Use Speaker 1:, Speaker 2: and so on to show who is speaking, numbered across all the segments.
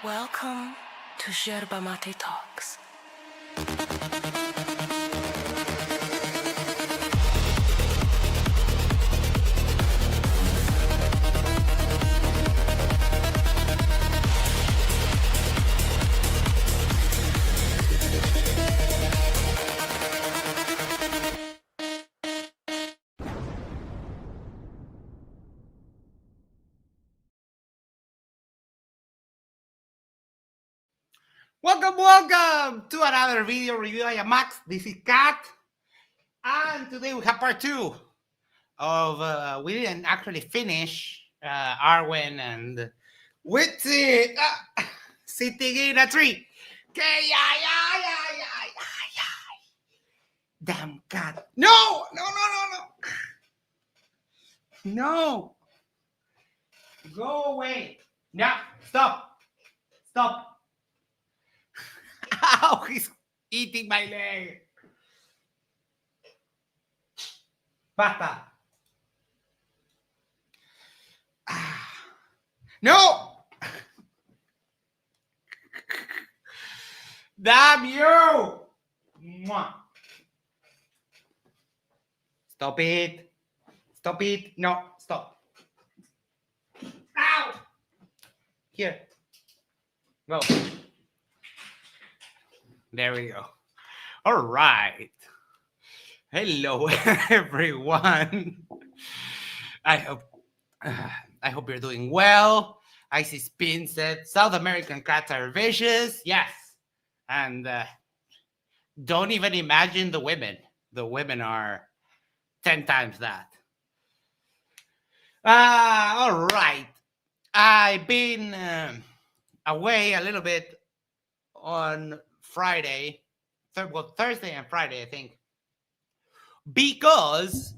Speaker 1: Welcome to Yerba Talks.
Speaker 2: Welcome to another video review. I am Max, this is Kat, and today we have part 2 of, we didn't actually finish Arwijn and Witsit sitting in a tree. Damn cat. No. No. Go away. No, stop. Ow, he's eating my leg. Basta. No! Damn you! Mwah. Stop it. No, stop. Ow! Here. Go. There we go. All right. Hello, everyone. I hope you're doing well. Icy Spin said South American cats are vicious. Yes. And don't even imagine the women. The women are 10 times that. All right. I've been away a little bit on Friday, Thursday and Friday, I think, because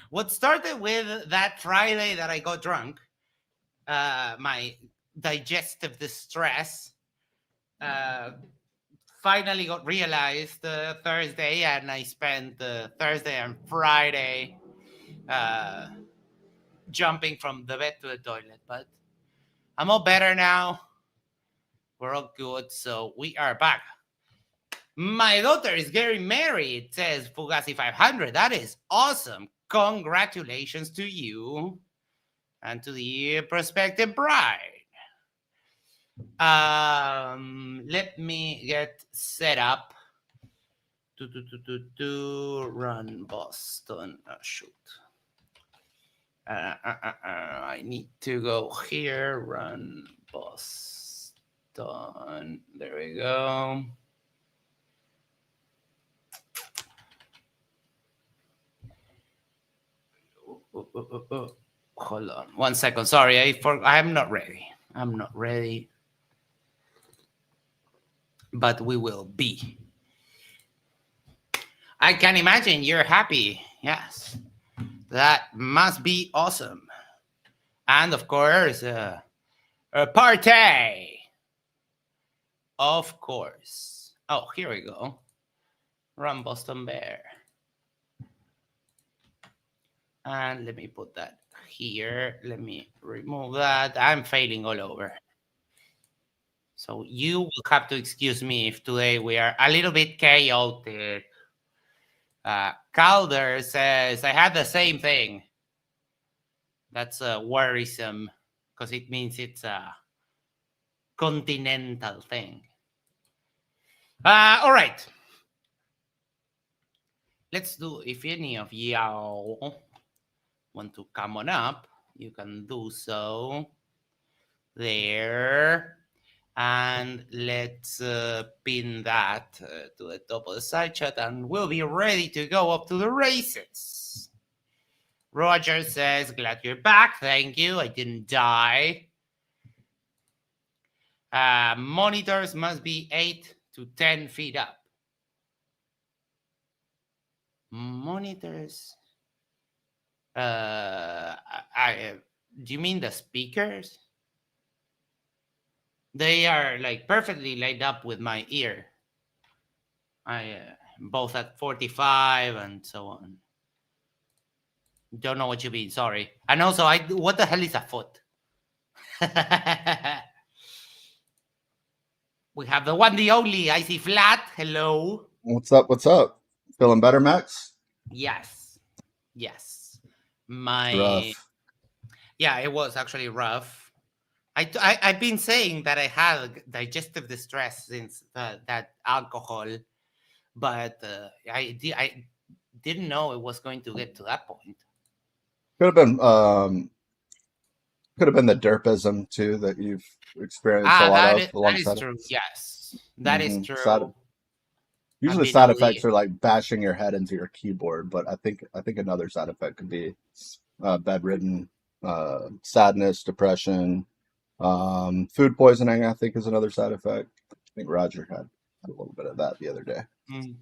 Speaker 2: what started with that Friday that I got drunk, my digestive distress, finally got realized Thursday, and I spent Thursday and Friday jumping from the bed to the toilet, but I'm all better now. We're all good, so we are back. My daughter is getting married, says Fugazi 500. That is awesome. Congratulations to you and to the prospective bride. Let me get set up to run Boston. Oh, shoot. I need to go here. Run Boston. There we go. Hold on 1 second. Sorry, I'm not ready. But we will be. I can imagine you're happy. Yes. That must be awesome. And of course, a party. Of course. Oh, here we go. Run Boston Bear. And let me put that here. Let me remove that. I'm failing all over. So you will have to excuse me if today we are a little bit chaotic. Calder says, I had the same thing. That's worrisome because it means it's a continental thing. All right. Let's do, if any of y'all want to come on up, you can do so there. And let's pin that to the top of the side chat, and we'll be ready to go up to the races. Roger says, glad you're back. Thank you. I didn't die. Monitors must be 8 to 10 feet up. Monitors. Do you mean the speakers? They are like perfectly lined up with my ear. I both at 45 and so on. Don't know what you mean. Sorry. And also, what the hell is a foot? We have the one, the only, Icy Flat. Hello.
Speaker 3: What's up? What's up? Feeling better, Max?
Speaker 2: Yes. Yes.
Speaker 3: It's
Speaker 2: My
Speaker 3: rough.
Speaker 2: Yeah, it was actually rough. I've been saying that I had digestive distress since that alcohol, but I didn't know it was going to get to that point.
Speaker 3: Could have been the derpism too that you've experienced a
Speaker 2: Ah,
Speaker 3: lot of
Speaker 2: that is
Speaker 3: alongside of.
Speaker 2: true. Yes, that is
Speaker 3: Hmm Side,
Speaker 2: true. I've
Speaker 3: usually
Speaker 2: been
Speaker 3: side
Speaker 2: only
Speaker 3: effects are like bashing your head into your keyboard, but I think another side effect could be bedridden, sadness, depression, food poisoning. I think is another side effect. I think Roger had a little bit of that the other day.
Speaker 2: mm.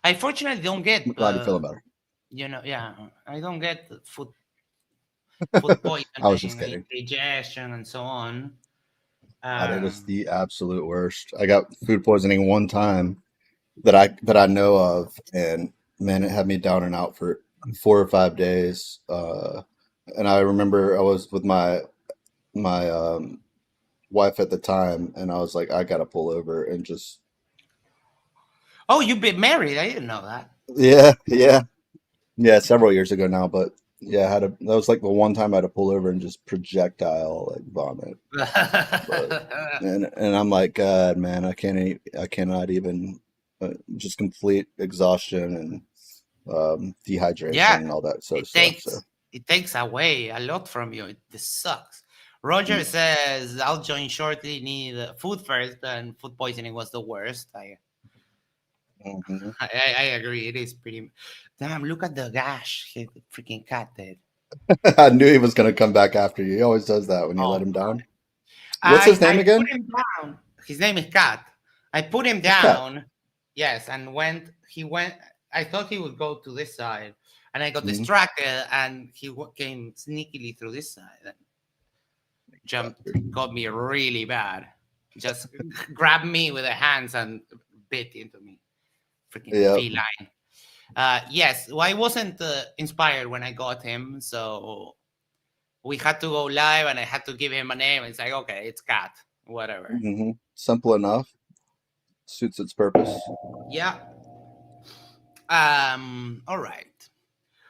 Speaker 2: I fortunately don't get
Speaker 3: I'm glad you're feeling better.
Speaker 2: yeah, I don't get food
Speaker 3: I was just
Speaker 2: poisoning,
Speaker 3: kidding.
Speaker 2: indigestion, and so on.
Speaker 3: God, it is
Speaker 2: Um,
Speaker 3: the absolute worst. I got food poisoning one time that I know of, and man, it had me down and out for 4 or 5 days. And I remember I was with my wife at the time, and I was like, I gotta pull over and just
Speaker 2: oh, you've been married? I didn't know that.
Speaker 3: yeah, several years ago now, but yeah, that was like the one time I had to pull over and just projectile like vomit. But and I'm like, God, man, I cannot even just complete exhaustion and dehydration
Speaker 2: Yeah,
Speaker 3: and all that sort of
Speaker 2: it
Speaker 3: stuff. So
Speaker 2: takes it takes away a lot from you. This sucks. Roger
Speaker 3: mm,
Speaker 2: says I'll join shortly. Need food first, and food poisoning was the worst.
Speaker 3: mhm.
Speaker 2: I agree. It is pretty. Damn! Look at the gash. He freaking cat did.
Speaker 3: I knew he was gonna come back after you. He always does that when you
Speaker 2: Oh,
Speaker 3: let him down. What's his name
Speaker 2: I put
Speaker 3: again?
Speaker 2: him down. His name is Cat. I put him
Speaker 3: Just cat.
Speaker 2: down. Yes, and he went. I thought he would go to this side, and I got
Speaker 3: Mhm.
Speaker 2: distracted, and he came sneakily through this side and jumped,
Speaker 3: Bastard.
Speaker 2: got me really bad. Just grabbed me with the hands and bit into me. Freaking
Speaker 3: Yep.
Speaker 2: feline. Yes, well, I wasn't inspired when I got him, so we had to go live, and I had to give him a name. It's like, okay, it's Cat, whatever.
Speaker 3: Simple enough. Suits its purpose.
Speaker 2: Yeah. All right.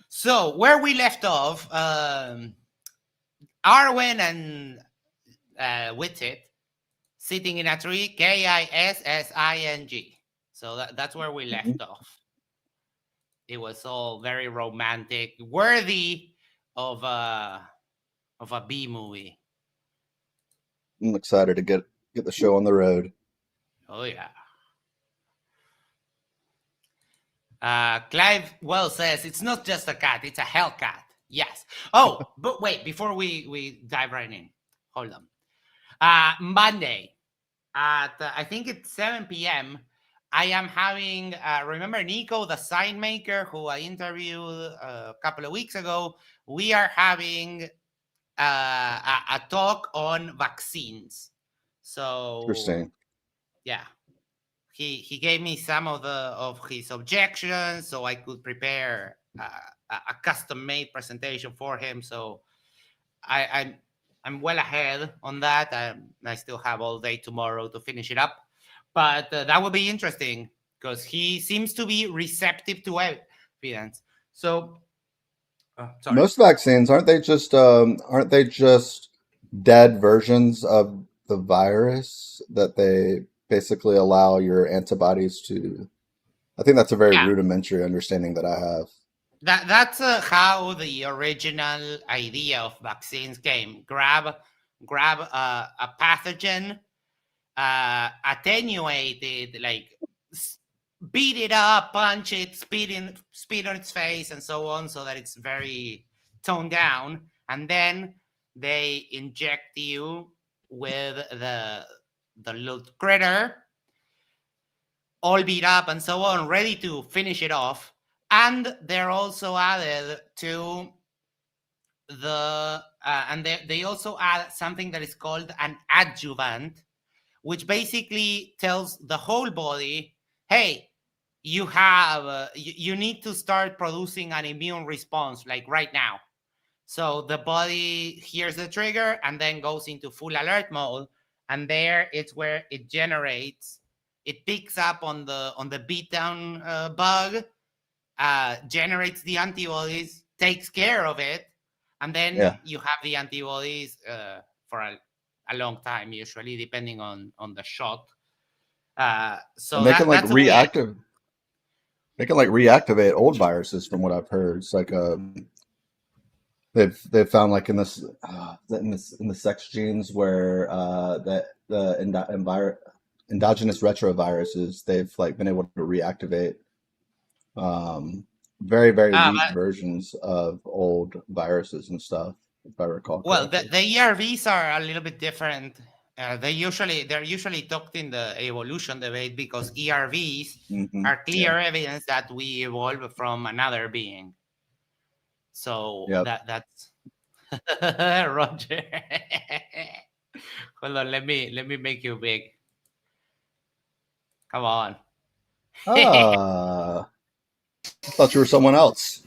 Speaker 2: So where we left off, Arwen and Witsit sitting in a tree, Kissing. So that's where we
Speaker 3: Mhm.
Speaker 2: left off. It was all very romantic, worthy of a B movie.
Speaker 3: I'm excited to get the show on the road.
Speaker 2: Oh yeah. Clive Well says it's not just a cat; it's a Hellcat. Yes. Oh, but wait, before we dive right in, hold on. Monday at I think it's 7 p.m. I am having remember Nico, the sign maker who I interviewed a couple of weeks ago. We are having a talk on vaccines. So
Speaker 3: Interesting.
Speaker 2: yeah, he gave me some of his objections, so I could prepare a custom made presentation for him. So I, I'm well ahead on that. I still have all day tomorrow to finish it up, but that would be interesting because he seems to be receptive to evidence. So, sorry.
Speaker 3: Most vaccines aren't they just dead versions of the virus that they basically allow your antibodies to? I think that's a very
Speaker 2: Yeah,
Speaker 3: rudimentary understanding that I have.
Speaker 2: that's how the original idea of vaccines came. Grab a pathogen, attenuate it, like beat it up, punch it, spit on its face, and so on, so that it's very toned down. And then they inject you with the little critter, all beat up and so on, ready to finish it off. And they're also added to and they also add something that is called an adjuvant, which basically tells the whole body, hey, you need to start producing an immune response like right now. So the body hears the trigger and then goes into full alert mode. And there it's where it picks up on the beatdown bug, generates the antibodies, takes care of it, and then you have the antibodies for a long time, usually, depending on the shot. So
Speaker 3: and they can like reactivate. They can like reactivate old viruses, from what I've heard. It's like they've found like in the sex genes where the endogenous retroviruses, they've like been able to reactivate very weak versions of old viruses and stuff, if I recall correctly.
Speaker 2: Well, the ERVs are a little bit different. They're usually talked in the evolution debate because ERVs are clear evidence that we evolved from another being. So that's Roger. Hold on, let me make you big. Come on.
Speaker 3: I thought you were someone else.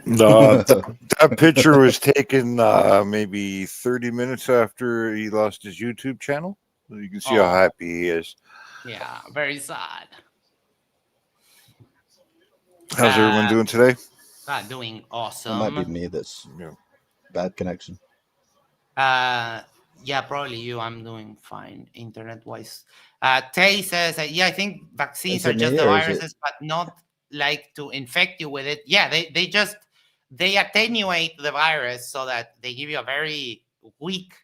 Speaker 4: That picture was taken maybe 30 minutes after he lost his YouTube channel. So you can see how happy he is.
Speaker 2: Yeah, very sad.
Speaker 4: How's everyone doing today?
Speaker 2: Doing awesome.
Speaker 3: It might be me. This bad connection.
Speaker 2: Yeah, probably you. I'm doing fine internet-wise. Tay says, I think vaccines are just the viruses, but not like to infect you with it. Yeah, they attenuate the virus so that they give you a very weak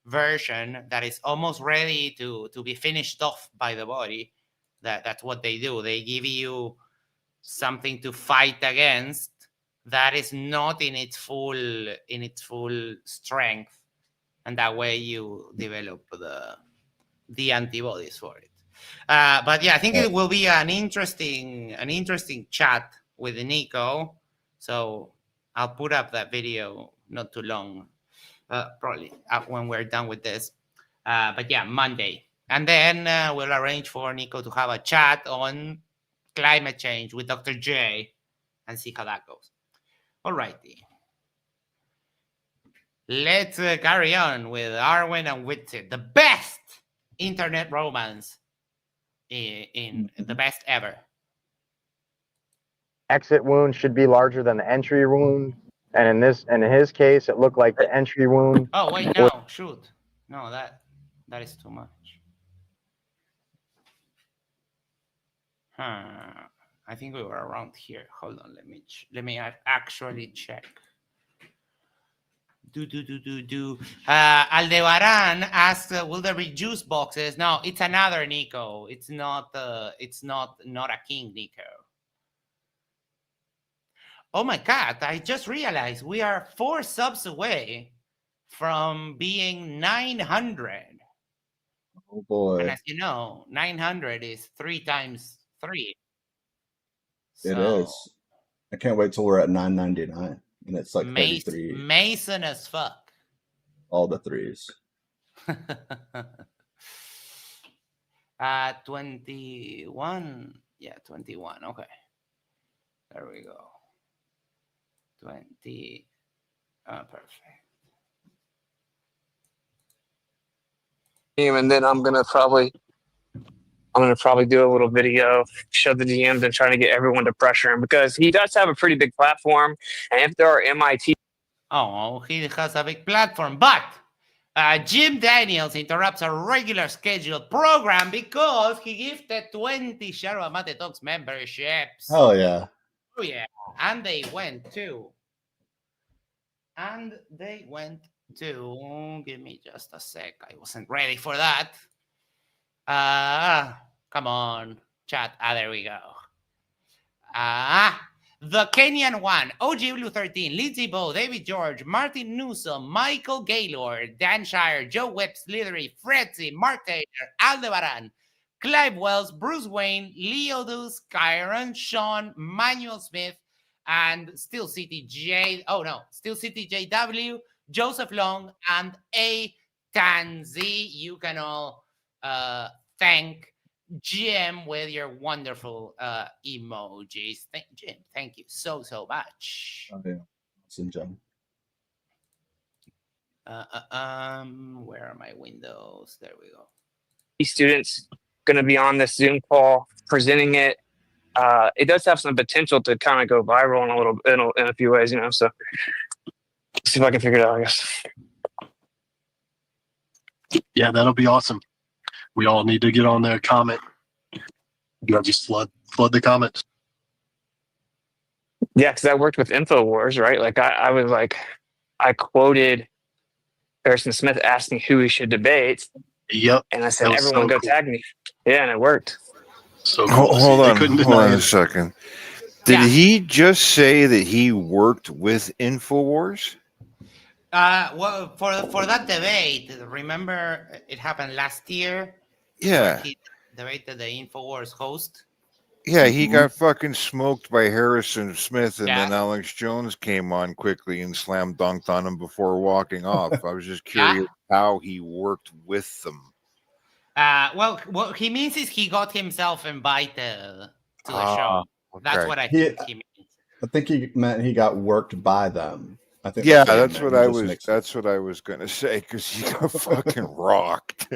Speaker 2: version that is almost ready to be finished off by the body. That's what they do. They give you something to fight against that is not in its full strength. And that way you develop the antibodies for it. But yeah, I think it will be an interesting chat with Nico. So I'll put up that video not too long, probably when we're done with this. But yeah, Monday. And then we'll arrange for Nico to have a chat on climate change with Dr. J and see how that goes. All righty. Let's carry on with Arwijn and Witsit, the best internet romance in the best ever.
Speaker 5: Exit wound should be larger than the entry wound, and in his case, it looked like the entry wound.
Speaker 2: Oh wait, no, shoot, no, that is too much. I think we were around here. Hold on, let me actually check. Aldebaran asks, will there be juice boxes? No, it's another Nico. It's not a king Nico. Oh my God, I just realized we are 4 subs away from being 900.
Speaker 3: Oh boy.
Speaker 2: And as you know, 900 is 3 times 3.
Speaker 3: It is. I can't wait till we're at 999. And it's like 33.
Speaker 2: Mason as fuck.
Speaker 3: All the 3s.
Speaker 2: 21. Yeah, 21. Okay. There we go. 20. Perfect.
Speaker 6: And then I'm gonna probably do a little video, show the DMs, and trying to get everyone to pressure him because he does have a pretty big platform. And if there are MIT,
Speaker 2: he has a big platform, but Jim Daniels interrupts a regular scheduled program because he gifted 20 Yerba Mate Talks memberships.
Speaker 3: Oh yeah.
Speaker 2: Oh yeah, and they went to. Give me just a sec. I wasn't ready for that. Come on, chat. There we go. The Kenyan one, OG Blue 13, Lindsay Bow, David George, Martin Newsom, Michael Gaylord, Dan Shire, Joe Webb Slithery, Fredzy, Mark Taylor, Aldebaran, Clive Wells, Bruce Wayne, Leo Deuce, Kyron, Sean, Manuel Smith, and Steel City JW, Joseph Long, and A. Tanzi. You can all thank Jim with your wonderful emojis. Jim, thank you so much.
Speaker 3: Okay. Awesome, Jim.
Speaker 2: Where are my windows? There we go.
Speaker 6: Students going to be on this Zoom call presenting it. It does have some potential to kind of go viral in a few ways, you know. So see if I can figure it out, I guess.
Speaker 7: Yeah, that'll be awesome. We all need to get on there, comment. You know, just flood the comments.
Speaker 6: Yeah, because I worked with InfoWars, right? Like I quoted Harrison Smith asking who he should debate,
Speaker 7: Yep.
Speaker 6: and I said, "Everyone go tag me." Yeah, and it worked.
Speaker 7: So cool.
Speaker 4: Hold
Speaker 7: They
Speaker 4: on,
Speaker 7: couldn't
Speaker 4: hold on
Speaker 7: deny
Speaker 4: a
Speaker 7: it.
Speaker 4: second. Did he just say that he worked with InfoWars?
Speaker 2: Well, for that debate, remember it happened last year?
Speaker 4: Yeah.
Speaker 2: Where he debated the InfoWars host.
Speaker 4: Yeah, he got fucking smoked by Harrison Smith, and
Speaker 2: Yeah.
Speaker 4: then Alex Jones came on quickly and slam dunked on him before walking off. I was just curious how he worked with them.
Speaker 2: Well, what he means is he got himself invited to the show.
Speaker 4: Okay.
Speaker 2: That's what I think he means.
Speaker 3: I think he meant he got worked by them. I think.
Speaker 4: Yeah,
Speaker 3: that's what I was.
Speaker 4: That's what I was gonna say, because he got fucking rocked.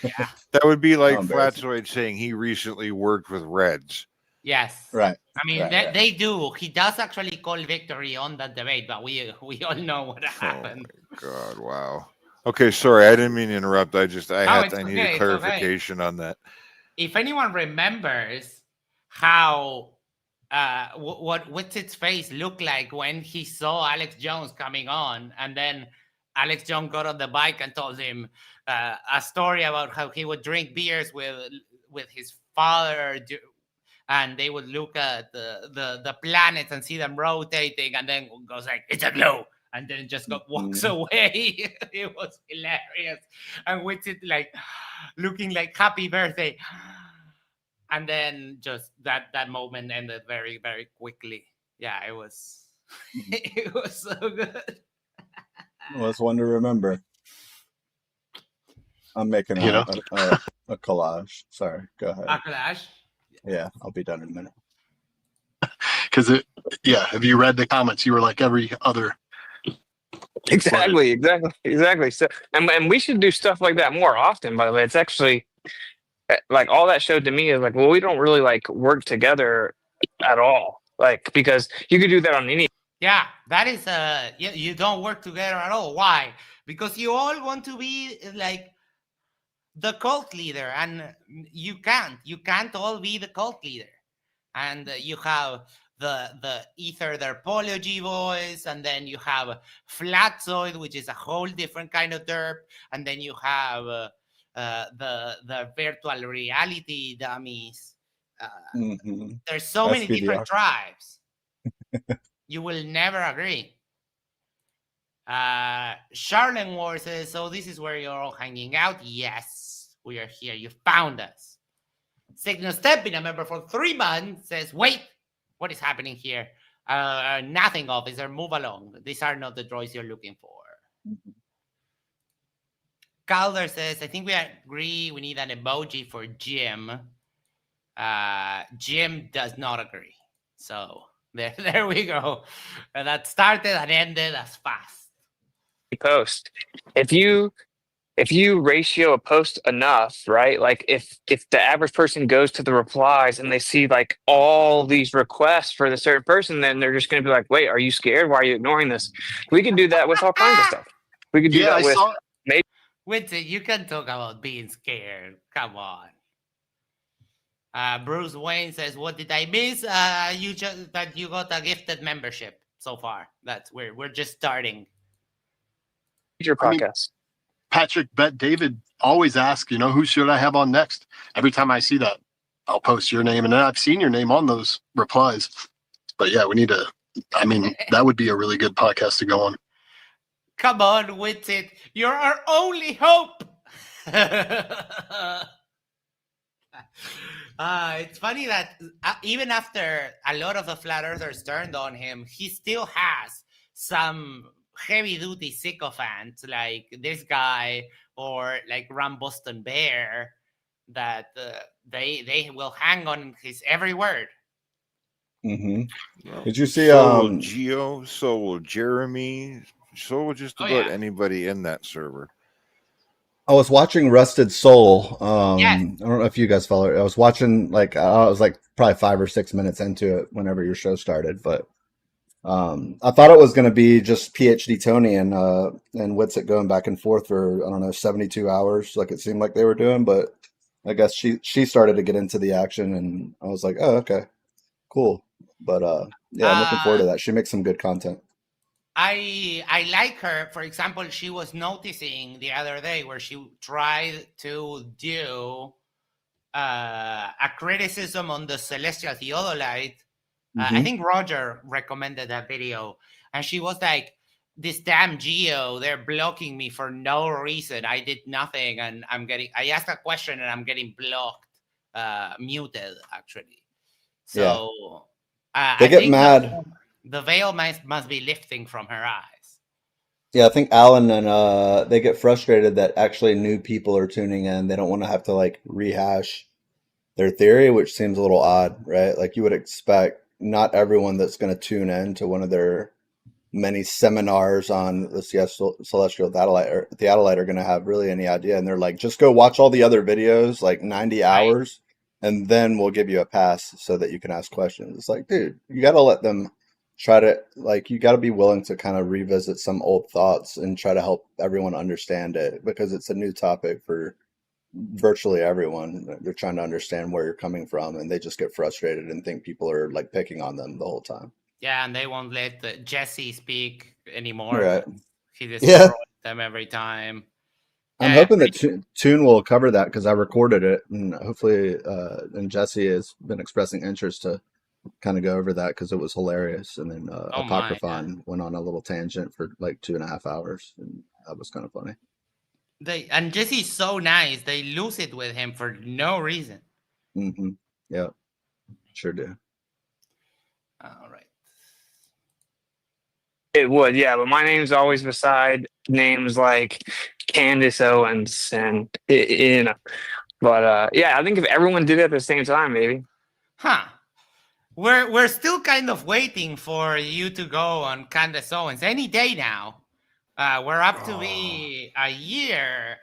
Speaker 2: Yeah.
Speaker 4: That would be like Flatzoid saying he recently worked with Reds.
Speaker 2: Yes.
Speaker 3: Right.
Speaker 2: I mean, they do. He does actually call victory on that debate, but we all know what happened.
Speaker 4: Oh my God! Wow. Okay, sorry, I didn't mean to interrupt. I needed clarification on that.
Speaker 2: If anyone remembers how what Witsit's face looked like when he saw Alex Jones coming on, and then Alex Jones got on the bike and told him a story about how he would drink beers with his father, and they would look at the planets and see them rotating, and then goes like, "It's a glow," and then just walks away. It was hilarious, and Witsit like looking like happy birthday. And then just that moment ended very, very quickly. Yeah, it was it was so good.
Speaker 3: Well, it's one to remember. I'm making a collage. Sorry, go ahead.
Speaker 2: A collage?
Speaker 3: Yeah, I'll be done in a minute.
Speaker 7: Because have you read the comments? You were like every other.
Speaker 6: Exactly. So, and we should do stuff like that more often. By the way, it's actually like all that showed to me is like, well, we don't really like work together at all. Like, because you could do that on any.
Speaker 2: Yeah, that is you don't work together at all. Why? Because you all want to be like the cult leader, and you can't all be the cult leader. And you have the Ether, the Apology voice, and then you have Flatzoid, which is a whole different kind of derp, and then you have the virtual reality dummies. There's so many different tribes. You will never agree. Charlene War says, so this is where you're all hanging out? Yes, we are here. You found us. Signal Step, been a member for 3 months, says, wait, what is happening here? Nothing, officer, move along. These are not the droids you're looking for. Calder says, I think we agree we need an emoji for Jim. Jim does not agree. So there we go. That started and ended as fast.
Speaker 6: Post. If you ratio a post enough, right? Like if the average person goes to the replies and they see like all these requests for the certain person, then they're just going to be like, wait, are you scared? Why are you ignoring this? We can do that with all kinds of stuff. We could do that with maybe.
Speaker 2: Witsit, you can talk about being scared. Come on. Bruce Wayne says, what did I miss? You got a gifted membership so far. That's we're just starting.
Speaker 6: Your podcast.
Speaker 7: Patrick Bet David always asks, who should I have on next? Every time I see that, I'll post your name, and then I've seen your name on those replies. But yeah, we need to. I mean, that would be a really good podcast to go on.
Speaker 2: Come on, Witsit, you're our only hope. It's funny that even after a lot of the flat earthers turned on him, he still has some heavy-duty sycophants like this guy or like Ram Boston Bear that they will hang on his every word.
Speaker 3: Did you see
Speaker 4: so will Gio, so will Jeremy, So will just
Speaker 2: Oh,
Speaker 4: about
Speaker 2: yeah.
Speaker 4: anybody in that server.
Speaker 3: I was watching Rusted Soul.
Speaker 2: Yes.
Speaker 3: I don't know if you guys follow it. I was watching I was like probably 5 or 6 minutes into it whenever your show started, but I thought it was going to be just PhD Tony and Witsit going back and forth for I don't know 72 hours, like it seemed like they were doing. But I guess she started to get into the action, and I was like, oh, okay, cool. But yeah, I'm looking forward
Speaker 2: Uh,
Speaker 3: to that. She makes some good content.
Speaker 2: I like her. For example, she was noticing the other day where she tried to do a criticism on the celestial theodolite. I
Speaker 3: Hmm.
Speaker 2: think Roger recommended that video, and she was like, "This damn Geo, they're blocking me for no reason. I did nothing, and I asked a question, and I'm getting blocked, muted actually."
Speaker 3: Yeah,
Speaker 2: So
Speaker 3: they
Speaker 2: I
Speaker 3: get
Speaker 2: think
Speaker 3: mad.
Speaker 2: the veil must be lifting from her eyes.
Speaker 3: Yeah, I think Alan and they get frustrated that actually new people are tuning in. They don't want to have to like rehash their theory, which seems a little odd, right? Like you would expect not everyone that's going to tune in to one of their many seminars on the celestial theodolite are going to have really any idea. And they're like, just go watch all the other videos, like 90
Speaker 2: Right.
Speaker 3: hours, and then we'll give you a pass so that you can ask questions. It's like, dude, you got to let them try to, like, you got to be willing to kind of revisit some old thoughts and try to help everyone understand it because it's a new topic for virtually everyone. They're trying to understand where you're coming from, and they just get frustrated and think people are like picking on them the whole time.
Speaker 2: Yeah, and they won't let Jesse speak anymore
Speaker 3: Right.
Speaker 2: because he
Speaker 3: Yeah.
Speaker 2: destroys them every time.
Speaker 3: I'm
Speaker 2: Yeah,
Speaker 3: hoping that Tune will cover that because I recorded it, and hopefully, and Jesse has been expressing interest to kind of go over that because it was hilarious. And then
Speaker 2: oh my. Yeah.
Speaker 3: Apocryphon went on a little tangent for like 2.5 hours, and that was kind of funny.
Speaker 2: And Jesse's so nice. They lose it with him for no reason.
Speaker 3: Hmm. Yeah, sure do.
Speaker 2: All right.
Speaker 6: It would, yeah, but my name's always beside names like Candace Owens and you know. But yeah, I think if everyone did it at the same time, maybe.
Speaker 2: Huh. We're still kind of waiting for you to go on Candace Owens any day now. We're up to be a year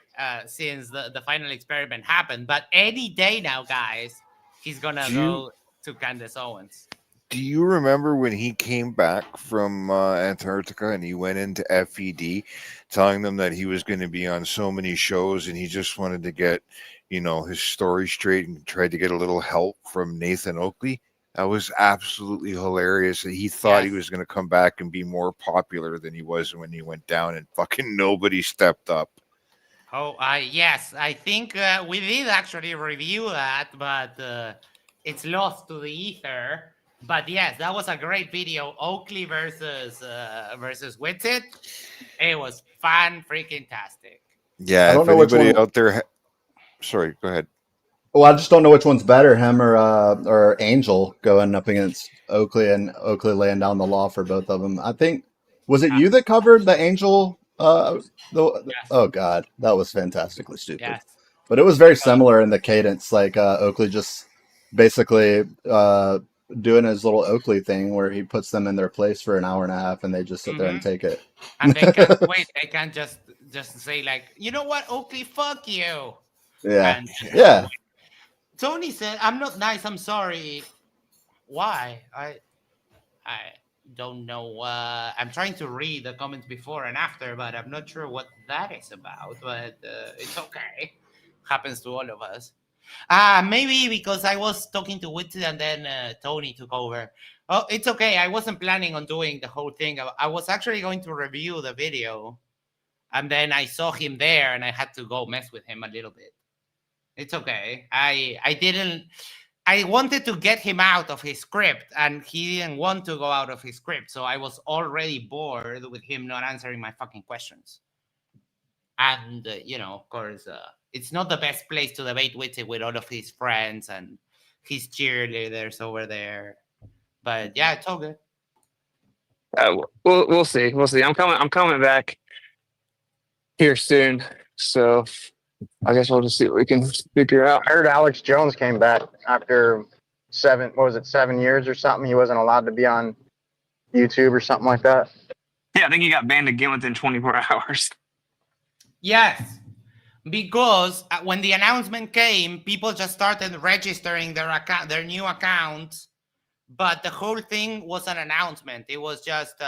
Speaker 2: since the final experiment happened, but any day now, guys, he's gonna
Speaker 4: Do you
Speaker 2: go to Candace Owens.
Speaker 4: do you remember when he came back from Antarctica and he went into FED, telling them that he was going to be on so many shows and he just wanted to get, his story straight and tried to get a little help from Nathan Oakley? That was absolutely hilarious. He thought he
Speaker 2: Yes.
Speaker 4: was going to come back and be more popular than he was when he went down, and fucking nobody stepped up.
Speaker 2: Oh, yes, I think we did actually review that, but it's lost to the ether. But yes, that was a great video. Oakley versus Witsit. It was fan freaking tastic.
Speaker 4: Yeah,
Speaker 3: I don't
Speaker 4: if
Speaker 3: know which
Speaker 4: anybody
Speaker 3: one.
Speaker 4: out there, sorry, go ahead.
Speaker 3: Well, I just don't know which one's better, him or Angel going up against Oakley and Oakley laying down the law for both of them. I think was it you that covered the Angel?
Speaker 2: Yes,
Speaker 3: Oh God, that was fantastically stupid.
Speaker 2: yes.
Speaker 3: But it was very similar in the cadence, like Oakley just basically doing his little Oakley thing where he puts them in their place for an hour and a half, and they just sit there and take it.
Speaker 2: And they can't wait. They can't just say like, you know what, Oakley, fuck you,
Speaker 3: Yeah,
Speaker 2: and walk
Speaker 3: yeah.
Speaker 2: away. Tony said, "I'm not nice. I'm sorry." Why? I don't know. I'm trying to read the comments before and after, but I'm not sure what that is about. But it's okay. Happens to all of us. Maybe because I was talking to Witsit and then Tony took over. Oh, it's okay. I wasn't planning on doing the whole thing. I was actually going to review the video, and then I saw him there, and I had to go mess with him a little bit. It's okay. I didn't. I wanted to get him out of his script, and he didn't want to go out of his script. So I was already bored with him not answering my fucking questions. And of course, it's not the best place to debate with all of his friends and his cheerleaders over there. But yeah, it's all good.
Speaker 6: We'll see. We'll see. I'm coming back here soon. So I guess we'll just see what we can figure out.
Speaker 5: I heard Alex Jones came back after 7 years or something. He wasn't allowed to be on YouTube or something like that.
Speaker 6: Yeah, I think he got banned again within 24 hours.
Speaker 2: Yes, because when the announcement came, people just started registering their new accounts, but the whole thing was an announcement. It was just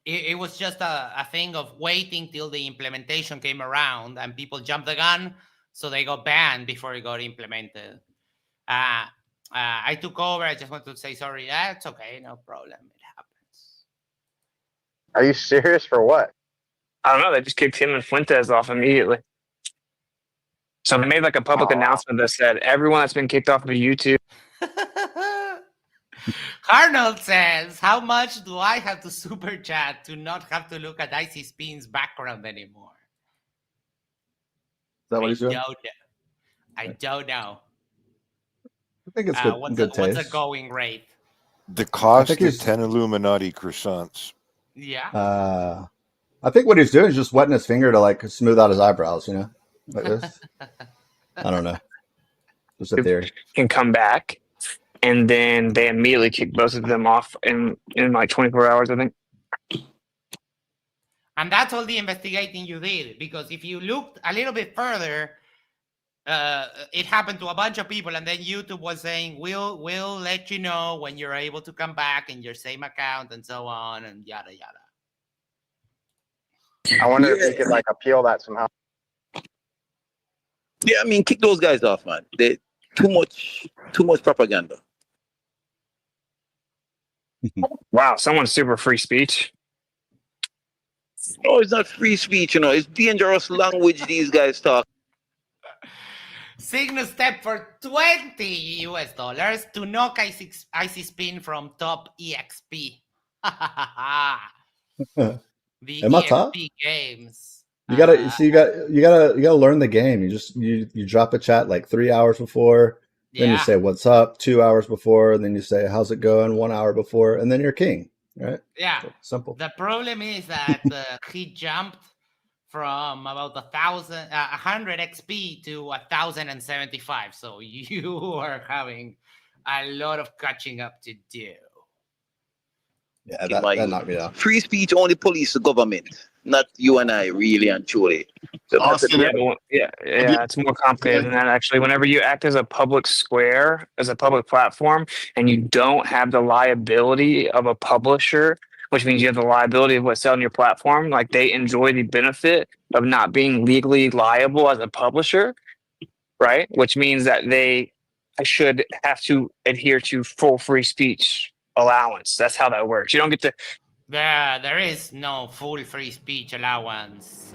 Speaker 2: it was just a thing of waiting till the implementation came around, and people jumped the gun, so they got banned before it got implemented. I took over. I just want to say sorry. That's okay, no problem. It happens.
Speaker 5: Are you serious for what?
Speaker 6: I don't know. They just kicked him and Fuentes off immediately. So they made like a public announcement that said everyone that's been kicked off of YouTube.
Speaker 2: Arnold says, "How much do I have to super chat to not have to look at Icy Spin's background anymore?"
Speaker 3: Is that what he's doing?
Speaker 2: I don't know.
Speaker 3: I think it's good.
Speaker 2: What's
Speaker 3: Good
Speaker 2: the
Speaker 3: taste.
Speaker 2: going rate?
Speaker 4: The cost
Speaker 3: think
Speaker 4: of
Speaker 3: he's-
Speaker 4: 10 Illuminati croissants.
Speaker 2: Yeah.
Speaker 3: I think what he's doing is just wetting his finger to like smooth out his eyebrows, you know, like this. I don't know. Just a theory.
Speaker 6: Can come back, and then they immediately kick both of them off in like 24 hours, I think.
Speaker 2: And that's all the investigating you did, because if you looked a little bit further, it happened to a bunch of people, and then YouTube was saying, we'll let you know when you're able to come back in your same account and so on and yada yada.
Speaker 5: I wonder if we could like appeal that somehow.
Speaker 8: Yeah, I mean, kick those guys off, man. They too much propaganda.
Speaker 6: Wow, someone's super free speech.
Speaker 8: No, it's not free speech, you know. It's dangerous language these guys talk.
Speaker 2: Signal step for $20 to knock Icy Spin from top EXP. The
Speaker 3: Am I
Speaker 2: EXP
Speaker 3: top?
Speaker 2: games.
Speaker 3: You gotta you gotta learn the game. You drop a chat like 3 hours before, then you say what's up 2 hours before, and then you say how's it going 1 hour before, and then you're king, right?
Speaker 2: Yeah.
Speaker 3: So simple.
Speaker 2: The problem is that he jumped from about 100 XP to 1,075. So you are having a lot of catching up to do.
Speaker 3: Yeah, that knocked me down.
Speaker 8: Free speech only police the government, not you and I, really and truly. So
Speaker 7: Austin,
Speaker 6: It's more complicated than that, actually. Whenever you act as a public square, as a public platform, and you don't have the liability of a publisher, which means you have the liability of what's on your platform, like they enjoy the benefit of not being legally liable as a publisher, right? Which means that they should have to adhere to full free speech allowance. That's how that works. You don't get to.
Speaker 2: There is no full free speech allowance.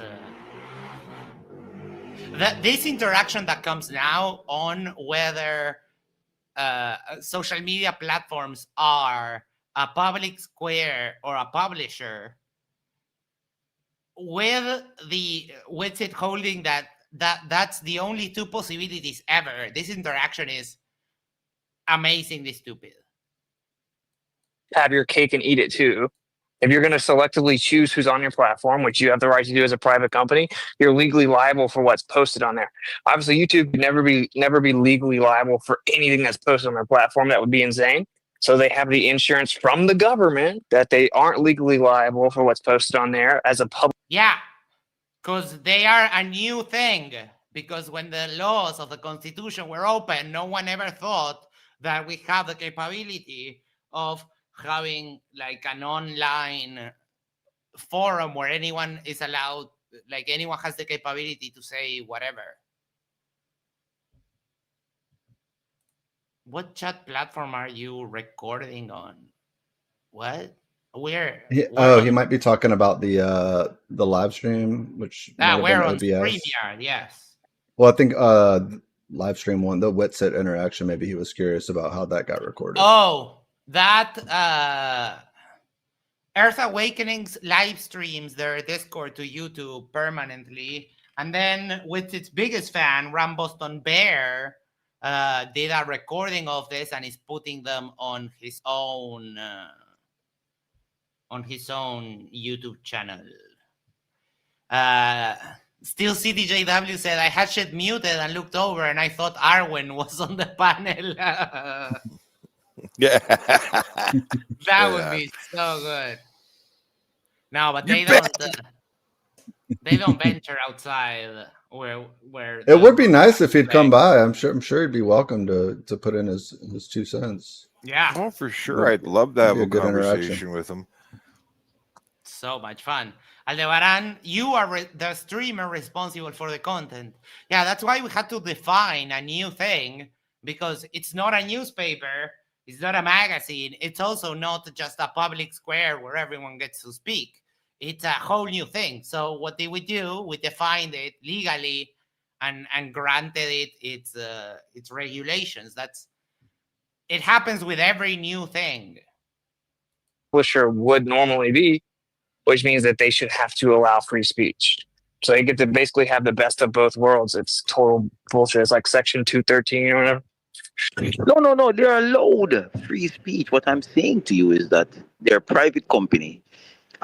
Speaker 2: This interaction that comes now on whether social media platforms are a public square or a publisher, with it holding that's the only two possibilities ever. This interaction is amazingly stupid.
Speaker 6: Have your cake and eat it too. If you're going to selectively choose who's on your platform, which you have the right to do as a private company, you're legally liable for what's posted on there. Obviously, YouTube could never be legally liable for anything that's posted on their platform. That would be insane. So they have the insurance from the government that they aren't legally liable for what's posted on there as a public.
Speaker 2: Yeah, because they are a new thing. Because when the laws of the Constitution were open, no one ever thought that we have the capability of having like an online forum where anyone is allowed, like anyone has the capability to say whatever. What chat platform are you recording on? What? Where?
Speaker 3: He might be talking about the live stream, which
Speaker 2: we're on
Speaker 3: OBS.
Speaker 2: StreamYard, yes.
Speaker 3: Well, I think live stream one, the Witsit interaction, maybe he was curious about how that got recorded.
Speaker 2: Oh, that Earth Awakening's live streams their Discord to YouTube permanently, and then with its biggest fan, Ram Boston Bear, did a recording of this and is putting them on his own YouTube channel. Still CDJW said, I had shit muted and looked over and I thought Arwen was on the panel.
Speaker 4: Yeah.
Speaker 2: That would be so good. No, but
Speaker 4: You
Speaker 2: they don't venture outside where
Speaker 3: It
Speaker 2: the
Speaker 3: would be nice if he'd come
Speaker 2: thing.
Speaker 3: by. I'm sure he'd be welcome to put in his 2 cents.
Speaker 2: Yeah,
Speaker 4: Oh, for sure. I'd love to have
Speaker 3: Be a
Speaker 4: a
Speaker 3: good interaction.
Speaker 4: conversation with him.
Speaker 2: so much fun. Aldebaran, you are the streamer responsible for the content. Yeah, that's why we had to define a new thing, because it's not a newspaper, it's not a magazine, it's also not just a public square where everyone gets to speak. It's a whole new thing. So what did we do? We defined it legally and granted it its regulations. It happens with every new thing.
Speaker 6: Publisher would normally be, which means that they should have to allow free speech. So they get to basically have the best of both worlds. It's total bullshit. It's like Section 213 or whatever.
Speaker 8: No. They're allowed free speech. What I'm saying to you is that they're a private company.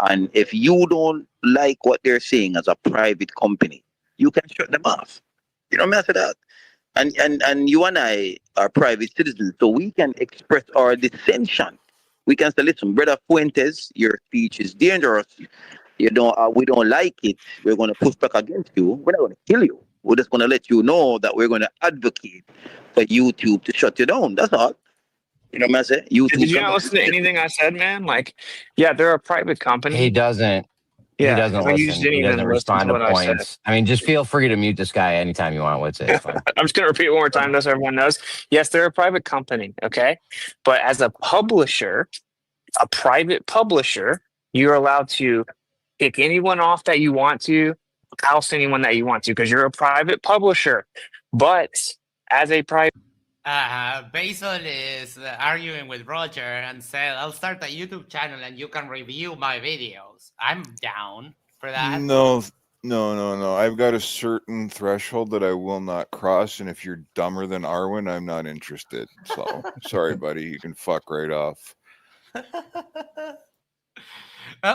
Speaker 8: And if you don't like what they're saying as a private company, you can shut them off. You know, mess it up. And you and I are private citizens, so we can express our dissension. We can say, listen, brother Fuentes, your speech is dangerous. You know, we don't like it. We're going to push back against you. We're not going to kill you. We're just going to let you know that we're going to advocate for YouTube to shut you down. That's all. You know what I'm saying? YouTube.
Speaker 6: Did you not listen to anything I said, man? Like, yeah, they're a private company.
Speaker 9: He doesn't.
Speaker 6: Yeah,
Speaker 9: he doesn't
Speaker 6: like, you
Speaker 9: listen.
Speaker 6: just didn't
Speaker 9: He
Speaker 6: even
Speaker 9: doesn't
Speaker 6: listen
Speaker 9: respond
Speaker 6: to
Speaker 9: to
Speaker 6: what I said.
Speaker 9: points. I mean, just feel free to mute this guy anytime you want. What's it? It's fine.
Speaker 6: I'm just going to repeat it one more time just so everyone knows. Yes, they're a private company, okay? But as a publisher, a private publisher, you're allowed to kick anyone off that you want to, house anyone that you want to, because you're a private publisher. But as a private...
Speaker 2: Basil is arguing with Roger and said, I'll start a YouTube channel and you can review my videos. I'm down for that.
Speaker 4: No. I've got a certain threshold that I will not cross, and if you're dumber than Arwijn, I'm not interested. So sorry, buddy. You can fuck right off.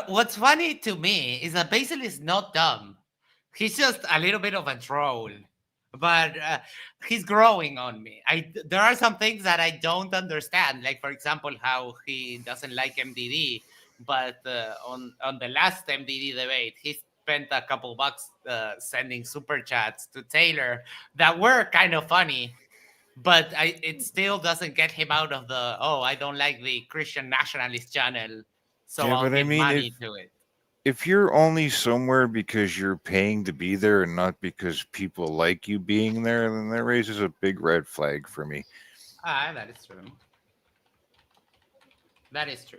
Speaker 2: What's funny to me is that Basil is not dumb. He's just a little bit of a troll. But he's growing on me. There are some things that I don't understand, like, for example, how he doesn't like MDD. But on the last MDD debate, he spent a couple bucks sending super chats to Taylor that were kind of funny. But it still doesn't get him out of the, I don't like the Christian nationalist channel, so I'll give money to it.
Speaker 4: If you're only somewhere because you're paying to be there and not because people like you being there, then that raises a big red flag for me.
Speaker 2: That is true. That is true.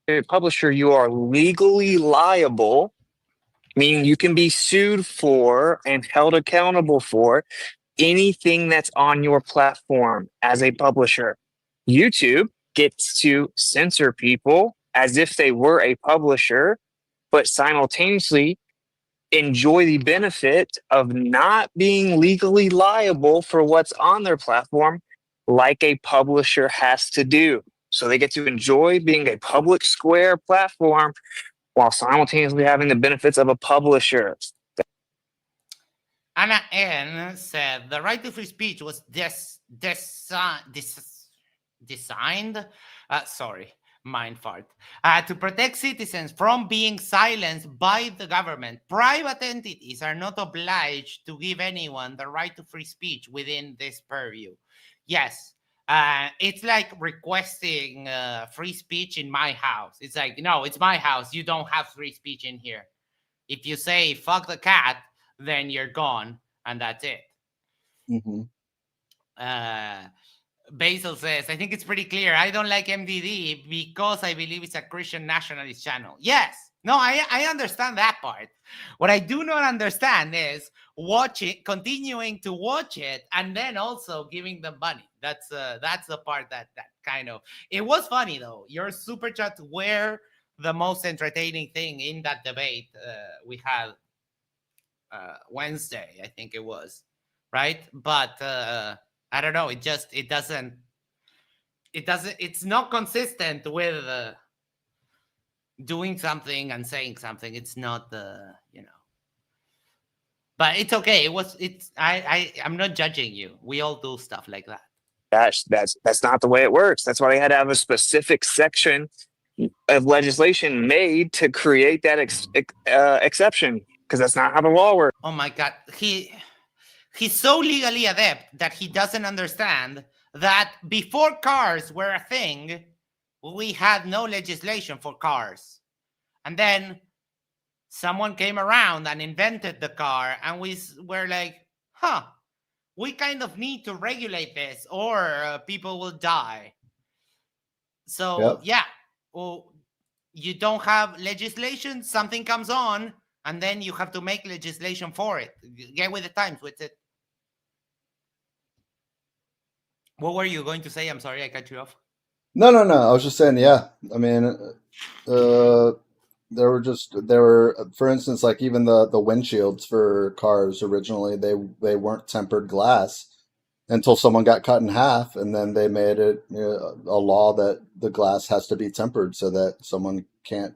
Speaker 6: A publisher, you are legally liable, meaning you can be sued for and held accountable for anything that's on your platform as a publisher. YouTube gets to censor people as if they were a publisher, but simultaneously enjoy the benefit of not being legally liable for what's on their platform like a publisher has to do. So they get to enjoy being a public square platform while simultaneously having the benefits of a publisher.
Speaker 2: Anna N said the right to free speech was designed, mind fart, to protect citizens from being silenced by the government. Private entities are not obliged to give anyone the right to free speech within this purview. Yes, it's like requesting free speech in my house. It's like, no, it's my house. You don't have free speech in here. If you say fuck the cat, then you're gone, and that's it.
Speaker 3: Mm-hmm.
Speaker 2: Basil says, I think it's pretty clear. I don't like MDD because I believe it's a Christian nationalist channel. Yes. No, I understand that part. What I do not understand is continuing to watch it, and then also giving them money. That's the part that kind of... It was funny, though. Your super chats were the most entertaining thing in that debate we had Wednesday, I think it was, right? But I don't know. It's not consistent with doing something and saying something. It's not but it's okay. I'm not judging you. We all do stuff like that.
Speaker 6: That's not the way it works. That's why they had to have a specific section of legislation made to create that exception, because that's not how the law works.
Speaker 2: Oh my God, he's so legally adept that he doesn't understand that before cars were a thing, we had no legislation for cars, and then someone came around and invented the car, and we were like, we kind of need to regulate this, or people will die. So yeah, well, you don't have legislation, something comes on, and then you have to make legislation for it. Get with the times, Witsit. What were you going to say? I'm sorry, I cut you off.
Speaker 3: No. I was just saying, yeah. I mean, there were, for instance, like even the windshields for cars originally, they weren't tempered glass until someone got cut in half, and then they made it a law that the glass has to be tempered so that someone can't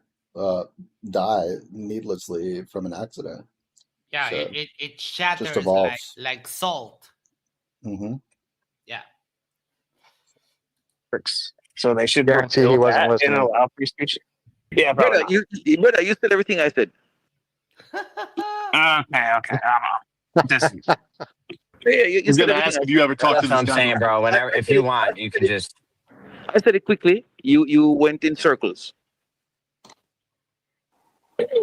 Speaker 3: die needlessly from an accident.
Speaker 2: Yeah,
Speaker 3: So,
Speaker 2: it shatters
Speaker 3: just evolves.
Speaker 2: like salt.
Speaker 3: Mm-hmm.
Speaker 2: Yeah.
Speaker 6: So they should
Speaker 5: Guarantee he
Speaker 6: repeal
Speaker 5: wasn't
Speaker 6: that
Speaker 5: listening.
Speaker 6: and allow free speech. Yeah,
Speaker 8: Brother,
Speaker 6: probably
Speaker 8: brother, you said everything I said.
Speaker 6: not. Okay. This is
Speaker 8: Yeah, you
Speaker 7: He's
Speaker 8: said
Speaker 7: gonna
Speaker 8: everything.
Speaker 7: ask if you ever talked to
Speaker 9: That's what
Speaker 7: this
Speaker 9: I'm
Speaker 7: guy.
Speaker 9: saying, bro. Whenever, if you want, you can just.
Speaker 8: I said it quickly. You went in circles.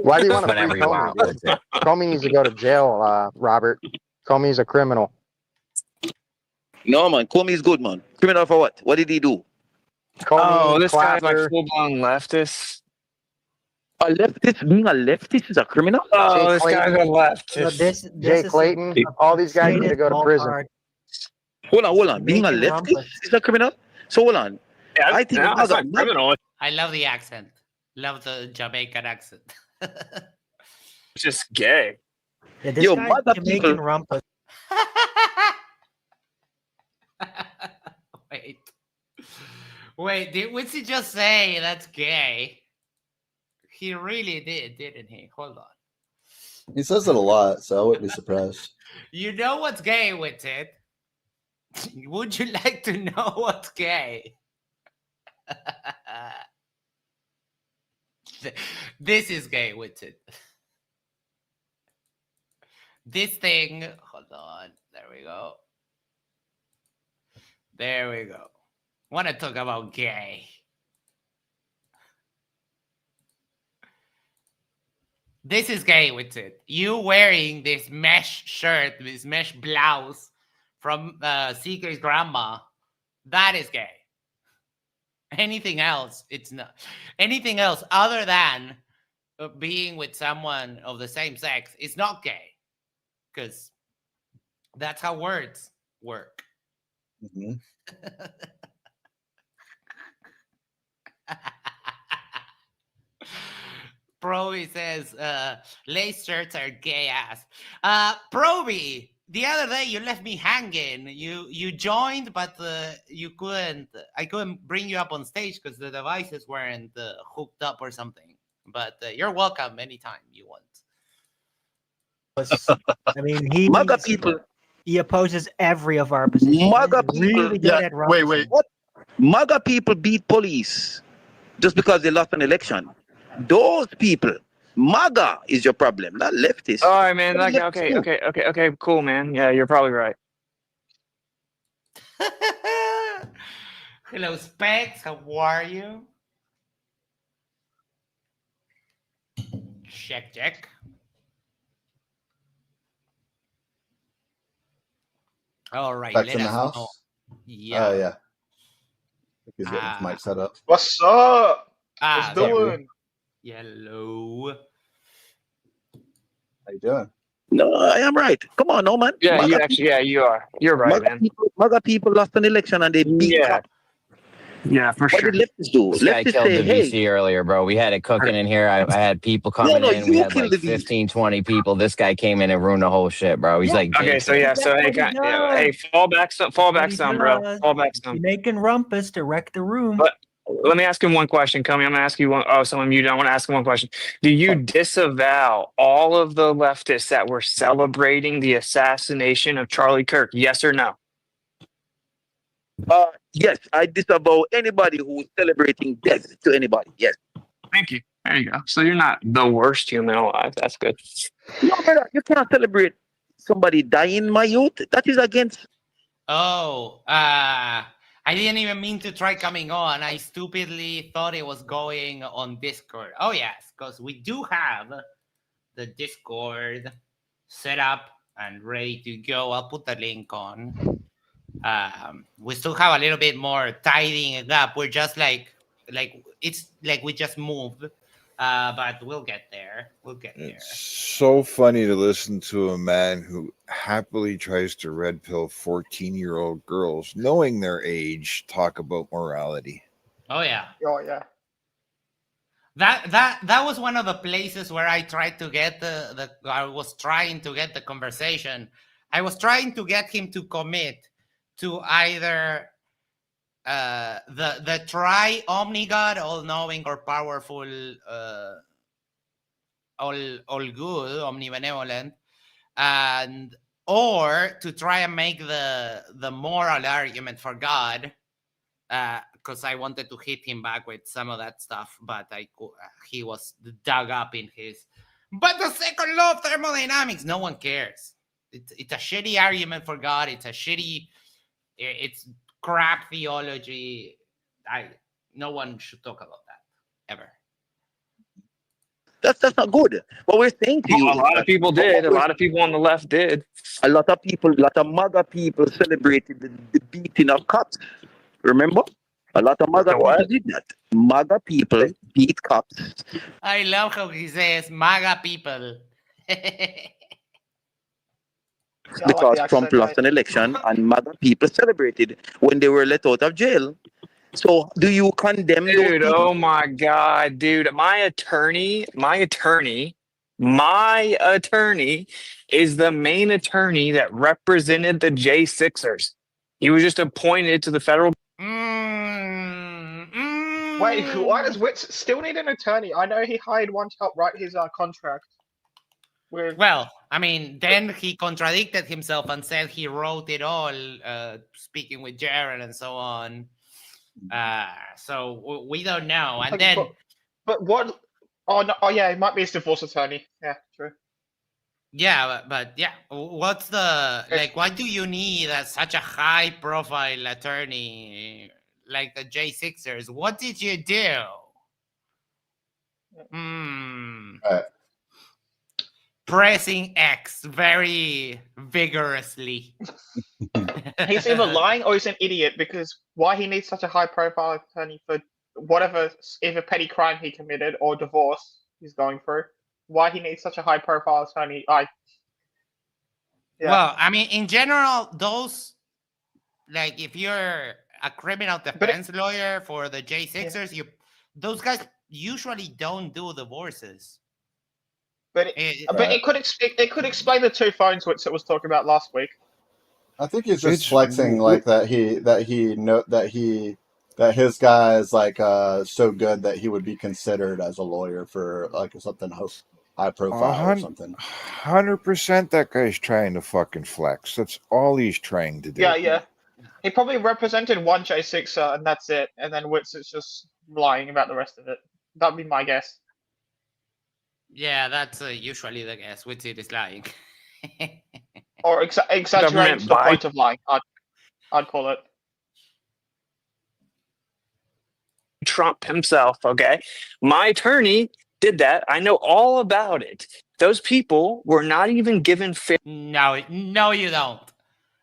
Speaker 5: Why do you want to
Speaker 9: Whenever
Speaker 5: free
Speaker 9: you want.
Speaker 5: Comey?
Speaker 9: Witsit.
Speaker 5: Comey needs to go to jail, Robert. Comey's a criminal.
Speaker 8: No, man. Comey's good, man. Criminal for what? What did he do?
Speaker 5: Comey,
Speaker 6: this guy's like
Speaker 5: Clapper,
Speaker 6: full blown leftist.
Speaker 8: A leftist? Being a leftist is a criminal?
Speaker 6: Oh, this
Speaker 5: Clayton.
Speaker 6: guy's a leftist.
Speaker 10: So this
Speaker 5: Jay
Speaker 10: is
Speaker 5: Clayton. All these guys need to go to prison.
Speaker 10: ballpark.
Speaker 8: Hold on. Being a
Speaker 10: Making
Speaker 8: leftist
Speaker 10: rumpus.
Speaker 8: is a criminal? So hold on.
Speaker 6: Yeah,
Speaker 8: I think
Speaker 6: it's not criminal.
Speaker 2: I love the accent. Love the Jamaican accent.
Speaker 6: It's just gay.
Speaker 10: Yeah, this
Speaker 8: Yo,
Speaker 10: guy's
Speaker 8: mother
Speaker 10: Jamaican
Speaker 8: people-
Speaker 10: rumpus.
Speaker 2: Wait, did Witsit just say that's gay? He really did, didn't he? Hold on.
Speaker 3: He says it a lot, so I wouldn't be surprised.
Speaker 2: You know what's gay, Witsit? Would you like to know what's gay? This is gay, Witsit. This thing, hold on. There we go. There we go. Want to talk about gay? This is gay, Witsit. You wearing this mesh shirt, this mesh blouse from Secret's grandma, that is gay. Anything else, it's not. Anything else other than being with someone of the same sex is not gay. Because that's how words work.
Speaker 3: Mm-hmm.
Speaker 2: Proby says lace shirts are gay ass. Proby, the other day you left me hanging. You joined, but you couldn't. I couldn't bring you up on stage because the devices weren't hooked up or something. But you're welcome anytime you want.
Speaker 10: I mean,
Speaker 8: MAGA people.
Speaker 10: he opposes every of our positions.
Speaker 8: MAGA
Speaker 10: He's really good
Speaker 7: Yeah,
Speaker 10: at
Speaker 7: wait.
Speaker 10: rumpusing.
Speaker 8: What? MAGA people beat police just because they lost an election. Those people, MAGA is your problem, not leftists.
Speaker 6: All right, man. Okay. Cool, man. Yeah, you're probably right.
Speaker 2: Hello, Specs. How are you? Check. All right.
Speaker 3: Back
Speaker 2: let
Speaker 3: in the
Speaker 2: us
Speaker 3: house?
Speaker 2: know. Yeah.
Speaker 3: Oh, yeah. He's getting his mic set up.
Speaker 11: What's up? What's
Speaker 2: there.
Speaker 11: doing?
Speaker 2: Hello.
Speaker 3: How you doing?
Speaker 8: No, I am right. Come on, no man.
Speaker 6: Yeah,
Speaker 8: MAGA
Speaker 6: you actually. Yeah, you are. You're right, man.
Speaker 8: MAGA people lost an election and they beat.
Speaker 6: Yeah. Yeah, for
Speaker 8: What
Speaker 6: sure.
Speaker 8: did leftists do?
Speaker 9: This guy
Speaker 8: Leftists
Speaker 9: killed
Speaker 8: say,
Speaker 9: the
Speaker 8: hey,
Speaker 9: VC earlier, bro. We had it cooking in here. I had people coming
Speaker 8: no,
Speaker 9: in. We
Speaker 8: you
Speaker 9: had
Speaker 8: killed
Speaker 9: like
Speaker 8: the VC.
Speaker 9: 15, 20 people. This guy came in and ruined the whole shit, bro. He's like,
Speaker 6: Okay, so yeah, so hey, hey, fall back some, bro. Fall back some.
Speaker 10: Jamaican rumpus to wreck the room.
Speaker 6: But let me ask him one question, Comey. I'm gonna ask you one. Oh, someone muted. I want to ask him one question. Do you disavow all of the leftists that were celebrating the assassination of Charlie Kirk? Yes or no?
Speaker 8: Yes, I disavow anybody who's celebrating death to anybody. Yes.
Speaker 6: Thank you. There you go. So you're not the worst human alive. That's good.
Speaker 8: No, brother, you cannot celebrate somebody dying, my youth. That is against.
Speaker 2: Oh, I didn't even mean to try coming on. I stupidly thought it was going on Discord. Oh, yes, because we do have the Discord set up and ready to go. I'll put the link on. We still have a little bit more tidying it up. We're just like it's like we just moved. But we'll get there. We'll get there.
Speaker 4: It's so funny to listen to a man who happily tries to red pill 14-year-old girls, knowing their age, talk about morality.
Speaker 2: Oh yeah.
Speaker 11: Oh yeah.
Speaker 2: That was one of the places where I tried to get I was trying to get the conversation. I was trying to get him to commit to either the tri omnigod, all knowing or powerful, all good, omnibenevolent, and or to try and make the moral argument for God, because I wanted to hit him back with some of that stuff, but he was dug up in his. But the second law of thermodynamics, no one cares. It's a shitty argument for God. It's a shitty. It's crap theology. No one should talk about that ever.
Speaker 8: That's not good. What we're saying to you,
Speaker 6: A lot of people did. A lot of people on the left did.
Speaker 8: A lot of people, a lot of MAGA people celebrated the beating of cops. Remember? A lot of MAGA people did that. MAGA people beat cops.
Speaker 2: I love how he says MAGA people.
Speaker 8: Because Trump lost an election and MAGA people celebrated when they were let out of jail. So do you condemn those
Speaker 6: Dude,
Speaker 8: people?
Speaker 6: oh my God, dude. My attorney is the main attorney that represented the J6ers. He was just appointed to the federal.
Speaker 11: Wait, why does Witsit still need an attorney? I know he hired one to help write his contract.
Speaker 2: Well, I mean, then he contradicted himself and said he wrote it all, speaking with Jared and so on. So we don't know. And then,
Speaker 11: but what? Oh no! Oh yeah, it might be his divorce attorney. Yeah, true.
Speaker 2: Yeah, but yeah, what's the like? Why do you need such a high-profile attorney like the J6ers? What did you do? Pressing X very vigorously.
Speaker 11: He's either lying or he's an idiot, because why he needs such a high-profile attorney for whatever, either petty crime he committed or divorce he's going through. Why he needs such a high-profile attorney? Yeah.
Speaker 2: Well, I mean, in general, those, like, if you're a criminal defense lawyer for the J6ers, those guys usually don't do divorces.
Speaker 11: But it could explain the two phones which it was talking about last week.
Speaker 3: I think he's just flexing like that his guy is like so good that he would be considered as a lawyer for like something high profile or something.
Speaker 4: 100% that guy's trying to fucking flex. That's all he's trying to do.
Speaker 11: Yeah. He probably represented one J6er and that's it, and then Witsit's just lying about the rest of it. That'd be my guess.
Speaker 2: Yeah, that's usually the guess. Witsit is lying.
Speaker 11: Or exaggerating to the point of lying, I'd call it.
Speaker 6: Trump himself, okay? My attorney did that. I know all about it. Those people were not even given fair.
Speaker 2: No, you don't.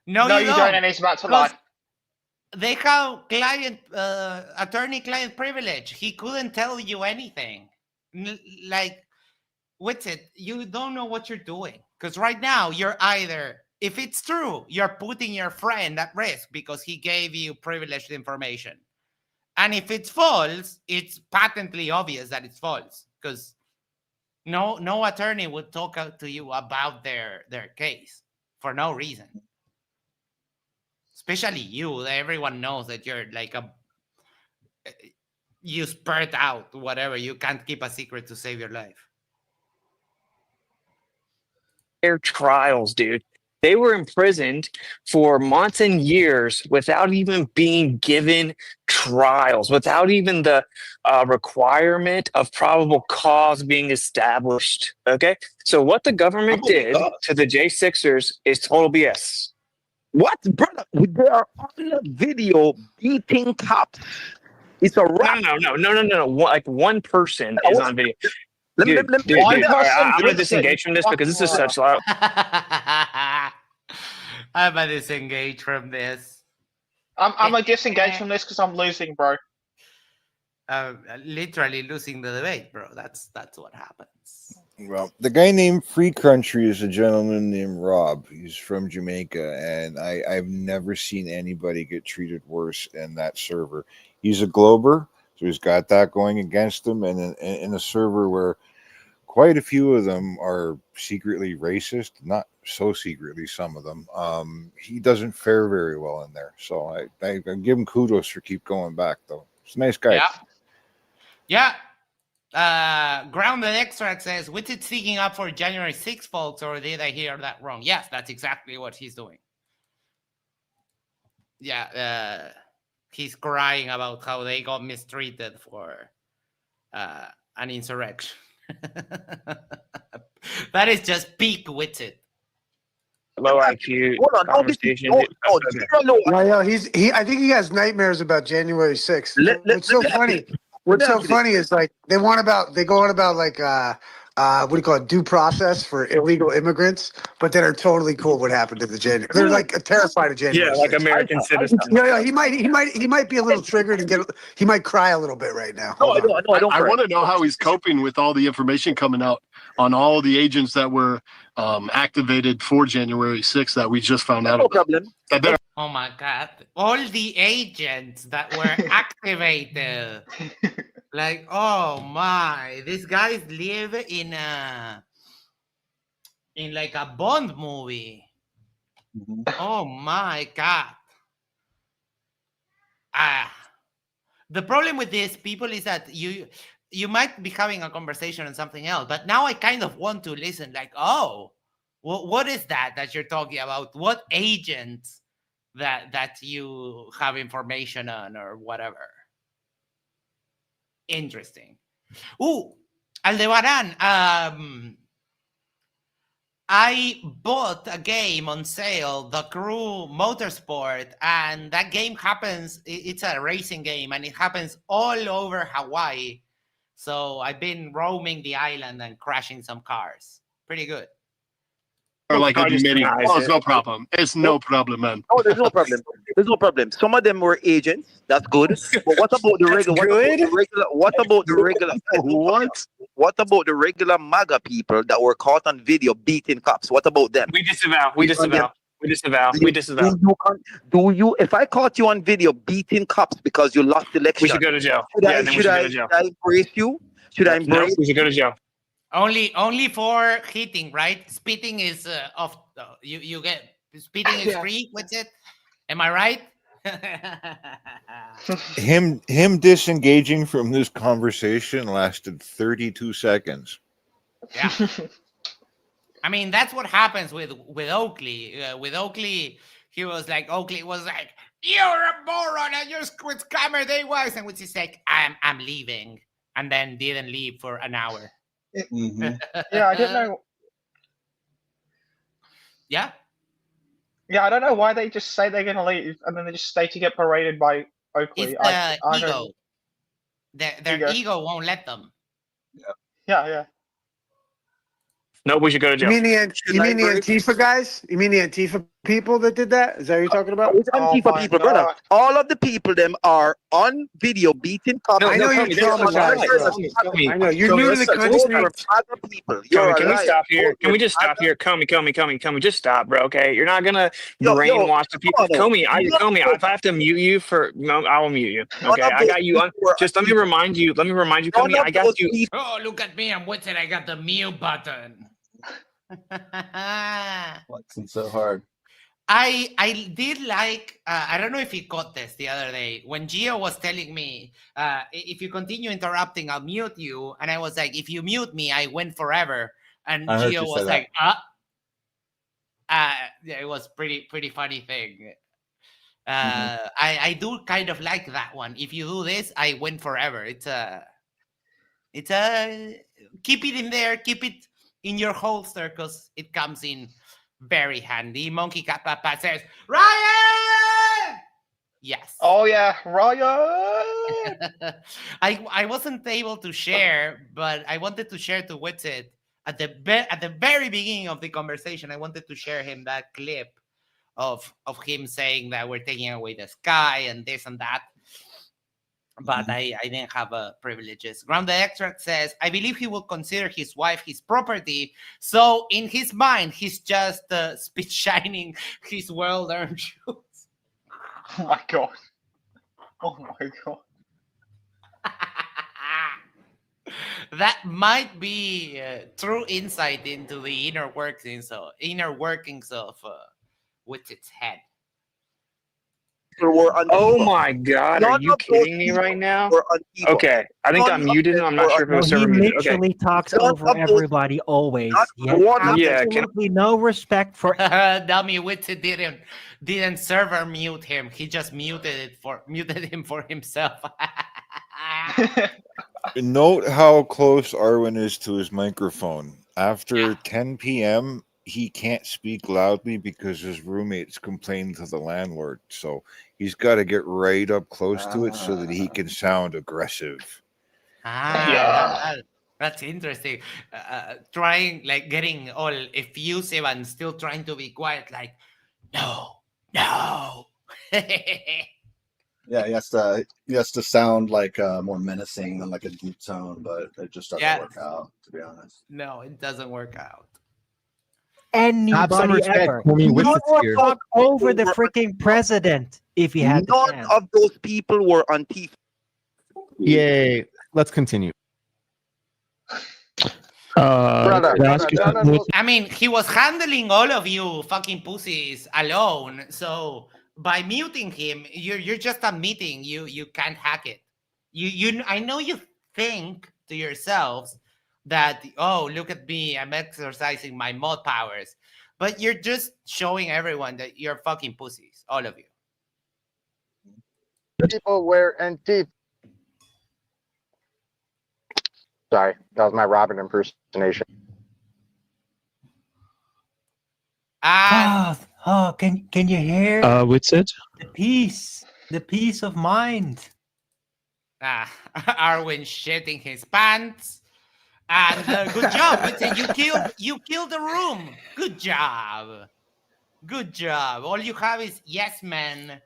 Speaker 2: No, you don't.
Speaker 11: And he's about to lie.
Speaker 2: They have attorney-client privilege. He couldn't tell you anything. Like, Witsit, you don't know what you're doing. Because right now, you're either, if it's true, you're putting your friend at risk because he gave you privileged information. And if it's false, it's patently obvious that it's false. Because no attorney would talk to you about their case for no reason. Especially you. Everyone knows that you're like you spurt out whatever. You can't keep a secret to save your life.
Speaker 6: Trials, dude. They were imprisoned for months and years without even being given trials, without even the requirement of probable cause being established. Okay. So what the government
Speaker 8: Oh my
Speaker 6: did
Speaker 8: God.
Speaker 6: to the J6ers is total BS.
Speaker 8: What, brother? They are on video beating cops. It's a rap.
Speaker 6: No. Like one person is on video.
Speaker 8: Let me
Speaker 6: Dude,
Speaker 8: let me
Speaker 6: dude,
Speaker 11: One
Speaker 6: dude. All right,
Speaker 11: person
Speaker 6: I'm gonna
Speaker 11: did
Speaker 6: disengage from this because this is such loud.
Speaker 2: I'm gonna disengage from this.
Speaker 11: I'm gonna disengage from this because I'm losing, bro.
Speaker 2: Literally losing the debate, bro. That's what happens.
Speaker 4: Well, the guy named Free Country is a gentleman named Rob. He's from Jamaica, and I've never seen anybody get treated worse in that server. He's a Glober, so he's got that going against him, and in a server where quite a few of them are secretly racist, not so secretly, some of them. He doesn't fare very well in there. So I give him kudos for keep going back, though. He's a nice guy.
Speaker 2: Yeah. Grounded Extract says, Witsit speaking up for January 6th, folks, or did I hear that wrong? Yes, that's exactly what he's doing. Yeah, he's crying about how they got mistreated for an insurrection. That is just peak Witsit.
Speaker 6: Low IQ conversation.
Speaker 12: I think he has nightmares about January 6th. What's so funny is like they go on about like what do you call it, due process for illegal immigrants, but then are totally cool what happened to the January. They're like terrified of January.
Speaker 6: Yeah, like
Speaker 12: 6th.
Speaker 6: American citizens.
Speaker 12: Yeah, he might be a little triggered and he might cry a little bit right now.
Speaker 7: I want to know how he's coping with all the information coming out on all the agents that were activated for January 6th that we just found out.
Speaker 8: No problem.
Speaker 2: Oh my God. All the agents that were activated. Like, oh my. These guys live in like a Bond movie. Oh my God. The problem with these people is that you might be having a conversation on something else, but now I kind of want to listen like, oh, what is that you're talking about? What agents that you have information on or whatever? Interesting. Aldebaran, I bought a game on sale, The Crew Motorsport, and that game happens, it's a racing game, and it happens all over Hawaii. So I've been roaming the island and crashing some cars. Pretty good.
Speaker 7: Or like admitting, oh, it's no problem. It's no problem, man.
Speaker 8: Oh, there's no problem. There's no problem. Some of them were agents. That's good. But what about the regular? What about the regular? What about the regular MAGA people that were caught on video beating cops? What about them?
Speaker 6: We disavow.
Speaker 8: Do you? If I caught you on video beating cops because you lost the election,
Speaker 6: we should go to jail.
Speaker 8: Should I embrace you? Should I embrace?
Speaker 6: No, we should go to jail.
Speaker 2: Only for hitting, right? Spitting is off. You get spitting is free. What's it? Am I right?
Speaker 4: Him disengaging from this conversation lasted 32 seconds.
Speaker 2: Yeah. I mean, that's what happens with Oakley. With Oakley, Oakley was like, "You're a moron and you're scammer they was," and which is like, I'm leaving, and then didn't leave for an hour.
Speaker 11: Yeah, I didn't know.
Speaker 2: Yeah.
Speaker 11: Yeah, I don't know why they just say they're gonna leave and then they just stay to get paraded by Oakley.
Speaker 2: It's ego. Their ego won't let them.
Speaker 11: Yeah.
Speaker 6: No, we should go to jail.
Speaker 12: You mean the Antifa guys? You mean the Antifa people that did that? Is that what you're talking about?
Speaker 8: It's Antifa people, brother. All of the people them are on video beating cops.
Speaker 12: I know you're traumatized. I know you're new to the country.
Speaker 6: Can we stop here? Can we just stop here? Comey, just stop, bro. Okay, you're not gonna brainwash the people. Comey, if I have to mute you I will mute you. Okay, I got you on. Just let me remind you, Comey, I got you.
Speaker 2: Oh, look at me! I'm Witsit. I got the mute button.
Speaker 3: Flexing so hard.
Speaker 2: I did like, I don't know if you caught this the other day, when Gio was telling me, if you continue interrupting, I'll mute you. And I was like, if you mute me, I win forever. And Gio was like, Yeah, it was pretty funny thing.
Speaker 3: Mhm.
Speaker 2: I do kind of like that one. If you do this, I win forever. It's a keep it in there, keep it in your holster because it comes in very handy. Monkey Cat Papa says, Ryan! Yes.
Speaker 11: Oh yeah, Ryan.
Speaker 2: I wasn't able to share, but I wanted to share to Witsit at the very beginning of the conversation. I wanted to share him that clip of him saying that we're taking away the sky and this and that. But I didn't have privileges. Grounded Extract says, I believe he will consider his wife his property. So in his mind, he's just spit shining his well-earned shoes.
Speaker 11: Oh my god. Oh my god.
Speaker 2: That might be true insight into the inner workings of Witsit's head.
Speaker 6: Oh my god, are you kidding me right now? Okay, I think I'm muted. I'm not sure if it was
Speaker 10: he
Speaker 6: server muted. Okay.
Speaker 10: literally talks over everybody always. He has
Speaker 6: Yeah, can-
Speaker 10: absolutely no respect for.
Speaker 2: Dummy Witsit didn't server mute him. He just muted him for himself.
Speaker 4: Note how close Arwijn is to his microphone. After 10 p.m., he can't speak loudly because his roommates complained to the landlord. So he's got to get right up close to it so that he can sound aggressive.
Speaker 2: That's interesting. Trying, like, getting all effusive and still trying to be quiet, like, no.
Speaker 3: Yeah, he has to sound like more menacing than like a deep tone, but it just doesn't work out, to be honest.
Speaker 2: No, it doesn't work out.
Speaker 10: Anybody ever. He would talk over the freaking president if he had the
Speaker 8: None
Speaker 10: chance.
Speaker 8: of those people were on TV.
Speaker 13: Yay. Let's continue.
Speaker 2: I mean, he was handling all of you fucking pussies alone. So by muting him, you're just admitting you can't hack it. I know you think to yourselves that, oh, look at me, I'm exercising my mod powers, but you're just showing everyone that you're fucking pussies, all of you.
Speaker 5: People wear NT. Sorry, that was my Robin impersonation.
Speaker 10: can you hear?
Speaker 14: Witsit?
Speaker 10: The peace of mind.
Speaker 2: Arwijn shitting his pants. And good job, Witsit. You killed the room. Good job. All you have is yes men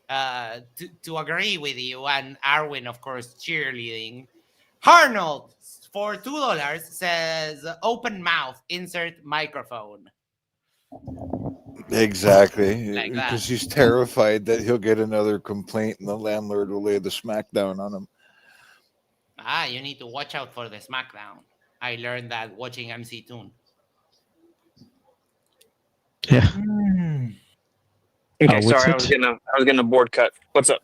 Speaker 2: to agree with you, and Arwijn, of course, cheerleading. Arnold for $2 says open mouth, insert microphone.
Speaker 4: Exactly.
Speaker 2: Like that.
Speaker 4: Because he's terrified that he'll get another complaint and the landlord will lay the smackdown on him.
Speaker 2: You need to watch out for the smackdown. I learned that watching MC Toon.
Speaker 14: Yeah.
Speaker 6: Okay,
Speaker 14: what's
Speaker 6: sorry,
Speaker 14: it?
Speaker 6: I was gonna board cut. What's up?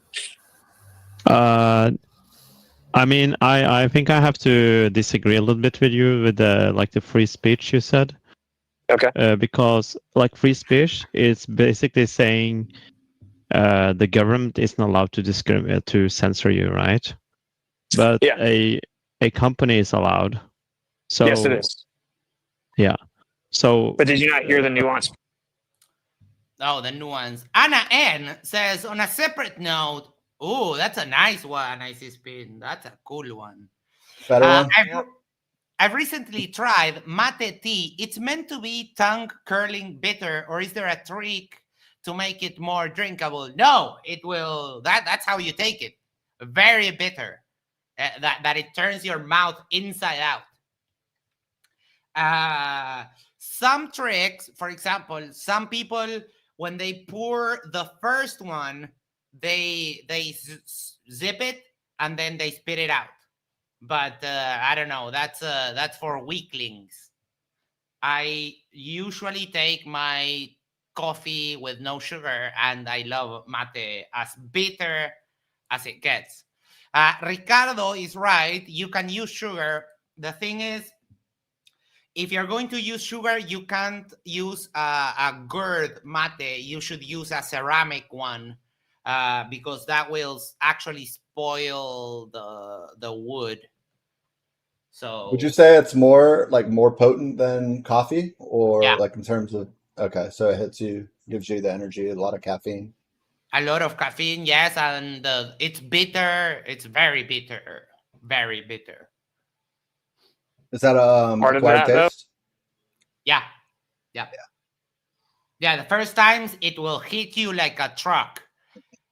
Speaker 14: I mean, I think I have to disagree a little bit with you with the free speech you said.
Speaker 6: Okay.
Speaker 14: Because like free speech is basically saying the government isn't allowed to discriminate, to censor you, right? But a company is allowed. So
Speaker 6: yes, it is.
Speaker 14: Yeah. So.
Speaker 6: But did you not hear the nuance?
Speaker 2: Oh, the nuance. Anna N says, on a separate note, oh, that's a nice one, Icy Spin. That's a cool one.
Speaker 3: Better one?
Speaker 2: I've recently tried mate tea. It's meant to be tongue-curling bitter, or is there a trick to make it more drinkable? No, it will. That's how you take it. Very bitter. That it turns your mouth inside out. Some tricks, for example, some people, when they pour the first one, they zip it and then they spit it out. But I don't know. That's for weaklings. I usually take my coffee with no sugar, and I love mate as bitter as it gets. Ricardo is right. You can use sugar. The thing is, if you're going to use sugar, you can't use a gourd mate. You should use a ceramic one because that will actually spoil the wood. So
Speaker 3: would you say it's more potent than coffee, or
Speaker 2: yeah,
Speaker 3: like in terms of okay, so it hits you, gives you the energy, a lot of caffeine.
Speaker 2: a lot of caffeine, yes, and it's bitter. It's very bitter, very bitter.
Speaker 3: Is that
Speaker 6: Part of
Speaker 3: acquired
Speaker 6: that, though.
Speaker 3: taste?
Speaker 2: Yeah, yeah, yeah. The first times it will hit you like a truck,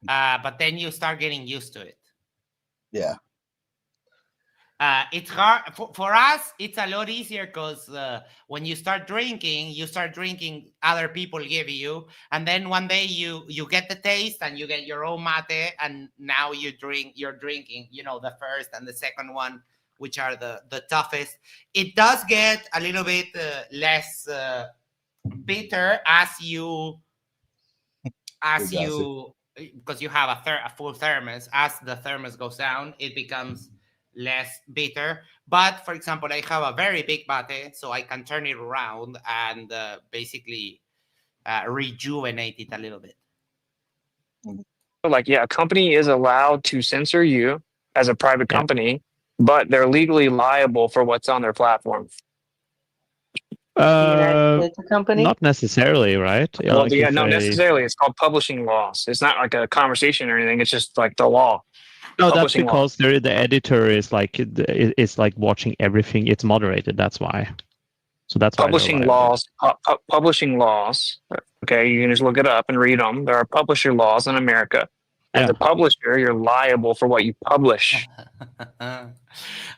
Speaker 2: but then you start getting used to it.
Speaker 3: Yeah.
Speaker 2: It's hard for us. It's a lot easier because when you start drinking, other people give you, and then one day you get the taste and you get your own mate, and now you're drinking, the first and the second one, which are the toughest. It does get a little bit less bitter as you because you have a full thermos. As the thermos goes down, it becomes less bitter. But for example, I have a very big mate, so I can turn it around and basically rejuvenate it a little bit.
Speaker 6: Like, yeah, a company is allowed to censor you as a private company, but they're legally liable for what's on their platform.
Speaker 14: Not necessarily, right? Yeah,
Speaker 6: Well,
Speaker 14: like
Speaker 6: yeah,
Speaker 14: if
Speaker 6: not
Speaker 14: a-
Speaker 6: necessarily. It's called publishing laws. It's not like a conversation or anything. It's just like the law.
Speaker 14: No, that's
Speaker 6: Publishing law.
Speaker 14: because the editor is it's like watching everything. It's moderated. That's why. So that's why they're
Speaker 6: Publishing
Speaker 14: liable.
Speaker 6: laws. Publishing laws. Okay, you can just look it up and read them. There are publisher laws in America. As a publisher, you're liable for what you publish.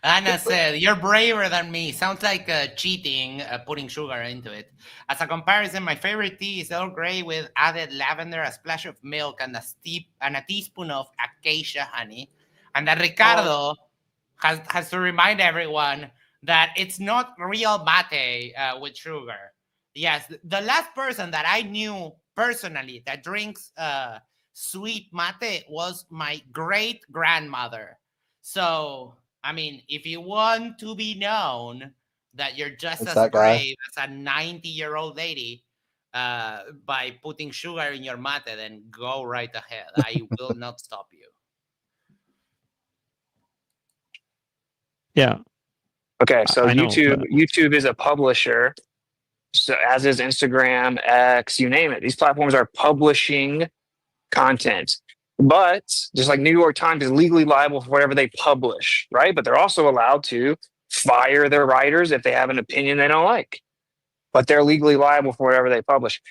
Speaker 2: Anna said, "You're braver than me." Sounds like cheating, putting sugar into it. As a comparison, my favorite tea is Earl Grey with added lavender, a splash of milk, and a teaspoon of acacia honey. And that Ricardo has to remind everyone that it's not real mate with sugar. Yes, the last person that I knew personally that drinks sweet mate was my great grandmother. So, I mean, if you want to be known that you're just
Speaker 3: It's
Speaker 2: as
Speaker 3: that guy.
Speaker 2: brave as a 90-year-old lady by putting sugar in your mate, then go right ahead. I will not stop you.
Speaker 14: Yeah.
Speaker 6: Okay, so
Speaker 14: I know,
Speaker 6: YouTube is a publisher. So as is Instagram, X, you name it. These platforms are publishing content. But just like New York Times is legally liable for whatever they publish, right? But they're also allowed to fire their writers if they have an opinion they don't like. But they're legally liable for whatever they publish.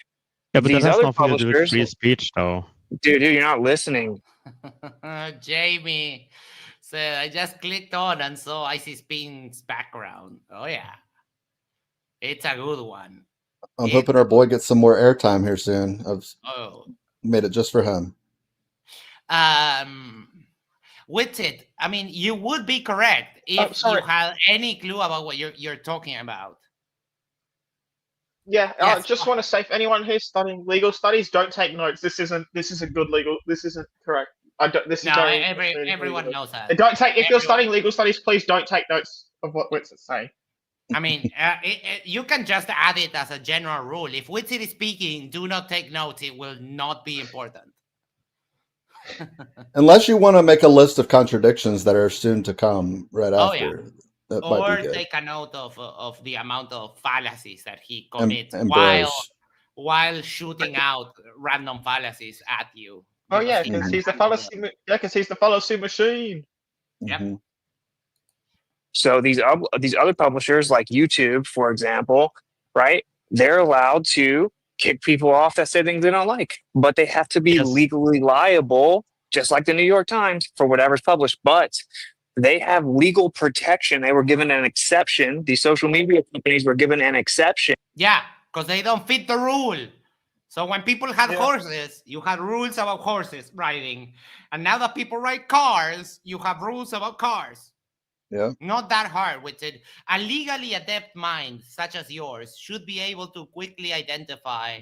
Speaker 14: Yeah, but
Speaker 6: These
Speaker 14: that has
Speaker 6: other
Speaker 14: nothing to do with
Speaker 6: publishers,
Speaker 14: free speech, though.
Speaker 6: dude, you're not listening.
Speaker 2: Jamie said, I just clicked on and saw Icy Spin's background. Oh, yeah. It's a good one.
Speaker 3: I'm hoping our boy gets some more airtime here soon. I've made it just for him.
Speaker 2: Witsit, I mean, you would be correct if you had any clue about what you're talking about.
Speaker 11: Yeah, I just want to say, if anyone who's studying legal studies, don't take notes. This isn't good legal. This isn't correct. This is very
Speaker 2: everyone knows that.
Speaker 11: Don't take if you're studying legal studies, please don't take notes of what Witsit's saying.
Speaker 2: I mean, you can just add it as a general rule. If Witsit is speaking, do not take notes. It will not be important.
Speaker 3: Unless you want to make a list of contradictions that are soon to come right after.
Speaker 2: Yeah.
Speaker 3: That might
Speaker 2: Or
Speaker 3: be good.
Speaker 2: take a note of the amount of fallacies that he commits while shooting out random fallacies at you.
Speaker 11: Oh yeah, because he's the fallacy. Yeah, because he's the fallacy machine.
Speaker 2: Yep.
Speaker 3: Mm-hmm.
Speaker 6: So these other publishers, like YouTube, for example, right? They're allowed to kick people off that say things they don't like, but they have to be legally liable, just like the New York Times, for whatever's published. But they have legal protection. They were given an exception. These social media companies were given an exception.
Speaker 2: Yeah, because they don't fit the rule. So when people had horses, you had rules about horses riding. And now that people ride cars, you have rules about cars.
Speaker 3: Yeah.
Speaker 2: Not that hard with it. A legally adept mind, such as yours, should be able to quickly identify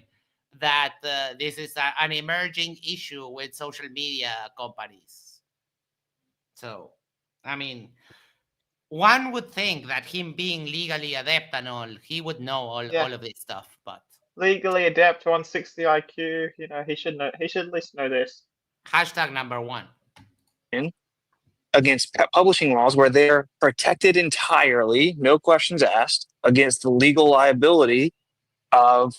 Speaker 2: that this is an emerging issue with social media companies. So, I mean, one would think that him being legally adept and all, he would know all of this stuff, but
Speaker 11: legally adept, 160 IQ. You know, he should know. He should at least know this.
Speaker 2: Hashtag number one.
Speaker 6: Against publishing laws where they're protected entirely, no questions asked, against the legal liability of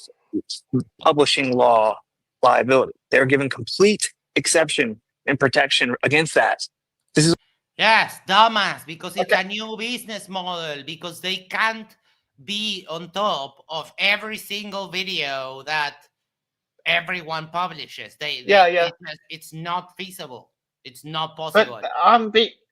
Speaker 6: publishing law liability. They're given complete exception and protection against that. This is
Speaker 2: Yes, dumbass, because it's a new business model, because they can't be on top of every single video that everyone publishes. It's not feasible. It's not possible.
Speaker 11: But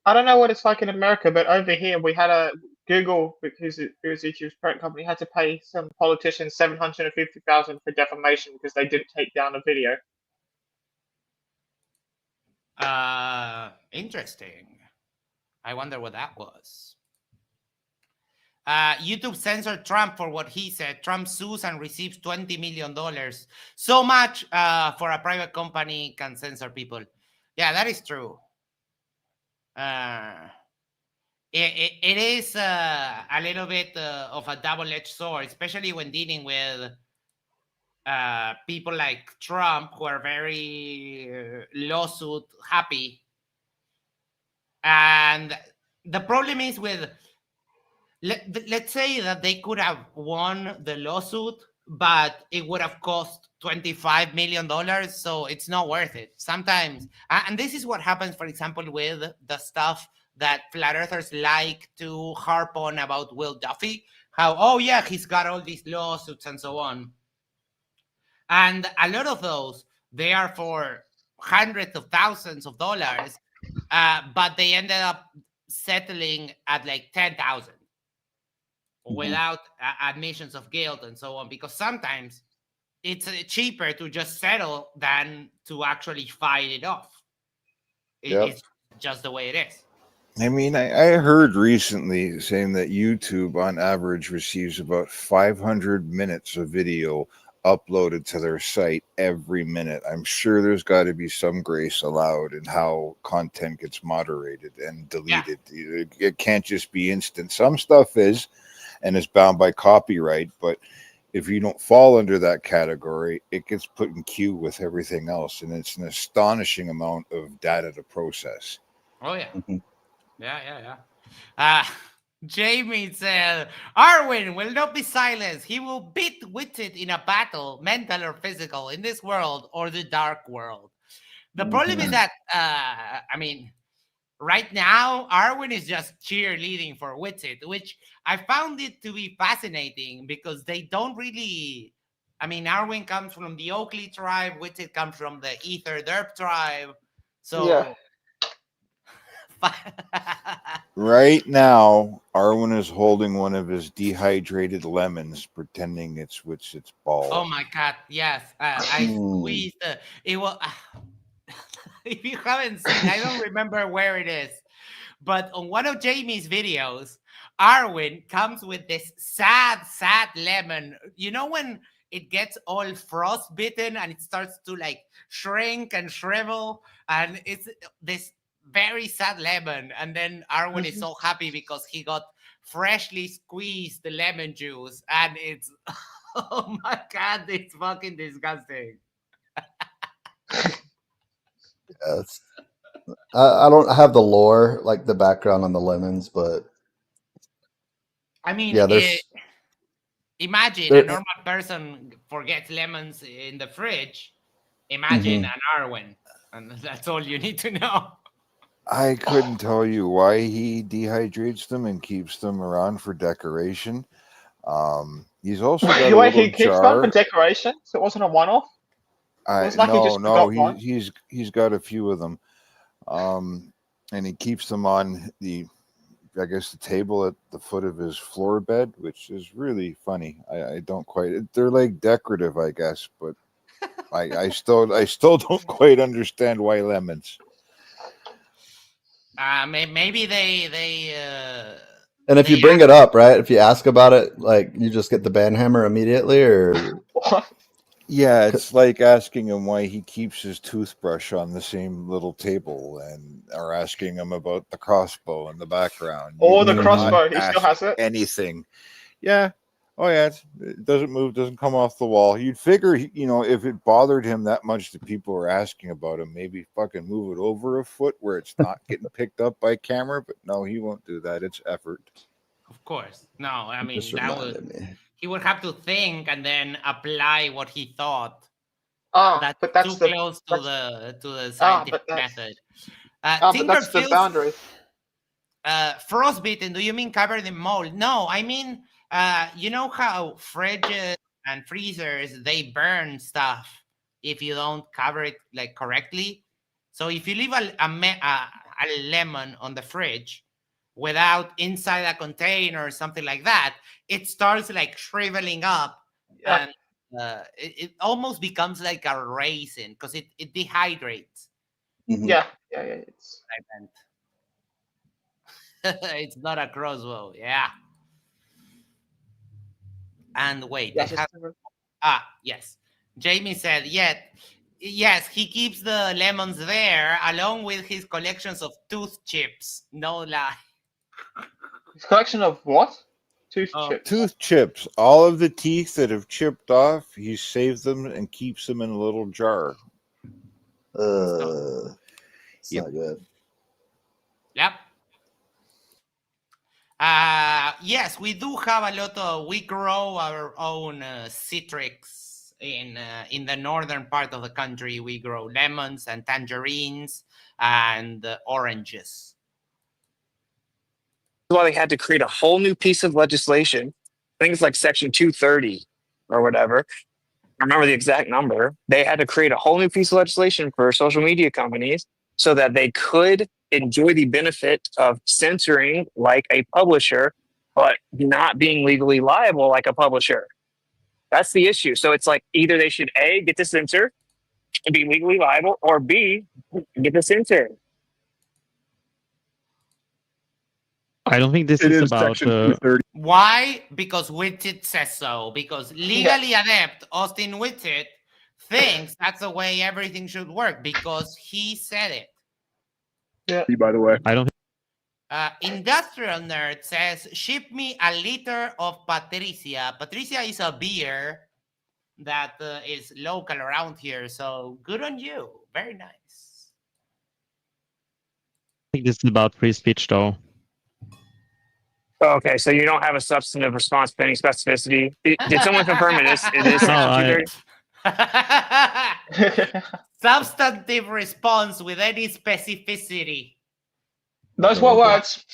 Speaker 11: I don't know what it's like in America, but over here we had a Google, who's YouTube's parent company, had to pay some politicians $750,000 for defamation because they didn't take down a video.
Speaker 2: Interesting. I wonder what that was. YouTube censored Trump for what he said. Trump sues and receives $20 million. So much for a private company can censor people. Yeah, that is true. It is a little bit of a double-edged sword, especially when dealing with people like Trump, who are very lawsuit happy. And the problem is with, let's say that they could have won the lawsuit, but it would have cost $25 million, so it's not worth it. Sometimes, and this is what happens, for example, with the stuff that flat earthers like to harp on about Will Duffy, how, oh yeah, he's got all these lawsuits and so on. And a lot of those, they are for hundreds of thousands of dollars, but they ended up settling at like 10,000 without admissions of guilt and so on, because sometimes it's cheaper to just settle than to actually fight it off. It's just the way it is.
Speaker 4: I mean, I heard recently saying that YouTube on average receives about 500 minutes of video uploaded to their site every minute. I'm sure there's got to be some grace allowed in how content gets moderated and deleted. Yeah. It can't just be instant. Some stuff is, and is bound by copyright, but if you don't fall under that category, it gets put in queue with everything else, and it's an astonishing amount of data to process.
Speaker 2: Oh yeah. Yeah. Jamie said, Arwijn will not be silenced. He will beat Witsit in a battle, mental or physical, in this world or the dark world. The problem is that, I mean, right now, Arwijn is just cheerleading for Witsit, which I found it to be fascinating because they don't really... I mean, Arwijn comes from the Oakley tribe. Witsit comes from the Ether Derp tribe. So...
Speaker 11: Yeah.
Speaker 4: Right now, Arwijn is holding one of his dehydrated lemons, pretending it's Witsit's ball.
Speaker 2: Oh my God! Yes, I squeezed. It was. If you haven't seen, I don't remember where it is, but on one of Jamie's videos, Arwijn comes with this sad lemon. You know when it gets all frostbitten and it starts to like shrink and shrivel, and it's this very sad lemon, and then Arwijn is so happy because he got freshly squeezed the lemon juice, and it's oh my God, it's fucking disgusting.
Speaker 3: Yes, I don't have the lore, like the background on the lemons, but
Speaker 2: I mean,
Speaker 3: yeah,
Speaker 2: imagine a normal person forgets lemons in the fridge. Imagine an Arwijn, and that's all you need to know.
Speaker 4: I couldn't tell you why he dehydrates them and keeps them around for decoration. He's also got a little
Speaker 11: he keeps
Speaker 4: jar.
Speaker 11: them for decoration, so it wasn't a one-off.
Speaker 4: He's got a few of them, and he keeps them on the table at the foot of his floor bed, which is really funny. I don't quite. They're like decorative, I guess, but I still don't quite understand why lemons.
Speaker 2: Maybe they
Speaker 3: and if you bring it up, right? If you ask about it, like you just get the banhammer immediately, or
Speaker 4: Yeah, it's like asking him why he keeps his toothbrush on the same little table, or asking him about the crossbow in the background.
Speaker 11: Or
Speaker 4: You
Speaker 11: the
Speaker 4: cannot
Speaker 11: crossbow, he still
Speaker 4: ask
Speaker 11: has it.
Speaker 4: anything. Yeah. Oh yeah, it doesn't move, doesn't come off the wall. You'd figure, if it bothered him that much that people were asking about him, maybe fucking move it over a foot where it's not getting picked up by camera. But no, he won't do that. It's effort.
Speaker 2: Of course. No, I mean,
Speaker 3: Just
Speaker 2: that
Speaker 3: reminded
Speaker 2: would,
Speaker 3: me.
Speaker 2: he would have to think and then apply what he thought.
Speaker 11: But that's
Speaker 2: too
Speaker 11: the
Speaker 2: close to the
Speaker 11: but
Speaker 2: scientific
Speaker 11: that's
Speaker 2: method.
Speaker 11: but that's the
Speaker 2: Tinkerfield's
Speaker 11: boundary.
Speaker 2: frostbitten. Do you mean covered in mold? No, I mean, you know how fridges and freezers, they burn stuff if you don't cover it like correctly. So if you leave a lemon on the fridge without inside a container or something like that, it starts like shriveling up,
Speaker 11: Yeah.
Speaker 2: and it almost becomes like a raisin because it dehydrates.
Speaker 11: Yeah, it's
Speaker 2: I meant. It's not a crossbow. Yeah. And wait,
Speaker 11: yes,
Speaker 2: I have yes. Jamie said, yes, he keeps the lemons there along with his collections of tooth chips. No lie.
Speaker 11: his collection of what? Tooth chips.
Speaker 4: Tooth chips. All of the teeth that have chipped off, he saves them and keeps them in a little jar.
Speaker 3: It's not good.
Speaker 2: Yep. Yes, we do have a lot of. We grow our own citrus in the northern part of the country. We grow lemons and tangerines and oranges.
Speaker 6: That's why they had to create a whole new piece of legislation. I think it's like Section 230 or whatever. I remember the exact number. They had to create a whole new piece of legislation for social media companies so that they could enjoy the benefit of censoring like a publisher, but not being legally liable like a publisher. That's the issue. So it's like either they should A, get to censor and be legally liable, or B, get to censor.
Speaker 14: I don't think this is about.
Speaker 2: Why? Because Witsit says so. Because legally adept Austin Witsit thinks that's the way everything should work because he said it.
Speaker 11: Yeah.
Speaker 13: By the way,
Speaker 14: I don't.
Speaker 2: Industrial Nerd says, ship me a liter of Patricia. Patricia is a beer that is local around here. So good on you. Very nice.
Speaker 14: I think this is about free speech, though.
Speaker 6: Okay, so you don't have a substantive response to any specificity. Did someone confirm it is Section 230?
Speaker 2: Substantive response with any specificity.
Speaker 11: Those were words.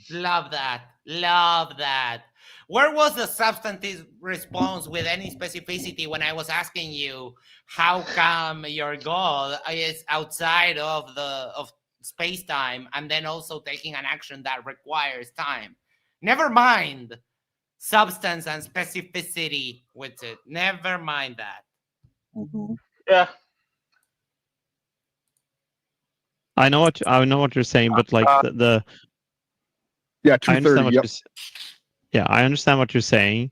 Speaker 2: Love that. Love that. Where was the substantive response with any specificity when I was asking you how come your goal is outside of space-time and then also taking an action that requires time? Never mind substance and specificity with it. Never mind that.
Speaker 11: Yeah.
Speaker 14: I know what you're saying, but like the
Speaker 13: yeah,
Speaker 14: I understand
Speaker 13: 230. Yep.
Speaker 14: I understand what you're saying,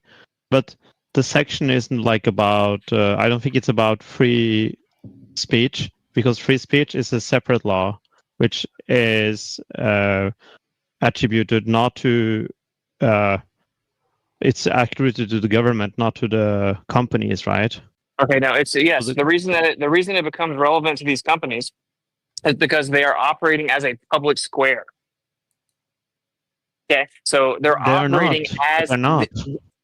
Speaker 14: but the section isn't like about. I don't think it's about free speech because free speech is a separate law, which is attributed not to. It's attributed to the government, not to the companies, right?
Speaker 6: Okay, now it's yes. The reason it becomes relevant to these companies is because they are operating as a public square. Okay, so they're operating as
Speaker 14: they're not.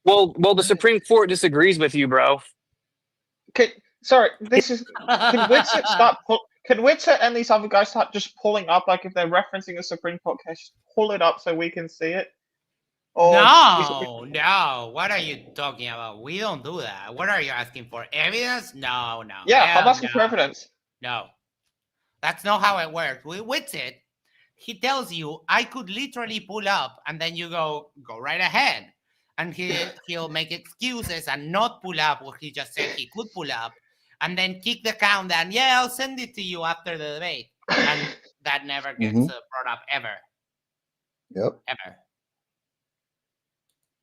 Speaker 6: Well, the Supreme Court disagrees with you, bro.
Speaker 11: This is. Can Witsit start? Can Witsit and these other guys start just pulling up? Like if they're referencing a Supreme Court case, pull it up so we can see it. Or
Speaker 2: No. What are you talking about? We don't do that. What are you asking for? Evidence? No.
Speaker 11: Yeah, I'm asking for evidence.
Speaker 2: No. That's not how it works. With it, he tells you, I could literally pull up, and then you go right ahead. And he'll make excuses and not pull up what he just said he could pull up, and then kick the count down. Yeah, I'll send it to you after the debate. And that never gets brought up ever.
Speaker 3: Yep.
Speaker 2: Ever.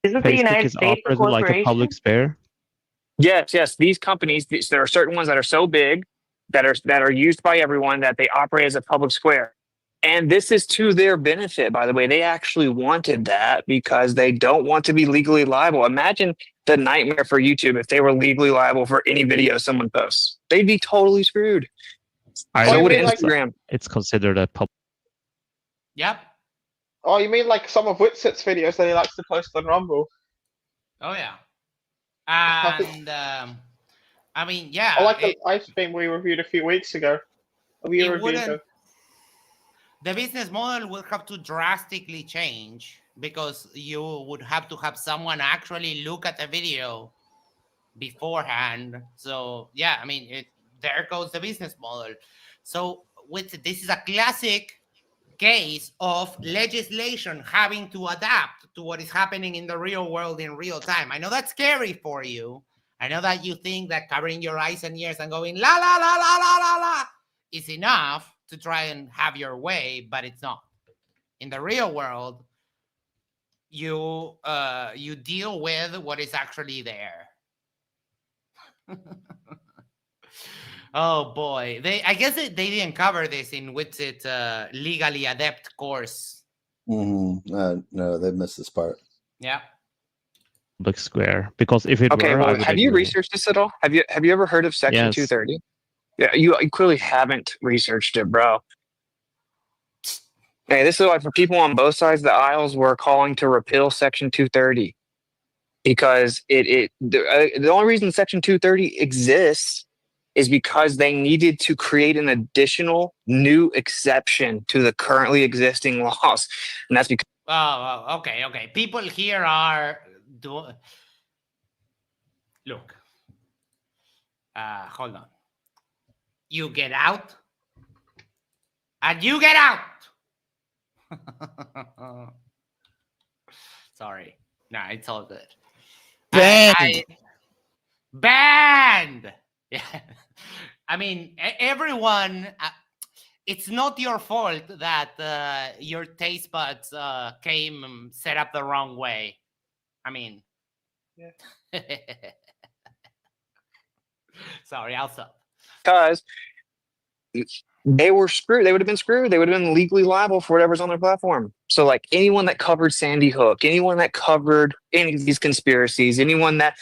Speaker 15: Isn't the
Speaker 14: Facebook
Speaker 15: United
Speaker 14: is
Speaker 15: States a
Speaker 14: operated like a
Speaker 15: corporation?
Speaker 14: public sphere.
Speaker 6: Yes. These companies, there are certain ones that are so big that are used by everyone that they operate as a public square. And this is to their benefit, by the way. They actually wanted that because they don't want to be legally liable. Imagine the nightmare for YouTube if they were legally liable for any video someone posts. They'd be totally screwed. So would Instagram.
Speaker 14: It's considered a public.
Speaker 2: Yep.
Speaker 11: Oh, you mean like some of Witsit's videos that he likes to post on Rumble?
Speaker 2: Oh yeah. And I mean, yeah.
Speaker 11: I like the ice cream we reviewed a few weeks ago.
Speaker 2: The business model will have to drastically change because you would have to have someone actually look at the video beforehand. So yeah, I mean, there goes the business model. So this is a classic case of legislation having to adapt to what is happening in the real world in real time. I know that's scary for you. I know that you think that covering your eyes and ears and going la la la la la la la is enough to try and have your way, but it's not. In the real world, you deal with what is actually there. Oh boy, I guess they didn't cover this in Witsit legally adept course.
Speaker 3: No, they missed this part.
Speaker 2: Yeah.
Speaker 14: Public square, because if it were,
Speaker 6: well, have you researched this at all? Have you ever heard of Section 230? Yeah, you clearly haven't researched it, bro. Hey, this is why for people on both sides of the aisles, we're calling to repeal Section 230 because the only reason Section 230 exists is because they needed to create an additional new exception to the currently existing laws, and that's because.
Speaker 2: Oh, okay. People here are look. Hold on. You get out, and you get out. Sorry. No, it's all good.
Speaker 8: Banned.
Speaker 2: Banned. Yeah. I mean, everyone. It's not your fault that your taste buds came set up the wrong way. I mean. Yeah. Sorry, I'll stop.
Speaker 6: Because they were screwed. They would have been screwed. They would have been legally liable for whatever's on their platform. So, like anyone that covered Sandy Hook, anyone that covered any of these conspiracies, anyone that,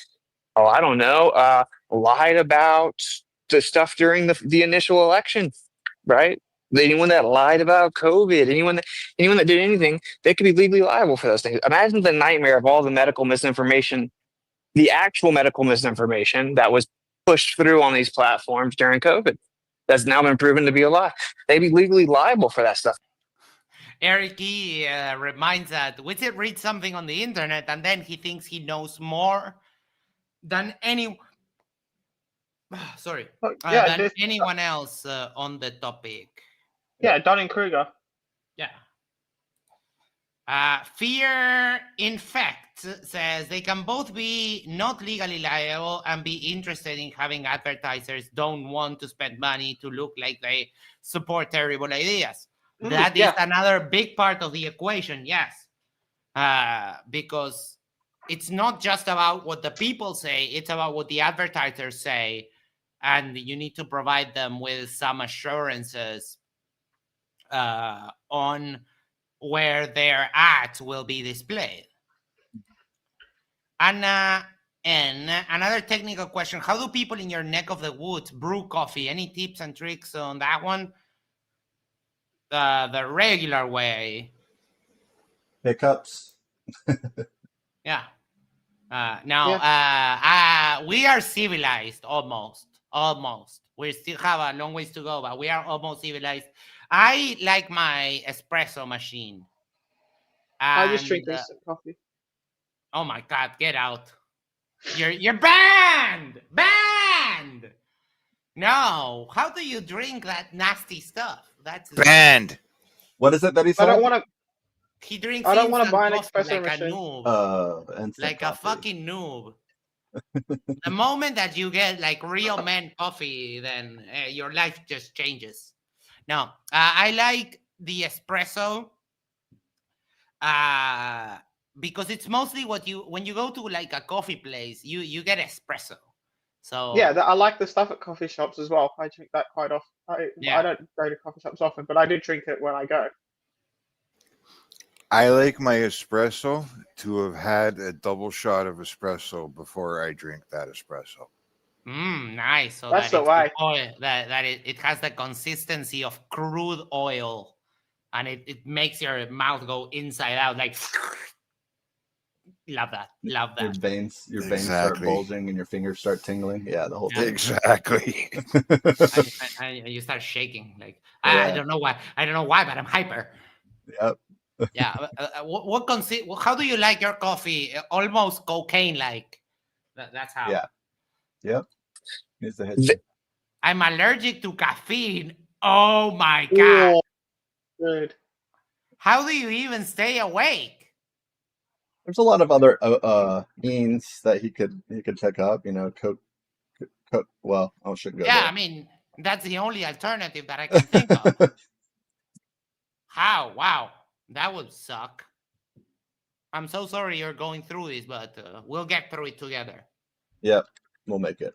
Speaker 6: I don't know, lied about the stuff during the initial election, right? Anyone that lied about COVID, anyone that did anything, they could be legally liable for those things. Imagine the nightmare of all the medical misinformation, the actual medical misinformation that was pushed through on these platforms during COVID. That's now been proven to be a lie. They'd be legally liable for that stuff.
Speaker 2: Eric E. Reminds that Witsit reads something on the internet and then he thinks he knows more than anyone else on the topic.
Speaker 11: Yeah, Dunning-Kruger.
Speaker 2: Yeah. Fear Infect says they can both be not legally liable and be interested in having advertisers don't want to spend money to look like they support terrible ideas. That is another big part of the equation, yes. Because it's not just about what the people say, it's about what the advertisers say, and you need to provide them with some assurances on where their ads will be displayed. And another technical question, how do people in your neck of the woods brew coffee? Any tips and tricks on that one? The regular way.
Speaker 3: Hiccups.
Speaker 2: Yeah. We are civilized almost. We still have a long ways to go, but we are almost civilized. I like my espresso machine.
Speaker 11: I just drink instant coffee.
Speaker 2: Oh my God, get out. You're banned! Banned! No, how do you drink that nasty stuff? That's
Speaker 4: banned.
Speaker 3: What is it that he said?
Speaker 11: I don't want to.
Speaker 2: He drinks.
Speaker 11: I don't want to buy an
Speaker 2: like
Speaker 11: espresso machine.
Speaker 2: A noob. Like coffee. A fucking noob. The moment that you get like real men coffee, then your life just changes. No, I like the espresso. Because it's mostly when you go to like a coffee place, you get espresso. So
Speaker 11: Yeah, I like the stuff at coffee shops as well. I drink that quite often. I don't go to coffee shops often, but I do drink it when I go.
Speaker 4: I like my espresso to have had a double shot of espresso before I drink that espresso.
Speaker 2: Nice. So
Speaker 11: That's
Speaker 2: that
Speaker 11: the way.
Speaker 2: oil, that it has the consistency of crude oil, and it makes your mouth go inside out. Like, love that. Love
Speaker 3: Your
Speaker 2: that.
Speaker 3: veins start
Speaker 4: Exactly.
Speaker 3: bulging and your fingers start tingling. Yeah, the whole thing.
Speaker 4: Exactly.
Speaker 2: And you start shaking. Like, I
Speaker 3: Yeah.
Speaker 2: don't know why. I don't know why, but I'm hyper.
Speaker 3: Yep.
Speaker 2: Yeah. How do you like your coffee? Almost cocaine like. That's how.
Speaker 3: Yeah. Yep. Needs to hit you.
Speaker 2: I'm allergic to caffeine. Oh my god.
Speaker 11: Oh, good.
Speaker 2: How do you even stay awake?
Speaker 3: There's a lot of other beans that he could pick up. You know, coke. Well, I shouldn't go
Speaker 2: Yeah,
Speaker 3: there.
Speaker 2: I mean, that's the only alternative that I can think of. How? Wow. That would suck. I'm so sorry you're going through this, but we'll get through it together.
Speaker 3: Yep, we'll make it.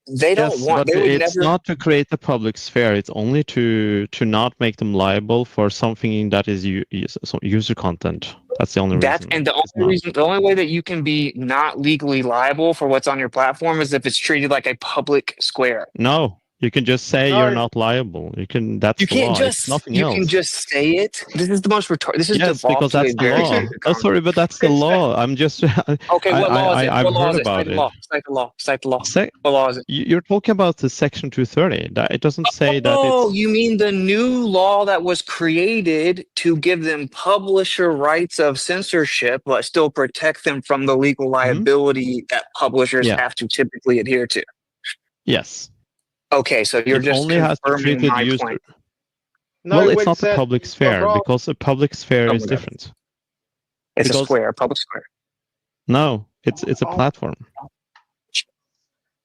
Speaker 6: They don't
Speaker 14: Yes,
Speaker 6: want.
Speaker 14: but
Speaker 6: They would
Speaker 14: it's
Speaker 6: never.
Speaker 14: not to create a public sphere. It's only to not make them liable for something that is user content. That's the only
Speaker 6: That's
Speaker 14: reason.
Speaker 6: and the
Speaker 14: It's
Speaker 6: only
Speaker 14: not.
Speaker 6: reason, the only way that you can be not legally liable for what's on your platform is if it's treated like a public square.
Speaker 14: No, you can just say
Speaker 11: No.
Speaker 14: you're not liable. You can. That's
Speaker 6: You
Speaker 14: the
Speaker 6: can't
Speaker 14: law. It's
Speaker 6: just.
Speaker 14: nothing
Speaker 6: You
Speaker 14: else.
Speaker 6: can just say it. This is the most retarded. This is
Speaker 14: Yes,
Speaker 6: devolved
Speaker 14: because
Speaker 6: to a
Speaker 14: that's the
Speaker 6: very
Speaker 14: law.
Speaker 6: stupid
Speaker 14: Oh,
Speaker 6: concept.
Speaker 14: sorry, but that's the law. I'm just.
Speaker 6: Okay, what law is it?
Speaker 14: I've
Speaker 6: What law
Speaker 14: heard
Speaker 6: is it?
Speaker 14: about
Speaker 6: Cite the
Speaker 14: it.
Speaker 6: law. Cite the law. Cite the law. What law is it?
Speaker 14: You're talking about the Section 230. That it doesn't say that
Speaker 6: Oh,
Speaker 14: it's.
Speaker 6: you mean the new law that was created to give them publisher rights of censorship, but still protect them from the legal liability that publishers
Speaker 14: Yeah.
Speaker 6: have to typically adhere to?
Speaker 14: Yes.
Speaker 6: Okay, so you're
Speaker 14: It
Speaker 6: just
Speaker 14: only has to treat
Speaker 6: confirming
Speaker 14: the
Speaker 6: my
Speaker 14: user.
Speaker 6: point.
Speaker 11: No,
Speaker 14: Well, it's not a
Speaker 11: Witsit,
Speaker 14: public
Speaker 11: you're
Speaker 14: sphere
Speaker 11: wrong.
Speaker 14: because a public sphere
Speaker 6: Oh,
Speaker 14: is
Speaker 6: whatever.
Speaker 14: different.
Speaker 6: It's a
Speaker 14: Because-
Speaker 6: square, a public square.
Speaker 14: No, it's a
Speaker 11: Oh.
Speaker 14: platform.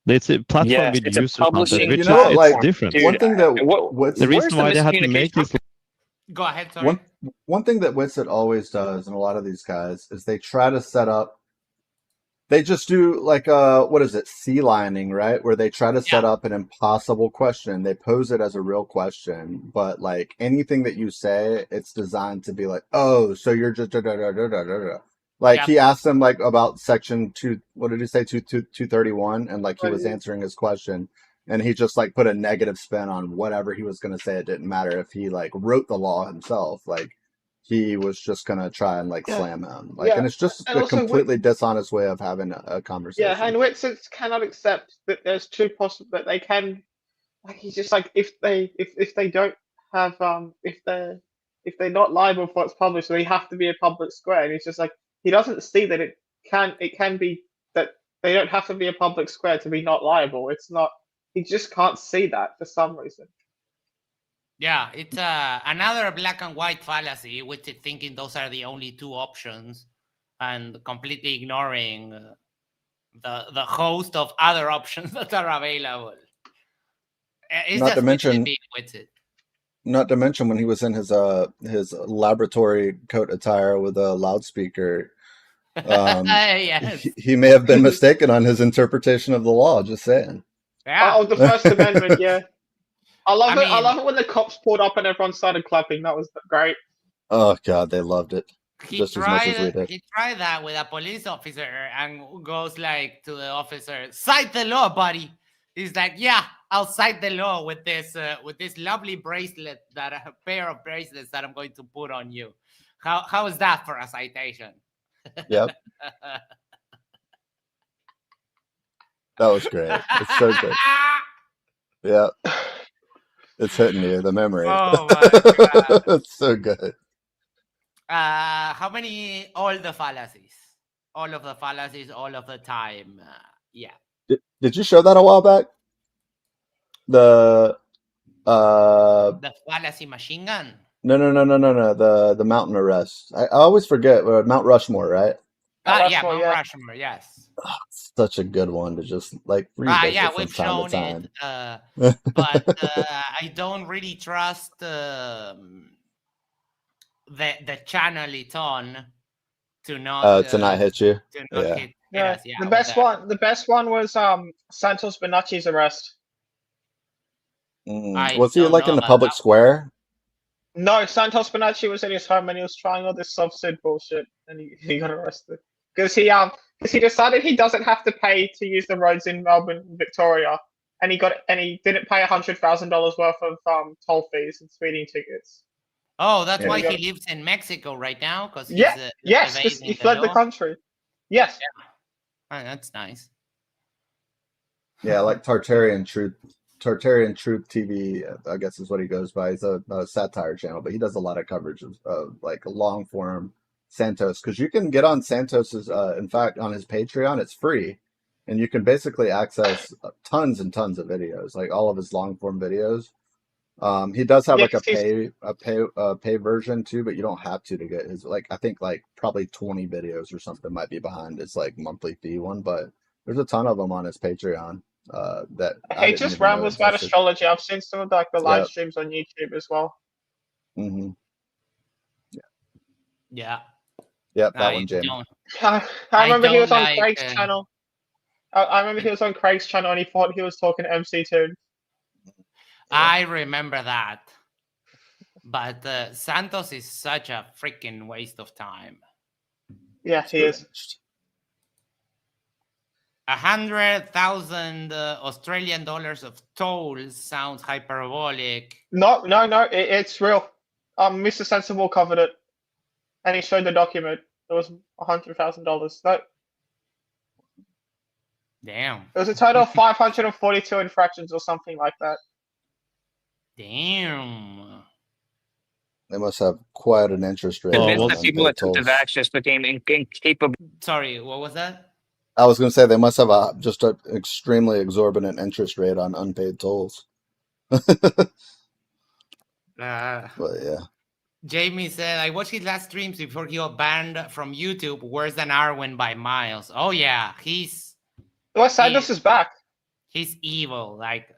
Speaker 14: It's a platform
Speaker 6: Yes,
Speaker 14: with
Speaker 6: it's a
Speaker 14: user content,
Speaker 6: publishing
Speaker 14: which
Speaker 3: You know what,
Speaker 14: it's
Speaker 3: like,
Speaker 14: different.
Speaker 6: Dude,
Speaker 3: one thing that
Speaker 6: the
Speaker 14: The
Speaker 6: where's
Speaker 14: reason
Speaker 6: the
Speaker 14: why they have to make
Speaker 6: miscommunication?
Speaker 14: this.
Speaker 2: Go ahead, sorry.
Speaker 3: one thing that Witsit always does, and a lot of these guys, is they try to set up. They just do like what is it, sea lining, right? Where they try to set up an impossible question. They pose it as a real question, but like anything that you say, it's designed to be like, oh, so you're just da da da da da da. Like
Speaker 2: Yep.
Speaker 3: he asked him like about section 2. What did he say? 231, and like he was answering his question, and he just like put a negative spin on whatever he was going to say. It didn't matter if he like wrote the law himself. Like he was just gonna try and like slam him. Like, and it's just
Speaker 11: And
Speaker 3: a
Speaker 11: also
Speaker 3: completely dishonest way of having a conversation.
Speaker 11: Yeah, and Witsits cannot accept that there's two possible that they can. Like he's just like if they don't have if they're not liable for what's published, they have to be a public square. And he's just like he doesn't see that it can be that they don't have to be a public square to be not liable. It's not. He just can't see that for some reason.
Speaker 2: Yeah, it's another black and white fallacy, which is thinking those are the only two options and completely ignoring the host of other options that are available. It's
Speaker 3: Not
Speaker 2: just
Speaker 3: to mention,
Speaker 2: being Witsit.
Speaker 3: not to mention when he was in his laboratory coat attire with a loudspeaker,
Speaker 2: Yes.
Speaker 3: he may have been mistaken on his interpretation of the law. Just saying.
Speaker 2: Yeah.
Speaker 11: Oh, the First Amendment, yeah. I love
Speaker 2: I
Speaker 11: it. I
Speaker 2: mean-
Speaker 11: love it when the cops pulled up and everyone started clapping. That was great.
Speaker 3: Oh God, they loved it
Speaker 2: He
Speaker 3: just as much as we
Speaker 2: tried,
Speaker 3: did.
Speaker 2: he tried that with a police officer and goes like to the officer, cite the law, buddy. He's like, yeah, I'll cite the law with this lovely bracelet, that a pair of bracelets that I'm going to put on you. How is that for a citation?
Speaker 3: Yep, that was great. It's so good. Yeah, it's hitting you, the memory.
Speaker 2: Oh my God.
Speaker 3: It's so good.
Speaker 2: How many? All the fallacies. All of the fallacies, all of the time. Yeah.
Speaker 3: Did you show that a while back? The
Speaker 2: The fallacy machine gun.
Speaker 3: no. The mountain arrest. I always forget. Mount Rushmore, right?
Speaker 2: Yeah,
Speaker 11: Rushmore,
Speaker 2: Mount
Speaker 11: yeah.
Speaker 2: Rushmore, yes.
Speaker 3: It's such a good one to just like revisit
Speaker 2: Yeah,
Speaker 3: from
Speaker 2: we've
Speaker 3: time
Speaker 2: shown
Speaker 3: to time.
Speaker 2: it, but I don't really trust the channel it's on to not
Speaker 3: To not hit you.
Speaker 2: to not
Speaker 3: Yeah.
Speaker 2: hit.
Speaker 11: Yeah,
Speaker 2: does, yeah,
Speaker 11: the
Speaker 2: with
Speaker 11: best
Speaker 2: that.
Speaker 11: one. The best one was Santos Bonacci's arrest.
Speaker 2: I
Speaker 3: Was he
Speaker 2: don't
Speaker 3: like
Speaker 2: know
Speaker 3: in the
Speaker 2: about
Speaker 3: public
Speaker 2: that.
Speaker 3: square?
Speaker 11: No, Santos Bonacci was in his home and he was trying all this subsid bullshit, and he got arrested because he decided he doesn't have to pay to use the roads in Melbourne, Victoria, and he didn't pay $100,000 worth of toll fees and speeding tickets.
Speaker 2: Oh, that's
Speaker 3: Yeah.
Speaker 2: why
Speaker 11: He got-
Speaker 2: he lives in Mexico right now, because he's
Speaker 11: Yeah, yes,
Speaker 2: evading
Speaker 11: he
Speaker 2: the
Speaker 11: fled the
Speaker 2: law.
Speaker 11: country. Yes.
Speaker 2: Oh, that's nice.
Speaker 3: Yeah, like Tartarian Truth TV, I guess is what he goes by. He's a satire channel, but he does a lot of coverage of like long form Santos, because you can get on Santos's. In fact, on his Patreon, it's free, and you can basically access tons and tons of videos, like all of his long form videos. He does have like a pay version too, but you don't have to get his, like, I think like probably 20 videos or something might be behind his like monthly fee one, but there's a ton of them on his Patreon that I
Speaker 11: He
Speaker 3: didn't
Speaker 11: just
Speaker 3: even know
Speaker 11: rambles about
Speaker 3: existed.
Speaker 11: astrology. I've seen some of like the live
Speaker 3: Yep.
Speaker 11: streams on YouTube as well.
Speaker 3: Mm-hmm.
Speaker 2: Yeah.
Speaker 3: Yep, that
Speaker 2: I
Speaker 3: one, Jamie.
Speaker 2: don't.
Speaker 11: I remember he
Speaker 2: don't
Speaker 11: was on
Speaker 2: like,
Speaker 11: Craig's channel. I remember he was on Craig's channel and he thought he was talking to MC2.
Speaker 2: I remember that. But Santos is such a freaking waste of time.
Speaker 11: Yeah, he is.
Speaker 2: 100,000 Australian dollars of tolls sounds hyperbolic.
Speaker 11: No, it's real. Mr. Sensible covered it, and he showed the document. It was $100,000. No,
Speaker 2: Damn.
Speaker 11: it was a total of 542 infractions or something like that.
Speaker 2: Damn.
Speaker 3: They must have quite an interest rate.
Speaker 6: Convinced
Speaker 3: on
Speaker 6: that people
Speaker 3: unpaid
Speaker 6: that took the
Speaker 3: tolls.
Speaker 6: vaccines became incapable.
Speaker 2: Sorry, what was that?
Speaker 3: I was going to say they must have just an extremely exorbitant interest rate on unpaid tolls. But yeah.
Speaker 2: Jamie said, I watched his last streams before he got banned from YouTube. Worse than Arwijn by miles. Oh, yeah.
Speaker 11: Well, Santos is back.
Speaker 2: He's evil. Like,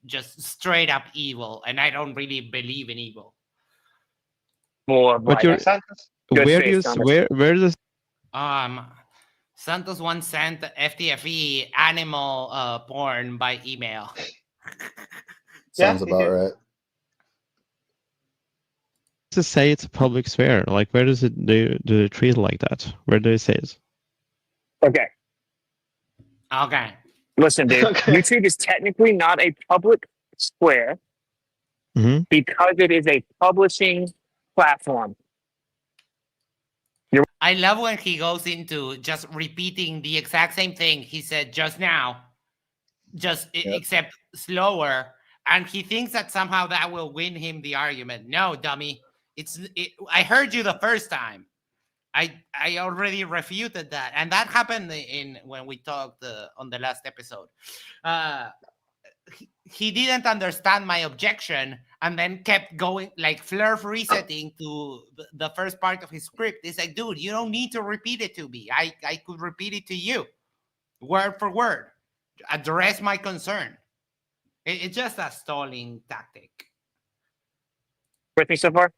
Speaker 2: just straight up evil. And I don't really believe in evil.
Speaker 6: More
Speaker 14: But you're, where do you where does
Speaker 2: Santos once sent FTFE animal porn by email.
Speaker 3: Sounds about right.
Speaker 14: to say it's a public sphere? Like, where does it do they treat it like that? Where do they say it?
Speaker 6: Okay.
Speaker 2: Okay.
Speaker 6: Listen, dude. YouTube is technically not a public square because it is a publishing platform.
Speaker 2: I love when he goes into just repeating the exact same thing he said just now, except slower, and he thinks that somehow that will win him the argument. No, dummy. I heard you the first time. I already refuted that, and that happened when we talked on the last episode. He didn't understand my objection and then kept going, like resetting to the first part of his script. It's like, dude, you don't need to repeat it to me. I could repeat it to you word for word. Address my concern. It's just a stalling tactic.
Speaker 6: With me so far?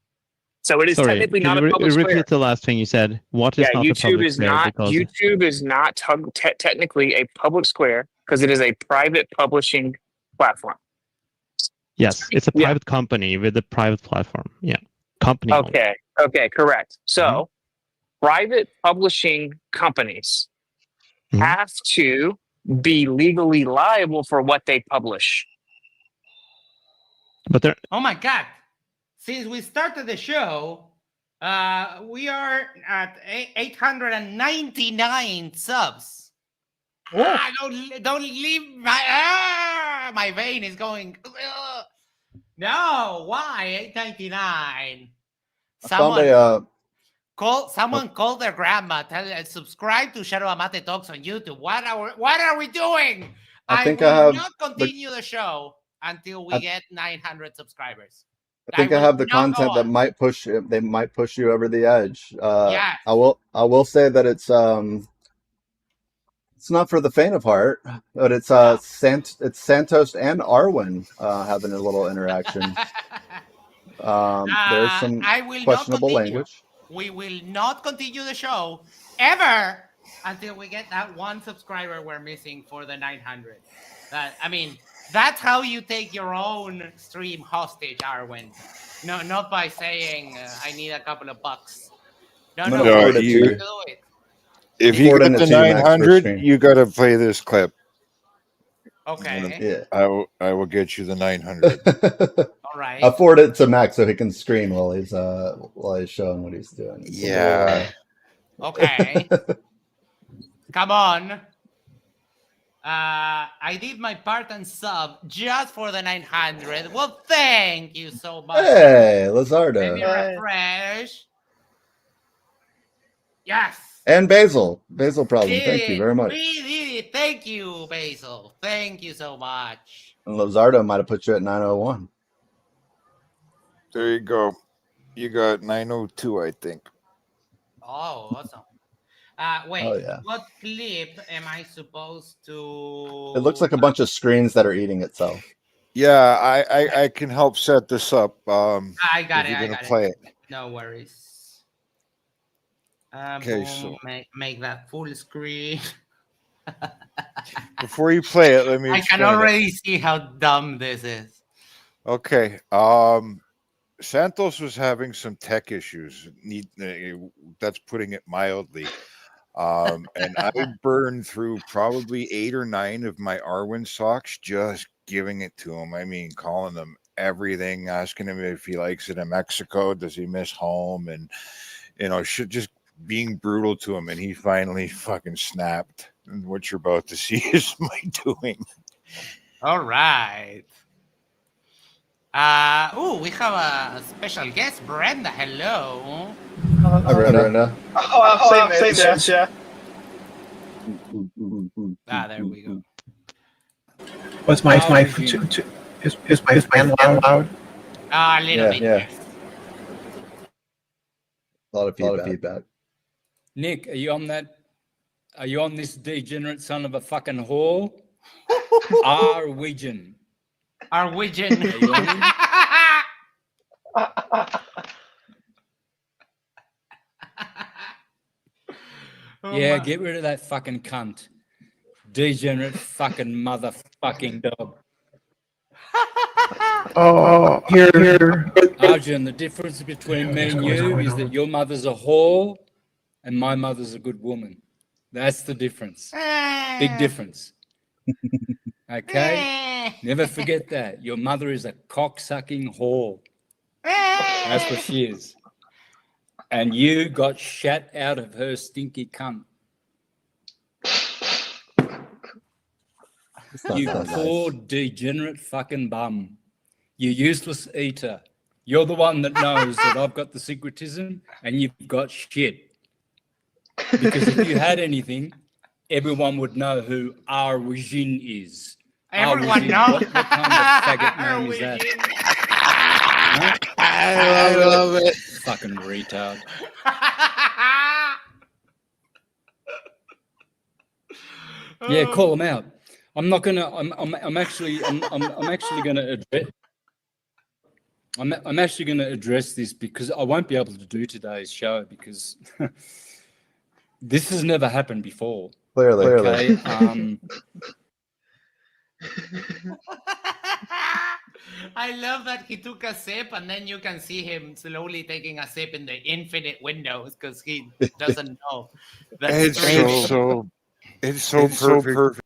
Speaker 6: So it is technically not a public
Speaker 14: repeat
Speaker 6: square.
Speaker 14: the last thing you said. What is not a public square?
Speaker 6: YouTube is not technically a public square because it is a private publishing platform.
Speaker 14: Yes, it's a private company with a private platform. Yeah, company.
Speaker 6: Okay, correct. So, private publishing companies have to be legally liable for what they publish.
Speaker 14: But they're
Speaker 2: Oh my God. Since we started the show, we are at 899 subs. Don't leave my vein is going. No, why 899? Someone call their grandma. Subscribe to Shadow Amate Talks on YouTube. What are we doing? I will not continue the show until we get 900 subscribers.
Speaker 3: I think I have the content that might push it. They might push you over the edge.
Speaker 2: Yes.
Speaker 3: I will say that it's not for the faint of heart, but it's Santos and Arwijn having a little interaction. There's some questionable language.
Speaker 2: We will not continue the show ever until we get that one subscriber we're missing for the 900. That's how you take your own stream hostage, Arwyn. No, not by saying I need a couple of bucks. No,
Speaker 3: I'm
Speaker 2: no,
Speaker 3: gonna
Speaker 2: we're
Speaker 3: forward it to
Speaker 2: gonna
Speaker 3: you.
Speaker 2: do it.
Speaker 4: If you
Speaker 3: Forwarding
Speaker 4: get
Speaker 3: it
Speaker 4: the
Speaker 3: to you, Max, for
Speaker 4: 900,
Speaker 3: stream.
Speaker 4: you got to play this clip.
Speaker 2: Okay.
Speaker 3: Yeah.
Speaker 4: I will get you the 900.
Speaker 2: All right.
Speaker 3: I'll forward it to Max so he can scream while he's showing what he's doing. It's
Speaker 4: Yeah.
Speaker 2: Okay. Come on. I did my part and sub just for the 900. Well, thank you so much.
Speaker 3: Hey, Lizardo.
Speaker 2: Let me refresh. Yes.
Speaker 3: And Basil. Basil problem.
Speaker 2: Did
Speaker 3: Thank you
Speaker 2: it.
Speaker 3: very much.
Speaker 2: We did it. Thank you, Basil. Thank you so much.
Speaker 3: And Lizardo might have put you at 901.
Speaker 4: There you go. You got 902, I think.
Speaker 2: Oh, awesome. Wait,
Speaker 3: Oh, yeah.
Speaker 2: what clip am I supposed to...
Speaker 3: It looks like a bunch of screens that are eating itself.
Speaker 4: Yeah, I can help set this up.
Speaker 2: I got
Speaker 4: if
Speaker 2: it.
Speaker 4: you're
Speaker 2: I
Speaker 4: gonna
Speaker 2: got
Speaker 4: play
Speaker 2: it.
Speaker 4: it.
Speaker 2: No worries.
Speaker 4: Okay,
Speaker 2: Boom,
Speaker 4: so
Speaker 2: make that full screen.
Speaker 4: before you play it, let me
Speaker 2: I
Speaker 4: explain
Speaker 2: can
Speaker 4: it.
Speaker 2: already see how dumb this is.
Speaker 4: Okay. Santos was having some tech issues. That's putting it mildly. And I burned through probably 8 or 9 of my Arwyn socks just giving it to him. I mean, calling him everything, asking him if he likes it in Mexico, does he miss home, and just being brutal to him. And he finally fucking snapped. And what you're about to see is my doing.
Speaker 2: All right. We have a special guest, Brenda. Hello.
Speaker 3: Hi, Brenda.
Speaker 11: Oh, same yeah.
Speaker 2: There we go.
Speaker 15: Is my fan loud?
Speaker 2: A little bit.
Speaker 3: Yeah. A lot of feedback.
Speaker 16: Nick, are you on that? Are you on this degenerate son of a fucking whore? Arwijn.
Speaker 2: Arwijn.
Speaker 16: Yeah, get rid of that fucking cunt. Degenerate fucking motherfucking dog.
Speaker 15: Oh, here.
Speaker 16: Arjun, the difference between me and you is that your mother's a whore and my mother's a good woman. That's the difference. Big difference. Okay? Never forget that. Your mother is a cock-sucking whore. That's what she is. And you got shat out of her stinky cunt. You poor degenerate fucking bum. You useless eater. You're the one that knows that I've got the syncretism and you've got shit. Because if you had anything, everyone would know who Arwijn is.
Speaker 2: Everyone knows.
Speaker 16: What kind of faggot name is that? Huh?
Speaker 4: I love it.
Speaker 16: Fucking retard. Yeah, call them out. I'm not gonna. I'm actually gonna address. I'm actually gonna address this because I won't be able to do today's show because this has never happened before.
Speaker 3: Clearly.
Speaker 16: Okay?
Speaker 2: I love that he took a sip and then you can see him slowly taking a sip in the infinite windows because he doesn't know.
Speaker 4: It's so perfect.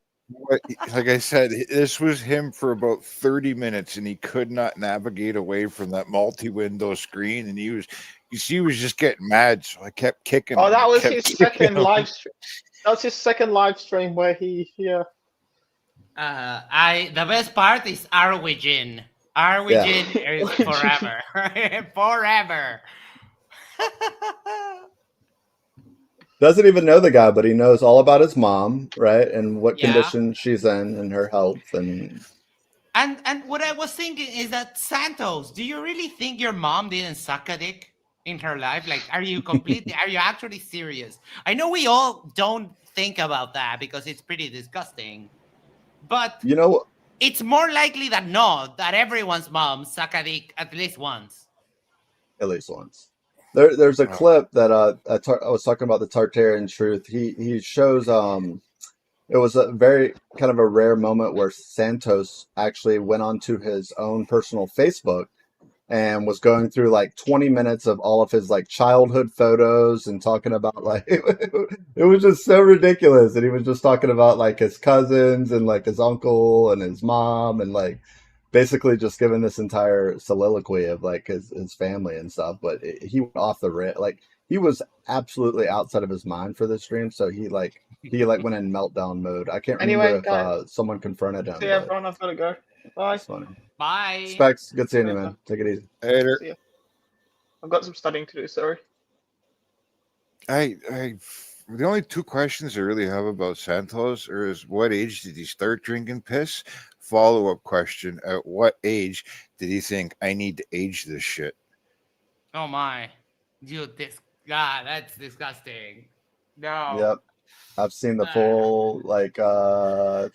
Speaker 4: Like I said, this was him for about 30 minutes and he could not navigate away from that multi-window screen, and he was just getting mad, so I kept kicking him.
Speaker 11: Oh, that was his second live stream. That was his second live stream where he
Speaker 2: the best part is Arwijn. Arwijn is forever. Forever.
Speaker 3: Doesn't even know the guy, but he knows all about his mom, right? And what condition she's in and her health. And
Speaker 2: what I was thinking is that, Santos, do you really think your mom didn't suck a dick in her life? Like, are you actually serious? I know we all don't think about that because it's pretty disgusting. But it's more likely than not that everyone's mom suck a dick at least once.
Speaker 3: At least once. There's a clip that I was talking about the Tartarian truth. He shows it was a very kind of a rare moment where Santos actually went onto his own personal Facebook and was going through like 20 minutes of all of his like childhood photos and talking about like it was just so ridiculous. And he was just talking about like his cousins and like his uncle and his mom and like basically just giving this entire soliloquy of like his family and stuff. But he went off the like he was absolutely outside of his mind for this stream. So he went in meltdown mode. I can't remember if
Speaker 11: guys,
Speaker 3: someone confronted him.
Speaker 11: see everyone. I've got to go. Bye.
Speaker 2: Bye.
Speaker 3: Specs, good seeing you, man. Take it easy.
Speaker 4: Later.
Speaker 11: See ya. I've got some studying to do. Sorry.
Speaker 4: The only two questions I really have about Santos is what age did he start drinking piss? Follow-up question: at what age did he think I need to age this shit?
Speaker 2: Oh my, dude, God, that's disgusting. No.
Speaker 3: Yep. I've seen the full like 2 or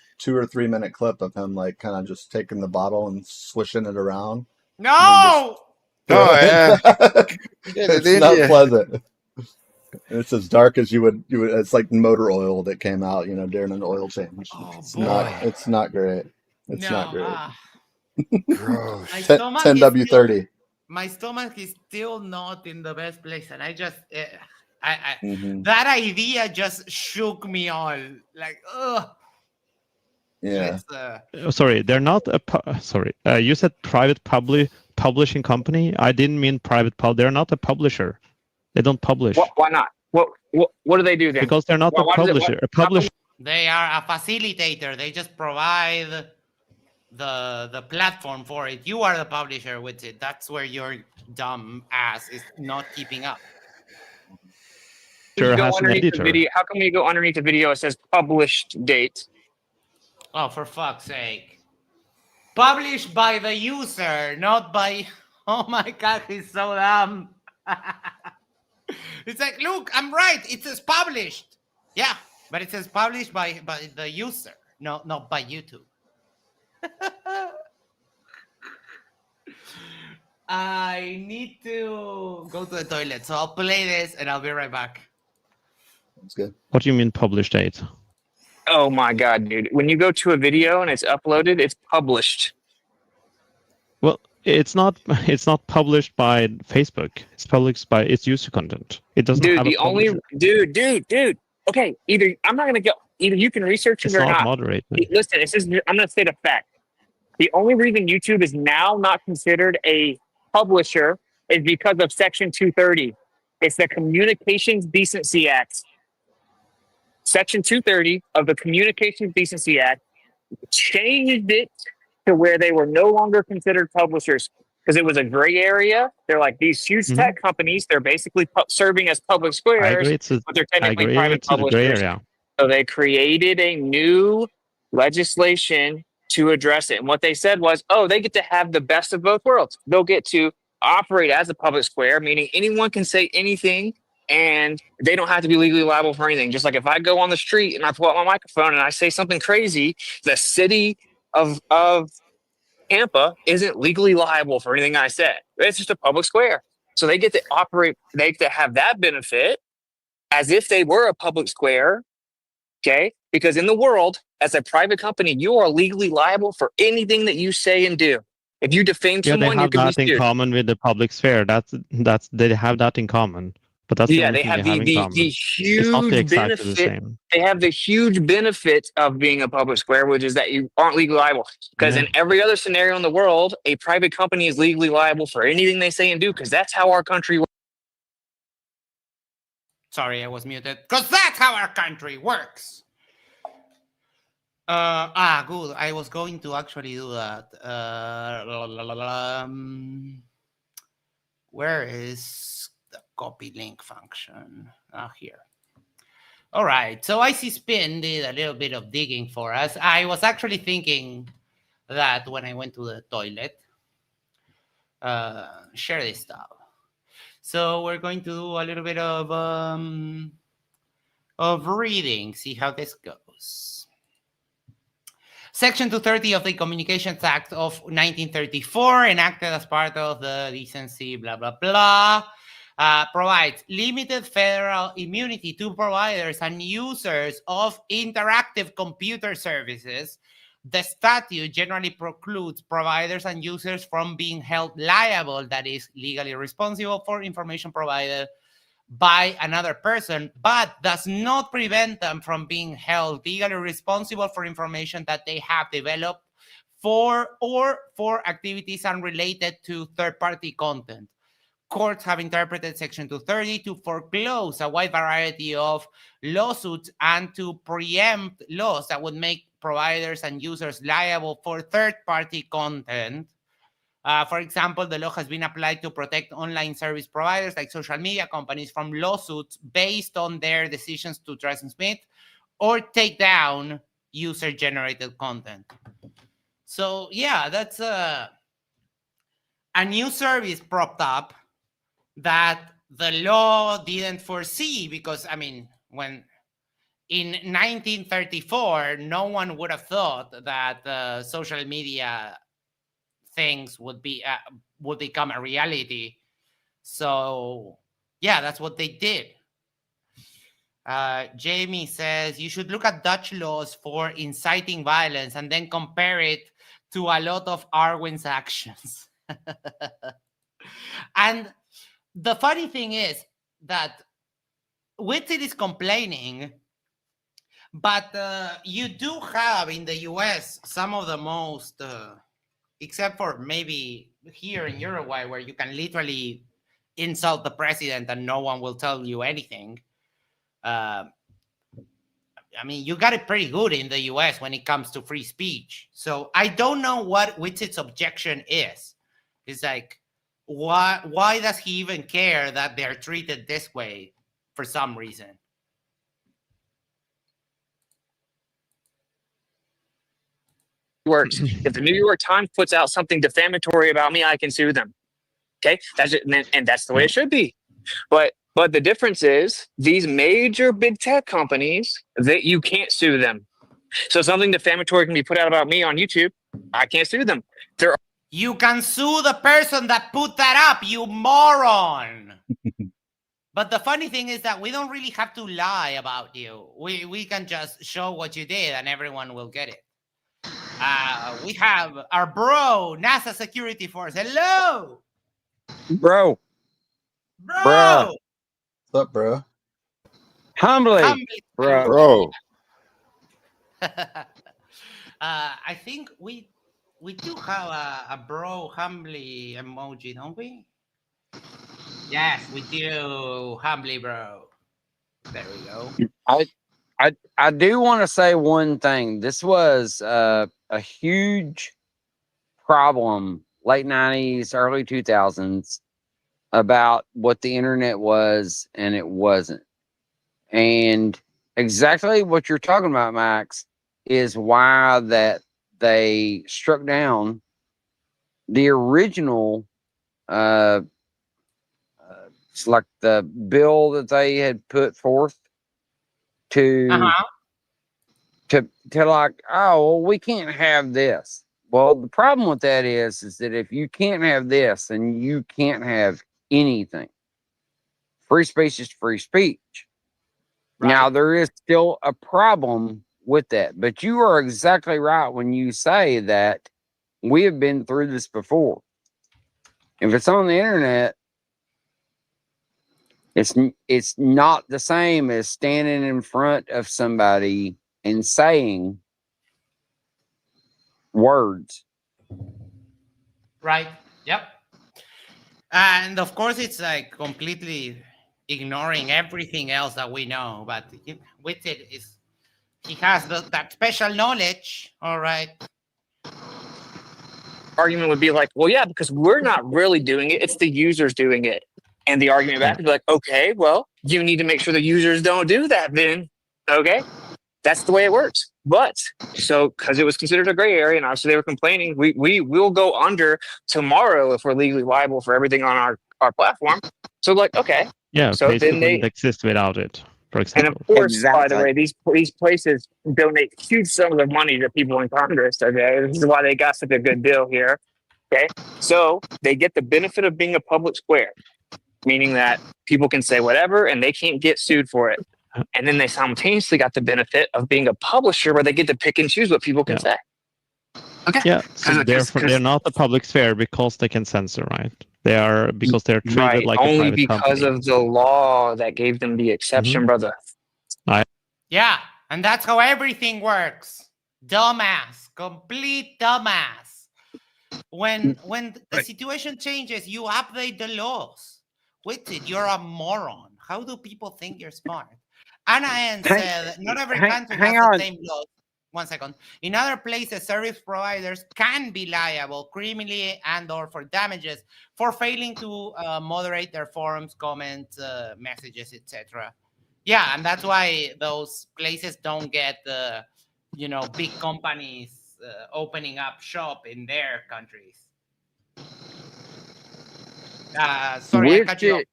Speaker 3: 3 minute clip of him like kind of just taking the bottle and swishing it around.
Speaker 2: No.
Speaker 3: Yeah. It's not pleasant. It's as dark as you would. It's like motor oil that came out, during an oil change. It's not great. It's not great.
Speaker 4: Gross.
Speaker 3: 10W30.
Speaker 2: My stomach is still not in the best place, and I just
Speaker 3: Mhm.
Speaker 2: that idea just shook me all. Like, ugh.
Speaker 3: Yeah.
Speaker 14: Sorry, they're not a. Sorry, you said private publishing company. I didn't mean private They're not a publisher. They don't publish.
Speaker 6: Why not? What do they do then?
Speaker 14: Because they're not a publisher. A publisher.
Speaker 2: They are a facilitator. They just provide the platform for it. You are the publisher with it. That's where your dumb ass is not keeping up.
Speaker 14: Sure
Speaker 6: Go
Speaker 14: has an
Speaker 6: underneath the
Speaker 14: editor.
Speaker 6: video. How come you go underneath the video? It says published date.
Speaker 2: Oh, for fuck's sake. Published by the user, not by... Oh my God, he's so dumb. It's like, look, I'm right. It says published. Yeah, but it says published by the user, not by YouTube. I need to go to the toilet, so I'll play this and I'll be right back.
Speaker 3: That's good.
Speaker 14: What do you mean published date?
Speaker 6: Oh my God, dude. When you go to a video and it's uploaded, it's published.
Speaker 14: Well, it's not published by Facebook. It's published by its user content. It doesn't
Speaker 6: Dude,
Speaker 14: have
Speaker 6: the
Speaker 14: a publisher.
Speaker 6: dude. Okay, either I'm not gonna go. Either you can research it
Speaker 14: It's
Speaker 6: or
Speaker 14: not
Speaker 6: not.
Speaker 14: moderated.
Speaker 6: Listen, it says I'm gonna state a fact. The only reason YouTube is now not considered a publisher is because of Section 230. It's the Communications Decency Act. Section 230 of the Communications Decency Act changed it to where they were no longer considered publishers because it was a gray area. They're like these huge tech companies. They're basically serving as public squares,
Speaker 14: I agree.
Speaker 6: but they're technically private
Speaker 14: It's a gray
Speaker 6: publishers.
Speaker 14: area.
Speaker 6: So they created a new legislation to address it. And what they said was, they get to have the best of both worlds. They'll get to operate as a public square, meaning anyone can say anything and they don't have to be legally liable for anything. Just like if I go on the street and I pull out my microphone and I say something crazy, the city of Tampa isn't legally liable for anything I said. It's just a public square. So they get to operate, they get to have that benefit as if they were a public square. Okay? Because in the world, as a private company, you are legally liable for anything that you say and do. If you defame
Speaker 14: Yeah, they
Speaker 6: someone, you
Speaker 14: have
Speaker 6: can
Speaker 14: that
Speaker 6: be
Speaker 14: in
Speaker 6: sued.
Speaker 14: common with the public sphere. That's they have that in common. But that's the only
Speaker 6: They
Speaker 14: thing
Speaker 6: have
Speaker 14: they have in
Speaker 6: the
Speaker 14: common.
Speaker 6: huge
Speaker 14: It's not exactly
Speaker 6: benefit.
Speaker 14: the same.
Speaker 6: They have the huge benefit of being a public square, which is that you aren't legally liable. Because
Speaker 14: Yeah.
Speaker 6: in every other scenario in the world, a private company is legally liable for anything they say and do, because that's how our country works.
Speaker 2: Sorry, I was muted. Because that's how our country works. Good. I was going to actually do that. Where is the copy link function? Here. All right. So IC Spin did a little bit of digging for us. I was actually thinking that when I went to the toilet, share this stuff. So we're going to do a little bit of reading, see how this goes. Section 230 of the Communications Act of 1934, enacted as part of the decency, blah, blah, blah, provides limited federal immunity to providers and users of interactive computer services. The statute generally precludes providers and users from being held liable, that is, legally responsible for information provided by another person, but does not prevent them from being held legally responsible for information that they have developed for activities unrelated to third-party content. Courts have interpreted Section 230 to foreclose a wide variety of lawsuits and to preempt laws that would make providers and users liable for third-party content. For example, the law has been applied to protect online service providers like social media companies from lawsuits based on their decisions to transmit or take down user-generated content. So, yeah, that's a new service propped up that the law didn't foresee because, I mean, when in 1934, no one would have thought that social media things would become a reality. So, yeah, that's what they did. Jamie says you should look at Dutch laws for inciting violence and then compare it to a lot of Arwijn's actions. And the funny thing is that Witsit is complaining, but you do have in the US some of the most, except for maybe here in Uruguay, where you can literally insult the president and no one will tell you anything. I mean, you got it pretty good in the US when it comes to free speech. So I don't know what Witsit's objection is. It's like, why does he even care that they're treated this way for some reason?
Speaker 6: Works. If the New York Times puts out something defamatory about me, I can sue them. Okay, that's it, and that's the way it should be. But the difference is these major big tech companies, that you can't sue them. So something defamatory can be put out about me on YouTube. I can't sue them.
Speaker 2: You can sue the person that put that up, you moron. But the funny thing is that we don't really have to lie about you. We can just show what you did and everyone will get it. We have our bro, NASA Security Force. Hello.
Speaker 17: Bro.
Speaker 3: What's up, bro?
Speaker 17: Humbly.
Speaker 4: Bro.
Speaker 2: I think we do have a bro humbly emoji, don't we? Yes, we do. Humbly, bro. There we go.
Speaker 17: I do want to say one thing. This was a huge problem, late 90s, early 2000s, about what the internet was and it wasn't. And exactly what you're talking about, Max, is why that they struck down the original it's like the bill that they had put forth to like, oh, well, we can't have this. Well, the problem with that is that if you can't have this, then you can't have anything. Free speech is free speech. Right. Now, there is still a problem with that, but you are exactly right when you say that we have been through this before. If it's on the internet, it's not the same as standing in front of somebody and saying words.
Speaker 2: Right. Yep. And of course, it's like completely ignoring everything else that we know. But with it, he has that special knowledge. All right.
Speaker 6: Argument would be like, well, yeah, because we're not really doing it. It's the users doing it. And the argument back would be like, okay, well, you need to make sure the users don't do that then. Okay. That's the way it works. But so, because it was considered a gray area and obviously they were complaining, we will go under tomorrow if we're legally liable for everything on our platform. So like, okay.
Speaker 14: Yeah,
Speaker 6: so
Speaker 14: Facebook
Speaker 6: then
Speaker 14: wouldn't exist without it, for example.
Speaker 6: And of course, by the way, these places donate huge sums of money to people in Congress. Okay, this is why they got such a good deal here. Okay, so they get the benefit of being a public square. meaning that people can say whatever and they can't get sued for it. And then they simultaneously got the benefit of being a publisher where they get to pick and choose what people can say. Okay.
Speaker 14: Yeah, so therefore they're not a public sphere because they can censor, right? They are because they're treated
Speaker 6: Right,
Speaker 14: like
Speaker 6: only
Speaker 14: a private
Speaker 6: because
Speaker 14: company.
Speaker 6: of the law that gave them the exception, brother.
Speaker 2: Yeah, and that's how everything works. Dumbass, complete dumbass. When the situation changes, you update the laws. Witsit, you're a moron. How do people think you're smart? Anna N said, not every country has the same laws. 1 second. In other places, service providers can be liable criminally and/or for damages for failing to moderate their forums, comments, messages, etc. Yeah, and that's why those places don't get big companies opening up shop in their countries. Sorry, I cut you off.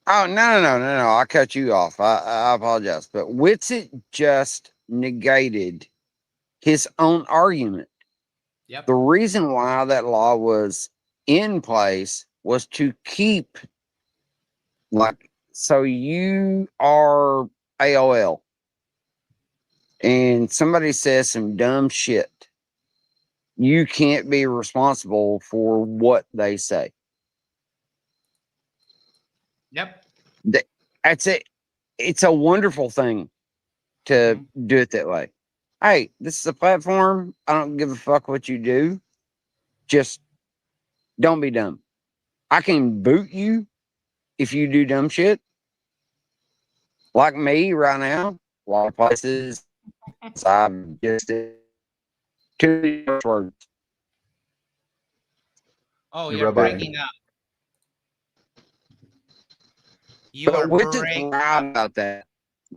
Speaker 17: Oh, no. I cut you off. I apologize. But Witsit just negated his own argument.
Speaker 2: Yep.
Speaker 17: The reason why that law was in place was to keep, so you are AOL and somebody says some dumb shit. You can't be responsible for what they say.
Speaker 2: Yep.
Speaker 17: That's it. It's a wonderful thing to do it that way. Hey, this is a platform. I don't give a fuck what you do. Just don't be dumb. I can boot you if you do dumb shit. Like me right now, a lot of places I'm just two words.
Speaker 2: Oh,
Speaker 3: You're
Speaker 2: you're
Speaker 3: roboting.
Speaker 2: breaking up. You are breaking
Speaker 17: right about that.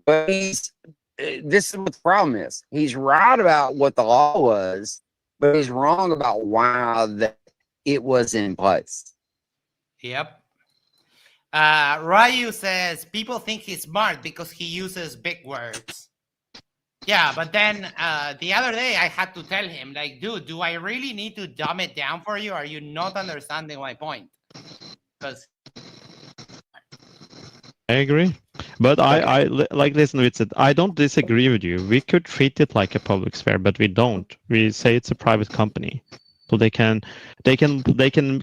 Speaker 17: But this is what the problem is. He's right about what the law was, but he's wrong about why that it was in place.
Speaker 2: Yep. Ryu says people think he's smart because he uses big words. Yeah, but then the other day I had to tell him, like, dude, do I really need to dumb it down for you? Are you not understanding my point? Because
Speaker 14: I agree. But I listen, Witsit, I don't disagree with you. We could treat it like a public sphere, but we don't. We say it's a private company. So they can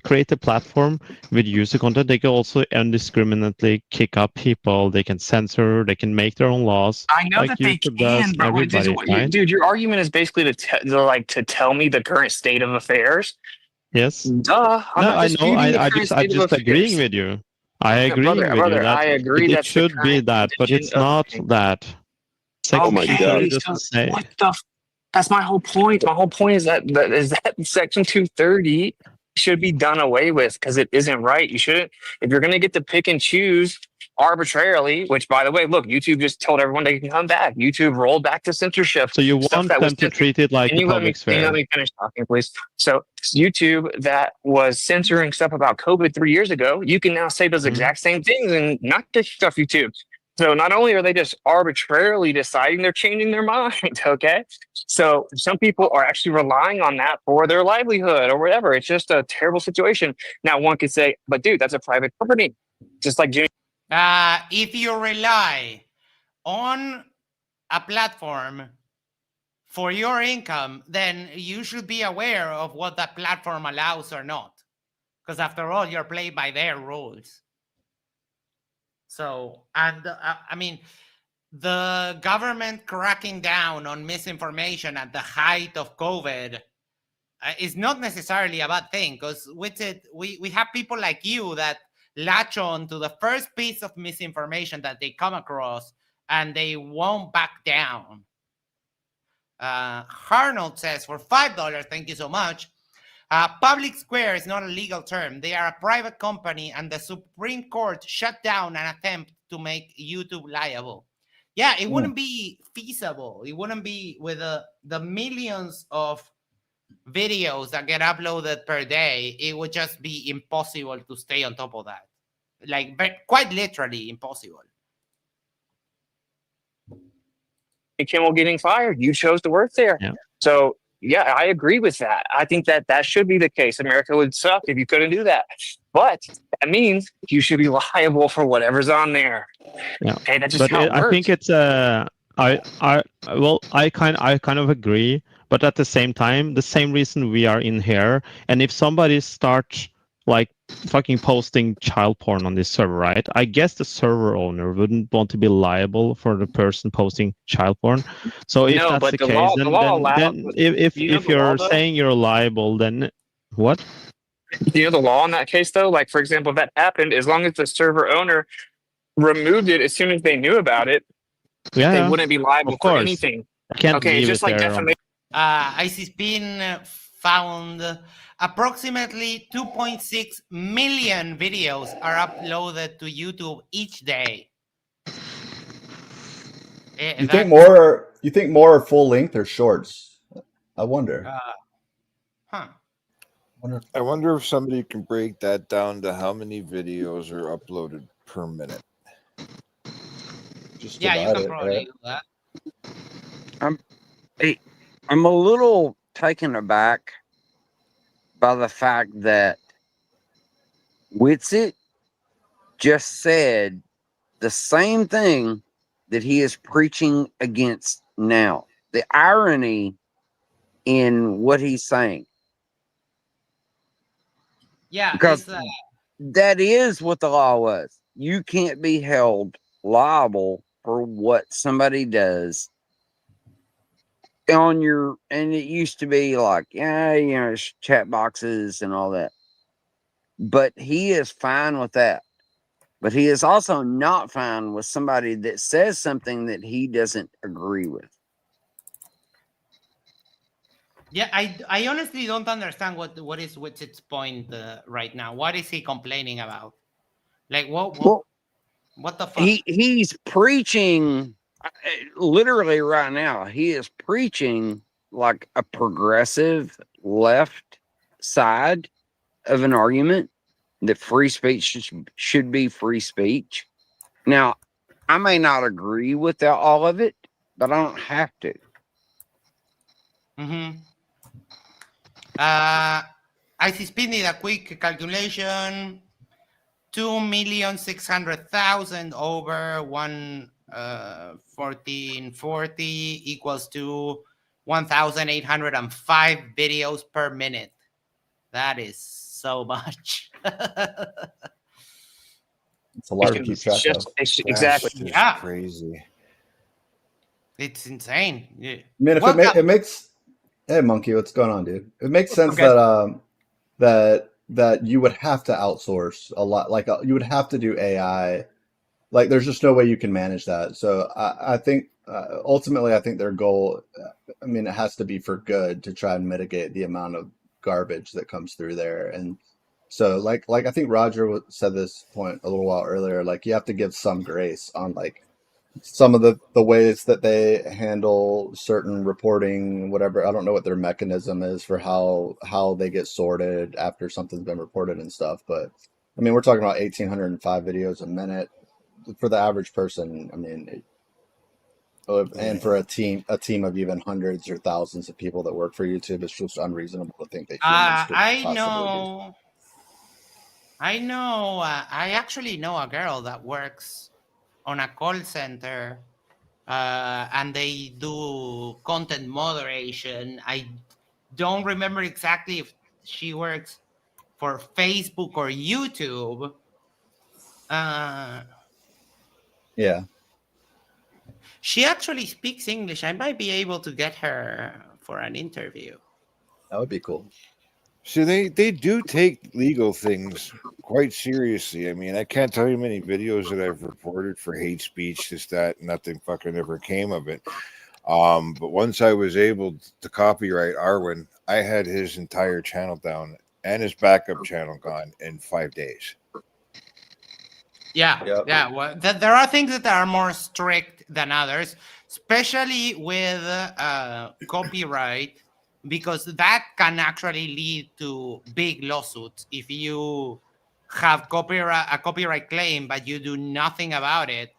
Speaker 14: create a platform with user content. They can also indiscriminately kick up people. They can censor. They can make their own laws.
Speaker 6: I know
Speaker 14: like
Speaker 6: that they
Speaker 14: YouTube
Speaker 6: can,
Speaker 14: does,
Speaker 6: but
Speaker 14: everybody, right?
Speaker 6: dude, your argument is basically to tell me the current state of affairs.
Speaker 14: Yes.
Speaker 6: Duh. I'm not
Speaker 14: I know.
Speaker 6: disputing the
Speaker 14: I'm
Speaker 6: current state of
Speaker 14: just agreeing
Speaker 6: affairs.
Speaker 14: with you. I agree with you
Speaker 6: Brother,
Speaker 14: that
Speaker 6: I agree
Speaker 14: it
Speaker 6: that's the
Speaker 14: should be
Speaker 6: current
Speaker 14: that, but it's
Speaker 6: condition of
Speaker 14: not
Speaker 6: things.
Speaker 14: that.
Speaker 6: Oh
Speaker 14: Section
Speaker 6: my
Speaker 14: 230
Speaker 6: God.
Speaker 14: doesn't say.
Speaker 6: What the? That's my whole point. My whole point is that Section 230 should be done away with because it isn't right. You shouldn't. If you're going to get to pick and choose arbitrarily, which by the way, look, YouTube just told everyone they can come back. YouTube rolled back to censorship.
Speaker 14: So you want them to treat it like a public
Speaker 6: Can you
Speaker 14: sphere?
Speaker 6: let me finish talking, please? So YouTube that was censoring stuff about COVID 3 years ago, you can now say those exact same things and not get stuff YouTube. So not only are they just arbitrarily deciding, they're changing their mind, okay? So some people are actually relying on that for their livelihood or whatever. It's just a terrible situation. Now one could say, but dude, that's a private company. Just like Jimmy.
Speaker 2: if you rely on a platform for your income, then you should be aware of what that platform allows or not. Because after all, you're playing by their rules. So, and I mean, the government cracking down on misinformation at the height of COVID is not necessarily a bad thing, because with it, we have people like you that latch on to the first piece of misinformation that they come across, and they won't back down. Arnold says, for $5, thank you so much. Public square is not a legal term. They are a private company, and the Supreme Court shut down an attempt to make YouTube liable. Yeah, it wouldn't be feasible. It wouldn't be with the millions of videos that get uploaded per day. It would just be impossible to stay on top of that. Like, quite literally impossible.
Speaker 6: Kimmel getting fired. You chose to work there.
Speaker 14: Yeah.
Speaker 6: So, yeah, I agree with that. I think that should be the case. America would suck if you couldn't do that. But that means you should be liable for whatever's on there.
Speaker 14: Yeah,
Speaker 6: Okay, that's just
Speaker 14: but
Speaker 6: how it works.
Speaker 14: I think it's I kind of agree, but at the same time, the same reason we are in here, and if somebody starts like fucking posting child porn on this server, right? I guess the server owner wouldn't want to be liable for the person posting child porn. So if
Speaker 6: No,
Speaker 14: that's
Speaker 6: but
Speaker 14: the
Speaker 6: the
Speaker 14: case,
Speaker 6: law allows.
Speaker 14: then if
Speaker 6: You know
Speaker 14: if
Speaker 6: the law,
Speaker 14: you're
Speaker 6: though?
Speaker 14: saying you're liable, then what?
Speaker 6: You know the law in that case, though? Like, for example, if that happened, as long as the server owner removed it as soon as they knew about it,
Speaker 14: Yeah,
Speaker 6: they wouldn't be liable
Speaker 14: of
Speaker 6: for
Speaker 14: course.
Speaker 6: anything.
Speaker 14: I can't
Speaker 6: Okay, it's
Speaker 14: leave
Speaker 6: just
Speaker 14: it
Speaker 6: like
Speaker 14: there.
Speaker 6: defamation.
Speaker 2: ICSpin found approximately 2.6 million videos are uploaded to YouTube each day.
Speaker 3: You think more? You think more are full length or shorts? I wonder.
Speaker 2: Huh.
Speaker 4: I wonder if somebody can break that down to how many videos are uploaded per minute.
Speaker 3: Just
Speaker 2: Yeah, you
Speaker 3: divide
Speaker 2: can
Speaker 3: it,
Speaker 2: probably
Speaker 3: right?
Speaker 2: do that.
Speaker 17: I'm a little taken aback by the fact that Witsit just said the same thing that he is preaching against now. The irony in what he's saying.
Speaker 2: Yeah,
Speaker 17: Because
Speaker 2: it's
Speaker 17: that is what the law was. You can't be held liable for what somebody does on your, and it used to be like, yeah, you know, chat boxes and all that. But he is fine with that. But he is also not fine with somebody that says something that he doesn't agree with.
Speaker 2: yeah. I honestly don't understand what is Witsit's point right now. What is he complaining about? Like what the fuck?
Speaker 17: He's preaching literally right now. He is preaching like a progressive left side of an argument that free speech should be free speech. Now, I may not agree with all of it, but I don't have to.
Speaker 2: Mm-hmm. ICSpin did a quick calculation. 2,600,000 over 1440 equals to 1,805 videos per minute. That is so much.
Speaker 3: It's a lot to keep track of.
Speaker 6: Exactly.
Speaker 2: Yeah.
Speaker 4: Crazy.
Speaker 2: It's insane. Yeah.
Speaker 3: I mean, if it makes, hey Monkey, what's going on, dude? It makes sense that that you would have to outsource a lot. Like you would have to do AI. Like there's just no way you can manage that. So I think ultimately, I think their goal, I mean, it has to be for good to try and mitigate the amount of garbage that comes through there. And so like I think Roger said this point a little while earlier, like you have to give some grace on like some of the ways that they handle certain reporting, whatever. I don't know what their mechanism is for how they get sorted after something's been reported and stuff. But I mean, we're talking about 1,805 videos a minute for the average person. I mean, and for a team of even hundreds or thousands of people that work for YouTube, it's just unreasonable to think that humans could
Speaker 2: I
Speaker 3: possibly do.
Speaker 2: know. I actually know a girl that works on a call center, and they do content moderation. I don't remember exactly if she works for Facebook or YouTube.
Speaker 3: Yeah.
Speaker 2: She actually speaks English. I might be able to get her for an interview.
Speaker 3: That would be cool.
Speaker 4: So they do take legal things quite seriously. I mean, I can't tell you many videos that I've reported for hate speech, just that nothing fucking ever came of it. But once I was able to copyright Arwijn, I had his entire channel down and his backup channel gone in 5 days.
Speaker 2: Yeah, yeah. Well, there are things that are more strict than others, especially with copyright, because that can actually lead to big lawsuits if you have a copyright claim but you do nothing about it.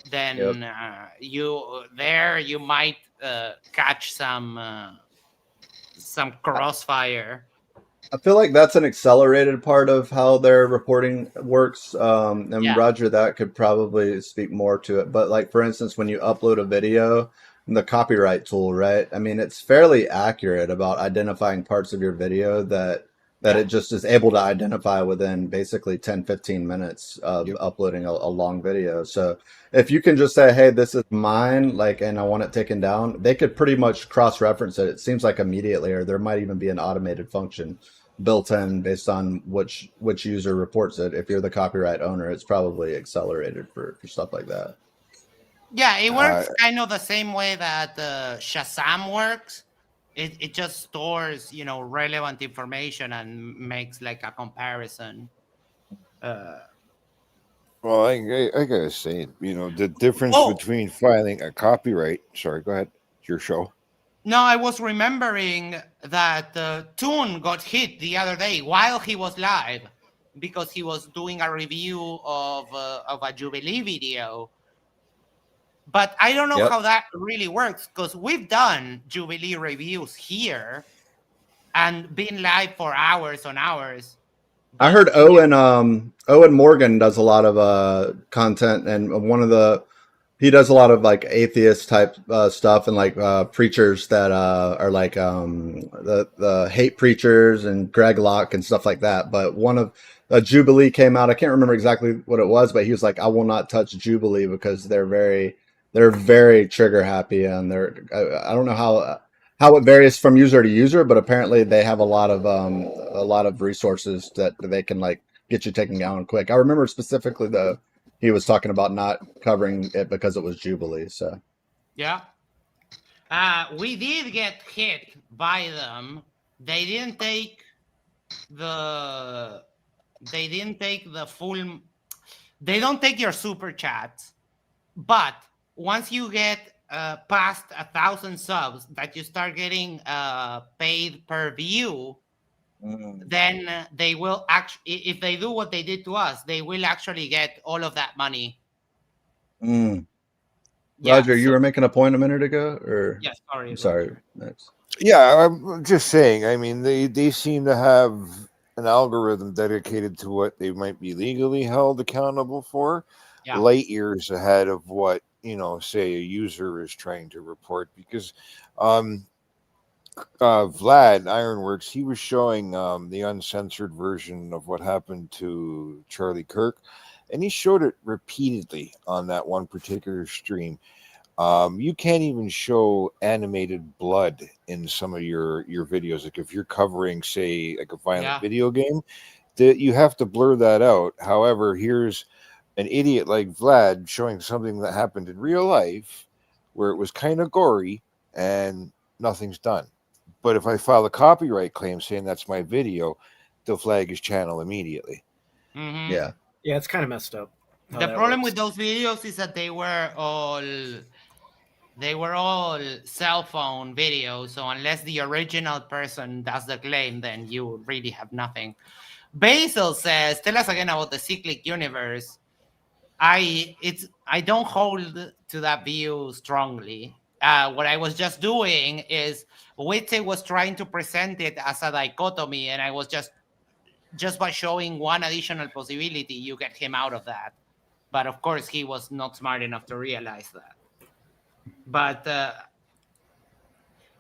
Speaker 2: Then you might catch some crossfire.
Speaker 3: I feel like that's an accelerated part of how their reporting works. And
Speaker 2: Yeah.
Speaker 3: Roger, that could probably speak more to it. But like, for instance, when you upload a video, the copyright tool, right? I mean, it's fairly accurate about identifying parts of your video that it just is able to identify within basically 10, 15 minutes of uploading a long video. So if you can just say, hey, this is mine, like, and I want it taken down, they could pretty much cross-reference it. It seems like immediately, or there might even be an automated function built in based on which user reports it. If you're the copyright owner, it's probably accelerated for stuff like that.
Speaker 2: Yeah, it works kind of the same way that Shazam works. It just stores, relevant information and makes like a comparison.
Speaker 4: Well, I gotta say, the difference between filing a copyright. Sorry, go ahead. It's your show.
Speaker 2: No, I was remembering that Toon got hit the other day while he was live because he was doing a review of a Jubilee video. But I don't know how that really works because we've done Jubilee reviews here and been live for hours on hours.
Speaker 3: I heard Owen Morgan does a lot of content, and he does a lot of like atheist type stuff and like preachers that are like the hate preachers and Greg Locke and stuff like that. But one of Jubilee came out. I can't remember exactly what it was, but he was like, I will not touch Jubilee because they're very trigger happy, and I don't know how it varies from user to user, but apparently they have a lot of resources that they can like get you taken down quick. I remember specifically he was talking about not covering it because it was Jubilee. So
Speaker 2: yeah, we did get hit by them. They didn't take the full. They don't take your super chats, but once you get past 1,000 subs, that you start getting paid per view, then they will actually, if they do what they did to us, they will actually get all of that money.
Speaker 3: Roger, you were making a point a minute ago, or
Speaker 2: sorry.
Speaker 3: I'm sorry. Next.
Speaker 4: Yeah, I'm just saying. I mean, they seem to have an algorithm dedicated to what they might be legally held accountable for, light years ahead of what say a user is trying to report. Because Vlad Ironworks, he was showing the uncensored version of what happened to Charlie Kirk, and he showed it repeatedly on that one particular stream. You can't even show animated blood in some of your videos. Like if you're covering, say, like a violent video game, that you have to blur that out. However, here's an idiot like Vlad showing something that happened in real life where it was kind of gory and nothing's done. But if I file a copyright claim saying that's my video, they'll flag his channel immediately.
Speaker 2: Mm-hmm.
Speaker 3: Yeah,
Speaker 10: it's kind of messed up.
Speaker 2: The problem with those videos is that they were all cell phone videos. So unless the original person does the claim, then you really have nothing. Basil says, tell us again about the cyclic universe. I don't hold to that view strongly. What I was just doing is Witsit was trying to present it as a dichotomy, and I was just by showing one additional possibility, you get him out of that. But of course, he was not smart enough to realize that. But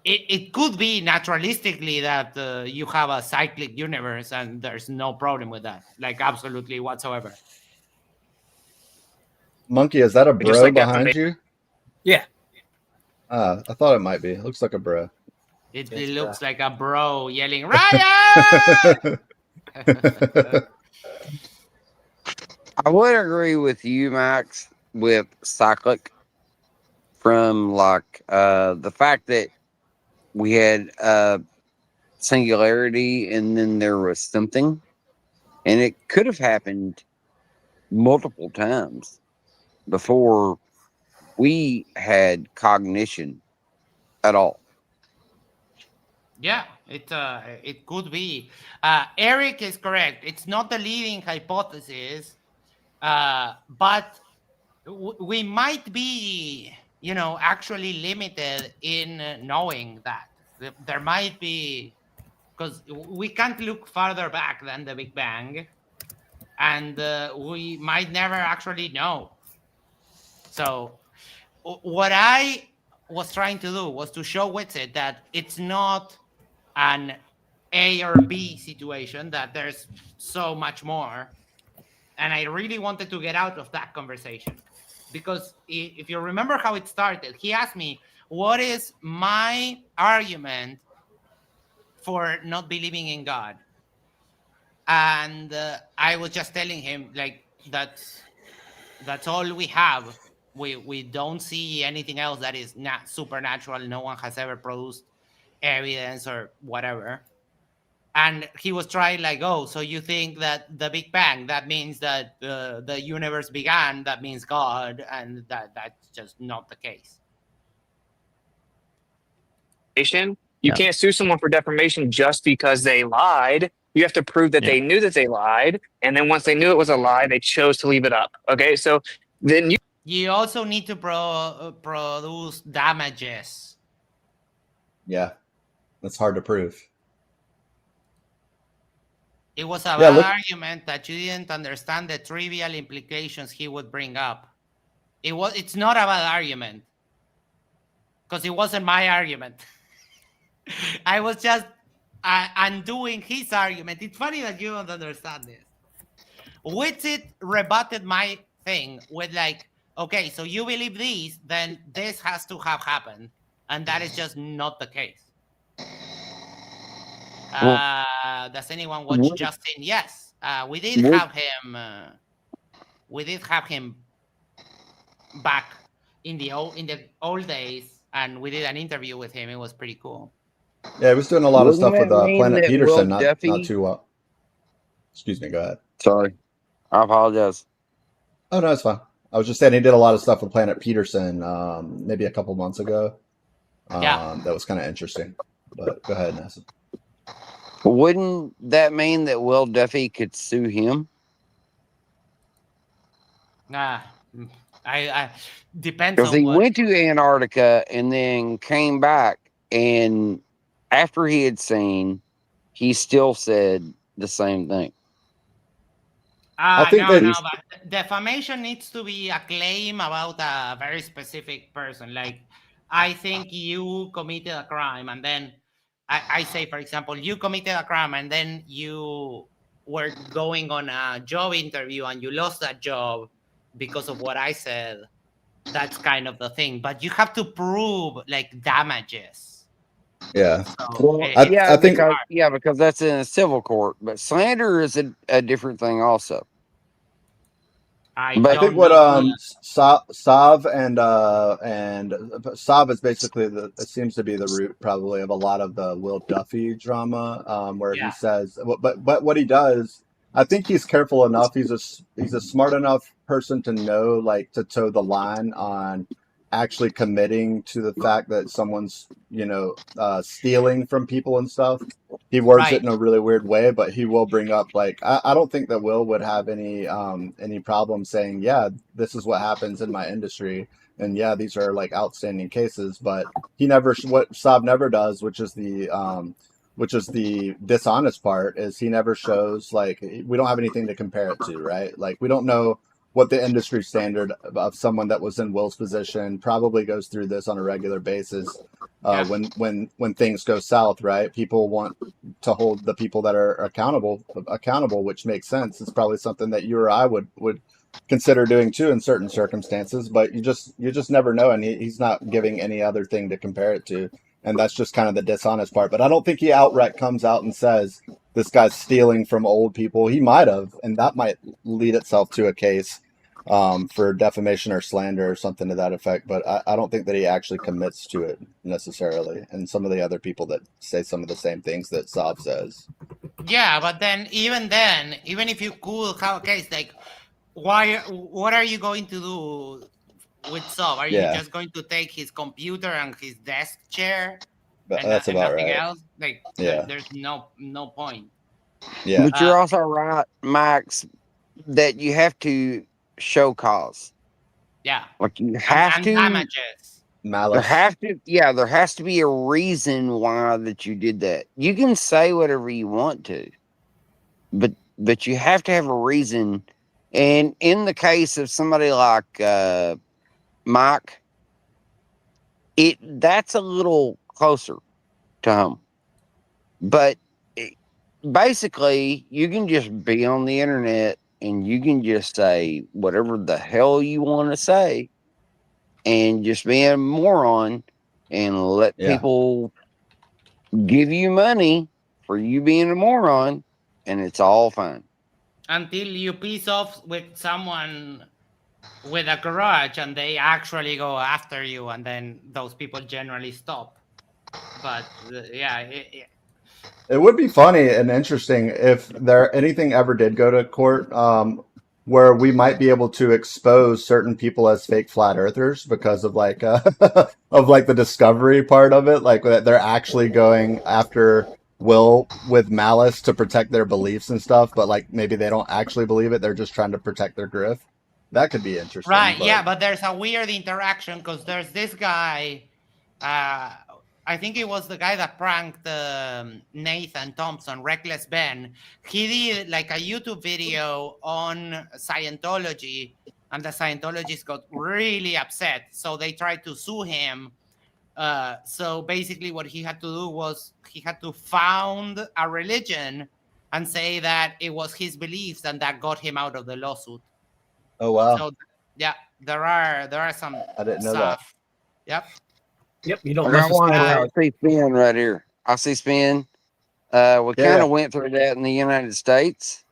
Speaker 2: it could be naturalistically that you have a cyclic universe, and there's no problem with that, like absolutely whatsoever.
Speaker 3: Monkey, is that a bro behind you?
Speaker 10: Yeah.
Speaker 3: I thought it might be. It looks like a bro.
Speaker 2: It looks like a bro yelling, Ryan!
Speaker 17: I would agree with you, Max, with cyclic from like the fact that we had singularity and then there was something, and it could have happened multiple times before we had cognition at all.
Speaker 2: Yeah, it could be. Eric is correct. It's not the leading hypothesis, but we might be, actually limited in knowing that. There might be, because we can't look farther back than the Big Bang, and we might never actually know. So what I was trying to do was to show Witsit that it's not an A or B situation, that there's so much more. And I really wanted to get out of that conversation. Because if you remember how it started, he asked me, what is my argument for not believing in God? And I was just telling him, like, that's all we have. We don't see anything else that is not supernatural. No one has ever produced evidence or whatever. And he was trying like, oh, so you think that the Big Bang, that means that the universe began, that means God, and that's just not the case.
Speaker 6: You can't sue someone for defamation just because they lied. You have to prove that they knew that they lied, and then once they knew it was a lie, they chose to leave it up. Okay, so then
Speaker 2: you also need to produce damages.
Speaker 3: Yeah, that's hard to prove.
Speaker 2: It was a bad argument that you didn't understand the trivial implications he would bring up. It's not a bad argument, because it wasn't my argument. I was just undoing his argument. It's funny that you don't understand this. Witsit rebutted my thing with like, okay, so you believe this, then this has to have happened, and that is just not the case. Does anyone watch Justin? Yes, we did have him. We did have him back in the old days, and we did an interview with him. It was pretty cool.
Speaker 3: Yeah, he was doing a lot of stuff with Planet Peterson not too well. Excuse me, go ahead.
Speaker 17: Sorry, I apologize.
Speaker 3: Oh no, it's fine. I was just saying he did a lot of stuff with Planet Peterson maybe a couple months ago. That was kind of interesting. But go ahead, Nessa.
Speaker 17: Wouldn't that mean that Will Duffy could sue him?
Speaker 2: I depends
Speaker 17: because
Speaker 2: on
Speaker 17: he
Speaker 2: what...
Speaker 17: went to Antarctica and then came back, and after he had seen, he still said the same thing.
Speaker 2: But defamation needs to be a claim about a very specific person. Like, I think you committed a crime, and then I say, for example, you committed a crime, and then you were going on a job interview and you lost that job because of what I said. That's kind of the thing. But you have to prove like damages.
Speaker 3: Yeah.
Speaker 2: So,
Speaker 17: I think because that's in a civil court, but slander is a different thing also.
Speaker 3: I think what Sav and Sav is basically it seems to be the root probably of a lot of the Will Duffy drama, where he says, but what he does, I think he's careful enough. He's a smart enough person to know, like, to toe the line on actually committing to the fact that someone's stealing from people and stuff. He words it in a really weird way, but he will bring up, like, I don't think that Will would have any problem saying, yeah, this is what happens in my industry, and yeah, these are like outstanding cases. But he never, what Saab never does, which is the dishonest part, is he never shows, like, we don't have anything to compare it to, right? Like, we don't know what the industry standard of someone that was in Will's position probably goes through this on a regular basis. When things go south, right? People want to hold the people that are accountable, which makes sense. It's probably something that you or I would consider doing too in certain circumstances, but you just never know. And he's not giving any other thing to compare it to. And that's just kind of the dishonest part. But I don't think he outright comes out and says this guy's stealing from old people. He might have, and that might lead itself to a case for defamation or slander or something to that effect. But I don't think that he actually commits to it necessarily. And some of the other people that say some of the same things that Saab says.
Speaker 2: Yeah, but then, even if you could have a case, like, what are you going to do with Saab? Are you just going to take his computer and his desk chair and nothing else? Like, there's no point.
Speaker 3: Yeah.
Speaker 17: But you're also right, Max, that you have to show cause.
Speaker 2: Yeah.
Speaker 17: Like, you have to.
Speaker 2: Damages.
Speaker 3: Malice.
Speaker 17: There has to be a reason why that you did that. You can say whatever you want to, but you have to have a reason. And in the case of somebody like Mike, that's a little closer to home. But basically, you can just be on the internet and you can just say whatever the hell you want to say, and just be a moron and let people give you money for you being a moron, and it's all fine.
Speaker 2: Until you piss off with someone with a grudge and they actually go after you, and then those people generally stop. But
Speaker 3: It would be funny and interesting if anything ever did go to court, where we might be able to expose certain people as fake flat earthers because of like of like the discovery part of it, like that they're actually going after Will with malice to protect their beliefs and stuff, but like maybe they don't actually believe it, they're just trying to protect their grift. That could be interesting.
Speaker 2: Right, yeah, but there's a weird interaction because there's this guy, I think it was the guy that pranked Nathan Thompson, Reckless Ben. He did like a YouTube video on Scientology, and the Scientologists got really upset, so they tried to sue him. So basically what he had to do was he had to found a religion and say that it was his beliefs, and that got him out of the lawsuit.
Speaker 3: Oh wow.
Speaker 2: So yeah, there are some
Speaker 3: I didn't know
Speaker 2: stuff. Yep.
Speaker 15: You don't
Speaker 17: I see Spin right here. I see Spin. We kind of went through that in the United States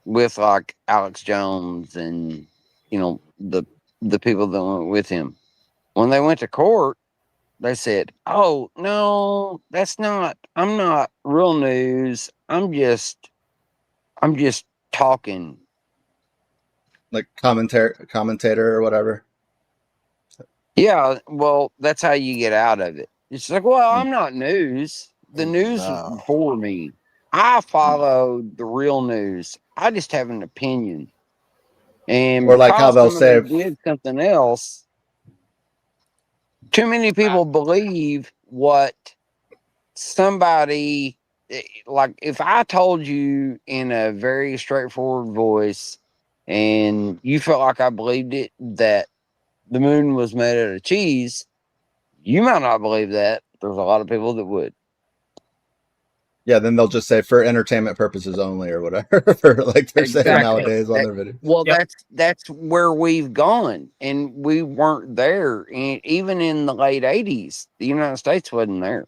Speaker 17: with like Alex Jones and the people that went with him. When they went to court, they said, "Oh no, I'm not real news. I'm just talking."
Speaker 3: Like commentator or whatever.
Speaker 17: Yeah, well, that's how you get out of it. It's like, well, I'm not news. The news is for me. I follow the real news. I just have an opinion. And
Speaker 3: or like how they'll say
Speaker 17: did something else, too many people believe what somebody, like if I told you in a very straightforward voice and you felt like I believed it, that the moon was made out of cheese, you might not believe that. There's a lot of people that would.
Speaker 3: Yeah, then they'll just say for entertainment purposes only or whatever, like they're saying nowadays on their videos.
Speaker 17: Well, that's where we've gone, and we weren't there. And even in the late 80s, the United States wasn't there.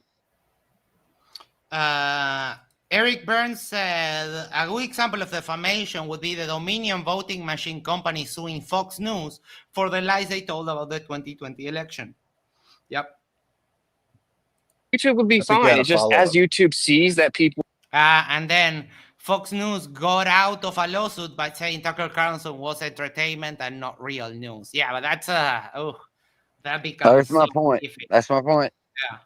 Speaker 2: Eric Burns said a good example of defamation would be the Dominion voting machine company suing Fox News for the lies they told about the 2020 election. Yep.
Speaker 6: YouTube would be fine. It's just as YouTube sees that people.
Speaker 2: And then Fox News got out of a lawsuit by saying Tucker Carlson was entertainment and not real news. Yeah, but that's that becomes.
Speaker 17: That's my point. That's my point.
Speaker 2: Yeah.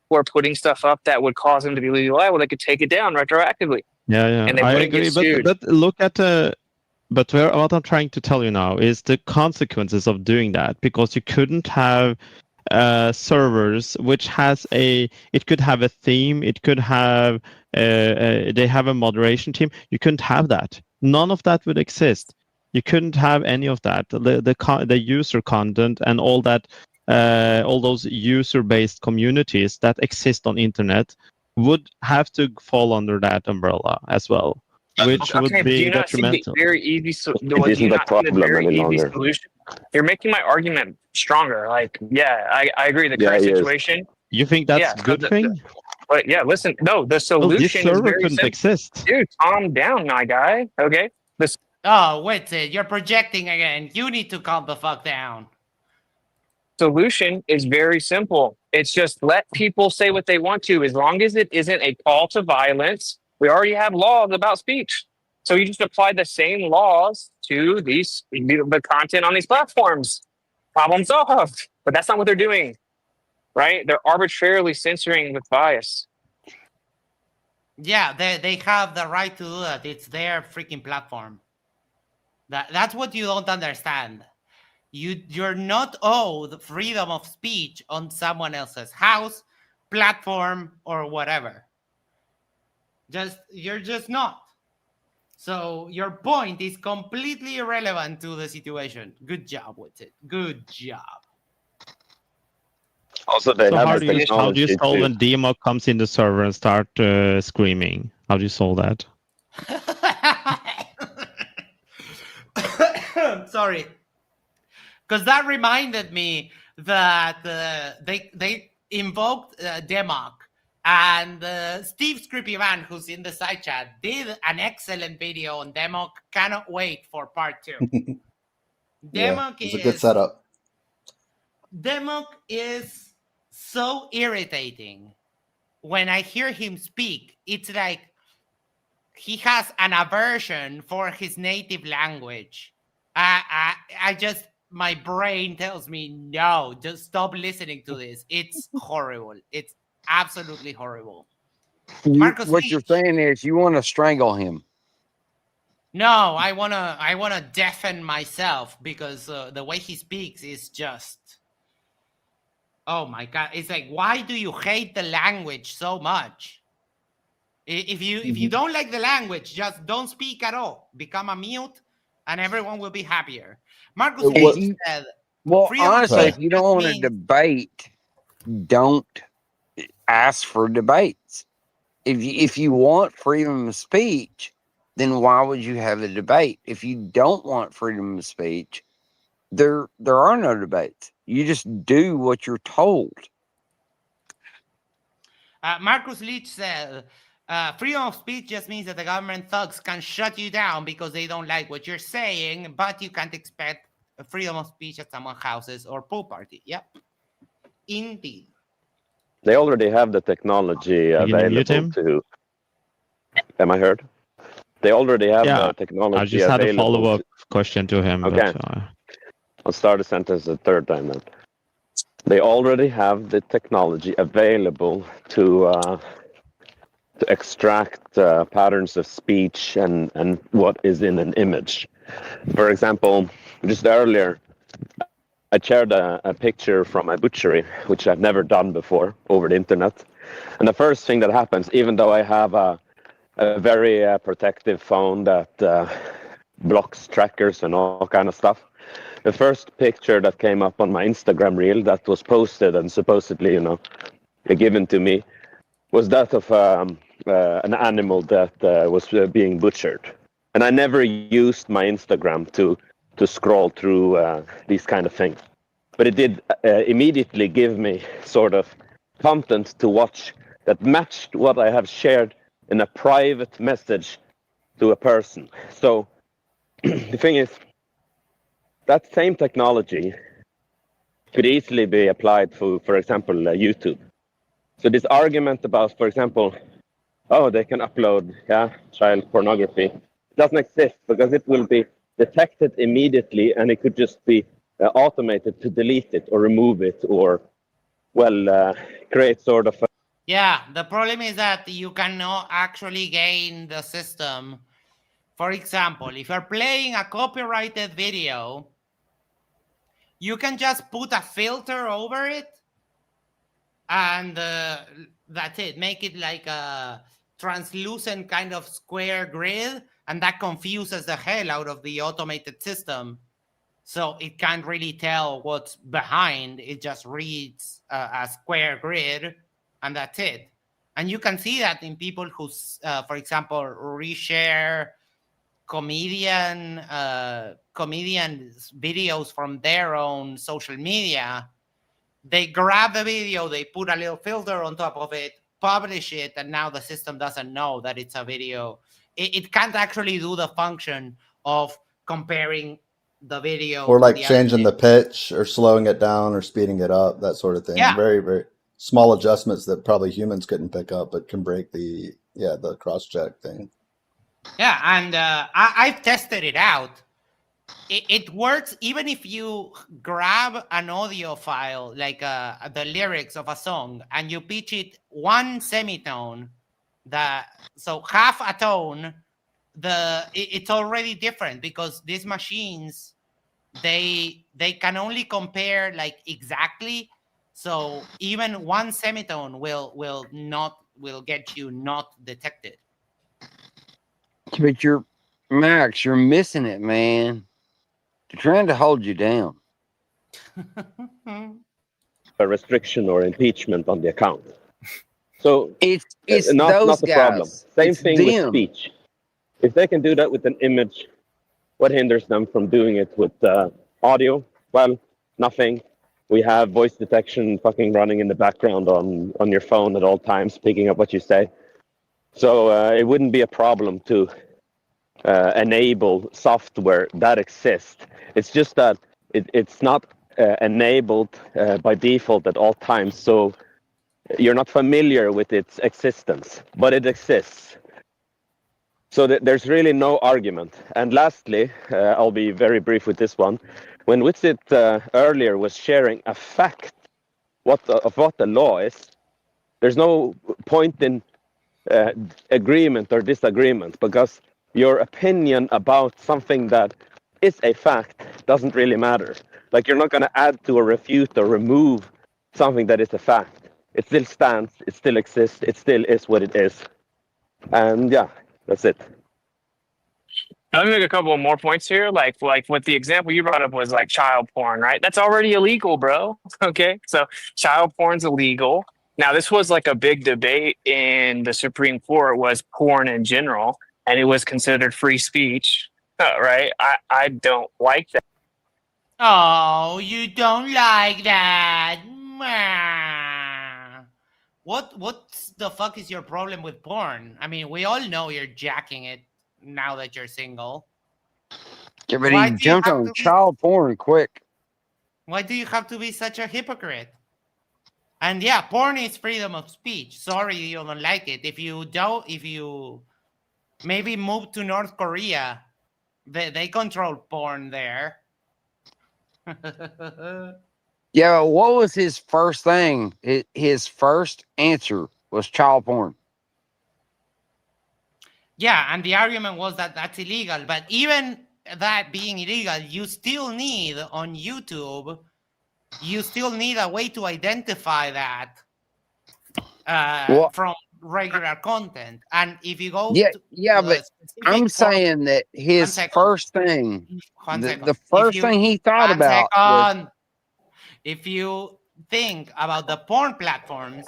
Speaker 6: Or putting stuff up that would cause them to be legally liable, they could take it down retroactively.
Speaker 14: Yeah,
Speaker 6: and they
Speaker 14: I
Speaker 6: wouldn't
Speaker 14: agree.
Speaker 6: get sued.
Speaker 14: But look at what I'm trying to tell you now is the consequences of doing that, because you couldn't have servers which has it could have a theme, it could have they have a moderation team. You couldn't have that. None of that would exist. You couldn't have any of that. The user content and all that, all those user-based communities that exist on internet would have to fall under that umbrella as well, which would be detrimental.
Speaker 6: Very easy. Solution? You're making my argument stronger. Like, yeah, I agree. The current situation.
Speaker 14: You think that's a good thing?
Speaker 6: But yeah, listen. No, the solution
Speaker 14: this server
Speaker 6: is very
Speaker 14: couldn't
Speaker 6: simple.
Speaker 14: exist.
Speaker 6: Dude, calm down, my guy. Okay.
Speaker 2: Oh, Witsit, you're projecting again. You need to calm the fuck down.
Speaker 6: Solution is very simple. It's just let people say what they want to, as long as it isn't a call to violence. We already have laws about speech, so you just apply the same laws to the content on these platforms. Problem solved. But that's not what they're doing, right? They're arbitrarily censoring with bias.
Speaker 2: Yeah, they have the right to do that. It's their freaking platform. That's what you don't understand. You're not owed freedom of speech on someone else's house, platform, or whatever. You're just not. So your point is completely irrelevant to the situation. Good job with it. Good job.
Speaker 18: Also, they
Speaker 14: So
Speaker 18: have
Speaker 14: how
Speaker 18: the
Speaker 14: do you
Speaker 18: technology
Speaker 14: solve
Speaker 18: to.
Speaker 14: when demo comes in the server and start screaming? How do you solve that?
Speaker 2: Sorry, because that reminded me that they invoked Democ, and Steve Scrippivan, who's in the side chat, did an excellent video on Democ. Cannot wait for part 2.
Speaker 3: Yeah, it's a good setup.
Speaker 2: Democ is so irritating. When I hear him speak, it's like he has an aversion for his native language. I just, my brain tells me, no, just stop listening to this. It's horrible. It's absolutely horrible. Marcus
Speaker 17: What you're saying is you want to strangle him.
Speaker 2: No, I wanna deafen myself because the way he speaks is just, oh my God. It's like, why do you hate the language so much? If you don't like the language, just don't speak at all. Become a mute, and everyone will be happier. Marcus Leach said,
Speaker 17: Well,
Speaker 2: freedom of
Speaker 17: honestly,
Speaker 2: speech
Speaker 17: if you don't want to debate, don't ask for debates. If you want freedom of speech, then why would you have a debate? If you don't want freedom of speech, there are no debates. You just do what you're told.
Speaker 2: Marcus Leach said, freedom of speech just means that the government thugs can shut you down because they don't like what you're saying, but you can't expect freedom of speech at someone's houses or pool party. Yep. Indeed.
Speaker 18: They already have the technology available to. Am I heard? They already have the technology
Speaker 14: I just had a
Speaker 18: available.
Speaker 14: follow-up question to him.
Speaker 18: Okay.
Speaker 14: But,
Speaker 18: I'll start a sentence a third time then. They already have the technology available to extract patterns of speech and what is in an image. For example, just earlier, I shared a picture from a butchery, which I've never done before over the internet. And the first thing that happens, even though I have a very protective phone that blocks trackers and all kind of stuff, the first picture that came up on my Instagram reel that was posted and supposedly, given to me was that of an animal that was being butchered. And I never used my Instagram to scroll through these kind of things. But it did immediately give me sort of content to watch that matched what I have shared in a private message to a person. So the thing is, that same technology could easily be applied for example, YouTube. So this argument about, for example, they can upload child pornography doesn't exist because it will be detected immediately and it could just be automated to delete it or remove it or, create sort of a.
Speaker 2: Yeah, the problem is that you cannot actually gain the system. For example, if you're playing a copyrighted video, you can just put a filter over it and that's it. Make it like a translucent kind of square grid, and that confuses the hell out of the automated system. So it can't really tell what's behind. It just reads a square grid, and that's it. And you can see that in people who, for example, reshare comedian videos from their own social media. They grab the video, they put a little filter on top of it, publish it, and now the system doesn't know that it's a video. It can't actually do the function of comparing the video
Speaker 3: Or
Speaker 2: to
Speaker 3: like
Speaker 2: the
Speaker 3: changing the pitch or slowing it down or speeding it up, that sort of thing.
Speaker 2: Yeah.
Speaker 3: Very, very small adjustments that probably humans couldn't pick up, but can break the cross-check thing.
Speaker 2: Yeah, and I've tested it out. It works even if you grab an audio file, like the lyrics of a song, and you pitch it one semitone, so half a tone, it's already different because these machines they can only compare like exactly. So even one semitone will get you not detected.
Speaker 17: But Max, you're missing it, man. They're trying to hold you down.
Speaker 18: A restriction or impeachment on the account. So
Speaker 17: it's
Speaker 18: not
Speaker 17: those
Speaker 18: the
Speaker 17: guys.
Speaker 18: problem. Same
Speaker 17: It's
Speaker 18: thing with
Speaker 17: them.
Speaker 18: speech. If they can do that with an image, what hinders them from doing it with audio? Well, nothing. We have voice detection fucking running in the background on your phone at all times, picking up what you say. So it wouldn't be a problem to enable software that exists. It's just that it's not enabled by default at all times. So you're not familiar with its existence, but it exists. So there's really no argument. And lastly, I'll be very brief with this one. When Witsit earlier was sharing a fact of what the law is, there's no point in agreement or disagreement, because your opinion about something that is a fact doesn't really matter. Like, you're not going to add to or refute or remove something that is a fact. It still stands, it still exists, it still is what it is. And yeah, that's it.
Speaker 6: Let me make a couple more points here. Like what the example you brought up was like child porn, right? That's already illegal, bro. Okay, so child porn's illegal. Now, this was like a big debate in the Supreme Court, was porn in general, and it was considered free speech, right? I don't like that.
Speaker 2: Oh, you don't like that? What the fuck is your problem with porn? I mean, we all know you're jacking it now that you're single.
Speaker 17: Yeah, but he jumped on child porn quick.
Speaker 2: Why do you have to be such a hypocrite? And yeah, porn is freedom of speech. Sorry you don't like it. If you maybe move to North Korea, they control porn there.
Speaker 17: Yeah, what was his first thing? His first answer was child porn.
Speaker 2: Yeah, and the argument was that that's illegal. But even that being illegal, you still need on YouTube, you still need a way to identify that from regular content. And if you go
Speaker 17: but I'm saying that his first thing, the first thing he thought about was,
Speaker 2: if you think about the porn platforms,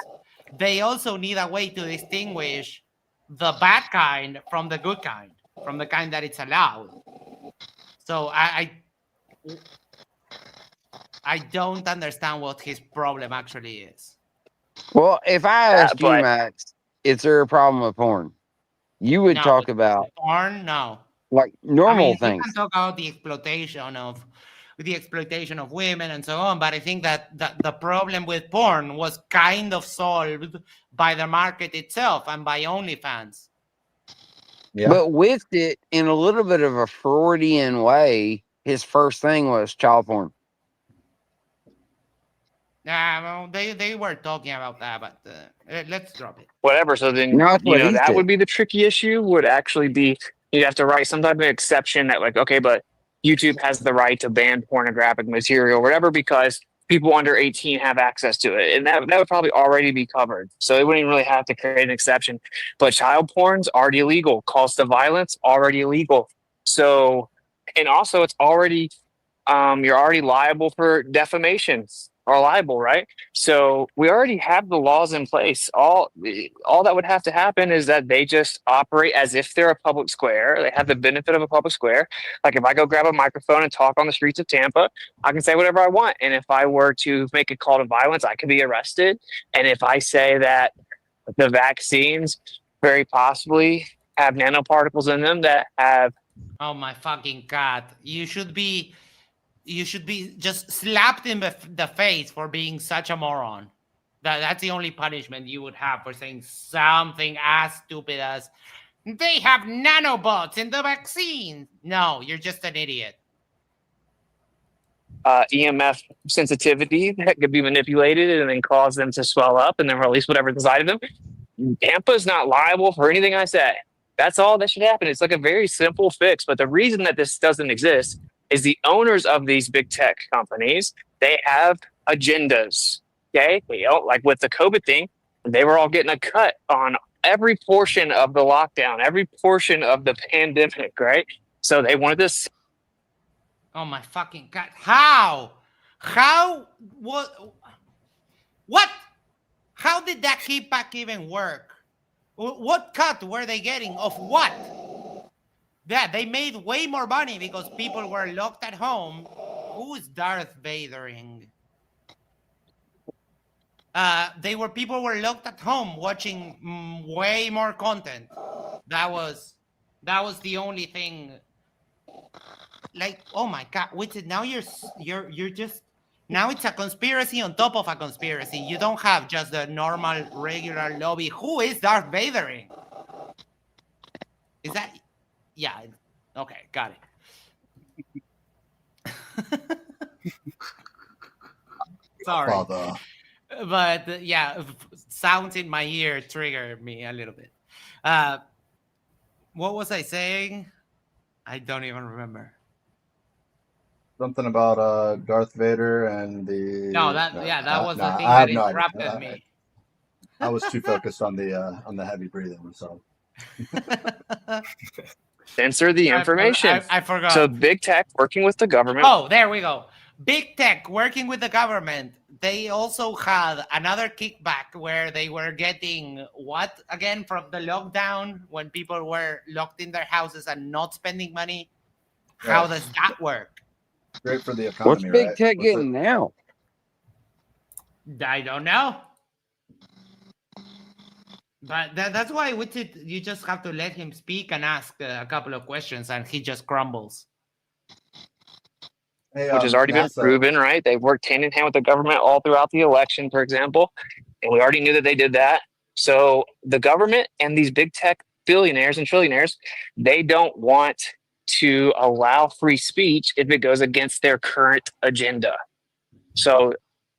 Speaker 2: they also need a way to distinguish the bad kind from the good kind, from the kind that it's allowed. So I don't understand what his problem actually is.
Speaker 17: well, if I asked you, Max, is there a problem with porn? You would talk about
Speaker 2: porn, no,
Speaker 17: like normal things.
Speaker 2: You can talk about the exploitation of women and so on, but I think that the problem with porn was kind of solved by the market itself and by OnlyFans.
Speaker 3: Yeah.
Speaker 17: But with it, in a little bit of a Freudian way, his first thing was child porn.
Speaker 2: Well, they were talking about that, but let's drop it.
Speaker 6: Whatever. So then, that would be the tricky issue. Would actually be you have to write some type of exception that, like, okay, but YouTube has the right to ban pornographic material or whatever because people under 18 have access to it, and that would probably already be covered. So they wouldn't even really have to create an exception. But child porn's already illegal. Calls to violence already illegal. So, and also it's already you're already liable for defamation. Or libel, right? So we already have the laws in place. All that would have to happen is that they just operate as if they're a public square. They have the benefit of a public square. Like if I go grab a microphone and talk on the streets of Tampa, I can say whatever I want. And if I were to make a call to violence, I could be arrested. And if I say that the vaccines very possibly have nanoparticles in them that have...
Speaker 2: Oh my fucking God. You should be just slapped in the face for being such a moron. That's the only punishment you would have for saying something as stupid as they have nanobots in the vaccine. No, you're just an idiot.
Speaker 6: EMF sensitivity that could be manipulated and then cause them to swell up and then release whatever's inside of them. Tampa's not liable for anything I say. That's all that should happen. It's like a very simple fix. But the reason that this doesn't exist is the owners of these big tech companies, they have agendas. Okay, like with the COVID thing, they were all getting a cut on every portion of the lockdown, every portion of the pandemic, right? So they wanted to.
Speaker 2: Oh my fucking god! How? What? How did that kickback even work? What cut were they getting of what? Yeah, they made way more money because people were locked at home. Who is Darth Vadering? People were locked at home watching way more content. That was the only thing. Like, oh my god, Witsit, now you're just now it's a conspiracy on top of a conspiracy. You don't have just the normal regular lobby. Who is Darth Vadering? Is that? Yeah. Okay, got it. Sorry.
Speaker 3: Father.
Speaker 2: But yeah, sounds in my ear triggered me a little bit. What was I saying? I don't even remember.
Speaker 3: Something about Darth Vader and the.
Speaker 2: That was the thing
Speaker 3: I
Speaker 2: that
Speaker 3: have no
Speaker 2: interrupted
Speaker 3: idea.
Speaker 2: me.
Speaker 3: I was too focused on the heavy breathing. So.
Speaker 6: Censor the information.
Speaker 2: I forgot.
Speaker 6: So big tech working with the government.
Speaker 2: Oh, there we go. Big tech working with the government. They also had another kickback where they were getting what again from the lockdown when people were locked in their houses and not spending money. How does that work?
Speaker 3: Great for the economy.
Speaker 17: What's big tech getting now?
Speaker 2: I don't know. But that's why Witsit, you just have to let him speak and ask a couple of questions, and he just crumbles.
Speaker 3: Hey,
Speaker 6: which has already been proven, right? They've worked hand in hand with the government all throughout the election, for example, and we already knew that they did that. So the government and these big tech billionaires and trillionaires, they don't want to allow free speech if it goes against their current agenda. So,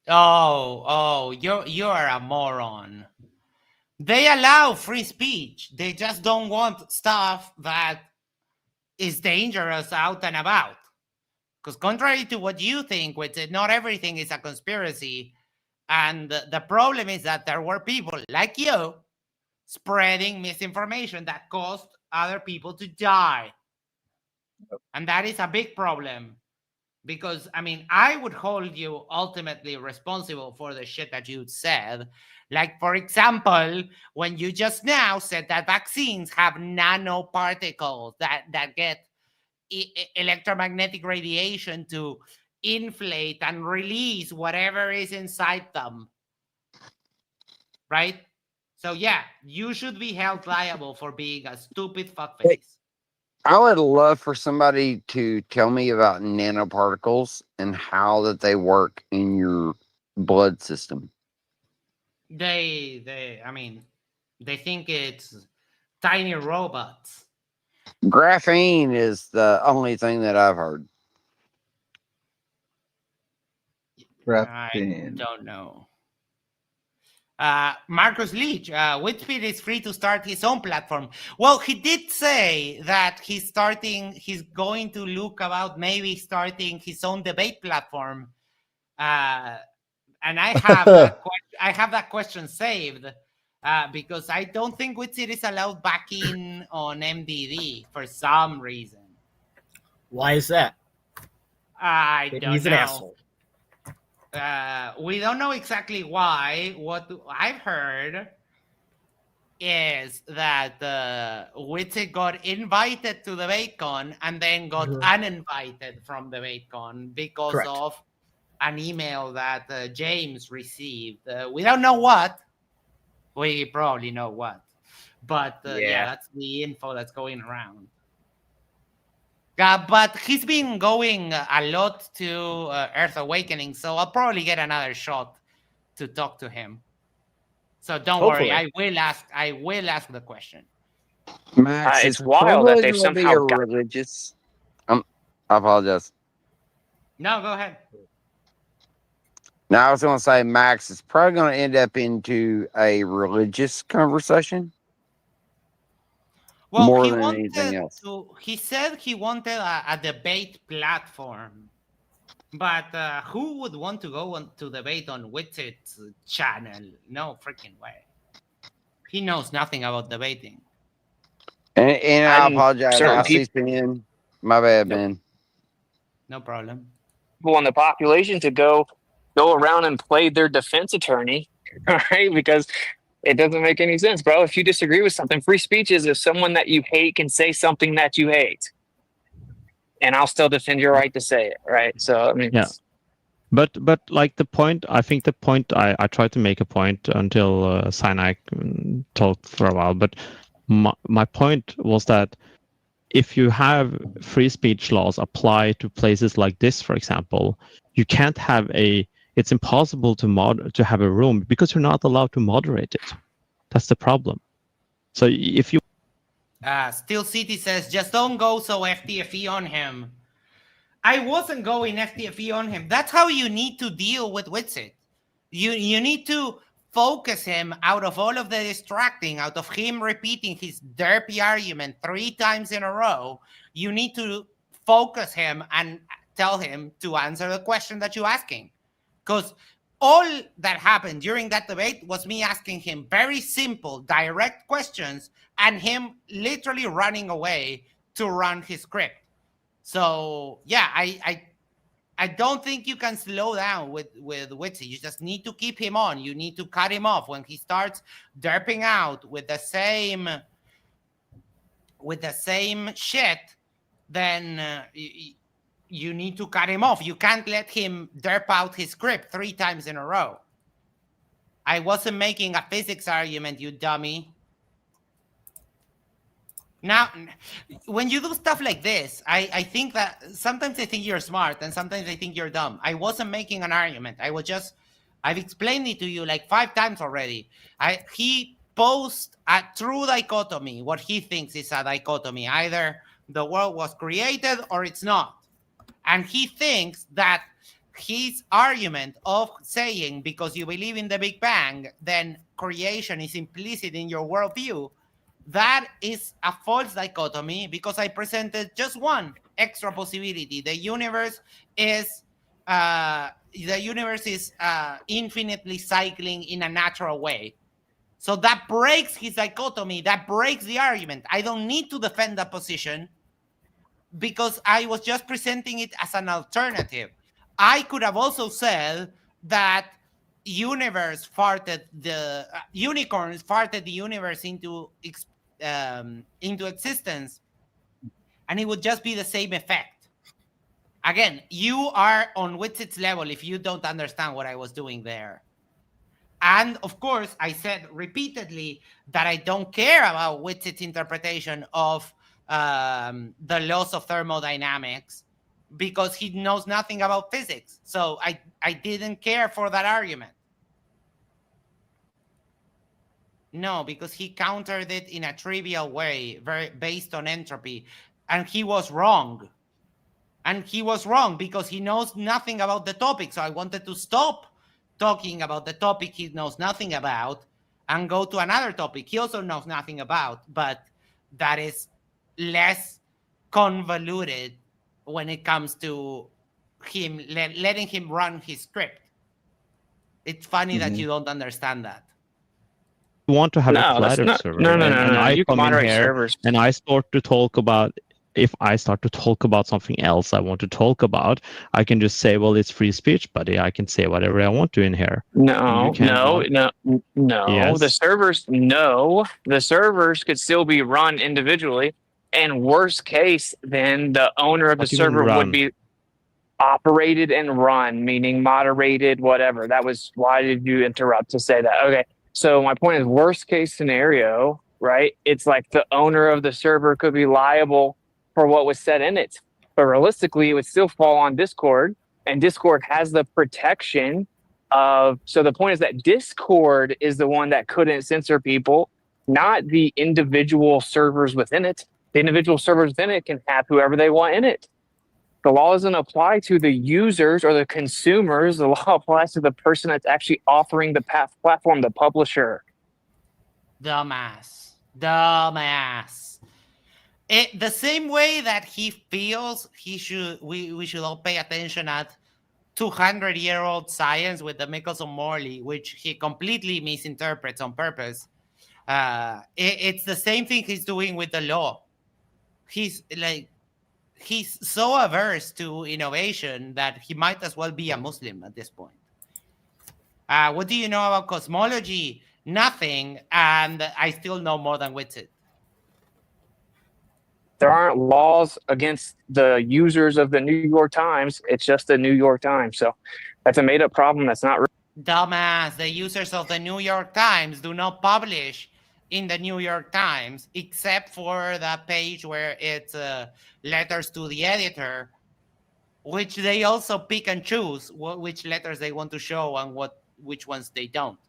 Speaker 2: you are a moron. They allow free speech. They just don't want stuff that is dangerous out and about. Because contrary to what you think, which is not everything is a conspiracy, and the problem is that there were people like you spreading misinformation that caused other people to die. And that is a big problem. Because, I mean, I would hold you ultimately responsible for the shit that you said. Like, for example, when you just now said that vaccines have nanoparticles that get electromagnetic radiation to inflate and release whatever is inside them. Right? So, yeah, you should be held liable for being a stupid fuckface.
Speaker 17: I would love for somebody to tell me about nanoparticles and how that they work in your blood system.
Speaker 2: They think it's tiny robots.
Speaker 17: Graphene is the only thing that I've heard.
Speaker 3: Graphene.
Speaker 2: I don't know. Marcus Leach, Witsit is free to start his own platform. Well, he did say that he's going to look about maybe starting his own debate platform. And I have that question saved because I don't think Witsit is allowed back in on MDD for some reason.
Speaker 19: Why is that?
Speaker 2: I don't know.
Speaker 19: He's an asshole.
Speaker 2: We don't know exactly why. What I've heard is that Witsit got invited to the DebateCon and then got uninvited from the DebateCon because of an email that James received. We don't know what. We probably know what. But yeah, that's the info that's going around. But he's been going a lot to Earth Awakening, so I'll probably get another shot to talk to him. So don't worry, I will ask the question.
Speaker 17: Max,
Speaker 6: it's wild that they've somehow
Speaker 17: religious. I apologize.
Speaker 2: No, go ahead.
Speaker 17: Now I was going to say, Max, it's probably going to end up into a religious conversation.
Speaker 2: Well,
Speaker 17: more
Speaker 2: he
Speaker 17: than
Speaker 2: wanted
Speaker 17: anything else.
Speaker 2: he said he wanted a debate platform, but who would want to go on to debate on Witsit's channel? No freaking way. He knows nothing about debating.
Speaker 17: And I
Speaker 6: And
Speaker 17: apologize.
Speaker 6: certain
Speaker 17: I see Spin. My bad, man.
Speaker 2: No problem.
Speaker 6: people in the population to go around and play their defense attorney, right? Because it doesn't make any sense, bro. If you disagree with something, free speech is if someone that you hate can say something that you hate, and I'll still defend your right to say it, right? So I mean,
Speaker 14: Yeah. But like the point, I think the point I tried to make a point until Sinai talked for a while. But my point was that if you have free speech laws apply to places like this, for example, you can't have it's impossible to have a room because you're not allowed to moderate it. That's the problem. So if you
Speaker 2: Steel City says, just don't go so FTFE on him. I wasn't going FTFE on him. That's how you need to deal with Witsit. You need to focus him out of all of the distracting, out of him repeating his derpy argument 3 times in a row. You need to focus him and tell him to answer the question that you're asking. Because all that happened during that debate was me asking him very simple, direct questions and him literally running away to run his script. So, yeah, I don't think you can slow down with Witsit. You just need to keep him on. You need to cut him off when he starts derping out with the same shit. Then you need to cut him off. You can't let him derp out his script 3 times in a row. I wasn't making a physics argument, you dummy. Now, when you do stuff like this, I think that sometimes I think you're smart and sometimes I think you're dumb. I wasn't making an argument. I've explained it to you like 5 times already. He posed a true dichotomy, what he thinks is a dichotomy. Either the world was created or it's not. And he thinks that his argument of saying, because you believe in the Big Bang, then creation is implicit in your worldview, that is a false dichotomy because I presented just one extra possibility. The universe is infinitely cycling in a natural way. So that breaks his dichotomy. That breaks the argument. I don't need to defend that position because I was just presenting it as an alternative. I could have also said that unicorns farted the universe into existence, and it would just be the same effect. Again, you are on Witsit's level if you don't understand what I was doing there. And of course, I said repeatedly that I don't care about Witsit's interpretation of the laws of thermodynamics because he knows nothing about physics. So I didn't care for that argument. No, because he countered it in a trivial way, very based on entropy. And he was wrong. And he was wrong because he knows nothing about the topic. So I wanted to stop talking about the topic he knows nothing about and go to another topic he also knows nothing about, but that is less convoluted when it comes to him letting him run his script. It's funny that you don't understand that.
Speaker 14: want to have a collaborative server, and I come in here
Speaker 6: servers.
Speaker 14: and I start to talk about. If I start to talk about something else I want to talk about, I can just say, "Well, it's free speech, buddy. I can say whatever I want to in here."
Speaker 6: No.
Speaker 14: Yes.
Speaker 6: The servers could still be run individually, and worst case, then the owner of the server would be operated and run, meaning moderated, whatever. That was why did you interrupt to say that? Okay, so my point is, worst case scenario, right? It's like the owner of the server could be liable for what was said in it, but realistically, it would still fall on Discord, and Discord has the protection of. So the point is that Discord is the one that couldn't censor people, not the individual servers within it. The individual servers within it can have whoever they want in it. The law doesn't apply to the users or the consumers. The law applies to the person that's actually offering the platform, the publisher.
Speaker 2: Dumbass. The same way that he feels we should all pay attention at 200-year-old science with the Michelson-Morley, which he completely misinterprets on purpose. It's the same thing he's doing with the law. He's so averse to innovation that he might as well be a Muslim at this point. What do you know about cosmology? Nothing, and I still know more than Witsit.
Speaker 6: There aren't laws against the users of the New York Times. It's just the New York Times. So that's a made-up problem that's not real.
Speaker 2: Dumbass, the users of the New York Times do not publish in the New York Times, except for the page where it's letters to the editor, which they also pick and choose which letters they want to show and which ones they don't.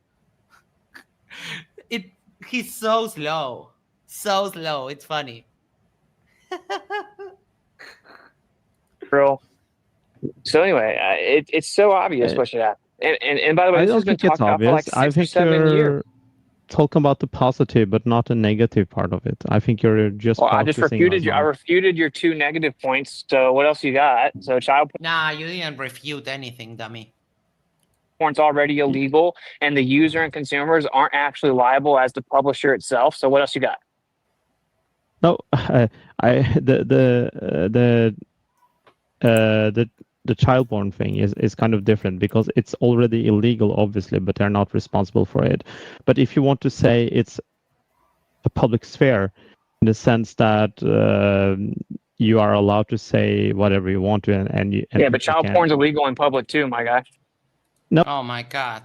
Speaker 2: He's so slow. It's funny.
Speaker 6: Real. So anyway, it's so obvious what should happen. And by the way,
Speaker 14: I
Speaker 6: this has
Speaker 14: don't
Speaker 6: been
Speaker 14: think it's
Speaker 6: talked about for like
Speaker 14: obvious. I
Speaker 6: 6 or
Speaker 14: think
Speaker 6: 7 years.
Speaker 14: you're talking about the positive, but not the negative part of it. I think you're just.
Speaker 6: Well, I just refuted you. I refuted your 2 negative points. So what else you got? So child
Speaker 2: Nah, you didn't refute anything, dummy.
Speaker 6: porn's already illegal, and the user and consumers aren't actually liable as the publisher itself. So what else you got?
Speaker 14: No, the child porn thing is kind of different because it's already illegal, obviously, but they're not responsible for it. But if you want to say it's a public sphere in the sense that you are allowed to say whatever you want to, and
Speaker 6: but child porn's illegal in public too, my guy.
Speaker 14: No.
Speaker 2: Oh my God.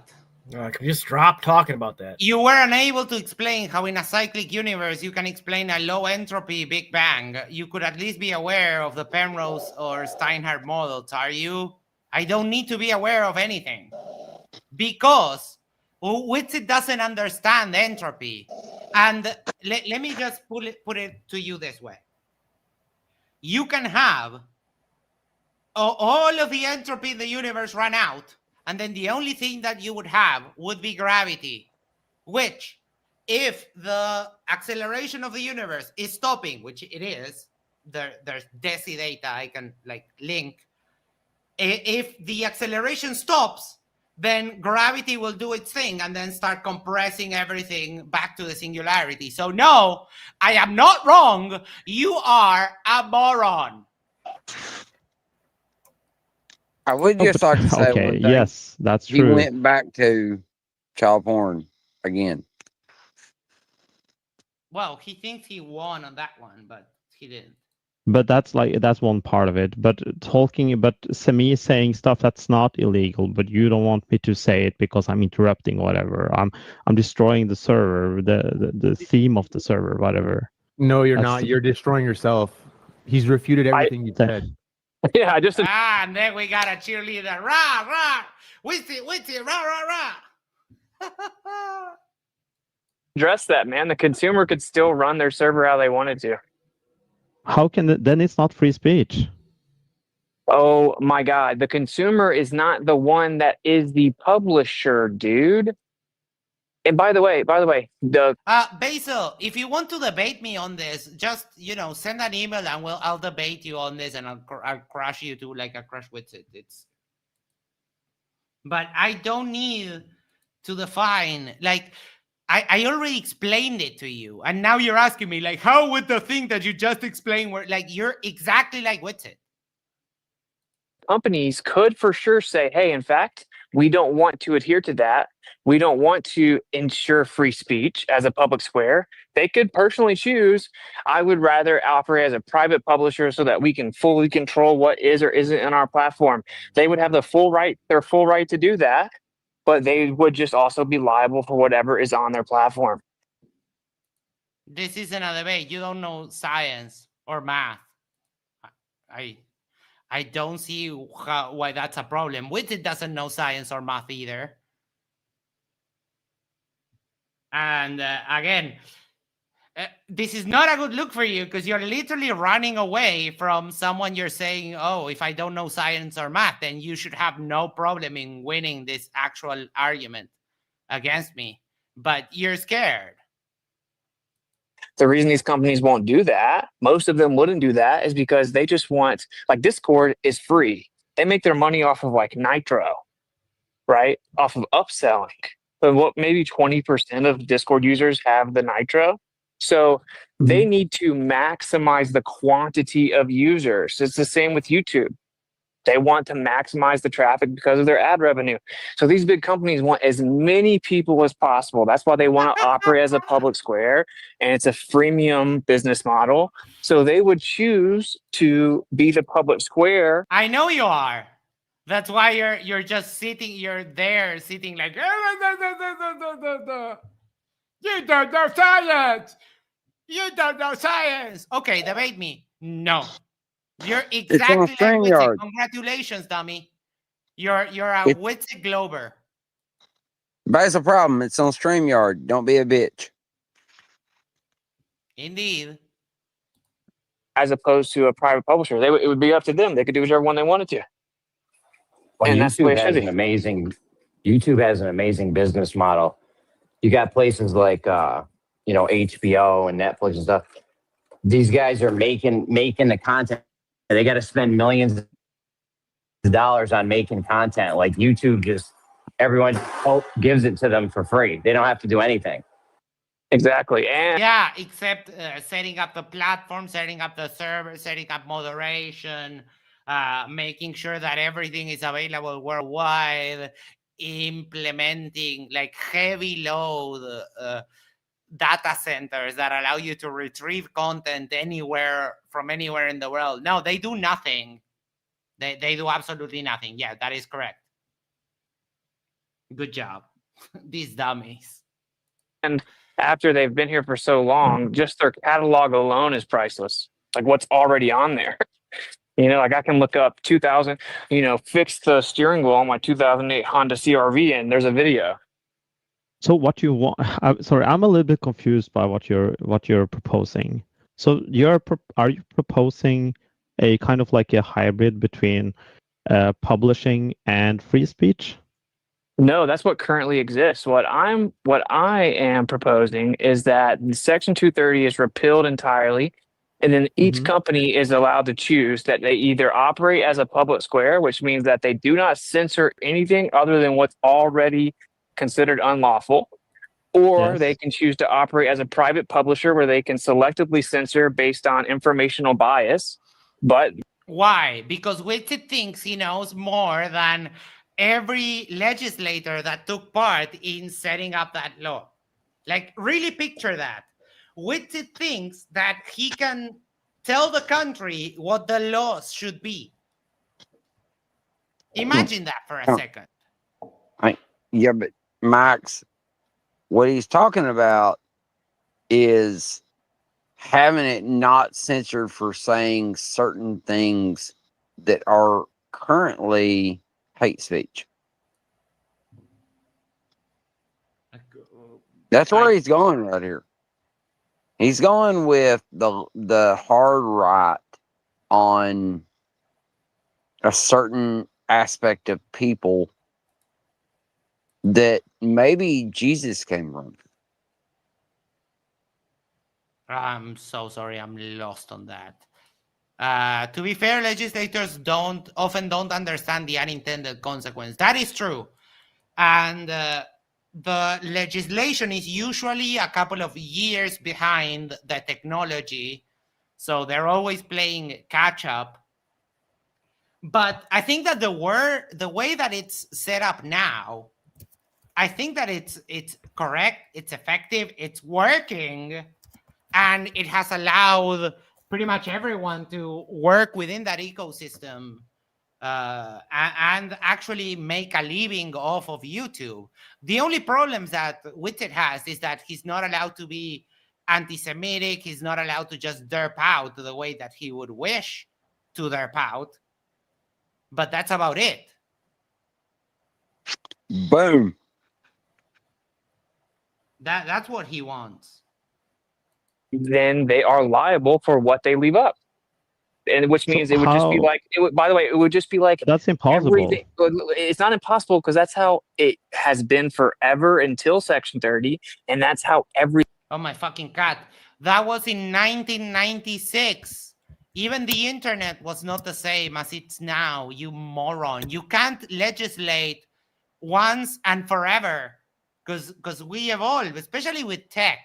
Speaker 19: Can you just drop talking about that?
Speaker 2: You were unable to explain how in a cyclic universe you can explain a low entropy Big Bang. You could at least be aware of the Penrose or Steinhardt models, are you? I don't need to be aware of anything. Because Witsit doesn't understand entropy. And let me just put it to you this way. You can have all of the entropy in the universe run out, and then the only thing that you would have would be gravity, which, if the acceleration of the universe is stopping, which it is, there's DESI data I can link. If the acceleration stops, then gravity will do its thing and then start compressing everything back to the singularity. So no, I am not wrong. You are a moron.
Speaker 17: I would just like to say
Speaker 14: okay,
Speaker 17: one thing.
Speaker 14: yes, that's
Speaker 17: He
Speaker 14: true.
Speaker 17: went back to child porn again.
Speaker 2: Well, he thinks he won on that one, but he didn't.
Speaker 14: But that's one part of it. But Semi saying stuff that's not illegal, but you don't want me to say it because I'm interrupting whatever. I'm destroying the server, the theme of the server, whatever.
Speaker 13: No, you're not. You're destroying yourself. He's refuted everything you said.
Speaker 6: Yeah, I just.
Speaker 2: And then we got a cheerleader. Rah, rah. Witsit, rah, rah, rah.
Speaker 6: Address that, man. The consumer could still run their server how they wanted to.
Speaker 14: How can then it's not free speech?
Speaker 6: Oh my God. The consumer is not the one that is the publisher, dude. And by the way,
Speaker 2: Basil, if you want to debate me on this, just send an email and I'll debate you on this, and I'll crush you to like a crush Witsit. But I don't need to define I already explained it to you, and now you're asking me how would the thing that you just explained work? You're exactly like Witsit.
Speaker 6: companies could for sure say, hey, in fact, we don't want to adhere to that. We don't want to ensure free speech as a public square. They could personally choose, I would rather operate as a private publisher so that we can fully control what is or isn't in our platform. They would have their full right to do that, but they would just also be liable for whatever is on their platform.
Speaker 2: This isn't a debate. You don't know science or math. I don't see why that's a problem. Witsit doesn't know science or math either. And again, this is not a good look for you because you're literally running away from someone you're saying, oh, if I don't know science or math, then you should have no problem in winning this actual argument against me. But you're scared.
Speaker 6: The reason these companies won't do that, most of them wouldn't do that, is because they just want, like, Discord is free. They make their money off of like Nitro, right? Off of upselling. But what, maybe 20% of Discord users have the Nitro. So they need to maximize the quantity of users. It's the same with YouTube. They want to maximize the traffic because of their ad revenue. So these big companies want as many people as possible. That's why they want to operate as a public square, and it's a freemium business model. So they would choose to be the public square.
Speaker 2: I know you are. That's why you're just sitting. You're there sitting like. You don't know science. You don't know science. Okay, debate me. No. You're exactly like Witsit. Congratulations, dummy. You're a Witsit Glober.
Speaker 17: But it's a problem. It's on StreamYard. Don't be a bitch.
Speaker 2: Indeed.
Speaker 6: As opposed to a private publisher. It would be up to them. They could do whichever one they wanted to.
Speaker 9: Well,
Speaker 6: And that's the way
Speaker 9: YouTube
Speaker 6: it should
Speaker 9: has
Speaker 6: be.
Speaker 9: YouTube has an amazing business model. You got places like HBO and Netflix and stuff. These guys are making the content. They got to spend millions of dollars on making content. Like YouTube, just everyone gives it to them for free. They don't have to do anything.
Speaker 6: Exactly. And
Speaker 2: yeah, except setting up the platform, setting up the server, setting up moderation, making sure that everything is available worldwide, implementing like heavy load data centers that allow you to retrieve content from anywhere in the world. No, they do nothing. They do absolutely nothing. Yeah, that is correct. Good job. These dummies.
Speaker 6: And after they've been here for so long, just their catalog alone is priceless. Like what's already on there. Like I can look up 2000, fix the steering wheel on my 2008 Honda CRV and there's a video.
Speaker 14: So what you want? I'm a little bit confused by what you're proposing. So are you proposing a kind of like a hybrid between publishing and free speech?
Speaker 6: No, that's what currently exists. What I am proposing is that Section 230 is repealed entirely, and then each company is allowed to choose that they either operate as a public square, which means that they do not censor anything other than what's already considered unlawful, or they can choose to operate as a private publisher where they can selectively censor based on informational bias. But
Speaker 2: why? Because Witsit thinks he knows more than every legislator that took part in setting up that law. Like, really picture that. Witsit thinks that he can tell the country what the laws should be. Imagine that for a second.
Speaker 17: Yeah, but Max, what he's talking about is having it not censored for saying certain things that are currently hate speech. That's where he's going right here. He's going with the hard right on a certain aspect of people that maybe Jesus came from.
Speaker 2: I'm so sorry, I'm lost on that. To be fair, legislators often don't understand the unintended consequence. That is true. And the legislation is usually a couple of years behind the technology. So they're always playing catch up. But I think that the way that it's set up now, I think that it's correct, it's effective, it's working, and it has allowed pretty much everyone to work within that ecosystem and actually make a living off of YouTube. The only problems that Witsit has is that he's not allowed to be anti-Semitic. He's not allowed to just derp out the way that he would wish to derp out. But that's about it.
Speaker 17: Boom.
Speaker 2: That's what he wants.
Speaker 6: Then they are liable for what they leave up. And which means it would just be like, by the way, it would just be like,
Speaker 14: that's impossible.
Speaker 6: It's not impossible because that's how it has been forever until Section 30. And that's how
Speaker 2: Oh, my fucking cat. That was in 1996. Even the internet was not the same as it's now, you moron. You can't legislate once and forever because we evolve, especially with tech.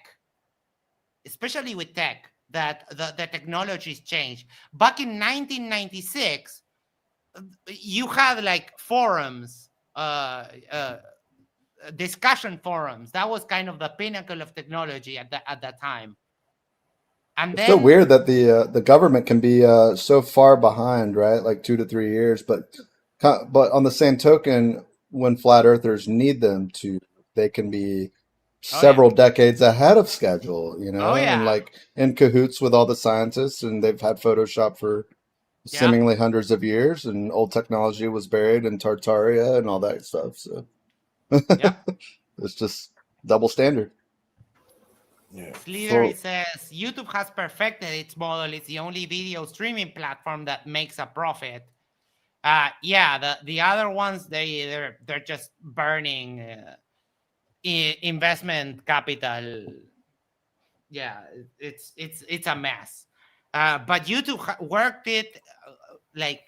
Speaker 2: That the technologies change. Back in 1996, you had like forums, discussion forums. That was kind of the pinnacle of technology at that time. And
Speaker 3: It's
Speaker 2: then
Speaker 3: so weird that the government can be so far behind, right? Like 2 to 3 years, but on the same token, when flat earthers need them to, they can be several decades ahead of schedule, and like in cahoots with all the scientists, and they've had Photoshop for seemingly hundreds of years, and old technology was buried in Tartaria and all that stuff. So it's just double standard.
Speaker 2: Slither says YouTube has perfected its model. It's the only video streaming platform that makes a profit. The other ones they're just burning investment capital. Yeah, it's a mess. But YouTube worked it, like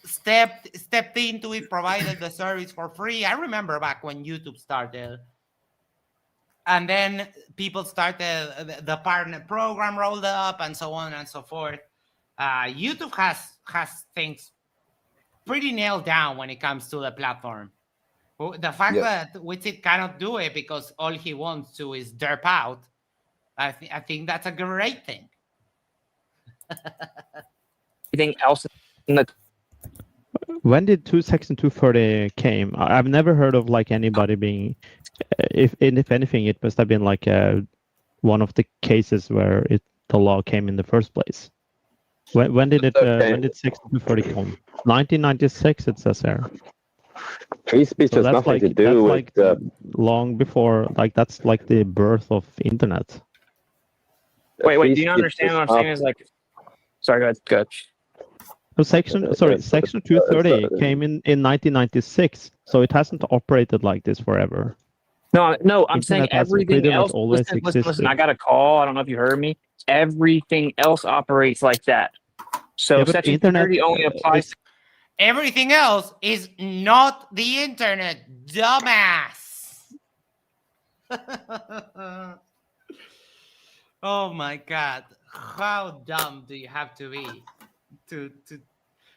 Speaker 2: stepped into it, provided the service for free. I remember back when YouTube started. And then people started, the partner program rolled up and so on and so forth. YouTube has things pretty nailed down when it comes to the platform. The fact that Witsit cannot do it because all he wants to is derp out, I think that's a great thing.
Speaker 6: Anything else in the...
Speaker 14: When did Section 230 came? I've never heard of like anybody being, if anything, it must have been like one of the cases where the law came in the first place. When did Section 230 come? 1996, it says there.
Speaker 18: Free speech has nothing to do with
Speaker 14: long before, like that's like the birth of internet.
Speaker 6: Wait, do you understand what I'm saying? Is like, sorry, go ahead.
Speaker 14: So Section 230 came in 1996, so it hasn't operated like this forever.
Speaker 6: No, I'm saying everything else. Listen, I got a call. I don't know if you heard me. Everything else operates like that. So Section 230 only applies.
Speaker 2: Everything else is not the internet, dumbass. Oh my God. How dumb do you have to be?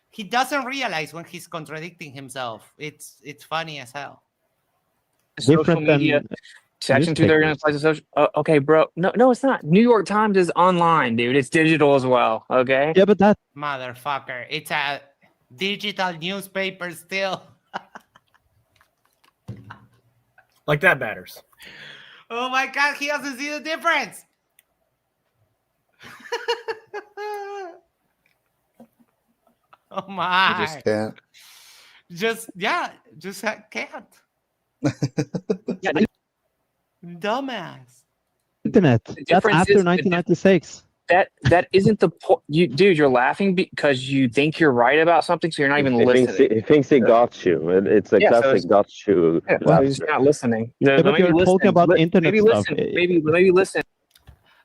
Speaker 2: He doesn't realize when he's contradicting himself. It's funny as hell.
Speaker 6: Social media. Section 230 applies to social. Okay, bro. No, it's not. New York Times is online, dude. It's digital as well. Okay.
Speaker 14: Yeah, but that
Speaker 2: motherfucker. It's a digital newspaper still.
Speaker 19: Like that matters.
Speaker 2: Oh my God, he doesn't see the difference. Oh my.
Speaker 3: I just can't.
Speaker 2: Just can't. Dumbass.
Speaker 14: Internet. That's after 1996.
Speaker 6: That isn't the point. Dude, you're laughing because you think you're right about something, so you're not even listening.
Speaker 18: He thinks he got you. It's a classic got you.
Speaker 6: Yeah, well, he's not listening.
Speaker 14: But you're talking about internet stuff.
Speaker 6: Maybe listen.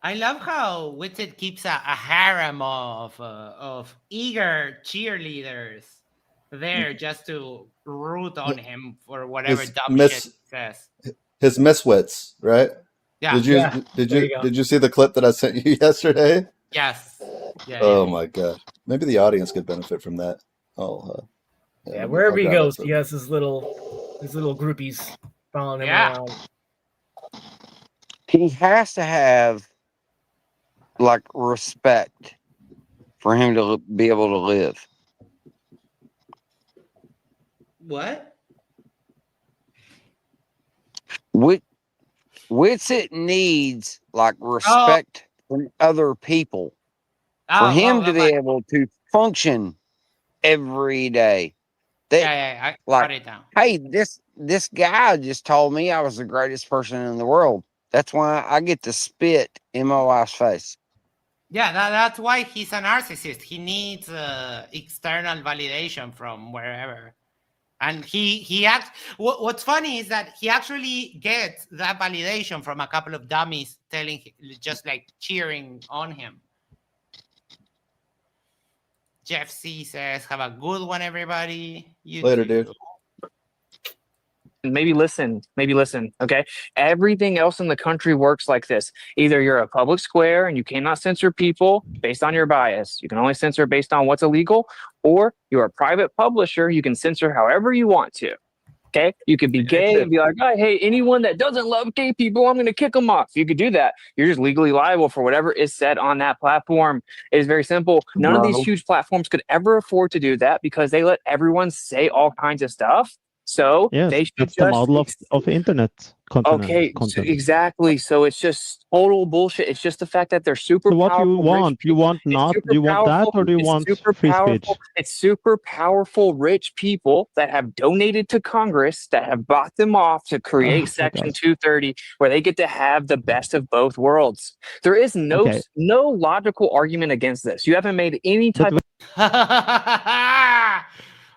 Speaker 2: I love how Witsit keeps a harem of eager cheerleaders there just to root on him for whatever dumb shit he says.
Speaker 3: His miswits, right?
Speaker 2: Yeah.
Speaker 3: Did you see the clip that I sent you yesterday?
Speaker 2: Yes.
Speaker 3: Oh my God. Maybe the audience could benefit from that.
Speaker 19: Wherever he goes, he has his little groupies following him around.
Speaker 17: He has to have like respect for him to be able to live.
Speaker 2: What?
Speaker 17: Witsit needs like respect from other people for him to be able to function every day.
Speaker 2: I got it down.
Speaker 17: Hey, this guy just told me I was the greatest person in the world. That's why I get to spit in my wife's face.
Speaker 2: Yeah, that's why he's a narcissist. He needs external validation from wherever. And what's funny is that he actually gets that validation from a couple of dummies telling him, just like cheering on him. Jeff C says, have a good one, everybody. You
Speaker 3: Later,
Speaker 2: too.
Speaker 3: dude.
Speaker 6: Maybe listen. Okay. Everything else in the country works like this. Either you're a public square and you cannot censor people based on your bias. You can only censor based on what's illegal, or you're a private publisher. You can censor however you want to. Okay. You could be gay and be like, oh, hey, anyone that doesn't love gay people, I'm going to kick them off. You could do that. You're just legally liable for whatever is said on that platform. It is very simple. None of these huge platforms could ever afford to do that because they let everyone say all kinds of stuff. So
Speaker 14: Yes,
Speaker 6: they should
Speaker 14: that's the model of internet content.
Speaker 6: Okay, exactly. So it's just total bullshit. It's just the fact that they're super
Speaker 14: So what
Speaker 6: powerful.
Speaker 14: you want? You want not? Do you want that, or do you want free speech?
Speaker 6: It's super powerful, rich people that have donated to Congress that have bought them off to create Section 230, where they get to have the best of both worlds. There is no logical argument against this. You haven't made any type of.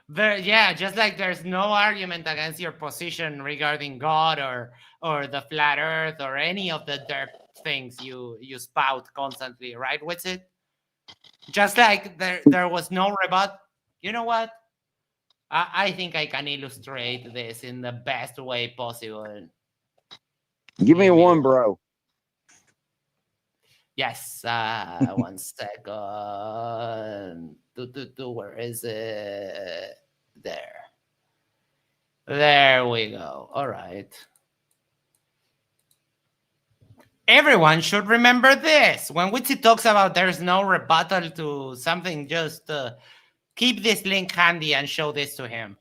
Speaker 2: Just like there's no argument against your position regarding God or the flat Earth or any of the derp things you spout constantly, right, Witsit? Just like there was no rebut. You know what? I think I can illustrate this in the best way possible.
Speaker 17: Give me a one, bro.
Speaker 2: Yes, 1 second. Where is it? There we go. All right. Everyone should remember this. When Witsit talks about there's no rebuttal to something, just keep this link handy and show this to him.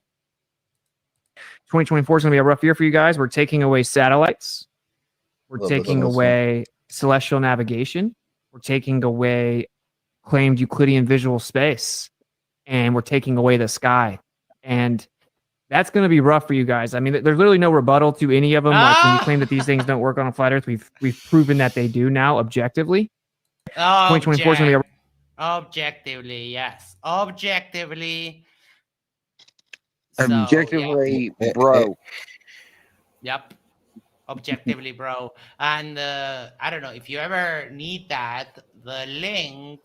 Speaker 20: 2024 is going to be a rough year for you guys. We're taking away satellites. We're taking away celestial navigation. We're taking away claimed Euclidean visual space. And we're taking away the sky. And that's going to be rough for you guys. I mean, there's literally no rebuttal to any of them. Like when you claim that these things don't work on a flat Earth, we've proven that they do now objectively. 2024 is going to be
Speaker 2: objectively, yes. Objectively.
Speaker 17: Objectively, bro.
Speaker 2: Yep. Objectively, bro. And I don't know if you ever need that. The link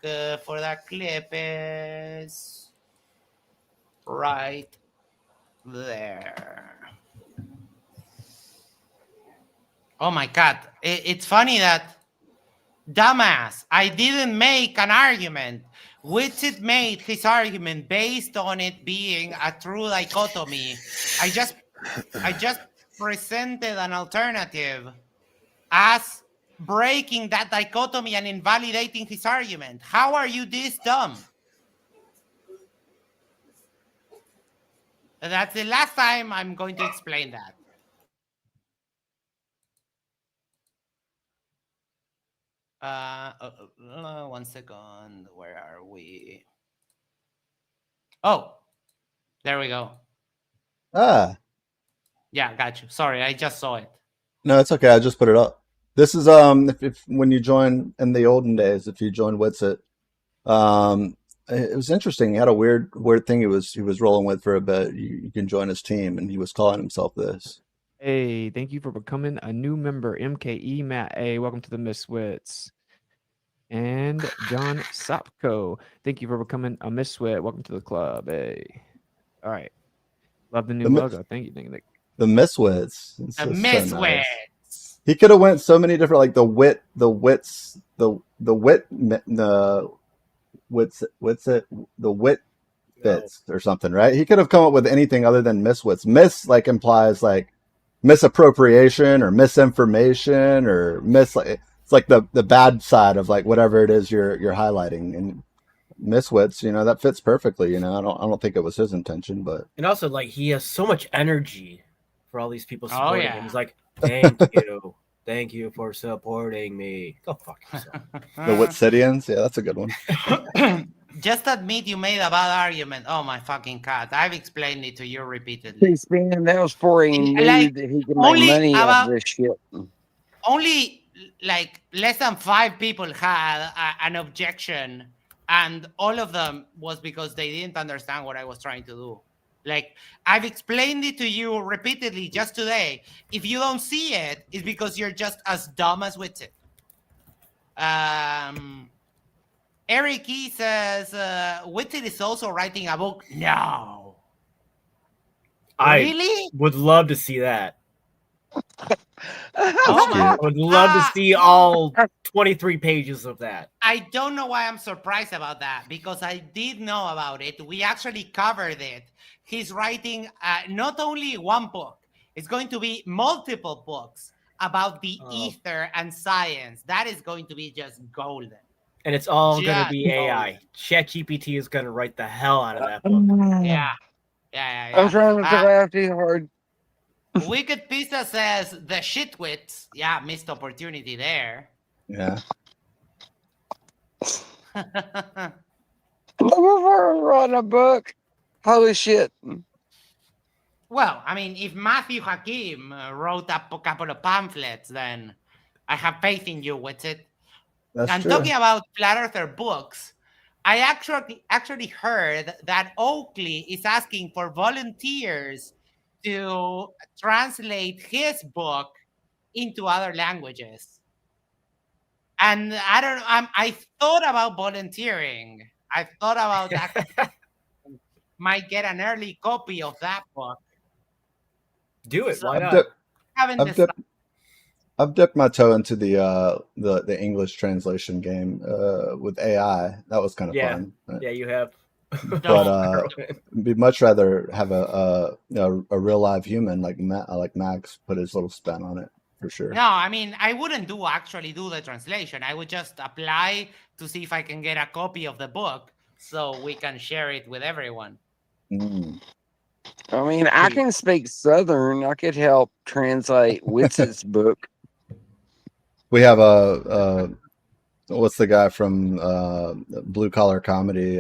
Speaker 2: for that clip is right there. Oh my God. It's funny that, dumbass, I didn't make an argument. Witsit made his argument based on it being a true dichotomy. I just presented an alternative as breaking that dichotomy and invalidating his argument. How are you this dumb? That's the last time I'm going to explain that. 1 second. Where are we? Oh, there we go. Yeah, got you. Sorry, I just saw it.
Speaker 3: No, it's okay. I just put it up. This is if when you join in the olden days, if you joined Witsit, it was interesting. He had a weird thing he was rolling with for a bit. You can join his team, and he was calling himself this.
Speaker 20: Hey, thank you for becoming a new member, MKE Matt A. Welcome to the Miswits. And John Sopko, thank you for becoming a Miswit. Welcome to the club. Hey. All right. Love the new logo. Thank you.
Speaker 3: The Miswits.
Speaker 2: The Miswits. So nice.
Speaker 3: He could have went so many different, like the Witsit, or something, right? He could have come up with anything other than Miswits. Miss like implies like misappropriation or misinformation or it's like the bad side of like whatever it is you're highlighting. And Miswits, that fits perfectly. I don't think it was his intention, but
Speaker 19: and also like he has so much energy for all these people supporting him. He's like, thank you for supporting me. Go fuck yourself.
Speaker 3: The Witsidians, yeah, that's a good one.
Speaker 2: Just admit you made a bad argument. Oh my fucking God! I've explained it to you repeatedly.
Speaker 17: He's spending those for him that he can make money out of this shit.
Speaker 2: Only like less than 5 people had an objection, and all of them was because they didn't understand what I was trying to do. Like, I've explained it to you repeatedly just today. If you don't see it, it's because you're just as dumb as Witsit. Eric E says, Witsit is also writing a book. No. Really?
Speaker 19: I would love to see that.
Speaker 2: I
Speaker 19: would love to see all 23 pages of that.
Speaker 2: I don't know why I'm surprised about that, because I did know about it. We actually covered it. He's writing not only one book, it's going to be multiple books about the ether and science. That is going to be just golden.
Speaker 19: And it's all going to
Speaker 2: Just
Speaker 19: be
Speaker 2: golden.
Speaker 19: AI. ChatGPT is going to write the hell out of that book.
Speaker 2: Yeah.
Speaker 17: I'm trying not to laugh too hard.
Speaker 2: Wicked Pizza says the shitwits. Yeah, missed opportunity there.
Speaker 3: Yeah.
Speaker 17: Write a book. Holy shit.
Speaker 2: Well, I mean, if Matthew Hakim wrote up a couple of pamphlets, then I have faith in you, Witsit.
Speaker 3: That's
Speaker 2: And
Speaker 3: true.
Speaker 2: talking about Flat Earther books, I actually heard that Oakley is asking for volunteers to translate his book into other languages. And I don't know, I thought about volunteering. I thought about that. Might get an early copy of that book.
Speaker 19: Do it. Why
Speaker 3: I've
Speaker 19: not?
Speaker 3: I've dipped my toe into the English translation game with AI. That was kind of fun.
Speaker 19: Yeah, you have.
Speaker 3: But we'd much rather have a real live human like Max put his little spin on it for sure.
Speaker 2: No, I mean, I wouldn't actually do the translation. I would just apply to see if I can get a copy of the book so we can share it with everyone.
Speaker 17: I mean, I can speak Southern. I could help translate Witsit's book.
Speaker 3: We have what's the guy from Blue Collar Comedy?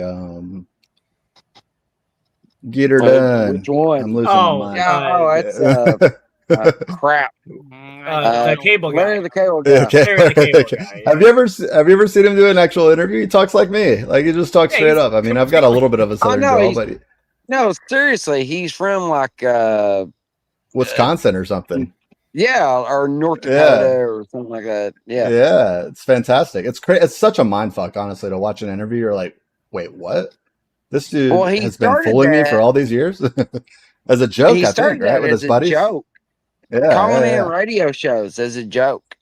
Speaker 3: Get her done.
Speaker 17: Which one?
Speaker 3: I'm losing my mind.
Speaker 17: It's crap.
Speaker 19: The cable guy.
Speaker 17: Larry the cable
Speaker 3: Yeah,
Speaker 17: guy.
Speaker 3: okay.
Speaker 19: Larry the cable guy.
Speaker 3: Have you ever seen him do an actual interview? He talks like me. Like he just talks straight up. I mean, I've got a little bit of a Southern drawl, but
Speaker 17: No, seriously, he's from like
Speaker 3: Wisconsin or something.
Speaker 17: Yeah, or North Dakota or something like that. Yeah.
Speaker 3: Yeah, it's fantastic. It's crazy. It's such a mind fuck, honestly, to watch an interview. You're like, wait, what? This dude has been fooling me for all these years as a joke.
Speaker 17: He
Speaker 3: I
Speaker 17: started
Speaker 3: think, right,
Speaker 17: that
Speaker 3: with
Speaker 17: as
Speaker 3: his
Speaker 17: a
Speaker 3: buddies.
Speaker 17: joke.
Speaker 3: Yeah,
Speaker 17: Calling
Speaker 3: yeah.
Speaker 17: in radio shows as a joke.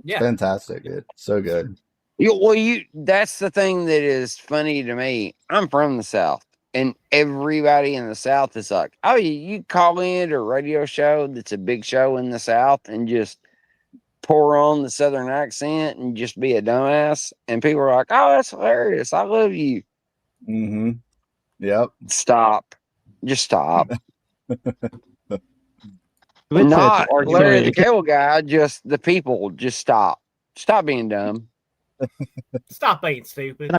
Speaker 19: Yeah,
Speaker 3: fantastic, dude. So good.
Speaker 17: That's the thing that is funny to me. I'm from the South, and everybody in the South is like, "Oh, you call in a radio show that's a big show in the South and just pour on the Southern accent and just be a dumbass." And people are like, "Oh, that's hilarious. I love you."
Speaker 3: Mm-hmm. Yep.
Speaker 17: Stop. Just stop. Not Larry the Cable Guy. Just the people. Just stop. Stop being dumb.
Speaker 19: Stop being stupid.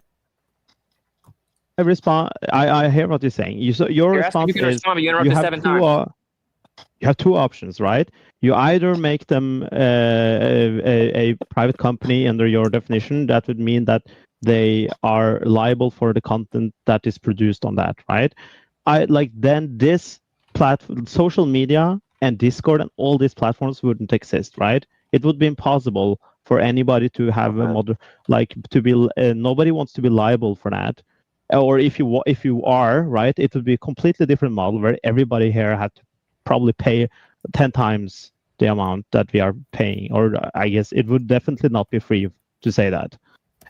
Speaker 14: I hear what you're saying. Your response
Speaker 6: you can
Speaker 14: is
Speaker 6: respond, but you interrupted 7 times.
Speaker 14: You have two options, right? You either make them a private company under your definition. That would mean that they are liable for the content that is produced on that, right? Then this platform, social media and Discord and all these platforms wouldn't exist, right? It would be impossible for anybody to have a model to be. Nobody wants to be liable for that. Or if you are, right, it would be a completely different model where everybody here had to probably pay 10 times the amount that we are paying. Or I guess it would definitely not be free to say that.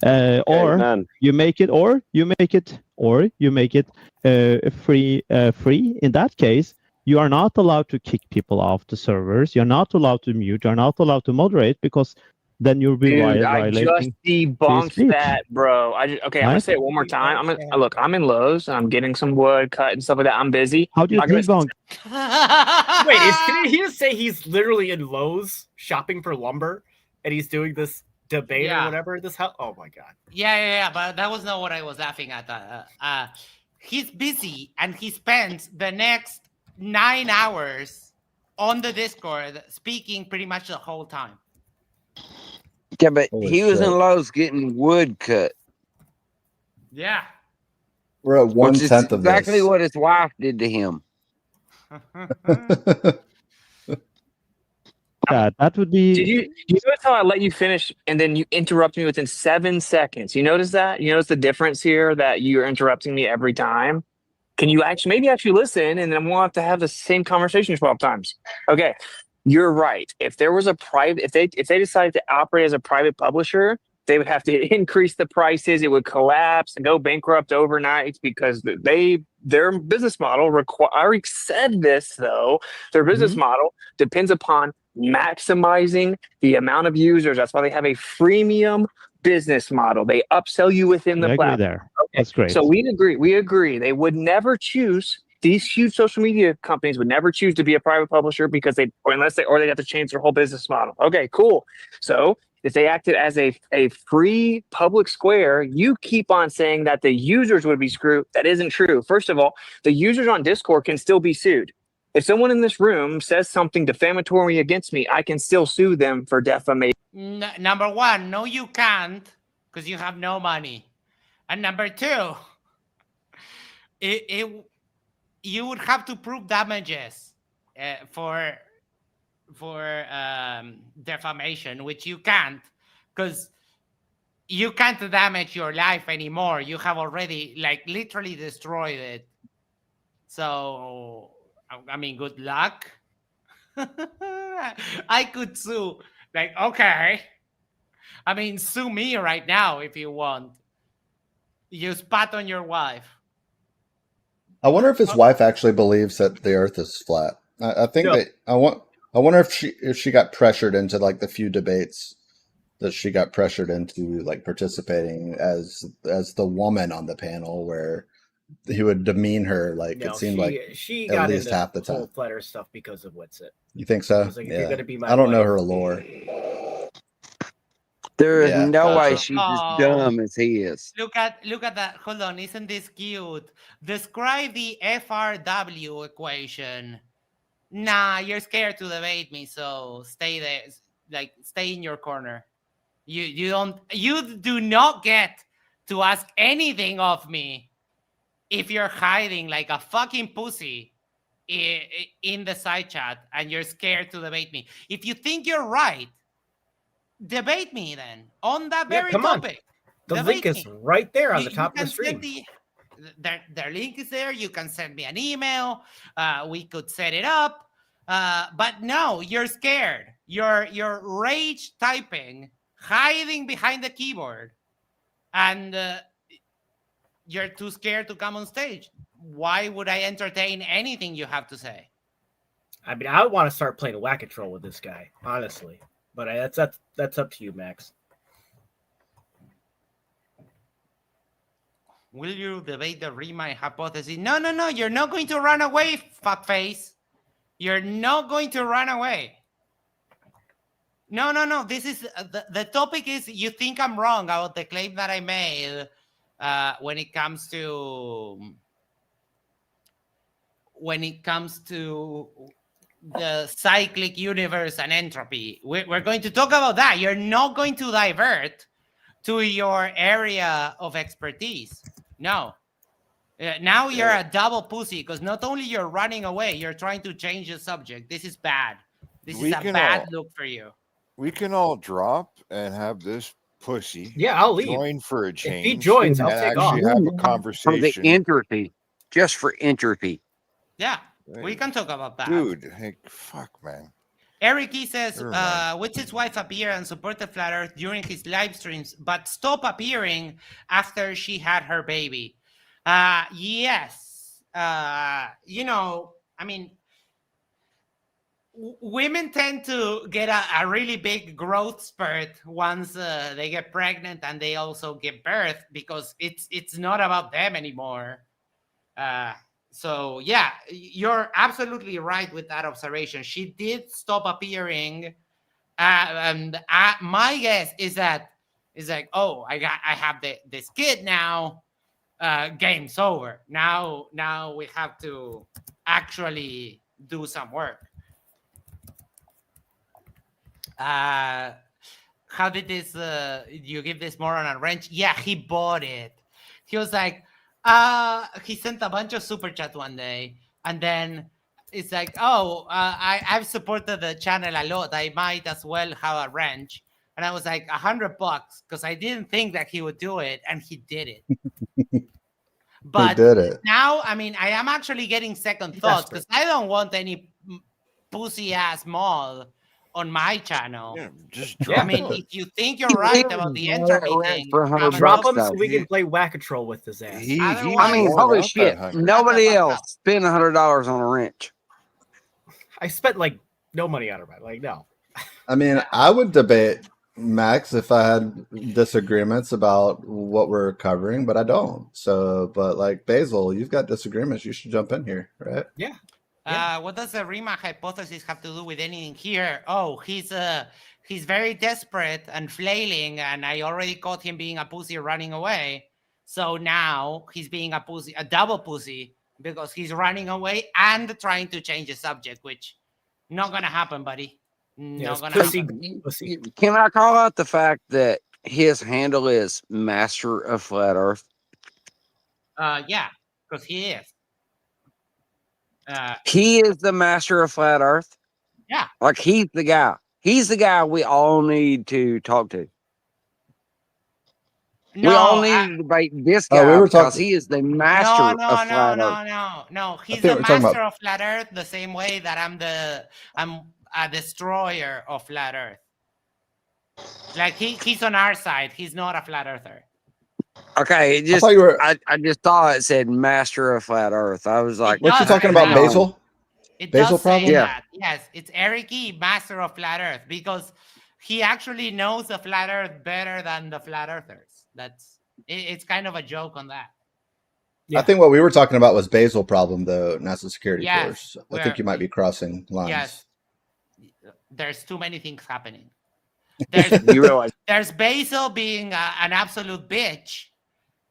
Speaker 14: You make it free. In that case, you are not allowed to kick people off the servers. You're not allowed to mute. You're not allowed to moderate because then you'll be violating.
Speaker 6: I just debunked that, bro. I'm gonna say it one more time. I'm in Lowe's and I'm getting some wood cut and stuff like that. I'm busy.
Speaker 14: How do you debunk?
Speaker 11: Wait, did he just say he's literally in Lowe's shopping for lumber and he's doing this debate or whatever? Oh my god.
Speaker 2: Yeah, but that was not what I was laughing at. He's busy and he spends the next 9 hours on the Discord speaking pretty much the whole time.
Speaker 17: Yeah, but he was in Lowe's getting wood cut.
Speaker 2: Yeah.
Speaker 3: We're at
Speaker 17: Which is
Speaker 3: 1/10 of
Speaker 17: exactly
Speaker 3: this.
Speaker 17: what his wife did to him.
Speaker 14: Yeah, that would be.
Speaker 6: Did you notice how I let you finish and then you interrupt me within 7 seconds? You notice that? You notice the difference here that you're interrupting me every time? Can you actually listen and then we'll have to have the same conversation 12 times? Okay. You're right. If there was a private, if they decided to operate as a private publisher, they would have to increase the prices. It would collapse and go bankrupt overnight because their business model require. I already said this though. Their business model depends upon maximizing the amount of users. That's why they have a freemium business model. They upsell you within the
Speaker 14: I agree
Speaker 6: platform.
Speaker 14: there. That's great.
Speaker 6: So we agree. They would never choose. These huge social media companies would never choose to be a private publisher because they'd have to change their whole business model. Okay, cool. So if they acted as a free public square, you keep on saying that the users would be screwed. That isn't true. First of all, the users on Discord can still be sued. If someone in this room says something defamatory against me, I can still sue them for defamation.
Speaker 2: Number one, no, you can't, because you have no money. And number two, you would have to prove damages for defamation, which you can't, because you can't damage your life anymore. You have already literally destroyed it. So I mean, good luck. I could sue. Okay. I mean, sue me right now if you want. You spat on your wife.
Speaker 3: I wonder if his wife actually believes that the Earth is flat. I think that I wonder if she got pressured into the few debates that she got pressured into participating as the woman on the panel where he would demean her it seemed
Speaker 19: she
Speaker 3: at
Speaker 19: got
Speaker 3: least
Speaker 19: into
Speaker 3: half the
Speaker 19: whole
Speaker 3: time.
Speaker 19: flat Earth stuff because of Witsit.
Speaker 3: You think so?
Speaker 19: It was like, if you're gonna be my
Speaker 3: I don't know
Speaker 19: wife,
Speaker 3: her lore.
Speaker 17: There is
Speaker 3: Yeah,
Speaker 17: no way
Speaker 3: gotcha.
Speaker 17: she's as dumb as he is.
Speaker 2: Look at that. Hold on, isn't this cute? Describe the FRW equation. Nah, you're scared to debate me, so stay there. Stay in your corner. You do not get to ask anything of me if you're hiding like a fucking pussy in the side chat and you're scared to debate me. If you think you're right, debate me then on that very topic.
Speaker 19: The
Speaker 2: Debate
Speaker 19: link is
Speaker 2: me.
Speaker 19: right there on the top of the stream.
Speaker 2: Their link is there. You can send me an email. We could set it up. But no, you're scared. You're rage typing, hiding behind the keyboard, and you're too scared to come on stage. Why would I entertain anything you have to say?
Speaker 19: I mean, I want to start playing whack-a-troll with this guy, honestly. But that's up to you, Max.
Speaker 2: Will you debate the Riemann hypothesis? No. You're not going to run away, fuckface. You're not going to run away. No. This is the topic is you think I'm wrong about the claim that I made when it comes to the cyclic universe and entropy. We're going to talk about that. You're not going to divert to your area of expertise. No. Now you're a double pussy because not only you're running away, you're trying to change the subject. This is bad. This is a bad look for you.
Speaker 4: We can all drop and have this pussy.
Speaker 19: Yeah, I'll leave.
Speaker 4: Join for a change.
Speaker 19: If he joins, I'll
Speaker 4: and
Speaker 19: take
Speaker 4: actually
Speaker 19: off.
Speaker 4: have a
Speaker 17: For
Speaker 4: conversation.
Speaker 17: the entropy. Just for entropy.
Speaker 2: Yeah, we can talk about that.
Speaker 4: Dude, fuck, man.
Speaker 2: Eric E says, Witsit's wife appeared and supported Flat Earth during his live streams, but stopped appearing after she had her baby. Yes. I mean, women tend to get a really big growth spurt once they get pregnant and they also give birth because it's not about them anymore. So yeah, you're absolutely right with that observation. She did stop appearing, and my guess is that I have this kid now. Game's over. Now we have to actually do some work. How did this? You give this moron a wrench? Yeah, he bought it. He was like, He sent a bunch of super chat one day, and then it's like, oh, I've supported the channel a lot. I might as well have a ranch. And I was like, $100 because I didn't think that he would do it, and he did it. But
Speaker 3: he did it.
Speaker 2: now, I mean, I am actually getting second thoughts because I don't want any pussy ass mall on my channel.
Speaker 4: Yeah, just
Speaker 2: I mean, if you think you're right about the entropy thing,
Speaker 19: drop him so we can play whack-a-troll with his ass.
Speaker 17: I mean, holy shit! Nobody else spent $100 on a wrench.
Speaker 19: I spent like no money on it. Like no.
Speaker 3: I mean, I would debate Max if I had disagreements about what we're covering, but I don't. So, but like Basil, you've got disagreements. You should jump in here, right?
Speaker 19: Yeah.
Speaker 2: What does the Rima hypothesis have to do with anything here? Oh, he's very desperate and flailing, and I already caught him being a pussy running away. So now he's being a pussy, a double pussy, because he's running away and trying to change the subject, which not gonna happen, buddy. Not gonna happen.
Speaker 17: Can I call out the fact that his handle is Master of Flat Earth?
Speaker 2: Yeah, because he is.
Speaker 17: He is the Master of Flat Earth.
Speaker 2: Yeah.
Speaker 17: Like he's the guy. He's the guy we all need to talk to.
Speaker 2: No,
Speaker 17: we all need to debate this guy
Speaker 3: we were
Speaker 17: because
Speaker 3: talking-
Speaker 17: he is the master of Flat Earth.
Speaker 2: No. He's the master of Flat Earth the same way that I'm a destroyer of Flat Earth. Like he's on our side. He's not a Flat Earther.
Speaker 17: Okay, it just I just thought it said Master of Flat Earth. I was like,
Speaker 3: What you talking about, Basil?
Speaker 2: It
Speaker 3: Basil
Speaker 2: does say
Speaker 3: problem?
Speaker 2: that. Yes, it's Eric E, Master of Flat Earth, because he actually knows the Flat Earth better than the Flat Earthers. It's kind of a joke on that.
Speaker 3: I think what we were talking about was Basil problem, though, NASA security
Speaker 2: Yes,
Speaker 3: force. I think you might be crossing lines.
Speaker 2: Yes, there's too many things happening.
Speaker 17: You realize
Speaker 2: There's Basil being an absolute bitch.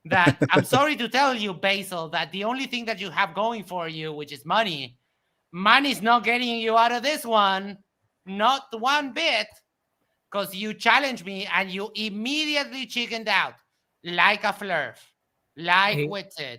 Speaker 2: That I'm sorry to tell you, Basil, that the only thing that you have going for you, which is money's not getting you out of this one, not one bit, because you challenged me and you immediately chickened out, like a flurf, like Witsit.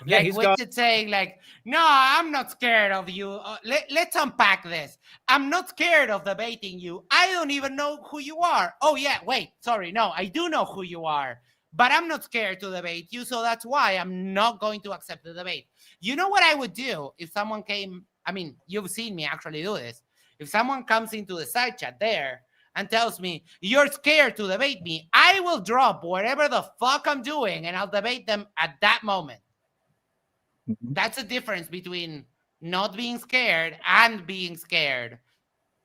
Speaker 19: Yeah,
Speaker 2: Like
Speaker 19: he's
Speaker 2: Witsit saying, like, no, I'm not scared of you. Let's unpack this. I'm not scared of debating you. I don't even know who you are. Oh, yeah, wait, sorry. No, I do know who you are. But I'm not scared to debate you, so that's why I'm not going to accept the debate. You know what I would do if someone came? I mean, you've seen me actually do this. If someone comes into the side chat there and tells me, you're scared to debate me, I will drop whatever the fuck I'm doing and I'll debate them at that moment. That's the difference between not being scared and being scared.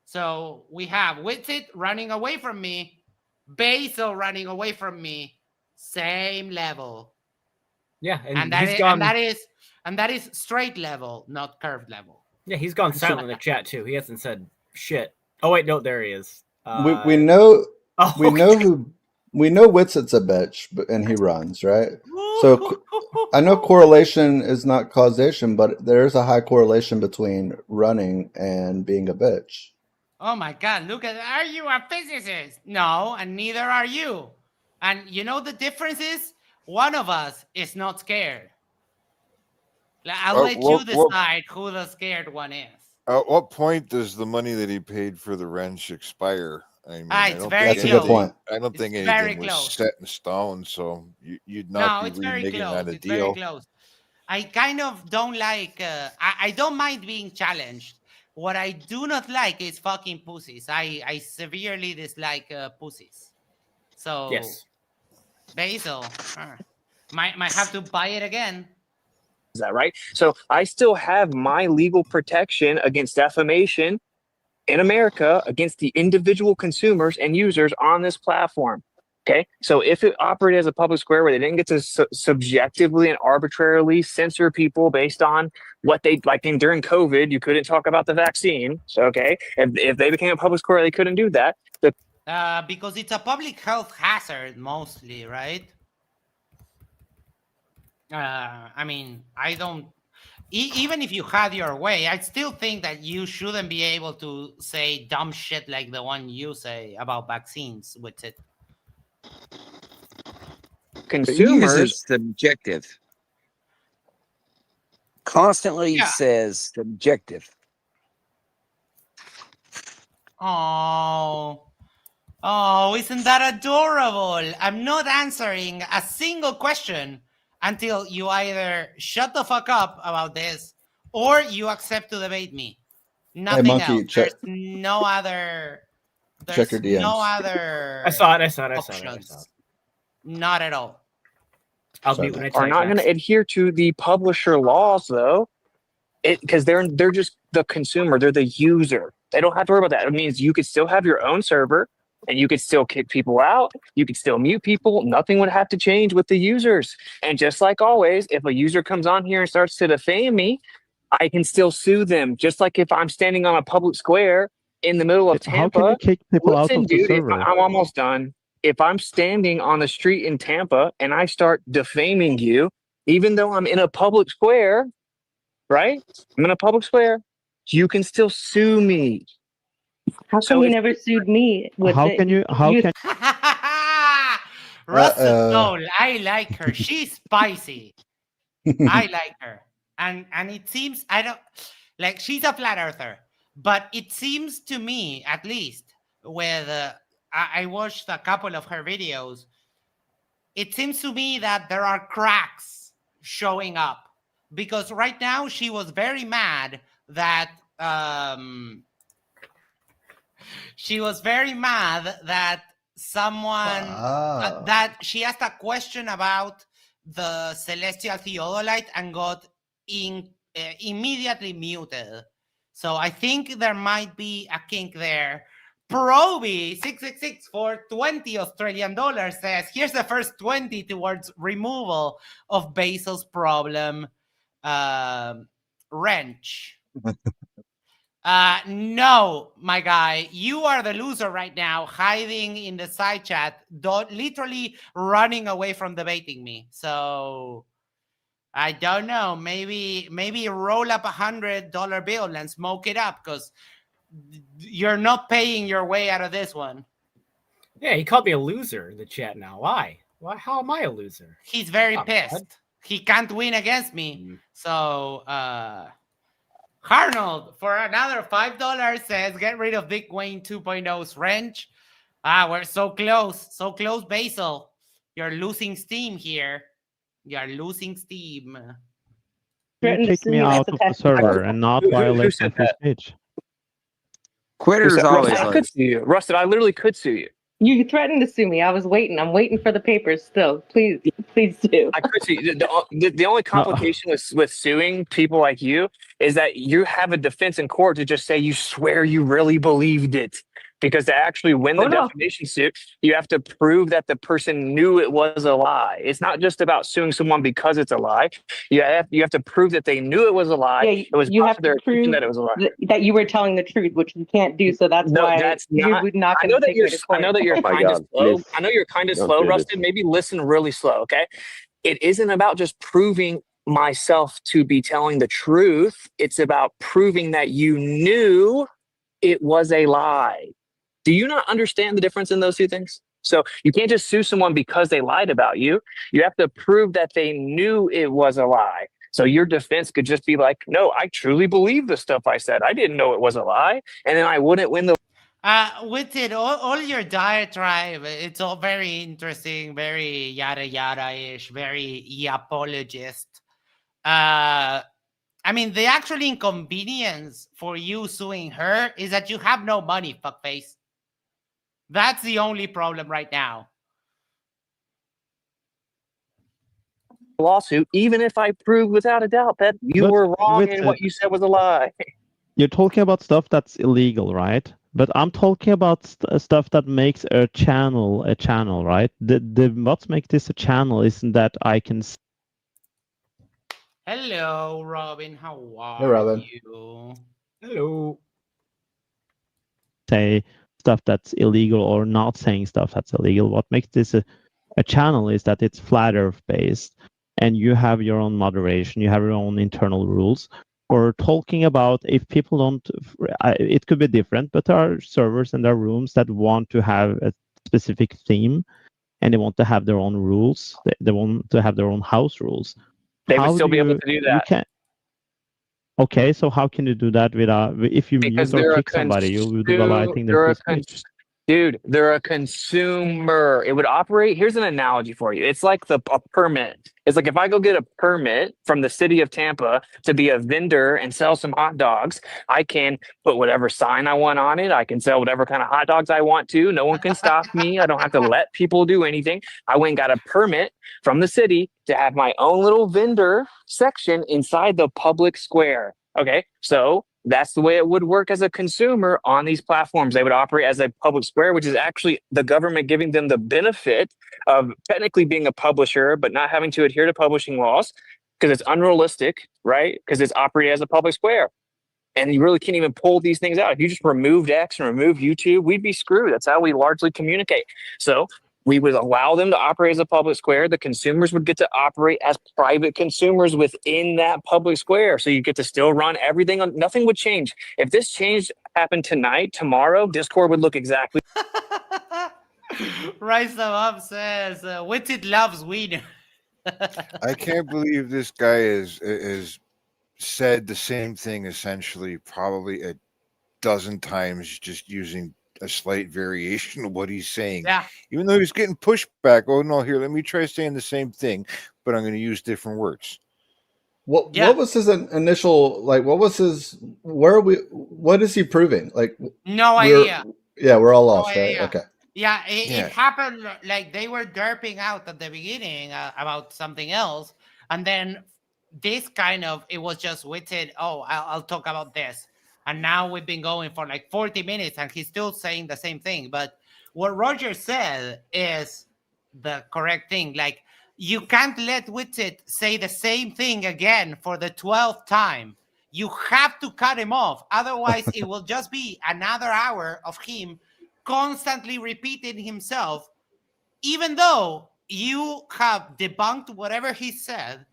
Speaker 2: So we have Witsit running away from me, Basil running away from me, same level.
Speaker 19: Yeah,
Speaker 2: and that is straight level, not curved level.
Speaker 19: Yeah, he's gone silent in the chat too. He hasn't said shit. Oh wait, no, there he is.
Speaker 3: We know we
Speaker 19: okay.
Speaker 3: know Witsit's a bitch, and he runs, right? So I know correlation is not causation, but there is a high correlation between running and being a bitch.
Speaker 2: Oh my God, look at, are you a physicist? No, and neither are you. And you know the difference is one of us is not scared. I'll let you decide who the scared one is.
Speaker 4: At what point does the money that he paid for the wrench expire? I mean,
Speaker 3: That's a good point.
Speaker 4: I don't think anything was set in stone, so you'd not be remaking that a deal.
Speaker 2: Very close. I kind of don't like. I don't mind being challenged. What I do not like is fucking pussies. I severely dislike pussies. So
Speaker 19: yes,
Speaker 2: Basil might have to buy it again.
Speaker 6: Is that right? So I still have my legal protection against defamation in America against the individual consumers and users on this platform. Okay, so if it operated as a public square where they didn't get to subjectively and arbitrarily censor people based on what they like, during COVID, you couldn't talk about the vaccine. So, okay, if they became a public square, they couldn't do that.
Speaker 2: Because it's a public health hazard mostly, right? I mean, I don't. Even if you had your way, I still think that you shouldn't be able to say dumb shit like the one you say about vaccines with it.
Speaker 17: Consumers is subjective. constantly says subjective.
Speaker 2: Oh, isn't that adorable? I'm not answering a single question until you either shut the fuck up about this or you accept to debate me. Nothing
Speaker 3: Monkey,
Speaker 2: else. There's no other.
Speaker 3: Check your
Speaker 2: There's no
Speaker 3: DMs.
Speaker 2: other.
Speaker 19: I saw it. I saw it.
Speaker 2: Options. Not at all.
Speaker 19: I'll be when I
Speaker 6: Are not going to adhere to the publisher laws though, because they're just the consumer. They're the user. They don't have to worry about that. It means you could still have your own server, and you could still kick people out. You could still mute people. Nothing would have to change with the users. And just like always, if a user comes on here and starts to defame me, I can still sue them. Just like if I'm standing on a public square in the middle of Tampa.
Speaker 14: How can you kick people out of the
Speaker 6: dude,
Speaker 14: server?
Speaker 6: I'm almost done. If I'm standing on the street in Tampa and I start defaming you, even though I'm in a public square, right? I'm in a public square, you can still sue me.
Speaker 21: How come you never sued me?
Speaker 14: How can you? How can?
Speaker 2: Rusted Soul, I like her. She's spicy. I like her. And it seems, I don't, like, she's a flat earther. But it seems to me, at least, with, I watched a couple of her videos, it seems to me that there are cracks showing up. Because right now, she was very mad that, someone that she asked a question about the celestial theodolite and got immediately muted. So I think there might be a kink there. Proby 666 for 20 Australian dollars says, here's the first 20 towards removal of Basil's problem wrench. No, my guy, you are the loser right now, hiding in the side chat, literally running away from debating me. So I don't know. Maybe roll up $100 bill and smoke it up, because you're not paying your way out of this one.
Speaker 19: Yeah, he called me a loser in the chat now. Why? How am I a loser?
Speaker 2: He's very pissed. He can't win against me. So, Arnold, for another $5, says, get rid of Big Wayne 2.0's wrench. We're so close. So close, Basil. You're losing steam here. You're losing steam.
Speaker 14: You kick me out of the server and not violate my free speech.
Speaker 17: Quitters always
Speaker 6: Rusted, I could sue you. Rusted, I literally could sue you.
Speaker 21: You threatened to sue me. I was waiting. I'm waiting for the papers still. Please do.
Speaker 6: I could see the only complication with suing people like you is that you have a defense in court to just say you swear you really believed it. Because to actually win the defamation suit, you have to prove that the person knew it was a lie. It's not just about suing someone because it's a lie. You have to prove that they knew it was a lie.
Speaker 21: Yeah,
Speaker 6: it was
Speaker 21: you have to prove
Speaker 6: that it was a lie.
Speaker 21: That you were telling the truth, which you can't do. So that's why
Speaker 6: not.
Speaker 21: you're not
Speaker 6: I
Speaker 21: going
Speaker 6: know
Speaker 21: to take her to court.
Speaker 6: I know that you're kind of slow. I know you're kind of slow, Rusted. Maybe listen really slow, okay? It isn't about just proving myself to be telling the truth. It's about proving that you knew it was a lie. Do you not understand the difference in those two things? So you can't just sue someone because they lied about you. You have to prove that they knew it was a lie. So your defense could just be like, no, I truly believe the stuff I said. I didn't know it was a lie. And then I wouldn't win the...
Speaker 2: Witsit, all your diatribe, it's all very interesting, very yada yada-ish, very apologist. I mean, the actual inconvenience for you suing her is that you have no money, fuckface. That's the only problem right now.
Speaker 6: Lawsuit, even if I prove without a doubt that you were wrong and what you said was a lie.
Speaker 14: You're talking about stuff that's illegal, right? But I'm talking about stuff that makes a channel, right? What makes this a channel isn't that I can...
Speaker 2: Hello, Robin. How are
Speaker 3: Hey, Robin.
Speaker 2: you?
Speaker 19: Hello.
Speaker 14: Say stuff that's illegal or not saying stuff that's illegal. What makes this a channel is that it's flat earth based and you have your own moderation, you have your own internal rules. Or talking about if people don't, it could be different, but there are servers and there are rooms that want to have a specific theme and they want to have their own rules. They want to have their own house rules.
Speaker 6: They would still be able to do that.
Speaker 14: Okay, so how can you do that without if you
Speaker 6: Because
Speaker 14: mute or
Speaker 6: they're a
Speaker 14: kick somebody, you'll be violating their
Speaker 6: they're
Speaker 14: free
Speaker 6: a
Speaker 14: speech.
Speaker 6: dude, they're a consumer. It would operate. Here's an analogy for you. It's like a permit. It's like if I go get a permit from the city of Tampa to be a vendor and sell some hot dogs, I can put whatever sign I want on it. I can sell whatever kind of hot dogs I want to. No one can stop me. I don't have to let people do anything. I went and got a permit from the city to have my own little vendor section inside the public square. Okay, so that's the way it would work as a consumer on these platforms. They would operate as a public square, which is actually the government giving them the benefit of technically being a publisher, but not having to adhere to publishing laws because it's unrealistic, right? Because it's operated as a public square. And you really can't even pull these things out. If you just removed X and removed YouTube, we'd be screwed. That's how we largely communicate. So we would allow them to operate as a public square. The consumers would get to operate as private consumers within that public square. So you get to still run everything on, nothing would change. If this change happened tonight, tomorrow, Discord would look exactly.
Speaker 2: Rise Up says, Witsit loves weed.
Speaker 4: I can't believe this guy is said the same thing essentially probably a dozen times, just using a slight variation of what he's saying.
Speaker 2: Yeah.
Speaker 4: Even though he's getting pushback. Oh no, here, let me try saying the same thing, but I'm going to use different words.
Speaker 3: What was his initial, like, what was his, what is he proving? Like,
Speaker 2: No idea.
Speaker 3: Yeah, we're all lost,
Speaker 2: No
Speaker 3: right?
Speaker 2: idea.
Speaker 3: Okay.
Speaker 2: Yeah, it happened like they were derping out at the beginning about something else. And then this kind of, it was just Witsit, oh, I'll talk about this. And now we've been going for like 40 minutes and he's still saying the same thing. But what Roger said is the correct thing. Like, you can't let Witsit say the same thing again for the 12th time. You have to cut him off. Otherwise, it will just be another hour of him constantly repeating himself. Even though you have debunked whatever he said,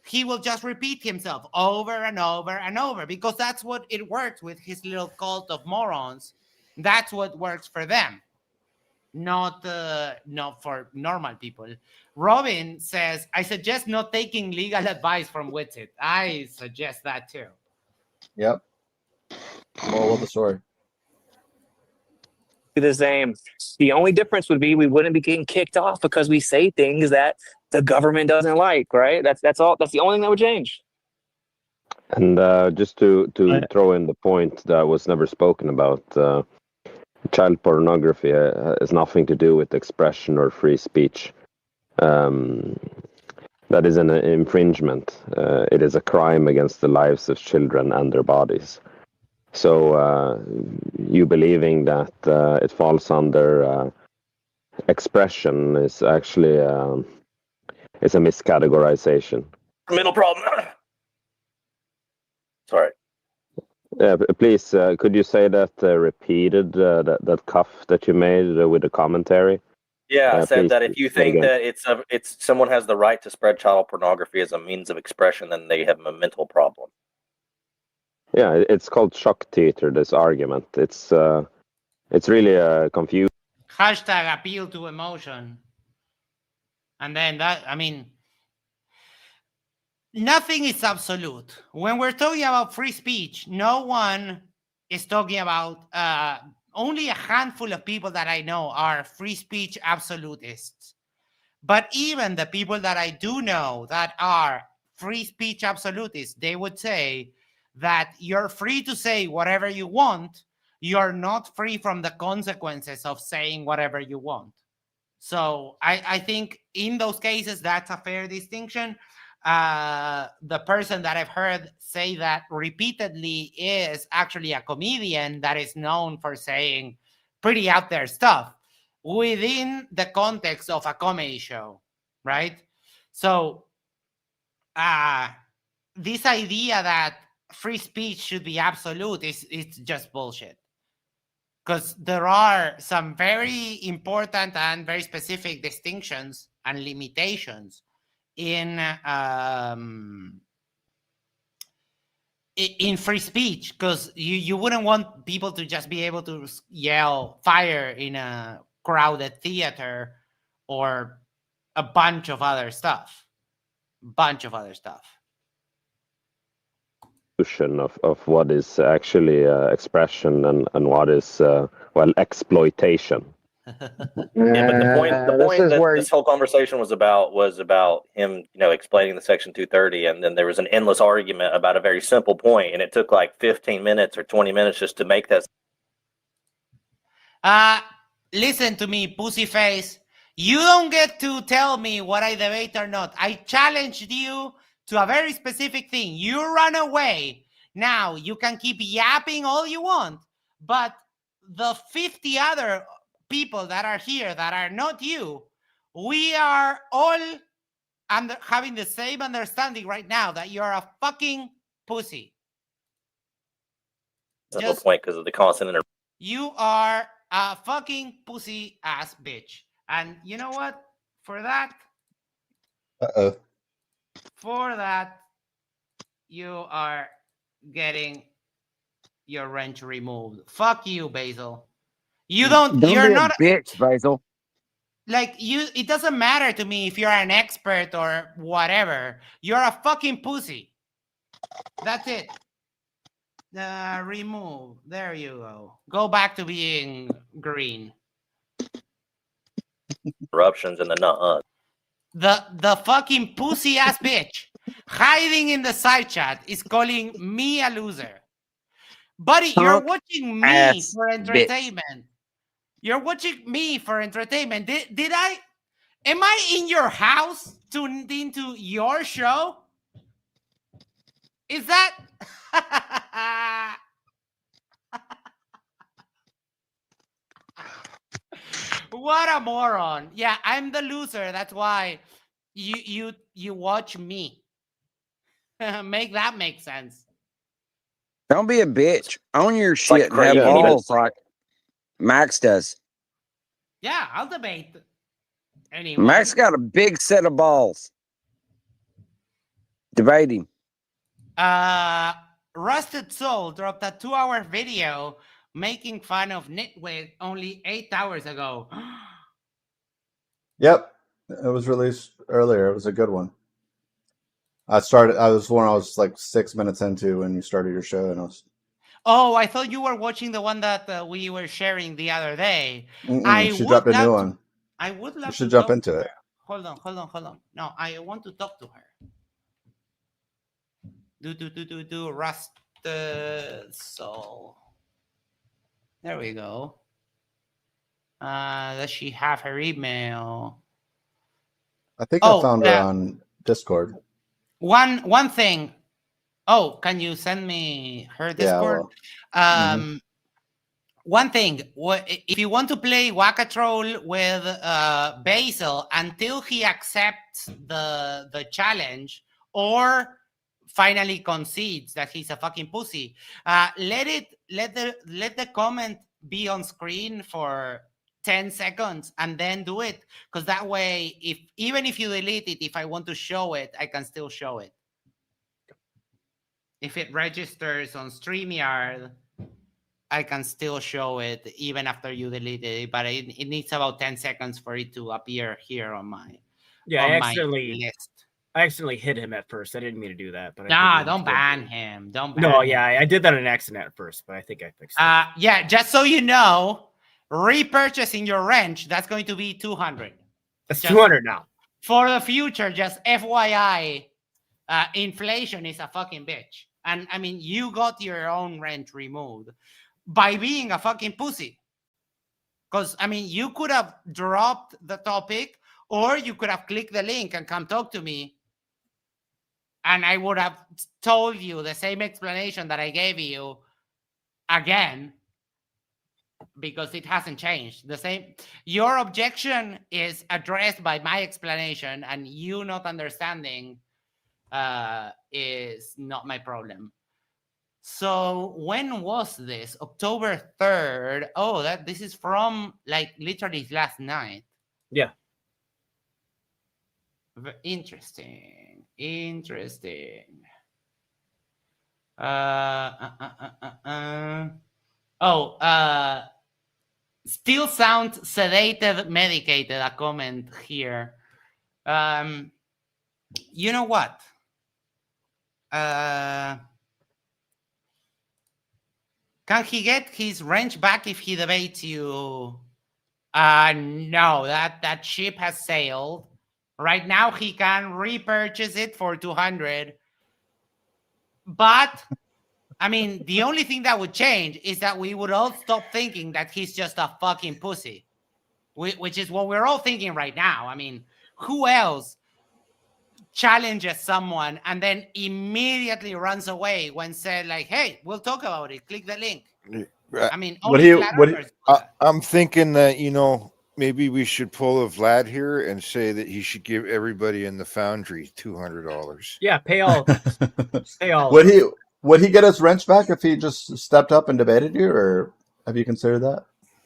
Speaker 2: he will just repeat himself over and over and over because that's what it works with his little cult of morons. That's what works for them, not for normal people. Robin says, I suggest not taking legal advice from Witsit. I suggest that too.
Speaker 3: Yep. Moral of the story.
Speaker 6: The same. The only difference would be we wouldn't be getting kicked off because we say things that the government doesn't like, right? That's all. That's the only thing that would change.
Speaker 18: And just to throw in the point that was never spoken about, child pornography has nothing to do with expression or free speech. That is an infringement. It is a crime against the lives of children and their bodies. So you believing that it falls under expression is actually it's a miscategorization.
Speaker 1: Middle problem. Sorry.
Speaker 18: Please, could you say that repeated, that cough that you made with the commentary?
Speaker 1: Yeah, I said
Speaker 18: please
Speaker 1: that if you
Speaker 18: say
Speaker 1: think
Speaker 18: again.
Speaker 1: that it's someone has the right to spread child pornography as a means of expression, then they have a mental problem.
Speaker 18: Yeah, it's called shock theater, this argument. It's really confusing.
Speaker 2: Hashtag appeal to emotion. And then that, I mean, nothing is absolute. When we're talking about free speech, no one is talking about, only a handful of people that I know are free speech absolutists. But even the people that I do know that are free speech absolutists, they would say that you're free to say whatever you want. You're not free from the consequences of saying whatever you want. So I think in those cases, that's a fair distinction. The person that I've heard say that repeatedly is actually a comedian that is known for saying pretty out there stuff within the context of a comedy show, right? So this idea that free speech should be absolute it's just bullshit. Because there are some very important and very specific distinctions and limitations in free speech, because you wouldn't want people to just be able to yell fire in a crowded theater or a bunch of other stuff.
Speaker 18: of what is actually expression and what is exploitation.
Speaker 1: Yeah, but the point that
Speaker 5: where
Speaker 1: this whole conversation was about him, explaining the Section 230, and then there was an endless argument about a very simple point, and it took like 15 minutes or 20 minutes just to make that.
Speaker 2: Listen to me, pussy face. You don't get to tell me what I debate or not. I challenged you to a very specific thing. You run away. Now, you can keep yapping all you want, but the 50 other people that are here that are not you, we are all having the same understanding right now that you're a fucking pussy.
Speaker 1: That's the point, because of the constant
Speaker 2: You are a fucking pussy ass bitch. And you know what? For that, you are getting your wrench removed. Fuck you, Basil. You're
Speaker 17: be
Speaker 2: not
Speaker 17: a bitch, Basil.
Speaker 2: Like it doesn't matter to me if you're an expert or whatever. You're a fucking pussy. That's it. Remove. There you go. Go back to being green.
Speaker 1: Interruptions in the nut.
Speaker 2: The fucking pussy ass bitch hiding in the side chat is calling me a loser. Buddy, you're watching me for entertainment. Bitch. You're watching me for entertainment. Am I in your house tuned into your show? Is that what a moron. Yeah, I'm the loser. That's why you watch me. Make that make sense.
Speaker 17: Don't be a bitch. Own your shit and have balls like Max does.
Speaker 2: Yeah, I'll debate. Anyway.
Speaker 17: Max got a big set of balls. Debate him.
Speaker 2: Rusted Soul dropped a 2-hour video making fun of Nitwit only 8 hours ago.
Speaker 3: Yep, it was released earlier. It was a good one. I was like 6 minutes into when you started your show, and I was.
Speaker 2: Oh, I thought you were watching the one that we were sharing the other day.
Speaker 3: She dropped a new one.
Speaker 2: I would love
Speaker 3: you should
Speaker 2: to
Speaker 3: jump
Speaker 2: talk
Speaker 3: into
Speaker 2: to
Speaker 3: it.
Speaker 2: her. Hold on. No, I want to talk to her. Rusted Soul. There we go. Does she have her email?
Speaker 3: I think I found her on Discord.
Speaker 2: One thing. Oh, can you send me her Discord?
Speaker 3: Yeah,
Speaker 2: One thing. If you want to play Wakatrol with Basil until he accepts the challenge or finally concedes that he's a fucking pussy, let the comment be on screen for 10 seconds and then do it, because that way, even if you delete it, if I want to show it, I can still show it. If it registers on StreamYard, I can still show it even after you delete it, but it needs about 10 seconds for it to appear here on my list.
Speaker 19: I accidentally hit him at first. I didn't mean to do that, but
Speaker 2: don't ban him. Don't ban
Speaker 19: No,
Speaker 2: him.
Speaker 19: yeah, I did that on accident at first, but I think I fixed it.
Speaker 2: Yeah, just so you know, repurchasing your wrench, that's going to be 200.
Speaker 19: That's 200 now.
Speaker 2: For the future, just FYI, inflation is a fucking bitch. And I mean, you got your own wrench removed by being a fucking pussy. Because, I mean, you could have dropped the topic, or you could have clicked the link and come talk to me. And I would have told you the same explanation that I gave you again, because it hasn't changed. Your objection is addressed by my explanation, and you not understanding is not my problem. So when was this? October 3rd. Oh, this is from like literally last night.
Speaker 19: Yeah.
Speaker 2: Interesting. Still sounds sedated, medicated, a comment here. You know what? Can he get his wrench back if he debates you? No, that ship has sailed. Right now, he can repurchase it for 200. But I mean, the only thing that would change is that we would all stop thinking that he's just a fucking pussy, which is what we're all thinking right now. I mean, who else challenges someone and then immediately runs away when said like, "Hey, we'll talk about it. Click the link." I mean, only flat earthers do that.
Speaker 4: I'm thinking that, maybe we should pull a Vlad here and say that he should give everybody in the foundry $200.
Speaker 19: Yeah, pay all. Pay all.
Speaker 3: Would he get his wrench back if he just stepped up and debated you, or have you considered that?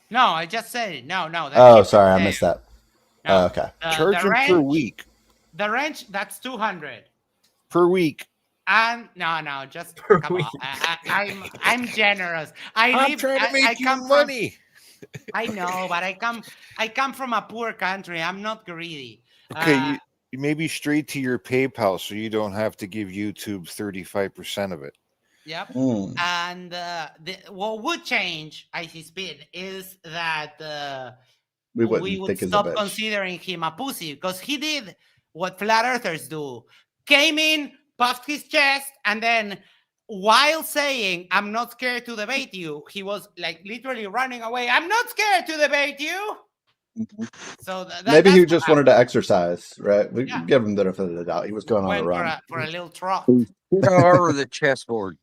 Speaker 2: No, I just said it. No.
Speaker 3: Oh, sorry, I missed that.
Speaker 2: No.
Speaker 3: Okay.
Speaker 4: Charge him per week.
Speaker 2: The wrench, that's 200
Speaker 4: per week.
Speaker 2: And no, just come on. I'm generous.
Speaker 4: I'm trying to make you money.
Speaker 2: I know, but I come from a poor country. I'm not greedy.
Speaker 4: Okay, you maybe straight to your PayPal so you don't have to give YouTube 35% of it.
Speaker 2: Yep. And what would change IC Speed is that we would stop considering him a pussy, because he did what flat earthers do. Came in, puffed his chest, and then while saying, "I'm not scared to debate you," he was like literally running away. "I'm not scared to debate you." So
Speaker 3: maybe he just wanted to exercise, right? We give him the benefit of the doubt. He was going on a run
Speaker 2: for a little trot.
Speaker 17: Over the chessboard.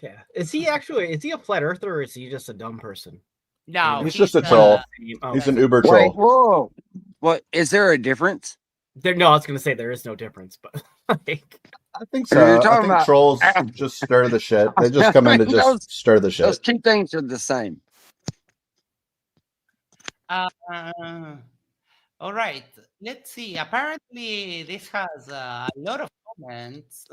Speaker 19: Yeah. Is he a flat earther, or is he just a dumb person?
Speaker 2: No,
Speaker 3: he's just a troll. He's an Uber troll.
Speaker 17: Whoa. What, is there a difference?
Speaker 19: No, I was going to say there is no difference, but like,
Speaker 3: I think so. I think trolls just stir the shit. They just come in to just stir the shit.
Speaker 17: Those two things are the same.
Speaker 2: All right. Let's see. Apparently, this has a lot of comments.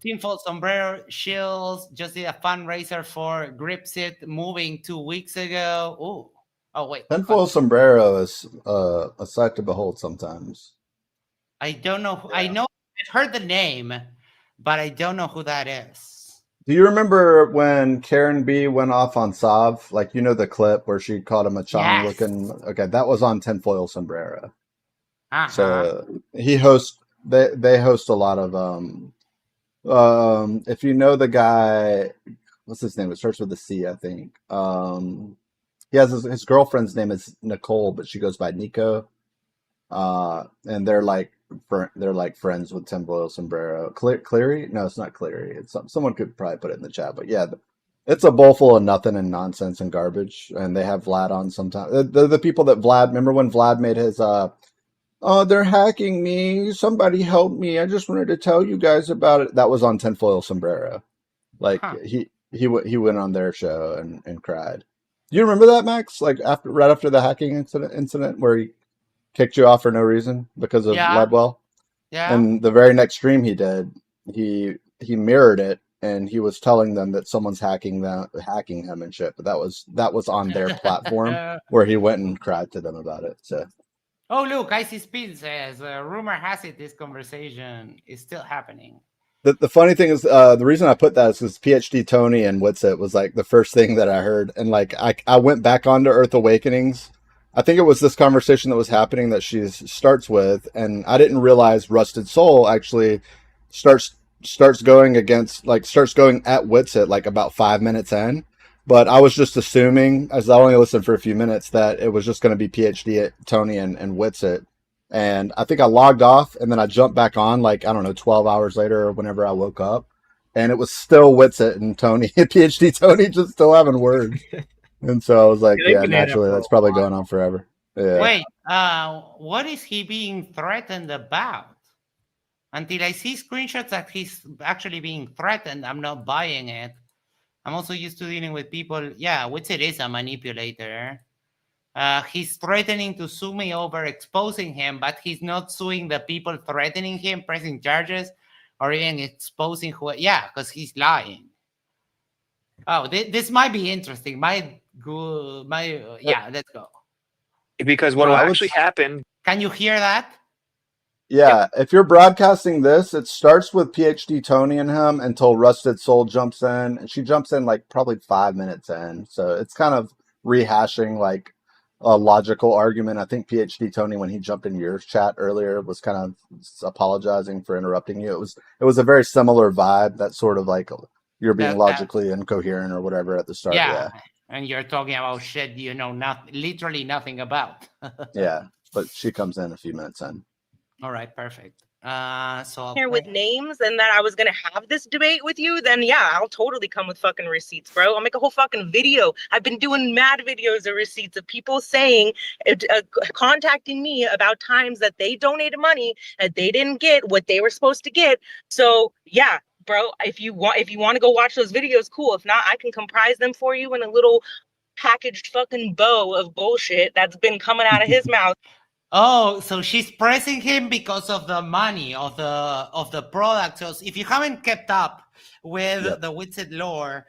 Speaker 2: Tinfoil Sombrero Shields just did a fundraiser for Gripsit moving 2 weeks ago. Oh, wait.
Speaker 3: Tinfoil Sombrero is a sight to behold sometimes.
Speaker 2: I don't know. I know I've heard the name, but I don't know who that is.
Speaker 3: Do you remember when Karen B went off on Sav? Like, the clip where she called him a Chong looking. Okay, that was on Tinfoil Sombrero. So he hosts. They host a lot of. If you know the guy, what's his name? It starts with a C, I think. He has his girlfriend's name is Nicole, but she goes by Nico. And they're like friends with Tinfoil Sombrero. Cleary? No, it's not Cleary. It's someone could probably put it in the chat, but yeah, it's a bowl full of nothing and nonsense and garbage. And they have Vlad on sometimes. They're the people that Vlad. Remember when Vlad made his "Oh, they're hacking me. Somebody help me. I just wanted to tell you guys about it." That was on Tinfoil Sombrero. Like he went on their show and cried. Do you remember that, Max? Like right after the hacking incident where he kicked you off for no reason because of Ledwell?
Speaker 2: Yeah.
Speaker 3: And the very next stream he did, he mirrored it and he was telling them that someone's hacking him and shit. But that was on their platform where he went and cried to them about it. So.
Speaker 2: Oh, look, IC Speed says, rumor has it this conversation is still happening.
Speaker 3: The funny thing is, the reason I put that is because PhD Tony and Witsit was like the first thing that I heard. And like, I went back onto Earth Awakenings. I think it was this conversation that was happening that she starts with. And I didn't realize Rusted Soul actually starts going at Witsit like about 5 minutes in. But I was just assuming, as I only listened for a few minutes, that it was just going to be PhD Tony and Witsit. And I think I logged off and then I jumped back on 12 hours later or whenever I woke up. And it was still Witsit and Tony, PhD Tony, just still having words. And so I was like, yeah, naturally, that's probably going on forever. Yeah.
Speaker 2: Wait, what is he being threatened about? Until I see screenshots that he's actually being threatened, I'm not buying it. I'm also used to dealing with people. Yeah, Witsit is a manipulator. He's threatening to sue me over exposing him, but he's not suing the people threatening him, pressing charges, or even exposing who. Yeah, because he's lying. Oh, this might be interesting. Let's go.
Speaker 6: Because what will actually happen?
Speaker 2: Can you hear that?
Speaker 3: Yeah, if you're broadcasting this, it starts with PhD Tony and him until Rusted Soul jumps in, and she jumps in like probably 5 minutes in. So it's kind of rehashing like a logical argument. I think PhD Tony, when he jumped in your chat earlier, was kind of apologizing for interrupting you. It was a very similar vibe. That sort of like you're being logically incoherent or whatever at the start. Yeah.
Speaker 2: And you're talking about shit you know literally nothing about.
Speaker 3: Yeah, but she comes in a few minutes in.
Speaker 2: All right, perfect. So I'll
Speaker 7: here with names and that I was gonna have this debate with you, then yeah, I'll totally come with fucking receipts, bro. I'll make a whole fucking video. I've been doing mad videos of receipts of people saying, contacting me about times that they donated money that they didn't get what they were supposed to get. So yeah, bro, if you want to go watch those videos, cool. If not, I can comprise them for you in a little packaged fucking bow of bullshit that's been coming out of his mouth.
Speaker 2: Oh, so she's pressing him because of the money of the product. So if you haven't kept up with the Witsit lore,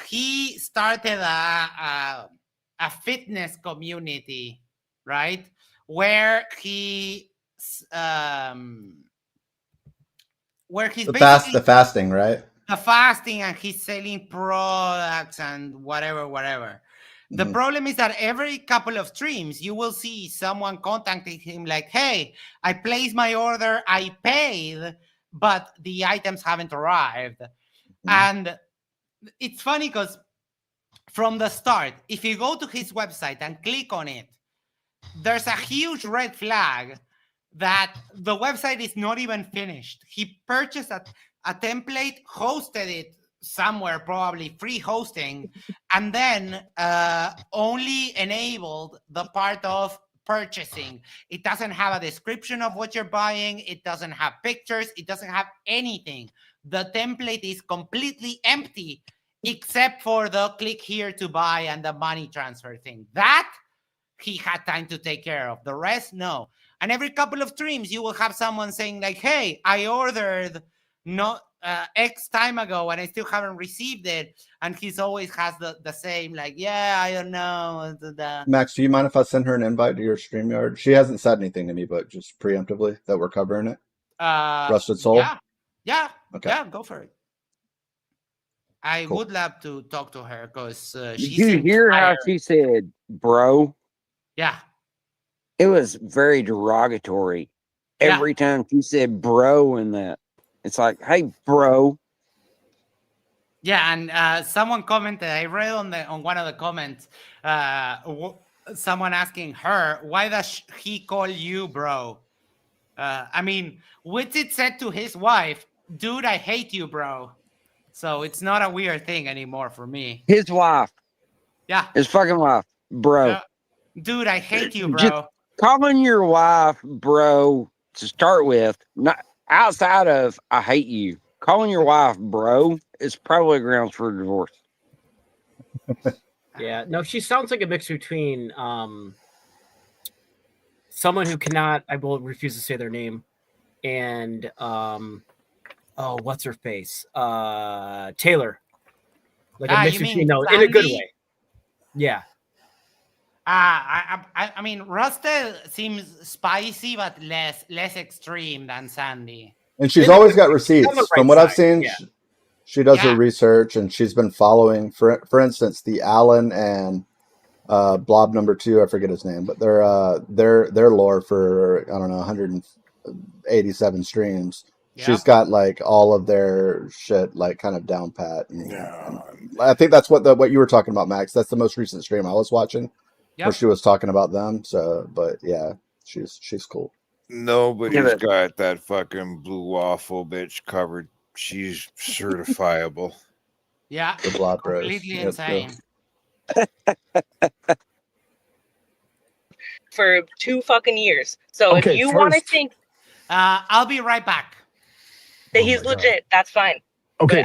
Speaker 2: he started a fitness community, right? Where he's
Speaker 3: the fasting, right?
Speaker 2: The fasting, and he's selling products and whatever. The problem is that every couple of streams, you will see someone contacting him like, hey, I placed my order, I paid, but the items haven't arrived. And it's funny because from the start, if you go to his website and click on it, there's a huge red flag that the website is not even finished. He purchased a template, hosted it somewhere, probably free hosting, and then only enabled the part of purchasing. It doesn't have a description of what you're buying. It doesn't have pictures. It doesn't have anything. The template is completely empty except for the click here to buy and the money transfer thing. That he had time to take care of. The rest, no. And every couple of streams, you will have someone saying like, hey, I ordered X time ago and I still haven't received it. And he's always has the same, like, yeah, I don't know.
Speaker 3: Max, do you mind if I send her an invite to your StreamYard? She hasn't said anything to me, but just preemptively that we're covering it. Rusted Soul?
Speaker 2: Yeah.
Speaker 3: Okay.
Speaker 2: Yeah, go for it. I would love to talk to her because
Speaker 17: Did you hear how she said, bro?
Speaker 2: Yeah.
Speaker 17: It was very derogatory. Every time she said bro in that. It's like, hey, bro.
Speaker 2: Yeah, and someone commented, I read on one of the comments, someone asking her, why does he call you bro? I mean, Witsit said to his wife, dude, I hate you, bro. So it's not a weird thing anymore for me.
Speaker 17: His wife.
Speaker 2: Yeah.
Speaker 17: His fucking wife, bro.
Speaker 2: Dude, I hate you, bro.
Speaker 17: Just calling your wife bro to start with, not outside of I hate you. Calling your wife bro is probably grounds for divorce.
Speaker 19: Yeah, no, she sounds like a mix between someone who cannot, I will refuse to say their name, and what's her face? Taylor. Like a mix between those in a good way. Yeah.
Speaker 2: I mean, Rusted seems spicy, but less extreme than Sandy.
Speaker 3: And she's always got receipts. From what I've seen, she does her research, and she's been following, for instance, the Allen and Blob number 2, I forget his name, but their lore for, I don't know, 187 streams. She's got like all of their shit like kind of down pat. And I think that's what you were talking about, Max. That's the most recent stream I was watching. Where she was talking about them. So, but yeah, she's cool.
Speaker 4: Nobody's got that fucking blue waffle bitch covered. She's certifiable.
Speaker 2: Yeah,
Speaker 3: the Blob Bros.
Speaker 2: Completely insane.
Speaker 7: For 2 fucking years. So if you want to think,
Speaker 2: I'll be right back.
Speaker 7: That he's legit, that's fine.
Speaker 22: Okay,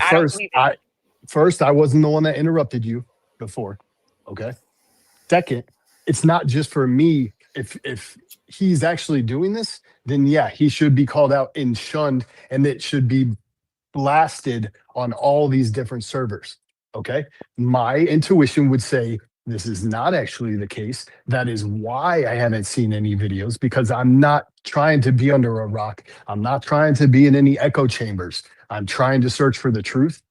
Speaker 22: first, I wasn't the one that interrupted you before. Okay. Second, it's not just for me. If he's actually doing this, then yeah, he should be called out and shunned, and it should be blasted on all these different servers. Okay. My intuition would say this is not actually the case. That is why I haven't seen any videos, because I'm not trying to be under a rock. I'm not trying to be in any echo chambers. I'm trying to search for the truth.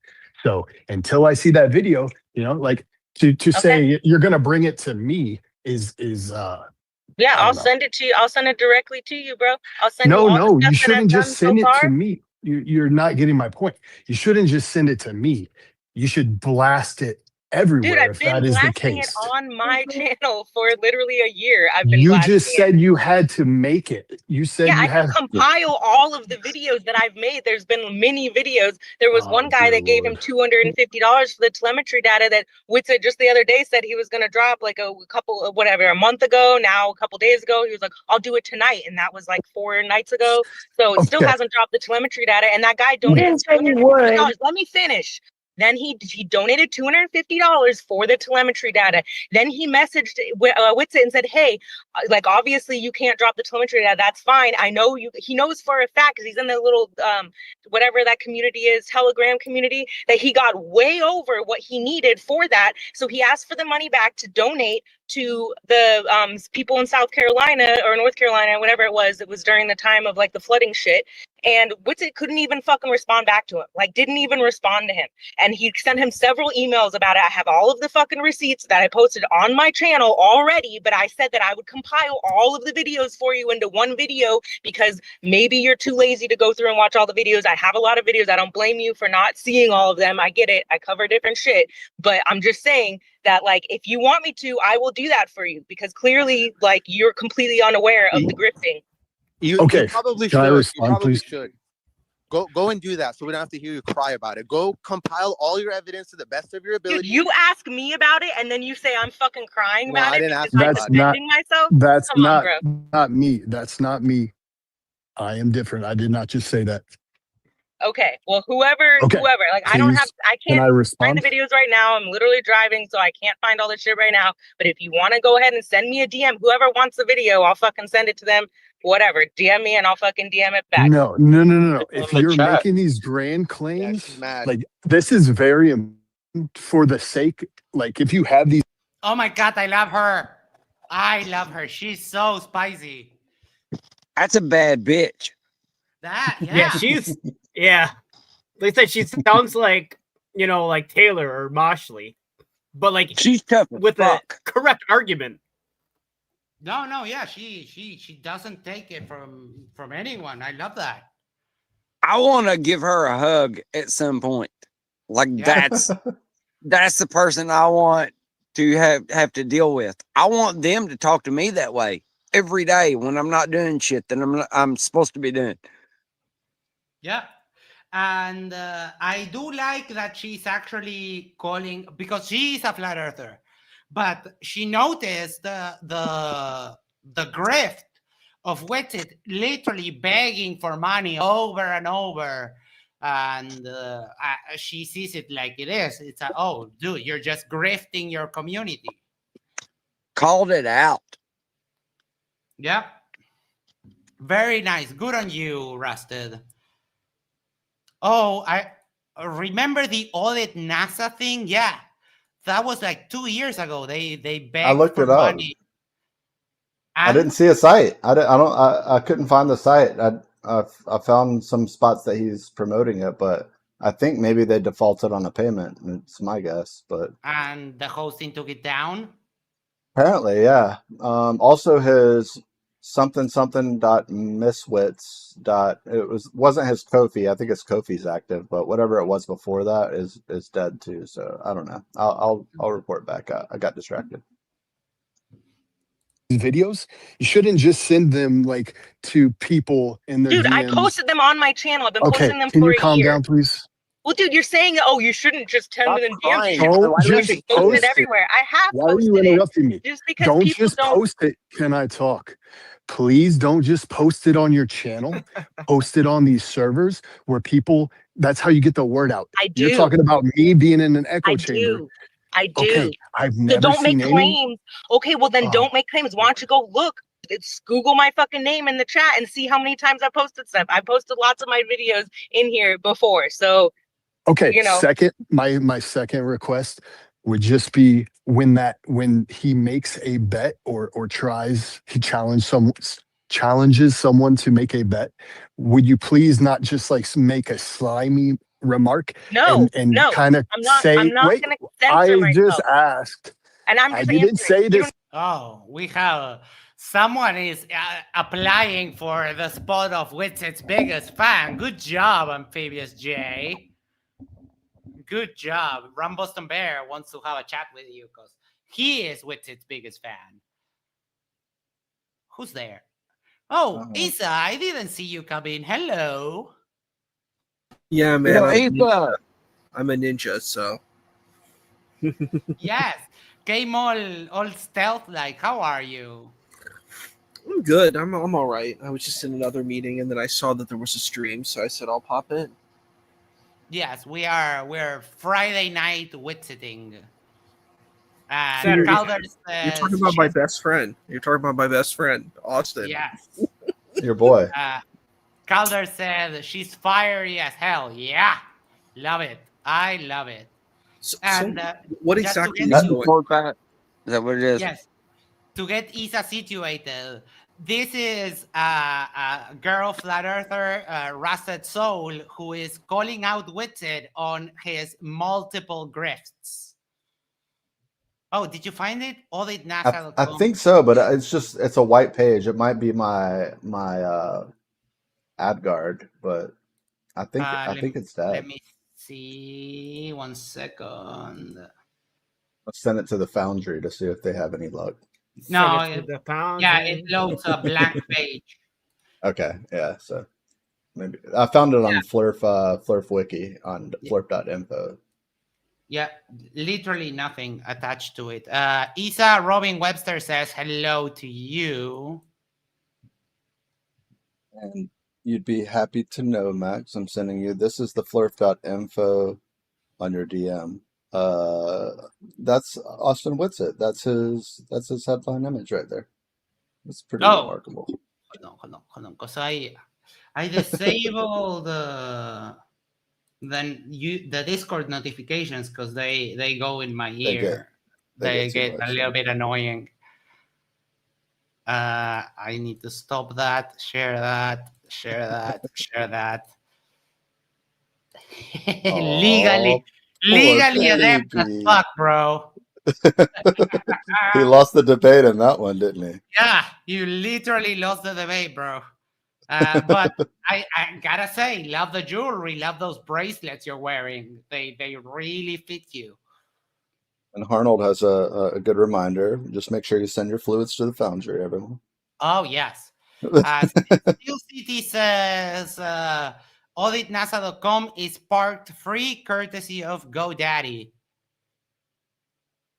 Speaker 22: So until I see that video, like to say you're going to bring it to me is
Speaker 7: Yeah,
Speaker 22: I
Speaker 7: I'll
Speaker 22: don't know.
Speaker 7: send it to you. I'll send it directly to you, bro. I'll send you all
Speaker 22: No,
Speaker 7: the
Speaker 22: you
Speaker 7: stuff that I've
Speaker 22: shouldn't
Speaker 7: done
Speaker 22: just
Speaker 7: so
Speaker 22: send it
Speaker 7: far.
Speaker 22: to me. You're not getting my point. You shouldn't just send it to me. You should blast it
Speaker 7: Dude,
Speaker 22: everywhere
Speaker 7: I've
Speaker 22: if
Speaker 7: been
Speaker 22: that is the
Speaker 7: blasting it
Speaker 22: case.
Speaker 7: on my channel for literally a year. I've been
Speaker 22: You
Speaker 7: blasting
Speaker 22: just
Speaker 7: it.
Speaker 22: said you had to make it. You said
Speaker 7: Yeah,
Speaker 22: you
Speaker 7: I
Speaker 22: had
Speaker 7: can compile all of the videos that I've made. There's been many videos. There was one guy that gave him $250 for the telemetry data that Witsit just the other day said he was going to drop like a couple of a month ago. Now, a couple days ago, he was like, I'll do it tonight. And that was like 4 nights ago. So it still hasn't dropped the telemetry data. And that guy donated $250. Let me finish. Then he donated $250 for the telemetry data. Then he messaged Witsit and said, hey, like obviously you can't drop the telemetry data. That's fine. I know you. He knows for a fact because he's in the little whatever that community is, Telegram community, that he got way over what he needed for that. So he asked for the money back to donate to the people in South Carolina or North Carolina, whatever it was. It was during the time of like the flooding shit. And Witsit couldn't even fucking respond back to him. Like didn't even respond to him. And he sent him several emails about it. I have all of the fucking receipts that I posted on my channel already, but I said that I would compile all of the videos for you into one video because maybe you're too lazy to go through and watch all the videos. I have a lot of videos. I don't blame you for not seeing all of them. I get it. I cover different shit, but I'm just saying that like, if you want me to, I will do that for you because clearly like you're completely unaware of the grifting.
Speaker 8: You probably
Speaker 22: Can I
Speaker 8: should.
Speaker 22: respond,
Speaker 8: You probably
Speaker 22: please?
Speaker 8: should. Go and do that so we don't have to hear you cry about it. Go compile all your evidence to the best of your ability.
Speaker 7: Dude, you ask me about it and then you say I'm fucking crying about
Speaker 8: I
Speaker 7: it
Speaker 8: didn't ask
Speaker 7: because
Speaker 8: you
Speaker 7: I'm
Speaker 8: about it.
Speaker 7: defending myself.
Speaker 22: That's
Speaker 7: Come on, bro.
Speaker 22: not me. That's not me. I am different. I did not just say that.
Speaker 7: Okay, well, whoever, like, I
Speaker 22: Can
Speaker 7: can't
Speaker 22: I
Speaker 7: find
Speaker 22: respond?
Speaker 7: the videos right now. I'm literally driving, so I can't find all this shit right now. But if you want to go ahead and send me a DM, whoever wants the video, I'll fucking send it to them. Whatever, DM me and I'll fucking DM it back.
Speaker 22: No. If you're making these grand claims, like this is very important for the sake, like if you have these.
Speaker 2: Oh my God, I love her. I love her. She's so spicy.
Speaker 17: That's a bad bitch.
Speaker 19: Yeah, they said she sounds like, like Taylor or Moshley, but like
Speaker 17: she's tough
Speaker 19: with a correct argument.
Speaker 2: No, yeah, she doesn't take it from anyone. I love that.
Speaker 17: I want to give her a hug at some point. Like that's the person I want to have to deal with. I want them to talk to me that way every day when I'm not doing shit that I'm supposed to be doing.
Speaker 2: Yeah. And I do like that she's actually calling, because she's a flat earther, but she noticed the grift of Witsit literally begging for money over and over. And she sees it like it is. It's oh, dude, you're just grifting your community.
Speaker 17: Called it out.
Speaker 2: Yeah. Very nice. Good on you, Rusted. Oh, I remember the audit NASA thing. Yeah, that was like 2 years ago. They begged
Speaker 3: I looked
Speaker 2: for
Speaker 3: it up.
Speaker 2: money.
Speaker 3: I didn't see a site. I couldn't find the site. I found some spots that he's promoting it, but I think maybe they defaulted on a payment. It's my guess, but
Speaker 2: And the hosting took it down.
Speaker 3: apparently, yeah. Also, his miswits. It wasn't his Kofi. I think his Kofi's active, but whatever it was before that is dead too. So I don't know. I'll report back. I got distracted.
Speaker 22: Videos, you shouldn't just send them like to people in their
Speaker 7: Dude,
Speaker 22: DMs.
Speaker 7: I posted them on my channel. I've been posting them
Speaker 22: can
Speaker 7: for
Speaker 22: you
Speaker 7: a
Speaker 22: calm
Speaker 7: year.
Speaker 22: down, please?
Speaker 7: Well, dude, you're saying, oh, you shouldn't just send them in DMs.
Speaker 22: Don't
Speaker 7: You
Speaker 22: just
Speaker 7: should post
Speaker 22: post
Speaker 7: it
Speaker 22: it.
Speaker 7: everywhere. I have
Speaker 22: Why are
Speaker 7: posted
Speaker 22: you interrupting me?
Speaker 7: it. Just because
Speaker 22: Don't
Speaker 7: people
Speaker 22: just
Speaker 7: don't.
Speaker 22: post it. Can I talk? Please don't just post it on your channel. Post it on these servers where people. That's how you get the word out.
Speaker 7: I do.
Speaker 22: You're talking about me being in an echo chamber.
Speaker 7: I do.
Speaker 22: Okay, I've
Speaker 7: So
Speaker 22: never
Speaker 7: don't make
Speaker 22: seen any.
Speaker 7: claims. Okay, well then don't make claims. Why don't you go look? It's Google my fucking name in the chat and see how many times I posted stuff. I posted lots of my videos in here before. So
Speaker 22: Okay,
Speaker 7: you know.
Speaker 22: second, my second request, would just be when he makes a bet or challenges someone to make a bet. Would you please not just like make a slimy remark
Speaker 7: No,
Speaker 22: and
Speaker 7: no,
Speaker 22: kind of
Speaker 7: I'm
Speaker 22: say,
Speaker 7: not
Speaker 22: wait,
Speaker 7: gonna
Speaker 22: I
Speaker 7: censor
Speaker 22: just
Speaker 7: myself.
Speaker 22: asked.
Speaker 7: And I'm
Speaker 22: I
Speaker 7: just
Speaker 22: didn't
Speaker 7: answering.
Speaker 22: say
Speaker 7: You
Speaker 22: this.
Speaker 7: don't
Speaker 2: Oh, we have someone is applying for the spot of Witsit's biggest fan. Good job, Amphibious J. Good job. Rum Boston Bear wants to have a chat with you because he is Witsit's biggest fan. Who's there? Oh, Isa, I didn't see you come in. Hello.
Speaker 12: Yeah, man.
Speaker 17: Yo,
Speaker 12: I'm
Speaker 17: Ava.
Speaker 12: a ninja, so.
Speaker 2: Yes. Came all stealth like. How are you?
Speaker 12: I'm good. I'm all right. I was just in another meeting, and then I saw that there was a stream, so I said I'll pop in.
Speaker 2: Yes, we're Friday night witsitting.
Speaker 12: You're
Speaker 2: Calder
Speaker 12: talking
Speaker 2: says
Speaker 12: about my best friend. You're talking about my best friend, Austin.
Speaker 2: yes.
Speaker 3: Your boy.
Speaker 2: Calder said she's fiery as hell. Yeah, love it. I love it. And
Speaker 12: what
Speaker 2: just to
Speaker 12: exactly
Speaker 2: get-
Speaker 12: is going?
Speaker 17: Is that what it is?
Speaker 2: Yes, to get Isa situated. This is a girl flat earther, Rusted Soul, who is calling out Witsit on his multiple grifts. Oh, did you find it?
Speaker 3: I think so, but it's a white page. It might be my ad guard, but I think it's dead.
Speaker 2: Let me see. 1 second.
Speaker 3: I'll send it to the Foundry to see if they have any luck.
Speaker 2: No,
Speaker 19: yeah,
Speaker 2: it loads a blank page.
Speaker 3: Okay, yeah. So maybe I found it on Flurf Wiki on flurf.info.
Speaker 2: Yeah, literally nothing attached to it. Isa Robin Webster says hello to you.
Speaker 3: And you'd be happy to know, Max. I'm sending you. This is the flurf.info on your DM. That's Austin Witsit. That's his headline image right there. It's pretty remarkable.
Speaker 2: Hold on, because I disabled the Discord notifications because they go in my ear. They get a little bit annoying. I need to stop that. Share that. Legally adept as fuck, bro.
Speaker 3: He lost the debate in that one, didn't he?
Speaker 2: Yeah, you literally lost the debate, bro. But I gotta say, love the jewelry, love those bracelets you're wearing. They really fit you.
Speaker 3: And Arnold has a good reminder. Just make sure you send your fluids to the Foundry, everyone.
Speaker 2: Oh, yes. Steel City says auditnasa.com is parked free courtesy of GoDaddy.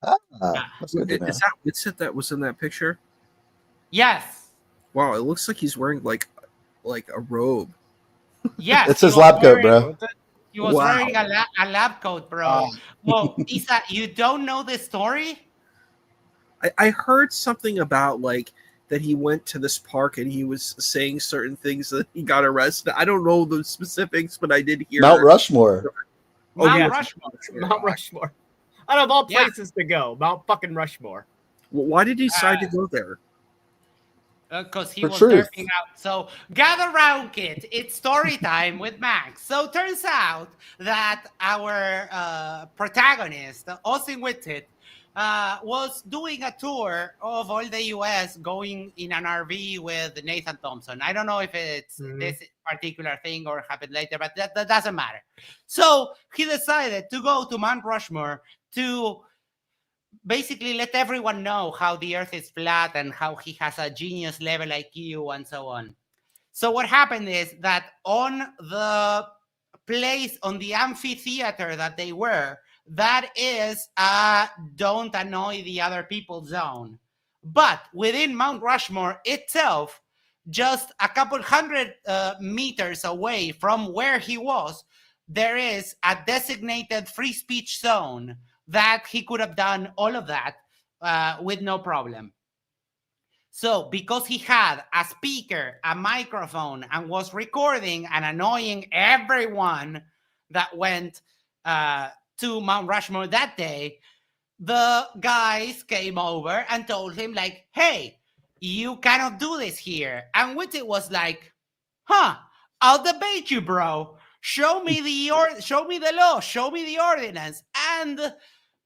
Speaker 3: That's good to know.
Speaker 12: Is that Witsit that was in that picture?
Speaker 2: Yes.
Speaker 12: Wow, it looks like he's wearing like a robe.
Speaker 2: Yes.
Speaker 3: It's his lab coat, bro.
Speaker 2: He was wearing a lab coat, bro. Well, Isa, you don't know the story?
Speaker 12: I heard something about like that he went to this park and he was saying certain things that he got arrested. I don't know the specifics, but I did hear
Speaker 3: Mount Rushmore.
Speaker 19: Mount Rushmore. Out of all places to go, Mount fucking Rushmore.
Speaker 12: Well, why did he decide to go there?
Speaker 2: Because he
Speaker 3: For
Speaker 2: was
Speaker 3: truth.
Speaker 2: derping out. So gather round, kid. It's story time with Max. So turns out that our protagonist, Austin Witsit, was doing a tour of all the U.S. going in an RV with Nathan Thompson. I don't know if it's this particular thing or happened later, but that doesn't matter. So he decided to go to Mount Rushmore to basically let everyone know how the earth is flat and how he has a genius level IQ and so on. So what happened is that on the place, on the amphitheater that they were, that is a don't annoy the other people zone. But within Mount Rushmore itself, just a couple hundred meters away from where he was, there is a designated free speech zone that he could have done all of that with no problem. So because he had a speaker, a microphone, and was recording and annoying everyone that went to Mount Rushmore that day, the guys came over and told him like, hey, you cannot do this here. And Witsit was like, huh, I'll debate you, bro. Show me the law, show me the ordinance. And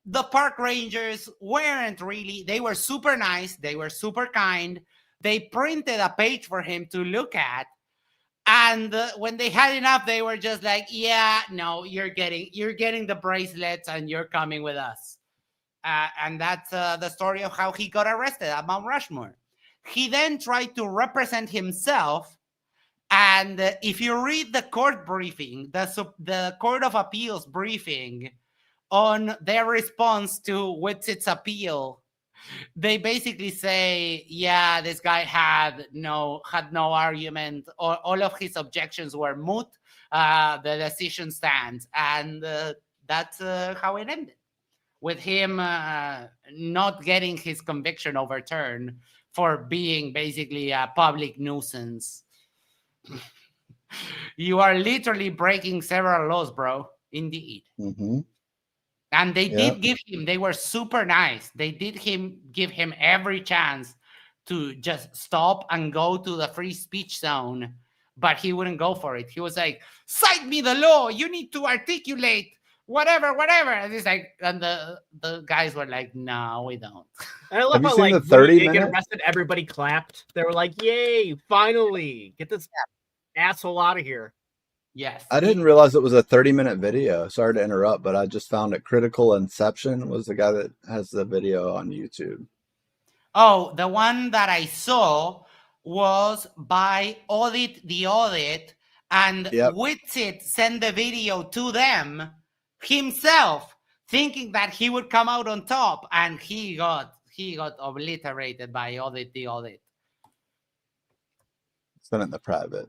Speaker 2: the park rangers weren't really, they were super nice, they were super kind. They printed a page for him to look at. And when they had enough, they were just like, yeah, no, you're getting the bracelets and you're coming with us. And that's the story of how he got arrested at Mount Rushmore. He then tried to represent himself. And if you read the court briefing, the Court of Appeals briefing on their response to Witsit's appeal, they basically say, yeah, this guy had no argument. All of his objections were moot. The decision stands. And that's how it ended, with him not getting his conviction overturned for being basically a public nuisance. You are literally breaking several laws, bro. Indeed.
Speaker 3: Mm-hmm.
Speaker 2: And they did give him, they were super nice. They did give him every chance to just stop and go to the free speech zone, but he wouldn't go for it. He was like, cite me the law. You need to articulate whatever. And he's like, and the guys were like, no, we don't.
Speaker 19: And I love how, like, when he did get arrested, everybody clapped. They were like, yay, finally, get this asshole out of here.
Speaker 2: Yes.
Speaker 3: I didn't realize it was a 30-minute video. Sorry to interrupt, but I just found it. Critical Inception was the guy that has the video on YouTube.
Speaker 2: Oh, the one that I saw was by Audit the Audit, and Witsit sent the video to them himself, thinking that he would come out on top, and he got obliterated by Audit the Audit.
Speaker 3: Send it in the private.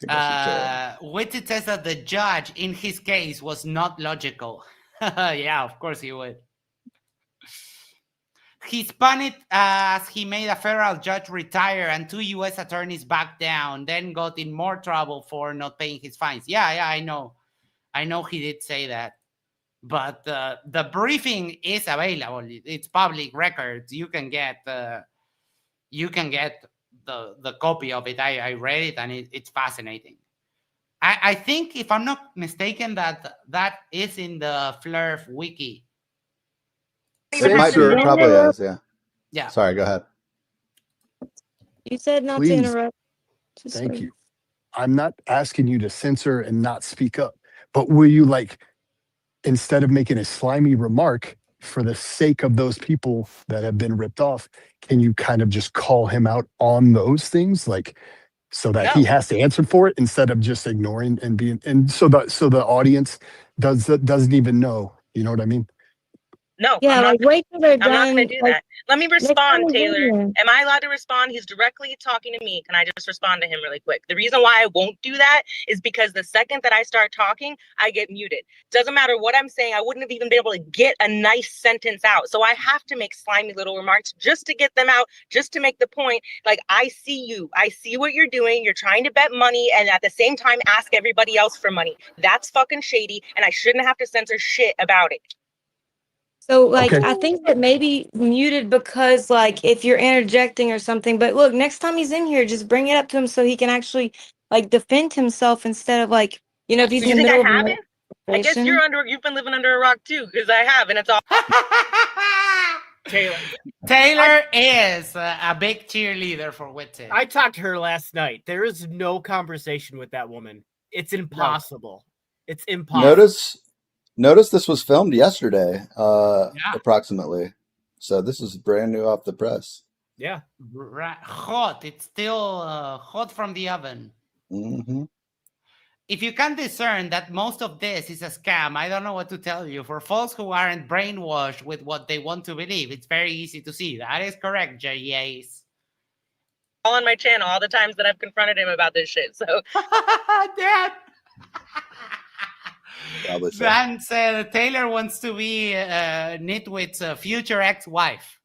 Speaker 2: Witsit says that the judge in his case was not logical. Yeah, of course he would. He spun it as he made a federal judge retire and 2 U.S. attorneys back down, then got in more trouble for not paying his fines. Yeah, I know. I know he did say that. But the briefing is available. It's public records. You can get the copy of it. I read it, and it's fascinating. I think, if I'm not mistaken, that is in the Flurf wiki.
Speaker 3: It might be. It probably is. Yeah.
Speaker 2: Yeah.
Speaker 3: Sorry. Go ahead.
Speaker 21: You said not
Speaker 22: Please.
Speaker 21: to interrupt.
Speaker 22: Thank you. I'm not asking you to censor and not speak up, but will you, like, instead of making a slimy remark, for the sake of those people that have been ripped off, can you kind of just call him out on those things, like, so that he has to answer for it instead of just ignoring and being, and so the audience doesn't even know, you know what I mean?
Speaker 7: No,
Speaker 21: Yeah,
Speaker 7: I'm
Speaker 21: like,
Speaker 7: not,
Speaker 21: wait till they're
Speaker 7: I'm not
Speaker 21: done.
Speaker 7: going to do
Speaker 21: like,
Speaker 7: that. Let me
Speaker 21: next
Speaker 7: respond,
Speaker 21: time we
Speaker 7: Taylor.
Speaker 21: do
Speaker 7: Am I allowed to respond? He's directly talking to me. Can I just respond to him really quick? The reason why I won't do that is because the second that I start talking, I get muted. Doesn't matter what I'm saying. I wouldn't have even been able to get a nice sentence out. So I have to make slimy little remarks just to get them out, just to make the point. Like, I see you. I see what you're doing. You're trying to bet money and at the same time ask everybody else for money. That's fucking shady, and I shouldn't have to censor shit about it.
Speaker 21: So, like,
Speaker 22: Okay.
Speaker 21: I think that maybe muted because, like, if you're interjecting or something. But look, next time he's in here, just bring it up to him so he can actually, like, defend himself instead of, like, you know, if he's
Speaker 7: So
Speaker 21: in
Speaker 7: you
Speaker 21: the
Speaker 7: think
Speaker 21: middle
Speaker 7: I
Speaker 21: of a
Speaker 7: haven't? I guess
Speaker 21: conversation.
Speaker 7: you've been living under a rock too, because I have, and it's all.
Speaker 2: Taylor is a big cheerleader for Witsit.
Speaker 19: I talked to her last night. There is no conversation with that woman. It's impossible. It's impossible.
Speaker 3: Notice this was filmed yesterday, approximately. So this is brand new off the press.
Speaker 19: Yeah.
Speaker 2: Hot. It's still hot from the oven.
Speaker 3: Mm-hmm.
Speaker 2: If you can discern that most of this is a scam, I don't know what to tell you. For folks who aren't brainwashed with what they want to believe, it's very easy to see. That is correct, J.A.'s.
Speaker 7: All on my channel, all the times that I've confronted him about this shit. So,
Speaker 2: Dad.
Speaker 3: Probably so.
Speaker 2: Dan said Taylor wants to be Nitwit's future ex-wife.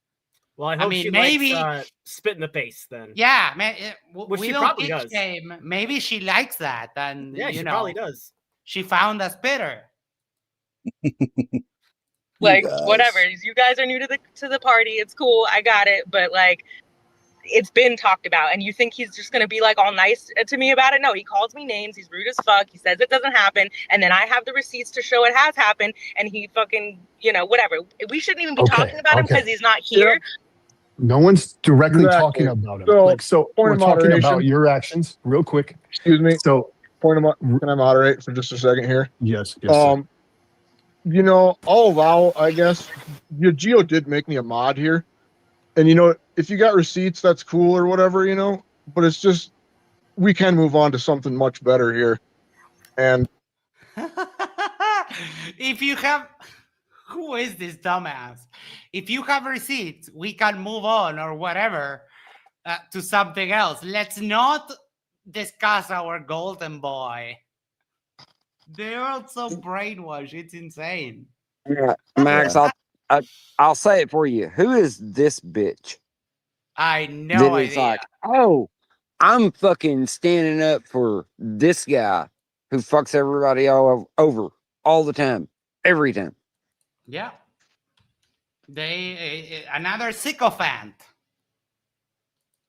Speaker 19: Well, I hope
Speaker 2: mean,
Speaker 19: she
Speaker 2: maybe
Speaker 19: likes spit in the face then.
Speaker 2: Yeah, man.
Speaker 19: Which
Speaker 2: we
Speaker 19: she
Speaker 2: don't
Speaker 19: probably
Speaker 2: kick
Speaker 19: does.
Speaker 2: shame. Maybe she likes that, and
Speaker 19: Yeah,
Speaker 2: you
Speaker 19: she
Speaker 2: know,
Speaker 19: probably does.
Speaker 2: She found us bitter.
Speaker 7: Like, whatever. You guys are new to the party. It's cool. I got it. But like, it's been talked about, and you think he's just gonna be like all nice to me about it? No, he calls me names. He's rude as fuck. He says it doesn't happen, and then I have the receipts to show it has happened. And he fucking, whatever. We shouldn't even be talking about him because he's not here.
Speaker 22: No one's directly
Speaker 10: Exactly.
Speaker 22: talking about him.
Speaker 10: So, point
Speaker 22: we're
Speaker 10: of
Speaker 22: talking
Speaker 10: moderation.
Speaker 22: about your actions, real quick.
Speaker 10: Excuse me.
Speaker 22: So,
Speaker 10: can I moderate for just a second here?
Speaker 22: Yes. Sir.
Speaker 10: I'll allow, I guess, your Geo did make me a mod here. And, if you got receipts, that's cool or whatever, but it's just, we can move on to something much better here. And
Speaker 2: if you have, who is this dumbass? If you have receipts, we can move on or whatever to something else. Let's not discuss our golden boy. They're all so brainwashed. It's insane.
Speaker 17: Yeah, Max, I'll say it for you. Who is this bitch?
Speaker 2: I know.
Speaker 17: That is like, oh, I'm fucking standing up for this guy who fucks everybody all over all the time, every time.
Speaker 2: Yeah. Another sycophant.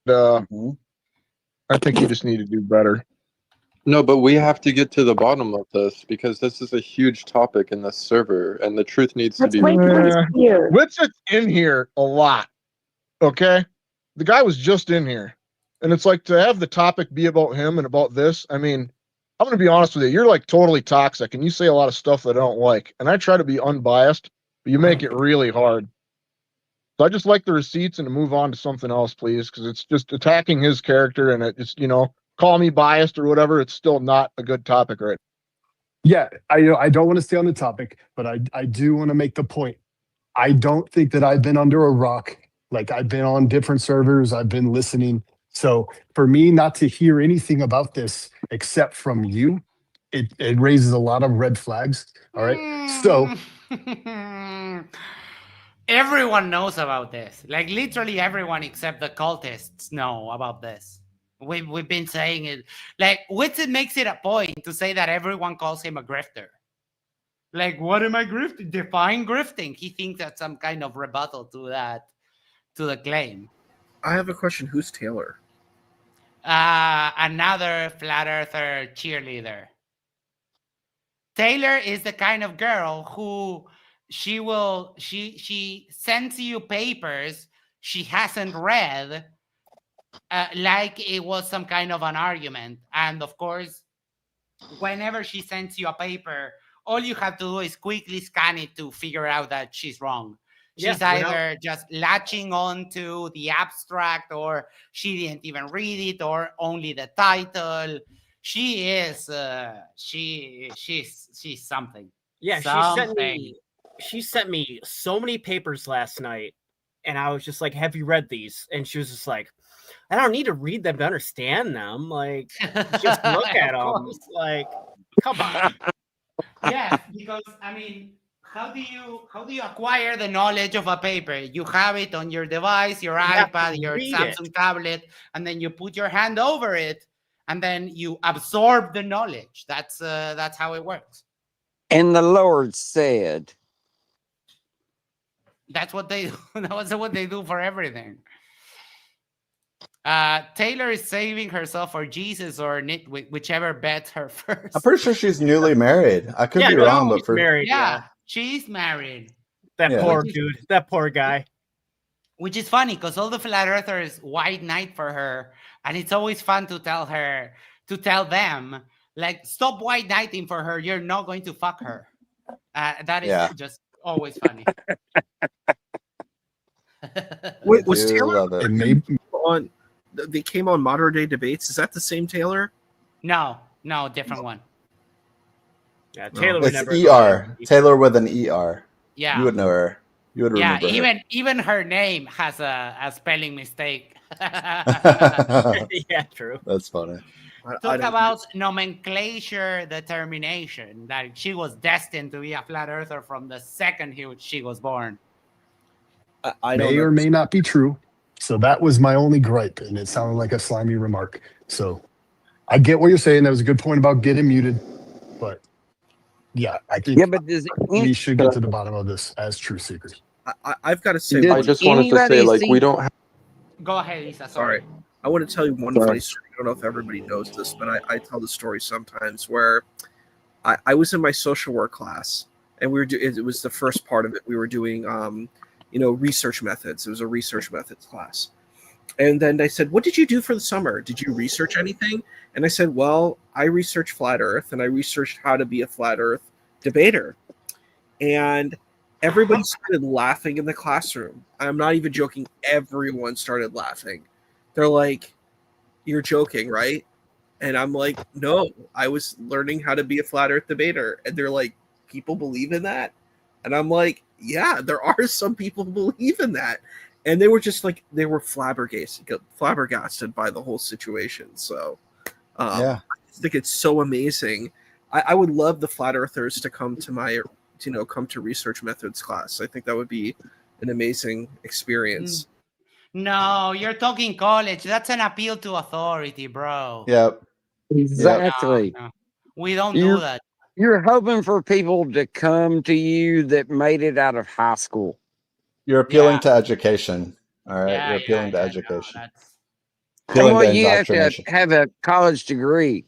Speaker 10: I think you just need to do better.
Speaker 16: No, but we have to get to the bottom of this because this is a huge topic in this server, and the truth needs to be revealed.
Speaker 10: Witsit's in here a lot. Okay, the guy was just in here, and it's like to have the topic be about him and about this. I mean, I'm gonna be honest with you. You're like totally toxic, and you say a lot of stuff that I don't like. And I try to be unbiased, but you make it really hard. So I just like the receipts and to move on to something else, please, because it's just attacking his character, and it's call me biased or whatever. It's still not a good topic, right?
Speaker 22: Yeah, I don't want to stay on the topic, but I do want to make the point. I don't think that I've been under a rock. Like, I've been on different servers. I've been listening. So for me not to hear anything about this except from you, it raises a lot of red flags. All right. So
Speaker 2: everyone knows about this. Like, literally everyone except the cultists know about this. We've been saying it. Like, Witsit makes it a point to say that everyone calls him a grifter. Like, what am I grifting? Define grifting. He thinks that's some kind of rebuttal to the claim.
Speaker 12: I have a question. Who's Taylor?
Speaker 2: Another flat earther cheerleader. Taylor is the kind of girl who she sends you papers she hasn't read, like it was some kind of an argument. And of course, whenever she sends you a paper, all you have to do is quickly scan it to figure out that she's wrong. She's either just latching on to the abstract, or she didn't even read it, or only the title. She is she's something.
Speaker 19: Yeah,
Speaker 2: something.
Speaker 19: she sent me so many papers last night, and I was just like, have you read these? And she was just like, I don't need to read them to understand them. Like, just look at them. Like, come on.
Speaker 2: Yes, because I mean, how do you acquire the knowledge of a paper? You have it on your device, your iPad, your Samsung tablet, and then you put your hand over it, and then you absorb the knowledge. That's how it works.
Speaker 17: And the Lord said,
Speaker 2: that's what they do. That's what they do for everything. Taylor is saving herself for Jesus or whichever bets her first.
Speaker 3: I'm pretty sure she's newly married. I could be wrong, but
Speaker 19: married.
Speaker 2: Yeah, she's married.
Speaker 19: That poor dude. That poor guy.
Speaker 2: Which is funny because all the flat earthers white knight for her, and it's always fun to tell them, like, stop white knighting for her. You're not going to fuck her. That is just always funny.
Speaker 12: Wait, was Taylor on? They came on Modern Day Debates. Is that the same Taylor?
Speaker 2: No, different one.
Speaker 19: Yeah, Taylor.
Speaker 3: It's ER. Taylor with an ER.
Speaker 2: Yeah,
Speaker 3: you would know her. You would remember.
Speaker 2: Yeah, even her name has a spelling mistake.
Speaker 19: Yeah, true.
Speaker 3: That's funny.
Speaker 2: Talk about nomenclature determination. That she was destined to be a flat earther from the second she was born.
Speaker 22: I may or may not be true. So that was my only gripe, and it sounded like a slimy remark. So I get what you're saying. That was a good point about getting muted, but Yeah, I think
Speaker 17: but does
Speaker 22: we should get to the bottom of this as truth seekers.
Speaker 12: I've got to say,
Speaker 17: Does
Speaker 16: I just wanted to say, like, we don't have.
Speaker 2: Go ahead, Lisa.
Speaker 12: Sorry. I want to tell you one funny story. I don't know if everybody knows this, but I tell the story sometimes where I was in my social work class, and it was the first part of it. We were doing, research methods. It was a research methods class. And then they said, "What did you do for the summer? Did you research anything?" And I said, "Well, I researched flat Earth, and I researched how to be a flat Earth debater." And everybody started laughing in the classroom. I'm not even joking. Everyone started laughing. They're like, "You're joking, right?" And I'm like, "No, I was learning how to be a flat Earth debater." And they're like, "People believe in that?" And I'm like, "Yeah, there are some people who believe in that." And they were just like, they were flabbergasted by the whole situation. So I think it's so amazing. I would love the flat earthers to come to come to research methods class. I think that would be an amazing experience.
Speaker 2: No, you're talking college. That's an appeal to authority, bro.
Speaker 3: Yep.
Speaker 17: Exactly.
Speaker 2: No. We don't do that.
Speaker 17: You're hoping for people to come to you that made it out of high school.
Speaker 3: You're appealing to education. All right. You're appealing to education. Appealing
Speaker 17: Well,
Speaker 3: to
Speaker 17: you have to
Speaker 3: indoctrination.
Speaker 17: have a college degree.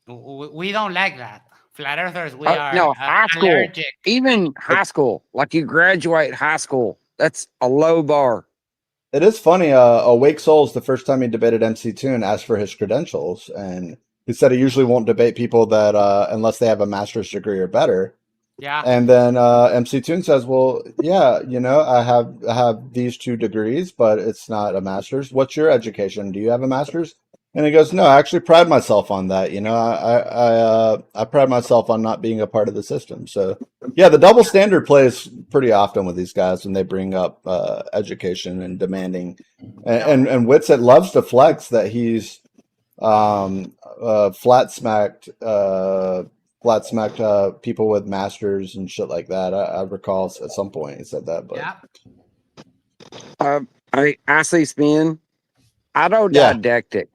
Speaker 2: We don't like that. Flat earthers, we
Speaker 17: Oh,
Speaker 2: are
Speaker 17: no, high school.
Speaker 2: allergic.
Speaker 17: Even high school, like you graduate high school, that's a low bar.
Speaker 3: It is funny. Awake Souls, the first time he debated MC Toon, asked for his credentials, and he said he usually won't debate people that unless they have a master's degree or better.
Speaker 2: Yeah.
Speaker 3: And then MC Toon says, "Well, yeah, I have these 2 degrees, but it's not a master's. What's your education? Do you have a master's?" And he goes, "No, I actually pride myself on that. I pride myself on not being a part of the system." So, yeah, the double standard plays pretty often with these guys when they bring up education and demanding. And Witsit loves to flex that he's flat smacked people with masters and shit like that. I recall at some point he said that, but
Speaker 17: I see spin. Autodidactic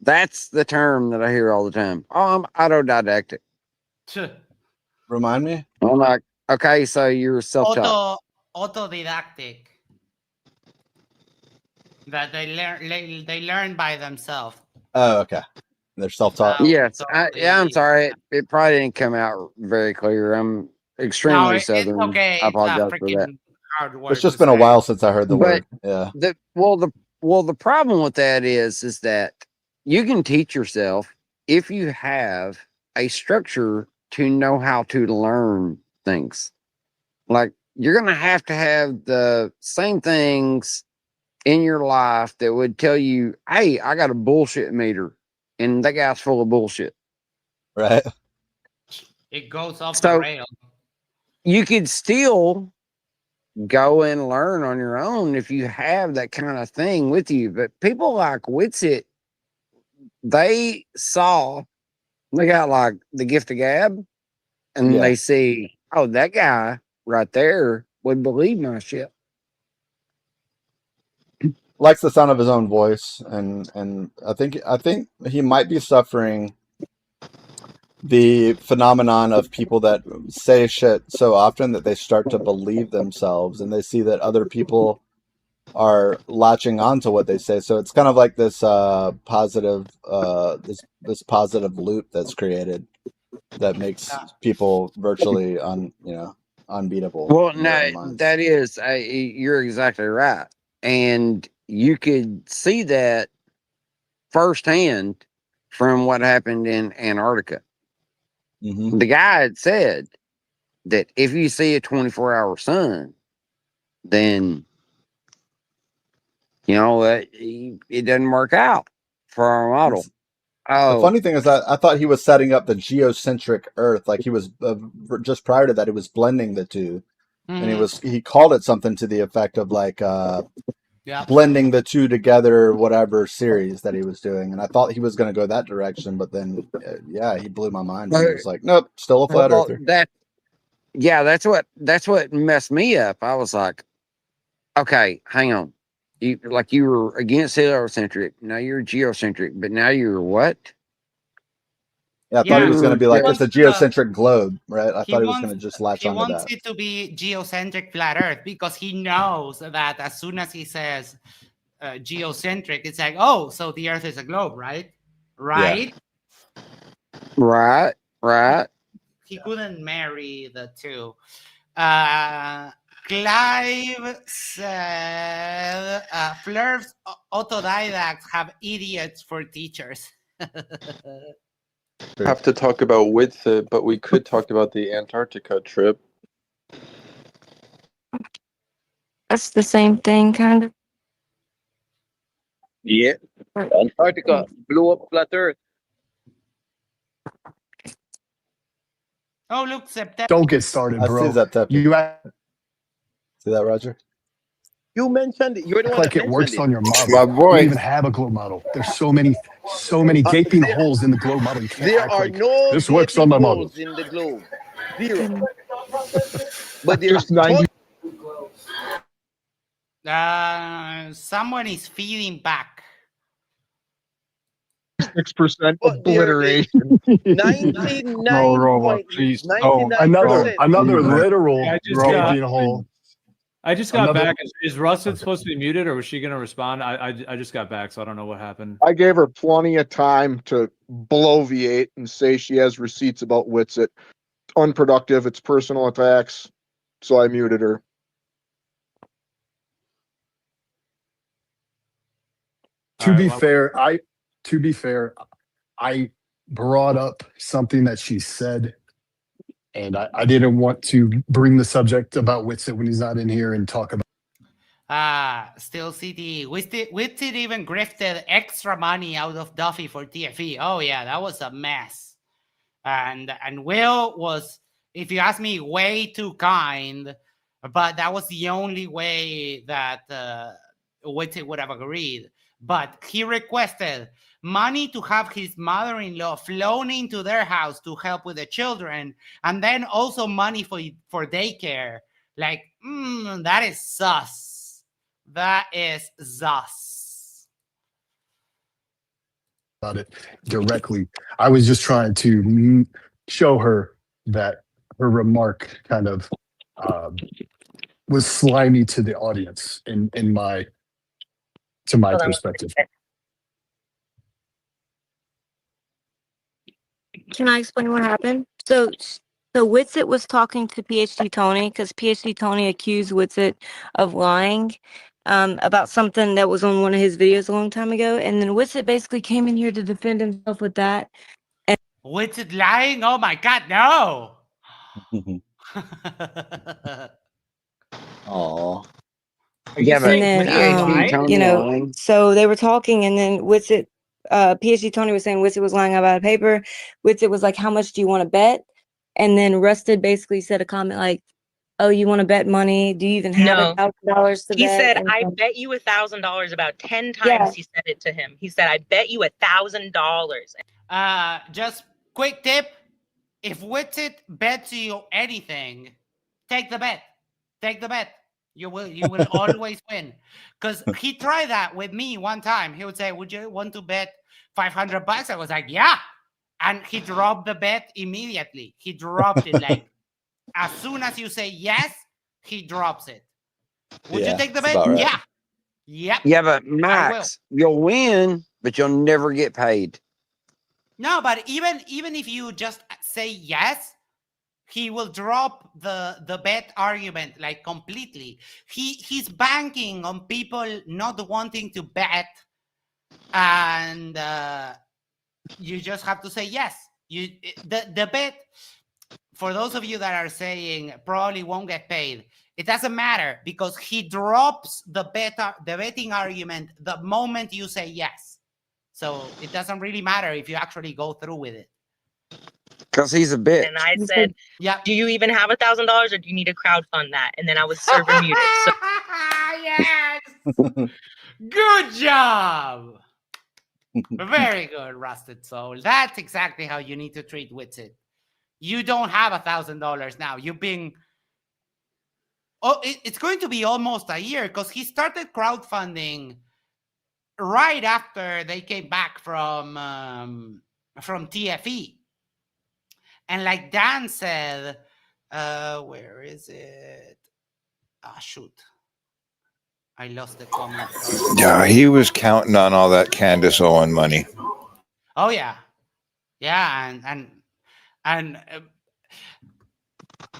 Speaker 17: that's the term that I hear all the time. Oh, I'm autodidactic.
Speaker 3: Remind me?
Speaker 17: I'm like, okay, so you're self-taught.
Speaker 2: Autodidactic. That they learn by themselves.
Speaker 3: Oh, okay. They're self-taught.
Speaker 17: Yes, I'm sorry. It probably didn't come out very clear. I'm extremely southern.
Speaker 2: It's okay.
Speaker 17: I apologize for that.
Speaker 2: Hard word
Speaker 3: It's just been a while since I heard the word. Yeah.
Speaker 17: The problem with that is that you can teach yourself if you have a structure to know how to learn things. Like you're gonna have to have the same things in your life that would tell you, "Hey, I got a bullshit meter, and that guy's full of bullshit."
Speaker 3: Right.
Speaker 2: It goes off the rail.
Speaker 17: You could still go and learn on your own if you have that kind of thing with you. But people like Witsit, they got like the gift of gab, and they see, oh, that guy right there would believe my shit.
Speaker 3: Likes the sound of his own voice, and I think he might be suffering the phenomenon of people that say shit so often that they start to believe themselves, and they see that other people are latching on to what they say. So it's kind of like this positive this positive loop that's created that makes people virtually unbeatable.
Speaker 17: Well, no, that is you're exactly right, and you could see that firsthand from what happened in Antarctica.
Speaker 3: Mm-hmm.
Speaker 17: The guy had said that if you see a 24-hour sun, then it doesn't work out for our model.
Speaker 3: The funny thing is that I thought he was setting up the geocentric Earth, like he was just prior to that. He was blending the two, and he called it something to the effect of like blending the two together, whatever series that he was doing. And I thought he was going to go that direction, but then he blew my mind. He was like, "Nope, still a flat earther."
Speaker 17: That's what messed me up. I was like, okay, hang on. You were against heliocentric, now you're geocentric, but now you're what?
Speaker 3: Yeah, I thought he was going to be like,
Speaker 2: He
Speaker 3: it's a
Speaker 2: wants
Speaker 3: geocentric globe, right? I
Speaker 2: he
Speaker 3: thought he was going
Speaker 2: wants
Speaker 3: to just latch
Speaker 2: he
Speaker 3: onto
Speaker 2: wants
Speaker 3: that.
Speaker 2: it to be geocentric flat Earth because he knows that as soon as he says geocentric, it's like, oh, so the Earth is a globe, right? Right?
Speaker 17: Right. Right.
Speaker 2: He couldn't marry the two. Clive said, Flirt's autodidacts have idiots for teachers.
Speaker 16: Have to talk about Witsit, but we could talk about the Antarctica trip.
Speaker 21: That's the same thing, kind of.
Speaker 13: Yeah. Antarctica blew up flat Earth.
Speaker 2: Oh, look, September.
Speaker 22: Don't get started,
Speaker 3: I
Speaker 22: bro.
Speaker 3: see that, Teppy.
Speaker 22: You act
Speaker 3: See that, Roger?
Speaker 13: You mentioned it. You're the one
Speaker 22: like
Speaker 13: that
Speaker 22: it works
Speaker 13: mentioned
Speaker 22: on your model.
Speaker 4: My
Speaker 22: You
Speaker 4: boy.
Speaker 22: don't even have a globe model. There's so many gaping holes in the globe model. You can't
Speaker 13: There
Speaker 22: act
Speaker 13: are
Speaker 22: like
Speaker 13: no
Speaker 22: this works on my
Speaker 13: gaping
Speaker 22: model.
Speaker 13: holes in the globe. Zero. But there's
Speaker 10: Just 90.
Speaker 2: Someone is feeding back.
Speaker 10: 6%
Speaker 13: But there is
Speaker 10: obliteration.
Speaker 13: 99.99%.
Speaker 22: Another literal
Speaker 15: I just
Speaker 22: gaping hole.
Speaker 15: I just got
Speaker 22: Another-
Speaker 15: back. Is Russet supposed to be muted, or was she going to respond? I just got back, so I don't know what happened.
Speaker 10: I gave her plenty of time to bloviate and say she has receipts about Witsit. Unproductive. It's personal attacks. So I muted her.
Speaker 22: To be fair, I brought up something that she said, and I didn't want to bring the subject about Witsit when he's not in here and talk about.
Speaker 2: Still CD. Witsit even grifted extra money out of Duffy for TFE. Oh yeah, that was a mess. And Will was, if you ask me, way too kind, but that was the only way that Witsit would have agreed. But he requested money to have his mother-in-law flown into their house to help with the children, and then also money for daycare. Like, that is sus. That is sus.
Speaker 22: About it directly. I was just trying to show her that her remark kind of was slimy to the audience in my perspective.
Speaker 21: Can I explain what happened? So Witsit was talking to PhD Tony because PhD Tony accused Witsit of lying about something that was on one of his videos a long time ago, and then Witsit basically came in here to defend himself with that. And
Speaker 2: Witsit lying? Oh my God, no!
Speaker 3: Aw.
Speaker 17: Yeah, but
Speaker 21: and then
Speaker 17: PhD Tony
Speaker 21: you know,
Speaker 17: lying.
Speaker 21: so they were talking, and then Witsit, PhD Tony was saying Witsit was lying about a paper. Witsit was like, "How much do you want to bet?" And then Rusted basically said a comment like, "Oh, you want to bet money? Do you even have
Speaker 7: No.
Speaker 21: $1,000 to
Speaker 7: He
Speaker 21: bet?"
Speaker 7: said,
Speaker 21: And
Speaker 7: I
Speaker 21: so-
Speaker 7: bet you $1,000 about 10 times
Speaker 21: Yeah.
Speaker 7: he said it to him. He said, I bet you $1,000.
Speaker 2: Just quick tip. If Witsit bets you anything, take the bet. Take the bet. You will always win. Because he tried that with me one time. He would say, would you want to bet $500? I was like, yeah. And he dropped the bet immediately. He dropped it like as soon as you say yes, he drops it. Would you take the bet?
Speaker 3: right.
Speaker 2: Yeah. Yep.
Speaker 17: Yeah, but
Speaker 2: I will.
Speaker 17: Max, you'll win, but you'll never get paid.
Speaker 2: No, but even if you just say yes, he will drop the bet argument like completely. He's banking on people not wanting to bet, and you just have to say yes. The bet, for those of you that are saying probably won't get paid, it doesn't matter because he drops the betting argument the moment you say yes. So it doesn't really matter if you actually go through with it.
Speaker 17: Because he's a bitch.
Speaker 7: And I said,
Speaker 2: yeah.
Speaker 7: Do you even have $1,000 or do you need to crowdfund that? And then I was server muted. So
Speaker 2: Yes. Good job. Very good, Rusted Soul. That's exactly how you need to treat Witsit. You don't have $1,000 now. You've been... Oh, it's going to be almost a year because he started crowdfunding right after they came back from TFE. And like Dan said, where is it? Ah, shoot. I lost the comment.
Speaker 4: Yeah, he was counting on all that Candace Owen money.
Speaker 2: Oh yeah, yeah, and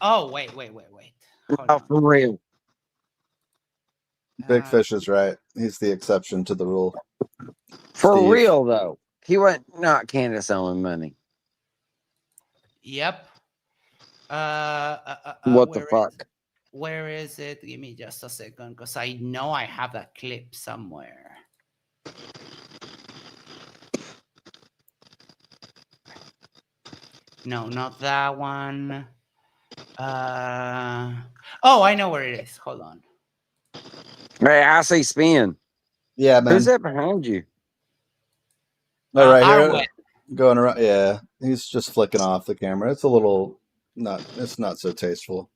Speaker 2: oh wait. Hold
Speaker 17: Oh,
Speaker 2: on.
Speaker 17: for real.
Speaker 3: Big Fish is right. He's the exception to the rule.
Speaker 17: For
Speaker 3: Steve.
Speaker 17: real though. He went not Candace Owens money.
Speaker 2: Yep.
Speaker 17: What the fuck?
Speaker 2: Where is it? Give me just a second, because I know I have that clip somewhere. No, not that one. Oh, I know where it is. Hold on.
Speaker 17: Hey, I see Spin.
Speaker 3: Yeah, man.
Speaker 17: Who's that behind you?
Speaker 3: Oh, right
Speaker 2: Arwijn.
Speaker 3: here, going around. Yeah, he's just flicking off the camera. It's a little It's not so tasteful.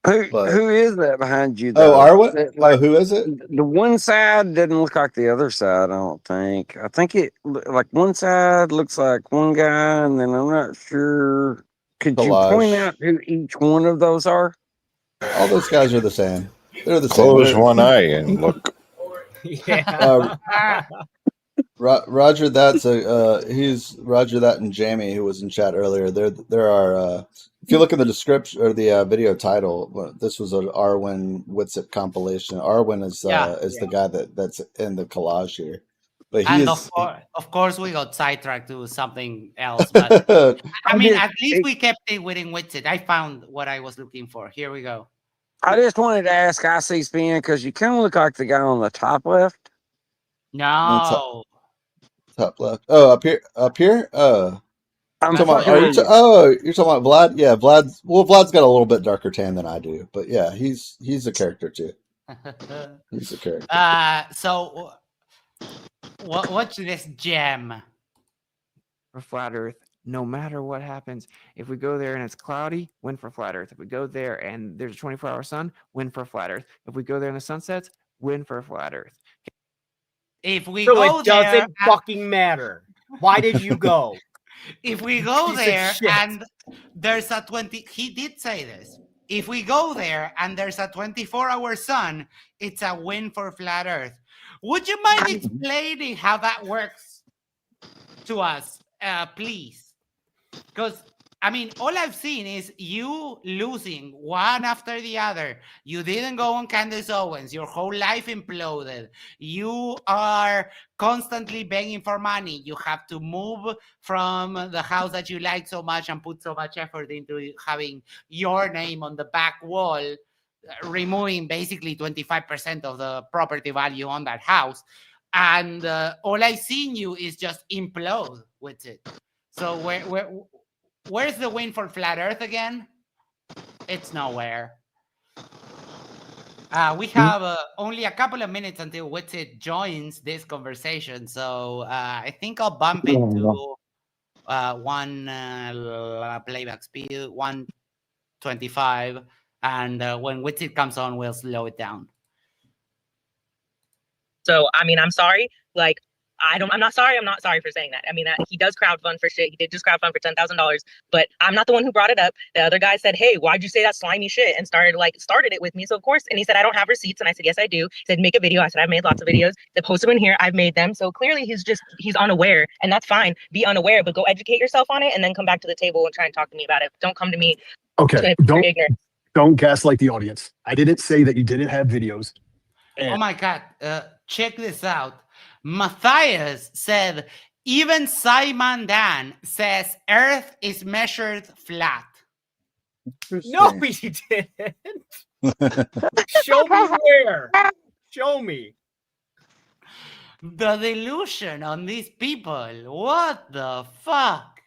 Speaker 17: Who is that behind you?
Speaker 3: Oh,
Speaker 17: Though?
Speaker 3: Arwijn. Oh, who is it?
Speaker 17: The one side doesn't look like the other side. I don't think. I think it like one side looks like one guy, and then I'm not sure. Could you point out who each one of those are?
Speaker 3: All those guys are the same. They're the
Speaker 4: Close
Speaker 3: same.
Speaker 4: one eye and look.
Speaker 19: Yeah.
Speaker 3: Roger, he's Roger that and Jamie, who was in chat earlier. There are if you look in the description or the video title, this was an Arwijn Witsit compilation. Arwijn is the guy that's in the collage here, but
Speaker 2: And of course, we got sidetracked to something else. But I mean, at least we kept it within Witsit. I found what I was looking for. Here we go.
Speaker 17: I just wanted to ask IC Spin because you kind of look like the guy on the top left.
Speaker 2: No.
Speaker 3: Top left. Oh, up here.
Speaker 17: I'm
Speaker 3: talking about,
Speaker 17: fucking
Speaker 3: you're talking about Vlad? Yeah, Vlad's got a little bit darker tan than I do, but yeah, he's a character too. He's a character.
Speaker 2: So what's this gem?
Speaker 9: For flat Earth, no matter what happens, if we go there and it's cloudy, win for flat Earth. If we go there and there's a 24-hour sun, win for flat Earth. If we go there and the sun sets, win for flat Earth.
Speaker 2: If we
Speaker 19: So
Speaker 2: go
Speaker 19: it
Speaker 2: there,
Speaker 19: doesn't fucking matter. Why did you go?
Speaker 2: If we go
Speaker 19: Piece of
Speaker 2: there
Speaker 19: shit.
Speaker 2: and there's a 20, he did say this. If we go there and there's a 24-hour sun, it's a win for flat Earth. Would you mind explaining how that works to us, please? Because I mean, all I've seen is you losing one after the other. You didn't go on Candace Owens. Your whole life imploded. You are constantly begging for money. You have to move from the house that you like so much and put so much effort into having your name on the back wall, removing basically 25% of the property value on that house. And all I've seen you is just implode with it. So where's the win for flat Earth again? It's nowhere. We have only a couple of minutes until Witsit joins this conversation, so I think I'll bump into one playback speed, 125, and when Witsit comes on, we'll slow it down.
Speaker 7: So, I mean, I'm sorry. Like, I'm not sorry. I'm not sorry for saying that. I mean, that he does crowdfund for shit. He did just crowdfund for $10,000, but I'm not the one who brought it up. The other guy said, "Hey, why'd you say that slimy shit?" and started it with me. So of course, and he said, "I don't have receipts," and I said, "Yes, I do." He said, "Make a video." I said, "I've made lots of videos." They post them in here. I've made them. So clearly, he's unaware, and that's fine. Be unaware, but go educate yourself on it, and then come back to the table and try and talk to me about it. Don't come to me.
Speaker 22: Okay,
Speaker 7: ignorant.
Speaker 22: don't gaslight the audience. I didn't say that you didn't have videos.
Speaker 2: Oh my God! Check this out. Matthias said, even Simon Dan says Earth is measured flat.
Speaker 19: No, he didn't. Show me where. Show me.
Speaker 2: The delusion on these people. What the fuck?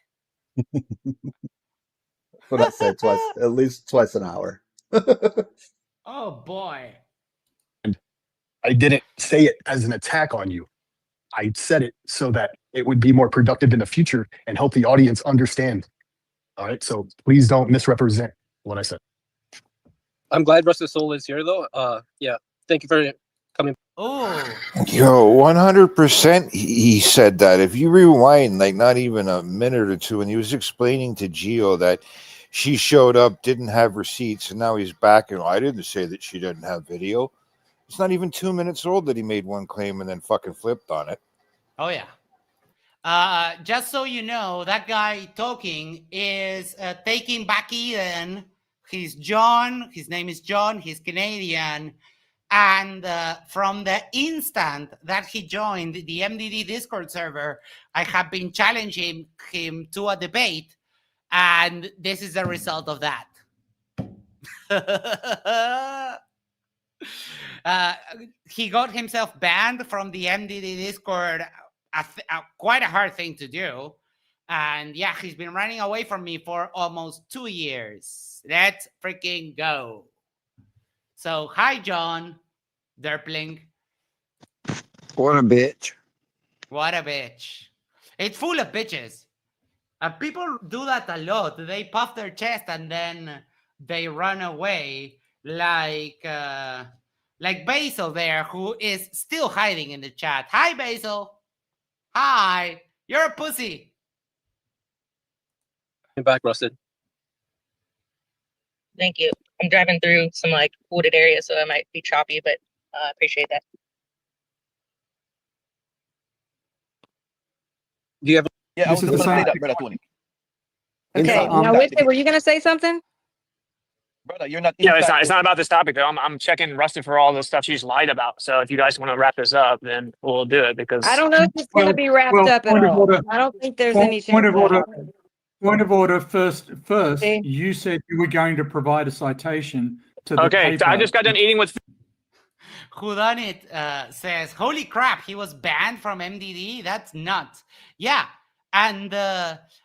Speaker 3: What I say twice, at least twice an hour.
Speaker 2: Oh boy.
Speaker 22: I didn't say it as an attack on you. I said it so that it would be more productive in the future and help the audience understand. All right, so please don't misrepresent what I said.
Speaker 20: I'm glad Rusted Soul is here, though. Yeah, thank you for
Speaker 2: Oh,
Speaker 4: Yo, 100%. He said that. If you rewind, like not even a minute or two, and he was explaining to Gio that she showed up, didn't have receipts, and now he's back. And I didn't say that she didn't have video. It's not even 2 minutes old that he made one claim and then fucking flipped on it.
Speaker 2: oh yeah. Just so you know, that guy talking is taking back Eden. He's John. His name is John. He's Canadian. And from the instant that he joined the MDD Discord server, I have been challenging him to a debate. And this is the result of that. He got himself banned from the MDD Discord. Quite a hard thing to do. And yeah, he's been running away from me for almost 2 years. Let's freaking go. So, hi, John. Derpling.
Speaker 17: What a bitch.
Speaker 2: What a bitch. It's full of bitches. People do that a lot. They puff their chest and then they run away like Basil there, who is still hiding in the chat. Hi, Basil. Hi. You're a pussy.
Speaker 11: I'm back, Rusted.
Speaker 7: Thank you. I'm driving through some like wooded area, so I might be choppy, but I appreciate that.
Speaker 11: Do you have?
Speaker 20: Yeah, I was going to say that, brother Tony.
Speaker 21: Okay, now Witsit, were you going to say something?
Speaker 20: Brother, you're not.
Speaker 6: Yeah, it's not about this topic though. I'm checking Rusted for all the stuff she's lied about. So if you guys want to wrap this up, then we'll do it because
Speaker 21: I don't know if it's going to be wrapped up at all. I don't think there's anything.
Speaker 23: Point of order. Point of order. First, you said you were going to provide a citation to the
Speaker 6: okay. So I just got done eating with.
Speaker 2: Whodunit says, "Holy crap, he was banned from MDD. That's nuts." Yeah, and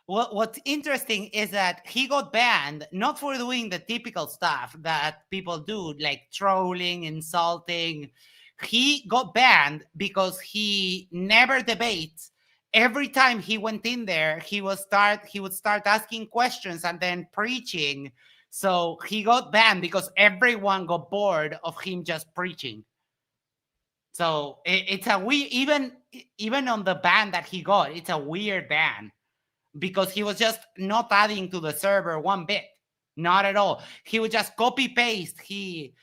Speaker 2: what's interesting is that he got banned not for doing the typical stuff that people do, like trolling, insulting. He got banned because he never debates. Every time he went in there, he would start asking questions and then preaching. So he got banned because everyone got bored of him just preaching. So it's a even on the ban that he got, it's a weird ban because he was just not adding to the server one bit, not at all. He would just copy paste. He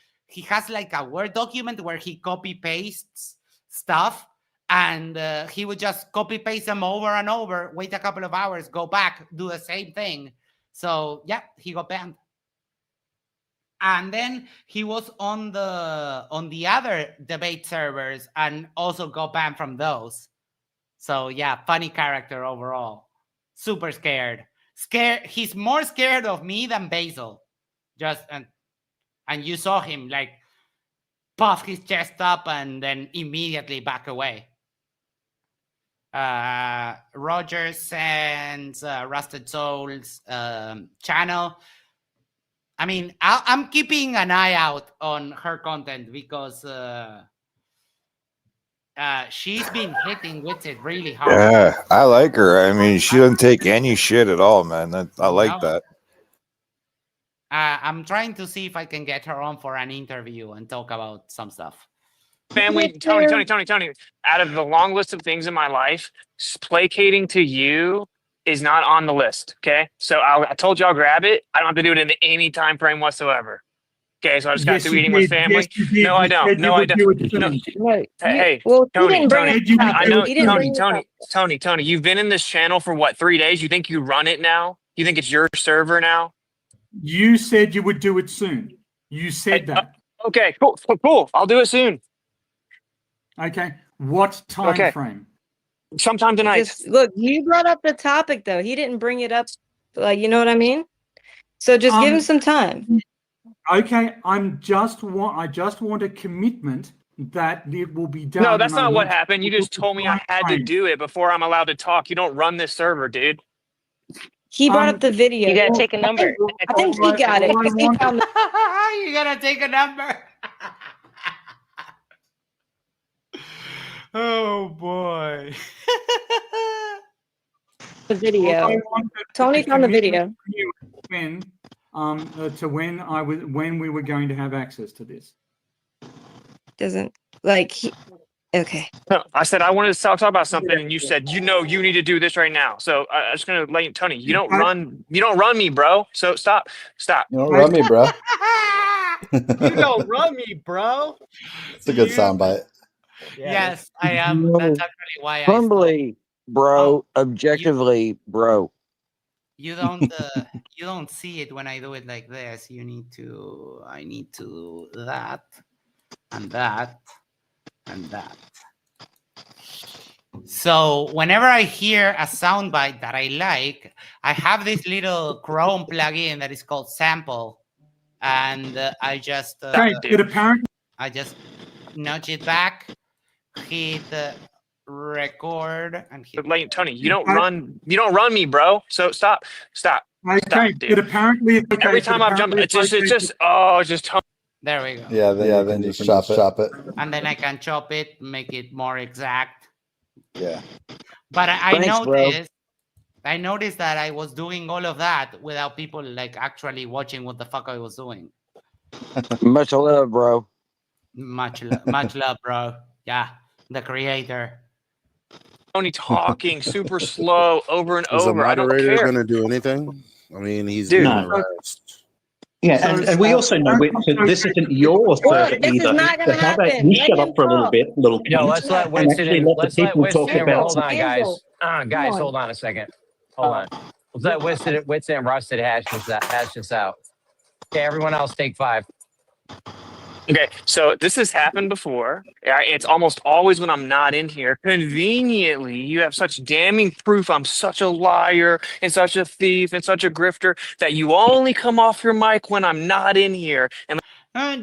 Speaker 2: has like a Word document where he copy pastes stuff. And he would just copy paste them over and over, wait a couple of hours, go back, do the same thing. So yeah, he got banned. And then he was on the other debate servers and also got banned from those. So yeah, funny character overall. Super scared. He's more scared of me than Basil. And you saw him like puff his chest up and then immediately back away. Roger sends Rusted Souls channel. I mean, I'm keeping an eye out on her content because she's been hitting Witsit really hard.
Speaker 4: Yeah, I like her. I mean, she doesn't take any shit at all, man. I like that.
Speaker 2: I'm trying to see if I can get her on for an interview and talk about some stuff.
Speaker 6: Family, Tony. Out of the long list of things in my life, placating to you is not on the list. Okay, so I told you I'll grab it. I don't have to do it in any time frame whatsoever. Okay, so I just got through eating with family. No, I don't. No, I don't. No. Hey, Tony. I know, Tony. You've been in this channel for what, 3 days? You think you run it now? You think it's your server now?
Speaker 23: You said you would do it soon. You said that.
Speaker 6: Okay, cool. I'll do it soon.
Speaker 23: Okay. What time frame?
Speaker 6: Sometime tonight.
Speaker 21: Look, you brought up the topic though. He didn't bring it up. Like, you know what I mean? So just give him some time.
Speaker 23: Okay. I just want a commitment that it will be done.
Speaker 6: No, that's not what happened. You just told me I had to do it before I'm allowed to talk. You don't run this server, dude.
Speaker 21: He brought up the video.
Speaker 7: You gotta take a number.
Speaker 21: I think he got it.
Speaker 2: You gotta take a number. Oh boy.
Speaker 21: The video. Tony's on the video.
Speaker 23: When when we were going to have access to this.
Speaker 21: Doesn't Like, okay.
Speaker 6: No, I said I wanted to talk about something, and you said you need to do this right now. So I'm just gonna let you, Tony. You don't run me, bro. So stop.
Speaker 3: You don't run me, bro.
Speaker 19: You don't run me, bro.
Speaker 3: It's a good soundbite.
Speaker 2: Yes, I am. That's actually why I
Speaker 17: Humbly, bro. Objectively, bro.
Speaker 2: you don't see it when I do it like this. I need to do that and that and that. So whenever I hear a soundbite that I like, I have this little Chrome plugin that is called Sample, and I just I just nudge it back, hit record, and hit.
Speaker 6: Tony, you don't run me, bro. So stop.
Speaker 23: Okay,
Speaker 6: Dude.
Speaker 23: it apparently
Speaker 6: Every time I've jumped, it's just
Speaker 2: there we go.
Speaker 3: Yeah, then you just chop it.
Speaker 2: And then I can chop it, make it more exact.
Speaker 3: Yeah.
Speaker 2: But I
Speaker 17: Thanks, bro.
Speaker 2: noticed that I was doing all of that without people like actually watching what the fuck I was doing.
Speaker 17: Much love, bro.
Speaker 2: Much love, bro. Yeah, the creator.
Speaker 6: Tony talking super slow over and
Speaker 11: Is the
Speaker 6: over. I don't
Speaker 11: moderator
Speaker 6: care.
Speaker 11: going to do anything? I mean, he's
Speaker 6: Dude.
Speaker 11: being
Speaker 6: No.
Speaker 11: harassed.
Speaker 14: Yeah, and we also know this isn't your server
Speaker 21: this is
Speaker 14: either.
Speaker 21: not gonna
Speaker 14: So how about
Speaker 21: happen.
Speaker 14: you
Speaker 21: Let
Speaker 14: shut
Speaker 21: him
Speaker 14: up for a little
Speaker 21: talk.
Speaker 14: bit, little
Speaker 18: Yo,
Speaker 14: cunt,
Speaker 18: let's let
Speaker 14: and
Speaker 18: Winston
Speaker 14: actually
Speaker 18: in.
Speaker 14: let
Speaker 18: Let's
Speaker 14: the
Speaker 18: let
Speaker 14: people
Speaker 18: Winston
Speaker 14: talk
Speaker 18: in.
Speaker 14: about
Speaker 18: Hold on,
Speaker 14: something.
Speaker 18: guys.
Speaker 21: Come
Speaker 18: Guys,
Speaker 21: on.
Speaker 18: hold on a second. Hold on. Let's let Winston and Rusted hash this out. Okay, everyone else take 5.
Speaker 6: Okay, so this has happened before. It's almost always when I'm not in here. Conveniently, you have such damning proof I'm such a liar and such a thief and such a grifter that you only come off your mic when I'm not in here. And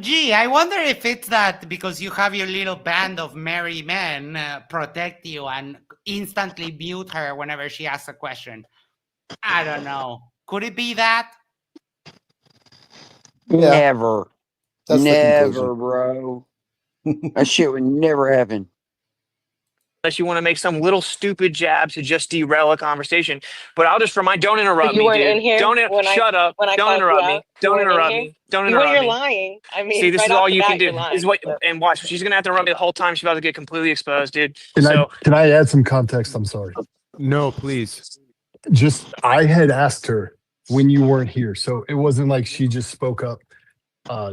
Speaker 2: Gee, I wonder if it's that because you have your little band of merry men protect you and instantly mute her whenever she asks a question. I don't know. Could it be that?
Speaker 3: Yeah.
Speaker 17: Never.
Speaker 3: That's the
Speaker 17: Never,
Speaker 3: conclusion.
Speaker 17: bro. That shit would never happen.
Speaker 6: unless you want to make some little stupid jab to just derail a conversation. But I'll just remind, don't interrupt
Speaker 7: You
Speaker 6: me,
Speaker 7: weren't in
Speaker 6: dude.
Speaker 7: here
Speaker 6: Shut up.
Speaker 7: when I
Speaker 6: Don't
Speaker 7: called you
Speaker 6: interrupt
Speaker 7: out.
Speaker 6: me.
Speaker 7: You
Speaker 6: Don't
Speaker 7: weren't in
Speaker 6: interrupt
Speaker 7: here.
Speaker 6: me. Don't
Speaker 7: You
Speaker 6: interrupt
Speaker 7: you're
Speaker 6: me.
Speaker 7: lying. I mean,
Speaker 6: See, this
Speaker 7: right
Speaker 6: is
Speaker 7: off
Speaker 6: all
Speaker 7: the
Speaker 6: you
Speaker 7: bat,
Speaker 6: can do.
Speaker 7: you're lying.
Speaker 6: This is what, and watch. She's gonna have to interrupt me the whole time. She's about to get completely exposed, dude.
Speaker 22: Can I add some context? I'm sorry.
Speaker 24: No, please.
Speaker 22: Just I had asked her when you weren't here, so it wasn't like she just spoke up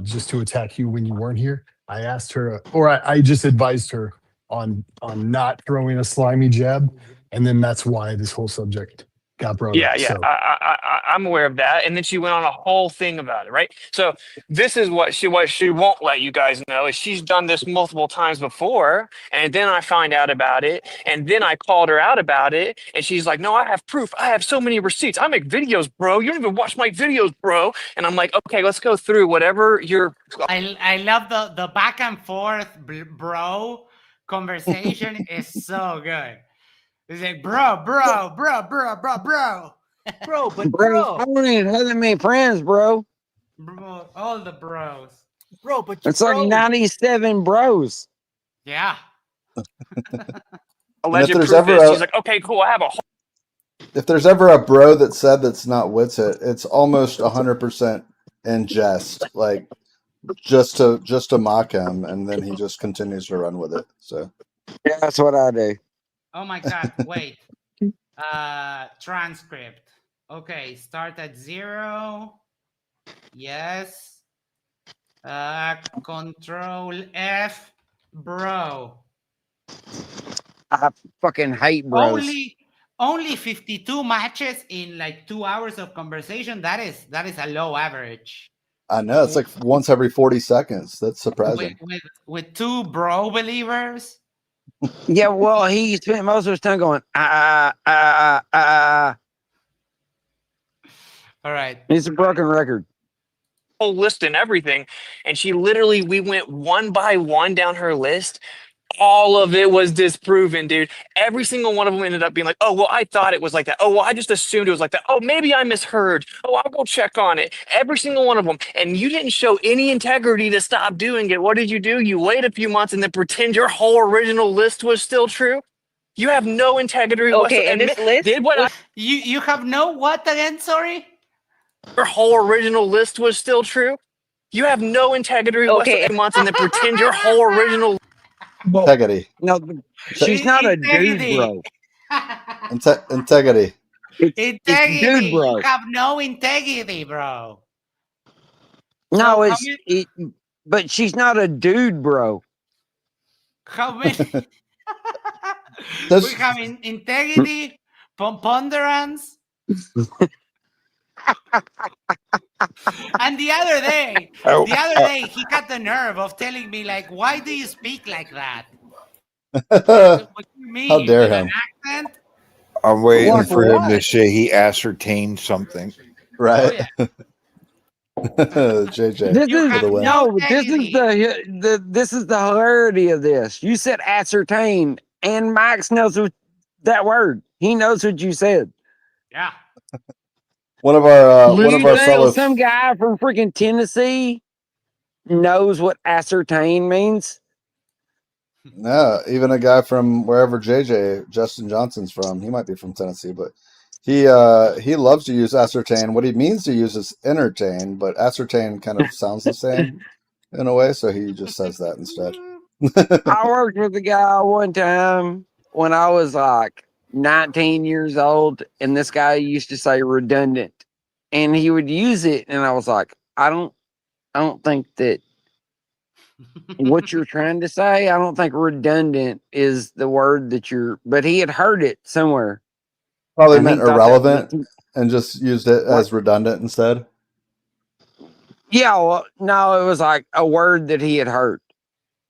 Speaker 22: just to attack you when you weren't here. I asked her, or I just advised her on not throwing a slimy jab, and then that's why this whole subject got brought
Speaker 6: Yeah,
Speaker 22: up.
Speaker 6: yeah,
Speaker 22: So
Speaker 6: I'm aware of that. And then she went on a whole thing about it, right? So this is what she won't let you guys know is she's done this multiple times before, and then I find out about it, and then I called her out about it, and she's like, "No, I have proof. I have so many receipts. I make videos, bro. You don't even watch my videos, bro." And I'm like, "Okay, let's go through whatever you're."
Speaker 2: I love the back and forth, bro. Conversation is so good. It's like, bro.
Speaker 19: Bro, but bro,
Speaker 17: I don't even have that many friends, bro.
Speaker 2: Bro, all the bros.
Speaker 19: Bro, but
Speaker 17: It's like 97 bros.
Speaker 2: Yeah.
Speaker 6: Alleged
Speaker 3: there's
Speaker 6: proof
Speaker 3: ever
Speaker 6: is,
Speaker 3: a-
Speaker 6: she's like, "Okay, cool. I have a whole."
Speaker 3: If there's ever a bro that said that's not Witsit, it's almost 100% in jest, like just to mock him, and then he just continues to run with it. So
Speaker 17: Yeah, that's what I do.
Speaker 2: Oh my God, wait. Transcript. Okay, start at 0. Yes. Control F, bro.
Speaker 17: I fucking hate bros.
Speaker 2: Only 52 matches in like 2 hours of conversation. That is a low average.
Speaker 3: I know it's like once every 40 seconds. That's surprising.
Speaker 2: With 2 bro believers.
Speaker 17: Yeah, well, he spent most of his time going,
Speaker 2: All right.
Speaker 17: It's a broken record.
Speaker 6: Whole list and everything, and we went one by one down her list. All of it was disproven, dude. Every single one of them ended up being like, "Oh, well, I thought it was like that. Oh, well, I just assumed it was like that. Oh, maybe I misheard. Oh, I'll go check on it." Every single one of them. And you didn't show any integrity to stop doing it. What did you do? You wait a few months and then pretend your whole original list was still true? You have no integrity whatsoever.
Speaker 7: Okay, and this list
Speaker 6: did what
Speaker 2: you have no what again? Sorry?
Speaker 6: your whole original list was still true? You have no integrity whatsoever. Months and then pretend your whole original
Speaker 3: Integrity.
Speaker 17: No, she's not a dude,
Speaker 2: Integrity.
Speaker 17: bro.
Speaker 3: Integrity.
Speaker 17: It's
Speaker 2: Integrity.
Speaker 17: dude, bro.
Speaker 2: You have no integrity, bro.
Speaker 17: No,
Speaker 2: So
Speaker 17: it's it, but she's not a dude, bro.
Speaker 2: how many?
Speaker 3: Does-
Speaker 2: We have integrity, ponderance. And the other day, he got the nerve of telling me, like, why do you speak like that? What do you mean?
Speaker 3: How dare
Speaker 2: With
Speaker 3: him?
Speaker 2: an accent?
Speaker 4: I'm waiting
Speaker 17: What
Speaker 4: for him
Speaker 17: what?
Speaker 4: to say he ascertained something.
Speaker 3: Right?
Speaker 2: Oh, yeah.
Speaker 3: JJ
Speaker 17: This
Speaker 2: You
Speaker 17: is
Speaker 3: for
Speaker 2: have
Speaker 3: the win.
Speaker 2: no
Speaker 17: no, this is
Speaker 2: integrity.
Speaker 17: this is the hilarity of this. You said ascertain, and Max knows what that word. He knows what you said.
Speaker 2: Yeah.
Speaker 3: One of our
Speaker 17: You think
Speaker 3: fellow
Speaker 17: some guy from freaking Tennessee knows what ascertain means?
Speaker 3: No, even a guy from wherever Justin Johnson's from, he might be from Tennessee, but he loves to use ascertain. What he means to use is entertain, but ascertain kind of sounds the same in a way, so he just says that instead.
Speaker 17: I worked with a guy one time when I was like 19 years old, and this guy used to say redundant, and he would use it, and I was like, I don't think that what you're trying to say. I don't think redundant is the word that you're. But he had heard it somewhere.
Speaker 3: Probably
Speaker 17: And he
Speaker 3: meant
Speaker 17: thought that was
Speaker 3: irrelevant and just used it as redundant instead.
Speaker 17: Yeah, well, no, it was like a word that he had heard,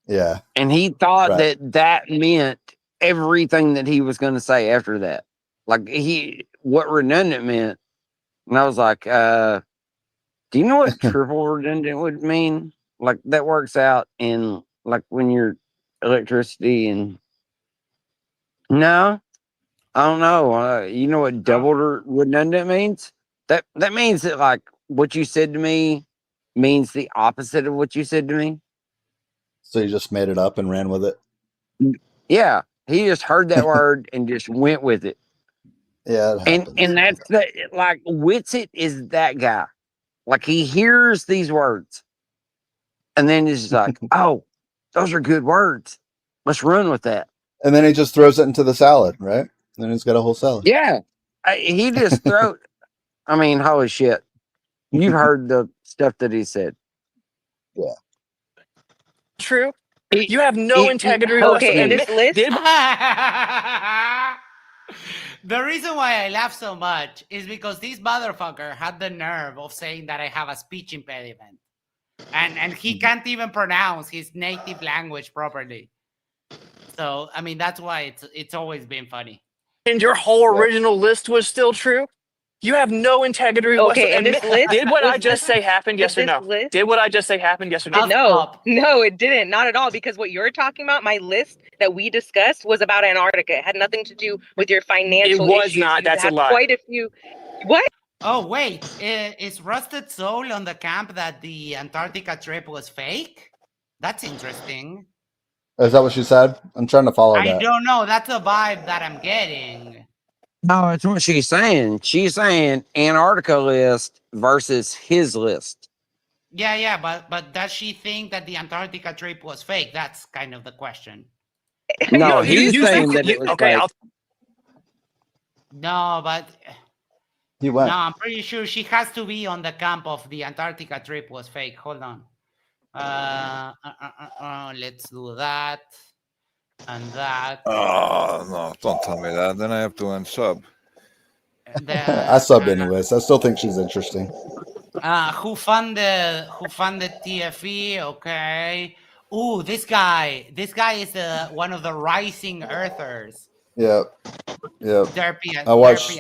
Speaker 3: Yeah.
Speaker 17: and he thought
Speaker 3: Right.
Speaker 17: that meant everything that he was going to say after that. Like what redundant meant, and I was like, "Do you know what triple redundant would mean? Like that works out in like when you're electricity and no, I don't know. You know what double redundant means? That means that like what you said to me means the opposite of what you said to me.
Speaker 3: So you just made it up and ran with it.
Speaker 17: Yeah, he just heard that word and just went with it.
Speaker 3: Yeah, it happens.
Speaker 17: And that's like Witsit is that guy. Like he hears these words, and then he's just like, "Oh, those are good words. Let's run with that."
Speaker 3: And then he just throws it into the salad, right? Then he's got a whole salad.
Speaker 17: Yeah, he just throw. I mean, holy shit! You've heard the stuff that he said.
Speaker 3: Yeah.
Speaker 6: True. You have no integrity
Speaker 7: Okay,
Speaker 6: whatsoever.
Speaker 7: and this list.
Speaker 2: The reason why I laugh so much is because this motherfucker had the nerve of saying that I have a speech impediment. And he can't even pronounce his native language properly. So, I mean, that's why it's always been funny.
Speaker 6: And your whole original list was still true? You have no integrity
Speaker 7: Okay, and
Speaker 6: whatsoever.
Speaker 7: this list.
Speaker 6: Did what I just say happen? Yes or no? Did what I just say happen? Yes or no?
Speaker 7: No, it didn't. Not at all. Because what you're talking about, my list that we discussed was about Antarctica. It had nothing to do with your financial
Speaker 6: It was
Speaker 7: issues.
Speaker 6: not.
Speaker 7: You
Speaker 6: That's a
Speaker 7: had
Speaker 6: lie.
Speaker 7: quite a few. What?
Speaker 2: Oh, wait. Is Rusted Soul on the camp that the Antarctica trip was fake? That's interesting.
Speaker 3: Is that what she said? I'm trying to follow
Speaker 2: I
Speaker 3: that.
Speaker 2: don't know. That's a vibe that I'm getting.
Speaker 17: No, that's what she's saying. She's saying Antarctica list versus his list.
Speaker 2: Yeah, but does she think that the Antarctica trip was fake? That's kind of the question.
Speaker 17: No, he's saying that it was
Speaker 6: okay,
Speaker 17: fake.
Speaker 2: No, but
Speaker 3: He went.
Speaker 2: no, I'm pretty sure she has to be on the camp of the Antarctica trip was fake. Hold on. Let's do that and that.
Speaker 4: Oh no! Don't tell me that. Then I have to unsub.
Speaker 3: I subbed anyways. I still think she's interesting.
Speaker 2: Who funded TFE? Okay. Ooh, this guy is one of the rising earthers.
Speaker 3: Yeah.
Speaker 2: Derp,
Speaker 3: I watched.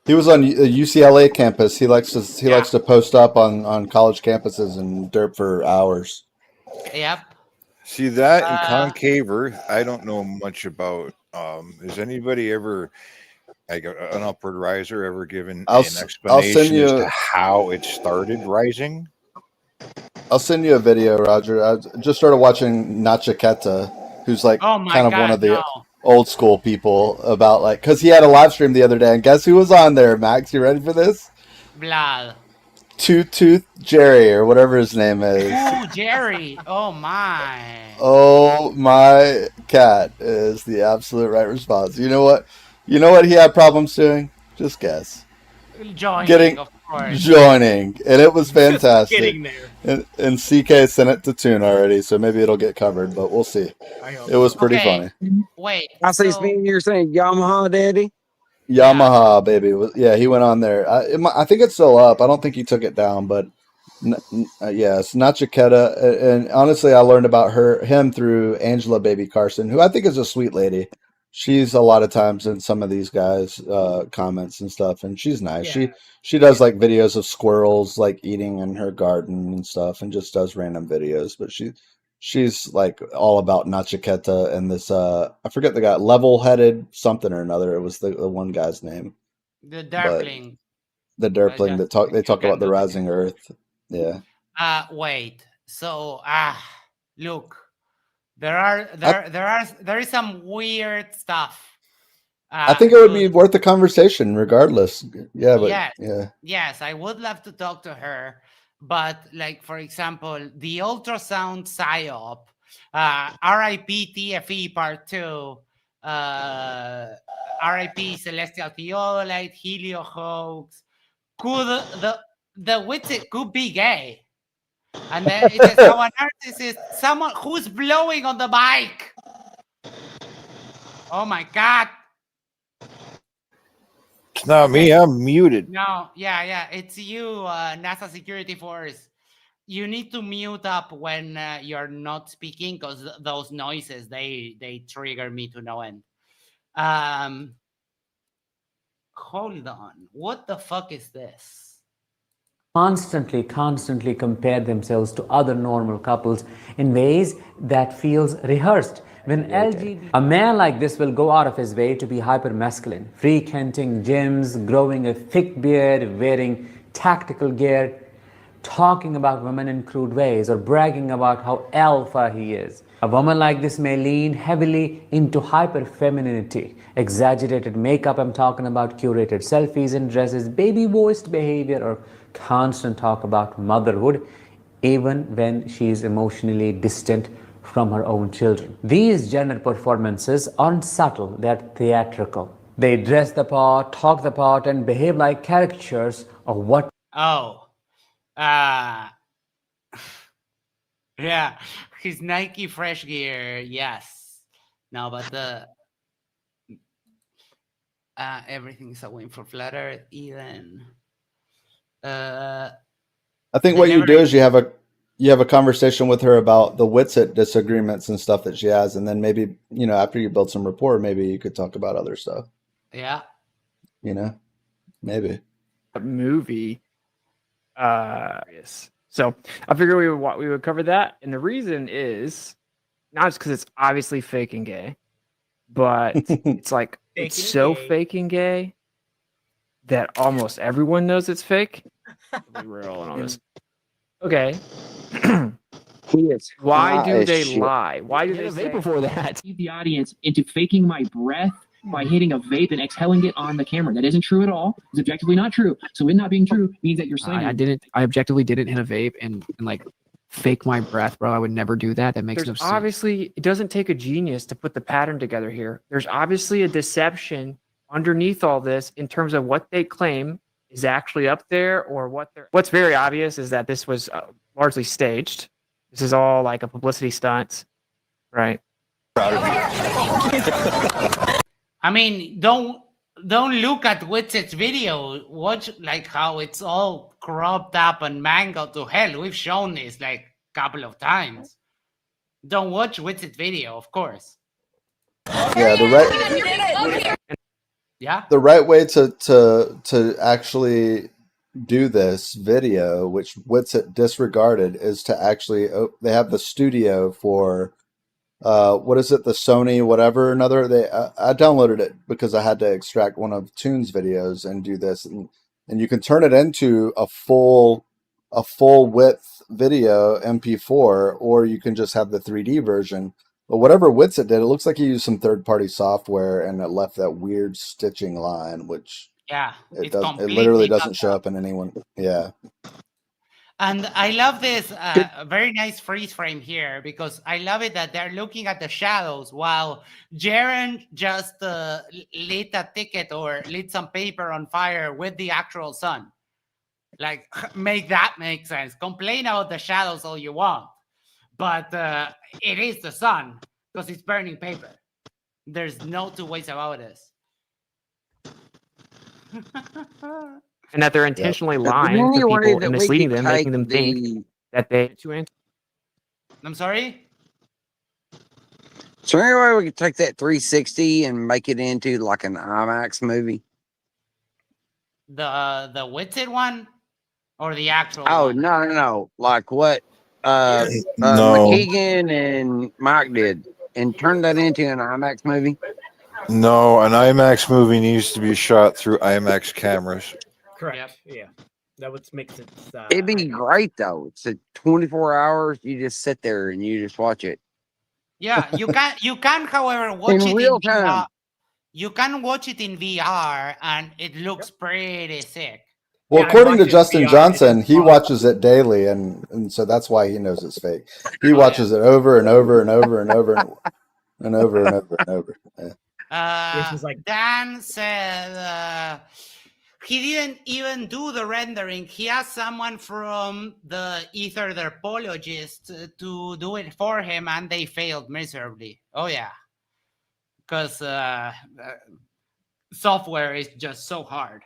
Speaker 3: He was on UCLA campus. He likes to post up on college campuses and derp for hours.
Speaker 2: Yep.
Speaker 4: See that and concave Earth, I don't know much about. Has anybody ever, like an upward riser, ever given an explanation as to how it started rising?
Speaker 3: I'll send you a video, Roger. I just started watching Nachiketa, who's like kind of one of the old school people about because he had a live stream the other day, and guess who was on there, Max? You ready for this?
Speaker 2: Vlad.
Speaker 3: Tooth Jerry or whatever his name is.
Speaker 2: Ooh, Jerry. Oh my.
Speaker 3: Oh my cat is the absolute right response. You know what? You know what he had problems doing? Just guess.
Speaker 2: Joining, of course.
Speaker 3: Joining, and it was fantastic.
Speaker 19: getting there.
Speaker 3: And CK sent it to Tune already, so maybe it'll get covered, but we'll see. It was pretty funny.
Speaker 2: Wait.
Speaker 17: I see Speedy, you're saying Yamaha Daddy?
Speaker 3: Yamaha, baby. Yeah, he went on there. I think it's still up. I don't think he took it down, but yeah, it's not Chiquetta. And honestly, I learned about him through Angela Baby Carson, who I think is a sweet lady. She's a lot of times in some of these guys' comments and stuff, and she's nice. She does like videos of squirrels like eating in her garden and stuff, and just does random videos. But she's like all about Nachiketa and this I forget the guy, level-headed something or another. It was the one guy's name.
Speaker 2: The Darkling.
Speaker 3: The derpling that they talk about the rising earth. Yeah.
Speaker 2: Wait. So look. There is some weird stuff.
Speaker 3: I think it would be worth the conversation regardless. Yeah, but
Speaker 2: yes, yes, I would love to talk to her. But like, for example, the ultrasound psyop, RIP TFE part 2, RIP Celestial Theodolite, Helio hoax. Could the Witsit could be gay? And then it is how a narcissist, someone who's blowing on the mic. Oh my God.
Speaker 4: It's not me. I'm muted.
Speaker 2: No, yeah, it's you, NASA Security Force. You need to mute up when you're not speaking, because those noises, they trigger me to no end. Hold on. What the fuck is this?
Speaker 1: Constantly compare themselves to other normal couples in ways that feels rehearsed. When a man like this will go out of his way to be hyper masculine, frequenting gyms, growing a thick beard, wearing tactical gear, talking about women in crude ways, or bragging about how alpha he is. A woman like this may lean heavily into hyper femininity, exaggerated makeup, I'm talking about curated selfies and dresses, baby voiced behavior, or constant talk about motherhood, even when she is emotionally distant from her own children. These gender performances aren't subtle, they're theatrical. They dress the part, talk the part, and behave like caricatures of what.
Speaker 2: Oh. Yeah, his Nike Fresh Gear, yes. No, but the everything's a win for Flat Earth, even.
Speaker 3: I think what you do is you have a conversation with her about the Witsit disagreements and stuff that she has, and then maybe, after you build some rapport, maybe you could talk about other stuff.
Speaker 2: Yeah.
Speaker 3: Maybe.
Speaker 9: A movie. Yes. So I figured we would cover that, and the reason is not just because it's obviously fake and gay, but it's like it's so fake and gay that almost everyone knows it's fake. We're rolling on this. Okay. Why do they lie? Why do they say before that?
Speaker 5: The audience into faking my breath by hitting a vape and exhaling it on the camera. That isn't true at all. It's objectively not true. So it not being true means that you're saying
Speaker 9: I objectively didn't hit a vape and like fake my breath, bro. I would never do that. That makes no sense. Obviously, it doesn't take a genius to put the pattern together here. There's obviously a deception underneath all this in terms of what they claim is actually up there, or what's very obvious is that this was largely staged. This is all like a publicity stunt, right?
Speaker 2: I mean, don't look at Witsit's video. Watch like how it's all cropped up and mangled to hell. We've shown this like a couple of times. Don't watch Witsit's video, of course.
Speaker 3: Yeah, the right way to actually do this video, which Witsit disregarded, is to actually they have the studio for what is it, the Sony whatever another. I downloaded it because I had to extract one of Tune's videos and do this, and you can turn it into a full width video MP4, or you can just have the 3D version. But whatever Witsit did, it looks like he used some third-party software, and it left that weird stitching line, which
Speaker 2: it
Speaker 3: literally doesn't show up in anyone. Yeah.
Speaker 2: And I love this very nice freeze frame here because I love it that they're looking at the shadows while Jaren just lit a ticket or lit some paper on fire with the actual sun. Like, make that make sense. Complain about the shadows all you want, but it is the sun because it's burning paper. There's no two ways about this.
Speaker 9: And that they're intentionally
Speaker 17: Is there
Speaker 9: lying
Speaker 17: any
Speaker 9: to
Speaker 17: way
Speaker 9: people
Speaker 17: that
Speaker 9: and
Speaker 17: we
Speaker 9: misleading
Speaker 17: could
Speaker 9: them,
Speaker 17: take
Speaker 9: making them think that they to answer.
Speaker 2: I'm sorry?
Speaker 17: Is there any way we could take that 360 and make it into like an IMAX movie?
Speaker 2: The Witsit one or the actual
Speaker 17: Oh,
Speaker 2: one?
Speaker 17: no. Like what
Speaker 4: No.
Speaker 17: McKeegan and Mike did and turn that into an IMAX movie?
Speaker 4: No, an IMAX movie needs to be shot through IMAX cameras.
Speaker 19: Correct. Yeah. That would make it.
Speaker 17: It'd be great though. It's a 24 hours. You just sit there and you just watch it.
Speaker 2: Yeah, you can, however, watch
Speaker 17: In
Speaker 2: it
Speaker 17: real
Speaker 2: in
Speaker 17: time.
Speaker 2: VR. You can watch it in VR, and it looks pretty sick.
Speaker 3: Well,
Speaker 19: Yeah, I
Speaker 3: according to
Speaker 19: watched it in
Speaker 3: Justin
Speaker 19: VR.
Speaker 3: Johnson, he watches it daily, and so that's why he knows it's fake. He watches it over and over and over and over and over and over and over. Yeah.
Speaker 19: Which is like
Speaker 2: Dan said he didn't even do the rendering. He asked someone from the Ether derpologist to do it for him, and they failed miserably. Oh yeah, because software is just so hard.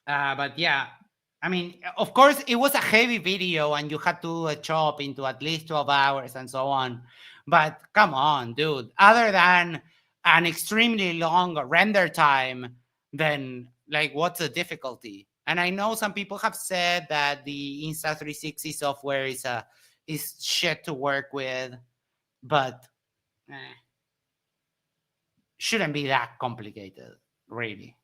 Speaker 2: But yeah, I mean, of course, it was a heavy video, and you had to chop into at least 12 hours and so on. But come on, dude. Other than an extremely long render time, then like, what's the difficulty? And I know some people have said that the Insta360 software is shit to work with, but shouldn't be that complicated, really.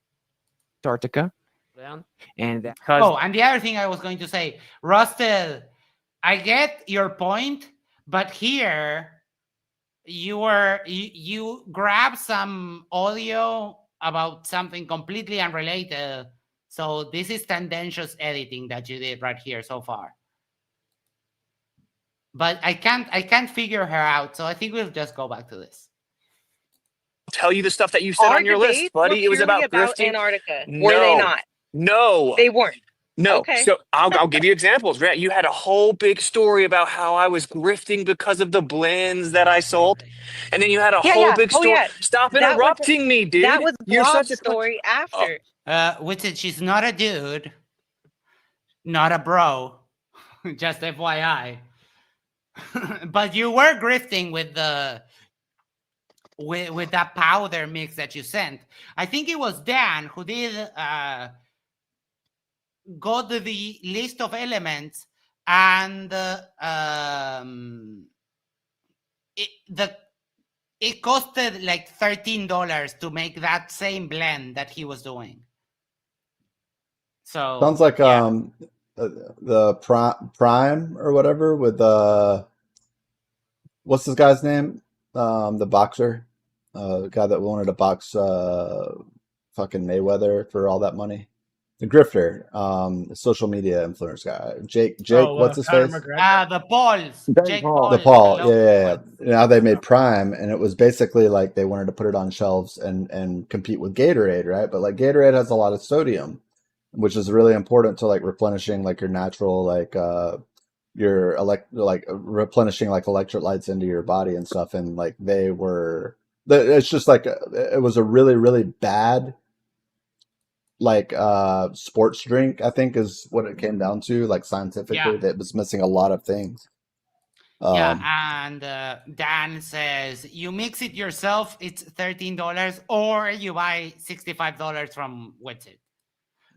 Speaker 9: Antarctica down, and
Speaker 2: and the other thing I was going to say, Rusted, I get your point, but here you grab some audio about something completely unrelated. So this is tendentious editing that you did right here so far. But I can't figure her out, so I think we'll just go back to this.
Speaker 6: Tell you the stuff that you said on your list, buddy. It was about grifting.
Speaker 7: Antarctica.
Speaker 6: No.
Speaker 7: Were they not?
Speaker 6: No,
Speaker 7: they weren't.
Speaker 6: No.
Speaker 7: Okay.
Speaker 6: So I'll give you examples. Right? You had a whole big story about how I was grifting because of the blends that I sold, and then you had a whole big story. Stop interrupting me, dude.
Speaker 7: That was
Speaker 6: You're
Speaker 7: Bob's
Speaker 6: such a
Speaker 7: story after.
Speaker 2: Witsit, she's not a dude, not a bro. Just FYI. But you were grifting with the with that powder mix that you sent. I think it was Dan who did go to the list of elements, and it costed like $13 to make that same blend that he was doing. So
Speaker 3: Sounds like the Prime or whatever with what's this guy's name? The boxer, the guy that wanted to box fucking Mayweather for all that money. The grifter, the social media influence guy, Jake. What's his face?
Speaker 2: The Pauls. Jake Paul.
Speaker 3: The Paul. Yeah. Now they made Prime, and it was basically like they wanted to put it on shelves and compete with Gatorade, right? But like Gatorade has a lot of sodium, which is really important to like replenishing like your natural like replenishing like electrolytes into your body and stuff. And like it's just like it was a really, really bad like sports drink, I think is what it came down to, like scientifically. That was missing a lot of things.
Speaker 2: And Dan says you mix it yourself, it's $13, or you buy $65 from Witsit.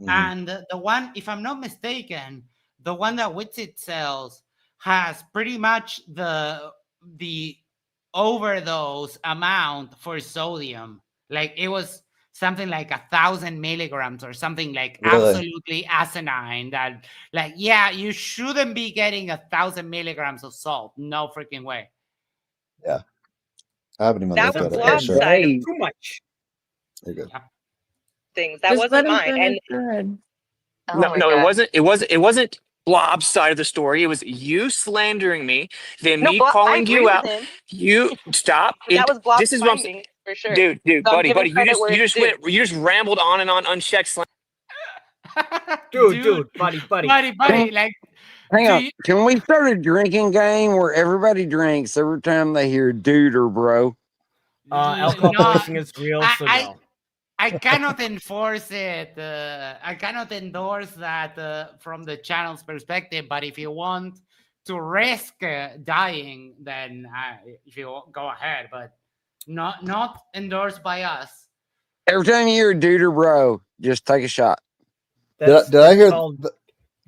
Speaker 2: And the one, if I'm not mistaken, the one that Witsit sells has pretty much the overdose amount for sodium. Like it was something like 1,000 milligrams or something like absolutely asinine. That like, yeah, you shouldn't be getting 1,000 milligrams of salt. No freaking way.
Speaker 3: Yeah, I haven't even
Speaker 7: That
Speaker 3: looked
Speaker 7: was
Speaker 3: at it. Sure.
Speaker 7: lopsided. Too much
Speaker 3: There you go.
Speaker 7: things. That wasn't mine. And
Speaker 6: No, it wasn't. It wasn't Blob's side of the story. It was you slandering me, then
Speaker 7: No,
Speaker 6: me
Speaker 7: I
Speaker 6: calling
Speaker 7: agree
Speaker 6: you
Speaker 7: with
Speaker 6: out.
Speaker 7: him.
Speaker 6: You stop.
Speaker 7: But that was Blob's
Speaker 6: This is what I'm
Speaker 7: finding for sure.
Speaker 6: dude,
Speaker 7: So I'm
Speaker 6: buddy,
Speaker 7: giving
Speaker 6: you
Speaker 7: credit where
Speaker 6: you
Speaker 7: it's
Speaker 6: just
Speaker 7: due.
Speaker 6: you just rambled on and on unchecked slang.
Speaker 19: Dude, buddy.
Speaker 2: Like,
Speaker 17: Hang
Speaker 2: do
Speaker 17: on.
Speaker 2: you-
Speaker 17: Can we start a drinking game where everybody drinks every time they hear dude or bro?
Speaker 19: Alcohol
Speaker 2: No,
Speaker 19: poisoning is real, so no.
Speaker 2: I cannot enforce it. I cannot endorse that from the channel's perspective. But if you want to risk dying, then if you go ahead. But not endorsed by us.
Speaker 17: Every time you hear dude or bro, just take a shot.
Speaker 3: Did I hear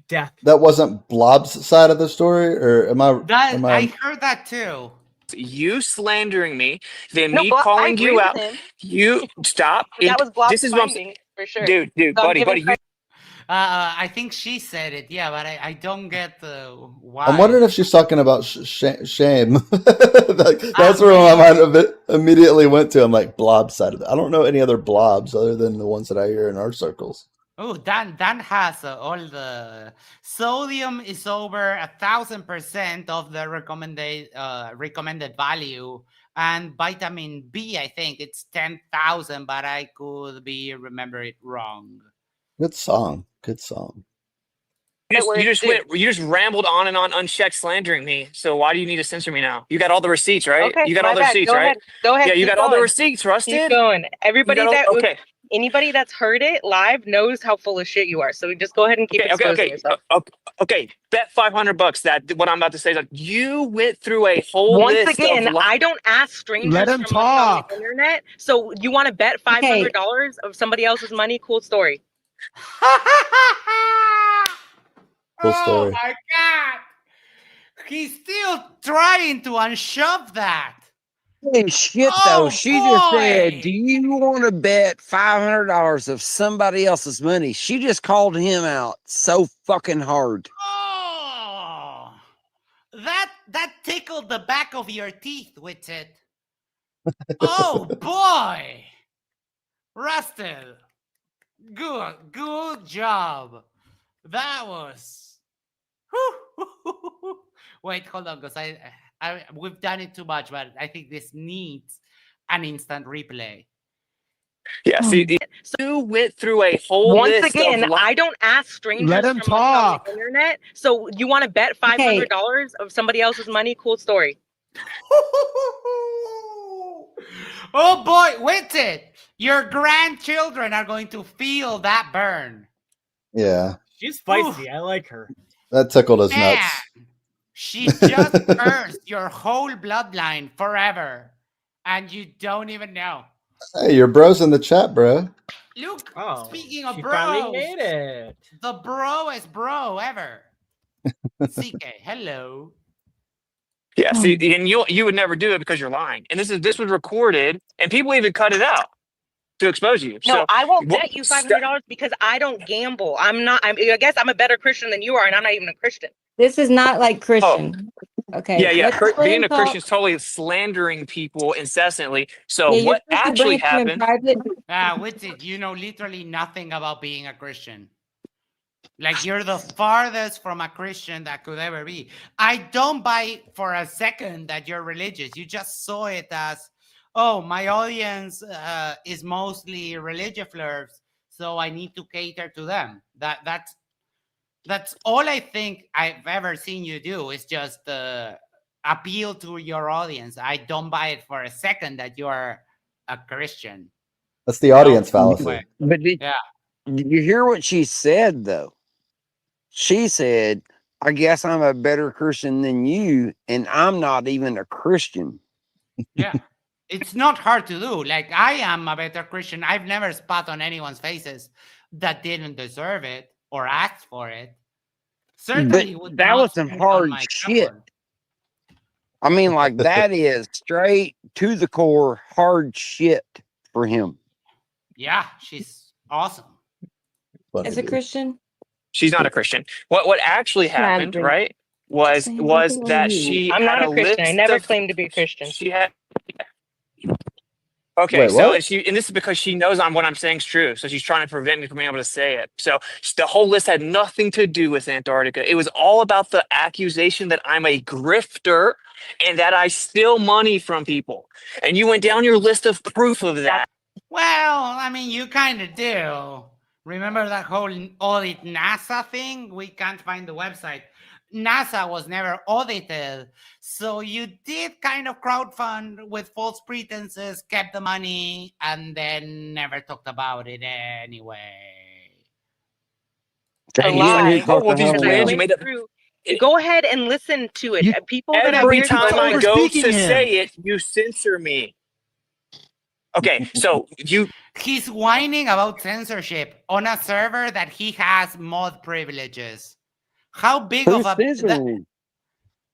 Speaker 19: death?
Speaker 3: That wasn't Blob's side of the story, or am I?
Speaker 2: I heard that too.
Speaker 6: You slandering me, then
Speaker 7: No,
Speaker 6: me
Speaker 7: but I
Speaker 6: calling
Speaker 7: agree
Speaker 6: you
Speaker 7: with
Speaker 6: out.
Speaker 7: him.
Speaker 6: You stop.
Speaker 7: But that was Blob's
Speaker 6: This is what I'm
Speaker 7: finding for sure.
Speaker 6: dude,
Speaker 7: So I'm
Speaker 6: buddy,
Speaker 7: giving
Speaker 6: you.
Speaker 7: credit-
Speaker 2: I think she said it. Yeah, but I don't get why.
Speaker 3: I'm wondering if she's talking about shame. That's where my mind immediately went to. I'm like, Blob's side of it. I don't know any other Blobs other than the ones that I hear in our circles.
Speaker 2: Oh, Dan has all the sodium is over 1,000% of the recommended value, and vitamin B, I think it's 10,000, but I could remember it wrong.
Speaker 3: Good song. Good song.
Speaker 6: You just rambled on and on unchecked slandering me. So why do you need to censor me now? You got all the receipts, right?
Speaker 7: Okay,
Speaker 6: You got
Speaker 7: my
Speaker 6: all the
Speaker 7: bad.
Speaker 6: receipts,
Speaker 7: Go
Speaker 6: right?
Speaker 7: ahead. Go ahead.
Speaker 6: Yeah, you
Speaker 7: Keep
Speaker 6: got all the
Speaker 7: going.
Speaker 6: receipts, Rusted.
Speaker 7: Keep going. Everybody
Speaker 6: okay.
Speaker 7: Anybody that's heard it live knows how full of shit you are. So just go ahead and keep exposing yourself.
Speaker 6: Okay. Bet $500 that what I'm about to say is like you went through a whole
Speaker 7: Once
Speaker 6: list
Speaker 7: again,
Speaker 6: of
Speaker 7: I don't ask strangers
Speaker 22: Let him
Speaker 7: for money on
Speaker 22: talk.
Speaker 7: the internet. So you want to bet $500 of somebody else's money? Cool story.
Speaker 3: Cool story.
Speaker 2: Oh my God! He's still trying to unshove that.
Speaker 17: Holy shit, though. She just said, do you want to bet $500 of somebody else's money? She just called him out so fucking hard.
Speaker 2: Oh, that tickled the back of your teeth, Witsit. Oh boy, Rusted. Good job. That was. Wait, hold on, because we've done it too much, but I think this needs an instant replay.
Speaker 6: Yeah, see, you went through a whole
Speaker 7: Once
Speaker 6: list
Speaker 7: again,
Speaker 6: of
Speaker 7: I don't ask strangers
Speaker 22: Let him
Speaker 7: for money on
Speaker 22: talk.
Speaker 7: the internet. So you want to bet $500 of somebody else's money? Cool story.
Speaker 2: Oh boy, Witsit, your grandchildren are going to feel that burn.
Speaker 3: Yeah,
Speaker 19: She's feisty. I like her.
Speaker 3: that tickled his
Speaker 2: Man,
Speaker 3: nuts.
Speaker 2: she just cursed your whole bloodline forever, and you don't even know.
Speaker 3: Hey, your bro's in the chat, bro.
Speaker 2: Look,
Speaker 19: Oh,
Speaker 2: speaking of
Speaker 19: she
Speaker 2: bros,
Speaker 19: finally made it.
Speaker 2: the broest bro ever. CK, hello.
Speaker 6: Yeah, see, and you would never do it because you're lying. And this was recorded, and people even cut it out to expose you.
Speaker 7: No,
Speaker 6: So
Speaker 7: I won't bet you $500 because I don't gamble. I guess I'm a better Christian than you are, and I'm not even a Christian.
Speaker 21: This is not like Christian. Okay.
Speaker 6: yeah,
Speaker 21: let's let
Speaker 6: being
Speaker 21: him
Speaker 6: a
Speaker 21: talk.
Speaker 6: Christian is totally slandering people incessantly. So
Speaker 21: Yeah, you're
Speaker 6: what
Speaker 21: supposed to
Speaker 6: actually
Speaker 21: bring it to him
Speaker 6: happened?
Speaker 21: private.
Speaker 2: Witsit, you know literally nothing about being a Christian. Like, you're the farthest from a Christian that could ever be. I don't buy for a second that you're religious. You just saw it as, oh, my audience is mostly religious flirts, so I need to cater to them. That's all I think I've ever seen you do is just appeal to your audience. I don't buy it for a second that you're a Christian.
Speaker 3: That's the audience fallacy.
Speaker 17: But did you hear what she said, though? She said, I guess I'm a better Christian than you, and I'm not even a Christian.
Speaker 2: Yeah. It's not hard to do. Like, I am a better Christian. I've never spat on anyone's faces that didn't deserve it or asked for it. Certainly
Speaker 17: But
Speaker 2: would
Speaker 17: that
Speaker 2: not
Speaker 17: was some
Speaker 2: spit on
Speaker 17: hard
Speaker 2: my
Speaker 17: shit.
Speaker 2: cupboard.
Speaker 17: I mean, like, that is straight to the core hard shit for him.
Speaker 2: Yeah, she's awesome.
Speaker 21: As a Christian?
Speaker 6: She's not a Christian. What actually happened, right, was that she
Speaker 7: I'm
Speaker 6: had
Speaker 7: not a Christian. I
Speaker 6: list
Speaker 7: never
Speaker 6: of-
Speaker 7: claimed to be a Christian.
Speaker 6: She had Okay,
Speaker 3: Wait,
Speaker 6: so
Speaker 3: what?
Speaker 6: and this is because she knows what I'm saying is true, so she's trying to prevent me from being able to say it. So the whole list had nothing to do with Antarctica. It was all about the accusation that I'm a grifter and that I steal money from people. And you went down your list of proof of that.
Speaker 2: Well, I mean, you kind of do. Remember that whole audit NASA thing? We can't find the website. NASA was never audited. So you did kind of crowdfund with false pretenses, kept the money, and then never talked about it anyway.
Speaker 7: A
Speaker 17: And you and
Speaker 7: lie.
Speaker 17: who talked the
Speaker 6: These
Speaker 17: hell
Speaker 7: Because I
Speaker 6: plans you
Speaker 17: down?
Speaker 7: went
Speaker 6: made up.
Speaker 7: through. Go ahead and listen to it. People that have
Speaker 6: Every
Speaker 7: weird
Speaker 6: time I
Speaker 7: voices.
Speaker 6: go to say it, you censor me. Okay, so
Speaker 2: He's whining about censorship on a server that he has mod privileges. How big
Speaker 17: Who's
Speaker 2: of a
Speaker 17: censoring?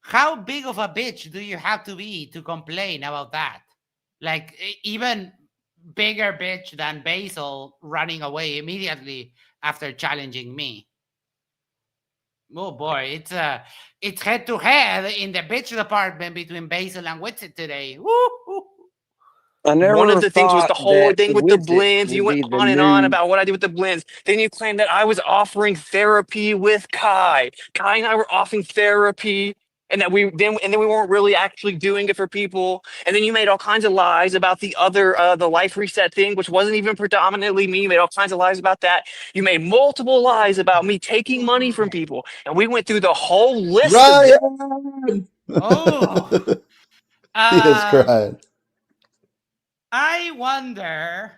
Speaker 2: how big of a bitch do you have to be to complain about that? Like even bigger bitch than Basil running away immediately after challenging me. Oh boy, it's head to head in the bitch department between Basil and Witsit today. Woo!
Speaker 17: I
Speaker 6: one
Speaker 17: never
Speaker 6: of the things was
Speaker 17: thought
Speaker 6: the whole
Speaker 17: that
Speaker 6: thing
Speaker 17: the
Speaker 6: with the
Speaker 17: Witsit
Speaker 6: blends. You
Speaker 17: would
Speaker 6: went
Speaker 17: be the
Speaker 6: on and on
Speaker 17: new.
Speaker 6: about what I did with the blends. Then you claimed that I was offering therapy with Kai. Kai and I were offering therapy, and that we weren't really actually doing it for people. And then you made all kinds of lies about the other the life reset thing, which wasn't even predominantly me. You made all kinds of lies about that. You made multiple lies about me taking money from people, and we went through the whole list of
Speaker 3: Ryan!
Speaker 2: Oh,
Speaker 3: He is crying.
Speaker 2: I wonder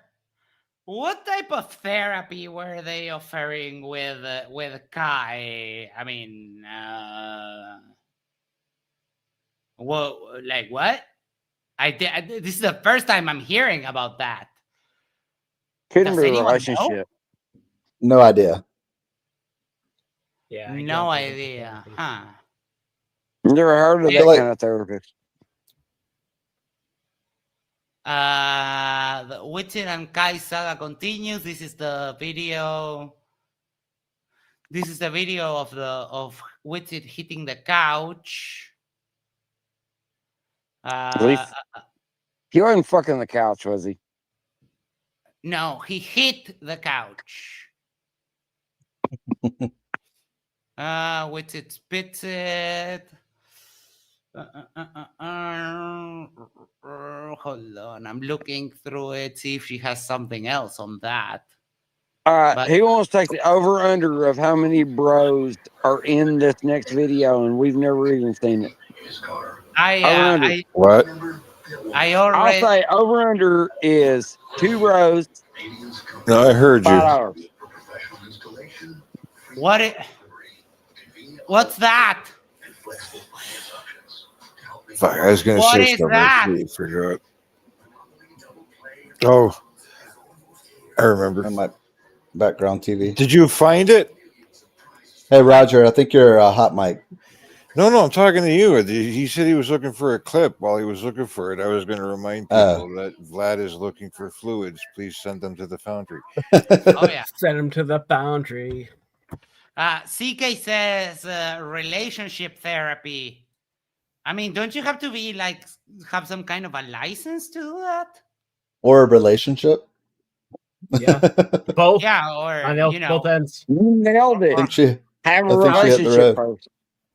Speaker 2: what type of therapy were they offering with Kai? I mean, what? Like what? This is the first time I'm hearing about that.
Speaker 17: Couldn't
Speaker 2: Does
Speaker 17: be a
Speaker 2: anyone know?
Speaker 17: relationship.
Speaker 3: No idea.
Speaker 19: Yeah.
Speaker 2: No idea, huh?
Speaker 17: Never heard of
Speaker 3: I
Speaker 17: that
Speaker 3: feel like
Speaker 17: kind of therapist.
Speaker 2: The Witsit and Kai saga continues. This is the video. This is the video of Witsit hitting the couch.
Speaker 17: He wasn't fucking the couch, was he?
Speaker 2: No, he hit the couch. Witsit spits it. Hold on, I'm looking through it, see if she has something else on that.
Speaker 17: All right,
Speaker 2: But
Speaker 17: he wants to take the over under of how many bros are in this next video, and we've never even seen it.
Speaker 4: What?
Speaker 17: I'll say over under is 2 bros.
Speaker 4: No, I heard you.
Speaker 17: $5.
Speaker 2: What's that?
Speaker 4: Fuck, I was gonna
Speaker 2: What
Speaker 4: say
Speaker 2: is
Speaker 4: something.
Speaker 2: that?
Speaker 4: I forgot. Oh, I remember.
Speaker 3: On my background TV.
Speaker 4: Did you find it?
Speaker 3: Hey, Roger, I think you're hot mic.
Speaker 4: No, I'm talking to you. He said he was looking for a clip. While he was looking for it, I was going to remind people that Vlad is looking for fluids. Please send them to the foundry.
Speaker 2: Oh yeah,
Speaker 19: Send him to the foundry.
Speaker 2: CK says relationship therapy. I mean, don't you have to be like have some kind of a license to do that?
Speaker 3: Or a relationship.
Speaker 19: Yeah, both.
Speaker 2: Yeah, or
Speaker 19: I know
Speaker 2: you know,
Speaker 19: both ends.
Speaker 17: You nailed it.
Speaker 3: I think she
Speaker 17: Have a
Speaker 3: I think she hit the
Speaker 17: relationship
Speaker 3: road.
Speaker 17: first.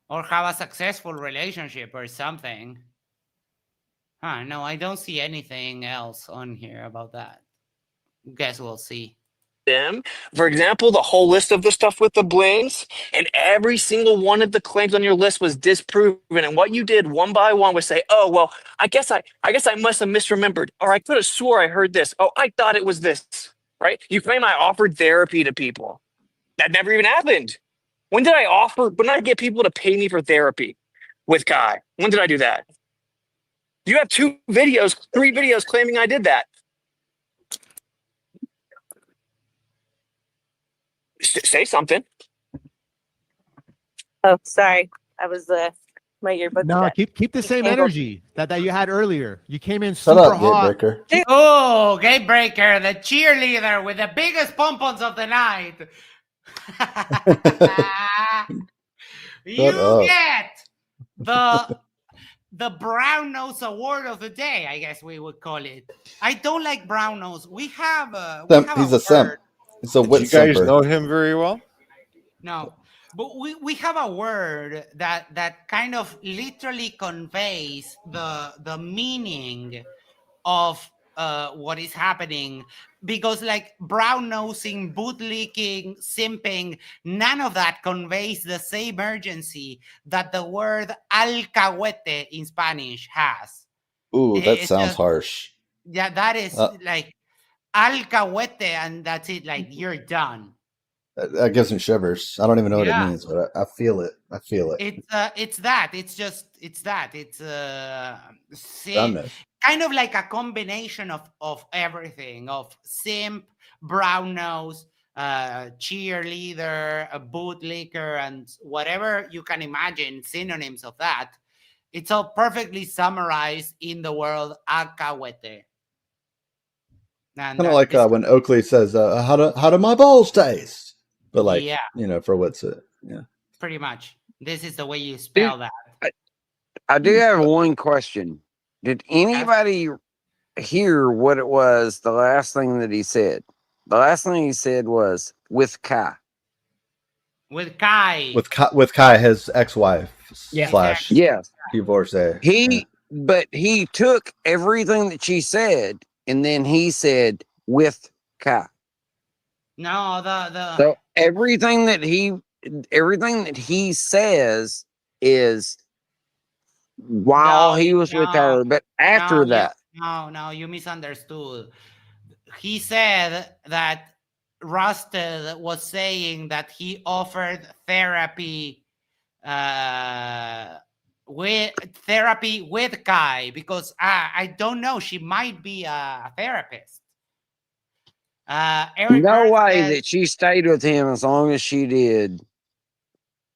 Speaker 2: or have a successful relationship or something. Huh? No, I don't see anything else on here about that. Guess we'll see.
Speaker 6: them. For example, the whole list of the stuff with the blings, and every single one of the claims on your list was disproven. And what you did one by one was say, "Oh, well, I guess I must have misremembered, or I could have swore I heard this. Oh, I thought it was this." Right? You claim I offered therapy to people. That never even happened. When did I get people to pay me for therapy with Kai? When did I do that? You have 3 videos claiming I did that. Say something.
Speaker 7: Oh, sorry. I was my earbuds.
Speaker 8: No,
Speaker 7: got
Speaker 8: keep the same
Speaker 7: tangled.
Speaker 8: energy that you had earlier. You came in
Speaker 3: Shut
Speaker 8: super
Speaker 3: up,
Speaker 8: hot.
Speaker 3: Gatebreaker.
Speaker 2: Oh, Gatebreaker, the cheerleader with the biggest pom-poms of the night. You
Speaker 3: up.
Speaker 2: get the brown nose award of the day, I guess we would call it. I don't like brown nose. We have
Speaker 3: He's a
Speaker 2: a
Speaker 3: simp.
Speaker 2: word.
Speaker 3: It's a
Speaker 4: Do
Speaker 3: wit
Speaker 4: you guys
Speaker 3: simper.
Speaker 4: know him very well?
Speaker 2: No, but we have a word that kind of literally conveys the meaning of what is happening, because like brown nosing, bootlicking, simping, none of that conveys the same urgency that the word alcahuete in Spanish has.
Speaker 3: Ooh, that
Speaker 2: It's
Speaker 3: sounds
Speaker 2: just,
Speaker 3: harsh.
Speaker 2: yeah, that is like alcahuete, and that's it. Like you're done.
Speaker 3: That gives me shivers. I don't even know what it
Speaker 2: Yeah.
Speaker 3: means, but I feel it. I feel it.
Speaker 2: It's that. It's that. It's
Speaker 3: Brownness.
Speaker 2: kind of like a combination of everything, of simp, brown nose, cheerleader, a bootlicker, and whatever you can imagine synonyms of that. It's all perfectly summarized in the word alcahuete. And
Speaker 3: Kind of like when Oakley says, how do my balls taste?" But like,
Speaker 2: yeah,
Speaker 3: for Witsit. Yeah.
Speaker 2: pretty much. This is the way you spell that.
Speaker 17: I do have one question. Did anybody hear what it was, the last thing that he said? The last thing he said was with Kai.
Speaker 2: With Kai.
Speaker 3: With Kai, his ex-wife
Speaker 17: Yeah.
Speaker 3: /
Speaker 17: Yes.
Speaker 3: divorcee.
Speaker 17: But he took everything that she said and then he said with Kai.
Speaker 2: No, the
Speaker 17: So everything that he says is while he was with her, but after that.
Speaker 2: No, you misunderstood. He said that Rusted was saying that he offered therapy with Kai, because I don't know, she might be a therapist. Eric
Speaker 17: No
Speaker 2: Burns
Speaker 17: way
Speaker 2: said,
Speaker 17: that she stayed with him as long as she did.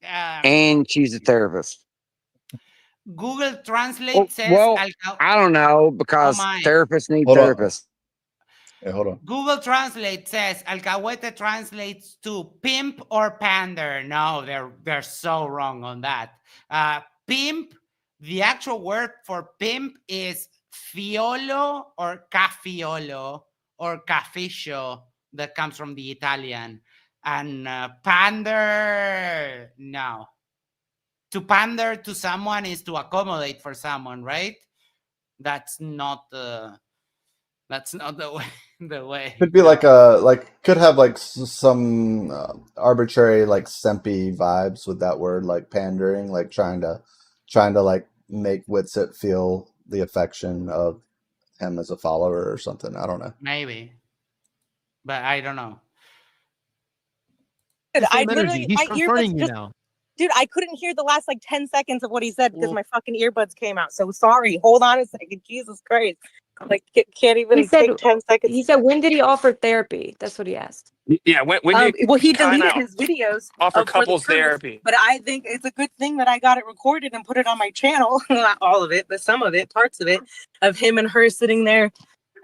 Speaker 17: And she's a therapist.
Speaker 2: Google Translate says
Speaker 17: I don't know, because therapists need
Speaker 3: Hold on.
Speaker 17: therapists.
Speaker 3: Hey, hold on.
Speaker 2: Google Translate says alcahuete translates to pimp or pander. No, they're so wrong on that. Pimp, the actual word for pimp is fiolo or cafiolo or caficio, that comes from the Italian. And pander, no. To pander to someone is to accommodate for someone, right? That's not the way. The way
Speaker 3: Could be could have like some arbitrary like simpy vibes with that word, like pandering, like trying to like make Witsit feel the affection of him as a follower or something. I don't know.
Speaker 2: Maybe, but I don't know.
Speaker 8: The
Speaker 19: I
Speaker 8: same energy.
Speaker 19: literally,
Speaker 8: He's
Speaker 19: my
Speaker 8: confronting
Speaker 19: earbuds
Speaker 8: you
Speaker 19: just,
Speaker 8: now.
Speaker 19: dude, I couldn't hear the last like 10 seconds of what he said because my fucking earbuds came out. So sorry. Hold on a second. Jesus Christ. Like, can't even
Speaker 21: He said,
Speaker 19: take 10 seconds.
Speaker 21: he said, when did he offer therapy? That's what he asked.
Speaker 6: Yeah, when did
Speaker 19: Well, he
Speaker 6: Kai and I
Speaker 19: deleted his videos
Speaker 6: offer
Speaker 19: for the
Speaker 6: couples
Speaker 19: proof,
Speaker 6: therapy?
Speaker 19: but I think it's a good thing that I got it recorded and put it on my channel. Not all of it, but some of it, parts of it, of him and her sitting there.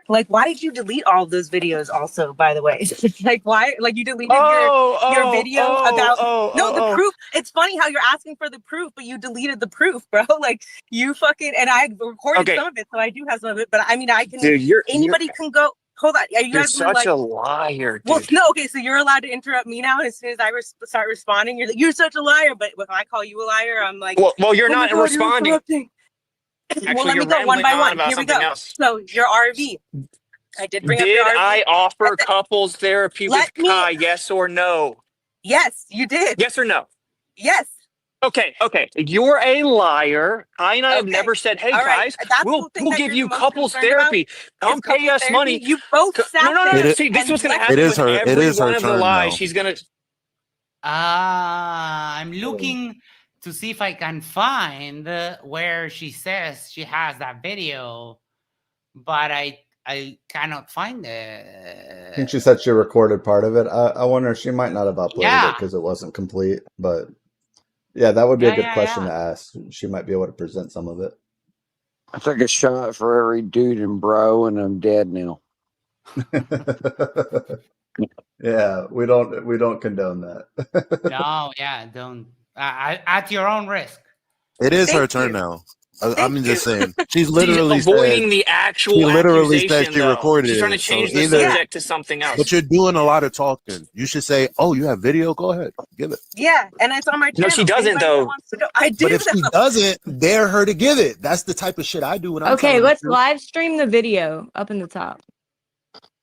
Speaker 19: Like, why did you delete all of those videos also, by the way? Like, why? Like, you deleted your video about the proof. It's funny how you're asking for the proof, but you deleted the proof, bro. Like, you fucking, and I recorded some of it, so I do have some of it, but I mean, I can,
Speaker 6: Dude,
Speaker 19: anybody can go, hold on. Are you
Speaker 6: You're
Speaker 19: guys gonna,
Speaker 6: such
Speaker 19: like,
Speaker 6: a liar, dude.
Speaker 19: well, no, okay, so you're allowed to interrupt me now. As soon as I start responding, you're like, you're such a liar. But when I call you a liar, I'm like,
Speaker 6: well, you're
Speaker 19: oh my
Speaker 6: not
Speaker 19: God,
Speaker 6: responding.
Speaker 19: You're interrupting.
Speaker 6: Actually,
Speaker 19: well, let me
Speaker 6: you're
Speaker 19: go one
Speaker 6: rambling
Speaker 19: by
Speaker 6: on
Speaker 19: one.
Speaker 6: about
Speaker 19: Here we
Speaker 6: something
Speaker 19: go.
Speaker 6: else.
Speaker 19: So your RV. I did bring up your
Speaker 6: Did
Speaker 19: RV.
Speaker 6: I offer couples therapy with
Speaker 19: Let me-
Speaker 6: Kai? Yes or no?
Speaker 19: Yes, you did.
Speaker 6: Yes or no?
Speaker 19: Yes.
Speaker 6: Okay. You're a liar. Kai and I have never said, "Hey
Speaker 19: All right.
Speaker 6: guys,
Speaker 19: That's
Speaker 6: we'll
Speaker 19: the thing that
Speaker 6: give
Speaker 19: you're
Speaker 6: you
Speaker 19: most
Speaker 6: couples
Speaker 19: concerned about,
Speaker 6: therapy. Come
Speaker 19: is
Speaker 6: pay
Speaker 19: couples
Speaker 6: us
Speaker 19: therapy.
Speaker 6: money."
Speaker 19: You both sat
Speaker 6: No.
Speaker 19: there
Speaker 6: See, this is
Speaker 19: and
Speaker 6: what's gonna
Speaker 19: let
Speaker 6: happen
Speaker 19: me-
Speaker 6: with every one of the lies.
Speaker 11: now.
Speaker 6: She's gonna.
Speaker 2: I'm looking to see if I can find where she says she has that video, but I cannot find it.
Speaker 3: I think she said she recorded part of it. I wonder, she might not have uploaded it because it wasn't complete. But yeah, that would be a good question to ask. She might be able to present some of it.
Speaker 17: I took a shot for every dude and bro, and I'm dead now.
Speaker 3: Yeah, we don't condone that.
Speaker 2: No, yeah, don't. At your own risk.
Speaker 11: It is her turn now. I'm just saying. She's
Speaker 6: She's
Speaker 11: literally
Speaker 6: avoiding
Speaker 11: said.
Speaker 6: the
Speaker 11: She
Speaker 6: actual
Speaker 11: literally said
Speaker 6: accusation,
Speaker 11: she
Speaker 6: though.
Speaker 11: recorded
Speaker 6: She's trying to
Speaker 11: it. So
Speaker 6: change the
Speaker 11: either.
Speaker 6: subject to something else.
Speaker 11: But you're doing a lot of talking. You should say, "Oh, you have video? Go ahead, give it."
Speaker 7: Yeah, and it's on my
Speaker 6: No,
Speaker 7: channel.
Speaker 6: she doesn't,
Speaker 7: Anybody that
Speaker 6: though.
Speaker 7: wants to know, I do.
Speaker 11: But if she doesn't, dare her to give it. That's the type of shit I do when I'm
Speaker 21: Okay,
Speaker 11: telling the
Speaker 21: let's
Speaker 11: truth.
Speaker 21: live stream the video up in the top.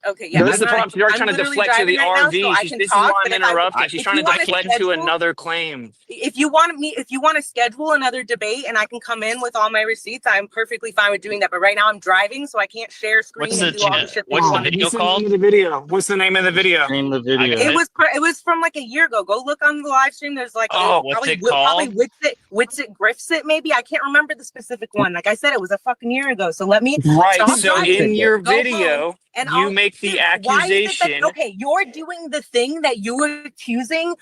Speaker 7: Okay, yeah.
Speaker 6: This is
Speaker 7: I'm
Speaker 6: the
Speaker 7: not,
Speaker 6: problem. She's already
Speaker 7: I'm
Speaker 6: trying to
Speaker 7: literally
Speaker 6: deflect to
Speaker 7: driving
Speaker 6: the
Speaker 7: right now,
Speaker 6: RV.
Speaker 7: so I
Speaker 6: This
Speaker 7: can
Speaker 6: is
Speaker 7: talk.
Speaker 6: why
Speaker 7: But
Speaker 6: I'm
Speaker 7: if
Speaker 6: interrupting. She's trying to
Speaker 7: wanna
Speaker 6: deflect to
Speaker 7: schedule-
Speaker 6: another claim.
Speaker 7: if you want to schedule another debate and I can come in with all my receipts, I'm perfectly fine with doing that. But right now I'm driving, so I can't share screen
Speaker 6: What's
Speaker 7: and
Speaker 6: the
Speaker 7: do all the shit.
Speaker 6: What's the video called? The video. What's the name of the video?
Speaker 18: Name the video.
Speaker 7: It was from like a year ago. Go look on the live stream. There's like
Speaker 6: what's it
Speaker 7: probably
Speaker 6: called?
Speaker 7: Witsit Griffsit maybe. I can't remember the specific one. Like I said, it was a fucking year ago. So let me
Speaker 6: Right.
Speaker 7: stop
Speaker 6: So
Speaker 7: driving,
Speaker 6: in your
Speaker 7: go home,
Speaker 6: video,
Speaker 7: and
Speaker 6: you make the
Speaker 7: why is it
Speaker 6: accusation.
Speaker 7: that, okay, you're doing the thing that you were accusing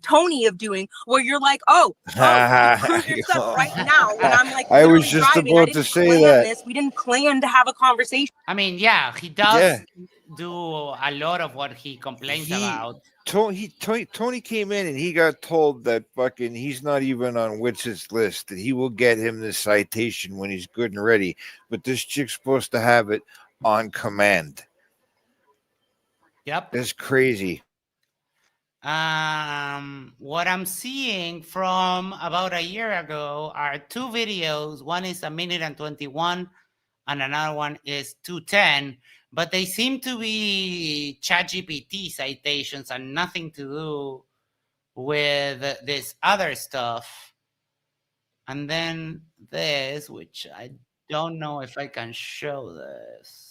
Speaker 7: Tony of doing, where you're like, oh, prove your stuff right now. When I'm like,
Speaker 4: I was
Speaker 7: literally
Speaker 4: just
Speaker 7: driving, I
Speaker 4: about to
Speaker 7: didn't
Speaker 4: say
Speaker 7: plan
Speaker 4: that.
Speaker 7: this. We didn't plan to have a conversation.
Speaker 2: I mean, yeah, he does
Speaker 4: Yeah.
Speaker 2: do a lot of what he complains about.
Speaker 4: Tony came in and he got told that fucking he's not even on Witsit's list, that he will get him the citation when he's good and ready. But this chick's supposed to have it on command.
Speaker 2: Yep.
Speaker 4: That's crazy.
Speaker 2: What I'm seeing from about a year ago are two videos. One is 1:21 and another one is 2:10, but they seem to be ChatGPT citations and nothing to do with this other stuff. And then this, which I don't know if I can show this.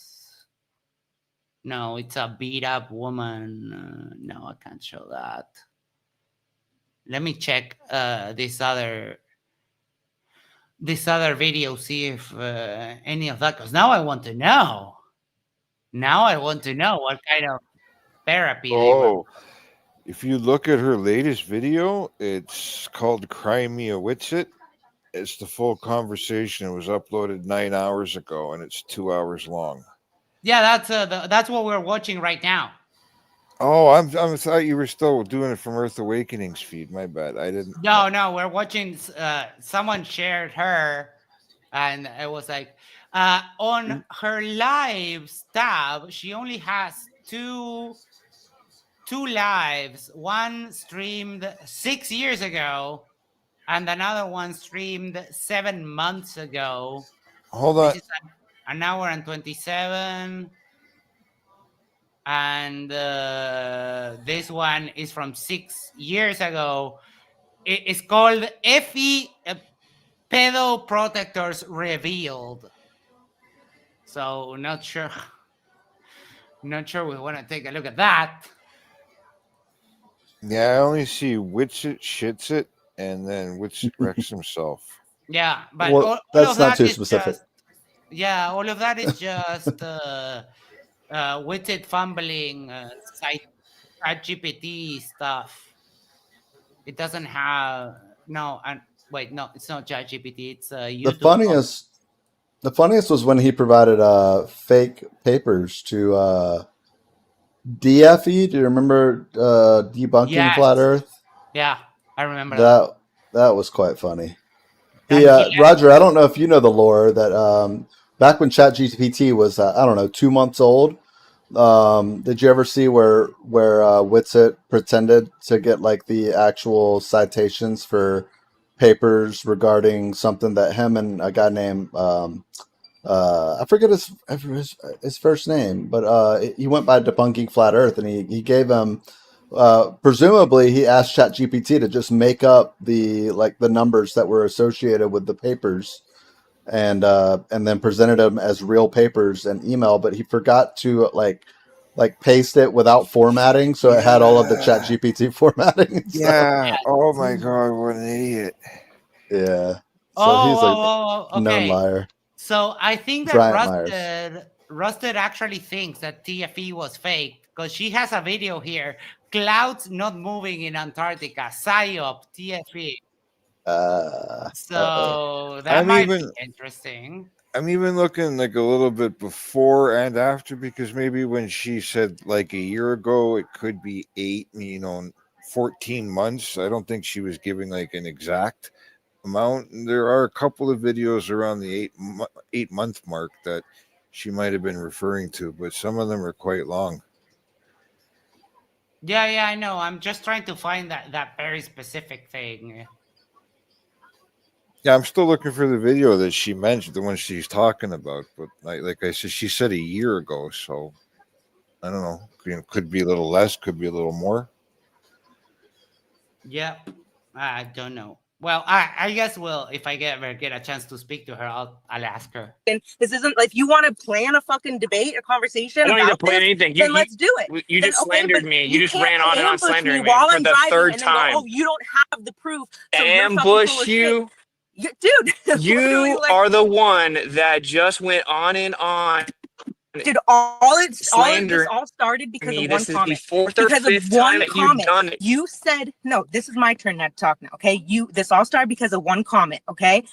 Speaker 2: No, it's a beat up woman. No, I can't show that. Let me check this other video, see if any of that, because now I want to know. Now I want to know what kind of therapy they were.
Speaker 4: Oh, if you look at her latest video, it's called Cry Me a Witsit. It's the full conversation. It was uploaded 9 hours ago, and it's 2 hours long.
Speaker 2: Yeah, that's what we're watching right now.
Speaker 4: Oh, I thought you were still doing it from Earth Awakening's feed. My bad. I didn't.
Speaker 2: No, we're watching. Someone shared her, and it was like on her lives tab, she only has two lives. One streamed 6 years ago, and another one streamed 7 months ago.
Speaker 4: Hold on.
Speaker 2: This is an hour and 27. And this one is from 6 years ago. It's called Effie Pedo Protectors Revealed. So not sure we want to take a look at that.
Speaker 4: Yeah, I only see Witsit shits it, and then Witsit wrecks himself.
Speaker 2: Yeah, but
Speaker 3: Well,
Speaker 2: all
Speaker 3: that's
Speaker 2: of
Speaker 3: not
Speaker 2: that
Speaker 3: too
Speaker 2: is
Speaker 3: specific.
Speaker 2: just, yeah, all of that is just Witsit fumbling ChatGPT stuff. It doesn't have no, and wait, no, it's not ChatGPT. It's YouTube.
Speaker 3: The funniest was when he provided fake papers to DFE. Do you remember debunking
Speaker 2: Yes.
Speaker 3: flat Earth?
Speaker 2: Yeah, I remember that.
Speaker 3: That was quite funny.
Speaker 2: And
Speaker 3: Roger, I don't know if you know the lore that back when ChatGPT was 2 months old. Did you ever see where Witsit pretended to get like the actual citations for papers regarding something that him and a guy named I forget his first name, but he went by debunking flat Earth, and he gave him presumably he asked ChatGPT to just make up the numbers that were associated with the papers, and then presented them as real papers and email, but he forgot to like paste it without formatting, so it had all of the ChatGPT formatting. And
Speaker 4: Yeah. Oh my god, what an idiot.
Speaker 3: Yeah. So he's a known
Speaker 2: okay.
Speaker 3: liar.
Speaker 2: So I think that
Speaker 3: Bryant
Speaker 2: Rusted actually thinks that TFE was fake because she has a video here. Clouds not moving in Antarctica. PSYOP, TFE. So that might be interesting.
Speaker 4: I'm even looking like a little bit before and after, because maybe when she said like a year ago, it could be 14 months. I don't think she was giving like an exact amount. There are a couple of videos around the 8-month mark that she might have been referring to, but some of them are quite long.
Speaker 2: Yeah, I know. I'm just trying to find that very specific thing.
Speaker 4: Yeah, I'm still looking for the video that she mentioned, the one she's talking about. But like I said, she said a year ago, so I don't know. Could be a little less, could be a little more.
Speaker 2: Yep. I don't know. Well, I guess if I ever get a chance to speak to her, I'll ask her.
Speaker 7: And this isn't like, if you want to plan a fucking debate, a conversation
Speaker 6: I don't need to
Speaker 7: about
Speaker 6: plan
Speaker 7: this,
Speaker 6: anything.
Speaker 7: then let's do it.
Speaker 6: You
Speaker 7: Then,
Speaker 6: just
Speaker 7: okay,
Speaker 6: slandered
Speaker 7: but
Speaker 6: me. You just
Speaker 7: can't
Speaker 6: ran on and on
Speaker 7: ambush
Speaker 6: slandering me
Speaker 7: while
Speaker 6: for
Speaker 7: I'm
Speaker 6: the
Speaker 7: driving
Speaker 6: third
Speaker 7: and then go,
Speaker 6: time.
Speaker 7: oh, you don't have the proof. So you're fucking
Speaker 6: Ambush
Speaker 7: full of
Speaker 6: you.
Speaker 7: shit. Dude, literally,
Speaker 6: You
Speaker 7: like,
Speaker 6: are the one that just went on and on.
Speaker 7: dude, this
Speaker 6: Slander
Speaker 7: all started because
Speaker 6: me.
Speaker 7: of one
Speaker 6: This is the
Speaker 7: comment.
Speaker 6: fourth or
Speaker 7: Because of
Speaker 6: fifth time
Speaker 7: one
Speaker 6: that you've
Speaker 7: comment.
Speaker 6: done it.
Speaker 7: You said, no, this is my turn now to talk now, okay? This all started because of one comment, okay?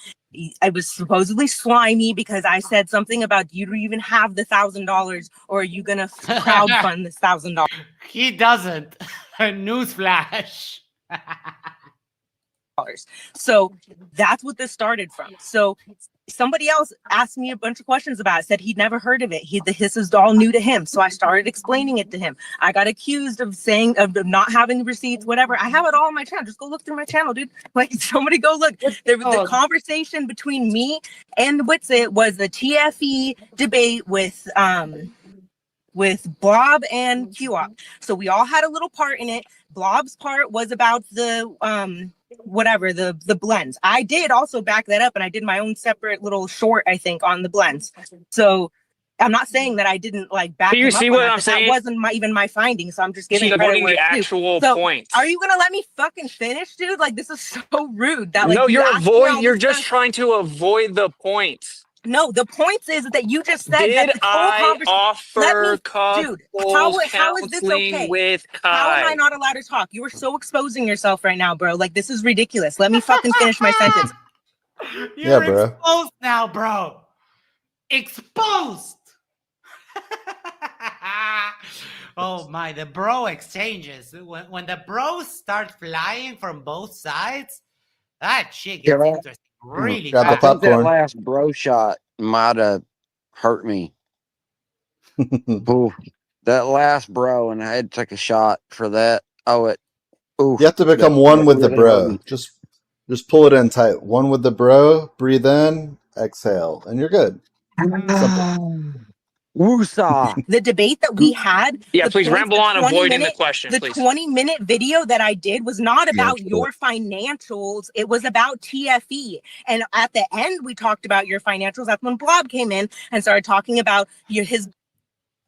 Speaker 7: I was supposedly slimy because I said something about, do you even have the $1,000, or are you gonna crowdfund this $1,000?
Speaker 2: He doesn't. Newsflash.
Speaker 7: So that's what this started from. So somebody else asked me a bunch of questions about it, said he'd never heard of it. This is all new to him. So I started explaining it to him. I got accused of saying, of not having receipts, whatever. I have it all on my channel. Just go look through my channel, dude. Like, somebody go look. The conversation between me and Witsit was the TFE debate with Blob and QOP. So we all had a little part in it. Blob's part was about the the blends. I did also back that up, and I did my own separate little short, I think, on the blends. So I'm not saying that I didn't like back
Speaker 6: You
Speaker 7: him up
Speaker 6: see
Speaker 7: on
Speaker 6: what
Speaker 7: that,
Speaker 6: I'm
Speaker 7: but
Speaker 6: saying?
Speaker 7: that wasn't even my finding. So I'm just giving
Speaker 6: She's
Speaker 7: credit
Speaker 6: avoiding
Speaker 7: where
Speaker 6: the
Speaker 7: it's due.
Speaker 6: actual
Speaker 7: So
Speaker 6: point.
Speaker 7: are you gonna let me fucking finish, dude? Like, this is so rude. That like
Speaker 6: No,
Speaker 7: you asked me all
Speaker 6: you're
Speaker 7: this
Speaker 6: just
Speaker 7: stuff.
Speaker 6: trying to avoid the point.
Speaker 7: No, the point is that you just said
Speaker 6: Did
Speaker 7: that the whole
Speaker 6: I
Speaker 7: conversation. Let me,
Speaker 6: offer
Speaker 7: dude.
Speaker 6: couples
Speaker 7: How is this
Speaker 6: counseling
Speaker 7: okay?
Speaker 6: with
Speaker 7: How am I
Speaker 6: Kai?
Speaker 7: not allowed to talk? You are so exposing yourself right now, bro. Like, this is ridiculous. Let me fucking finish my sentence.
Speaker 2: You're
Speaker 3: bro.
Speaker 2: exposed now, bro. Exposed. Oh my, the bro exchanges. When the bros start flying from both sides, that shit gets interesting really
Speaker 3: Grab the
Speaker 17: I think that
Speaker 3: popcorn.
Speaker 17: last bro shot might have hurt me. Ooh, that last bro, and I had to take a shot for that. Ooh,
Speaker 3: You have to become
Speaker 17: that
Speaker 3: one with the
Speaker 17: really hurt
Speaker 3: bro.
Speaker 17: me.
Speaker 3: Just pull it in tight. One with the bro. Breathe in, exhale, and you're good. Simple.
Speaker 17: Woosah.
Speaker 7: The debate that we had,
Speaker 6: Yeah,
Speaker 7: the
Speaker 6: please
Speaker 7: points,
Speaker 6: ramble
Speaker 7: the
Speaker 6: on,
Speaker 7: 20
Speaker 6: avoiding the
Speaker 7: minute,
Speaker 6: question,
Speaker 7: the
Speaker 6: please.
Speaker 7: 20-minute video that I did was not about
Speaker 3: Yeah,
Speaker 7: your financials. It was about TFE. And at the end, we talked about your financials. That's when Blob came in and started talking about his.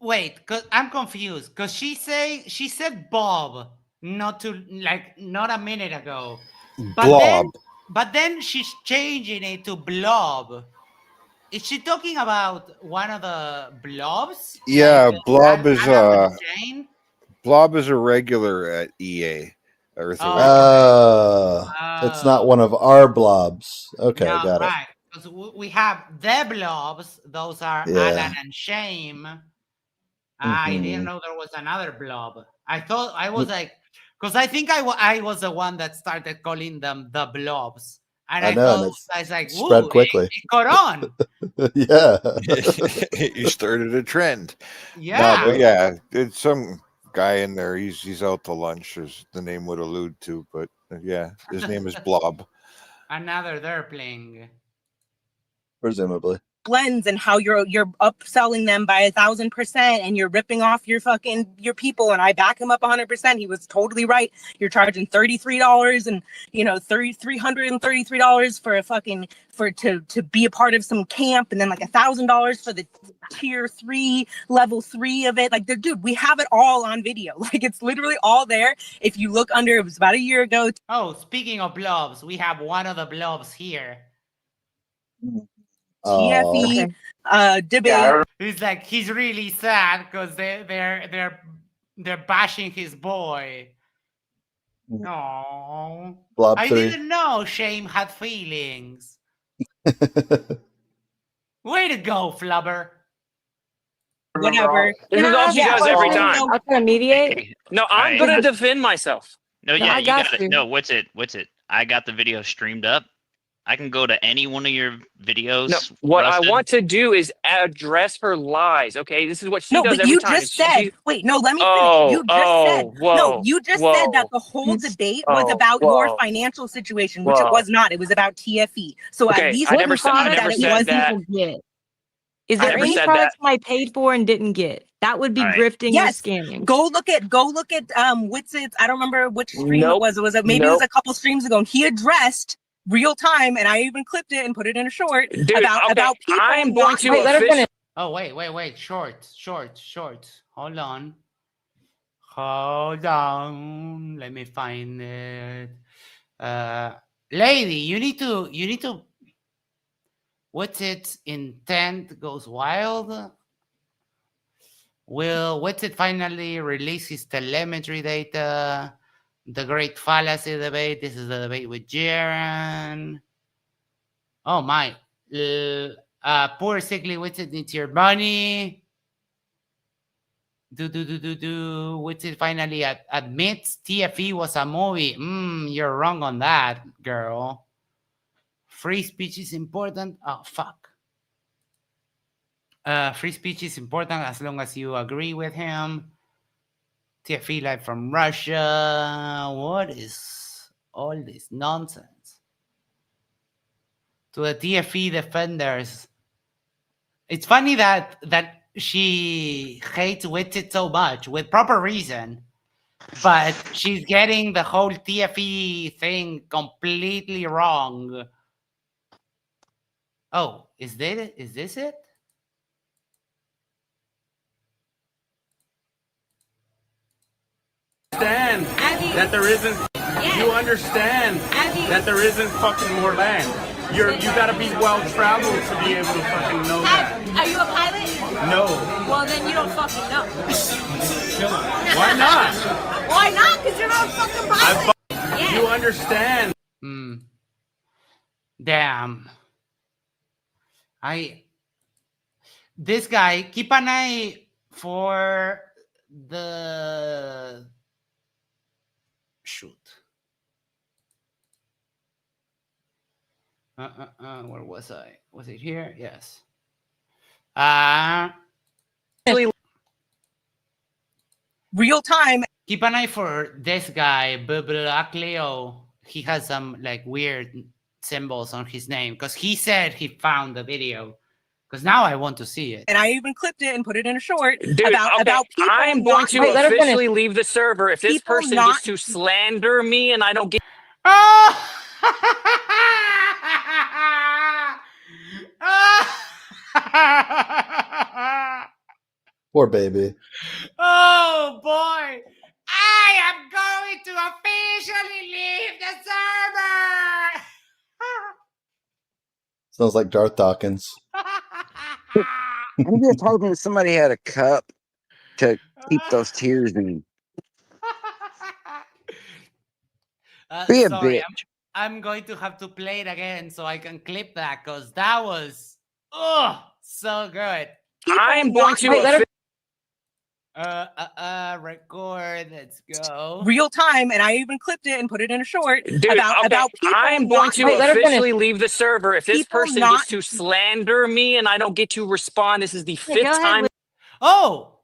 Speaker 2: Wait, cause I'm confused. Cause she said Bob not a minute ago,
Speaker 4: Blob.
Speaker 2: but then she's changing it to Blob. Is she talking about one of the blobs?
Speaker 4: Yeah,
Speaker 2: Like,
Speaker 4: Blob is
Speaker 2: Adam and Shane?
Speaker 4: Blob is a regular at EA. Earth
Speaker 2: Oh,
Speaker 4: Awakening.
Speaker 3: It's not one of our blobs. Okay,
Speaker 2: No,
Speaker 3: got it.
Speaker 2: right. Because we have the blobs. Those are
Speaker 3: Yeah.
Speaker 2: Alan and Shame. I didn't
Speaker 3: Mhm.
Speaker 2: know there was another blob. I thought I was like, because I think I was the one that started calling them the blobs. And
Speaker 3: I
Speaker 2: I
Speaker 3: know, and
Speaker 2: thought,
Speaker 3: it's
Speaker 2: I was like,
Speaker 3: spread
Speaker 2: woo,
Speaker 3: quickly.
Speaker 2: it caught on.
Speaker 3: Yeah.
Speaker 4: You started a trend.
Speaker 2: Yeah.
Speaker 4: No, but yeah, it's some guy in there. He's out to lunch, as the name would allude to. But yeah, his name is Blob.
Speaker 2: Another derpling.
Speaker 3: Presumably.
Speaker 7: blends and how you're upselling them by 1,000% and you're ripping off your people, and I back him up 100%. He was totally right. You're charging $33 and $333 for a fucking to be a part of some camp, and then like $1,000 for the tier 3 level 3 of it. Like, dude, we have it all on video. Like, it's literally all there. If you look under, it was about a year ago.
Speaker 2: Oh, speaking of blobs, we have one of the blobs here.
Speaker 7: TFE debate.
Speaker 2: He's like, he's really sad because they're bashing his boy. Oh,
Speaker 3: Blob
Speaker 2: I
Speaker 3: 3.
Speaker 2: didn't know Shame had feelings. Way to go, Flubber.
Speaker 7: Whatever.
Speaker 6: This is all she does every time.
Speaker 21: I'm gonna mediate.
Speaker 6: No, I'm
Speaker 12: Alright.
Speaker 6: gonna defend myself.
Speaker 12: No,
Speaker 21: No,
Speaker 12: yeah,
Speaker 21: I
Speaker 12: you
Speaker 21: got
Speaker 12: got it.
Speaker 21: you.
Speaker 12: No, what's it? I got the video streamed up. I can go to any one of your videos.
Speaker 6: No, what
Speaker 12: Rusted.
Speaker 6: I want to do is address her lies. Okay, this is what she
Speaker 7: No,
Speaker 6: does
Speaker 7: but
Speaker 6: every
Speaker 7: you
Speaker 6: time.
Speaker 7: just said, wait, no, let me finish.
Speaker 6: Oh,
Speaker 7: You just said,
Speaker 6: whoa,
Speaker 7: you just said that the whole debate was
Speaker 6: oh,
Speaker 7: about your
Speaker 6: whoa,
Speaker 7: financial situation, which it
Speaker 6: whoa.
Speaker 7: was not. It was about TFE. So at
Speaker 6: Okay,
Speaker 7: least
Speaker 6: I never said
Speaker 7: concede that it wasn't.
Speaker 6: that.
Speaker 21: Get? Is
Speaker 6: I
Speaker 21: there
Speaker 6: never
Speaker 21: any
Speaker 6: said
Speaker 21: products
Speaker 6: that.
Speaker 21: I paid for and didn't get? That would be
Speaker 12: All right.
Speaker 21: grifting
Speaker 7: Yes.
Speaker 21: or scamming.
Speaker 7: Go look at Witsit's. I don't remember which stream it
Speaker 6: Nope.
Speaker 7: was. Maybe it was a couple streams ago. And he addressed real time, and I even clipped it and put it in a short
Speaker 6: Dude,
Speaker 7: about people.
Speaker 6: I'm going to
Speaker 7: let her
Speaker 6: officially.
Speaker 7: finish.
Speaker 2: Oh, wait. Shorts. Hold on. Let me find it. Lady, you need to. What's its intent goes wild? Will Witsit finally release his telemetry data? The great fallacy debate. This is the debate with Jaren. Oh my. Poor sickly Witsit needs your money. Witsit finally admits TFE was a movie. You're wrong on that, girl. Free speech is important. Oh, fuck. Free speech is important as long as you agree with him. TFE live from Russia. What is all this nonsense? To the TFE defenders, it's funny that she hates Witsit so much with proper reason, but she's getting the whole TFE thing completely wrong. Oh, is this it?
Speaker 13: Understand that there isn't. You understand that there isn't fucking more land. You gotta be well traveled to be able to fucking know that.
Speaker 16: Are you a pilot?
Speaker 13: No.
Speaker 16: Well, then you don't fucking know.
Speaker 13: Why not?
Speaker 16: Why not? Because you're not a fucking pilot.
Speaker 13: You understand.
Speaker 2: Damn. This guy, keep an eye for the shoot. Where was I? Was it here? Yes.
Speaker 7: Real time.
Speaker 2: Keep an eye for this guy, Leo. He has some like weird symbols on his name because he said he found the video. Because now I want to see it.
Speaker 7: And I even clipped it and put it in a short
Speaker 6: Dude,
Speaker 7: about people.
Speaker 6: I'm going to officially leave the server if this person gets to slander me and I don't get.
Speaker 3: Poor baby.
Speaker 2: Oh boy! I am going to officially leave the server!
Speaker 3: Sounds like Darth Dawkins.
Speaker 17: I'm just hoping somebody had a cup to keep those tears in. Be a
Speaker 2: Sorry,
Speaker 17: bitch.
Speaker 2: I'm going to have to play it again so I can clip that because that was so good.
Speaker 6: I'm going to
Speaker 2: record. Let's go.
Speaker 7: Real time, and I even clipped it and put it in a short
Speaker 6: Dude,
Speaker 7: about people.
Speaker 6: I'm going to officially leave the server if this person gets to slander me and I don't get to respond. This is the fifth time.
Speaker 2: Oh,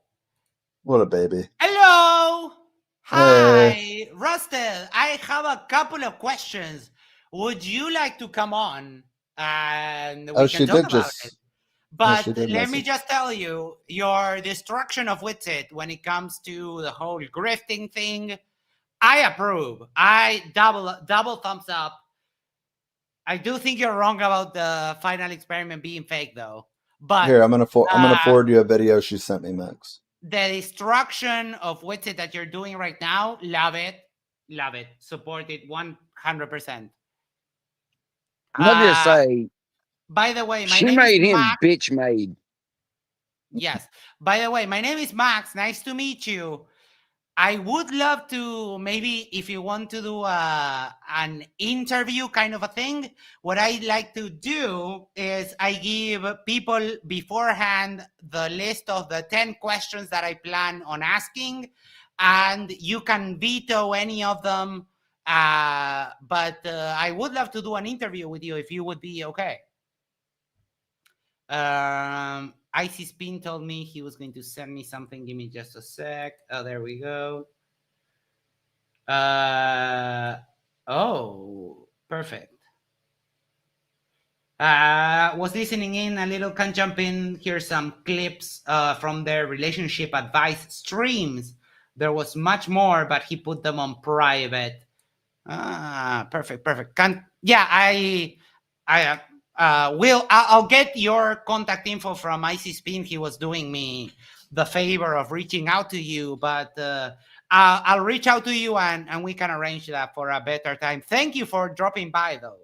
Speaker 3: What a baby.
Speaker 2: hello.
Speaker 3: Hey.
Speaker 2: Hi, Rusted. I have a couple of questions. Would you like to come on and we
Speaker 3: Oh,
Speaker 2: can
Speaker 3: she
Speaker 2: talk
Speaker 3: did
Speaker 2: about
Speaker 3: just.
Speaker 2: it? But
Speaker 3: she did
Speaker 2: let me
Speaker 3: message.
Speaker 2: just tell you, your destruction of Witsit when it comes to the whole grifting thing, I approve. I double thumbs up. I do think you're wrong about the final experiment being fake, though. But
Speaker 3: Here, I'm gonna forward you a video she sent me, Max.
Speaker 2: the destruction of Witsit that you're doing right now, love it, support it 100%.
Speaker 17: I'll just say,
Speaker 2: by the way, my
Speaker 17: she
Speaker 2: name
Speaker 17: made
Speaker 2: is
Speaker 17: him
Speaker 2: Max.
Speaker 17: bitch made.
Speaker 2: Yes. By the way, my name is Max. Nice to meet you. I would love to, maybe if you want to do an interview kind of a thing, what I like to do is I give people beforehand the list of the 10 questions that I plan on asking, and you can veto any of them But I would love to do an interview with you if you would be okay. Icy Spin told me he was going to send me something. Give me just a sec. Oh, there we go. Oh, perfect. Was listening in a little, can jump in. Here's some clips from their relationship advice streams. There was much more, but he put them on private. Perfect. I'll get your contact info from Icy Spin. He was doing me the favor of reaching out to you, but I'll reach out to you and we can arrange that for a better time. Thank you for dropping by, though.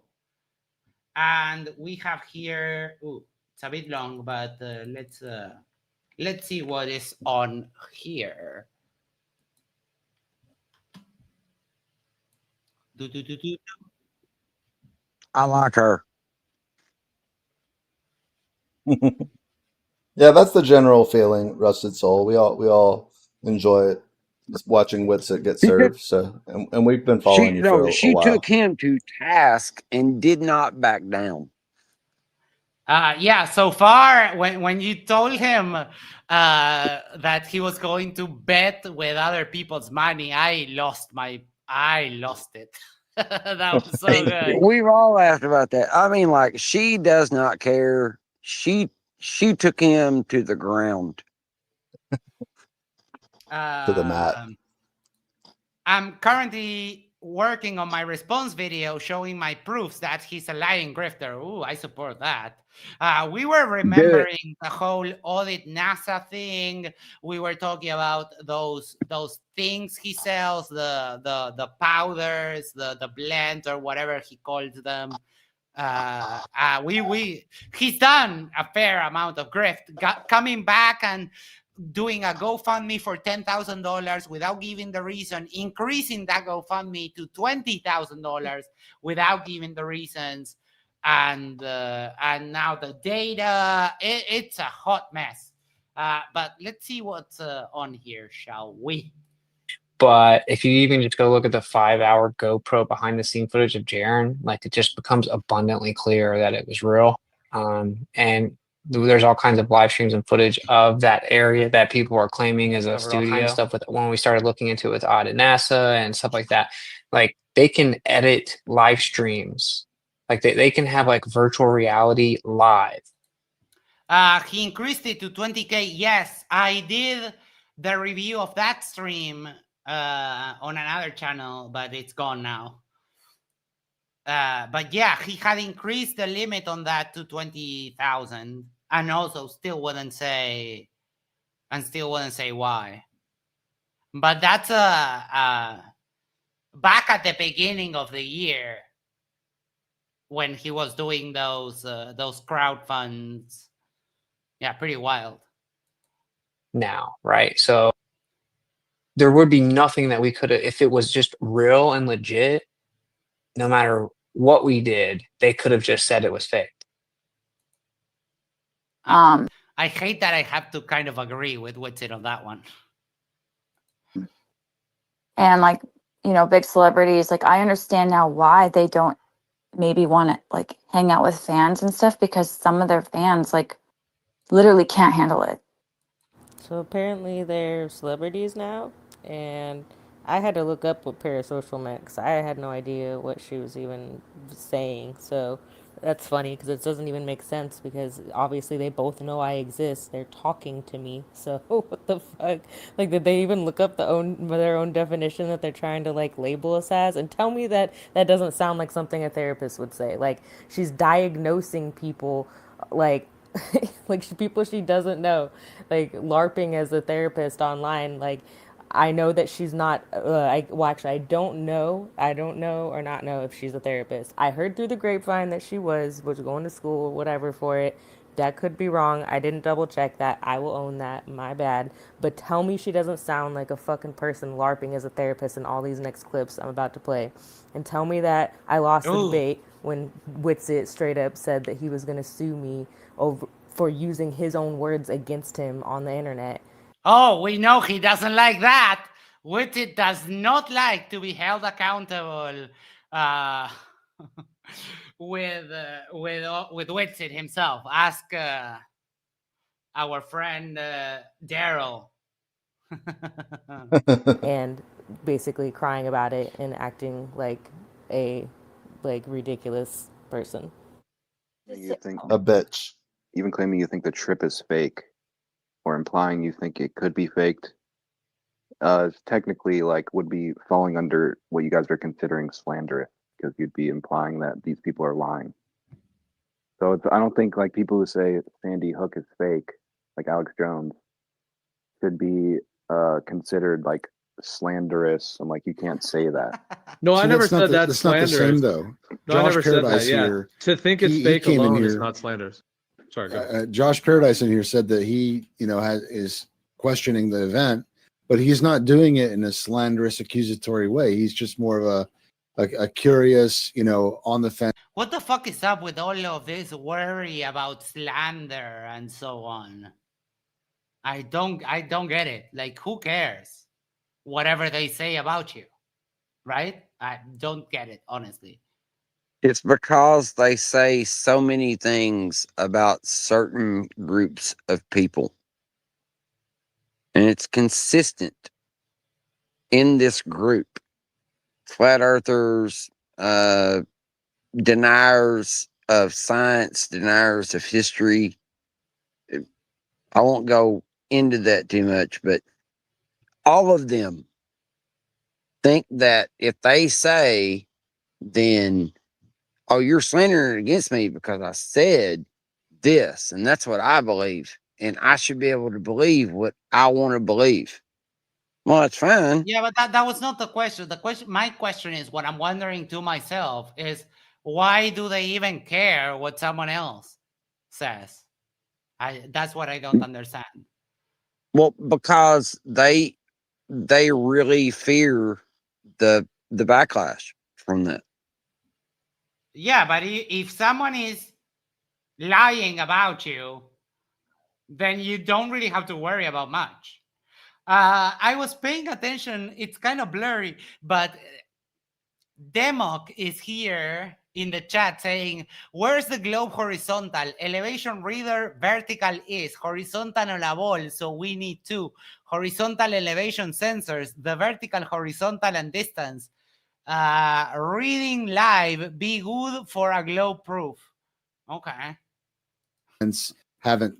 Speaker 2: And we have here, it's a bit long, but let's see what is on here.
Speaker 17: I like her.
Speaker 3: Yeah, that's the general feeling, Rusted Soul. We all enjoy it, just watching Witsit get served. So, and we've been following you for a
Speaker 17: She
Speaker 3: while.
Speaker 17: took him to task and did not back down.
Speaker 2: Yeah, so far when you told him that he was going to bet with other people's money, I lost it. That was so good.
Speaker 17: We've all asked about that. I mean, like, she does not care. She took him to the ground.
Speaker 3: To the mat.
Speaker 2: I'm currently working on my response video showing my proofs that he's a lying grifter. Ooh, I support that. We were remembering the whole audit NASA thing. We were talking about those things he sells, the powders, the blends, or whatever he calls them. He's done a fair amount of grift, coming back and doing a GoFundMe for $10,000 without giving the reason, increasing that GoFundMe to $20,000 without giving the reasons, and now the data. It's a hot mess. But let's see what's on here, shall we?
Speaker 6: But if you even just go look at the 5-hour GoPro behind the scene footage of Jaren, like, it just becomes abundantly clear that it was real. And there's all kinds of live streams and footage of that area that people are claiming as a studio. All kinds of stuff with when we started looking into it with Audit NASA and stuff like that. Like, they can edit live streams. Like, they can have like virtual reality live.
Speaker 2: He increased it to 20K. Yes, I did the review of that stream on another channel, but it's gone now. But yeah, he had increased the limit on that to 20,000, and also still wouldn't say why. But that's back at the beginning of the year when he was doing those crowd funds. Yeah, pretty wild.
Speaker 6: Now, right? So there would be nothing that we could have, if it was just real and legit, no matter what we did, they could have just said it was fake.
Speaker 2: I hate that I have to kind of agree with Witsit on that one.
Speaker 10: And like, you know, big celebrities, like, I understand now why they don't maybe want to like hang out with fans and stuff, because some of their fans like literally can't handle it.
Speaker 15: So apparently they're celebrities now, and I had to look up what parasocial meant because I had no idea what she was even saying. So that's funny because it doesn't even make sense, because obviously they both know I exist. They're talking to me. So what the fuck? Like, did they even look up their own definition that they're trying to like label us as? And tell me that that doesn't sound like something a therapist would say. Like, she's diagnosing people like like people she doesn't know, like LARPing as a therapist online. Like, I know that she's not. Actually, I don't know or not know if she's a therapist. I heard through the grapevine that she was going to school, whatever, for it. That could be wrong. I didn't double check that. I will own that. My bad. But tell me she doesn't sound like a fucking person LARPing as a therapist in all these next clips I'm about to play. And tell me that I lost the debate when Witsit straight up said that he was going to sue me for using his own words against him on the internet.
Speaker 2: Oh, we know he doesn't like that. Witsit does not like to be held accountable with Witsit himself. Ask our friend Daryl.
Speaker 15: And basically crying about it and acting like a ridiculous person.
Speaker 14: You think
Speaker 3: A bitch.
Speaker 14: even claiming you think the trip is fake, or implying you think it could be faked, technically like would be falling under what you guys are considering slander, because you'd be implying that these people are lying. So I don't think like people who say Sandy Hook is fake, like Alex Jones, should be considered like slanderous and like you can't say that.
Speaker 20: No, I never
Speaker 11: that's not
Speaker 20: said
Speaker 11: the,
Speaker 20: that's
Speaker 11: that's not the
Speaker 20: slanderous.
Speaker 11: same though.
Speaker 20: No, I never
Speaker 11: Josh
Speaker 20: said that.
Speaker 11: Paradise
Speaker 20: Yeah,
Speaker 11: here.
Speaker 20: to think it's
Speaker 11: he
Speaker 20: fake
Speaker 11: came in
Speaker 20: alone is
Speaker 11: here.
Speaker 20: not slanderous. Sorry, go ahead.
Speaker 11: Josh Paradise in here said that he, is questioning the event, but he's not doing it in a slanderous, accusatory way. He's just more of a curious, on the fence.
Speaker 2: What the fuck is up with all of this worry about slander and so on? I don't get it. Like, who cares? Whatever they say about you, right? I don't get it, honestly.
Speaker 17: It's because they say so many things about certain groups of people. And it's consistent in this group. Flat earthers, deniers of science, deniers of history. I won't go into that too much, but all of them think that if they say, then, oh, you're slandering against me because I said this, and that's what I believe, and I should be able to believe what I want to believe. Well, that's fine.
Speaker 2: Yeah, but that was not the question. My question is, what I'm wondering to myself is, why do they even care what someone else says? That's what I don't understand.
Speaker 17: Well, because they really fear the backlash from that.
Speaker 2: Yeah, but if someone is lying about you, then you don't really have to worry about much. I was paying attention. It's kind of blurry, but Demok is here in the chat saying, where's the globe horizontal? Elevation reader vertical is, horizontal on a ball, so we need two. Horizontal elevation sensors, the vertical, horizontal, and distance. Reading live, be good for a globe proof. Okay.
Speaker 11: Haven't,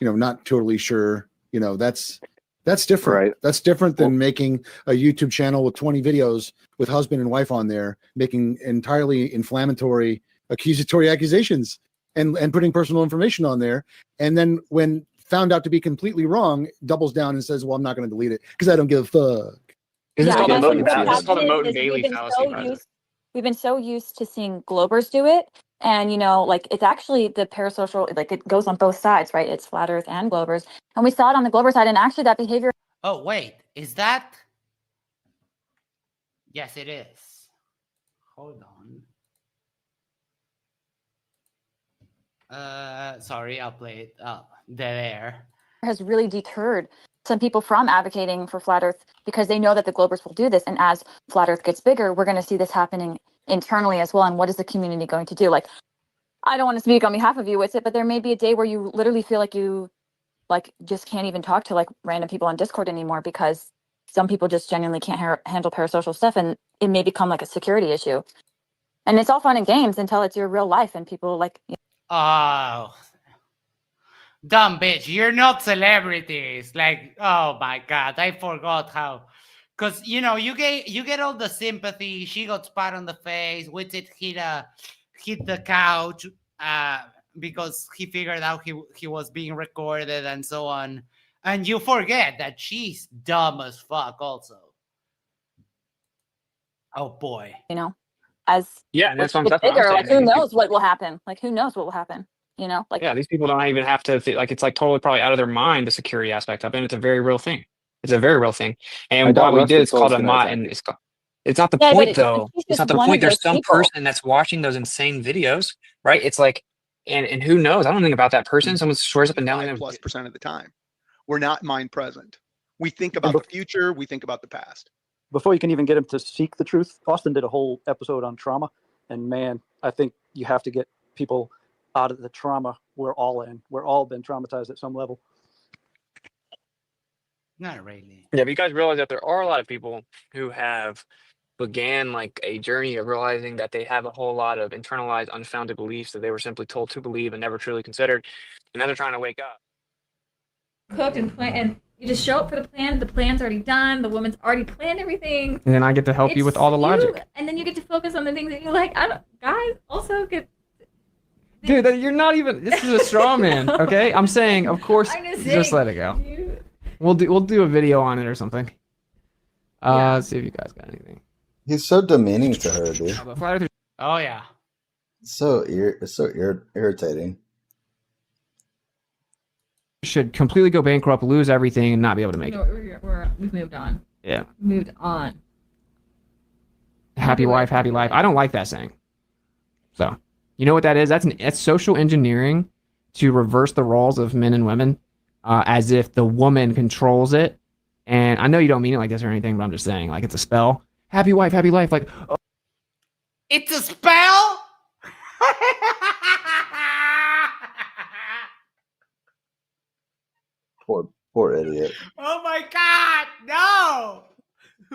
Speaker 11: not totally sure, that's different.
Speaker 14: Right.
Speaker 11: That's different than making a YouTube channel with 20 videos with husband and wife on there, making entirely inflammatory, accusatory accusations and putting personal information on there. And then when found out to be completely wrong, doubles down and says, well, I'm not going to delete it because I don't give a fuck.
Speaker 9: It's
Speaker 10: Yeah,
Speaker 9: called
Speaker 10: and
Speaker 9: the
Speaker 10: I think
Speaker 9: Moten
Speaker 10: what's
Speaker 9: fallacy. It's called the
Speaker 10: happened
Speaker 9: Moten
Speaker 10: is
Speaker 9: Bailey fallacy.
Speaker 10: we've been so used to seeing Globers do it. And, like it's actually the parasocial, like it goes on both sides, right? It's flat earth and Globers. And we saw it on the Glober side. And actually that behavior.
Speaker 2: Oh, wait, is that? Yes, it is. Hold on. Sorry, I'll play it up there.
Speaker 10: Has really deterred some people from advocating for flat earth because they know that the Globers will do this. And as flat earth gets bigger, we're going to see this happening internally as well. And what is the community going to do? Like, I don't want to speak on behalf of you, Witsit, but there may be a day where you literally feel like you just can't even talk to like random people on Discord anymore because some people just genuinely can't handle parasocial stuff, and it may become like a security issue. And it's all fun and games until it's your real life and people like.
Speaker 2: Oh, dumb bitch! You're not celebrities. Like, oh my god, I forgot how. Because you get all the sympathy. She got spat on the face. Witsit hit the couch. Because he figured out he was being recorded and so on. And you forget that she's dumb as fuck also. Oh boy.
Speaker 10: As
Speaker 9: that's what I'm
Speaker 10: bigger,
Speaker 9: saying.
Speaker 10: like who knows what will happen? Like who knows what will happen? Like
Speaker 9: yeah, these people don't even have to like it's like totally probably out of their mind, the security aspect of it. And it's a very real thing. It's a very real thing. And what we did is called a mod, and it's not the point though. It's not the point. There's some person that's watching those insane videos, right? It's like, and who knows? I don't know anything about that person. Someone swears up and down.
Speaker 23: 5+% of the time, we're not mind present.
Speaker 1: We think about the future. We think about the past.
Speaker 5: Before you can even get him to seek the truth, Austin did a whole episode on trauma. And man, I think you have to get people out of the trauma we're all in. We're all been traumatized at some level.
Speaker 2: Not really.
Speaker 6: Yeah, but you guys realize that there are a lot of people who have began like a journey of realizing that they have a whole lot of internalized, unfounded beliefs that they were simply told to believe and never truly considered. And now they're trying to wake up.
Speaker 23: Cooked and plan, and you just show up for the plan. The plan's already done. The woman's already planned everything.
Speaker 9: And then I get to help you with all the logic.
Speaker 23: And then you get to focus on the things that you like. Guys also get.
Speaker 9: Dude, you're not even. This is a straw man. Okay, I'm saying, of course, just let it go. We'll do a video on it or something. Let's see if you guys got anything.
Speaker 3: He's so demeaning to her, dude.
Speaker 2: Oh yeah.
Speaker 3: It's so irritating.
Speaker 9: Should completely go bankrupt, lose everything, and not be able to make it.
Speaker 23: We've moved on.
Speaker 9: Yeah.
Speaker 23: Moved on.
Speaker 9: Happy wife, happy life. I don't like that saying. So, you know what that is? That's social engineering to reverse the roles of men and women, as if the woman controls it. And I know you don't mean it like this or anything, but I'm just saying, like, it's a spell. Happy wife, happy life. Like, oh.
Speaker 2: It's a spell.
Speaker 3: Poor idiot.
Speaker 2: Oh my God, no!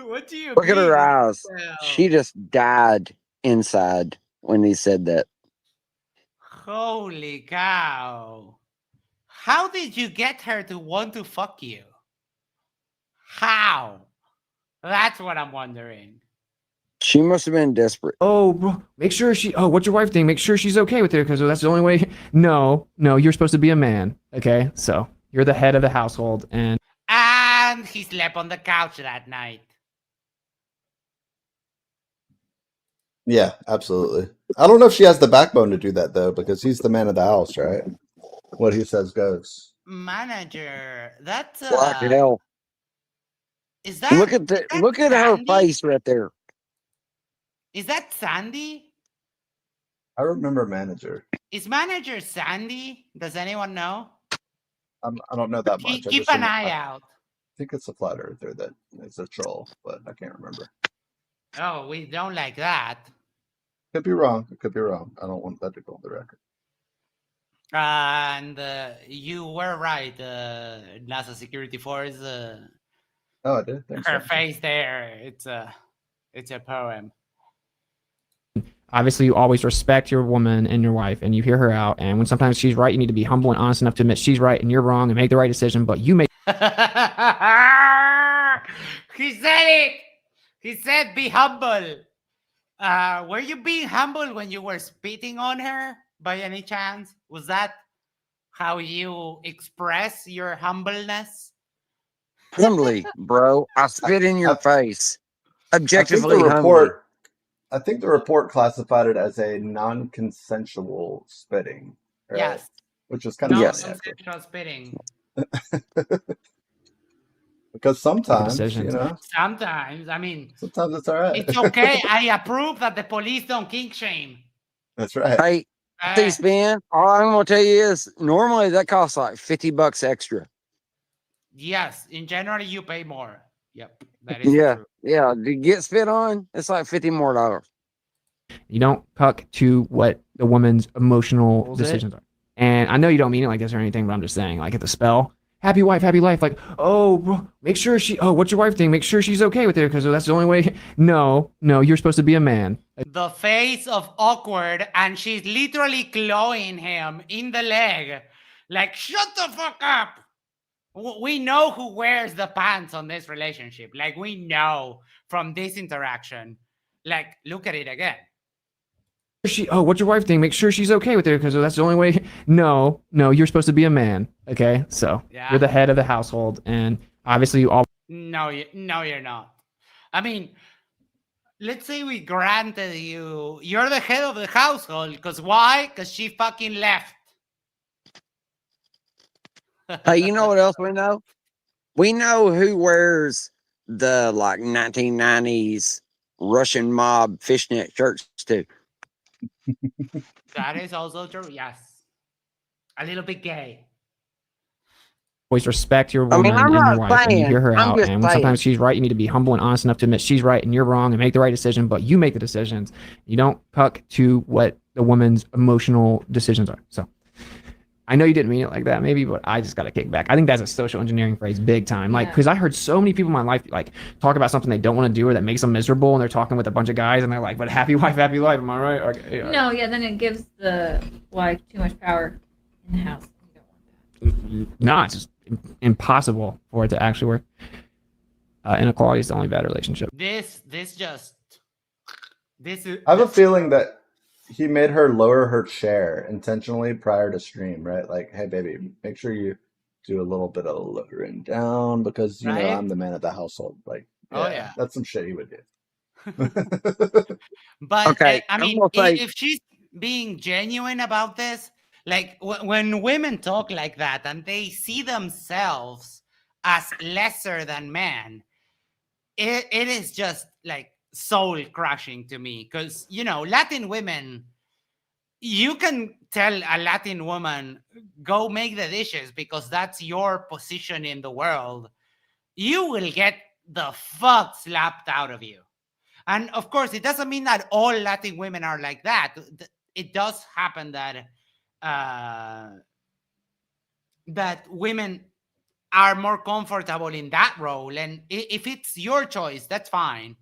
Speaker 2: What do you
Speaker 17: Look at
Speaker 2: mean?
Speaker 17: her eyes.
Speaker 2: Well,
Speaker 17: She just died inside when he said that.
Speaker 2: holy cow. How did you get her to want to fuck you? How? That's what I'm wondering.
Speaker 17: She must have been desperate.
Speaker 9: Oh, bro, make sure what's your wife think? Make sure she's okay with it because that's the only way. No, you're supposed to be a man. Okay, so you're the head of the household, and
Speaker 2: He slept on the couch that night.
Speaker 3: Yeah, absolutely. I don't know if she has the backbone to do that though, because he's the man of the house, right? What he says goes.
Speaker 2: Manager, that's
Speaker 17: Black hell.
Speaker 2: Is that
Speaker 17: Look at her
Speaker 2: Sandy?
Speaker 17: face right there.
Speaker 2: Is that Sandy?
Speaker 3: I remember manager.
Speaker 2: Is manager Sandy? Does anyone know?
Speaker 3: I don't know that much. I
Speaker 2: Keep
Speaker 3: just
Speaker 2: an
Speaker 3: remember-
Speaker 2: eye
Speaker 3: I
Speaker 2: out.
Speaker 3: think it's a flat earther that is a troll, but I can't remember.
Speaker 2: Oh, we don't like that.
Speaker 3: Could be wrong. It could be wrong. I don't want that to go on the record.
Speaker 2: And you were right. NASA Security Force.
Speaker 3: Oh, I did. Thanks.
Speaker 2: Her
Speaker 3: man.
Speaker 2: face there. It's a poem.
Speaker 9: obviously you always respect your woman and your wife, and you hear her out. And when sometimes she's right, you need to be humble and honest enough to admit she's right and you're wrong and make the right decision. But you make.
Speaker 2: He said it. He said, "Be humble." Were you being humble when you were spitting on her by any chance? Was that how you express your humbleness?
Speaker 17: Humbly, bro. I spit in your face. Objectively,
Speaker 3: I think the
Speaker 17: humbly.
Speaker 3: report. I think the report classified it as a non-consensual spitting. Right?
Speaker 2: Yes.
Speaker 3: Which is kind of
Speaker 17: Yes.
Speaker 3: funny, actually.
Speaker 2: Non-consensual spitting.
Speaker 3: Because sometimes,
Speaker 9: decisions.
Speaker 2: Sometimes, I mean,
Speaker 3: sometimes it's all right.
Speaker 2: it's okay. I approve that the police don't kink shame.
Speaker 3: That's right.
Speaker 17: Hey, C-SPAN, all I'm going to tell you is normally that costs like $50 extra.
Speaker 2: Yes, in general, you pay more. Yep, that is
Speaker 17: Yeah,
Speaker 2: true.
Speaker 17: yeah. To get spit on, it's like $50 more.
Speaker 9: You don't cuck to what the woman's emotional decisions are. And I know you don't mean it like this or anything, but I'm just saying, like, it's a spell. Happy wife, happy life. Like, oh, bro, make sure what's your wife think? Make sure she's okay with it because that's the only way. No, you're supposed to be a man.
Speaker 2: The face of awkward, and she's literally clawing him in the leg. Like, shut the fuck up. We know who wears the pants on this relationship. Like, we know from this interaction. Like, look at it again.
Speaker 9: What's your wife think? Make sure she's okay with it because that's the only way. No, you're supposed to be a man. Okay, so
Speaker 2: Yeah.
Speaker 9: you're the head of the household, and obviously you all.
Speaker 2: No, you're not. I mean, let's say we granted you're the head of the household. Because why? Because she fucking left.
Speaker 17: Hey, you know what else we know? We know who wears the like 1990s Russian mob fishnet shirts too.
Speaker 2: That is also true. Yes. A little bit gay.
Speaker 9: always respect your
Speaker 17: I
Speaker 9: woman
Speaker 17: mean, I'm
Speaker 9: and your
Speaker 17: not
Speaker 9: wife, and you
Speaker 17: saying.
Speaker 9: hear her
Speaker 17: I'm
Speaker 9: out.
Speaker 17: just
Speaker 9: And when
Speaker 17: saying.
Speaker 9: sometimes she's right, you need to be humble and honest enough to admit she's right and you're wrong and make the right decision. But you make the decisions. You don't puck to what the woman's emotional decisions are. So I know you didn't mean it like that, maybe, but I just got to kick back. I think that's a social engineering phrase, big time. Like, because I heard so many people in my life like talk about something they don't want to do or that makes them miserable, and they're talking with a bunch of guys, and they're like, "But happy wife, happy life." Am I right? Okay, yeah.
Speaker 23: No, yeah, then it gives the wife too much power in the house.
Speaker 9: No, it's just impossible for it to actually work. Inequality is the only bad relationship.
Speaker 2: This is.
Speaker 3: I have a feeling that he made her lower her chair intentionally prior to stream, right? Like, hey, baby, make sure you do a little bit of lowering down because, you know,
Speaker 2: Right?
Speaker 3: I'm the man of the household. Like,
Speaker 2: Oh, yeah.
Speaker 3: that's some shit he would do.
Speaker 2: But
Speaker 17: Okay,
Speaker 2: I
Speaker 17: I'm
Speaker 2: mean,
Speaker 17: gonna say-
Speaker 2: if she's being genuine about this, like when women talk like that and they see themselves as lesser than men, it is just like soul crushing to me. Because, you know, Latin women, you can tell a Latin woman, go make the dishes because that's your position in the world. You will get the fuck slapped out of you. And of course, it doesn't mean that all Latin women are like that. It does happen that that women are more comfortable in that role. And if it's your choice, that's fine.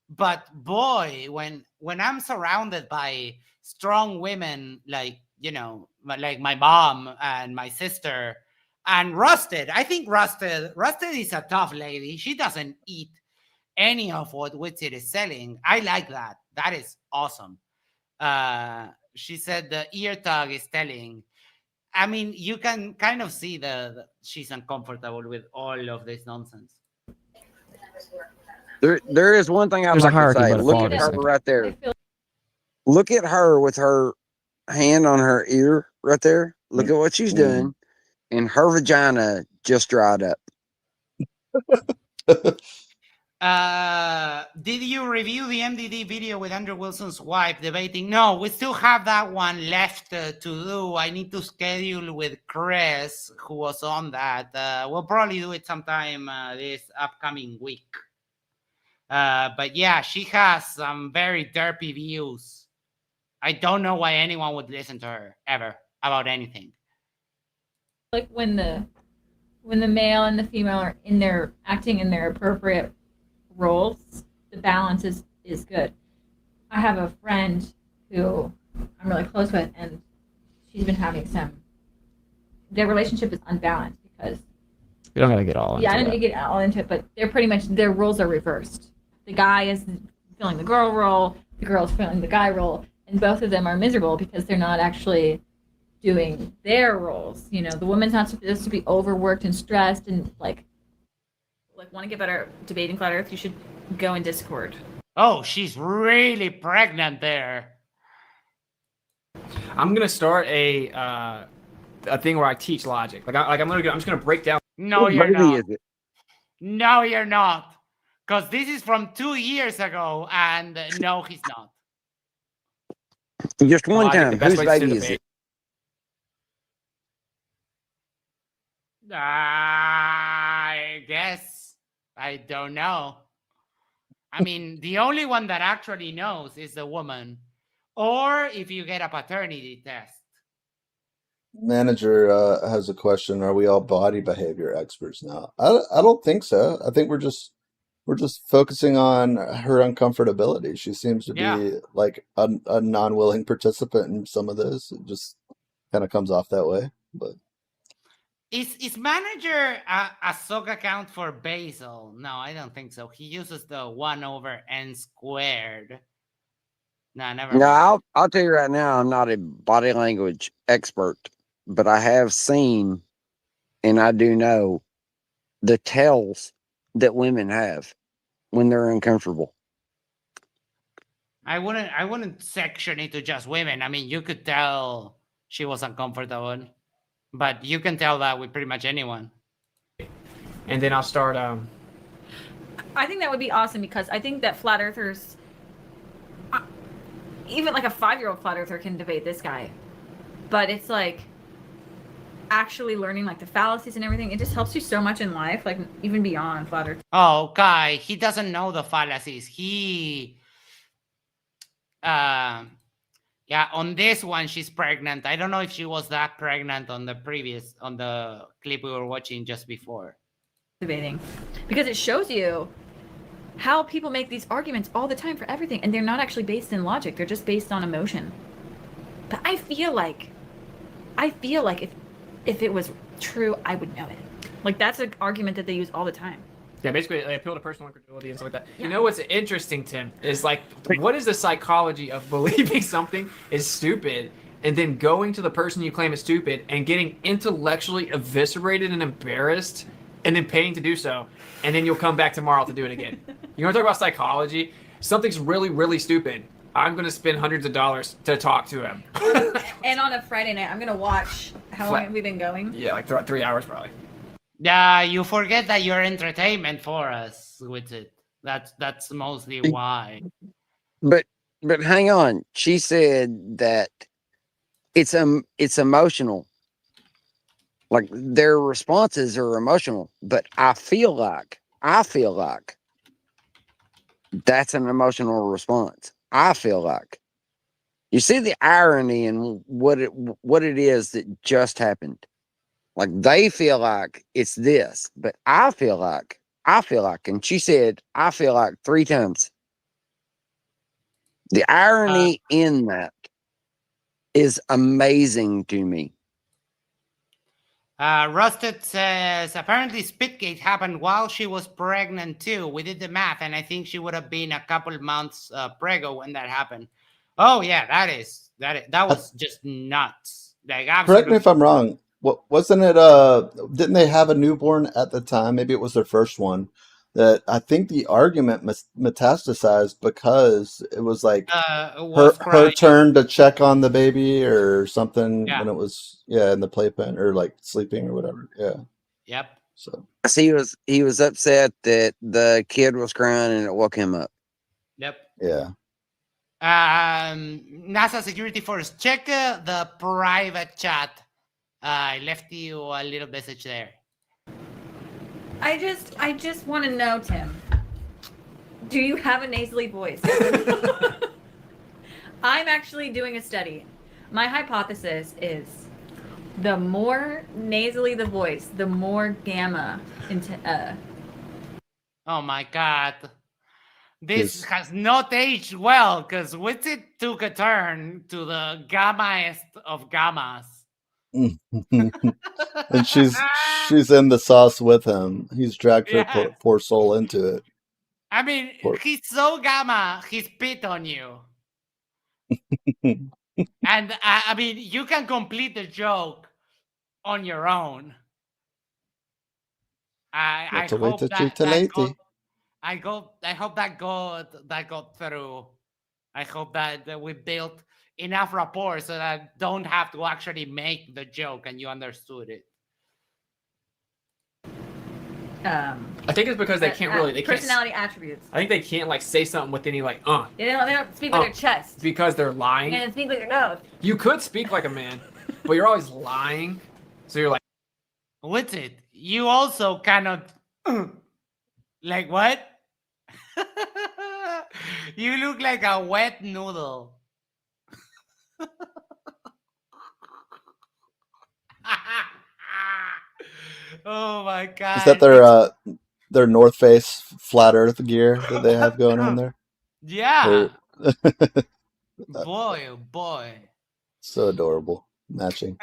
Speaker 2: But boy, when I'm surrounded by strong women, like, you know, like my mom and my sister and Rusted, I think Rusted is a tough lady. She doesn't eat any of what Witsit is selling. I like that. That is awesome. She said the ear tag is telling. I mean, you can kind of see the she's uncomfortable with all of this nonsense.
Speaker 17: There is one thing I'd
Speaker 9: There's a
Speaker 17: like to
Speaker 9: hierarchy,
Speaker 17: say.
Speaker 9: but a
Speaker 17: Look
Speaker 9: quality
Speaker 17: at her
Speaker 9: second.
Speaker 17: right there. Look at her with her hand on her ear right there. Look at what she's doing. And her vagina just dried up.
Speaker 2: Did you review the MDD video with Andrew Wilson's wife debating? No, we still have that one left to do. I need to schedule with Chris, who was on that. We'll probably do it sometime this upcoming week. But yeah, she has some very derpy views. I don't know why anyone would listen to her ever about anything.
Speaker 23: Like when the male and the female are acting in their appropriate roles, the balance is good. I have a friend who I'm really close with, and she's been having their relationship is unbalanced because
Speaker 9: We don't gotta get all into
Speaker 23: I didn't
Speaker 9: that.
Speaker 23: get all into it, but they're pretty much their roles are reversed. The guy is filling the girl role, the girl's filling the guy role, and both of them are miserable because they're not actually doing their roles. You know, the woman's not supposed to be overworked and stressed and like want to get better at debating flat earth, you should go in Discord.
Speaker 2: Oh, she's really pregnant there.
Speaker 9: I'm gonna start a thing where I teach logic. I'm just gonna break down.
Speaker 2: No, you're not. No, you're not. Because this is from 2 years ago, and no, he's not.
Speaker 17: Just one
Speaker 9: Logic,
Speaker 17: time.
Speaker 9: the best
Speaker 17: Whose
Speaker 9: way to
Speaker 17: baby is
Speaker 9: debate.
Speaker 17: it?
Speaker 2: I guess. I don't know. I mean, the only one that actually knows is the woman. Or if you get a paternity test.
Speaker 3: Manager has a question. Are we all body behavior experts now? I don't think so. I think we're just focusing on her uncomfortability. She seems to be like a non-willing participant in some of this. It just kind of comes off that way. But
Speaker 2: Is manager a SOC account for Basil? No, I don't think so. He uses the 1/n². No, never.
Speaker 17: No, I'll tell you right now, I'm not a body language expert, but I have seen, and I do know, the tells that women have when they're uncomfortable.
Speaker 2: I wouldn't section it to just women. I mean, you could tell she was uncomfortable, but you can tell that with pretty much anyone.
Speaker 9: And then I'll start.
Speaker 23: I think that would be awesome because I think that flat earthers, even like a 5-year-old flat earther can debate this guy. But it's like, actually learning like the fallacies and everything, it just helps you so much in life, like even beyond flat earth.
Speaker 2: Oh, Kai, he doesn't know the fallacies. He, yeah, on this one, she's pregnant. I don't know if she was that pregnant on the clip we were watching just before.
Speaker 23: Debating, because it shows you how people make these arguments all the time for everything, and they're not actually based in logic. They're just based on emotion. But I feel like if it was true, I would know it. Like that's an argument that they use all the time.
Speaker 8: Yeah, basically they appeal to personal incredulity and stuff like that. You know what's interesting, Tim, is like what is the psychology of believing something is stupid and then going to the person you claim is stupid and getting intellectually eviscerated and embarrassed and then paying to do so, and then you'll come back tomorrow to do it again. You want to talk about psychology? Something's really, really stupid. I'm going to spend hundreds of dollars to talk to him.
Speaker 23: And on a Friday night, I'm gonna watch. How long have we been going?
Speaker 8: Yeah, like 3 hours probably.
Speaker 2: Yeah, you forget that you're entertainment for us with it. That's mostly why.
Speaker 17: But hang on. She said that it's emotional. Like their responses are emotional, but I feel like that's an emotional response. I feel like you see the irony in what it is that just happened. Like they feel like it's this, but I feel like, and she said, I feel like 3 times. The irony in that is amazing to me.
Speaker 2: Rusted says, apparently Spitgate happened while she was pregnant too. We did the math, and I think she would have been a couple months preggo when that happened. Oh yeah, that was just nuts. Like absolutely.
Speaker 3: Correct me if I'm wrong. Wasn't it? Didn't they have a newborn at the time? Maybe it was their first one. That I think the argument metastasized because it was like her turn to check on the baby or something when it was in the playpen or like sleeping or whatever. Yeah.
Speaker 2: Yep.
Speaker 3: So
Speaker 17: he was upset that the kid was crying and it woke him up.
Speaker 2: Yep.
Speaker 3: Yeah.
Speaker 2: NASA security force, check the private chat. I left you a little message there.
Speaker 23: I just want to know, Tim. Do you have a nasally voice? I'm actually doing a study. My hypothesis is the more nasally the voice, the more gamma into
Speaker 2: Oh my god. This has not aged well because Witsit took a turn to the gammaest of gammas.
Speaker 3: And she's in the sauce with him. He's dragged her poor soul into it.
Speaker 2: I mean, he's so gamma, he spit on you. And I mean, you can complete the joke on your own. I hope that got through. I hope that we built enough rapport so that I don't have to actually make the joke and you understood it.
Speaker 8: I think it's because they can't really
Speaker 23: personality attributes.
Speaker 8: I think they can't like say something with any like
Speaker 23: They don't speak with their chest.
Speaker 8: because they're lying.
Speaker 23: And speak with their nose.
Speaker 8: You could speak like a man, but you're always lying. So you're like,
Speaker 2: what's it? You also cannot like what? You look like a wet noodle. Oh my god!
Speaker 3: Is that their North Face flat Earth gear that they have going on there?
Speaker 2: Yeah. Boy, oh boy.
Speaker 3: So adorable, matching.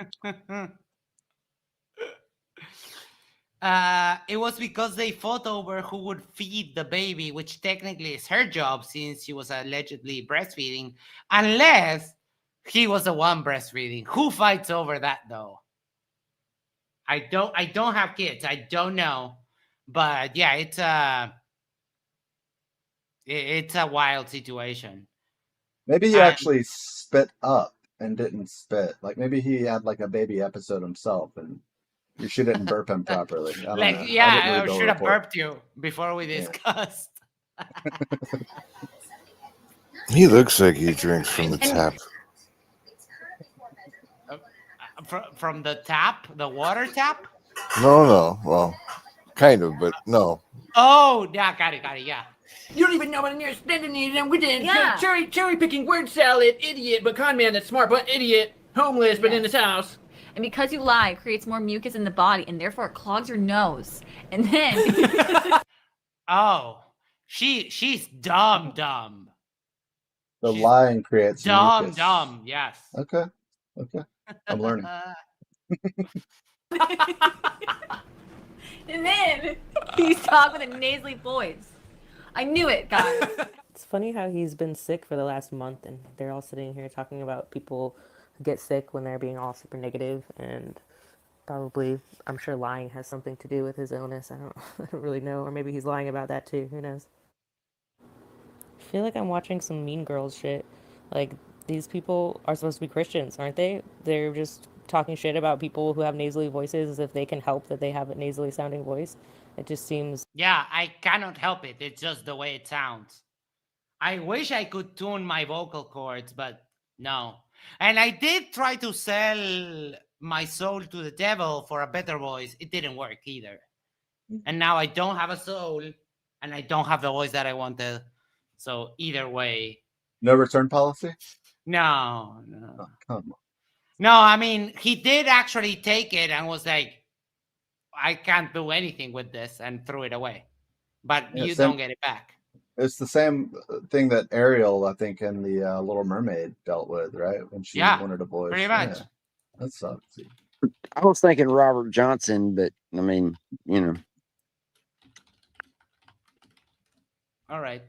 Speaker 2: It was because they fought over who would feed the baby, which technically is her job since she was allegedly breastfeeding, unless he was the one breastfeeding. Who fights over that though? I don't have kids. I don't know. But yeah, it's a wild situation.
Speaker 3: Maybe he actually spit up and didn't spit. Like maybe he had like a baby episode himself and she didn't burp him properly. I don't know.
Speaker 2: Yeah, I should have burped you before we discussed.
Speaker 4: He looks like he drinks from the tap.
Speaker 2: from the tap, the water tap.
Speaker 4: No. Well, kind of, but no.
Speaker 2: Oh, yeah, got it, yeah.
Speaker 8: You don't even know what you're standing in and within.
Speaker 23: Yeah.
Speaker 8: Cherry picking word salad, idiot, but con man that's smart, but idiot, homeless, but in his house.
Speaker 23: And because you lie, it creates more mucus in the body, and therefore it clogs your nose. And then
Speaker 2: Oh, she's dumb.
Speaker 3: The lying creates mucus.
Speaker 2: Dumb, yes.
Speaker 3: Okay. I'm learning.
Speaker 23: And then he's talking with a nasally voice. I knew it, guys.
Speaker 15: It's funny how he's been sick for the last month, and they're all sitting here talking about people who get sick when they're being all super negative, and probably, I'm sure lying has something to do with his illness. I don't really know, or maybe he's lying about that too. Who knows? I feel like I'm watching some Mean Girls shit. Like, these people are supposed to be Christians, aren't they? They're just talking shit about people who have nasally voices as if they can help that they have a nasally sounding voice. It just seems...
Speaker 2: Yeah, I cannot help it. It's just the way it sounds. I wish I could tune my vocal cords, but no. And I did try to sell my soul to the devil for a better voice. It didn't work either. And now I don't have a soul, and I don't have the voice that I wanted. So either way.
Speaker 3: No return policy?
Speaker 2: No.
Speaker 3: Oh, come on.
Speaker 2: No, I mean, he did actually take it and was like, I can't do anything with this, and threw it away. But you don't get it back.
Speaker 3: It's the same thing that Ariel, I think, in the Little Mermaid dealt with, right? When she wanted a voice.
Speaker 2: Pretty much.
Speaker 3: Yeah. That sucks.
Speaker 17: I was thinking Robert Johnson, but I mean, you know.
Speaker 2: All right.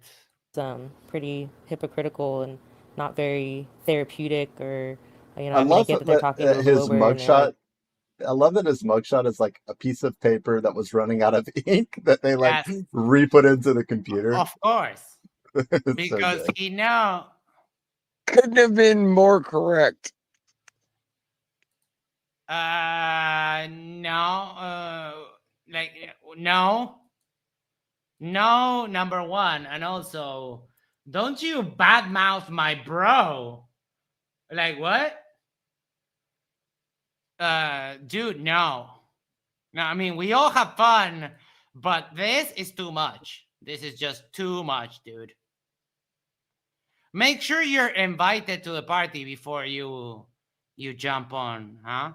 Speaker 15: It's pretty hypocritical and not very therapeutic, or
Speaker 3: I love
Speaker 15: get that they're talking to
Speaker 3: his
Speaker 15: Wilbur and they're
Speaker 3: mugshot.
Speaker 15: like,
Speaker 3: I love that his mugshot is like a piece of paper that was running out of ink that they like
Speaker 2: Yes.
Speaker 3: re-put into the computer.
Speaker 2: Of course.
Speaker 3: It's so
Speaker 2: Because
Speaker 3: good.
Speaker 2: he know.
Speaker 17: Couldn't have been more correct.
Speaker 2: No. No. No, number one. And also, don't you badmouth my bro. Like, what? Dude, no. No, I mean, we all have fun, but this is too much. This is just too much, dude. Make sure you're invited to the party before you jump on, huh?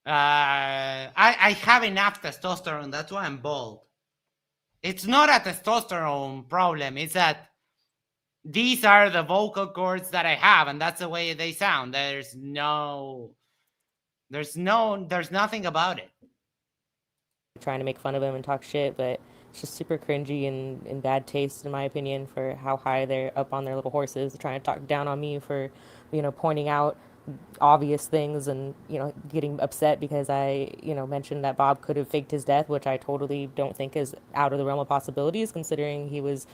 Speaker 2: I have enough testosterone. That's why I'm bald. It's not a testosterone problem. It's that these are the vocal cords that I have, and that's the way they sound. There's nothing about it.
Speaker 15: trying to make fun of him and talk shit, but it's just super cringy and in bad taste, in my opinion, for how high they're up on their little horses, trying to talk down on me for, pointing out obvious things and, getting upset because I, mentioned that Bob could have faked his death, which I totally don't think is out of the realm of possibilities, considering he was,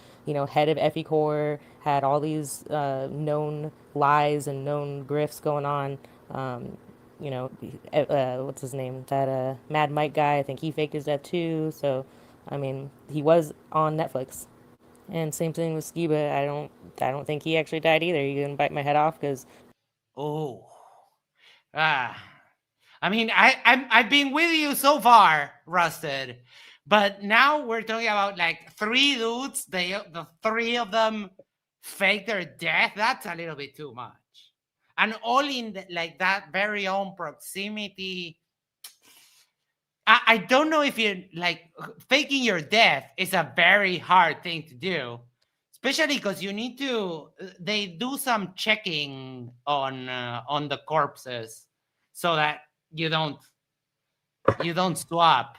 Speaker 15: head of FE Corps, had all these known lies and known grifts going on. What's his name? That Mad Mike guy, I think he faked his death too. So, I mean, he was on Netflix. And same thing with Skiba. I don't think he actually died either. He didn't bite my head off because...
Speaker 2: Oh. I mean, I've been with you so far, Rusted. But now we're talking about like 3 dudes. The 3 of them fake their death. That's a little bit too much. And all in that very own proximity. I don't know if you faking your death is a very hard thing to do, especially because you need to. They do some checking on the corpses so that you don't swap.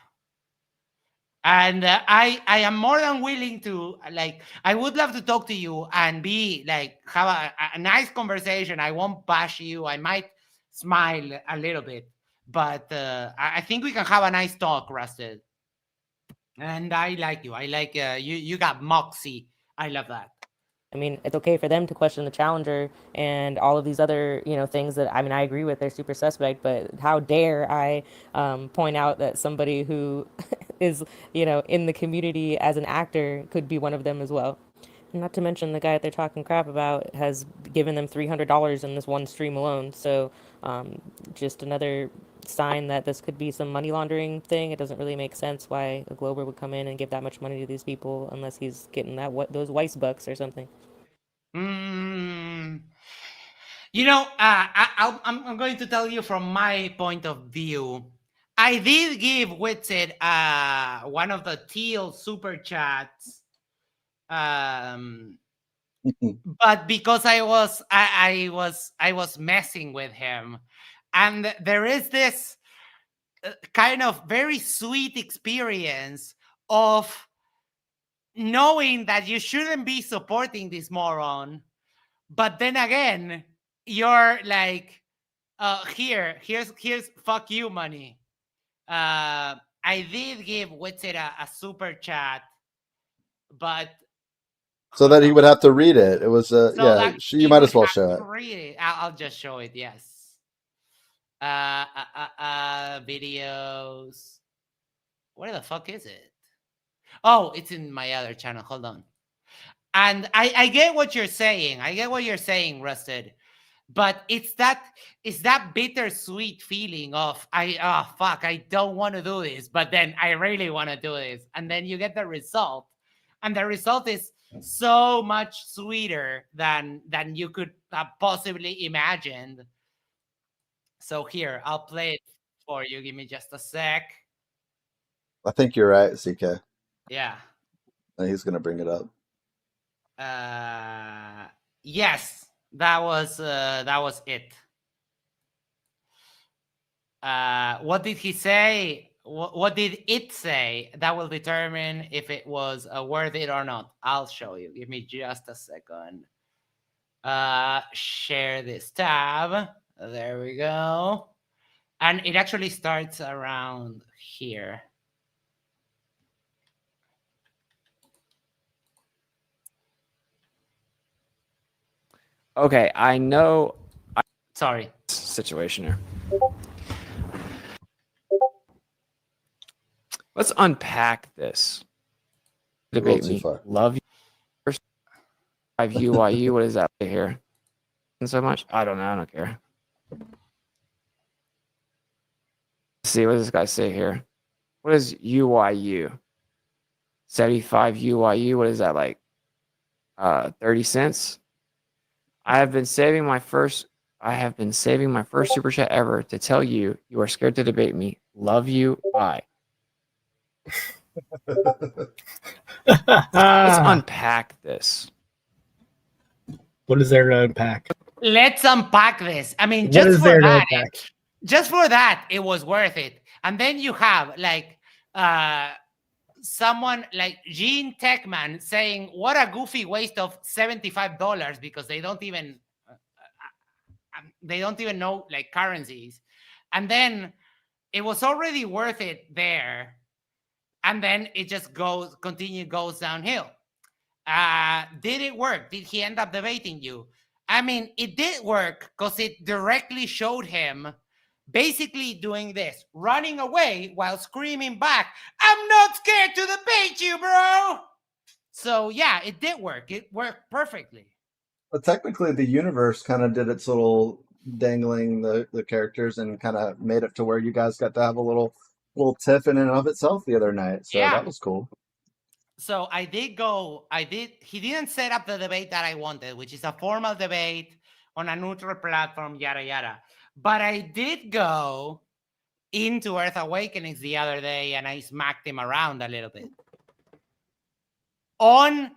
Speaker 2: And I am more than willing to I would love to talk to you and be have a nice conversation. I won't bash you. I might smile a little bit, but I think we can have a nice talk, Rusted. And I like you. I like you got moxie. I love that.
Speaker 15: I mean, it's okay for them to question the challenger and all of these other, things that, I agree with, they're super suspect, but how dare I point out that somebody who is, in the community as an actor could be one of them as well. Not to mention the guy that they're talking crap about has given them $300 in this one stream alone. So, just another sign that this could be some money laundering thing. It doesn't really make sense why a Glober would come in and give that much money to these people unless he's getting those Weiss bucks or something.
Speaker 2: I'm going to tell you from my point of view. I did give Witsit one of the teal super chats, but because I was messing with him, and there is this kind of very sweet experience of knowing that you shouldn't be supporting this moron, but then again, you're like, here's fuck you money. I did give Witsit a super chat, but
Speaker 3: So that he would have to read it. It was
Speaker 2: so
Speaker 3: yeah.
Speaker 2: that
Speaker 3: You
Speaker 2: he
Speaker 3: might
Speaker 2: would
Speaker 3: as well
Speaker 2: have
Speaker 3: show it.
Speaker 2: to read it. I'll just show it. Yes. Videos. Where the fuck is it? Oh, it's in my other channel. Hold on. And I get what you're saying. I get what you're saying, Rusted. But it's that bittersweet feeling of fuck, I don't want to do this, but then I really want to do this. And then you get the result. And the result is so much sweeter than you could have possibly imagined. So here, I'll play it for you. Give me just a sec.
Speaker 3: I think you're right, CK.
Speaker 2: Yeah.
Speaker 3: And he's gonna bring it up.
Speaker 2: Yes, that was it. What did he say? What did it say? That will determine if it was worth it or not. I'll show you. Give me just a second. Share this tab. There we go. And it actually starts around here.
Speaker 9: Okay, I know.
Speaker 2: Sorry.
Speaker 9: Situation here. Let's unpack this. Debate me. Love you. First 5 UYU. What is that right here? And so much? I don't know. I don't care. Let's see, what does this guy say here? What is UYU? 75 UYU. What is that, like? 30 cents? I have been saving my first super chat ever to tell you you are scared to debate me. Love you. Bye. Let's unpack this.
Speaker 18: What is there to unpack?
Speaker 2: Let's unpack this. I mean,
Speaker 18: What
Speaker 2: just
Speaker 18: is
Speaker 2: for
Speaker 18: there to
Speaker 2: that,
Speaker 18: unpack?
Speaker 2: it was worth it. And then you have like someone like Gene Techman saying, "What a goofy waste of $75," because they don't even know like currencies. And then it was already worth it there. And then it just goes downhill. Did it work? Did he end up debating you? I mean, it did work because it directly showed him basically doing this, running away while screaming back, "I'm not scared to debate you, bro." So yeah, it did work. It worked perfectly.
Speaker 3: But technically, the universe kind of did its little dangling the characters and kind of made it to where you guys got to have a little tiff in and of itself the other night. So
Speaker 2: Yeah.
Speaker 3: that was cool.
Speaker 2: So he didn't set up the debate that I wanted, which is a formal debate on a neutral platform, yada, yada. But I did go into Earth Awakenings the other day and I smacked him around a little bit. And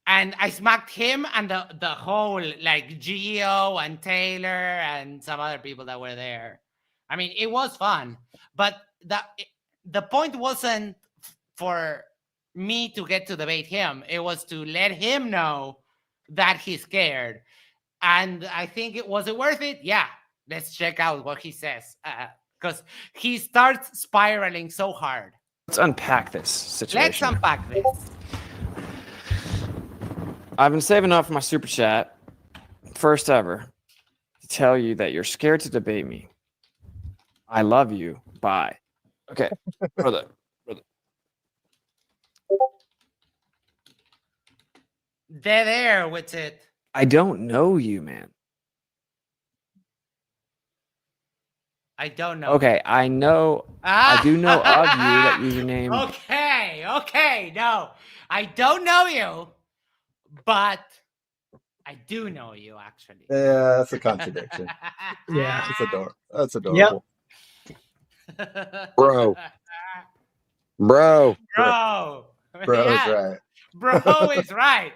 Speaker 2: I smacked him and the whole like Gio and Taylor and some other people that were there. I mean, it was fun, but the point wasn't for me to get to debate him. It was to let him know that he's scared. And I think was it worth it? Yeah. Let's check out what he says. Because he starts spiraling so hard.
Speaker 9: Let's unpack this situation.
Speaker 2: Let's unpack this.
Speaker 9: I've been saving up for my super chat, first ever, to tell you that you're scared to debate me. I love you. Bye. Okay, brother.
Speaker 2: Dead air, Witsit.
Speaker 9: I don't know you, man.
Speaker 2: I don't know.
Speaker 9: Okay, I know. I do know of you. That username.
Speaker 2: Okay. No, I don't know you, but I do know you actually.
Speaker 3: Yeah, that's a contradiction.
Speaker 18: Yeah.
Speaker 3: That's adorable.
Speaker 17: Bro.
Speaker 2: Bro.
Speaker 3: Bro is
Speaker 2: Yeah,
Speaker 3: right.
Speaker 2: Bro is right.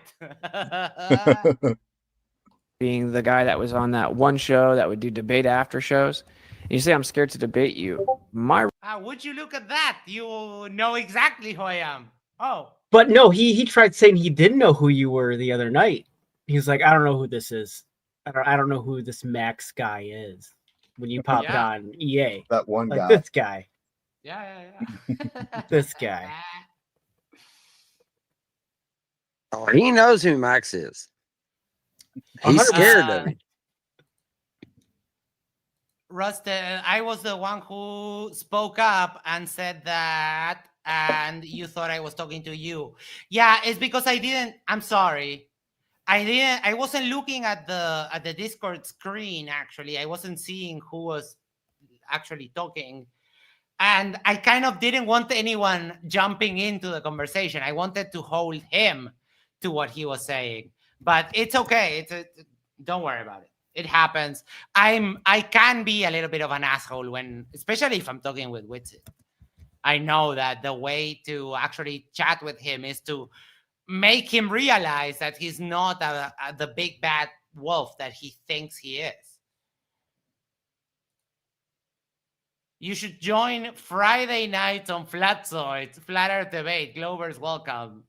Speaker 9: Being the guy that was on that one show that would do debate after shows. You say I'm scared to debate you. My
Speaker 2: Would you look at that? You know exactly who I am. Oh.
Speaker 18: But no, he tried saying he didn't know who you were the other night. He's like, I don't know who this is. I don't know who this Max guy is. When you popped on EA,
Speaker 3: that one
Speaker 18: like
Speaker 3: guy.
Speaker 18: this guy.
Speaker 2: Yeah.
Speaker 18: This guy.
Speaker 17: Oh, he knows who Max is. He's scared of him.
Speaker 2: Rusted, I was the one who spoke up and said that, and you thought I was talking to you. Yeah, it's because I didn't. I'm sorry. I wasn't looking at the Discord screen. Actually, I wasn't seeing who was actually talking, and I kind of didn't want anyone jumping into the conversation. I wanted to hold him to what he was saying, but it's okay. Don't worry about it. It happens. I can be a little bit of an asshole when, especially if I'm talking with Witsit. I know that the way to actually chat with him is to make him realize that he's not the big bad wolf that he thinks he is. You should join Friday nights on Flatzoids, Flat Earth Debate. Glover's welcome.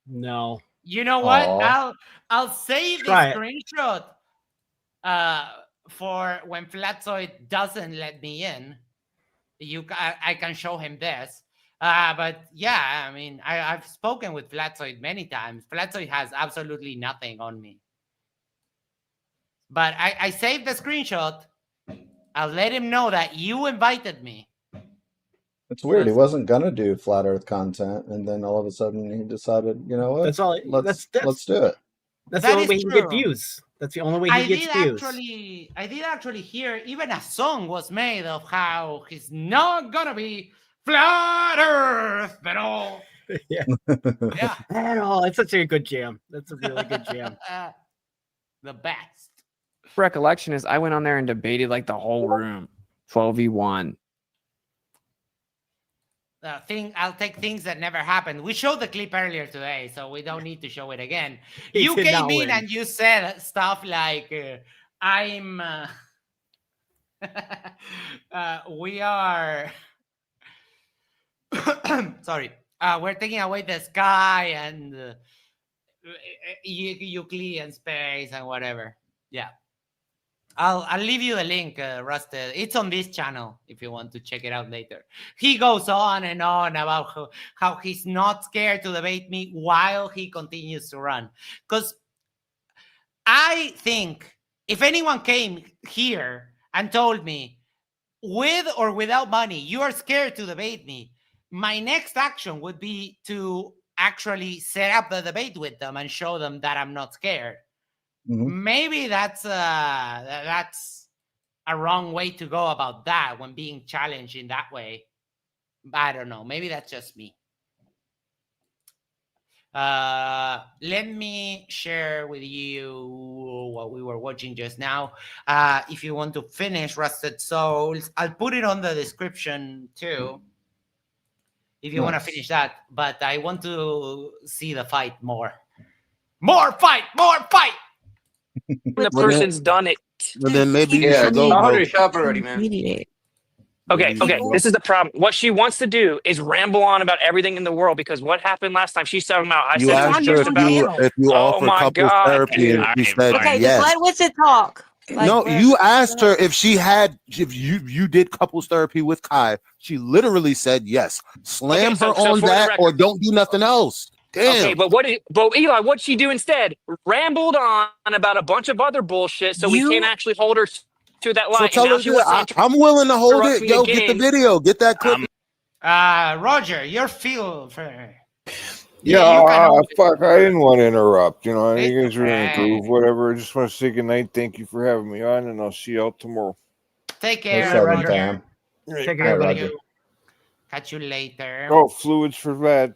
Speaker 18: No.
Speaker 2: You know what?
Speaker 18: Aww.
Speaker 2: I'll save this
Speaker 18: Try it.
Speaker 2: screenshot for when Flatzoid doesn't let me in. I can show him this. But yeah, I mean, I've spoken with Flatzoid many times. Flatzoid has absolutely nothing on me. But I saved the screenshot. I'll let him know that you invited me.
Speaker 3: It's weird. He wasn't gonna do flat Earth content, and then all of a sudden he decided, you know what?
Speaker 18: That's all.
Speaker 3: Let's do it.
Speaker 18: That's
Speaker 2: That
Speaker 18: the only
Speaker 2: is
Speaker 18: way he can
Speaker 2: true.
Speaker 18: get views. That's the only way he gets views.
Speaker 2: I did actually hear even a song was made of how he's not gonna be flat Earth at all.
Speaker 18: Yeah.
Speaker 2: Yeah.
Speaker 18: At all. It's such a good jam. That's a really good jam.
Speaker 2: The best.
Speaker 9: recollection is I went on there and debated like the whole room, 12v1.
Speaker 2: I'll take things that never happened. We showed the clip earlier today, so we don't need to show it again.
Speaker 18: He
Speaker 2: You
Speaker 18: did
Speaker 2: came
Speaker 18: not
Speaker 2: in
Speaker 18: win.
Speaker 2: and you said stuff like, I'm we are sorry, we're taking away the sky and Euclidean space and whatever. Yeah, I'll leave you the link, Rusted. It's on this channel if you want to check it out later. He goes on and on about how he's not scared to debate me while he continues to run. Because I think if anyone came here and told me, with or without money, you are scared to debate me, my next action would be to actually set up the debate with them and show them that I'm not scared.
Speaker 3: Mm-hmm.
Speaker 2: Maybe that's a wrong way to go about that when being challenged in that way. I don't know. Maybe that's just me. Let me share with you what we were watching just now. If you want to finish Rusted Souls, I'll put it on the description too. If you want to finish that, but I want to see the fight more. More fight!
Speaker 6: The person's done it.
Speaker 3: Well, then maybe you should go.
Speaker 6: already, man. Okay. This is the problem. What she wants to do is ramble on about everything in the world because what happened last time? She's talking about. I
Speaker 3: You
Speaker 6: said
Speaker 3: asked her if you offer couples therapy, and she said
Speaker 21: Okay,
Speaker 3: yes.
Speaker 21: just let Witsit talk. Like,
Speaker 3: No, you asked her if you did couples therapy with Kai. She literally said yes. Slam
Speaker 6: Okay, so
Speaker 3: her on
Speaker 6: for the
Speaker 3: that,
Speaker 6: record-
Speaker 3: or don't do nothing else. Damn.
Speaker 6: Okay, but Eli, what'd she do instead? Rambled on about a bunch of other bullshit, so we can't actually hold her to that line.
Speaker 3: So tell
Speaker 6: And now
Speaker 3: her
Speaker 6: she
Speaker 3: that
Speaker 6: wants to
Speaker 3: I'm willing to hold
Speaker 6: interrupt
Speaker 3: it.
Speaker 6: me
Speaker 3: Yo, get the
Speaker 6: again.
Speaker 3: video. Get that clip.
Speaker 2: Roger, your feel for
Speaker 4: Yeah,
Speaker 2: you can always
Speaker 4: fuck. I didn't want to interrupt. You know,
Speaker 2: It's
Speaker 4: you guys are in a
Speaker 2: okay.
Speaker 4: groove, whatever. I just want to say good night. Thank you for having me on, and I'll see you out tomorrow.
Speaker 2: Take
Speaker 3: No
Speaker 2: care,
Speaker 3: seven,
Speaker 2: Roger.
Speaker 3: fam.
Speaker 4: Right.
Speaker 18: Take
Speaker 3: Night,
Speaker 18: care, everybody.
Speaker 3: Roger.
Speaker 2: Catch you later.
Speaker 4: Oh, fluids for Vlad.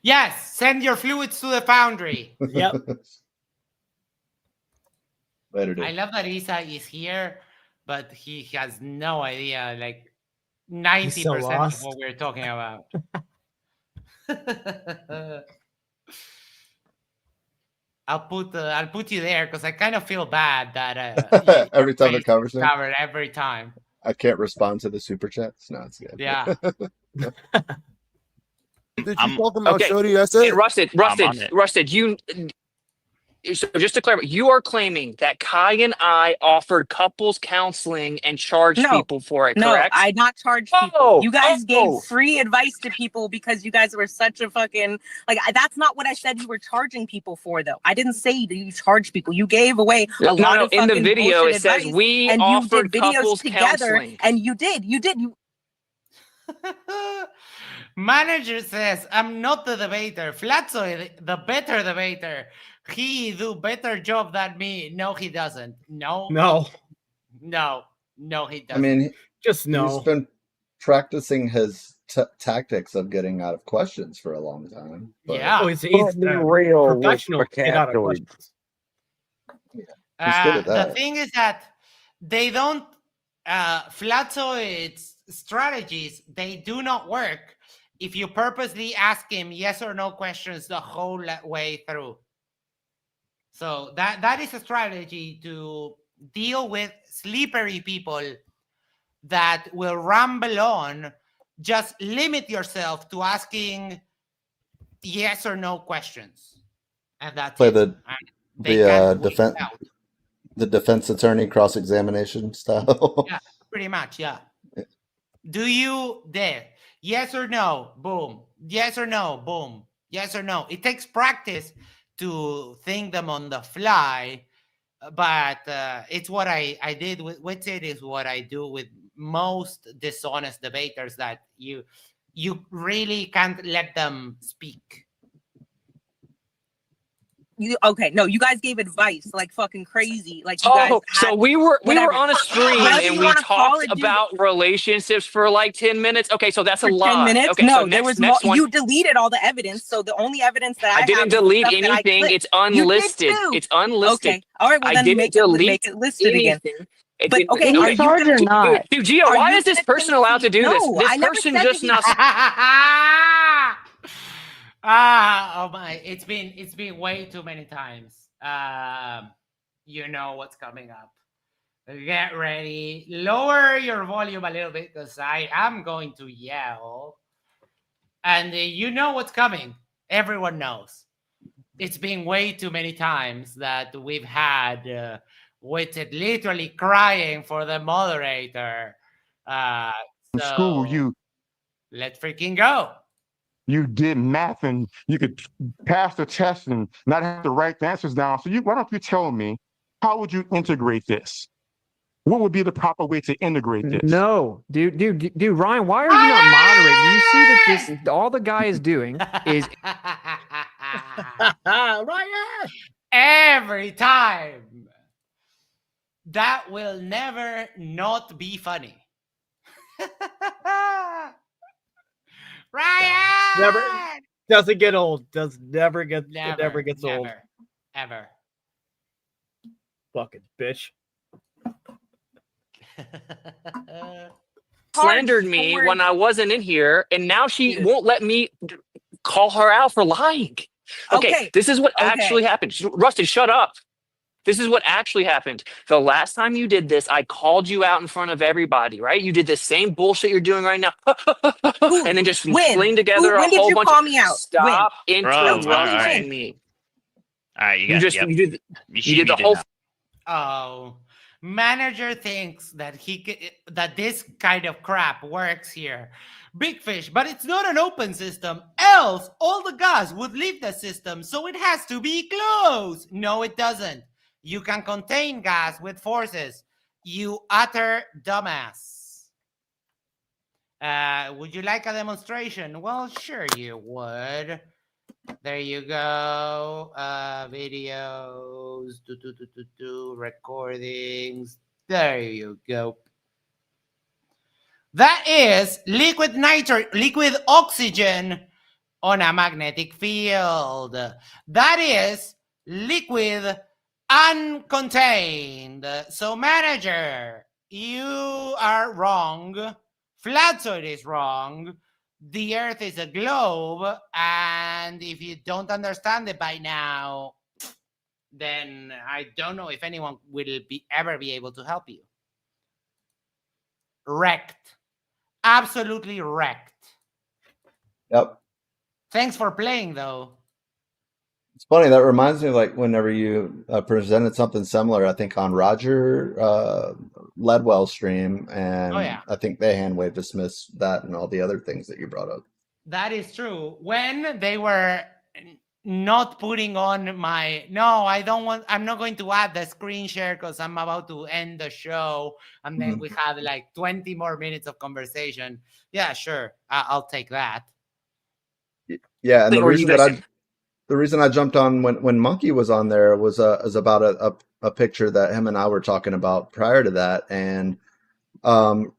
Speaker 2: Yes, send your fluids to the foundry.
Speaker 18: Yep.
Speaker 3: Later, dude.
Speaker 2: I love that Isa is here, but he has no idea, like 90% of
Speaker 18: lost.
Speaker 2: what we're talking about. I'll put you there because I kind of feel bad that
Speaker 3: Every time
Speaker 2: your
Speaker 3: the
Speaker 2: face is
Speaker 3: conversation,
Speaker 2: covered every time.
Speaker 3: I can't respond to the super chats. No, it's good.
Speaker 2: Yeah.
Speaker 12: Did you talk about
Speaker 6: Okay.
Speaker 12: Shorty? That's
Speaker 6: Hey,
Speaker 12: it.
Speaker 6: Rusted, you. So just to clarify, you are claiming that Kai and I offered couples counseling and charged people for it,
Speaker 7: No,
Speaker 6: correct?
Speaker 7: I not charge people. You guys gave free advice to people because you guys were such a fucking that's not what I said you were charging people for though. I didn't say that you charge people. You gave away a lot of
Speaker 6: in the
Speaker 7: fucking
Speaker 6: video
Speaker 7: bullshit
Speaker 6: it says
Speaker 7: advice,
Speaker 6: we
Speaker 7: and you
Speaker 6: offered
Speaker 7: did videos
Speaker 6: couples
Speaker 7: together
Speaker 6: counseling.
Speaker 7: and you did.
Speaker 2: Manager says, I'm not the debater. Flatzo, the better debater. He do better job than me. No, he doesn't. No, he doesn't.
Speaker 3: I mean,
Speaker 18: just
Speaker 3: he's been practicing his tactics of getting out of questions for a long time. But...
Speaker 2: Yeah.
Speaker 18: Oh, he's professional. Get out of questions.
Speaker 3: He's good at that.
Speaker 2: The thing is that they don't Flatzoid's strategies, they do not work if you purposely ask him yes or no questions the whole way through. So that is a strategy to deal with slippery people that will ramble on. Just limit yourself to asking yes or no questions, and that's
Speaker 3: Play
Speaker 2: it.
Speaker 3: the
Speaker 2: They can't wait
Speaker 3: defense
Speaker 2: out.
Speaker 3: the defense attorney cross examination style.
Speaker 2: Yeah, pretty much. Yeah. Do you dare? Yes or no? Boom. Yes or no? Boom. Yes or no? It takes practice to think them on the fly, but it's what I did with Witsit, is what I do with most dishonest debaters, that you really can't let them speak.
Speaker 7: You guys gave advice like fucking crazy. Like you guys
Speaker 6: so we were on a stream
Speaker 7: Whatever
Speaker 6: and
Speaker 7: you
Speaker 6: we
Speaker 7: wanna call
Speaker 6: talked
Speaker 7: it, dude.
Speaker 6: about relationships for like 10 minutes. Okay, so that's a
Speaker 7: For
Speaker 6: lie.
Speaker 7: 10 minutes?
Speaker 6: Okay,
Speaker 7: No,
Speaker 6: so
Speaker 7: there was
Speaker 6: next one.
Speaker 7: you deleted all the evidence, so the only evidence that I
Speaker 6: I didn't
Speaker 7: have is the
Speaker 6: delete
Speaker 7: stuff that I
Speaker 6: anything.
Speaker 7: clicked.
Speaker 6: It's
Speaker 7: You did
Speaker 6: unlisted.
Speaker 7: too.
Speaker 6: It's unlisted.
Speaker 7: Okay. All right, well
Speaker 6: I
Speaker 7: then
Speaker 6: didn't
Speaker 7: make
Speaker 6: delete
Speaker 7: it listed again.
Speaker 6: anything.
Speaker 7: But okay, are you gonna
Speaker 6: Dude, Gio,
Speaker 7: are
Speaker 6: why
Speaker 7: you
Speaker 6: is this
Speaker 7: gonna
Speaker 6: person allowed to do this?
Speaker 7: No,
Speaker 6: This
Speaker 7: I never
Speaker 6: person
Speaker 7: said
Speaker 6: just
Speaker 7: that
Speaker 2: Oh my, it's been way too many times. You know what's coming up. Get ready. Lower your volume a little bit because I am going to yell. And you know what's coming. Everyone knows. It's been way too many times that we've had Witsit literally crying for the moderator.
Speaker 19: School, you
Speaker 2: let's freaking go.
Speaker 19: You did math and you could pass the test and not have to write the answers down. So why don't you tell me, how would you integrate this? What would be the proper way to integrate this?
Speaker 9: No, dude, Ryan, why are you not moderating? You see that this all the guy is doing is
Speaker 2: Ryan! Every time. That will never not be funny. Ryan!
Speaker 18: Never doesn't get old. Never gets old.
Speaker 2: Ever.
Speaker 18: Fucking bitch.
Speaker 6: Slandered me when I wasn't in here, and now she won't let me call her out for lying. Okay. This is what actually happened. Rusted, shut up. This is what actually happened. The last time you did this, I called you out in front of everybody, right? You did the same bullshit you're doing right now. And then just fling together a whole bunch
Speaker 7: call me out?
Speaker 6: Stop
Speaker 7: Bro,
Speaker 6: interrupting me.
Speaker 22: All right,
Speaker 6: You did the whole.
Speaker 2: Oh, manager thinks that that this kind of crap works here. Big fish, but it's not an open system. Else, all the gas would leave the system, so it has to be closed. No, it doesn't. You can contain gas with forces. You utter dumbass. Would you like a demonstration? Well, sure you would. There you go. Videos, recordings. There you go. That is liquid oxygen on a magnetic field. That is liquid uncontained. So, manager, you are wrong. Flatzoid is wrong. The Earth is a globe, and if you don't understand it by now, then I don't know if anyone will ever be able to help you. Wrecked. Absolutely wrecked.
Speaker 3: Yep.
Speaker 2: Thanks for playing, though.
Speaker 3: It's funny. That reminds me of like whenever you presented something similar, I think on Roger Ledwell's stream, and I think they hand-wave dismissed that and all the other things that you brought up.
Speaker 2: That is true. When they were not putting on my I'm not going to add the screen share because I'm about to end the show, and then we had like 20 more minutes of conversation. Yeah, sure, I'll take that.
Speaker 3: Yeah, and the reason I jumped on when Monkey was on there was about a picture that him and I were talking about prior to that, and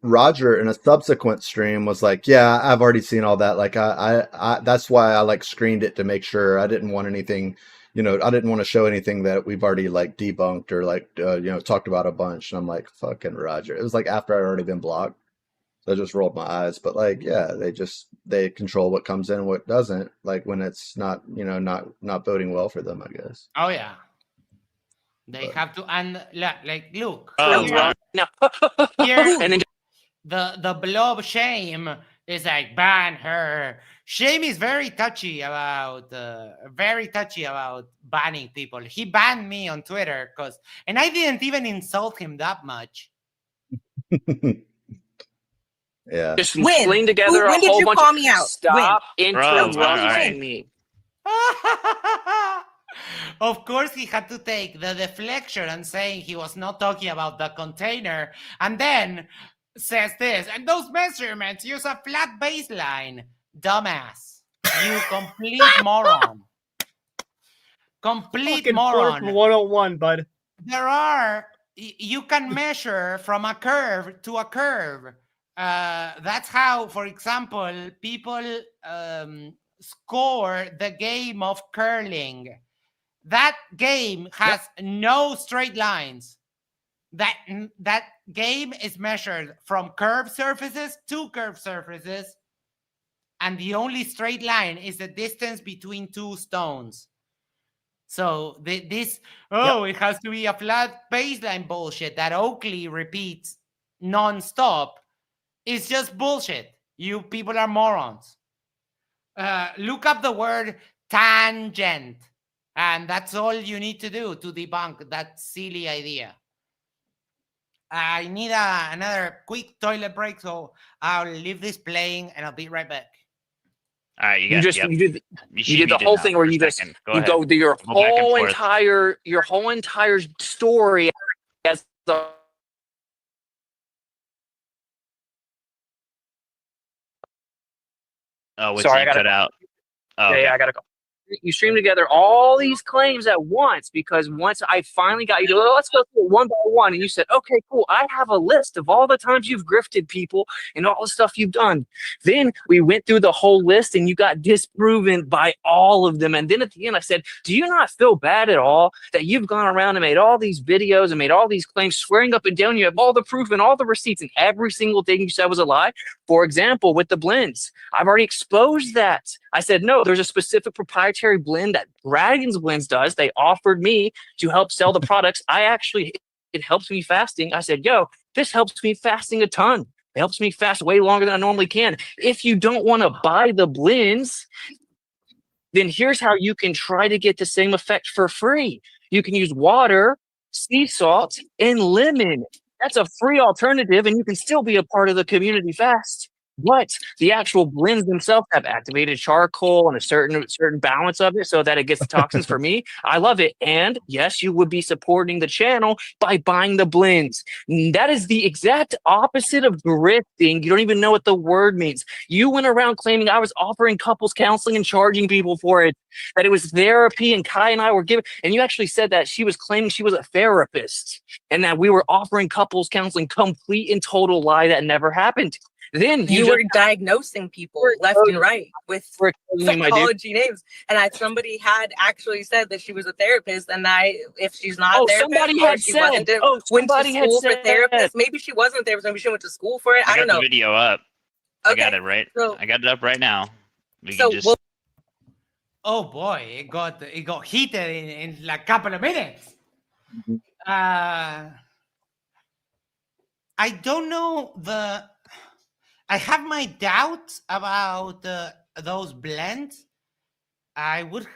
Speaker 3: Roger in a subsequent stream was like, yeah, I've already seen all that. Like I that's why I like screened it to make sure. I didn't want anything, I didn't want to show anything that we've already like debunked or like, talked about a bunch. And I'm like, fucking Roger. It was like after I'd already been blocked. So I just rolled my eyes, but like, yeah, they control what comes in and what doesn't, like when it's not, not boding well for them, I guess.
Speaker 2: Oh yeah. They have to, and like, look.
Speaker 6: No.
Speaker 2: Here,
Speaker 6: And then
Speaker 2: the blob Shame is like, ban her. Shame is very touchy about banning people. He banned me on Twitter and I didn't even insult him that much.
Speaker 3: Yeah.
Speaker 6: just fling together
Speaker 7: When
Speaker 6: a
Speaker 7: did
Speaker 6: whole
Speaker 7: you
Speaker 6: bunch
Speaker 7: call
Speaker 6: of
Speaker 7: me out?
Speaker 6: stop
Speaker 7: When?
Speaker 6: interrupting me.
Speaker 2: Of course, he had to take the deflection and saying he was not talking about the container, and then says this, and those measurements use a flat baseline. Dumbass. You complete moron. Complete
Speaker 18: Fucking
Speaker 2: moron.
Speaker 18: 101, bud.
Speaker 2: You can measure from a curve to a curve. That's how, for example, people score the game of curling. That game has no straight lines. That game is measured from curved surfaces to curved surfaces, and the only straight line is the distance between two stones. So it has to be a flat baseline bullshit that Oakley repeats non-stop. It's just bullshit. You people are morons. Look up the word tangent, and that's all you need to do to debunk that silly idea. I need another quick toilet break, so I'll leave this playing and I'll be right back.
Speaker 6: All right, you did the whole thing where you go through your whole entire story as the.
Speaker 12: Oh,
Speaker 6: Sorry,
Speaker 12: I cut out. Oh,
Speaker 6: yeah,
Speaker 12: okay.
Speaker 6: I gotta go. You stream together all these claims at once because once I finally got you to, let's go through it one by one. And you said, okay, cool. I have a list of all the times you've grifted people and all the stuff you've done. Then we went through the whole list and you got disproven by all of them. And then at the end, I said, do you not feel bad at all that you've gone around and made all these videos and made all these claims swearing up and down? You have all the proof and all the receipts and every single thing you said was a lie. For example, with the blends, I've already exposed that. I said, no, there's a specific proprietary blend that Dragon's Blends does. They offered me to help sell the products. It helps me fasting. I said, yo, this helps me fasting a ton. It helps me fast way longer than I normally can. If you don't want to buy the blends, then here's how you can try to get the same effect for free. You can use water, sea salt, and lemon. That's a free alternative, and you can still be a part of the community fast. But the actual blends themselves have activated charcoal and a certain balance of it so that it gets the toxins. For me, I love it. And yes, you would be supporting the channel by buying the blends. That is the exact opposite of grifting. You don't even know what the word means. You went around claiming I was offering couples counseling and charging people for it, that it was therapy, and Kai and I were giving, and you actually said that she was claiming she was a therapist and that we were offering couples counseling. Complete and total lie. That never happened. Then
Speaker 7: you were diagnosing people left and right with psychology names, and somebody had actually said that she was a therapist, and if she's not a therapist,
Speaker 6: somebody
Speaker 7: or
Speaker 6: had
Speaker 7: she
Speaker 6: said,
Speaker 7: wasn't, went to school for therapists. Maybe she wasn't a therapist. Maybe she went to school for it. I don't
Speaker 12: got
Speaker 7: know.
Speaker 12: the video up. I got it right. I got it up right now. We can just.
Speaker 2: Oh boy, it got heated in like a couple of minutes. I don't know I have my doubts about those blends.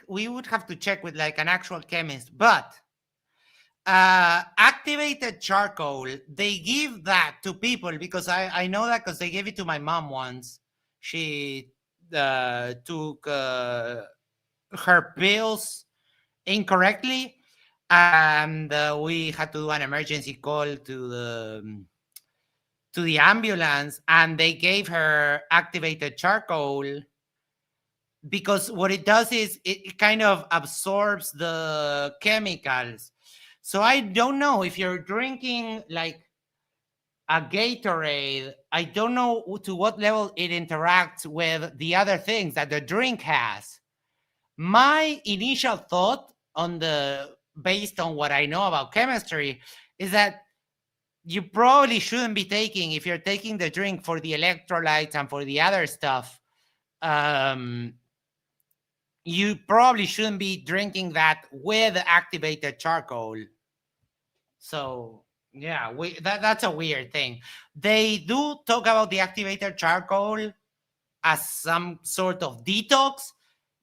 Speaker 2: We would have to check with like an actual chemist, but activated charcoal, they give that to people because I know that because they gave it to my mom once. She took her pills incorrectly, and we had to do an emergency call to the ambulance, and they gave her activated charcoal because what it does is it kind of absorbs the chemicals. So I don't know if you're drinking like a Gatorade, I don't know to what level it interacts with the other things that the drink has. My initial thought based on what I know about chemistry is that you probably shouldn't be taking, if you're taking the drink for the electrolytes and for the other stuff, you probably shouldn't be drinking that with activated charcoal. So yeah, that's a weird thing. They do talk about the activated charcoal as some sort of detox,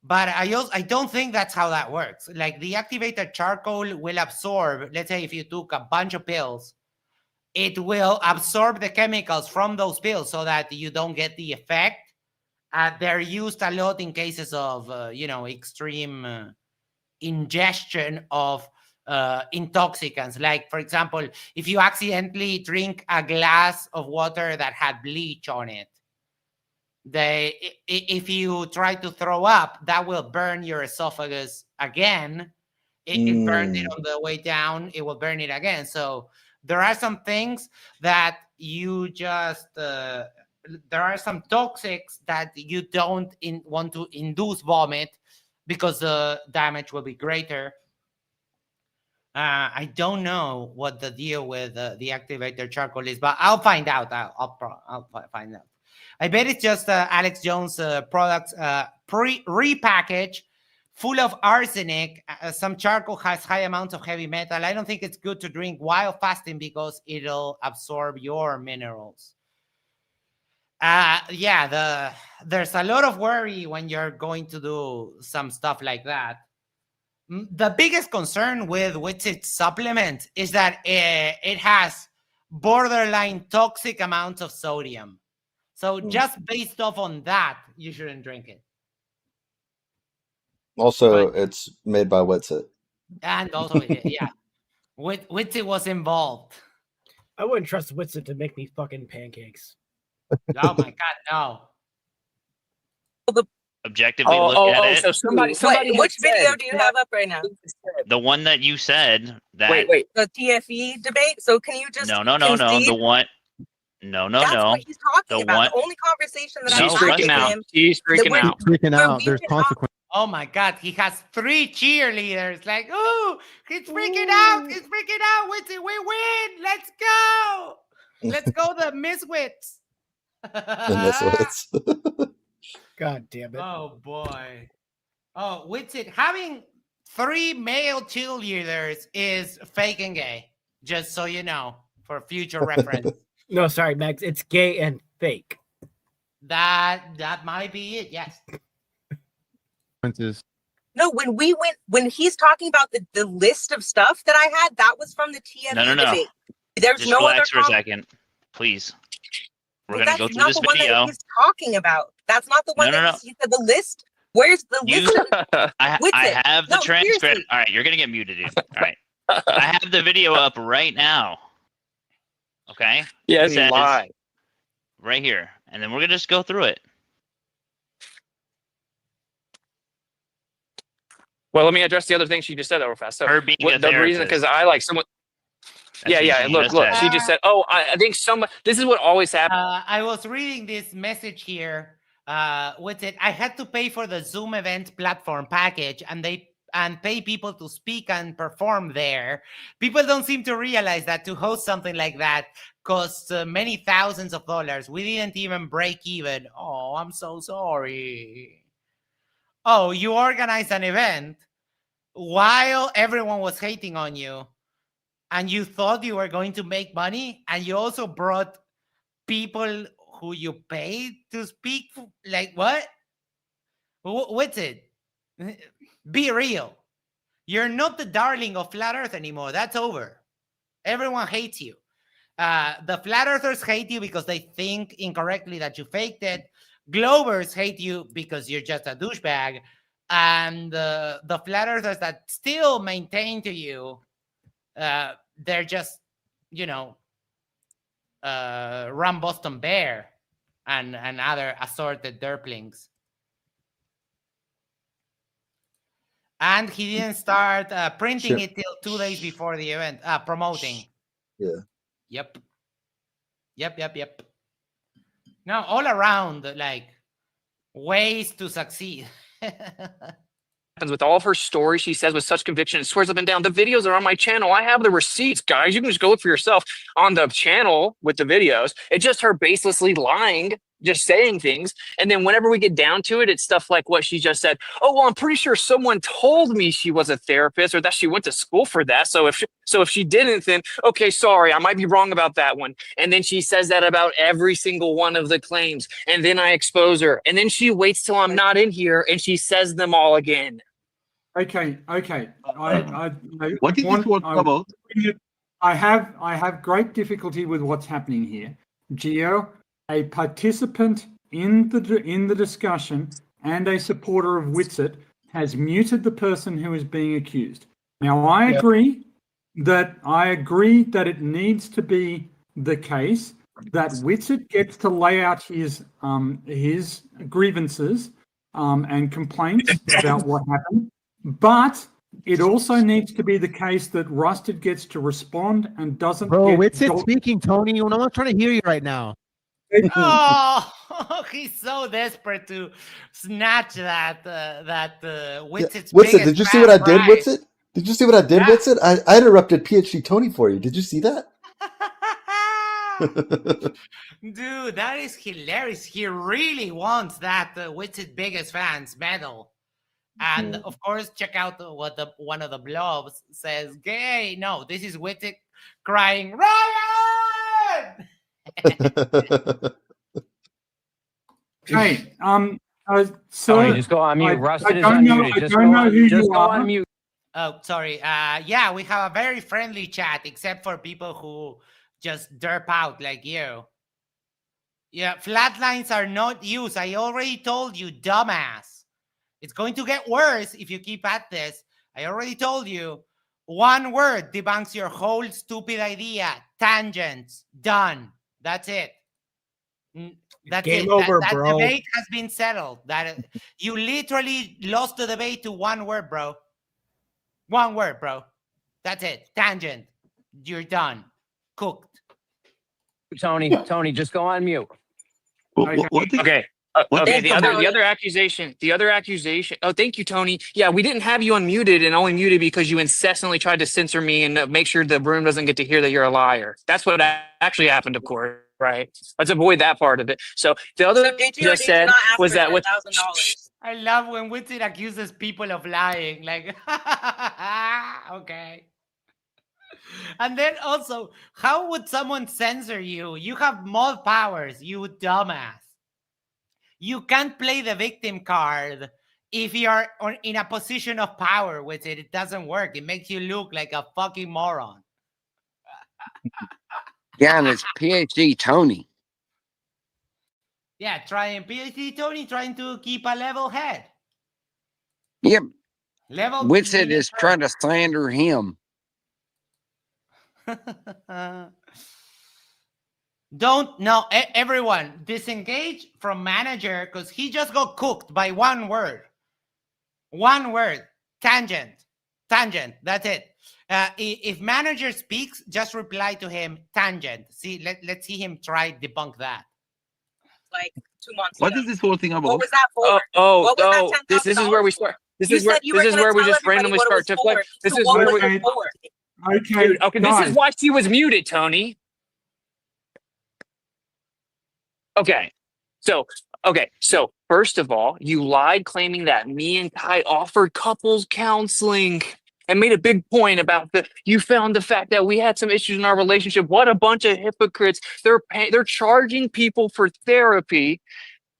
Speaker 2: but I don't think that's how that works. Like the activated charcoal will absorb, let's say if you took a bunch of pills, it will absorb the chemicals from those pills so that you don't get the effect. They're used a lot in cases of, extreme ingestion of intoxicants. Like, for example, if you accidentally drink a glass of water that had bleach on it, if you try to throw up, that will burn your esophagus again. It burned it on the way down. It will burn it again. So there are some things that you just, there are some toxics that you don't want to induce vomit because the damage will be greater. I don't know what the deal with the activated charcoal is, but I'll find out. I'll find out. I bet it's just Alex Jones products repackaged, full of arsenic. Some charcoal has high amounts of heavy metal. I don't think it's good to drink while fasting because it'll absorb your minerals. There's a lot of worry when you're going to do some stuff like that. The biggest concern with Witsit supplement is that it has borderline toxic amounts of sodium. So just based off on that, you shouldn't drink it.
Speaker 3: Also, it's made by Witsit.
Speaker 2: And also, yeah, Witsit was involved.
Speaker 18: I wouldn't trust Witsit to make me fucking pancakes.
Speaker 2: Oh my god, no.
Speaker 12: Objectively look at it.
Speaker 6: So somebody
Speaker 7: which video do you have up right now?
Speaker 12: The one that you said that.
Speaker 6: Wait.
Speaker 7: The TFE debate. So can you just
Speaker 12: No. The one. No.
Speaker 7: That's what he's talking about. The only conversation that
Speaker 6: She's freaking out. She's freaking out.
Speaker 11: Freaking out. There's consequences.
Speaker 2: Oh my god, he has 3 cheerleaders. Like, oh, he's freaking out. He's freaking out. Witsit, we win. Let's go. Let's go, the Miswits.
Speaker 18: God damn it.
Speaker 2: Oh boy. Oh, Witsit, having 3 male cheerleaders is fake and gay. Just so you know, for future reference.
Speaker 18: No, sorry, Max. It's gay and fake.
Speaker 2: That might be it. Yes.
Speaker 7: No, when he's talking about the list of stuff that I had, that was from the TFE debate. There's
Speaker 12: Just
Speaker 7: no
Speaker 12: relax
Speaker 7: other
Speaker 12: for a second, please. We're
Speaker 7: But
Speaker 12: gonna go
Speaker 7: that's
Speaker 12: through
Speaker 7: not
Speaker 12: this
Speaker 7: the one that
Speaker 12: video.
Speaker 7: he's talking about. That's not the one
Speaker 12: No, no,
Speaker 7: that
Speaker 12: no.
Speaker 7: he said the list. Where's the
Speaker 12: You,
Speaker 7: list?
Speaker 12: I
Speaker 7: Witsit.
Speaker 12: have the
Speaker 7: No,
Speaker 12: transcript.
Speaker 7: seriously.
Speaker 12: All right, you're gonna get muted, dude. All right, I have the video up right now. Okay.
Speaker 6: Yeah,
Speaker 12: It says
Speaker 6: lie.
Speaker 12: right here, and then we're gonna just go through it.
Speaker 6: Well, let me address the other thing she just said real fast. So
Speaker 12: Her being a
Speaker 6: the reason, because
Speaker 12: therapist.
Speaker 6: I like someone.
Speaker 12: That's
Speaker 6: Yeah,
Speaker 12: what
Speaker 6: yeah.
Speaker 12: she
Speaker 6: Look,
Speaker 12: just
Speaker 6: look.
Speaker 12: said.
Speaker 6: She just said, "Oh, I think some." This is what always happens.
Speaker 2: I was reading this message here. With it, I had to pay for the Zoom event platform package, and pay people to speak and perform there. People don't seem to realize that to host something like that costs many thousands of dollars. We didn't even break even. Oh, I'm so sorry. Oh, you organized an event while everyone was hating on you, and you thought you were going to make money, and you also brought people who you paid to speak. Like what? What's it? Be real. You're not the darling of flat earth anymore. That's over. Everyone hates you. The flat earthers hate you because they think incorrectly that you faked it. Globers hate you because you're just a douchebag. And the flat earthers that still maintain to you, they're just, Ram Boston Bear and other assorted derplings. And he didn't start printing it till 2 days before the event, promoting.
Speaker 3: Yeah.
Speaker 2: Yep. No, all around, like, ways to succeed.
Speaker 6: With all of her stories, she says with such conviction and swears up and down. The videos are on my channel. I have the receipts, guys. You can just go look for yourself on the channel with the videos. It's just her baselessly lying, just saying things. And then whenever we get down to it, it's stuff like what she just said. Oh, well, I'm pretty sure someone told me she was a therapist or that she went to school for that. So if she didn't, then okay, sorry, I might be wrong about that one. And then she says that about every single one of the claims. And then I expose her. And then she waits till I'm not in here and she says them all again.
Speaker 13: Okay.
Speaker 16: What did this one about?
Speaker 13: I have great difficulty with what's happening here. Gio, a participant in the discussion and a supporter of Witsit, has muted the person who is being accused. Now, I agree that it needs to be the case that Witsit gets to lay out his grievances and complaints about what happened. But it also needs to be the case that Rusted gets to respond and doesn't.
Speaker 22: Bro, Witsit speaking, Tony. No one's trying to hear you right now.
Speaker 2: Oh, he's so desperate to snatch that Witsit's
Speaker 3: Witsit, did you see what I did, Witsit? Did you see what I did, Witsit? I interrupted PhD Tony for you. Did you see that?
Speaker 2: Dude, that is hilarious. He really wants that Witsit biggest fans medal. And of course, check out what one of the blogs says. Gay, no, this is Witsit crying, Ryan!
Speaker 13: Hey,
Speaker 24: Tony, just go on mute. Rusted is unmuted. Just go on mute.
Speaker 2: Oh, sorry. Yeah, we have a very friendly chat, except for people who just derp out like you. Yeah, flatlines are not used. I already told you, dumbass. It's going to get worse if you keep at this. I already told you. One word debunks your whole stupid idea. Tangents. Done. That's it. That's
Speaker 18: Game
Speaker 2: it.
Speaker 18: over,
Speaker 2: that
Speaker 18: bro.
Speaker 2: debate has been settled. You literally lost the debate to one word, bro. One word, bro. That's it. Tangent. You're done. Cooked.
Speaker 24: Tony, just go on mute.
Speaker 6: Okay. Okay. The other accusation. Oh, thank you, Tony. Yeah, we didn't have you unmuted and only muted because you incessantly tried to censor me and make sure the room doesn't get to hear that you're a liar. That's what actually happened, of course. Right. Let's avoid that part of it. So the other thing you just said was that with
Speaker 2: I love when Witsit accuses people of lying. Like, okay. And then also, how would someone censor you? You have mod powers, you dumbass. You can't play the victim card if you're in a position of power with it. It doesn't work. It makes you look like a fucking moron.
Speaker 17: Yeah, and it's PhD Tony.
Speaker 2: Yeah, PhD Tony trying to keep a level head.
Speaker 17: Yep.
Speaker 2: Level.
Speaker 17: Witsit is trying to slander him.
Speaker 2: Don't no everyone disengage from manager because he just got cooked by one word. One word. Tangent. That's it. If manager speaks, just reply to him tangent. See, let's see him try debunk that.
Speaker 7: Like 2 months
Speaker 16: What
Speaker 7: ago.
Speaker 16: is this whole thing about?
Speaker 7: What was that for? What was that
Speaker 6: This is where we start. This is where we just randomly start to play. This is where we.
Speaker 13: Okay.
Speaker 6: Dude, okay, this is why she was muted, Tony. Okay. So first of all, you lied claiming that me and Kai offered couples counseling and made a big point about you found the fact that we had some issues in our relationship. What a bunch of hypocrites. They're charging people for therapy,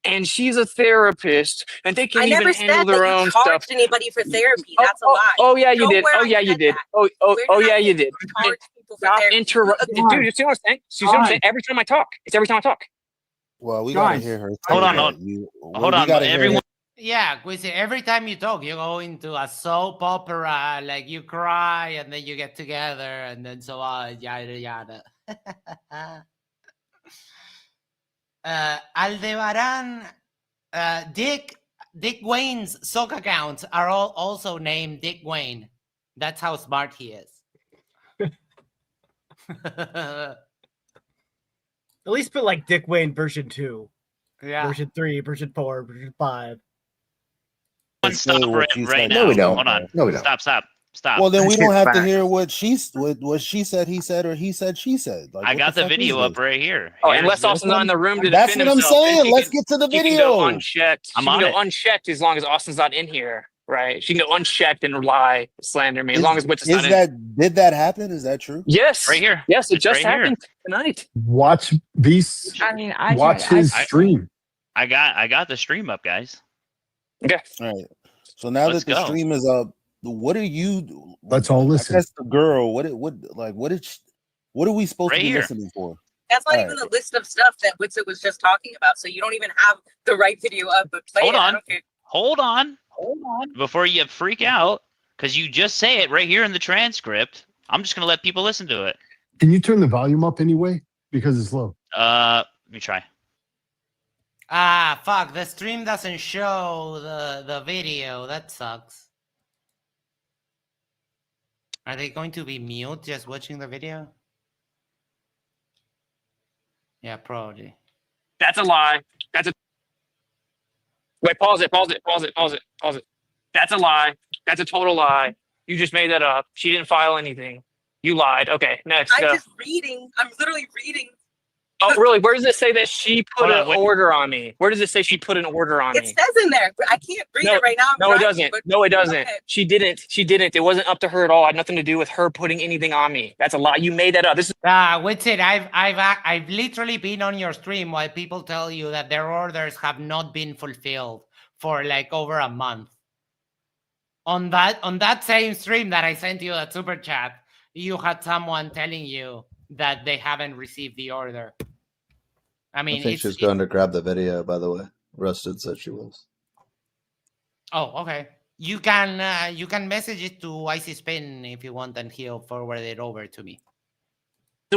Speaker 6: and she's a therapist, and they can even handle their own stuff.
Speaker 7: I never said that you charged anybody for therapy. That's a lie.
Speaker 6: Oh yeah, you did.
Speaker 7: Nowhere
Speaker 6: Oh yeah,
Speaker 7: I
Speaker 6: you
Speaker 7: said
Speaker 6: did.
Speaker 7: that.
Speaker 6: Oh yeah, you did.
Speaker 7: Charge people for
Speaker 6: Stop
Speaker 7: therapy.
Speaker 6: interrupting, dude. You see what I'm saying? You see what I'm saying? Every time I talk, it's every time I talk.
Speaker 3: Well, we gotta hear her.
Speaker 12: Hold on,
Speaker 3: Hold on.
Speaker 12: everyone.
Speaker 2: Yeah, Quizzy, every time you talk, you go into a soap opera, like you cry and then you get together and then so on, yada yada. Aldebaran, Dick Wayne's sock accounts are all also named Dick Wayne. That's how smart he is.
Speaker 18: At least put like Dick Wayne version 2, version 3, version 4, version 5.
Speaker 12: Stop right now.
Speaker 3: No, we don't.
Speaker 12: Hold on.
Speaker 3: No, we don't.
Speaker 12: Stop.
Speaker 3: Well, then we don't have to hear what she said, he said, or he said, she said. Like,
Speaker 12: I got the video up right here.
Speaker 6: Oh, unless Austin's not in the room to
Speaker 3: That's
Speaker 6: defend
Speaker 3: what I'm
Speaker 6: himself,
Speaker 3: saying. Let's get to the
Speaker 6: She can
Speaker 3: video.
Speaker 6: go unchecked.
Speaker 12: I'm
Speaker 6: She can
Speaker 12: on
Speaker 6: go
Speaker 12: it.
Speaker 6: unchecked as long as Austin's not in here, right? She can go unchecked and lie, slander me, as long as Wit's not in.
Speaker 3: Did that happen? Is that true?
Speaker 6: Yes.
Speaker 12: Right here.
Speaker 6: Yes, it
Speaker 12: It's
Speaker 6: just
Speaker 12: right here.
Speaker 6: happened tonight.
Speaker 1: Watch these.
Speaker 23: I mean,
Speaker 1: Watch his stream.
Speaker 12: I got the stream up, guys.
Speaker 6: Okay.
Speaker 3: All right. So now
Speaker 12: Let's
Speaker 3: that the
Speaker 12: go.
Speaker 3: stream is up, what are you?
Speaker 1: Let's all listen.
Speaker 3: I guess the girl. What are we supposed
Speaker 12: Right
Speaker 3: to be
Speaker 12: here.
Speaker 3: listening for?
Speaker 7: That's not
Speaker 3: All
Speaker 7: even the list of stuff that Witsit was just talking about. So you don't even have the right video up, but play
Speaker 12: Hold
Speaker 7: it. I
Speaker 12: on.
Speaker 7: don't care.
Speaker 12: Hold on. Before you freak out, because you just say it right here in the transcript. I'm just gonna let people listen to it.
Speaker 1: Can you turn the volume up anyway? Because it's low.
Speaker 12: Let me try.
Speaker 2: Ah, fuck, the stream doesn't show the video. That sucks. Are they going to be mute just watching the video? Yeah, probably.
Speaker 6: That's a lie. Wait, pause it. That's a lie. That's a total lie. You just made that up. She didn't file anything. You lied. Okay, next.
Speaker 7: I'm just reading. I'm literally reading.
Speaker 6: Oh, really? Where does it say that she put
Speaker 12: Hold on,
Speaker 6: an
Speaker 12: wait.
Speaker 6: order on me? Where does it say she put an order on
Speaker 7: It
Speaker 6: me?
Speaker 7: says in there, but I can't read it right now. I'm
Speaker 6: No, it
Speaker 7: driving,
Speaker 6: doesn't.
Speaker 7: but-
Speaker 6: No, it doesn't.
Speaker 7: Okay.
Speaker 6: She didn't. It wasn't up to her at all. It had nothing to do with her putting anything on me. That's a lie. You made that up. This is
Speaker 2: Witsit, I've literally been on your stream while people tell you that their orders have not been fulfilled for like over a month. On that same stream that I sent you that super chat, you had someone telling you that they haven't received the order. I mean,
Speaker 3: I think she's going to grab the video. By the way, Rusted said she was.
Speaker 2: Oh, okay. You can message it to Icy Spin if you want, and he'll forward it over to me.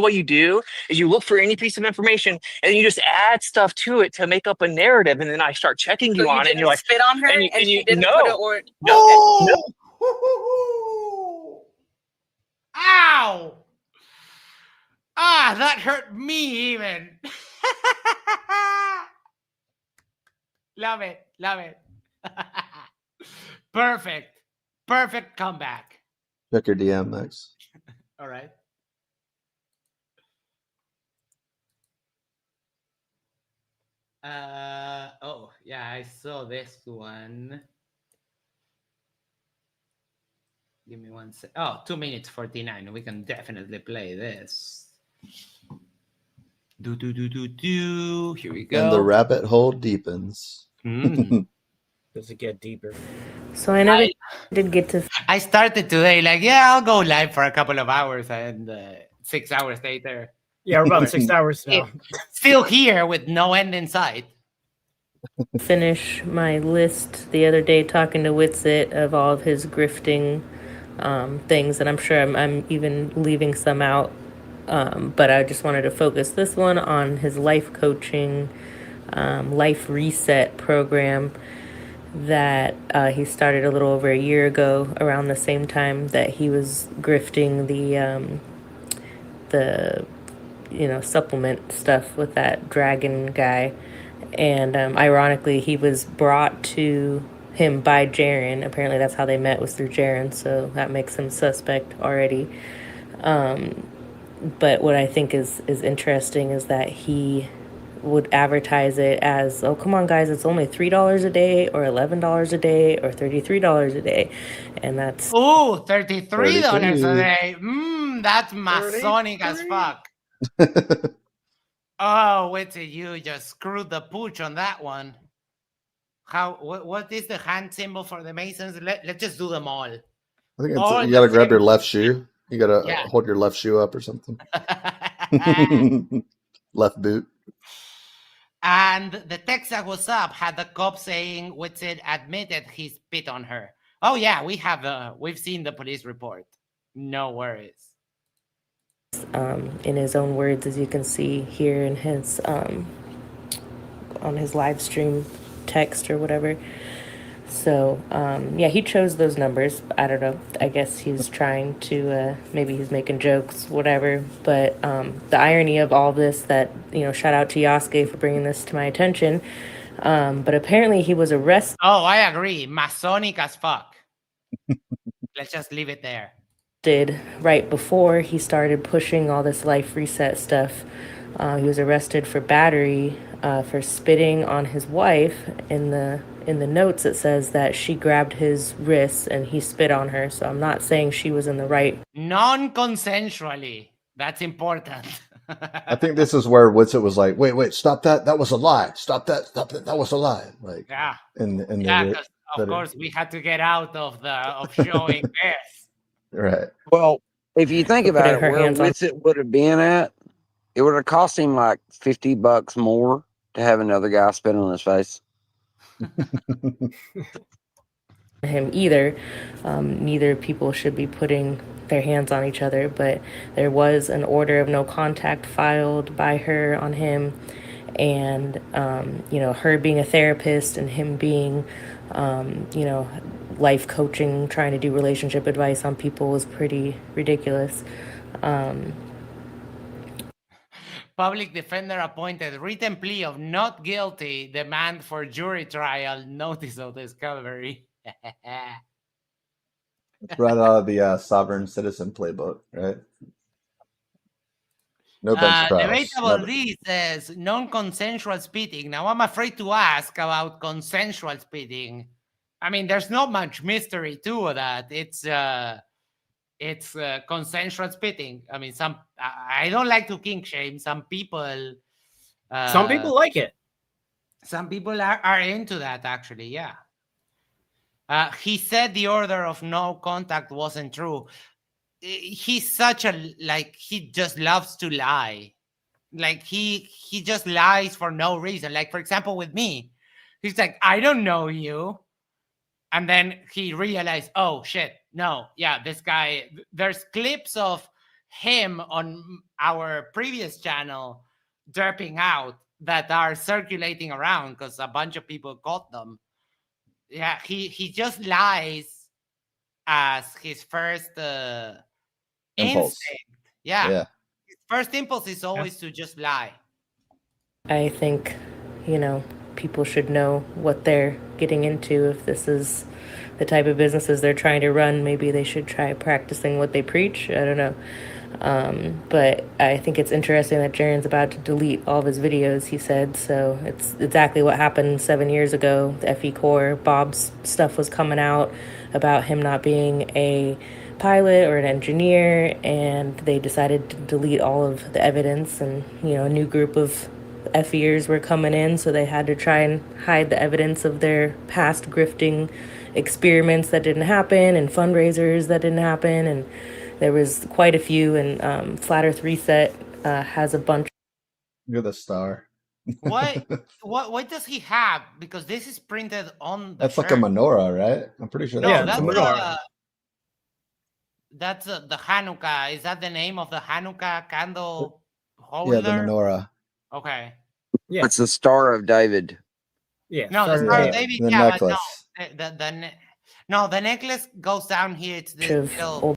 Speaker 6: what you do is you look for any piece of information and you just add stuff to it to make up a narrative, and then I start checking you on it, and you're like,
Speaker 7: spit on her,
Speaker 6: and
Speaker 7: she
Speaker 6: you
Speaker 7: didn't
Speaker 6: no,
Speaker 7: put it or
Speaker 2: no. Ow! Ah, that hurt me even. Love it. Perfect comeback.
Speaker 3: Check your DM, Max.
Speaker 2: All right. Oh yeah, I saw this one. Give me 1 sec. Oh, 2 minutes 49. We can definitely play this. Do. Here we go.
Speaker 3: And the rabbit hole deepens.
Speaker 18: Does it get deeper?
Speaker 15: So I never did get to.
Speaker 2: I started today like, yeah, I'll go live for a couple of hours, and 6 hours later.
Speaker 18: Yeah, we're about 6 hours now.
Speaker 2: Still here with no end in sight.
Speaker 15: finish my list the other day talking to Witsit of all of his grifting things, and I'm sure I'm even leaving some out. But I just wanted to focus this one on his life coaching, life reset program that he started a little over a year ago, around the same time that he was grifting the supplement stuff with that dragon guy. And ironically, he was brought to him by Jaren. Apparently, that's how they met, was through Jaren, so that makes him suspect already. But what I think is interesting is that he would advertise it as, oh, come on, guys, it's only $3 a day or $11 a day or $33 a day. And that's...
Speaker 2: Ooh, $33 a
Speaker 3: 33.
Speaker 2: day. That's Masonic as fuck. Oh, Witsit, you just screwed the pooch on that one. What is the hand symbol for the Masons? Let's just do them all.
Speaker 3: I think it's,
Speaker 2: All
Speaker 3: you got to
Speaker 2: the
Speaker 3: grab your
Speaker 2: same-
Speaker 3: left shoe. You got to
Speaker 2: Yeah.
Speaker 3: hold your left shoe up or something. Left boot.
Speaker 2: And the text that was up had the cop saying Witsit admitted he spit on her. Oh yeah, we've seen the police report. No worries.
Speaker 15: In his own words, as you can see here in his on his live stream text or whatever. So yeah, he chose those numbers. I don't know. I guess he's trying to maybe he's making jokes, whatever. But the irony of all this, that shout out to Yasuke for bringing this to my attention. But apparently he was arrested.
Speaker 2: Oh, I agree. Masonic as fuck. Let's just leave it there.
Speaker 15: Right before he started pushing all this life reset stuff. He was arrested for battery, for spitting on his wife. In the notes it says that she grabbed his wrists and he spit on her. So I'm not saying she was in the right.
Speaker 2: Non-consensually. That's important.
Speaker 3: I think this is where Witsit was like, wait, stop that. That was a lie. Stop that. That was a lie. Like,
Speaker 2: yeah.
Speaker 3: Because
Speaker 2: of course we had to get out of showing this.
Speaker 3: Right.
Speaker 17: Well, if you think about it,
Speaker 15: her
Speaker 17: where
Speaker 15: hands on-
Speaker 17: Witsit would have been at, it would have cost him like $50 more to have another guy spit on his face.
Speaker 15: Him either. Neither people should be putting their hands on each other, but there was an order of no contact filed by her on him, and her being a therapist and him being life coaching, trying to do relationship advice on people was pretty ridiculous.
Speaker 2: Public defender appointed, written plea of not guilty, demand for jury trial, notice of discovery.
Speaker 3: It's right out of the Sovereign Citizen playbook, right? No bench press.
Speaker 2: Debatable D says non-consensual spitting. Now I'm afraid to ask about consensual spitting. I mean, there's not much mystery to that. It's consensual spitting. I mean, I don't like to kink shame. Some people
Speaker 18: like it.
Speaker 2: Some people are into that, actually. Yeah. He said the order of no contact wasn't true. He's such he just loves to lie. Like he just lies for no reason. Like, for example, with me, he's like, I don't know you. And then he realized, oh shit, no, yeah, this guy, there's clips of him on our previous channel derping out that are circulating around because a bunch of people caught them. Yeah, he just lies as his first
Speaker 3: Impulse.
Speaker 2: instinct. Yeah. His first impulse is always to just lie.
Speaker 15: I think, people should know what they're getting into. If this is the type of businesses they're trying to run, maybe they should try practicing what they preach. I don't know. But I think it's interesting that Jaren's about to delete all of his videos, he said. So it's exactly what happened 7 years ago. The FE Corps, Bob's stuff was coming out about him not being a pilot or an engineer, and they decided to delete all of the evidence, and a new group of FEers were coming in, so they had to try and hide the evidence of their past grifting experiments that didn't happen and fundraisers that didn't happen, and there was quite a few. And Flat Earth Reset has a bunch.
Speaker 3: You're the star.
Speaker 2: What does he have? Because this is printed on the
Speaker 3: That's
Speaker 2: shirt.
Speaker 3: like a menorah, right? I'm pretty sure.
Speaker 2: No,
Speaker 3: That's
Speaker 2: that's
Speaker 3: a menorah.
Speaker 2: that's the Hanukkah. Is that the name of the Hanukkah candle holder?
Speaker 3: Yeah, the menorah.
Speaker 2: Okay.
Speaker 18: Yeah.
Speaker 17: It's the Star of David.
Speaker 18: Yeah.
Speaker 2: No, the Star of David.
Speaker 3: The
Speaker 2: Yeah,
Speaker 3: necklace.
Speaker 2: but no, the necklace goes down here. It's this little.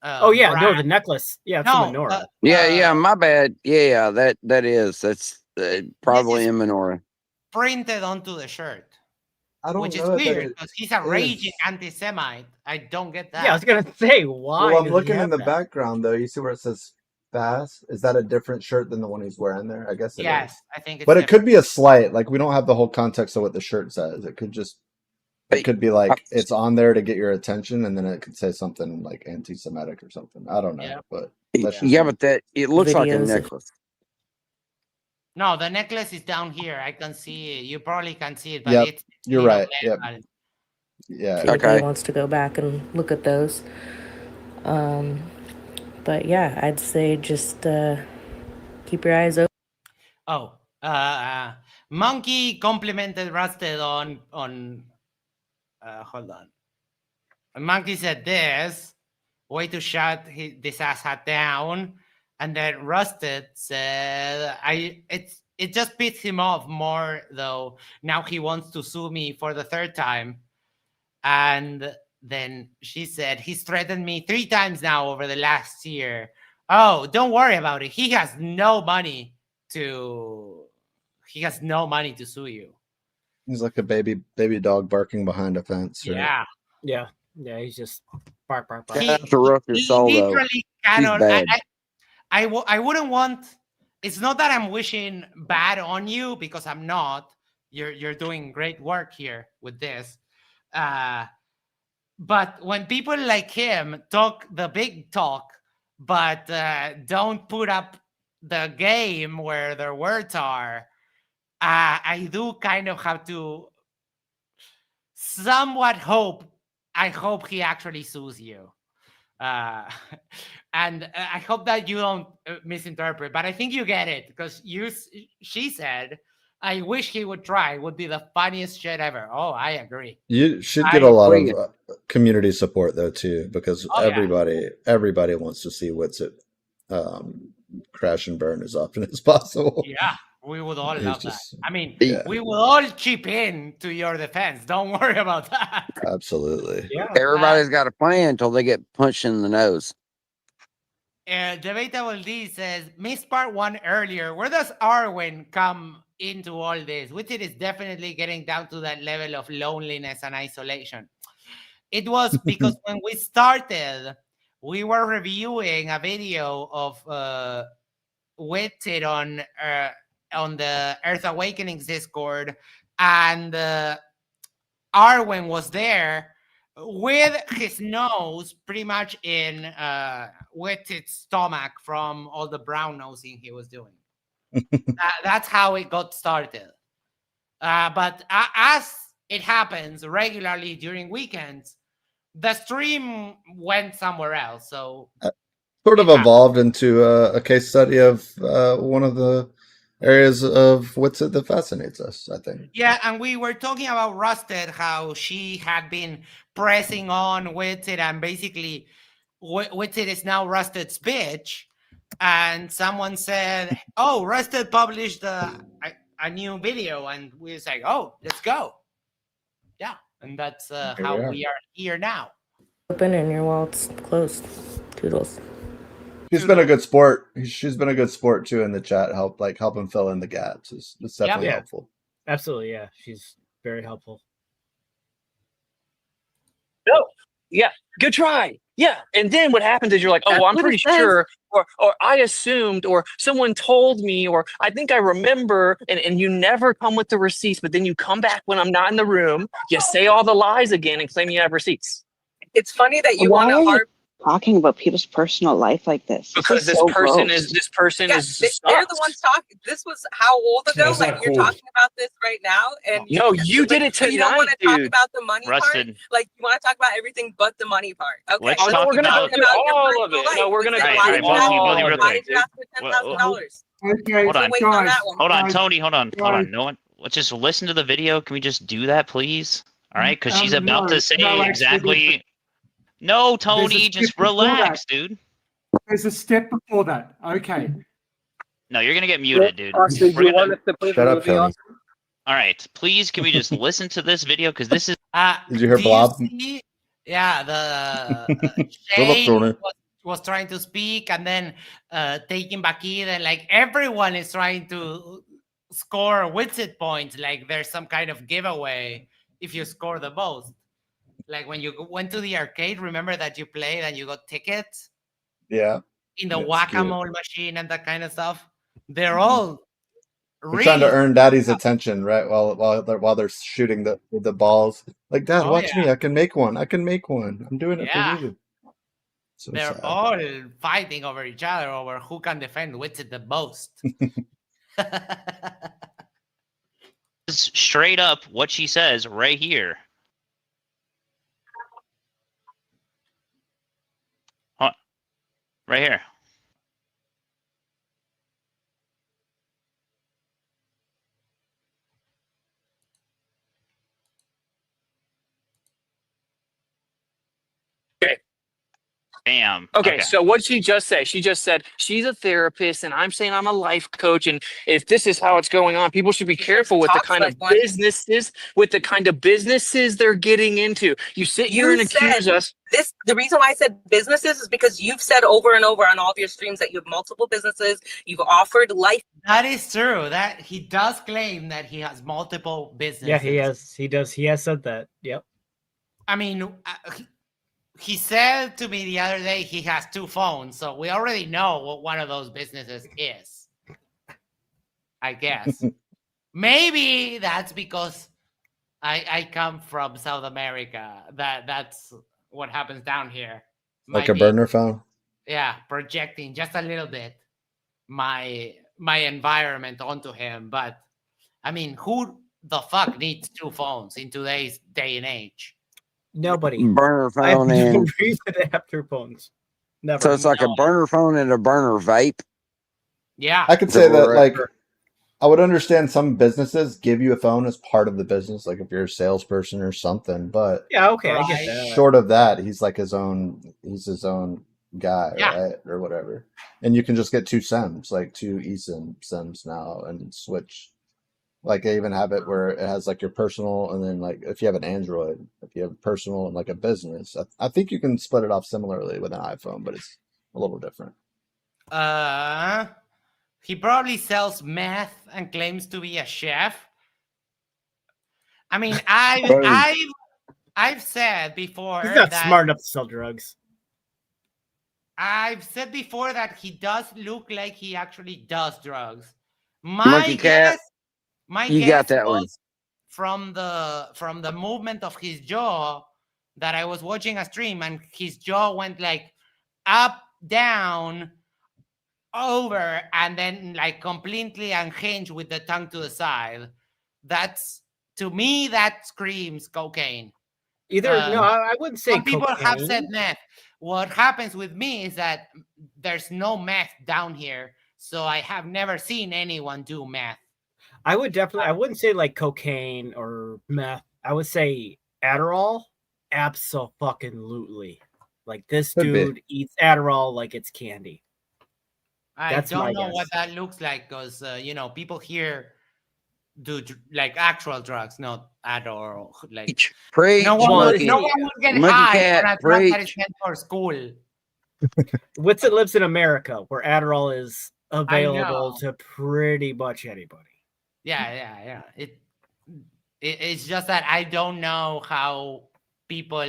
Speaker 18: Oh yeah, no,
Speaker 2: brass.
Speaker 18: the necklace. Yeah, it's
Speaker 2: No,
Speaker 18: a menorah.
Speaker 17: Yeah, my bad. Yeah, that's probably a menorah.
Speaker 2: Printed onto the shirt.
Speaker 3: I don't
Speaker 2: Which is
Speaker 3: know if that
Speaker 2: weird because he's a
Speaker 3: is.
Speaker 2: raging anti-Semite. I don't get that.
Speaker 18: Yeah, I was gonna say why.
Speaker 3: Well, I'm
Speaker 18: does he
Speaker 3: looking in
Speaker 18: have
Speaker 3: the
Speaker 18: that?
Speaker 3: background though. You see where it says "Fast"? Is that a different shirt than the one he's wearing there? I guess it is.
Speaker 2: Yes, I think it's
Speaker 3: But it
Speaker 2: different.
Speaker 3: could be a slight. Like we don't have the whole context of what the shirt says. It could just. It could be like it's on there to get your attention, and then it could say something like anti-Semitic or something. I don't know, but that's just
Speaker 17: But that it looks like a
Speaker 15: Videos of-
Speaker 17: necklace.
Speaker 2: No, the necklace is down here. I can see it. You probably can see it, but
Speaker 3: Yep,
Speaker 2: it's
Speaker 3: you're
Speaker 2: little
Speaker 3: right. Yep.
Speaker 2: metal.
Speaker 3: Yeah.
Speaker 15: If anybody wants to go back and look at those. But yeah, I'd say just keep your eyes open.
Speaker 2: Oh, Monkey complimented Rusted on hold on. Monkey said this way to shut this ass hat down, and then Rusted said it just pissed him off more though. Now he wants to sue me for the third time, and then she said he's threatened me 3 times now over the last year. Oh, don't worry about it. He has no money to sue you.
Speaker 3: He's like a baby dog barking behind a fence. Right?
Speaker 2: Yeah.
Speaker 18: Yeah, he's just bark.
Speaker 17: You have to rough your soul though.
Speaker 2: Literally
Speaker 17: He's
Speaker 2: cannot.
Speaker 17: bad.
Speaker 2: I wouldn't want. It's not that I'm wishing bad on you because I'm not. You're doing great work here with this. But when people like him talk the big talk, but don't put up the game where their words are, I do kind of have to somewhat hope. I hope he actually sues you. And I hope that you don't misinterpret, but I think you get it because she said, I wish he would try. It would be the funniest shit ever. Oh, I agree.
Speaker 3: You should get a lot of community support though too, because everybody wants to see Witsit crash and burn as often as possible.
Speaker 2: Yeah, we would all love that. I mean,
Speaker 3: Yeah.
Speaker 2: we will all chip in to your defense. Don't worry about that.
Speaker 3: Absolutely.
Speaker 2: Yeah.
Speaker 17: Everybody's got a plan until they get punched in the nose.
Speaker 2: Debatable D says, missed part 1 earlier. Where does Arwijn come into all this? Witsit is definitely getting down to that level of loneliness and isolation. It was because when we started, we were reviewing a video of Witsit on the Earth Awakenings Discord, and Arwijn was there with his nose pretty much in Witsit's stomach from all the brown nosing he was doing. That's how it got started. But as it happens regularly during weekends, the stream went somewhere else. So
Speaker 3: Sort of evolved into a case study of one of the areas of Witsit that fascinates us, I think.
Speaker 2: yeah, and we were talking about Rusted, how she had been pressing on Witsit, and basically Witsit is now Rusted's bitch. And someone said, "Oh, Rusted published a new video," and we was like, "Oh, let's go." Yeah, and that's how we are here now.
Speaker 15: Open and your wallet's closed. Toodles.
Speaker 3: She's been a good sport. She's been a good sport too in the chat. Help him fill in the gaps. It's definitely helpful.
Speaker 18: Absolutely, yeah. She's very helpful.
Speaker 6: No, yeah, good try. Yeah, and then what happens is you're like, oh,
Speaker 21: That's
Speaker 6: well, I'm
Speaker 21: what it
Speaker 6: pretty
Speaker 21: says.
Speaker 6: sure, or I assumed, or someone told me, or I think I remember, and you never come with the receipts, but then you come back when I'm not in the room, you say all the lies again and claim you have receipts.
Speaker 7: It's funny that you want to
Speaker 6: Why?
Speaker 7: harp.
Speaker 5: talking about people's personal life like this?
Speaker 6: Because this
Speaker 5: so
Speaker 6: person
Speaker 5: gross.
Speaker 6: is
Speaker 7: They're the ones talking. This was how old ago?
Speaker 6: That's
Speaker 7: Like
Speaker 6: not
Speaker 7: you're
Speaker 6: cool.
Speaker 7: talking about this right now, and
Speaker 6: No, you did it
Speaker 7: but you don't want
Speaker 6: tonight,
Speaker 7: to talk
Speaker 6: dude.
Speaker 7: about the money part.
Speaker 12: Rusted.
Speaker 7: Like you want to talk about everything but the money part. Okay,
Speaker 12: Let's
Speaker 7: let's
Speaker 12: talk
Speaker 6: we're gonna
Speaker 12: about
Speaker 6: go through all of it. No, we're gonna go
Speaker 12: All right,
Speaker 6: through
Speaker 12: Baldy, real
Speaker 6: all
Speaker 12: quick.
Speaker 6: of it.
Speaker 7: $10,000.
Speaker 13: Okay,
Speaker 12: Hold on,
Speaker 7: waiting on that one.
Speaker 12: hold on,
Speaker 13: Guys,
Speaker 12: Tony, hold on.
Speaker 13: guys.
Speaker 12: No one, let's just listen to the video. Can we just do that, please? All right, because she's about
Speaker 13: No,
Speaker 12: to say
Speaker 13: no, actually,
Speaker 12: exactly. No, Tony,
Speaker 13: step
Speaker 12: just
Speaker 13: before
Speaker 12: relax,
Speaker 13: that.
Speaker 12: dude.
Speaker 13: There's a step before that. Okay.
Speaker 12: No, you're gonna get muted, dude.
Speaker 10: Austin,
Speaker 12: We're
Speaker 10: do you
Speaker 12: gonna-
Speaker 10: want us to play
Speaker 3: Shut
Speaker 10: the
Speaker 3: up,
Speaker 10: movie,
Speaker 3: Tony.
Speaker 10: Austin?
Speaker 12: All right, please, can we just listen to this video? Because this is.
Speaker 3: Did you hear
Speaker 2: do
Speaker 3: Blob?
Speaker 2: see? Yeah, the
Speaker 3: Shut up,
Speaker 2: Shane
Speaker 3: Tony.
Speaker 2: was trying to speak, and then taking back in, and like everyone is trying to score Witsit points. Like there's some kind of giveaway if you score the most. Like when you went to the arcade, remember that you played and you got tickets
Speaker 3: Yeah.
Speaker 2: in the
Speaker 3: It's
Speaker 2: whack-a-mole machine and that kind of stuff. They're all
Speaker 3: They're trying to
Speaker 2: really
Speaker 3: earn Daddy's attention, right? While they're shooting the balls. Like, Dad,
Speaker 2: Oh,
Speaker 3: watch
Speaker 2: yeah.
Speaker 3: me. I can make one. I can make one. I'm doing it
Speaker 2: Yeah.
Speaker 3: for you. So
Speaker 2: they're
Speaker 3: sad.
Speaker 2: all fighting over each other over who can defend Witsit the most.
Speaker 12: Straight up what she says right here. Huh. Right here.
Speaker 6: Okay.
Speaker 12: Bam.
Speaker 6: Okay, so what did she just say? She just said she's a therapist, and I'm saying I'm a life coach. And if this is how it's going on, people should be careful with the kind of businesses they're getting into. You sit here and accuse us.
Speaker 7: The reason why I said businesses is because you've said over and over on all of your streams that you have multiple businesses. You've offered life.
Speaker 2: That is true. That he does claim that he has multiple businesses.
Speaker 18: Yeah, he has. He does. He has said that. Yep.
Speaker 2: I mean, he said to me the other day he has 2 phones, so we already know what one of those businesses is. I guess. Maybe that's because I come from South America. That's what happens down here.
Speaker 3: Like
Speaker 2: Might
Speaker 3: a
Speaker 2: be-
Speaker 3: burner phone.
Speaker 2: Yeah, projecting just a little bit my environment onto him. But I mean, who the fuck needs 2 phones in today's day and age?
Speaker 18: Nobody.
Speaker 17: Burner
Speaker 18: I have
Speaker 17: phone
Speaker 18: no
Speaker 17: and
Speaker 18: reason to have 2 phones. Never.
Speaker 17: so it's like a burner phone and a burner vape.
Speaker 2: Yeah.
Speaker 3: I could say that, like, I would understand some businesses give you a phone as part of the business, like if you're a salesperson or something. But
Speaker 18: Yeah, okay, I get that.
Speaker 3: short of that, he's like his own guy,
Speaker 2: Yeah.
Speaker 3: right, or whatever. And you can just get 2 SIMs, like 2 eSIMs now, and switch. Like they even have it where it has like your personal, and then like if you have an Android, if you have personal and like a business, I think you can split it off similarly with an iPhone, but it's a little different.
Speaker 2: He probably sells meth and claims to be a chef. I mean, I've said before
Speaker 18: He's not
Speaker 2: that
Speaker 18: smart enough to sell drugs.
Speaker 2: I've said before that he does look like he actually does drugs.
Speaker 17: Monkey cat. You got that one.
Speaker 2: was from the movement of his jaw that I was watching a stream, and his jaw went like up, down, over, and then like completely unhinged with the tongue to the side. That's, to me, that screams cocaine.
Speaker 18: Either no, I wouldn't say
Speaker 2: Some people have said
Speaker 18: cocaine.
Speaker 2: meth. What happens with me is that there's no meth down here, so I have never seen anyone do meth.
Speaker 18: I would definitely. I wouldn't say like cocaine or meth. I would say Adderall. Absolutely. Like this
Speaker 3: Could be.
Speaker 18: dude eats Adderall like it's candy.
Speaker 2: I
Speaker 18: That's my
Speaker 2: don't know
Speaker 18: guess.
Speaker 2: what that looks like because, people here do like actual drugs, not Adderall. Like,
Speaker 17: Preach,
Speaker 2: no one
Speaker 17: monkey.
Speaker 2: would get
Speaker 17: Monkey
Speaker 2: high
Speaker 17: cat,
Speaker 2: on a drug that is
Speaker 17: preach.
Speaker 2: meant for school.
Speaker 18: Witsit lives in America, where Adderall is available
Speaker 2: know.
Speaker 18: to pretty much anybody.
Speaker 2: Yeah. It's just that I don't know how people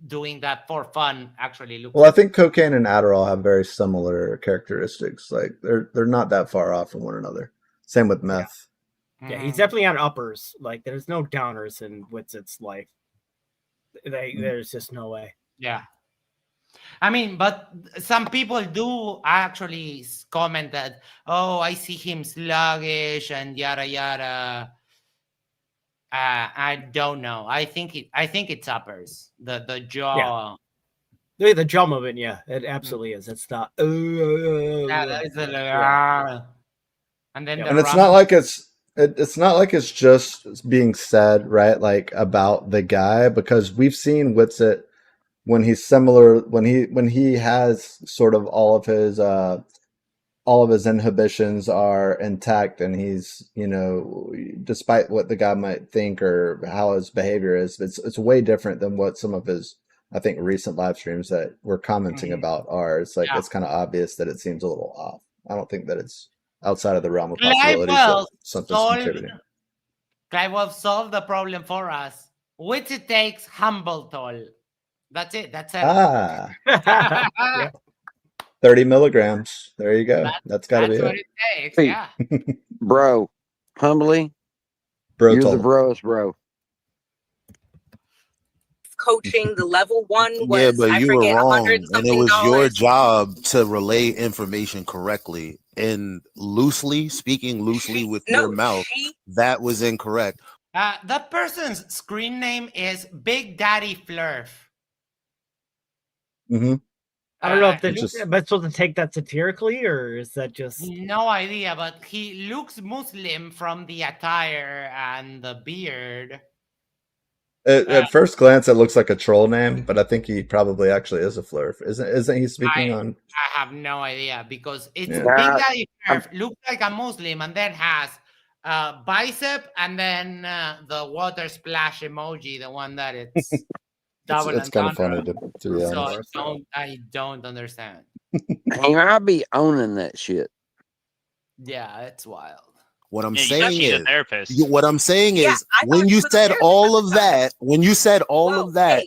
Speaker 2: doing that for fun actually look.
Speaker 3: Well, I think cocaine and Adderall have very similar characteristics. Like they're not that far off from one another. Same with meth.
Speaker 18: Yeah, he's definitely on uppers. Like there's no downers in Witsit's life. There's just no way.
Speaker 2: Yeah. I mean, but some people do actually comment that, oh, I see him sluggish and yada yada. I don't know. I think it's uppers. The jaw.
Speaker 18: The jaw movement, yeah, it absolutely is. It's not.
Speaker 2: Yeah, that is and then the
Speaker 3: And it's not like it's not like it's just being said, right? Like about the guy, because we've seen Witsit when he's similar, when he has sort of all of his inhibitions are intact, and he's, you know, despite what the guy might think or how his behavior is, it's way different than what some of his, I think, recent live streams that we're commenting about are. It's like it's kind of obvious that it seems a little off. I don't think that it's outside of the realm of possibilities that something's contributing.
Speaker 2: Clive will solve the problem for us. Witsit takes humble toll. That's it. That's it.
Speaker 3: Yeah. 30 milligrams. There you go. That's got to be
Speaker 2: what
Speaker 3: it.
Speaker 2: It takes.
Speaker 17: Hey,
Speaker 2: Yeah.
Speaker 17: Bro, humbly,
Speaker 3: bro,
Speaker 17: you're the bros, bro.
Speaker 7: Coaching, the level 1 was,
Speaker 8: Yeah, but
Speaker 7: I
Speaker 8: you
Speaker 7: forget,
Speaker 8: were wrong,
Speaker 7: $100
Speaker 8: and it
Speaker 7: something
Speaker 8: was your
Speaker 7: dollars.
Speaker 8: job to relay information correctly. And speaking loosely with your mouth, that was incorrect.
Speaker 2: That person's screen name is Big Daddy Flurf.
Speaker 3: Mm-hmm.
Speaker 18: I don't know if am I supposed to take that satirically, or is that just
Speaker 2: No idea, but he looks Muslim from the attire and the beard.
Speaker 3: At first glance, it looks like a troll name, but I think he probably actually is a Flurf. Isn't he speaking on?
Speaker 2: I have no idea, because it's
Speaker 3: Yeah.
Speaker 2: Big Daddy Flurf, looks like a Muslim, and then has bicep, and then the water splash emoji, the one that it's double.
Speaker 3: It's kind of funny to be honest.
Speaker 2: So I don't understand.
Speaker 17: He might be owning that shit.
Speaker 2: Yeah, it's wild.
Speaker 8: What I'm
Speaker 12: Yeah, you
Speaker 8: saying
Speaker 12: she's a
Speaker 8: is,
Speaker 12: therapist.
Speaker 8: what I'm saying is, when you said all of that,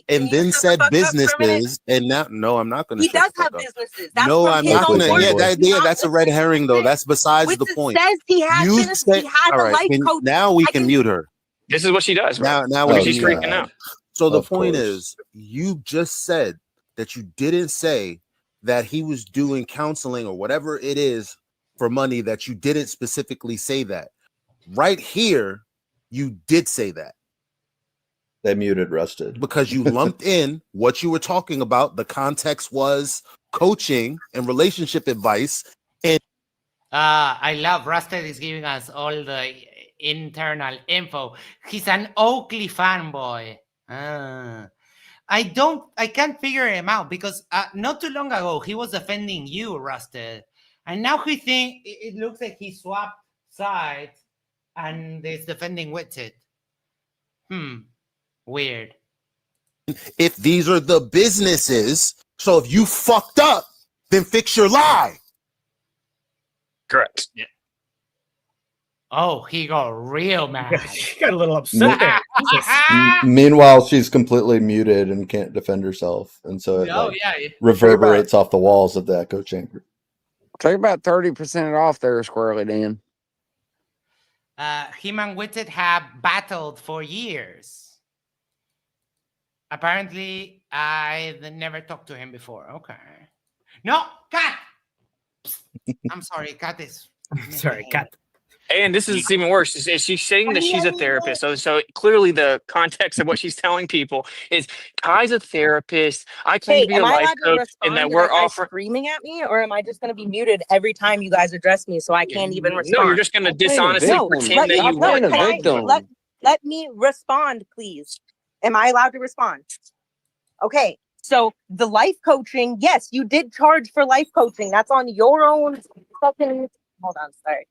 Speaker 8: and then said businesses, and now, no, I'm not going to.
Speaker 7: He does have businesses. That's
Speaker 8: no,
Speaker 7: from
Speaker 8: I'm
Speaker 7: his
Speaker 8: not
Speaker 7: own
Speaker 8: going to.
Speaker 7: words.
Speaker 8: Yeah, that's a red herring, though. That's besides the
Speaker 7: Witsit
Speaker 8: point.
Speaker 7: says he has
Speaker 8: You
Speaker 7: businesses.
Speaker 8: said-
Speaker 7: He has
Speaker 8: all
Speaker 7: a
Speaker 8: right,
Speaker 7: life coach.
Speaker 8: now we can mute her.
Speaker 6: This is what she does. Bro.
Speaker 8: Now
Speaker 6: Look,
Speaker 8: we
Speaker 6: she's
Speaker 8: can mute
Speaker 6: freaking
Speaker 8: her.
Speaker 6: out.
Speaker 8: So the
Speaker 3: Of
Speaker 8: point
Speaker 3: course.
Speaker 8: is, you just said that you didn't say that he was doing counseling or whatever it is for money, that you didn't specifically say that. Right here, you did say that.
Speaker 3: They muted Rusted.
Speaker 8: Because you lumped in what you were talking about. The context was coaching and relationship advice. And
Speaker 2: I love Rusted is giving us all the internal info. He's an Oakley fanboy. I can't figure him out, because not too long ago he was defending you, Rusted, and now it looks like he swapped sides and is defending Witsit. Weird.
Speaker 8: if these are the businesses, so if you fucked up, then fix your lie.
Speaker 6: Correct.
Speaker 12: Yeah.
Speaker 2: Oh, he got real mad.
Speaker 18: She got a little upset there.
Speaker 3: Meanwhile, she's completely muted and can't defend herself, and so it reverberates off the walls of the echo chamber.
Speaker 17: Take about 30% off there, Squirrely Dan.
Speaker 2: Him and Witsit have battled for years. Apparently, I never talked to him before. Okay. No, Cat! I'm sorry, Cat is...
Speaker 18: Sorry, Cat.
Speaker 6: And this is even worse. She's saying that she's a therapist. So clearly the context of what she's telling people is Kai's a therapist. I claim to be a life coach, and that we're offering
Speaker 7: screaming at me, or am I just going to be muted every time you guys address me so I can't even respond?
Speaker 6: No, you're just going to dishonestly pretend that you want.
Speaker 7: Let me respond, please. Am I allowed to respond? Okay. So the life coaching, yes, you did charge for life coaching. That's on your own fucking... Hold on, sorry.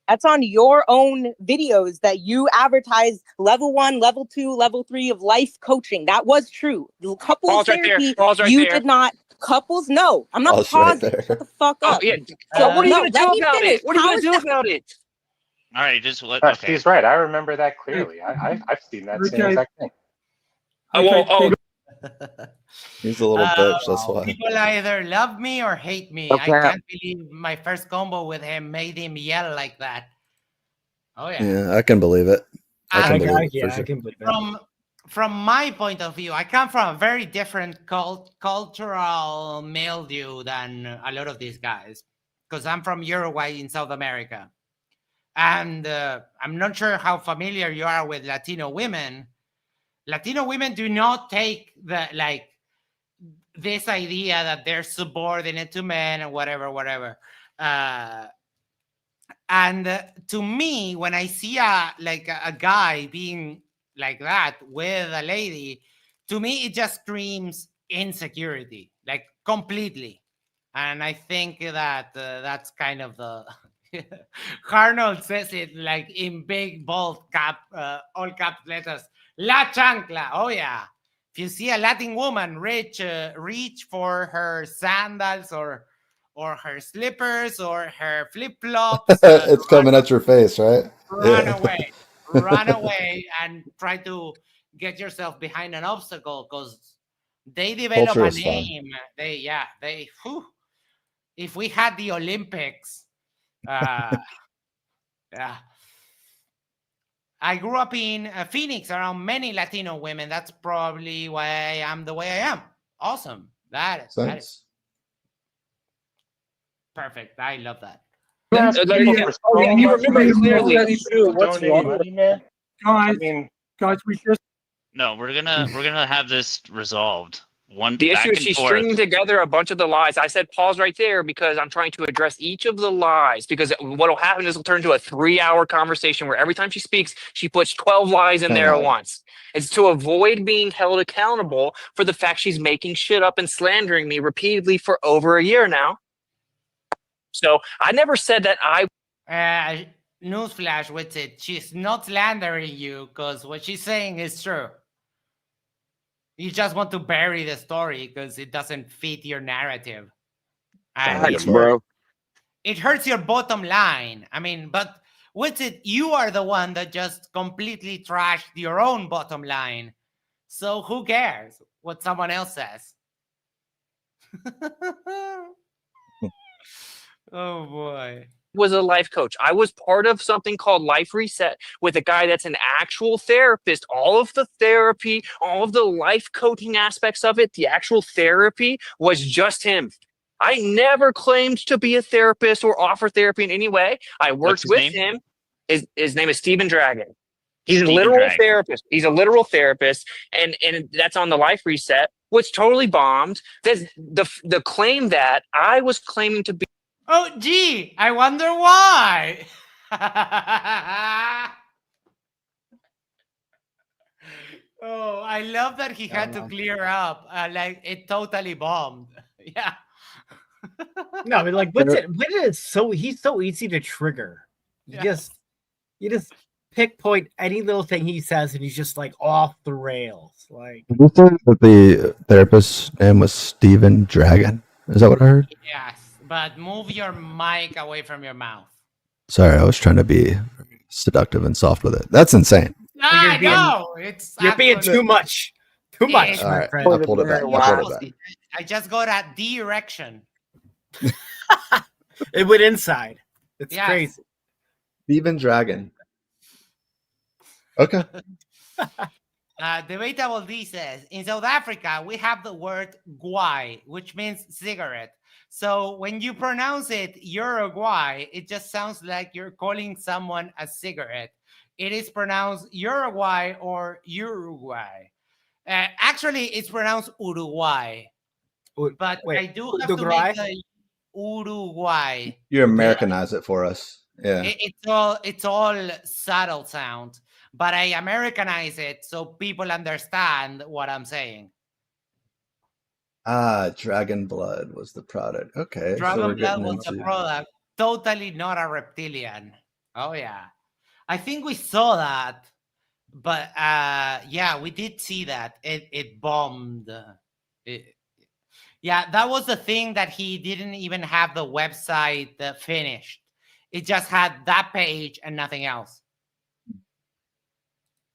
Speaker 7: That's on your own videos that you advertised level 1, level 2, level 3 of life coaching. That was true. Couples therapy, you did not. Couples, no. I'm not pausing. Shut the fuck up.
Speaker 6: Oh, yeah. So what are you going to do about it? What are you going to do
Speaker 7: How is
Speaker 6: about it?
Speaker 12: All right, just let.
Speaker 10: No,
Speaker 12: Okay.
Speaker 10: she's right. I remember that clearly. I've seen that same exact thing.
Speaker 3: He's a little bitch. That's why.
Speaker 2: People either love me or hate me.
Speaker 3: Okay.
Speaker 2: I can't believe my first combo with him made him yell like that. Oh yeah.
Speaker 3: Yeah, I can believe it. I can believe it for
Speaker 18: I
Speaker 3: sure.
Speaker 18: can believe that.
Speaker 2: from my point of view, I come from a very different cultural milieu than a lot of these guys, because I'm from Uruguay in South America. And I'm not sure how familiar you are with Latino women. Latino women do not take this idea that they're subordinate to men and whatever. And to me, when I see a guy being like that with a lady, to me it just screams insecurity, like completely. And I think that that's kind of the Arnold says it like in big bold all caps letters, la chancla. Oh yeah, if you see a Latin woman reach for her sandals or her slippers or her flip-flops,
Speaker 3: It's coming at your face, right?
Speaker 2: run away and try to get yourself behind an obstacle, because they develop
Speaker 3: Culture
Speaker 2: a
Speaker 3: is fun.
Speaker 2: name. If we had the Olympics, yeah. I grew up in Phoenix around many Latino women. That's probably why I am the way I am. Awesome. That is
Speaker 3: Thanks.
Speaker 2: perfect. I love that.
Speaker 12: You remember clearly
Speaker 13: what's wrong with
Speaker 10: man?
Speaker 13: Guys, we just
Speaker 12: No, we're gonna have this resolved.
Speaker 6: The issue is she's stringing together a bunch of the lies. I said pause right there because I'm trying to address each of the lies. Because what will happen is it'll turn into a 3-hour conversation where every time she speaks, she puts 12 lies in there at once. It's to avoid being held accountable for the fact she's making shit up and slandering me repeatedly for over a year now. So I never said that
Speaker 2: newsflash, Witsit, she's not slandering you, because what she's saying is true. You just want to bury the story because it doesn't fit your narrative.
Speaker 17: Thanks, bro.
Speaker 2: It hurts your bottom line. I mean, but Witsit, you are the one that just completely trashed your own bottom line. So who cares what someone else says? Oh boy.
Speaker 6: Was a life coach. I was part of something called Life Reset with a guy that's an actual therapist. All of the therapy, all of the life coaching aspects of it, the actual therapy was just him. I never claimed to be a therapist or offer therapy in any way. I worked with him. His name is Stephen Dragon. He's a literal therapist. He's a literal therapist, and that's on the Life Reset, which totally bombed. There's the claim that I was claiming to be.
Speaker 2: Oh, gee, I wonder why. Oh, I love that he had to clear up. Like, it totally bombed. Yeah.
Speaker 18: No, I mean, like, he's so easy to trigger. You just pinpoint any little thing he says, and he's just like off the rails. Like,
Speaker 3: Did you say that the therapist's name was Stephen Dragon? Is that what I heard?
Speaker 2: Yes, but move your mic away from your mouth.
Speaker 3: Sorry, I was trying to be seductive and soft with it. That's insane.
Speaker 2: I know.
Speaker 18: You're being too much. Too much,
Speaker 3: All
Speaker 18: my
Speaker 3: right,
Speaker 18: friend.
Speaker 3: I pulled it back.
Speaker 2: I just got a D erection.
Speaker 18: It went inside. It's
Speaker 2: Yes.
Speaker 18: crazy.
Speaker 3: Stephen Dragon. Okay.
Speaker 2: Debatable D says, in South Africa, we have the word guai, which means cigarette. So when you pronounce it Uruguay, it just sounds like you're calling someone a cigarette. It is pronounced Uruguay or Uruguay. Actually, it's pronounced Uruguay. But I do have to make the Uruguay.
Speaker 3: You Americanize it for us. Yeah.
Speaker 2: It's all subtle sound, but I Americanize it so people understand what I'm saying.
Speaker 3: Dragon Blood was the product. Okay.
Speaker 2: Dragon Blood was the product. Totally not a reptilian. Oh yeah. I think we saw that, but yeah, we did see that. It bombed. Yeah, that was the thing, that he didn't even have the website finished. It just had that page and nothing else.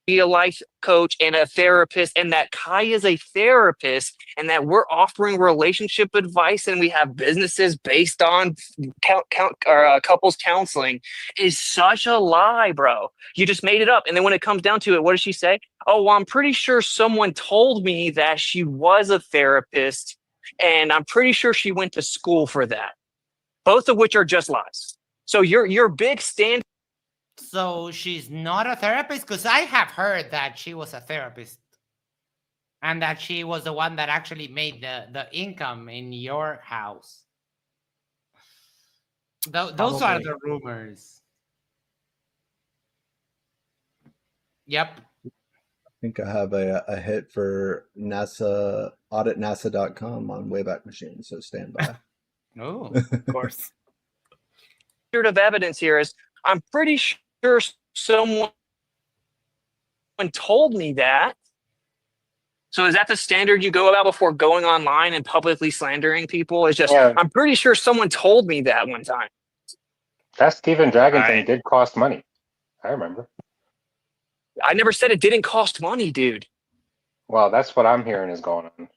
Speaker 6: be a life coach and a therapist, and that Kai is a therapist, and that we're offering relationship advice, and we have businesses based on couples counseling, is such a lie, bro. You just made it up. And then when it comes down to it, what does she say? Oh, well, I'm pretty sure someone told me that she was a therapist, and I'm pretty sure she went to school for that. Both of which are just lies. So your big stand.
Speaker 2: So she's not a therapist? Because I have heard that she was a therapist and that she was the one that actually made the income in your house. Those are the rumors. Yep.
Speaker 3: I think I have a hit for NASA, auditnasa.com on Wayback Machine, so stand by.
Speaker 2: Oh,
Speaker 18: of course.
Speaker 6: Of evidence here is I'm pretty sure someone told me that. So is that the standard you go about before going online and publicly slandering people? It's just, I'm pretty sure someone told me that one time.
Speaker 10: That Steven Dragon thing did cost money. I remember.
Speaker 6: I never said it didn't cost money, dude.
Speaker 10: Well, that's what I'm hearing is going on.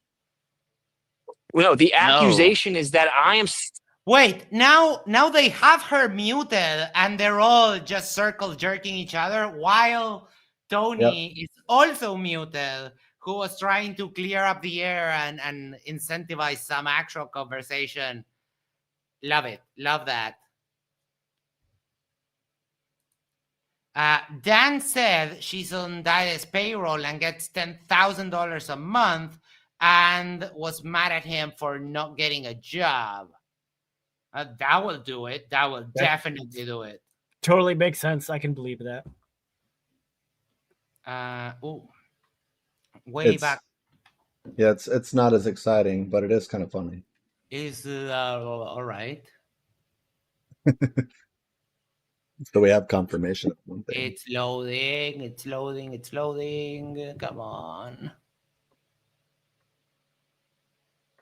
Speaker 6: Well, no, the accusation is that I am...
Speaker 2: Wait, now they have her muted and they're all just circle jerking each other while Tony is also muted, who was trying to clear up the air and incentivize some actual conversation. Love it. Love that. Dan said she's on Dida's payroll and gets $10,000 a month and was mad at him for not getting a job. That will do it. That will definitely do it.
Speaker 18: Totally makes sense. I can believe that.
Speaker 2: Back.
Speaker 3: Yeah, it's not as exciting, but it is kind of funny.
Speaker 2: Is all right.
Speaker 3: So we have confirmation of one thing.
Speaker 2: It's loading. It's loading. It's loading. Come on.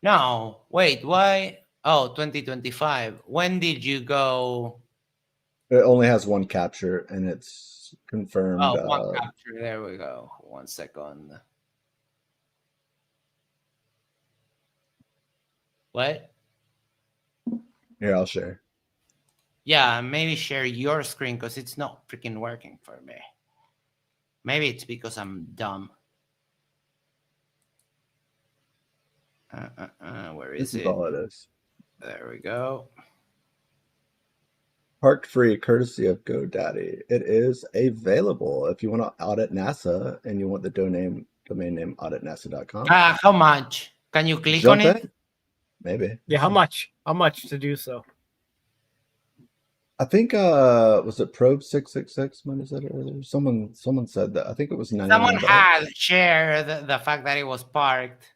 Speaker 2: No, wait. Why? Oh, 2025. When did you go?
Speaker 3: It only has one capture, and it's confirmed.
Speaker 2: Oh, one capture. There we go. 1 second. What?
Speaker 3: Here, I'll share.
Speaker 2: Yeah, maybe share your screen because it's not freaking working for me. Maybe it's because I'm dumb. Where is
Speaker 3: This
Speaker 2: it?
Speaker 3: is all it is.
Speaker 2: There we go.
Speaker 3: Parked free, courtesy of GoDaddy. It is available if you want to audit NASA and you want the domain name auditnasa.com.
Speaker 2: How much? Can you click on it?
Speaker 3: Maybe.
Speaker 18: Yeah, how much? How much to do so?
Speaker 3: I think was it Probe 666? When is that earlier? Someone said that. I think it was 99
Speaker 2: Someone
Speaker 3: bucks.
Speaker 2: had shared the fact that it was parked.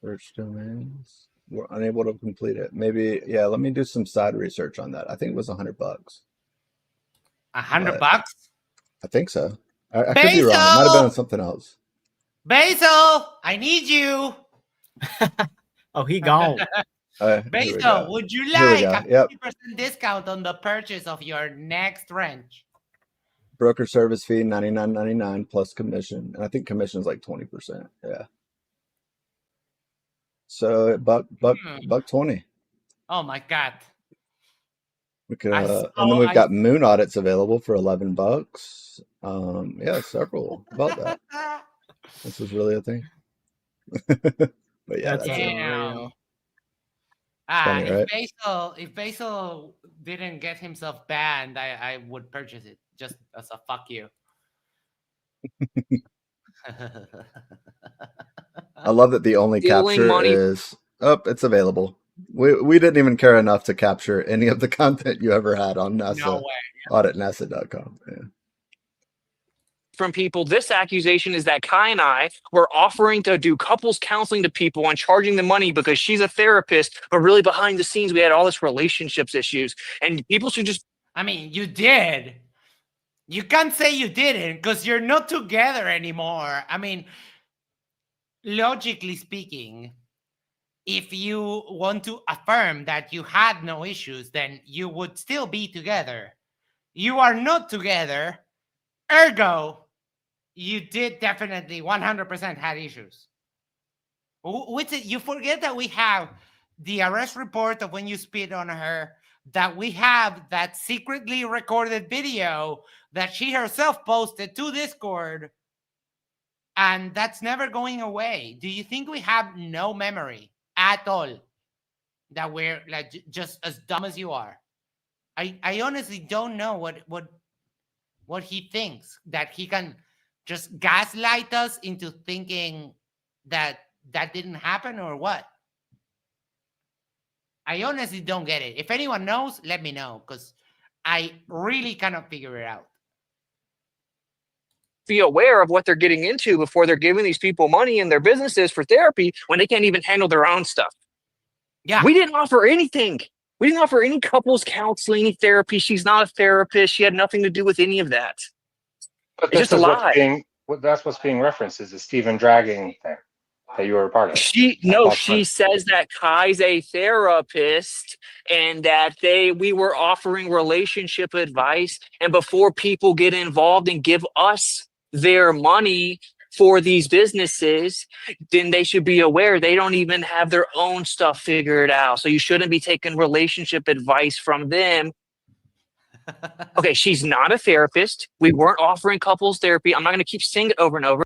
Speaker 3: Search domains. We're unable to complete it. Maybe, yeah, let me do some side research on that. I think it was $100.
Speaker 2: $100 bucks?
Speaker 3: I think so. I could be wrong. It might have been on something else.
Speaker 2: Basil, I need you.
Speaker 18: Oh, he gone.
Speaker 2: Basil, would you like a 50% discount on the purchase of your next wrench?
Speaker 3: Broker service fee $99.99 plus commission, and I think commission is like 20%. Yeah. So $120.
Speaker 2: Oh my god.
Speaker 3: We could, and then we've got moon audits available for $11. Yeah, several about that. This is really a thing. But yeah, that's it. Funny, right?
Speaker 2: If Basil didn't get himself banned, I would purchase it just as a fuck you.
Speaker 3: I love that the only capture is it's available. We didn't even care enough to capture any of the content you ever had on NASA.
Speaker 2: No way.
Speaker 3: Auditnasa.com. Yeah.
Speaker 6: From people, this accusation is that Kai and I were offering to do couples counseling to people and charging them money because she's a therapist, but really behind the scenes we had all this relationships issues, and people should just...
Speaker 2: I mean, you did. You can't say you didn't because you're not together anymore. I mean, logically speaking, if you want to affirm that you had no issues, then you would still be together. You are not together. Ergo, you did definitely 100% had issues. Witsit, you forget that we have the arrest report of when you spit on her, that we have that secretly recorded video that she herself posted to Discord, and that's never going away. Do you think we have no memory at all? That we're like just as dumb as you are? I honestly don't know what he thinks, that he can just gaslight us into thinking that didn't happen, or what? I honestly don't get it. If anyone knows, let me know, because I really cannot figure it out.
Speaker 6: Be aware of what they're getting into before they're giving these people money in their businesses for therapy when they can't even handle their own stuff.
Speaker 2: Yeah.
Speaker 6: We didn't offer anything. We didn't offer any couples counseling, therapy. She's not a therapist. She had nothing to do with any of that.
Speaker 10: But
Speaker 6: It's
Speaker 10: this
Speaker 6: just a
Speaker 10: is what's
Speaker 6: lie.
Speaker 10: that's what's being referenced, is the Stephen dragging thing that you were a part of.
Speaker 6: She says that Kai's a therapist and that we were offering relationship advice, and before people get involved and give us their money for these businesses, then they should be aware they don't even have their own stuff figured out. So you shouldn't be taking relationship advice from them. Okay, she's not a therapist. We weren't offering couples therapy. I'm not going to keep saying it over and over.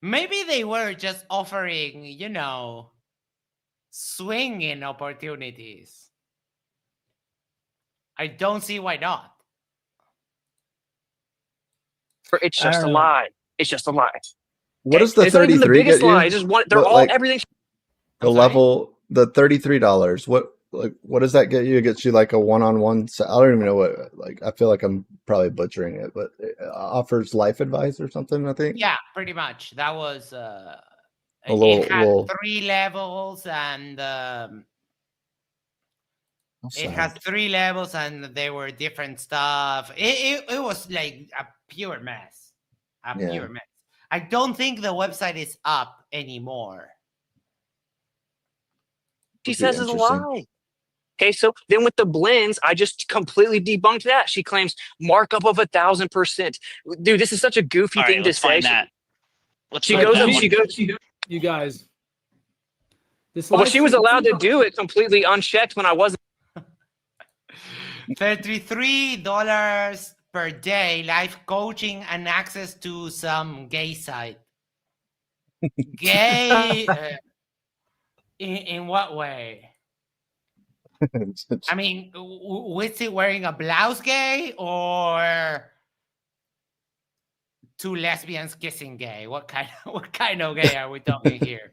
Speaker 2: Maybe they were just offering, swinging opportunities. I don't see why not.
Speaker 6: It's just a lie. It's just a lie.
Speaker 3: What does the
Speaker 6: It's not even the
Speaker 3: 33
Speaker 6: biggest
Speaker 3: get you?
Speaker 6: lie. It's just one. They're
Speaker 3: What,
Speaker 6: all
Speaker 3: like,
Speaker 6: everything.
Speaker 3: the level, the $33. What does that get you? It gets you like a one-on-one. I don't even know what. Like, I feel like I'm probably butchering it, but it offers life advice or something, I think.
Speaker 2: Yeah, pretty much. That was
Speaker 3: A
Speaker 2: it had
Speaker 3: little.
Speaker 2: 3 levels, and it has 3 levels, and they were different stuff. It was like a pure mess. Pure mess. I don't think the website is up anymore.
Speaker 6: She says is a lie. Okay, so then with the blends, I just completely debunked that. She claims markup of 1,000%. Dude, this is such a goofy thing to say. She goes.
Speaker 4: You guys.
Speaker 6: Well, she was allowed to do it completely unchecked when I wasn't.
Speaker 2: $33 per day, life coaching, and access to some gay site. Gay? In what way? I mean, Witsit wearing a blouse gay, or 2 lesbians kissing gay? What kind of gay are we talking here?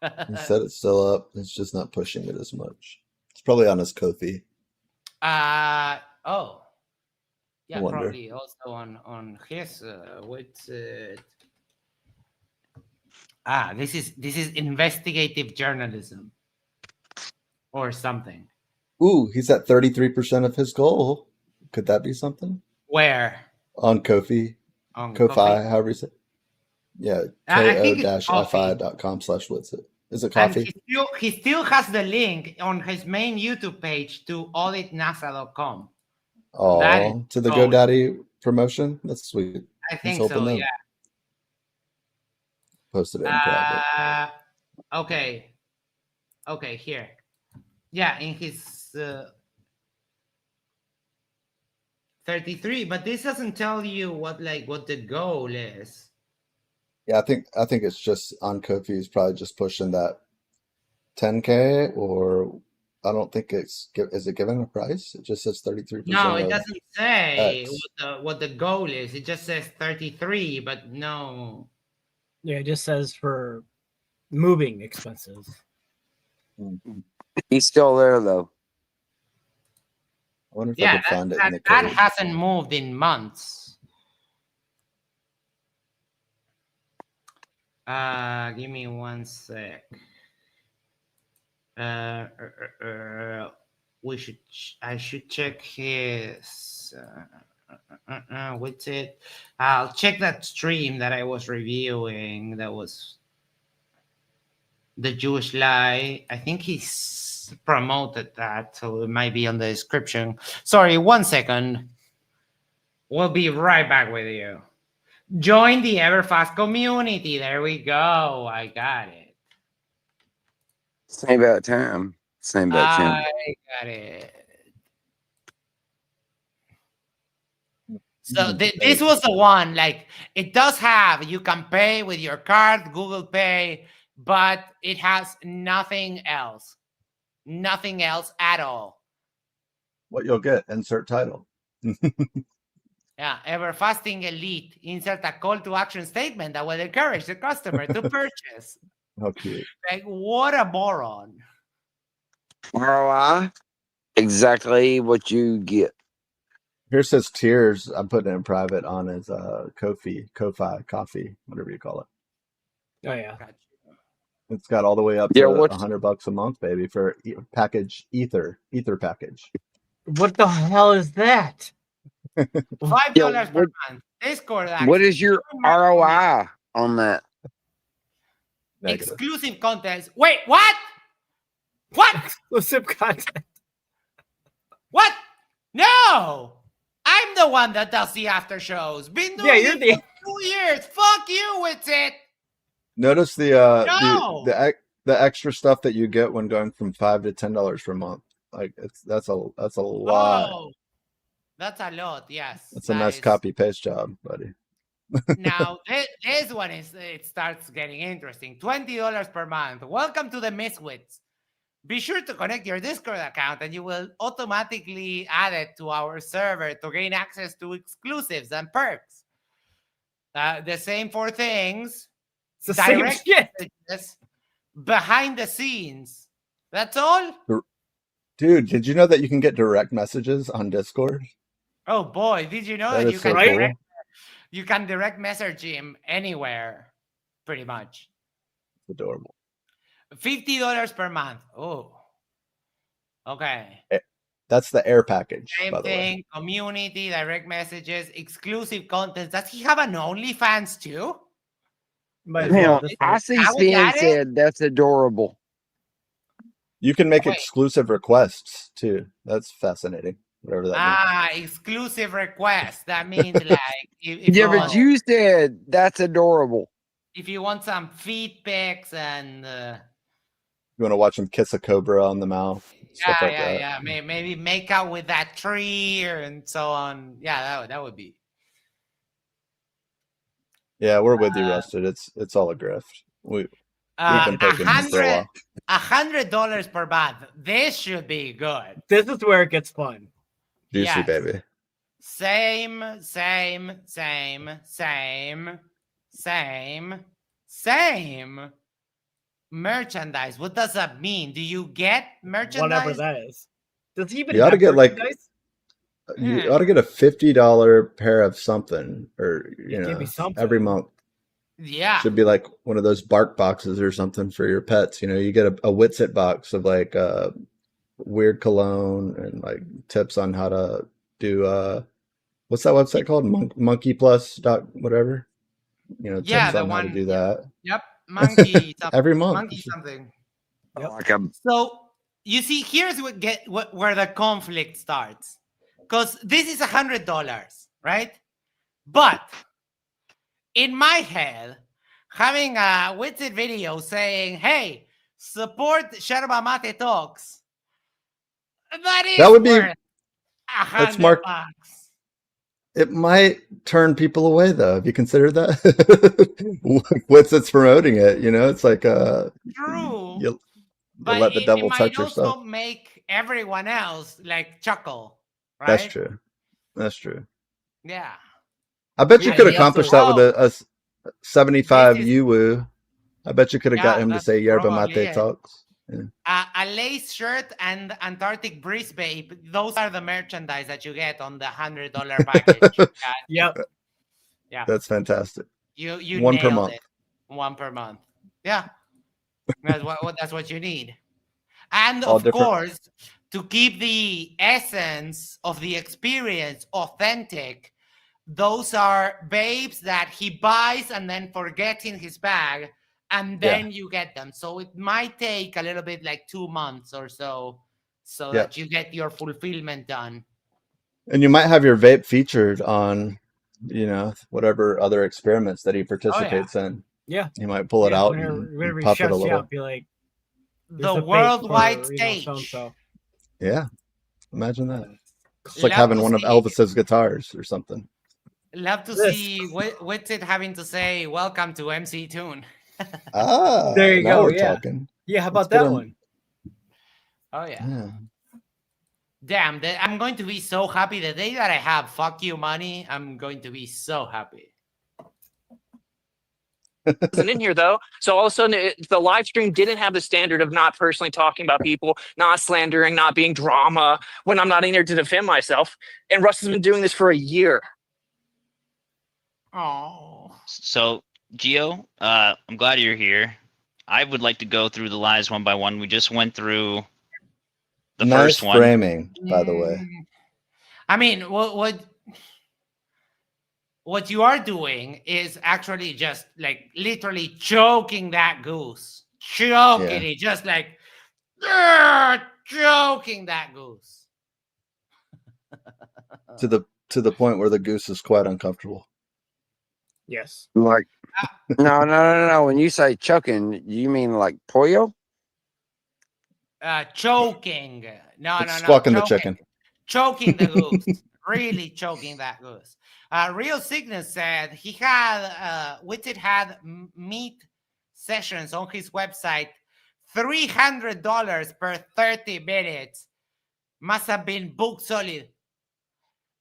Speaker 3: He said it's still up. It's just not pushing it as much. It's probably on his Ko-fi.
Speaker 2: Oh. Yeah,
Speaker 3: I wonder.
Speaker 2: probably also on his Witsit. This is investigative journalism or something.
Speaker 3: Ooh, he's at 33% of his goal. Could that be something?
Speaker 2: Where?
Speaker 3: On Ko-fi.
Speaker 2: On
Speaker 3: Ko-fi,
Speaker 2: Ko-fi?
Speaker 3: however you say it. Yeah,
Speaker 2: I think it's
Speaker 3: ko-fi.com/Witsit. Is it coffee?
Speaker 2: And he still has the link on his main YouTube page to auditnasa.com.
Speaker 3: Oh, to the GoDaddy promotion? That's sweet.
Speaker 2: I
Speaker 3: He's
Speaker 2: think
Speaker 3: helping
Speaker 2: so,
Speaker 3: them.
Speaker 2: yeah.
Speaker 3: Posted it in private.
Speaker 2: Okay, here. Yeah, in his 33, but this doesn't tell you what the goal is.
Speaker 3: Yeah, I think it's just on Ko-fi. He's probably just pushing that 10K, or I don't think is it given a price? It just says 33%.
Speaker 2: No, it doesn't say
Speaker 3: X.
Speaker 2: what the goal is. It just says 33, but no.
Speaker 18: Yeah, it just says for moving expenses.
Speaker 17: He's still there though.
Speaker 3: I wonder if
Speaker 2: Yeah,
Speaker 3: I could find it in the
Speaker 2: that
Speaker 3: code.
Speaker 2: hasn't moved in months. Give me 1 sec. I should check his Witsit. I'll check that stream that I was reviewing. That was The Jewish Lie. I think he's promoted that, so it might be on the description. Sorry, 1 second. We'll be right back with you. Join the Everfast community. There we go. I got it.
Speaker 17: Same about time. Same about time.
Speaker 2: I got it. So this was the one, like, it does have, you can pay with your card, Google Pay, but it has nothing else. Nothing else at all.
Speaker 3: What you'll get, insert title.
Speaker 2: Yeah, Everfasting Elite. Insert a call to action statement that will encourage the customer to purchase.
Speaker 3: How cute.
Speaker 2: Like, what a moron.
Speaker 17: ROI, exactly what you get.
Speaker 3: Here says tiers. I'm putting it in private on his Ko-fi, coffee, whatever you call it.
Speaker 18: Oh yeah.
Speaker 3: It's got all the way up
Speaker 17: Yeah,
Speaker 3: to
Speaker 17: what's-
Speaker 3: $100 a month, baby, for package ether package.
Speaker 18: What the hell is that?
Speaker 2: $5 per month. Discord access.
Speaker 17: What is your ROI on that?
Speaker 3: Negative.
Speaker 2: Exclusive contents. Wait, what? What?
Speaker 18: Exclusive content.
Speaker 2: What? No! I'm the one that does the after shows. Been doing
Speaker 18: you're
Speaker 2: it for 2 years. Fuck you, Witsit.
Speaker 3: Notice
Speaker 2: No!
Speaker 3: the extra stuff that you get when going from $5 to $10 per month. Like that's a lot.
Speaker 2: Oh, that's a lot. Yes.
Speaker 3: That's a nice copy paste job, buddy.
Speaker 2: Now this one it starts getting interesting. $20 per month. Welcome to the Miswits. Be sure to connect your Discord account and you will automatically add it to our server to gain access to exclusives and perks. The same 4 things.
Speaker 18: It's the same shit.
Speaker 2: Messages, behind the scenes. That's all?
Speaker 3: Dude, did you know that you can get direct messages on Discord?
Speaker 2: Oh boy, did you know
Speaker 3: That
Speaker 2: that
Speaker 3: is
Speaker 2: you
Speaker 3: so
Speaker 2: can
Speaker 3: cool.
Speaker 2: you can direct message him anywhere, pretty much.
Speaker 3: Adorable.
Speaker 2: $50 per month. Oh. Okay.
Speaker 3: That's the air package,
Speaker 2: Same
Speaker 3: by the way.
Speaker 2: thing, community, direct messages, exclusive content. Does he have an OnlyFans too?
Speaker 17: Hell, I see
Speaker 2: How is
Speaker 17: Stan
Speaker 2: that it?
Speaker 17: said that's adorable.
Speaker 3: You can make
Speaker 2: Wait.
Speaker 3: exclusive requests too. That's fascinating. Whatever that means.
Speaker 2: Exclusive request. That means like if
Speaker 17: Yeah,
Speaker 2: you
Speaker 17: but
Speaker 2: want,
Speaker 17: you said that's adorable.
Speaker 2: if you want some feet pics and
Speaker 3: You want to watch him kiss a cobra on the mouth, stuff like that.
Speaker 2: yeah. Maybe make out with that tree and so on. Yeah, that would be.
Speaker 3: Yeah, we're with you, Rusted. It's all a grift. We've been poking him for a while.
Speaker 2: $100 per month. This should be good.
Speaker 18: This is where it gets fun.
Speaker 3: Juicy,
Speaker 2: Yes.
Speaker 3: baby.
Speaker 2: Same merchandise. What does that mean? Do you get merchandise?
Speaker 18: Whatever that is. Does he even
Speaker 3: You ought to
Speaker 18: have
Speaker 3: get like
Speaker 18: merchandise?
Speaker 3: you ought to get a $50 pair of something, or
Speaker 18: Give me something.
Speaker 3: every month.
Speaker 2: Yeah.
Speaker 3: Should be like one of those bark boxes or something for your pets. You get a Witsit box of like weird cologne and like tips on how to do what's that website called? Monkey Plus dot whatever. Tips
Speaker 2: Yeah, the
Speaker 3: on how to
Speaker 2: one.
Speaker 3: do that.
Speaker 2: Yep. Monkey something.
Speaker 3: Every month.
Speaker 2: Monkey something.
Speaker 17: Like a
Speaker 2: So you see, here's where the conflict starts. Because this is $100, right? But in my head, having a Witsit video saying, hey, support Yerba Mate Talks, that
Speaker 3: would be-
Speaker 2: worth
Speaker 3: That's
Speaker 2: $100.
Speaker 3: It might turn people away though. Have you considered that? Witsit's promoting it, it's like
Speaker 2: True.
Speaker 3: you
Speaker 2: But
Speaker 3: let the devil
Speaker 2: it might
Speaker 3: touch your
Speaker 2: also
Speaker 3: stuff.
Speaker 2: make everyone else like chuckle, right?
Speaker 3: That's true. That's true.
Speaker 2: Yeah.
Speaker 3: I bet you
Speaker 2: Yeah,
Speaker 3: could
Speaker 2: he
Speaker 3: accomplish
Speaker 2: also-
Speaker 3: that with a 75
Speaker 2: This is-
Speaker 3: Yuwu. I bet you could have got him to
Speaker 2: that's
Speaker 3: say Yerba
Speaker 2: probably
Speaker 3: Mate
Speaker 2: it.
Speaker 3: Talks. Yeah.
Speaker 2: A lace shirt and Antarctic breeze babe. Those are the merchandise that you get on the $100 package.
Speaker 18: Yep.
Speaker 2: Yeah.
Speaker 3: That's fantastic.
Speaker 2: You
Speaker 3: One per
Speaker 2: nailed
Speaker 3: month.
Speaker 2: it. One per month. Yeah. That's what you need. And
Speaker 3: All
Speaker 2: of
Speaker 3: different-
Speaker 2: course, to keep the essence of the experience authentic, those are babes that he buys and then forgets in his bag and then you get them. So it might take a little bit, like 2 months or so that you get your fulfillment done.
Speaker 3: And you might have your vape featured on, whatever other experiments that he participates in.
Speaker 18: Yeah.
Speaker 3: You might pull it out and
Speaker 18: whenever he
Speaker 3: puff it a
Speaker 18: shuts you
Speaker 3: little.
Speaker 18: out, be like,
Speaker 2: the worldwide stage.
Speaker 18: So.
Speaker 3: Yeah. Imagine that. It's like
Speaker 2: Love
Speaker 3: having
Speaker 2: to
Speaker 3: one of
Speaker 2: see-
Speaker 3: Elvis's guitars or something.
Speaker 2: Love to see Witsit having to say, welcome to MC Tune.
Speaker 18: There you
Speaker 3: now
Speaker 18: go.
Speaker 3: we're
Speaker 18: Yeah.
Speaker 3: talking.
Speaker 18: Yeah. How
Speaker 3: Let's
Speaker 18: about
Speaker 3: get
Speaker 18: that
Speaker 3: him-
Speaker 18: one?
Speaker 2: Oh, yeah.
Speaker 3: Yeah.
Speaker 2: Damn, I'm going to be so happy the day that I have fuck you money. I'm going to be so happy.
Speaker 6: Wasn't in here though, so all of a sudden the live stream didn't have the standard of not personally talking about people, not slandering, not being drama when I'm not in here to defend myself. And Russ has been doing this for a year.
Speaker 2: Oh.
Speaker 12: So, Gio, I'm glad you're here. I would like to go through the lies one by one. We just went through the
Speaker 3: nice
Speaker 12: first one.
Speaker 3: framing, by the way.
Speaker 2: I mean, what you are doing is actually just like literally choking that goose. Choking it, just like choking that goose.
Speaker 3: To the point where the goose is quite uncomfortable.
Speaker 18: Yes.
Speaker 17: Like, no. When you say choking, you mean like pollo?
Speaker 2: Choking. No.
Speaker 3: Squawking the chicken.
Speaker 2: Choking the goose. Really choking that goose. Real Cygnus said he had Witsit had meat sessions on his website, $300 per 30 minutes. Must have been booked solid.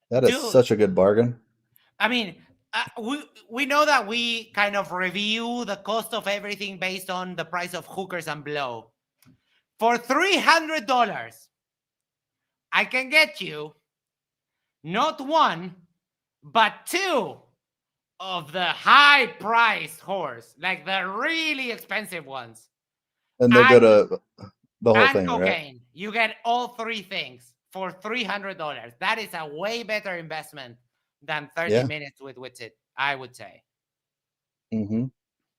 Speaker 3: That is
Speaker 2: Dude.
Speaker 3: such a good bargain.
Speaker 2: I mean, we know that we kind of review the cost of everything based on the price of hookers and blow. For $300, I can get you not one, but two of the high-priced horse, like the really expensive ones.
Speaker 3: And they go to the whole
Speaker 2: And
Speaker 3: thing,
Speaker 2: cocaine.
Speaker 3: right?
Speaker 2: You get all three things for $300. That is a way better investment than 30 minutes with Witsit, I would say.
Speaker 3: Mm-hmm.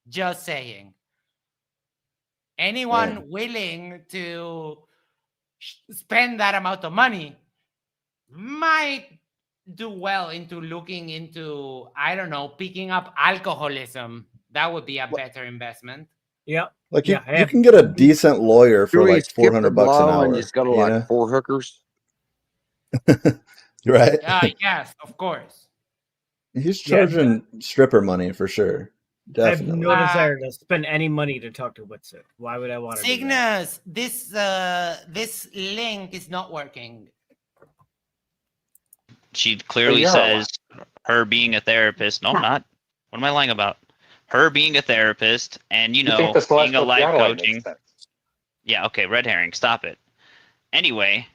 Speaker 2: Just saying. Anyone willing to spend that amount of money might do well into looking into, I don't know, picking up alcoholism. That would be a better investment.
Speaker 18: Yeah.
Speaker 3: Like you can get a decent lawyer for like $400 an hour.
Speaker 17: And just go to like 4 hookers.
Speaker 3: Right?
Speaker 2: Yes, of course.
Speaker 3: He's charging stripper money for sure.
Speaker 18: I have
Speaker 3: Definitely.
Speaker 18: no desire to spend any money to talk to Witsit. Why would I want to?
Speaker 2: Cygnus, this link is not working.
Speaker 12: She clearly says her being a therapist. No, I'm not. What am I lying about? Her being a therapist and,
Speaker 10: think the
Speaker 12: being a
Speaker 10: celestial
Speaker 12: life
Speaker 10: piano light
Speaker 12: coaching.
Speaker 10: makes sense.
Speaker 12: Yeah, okay, red herring. Stop it. Anyway,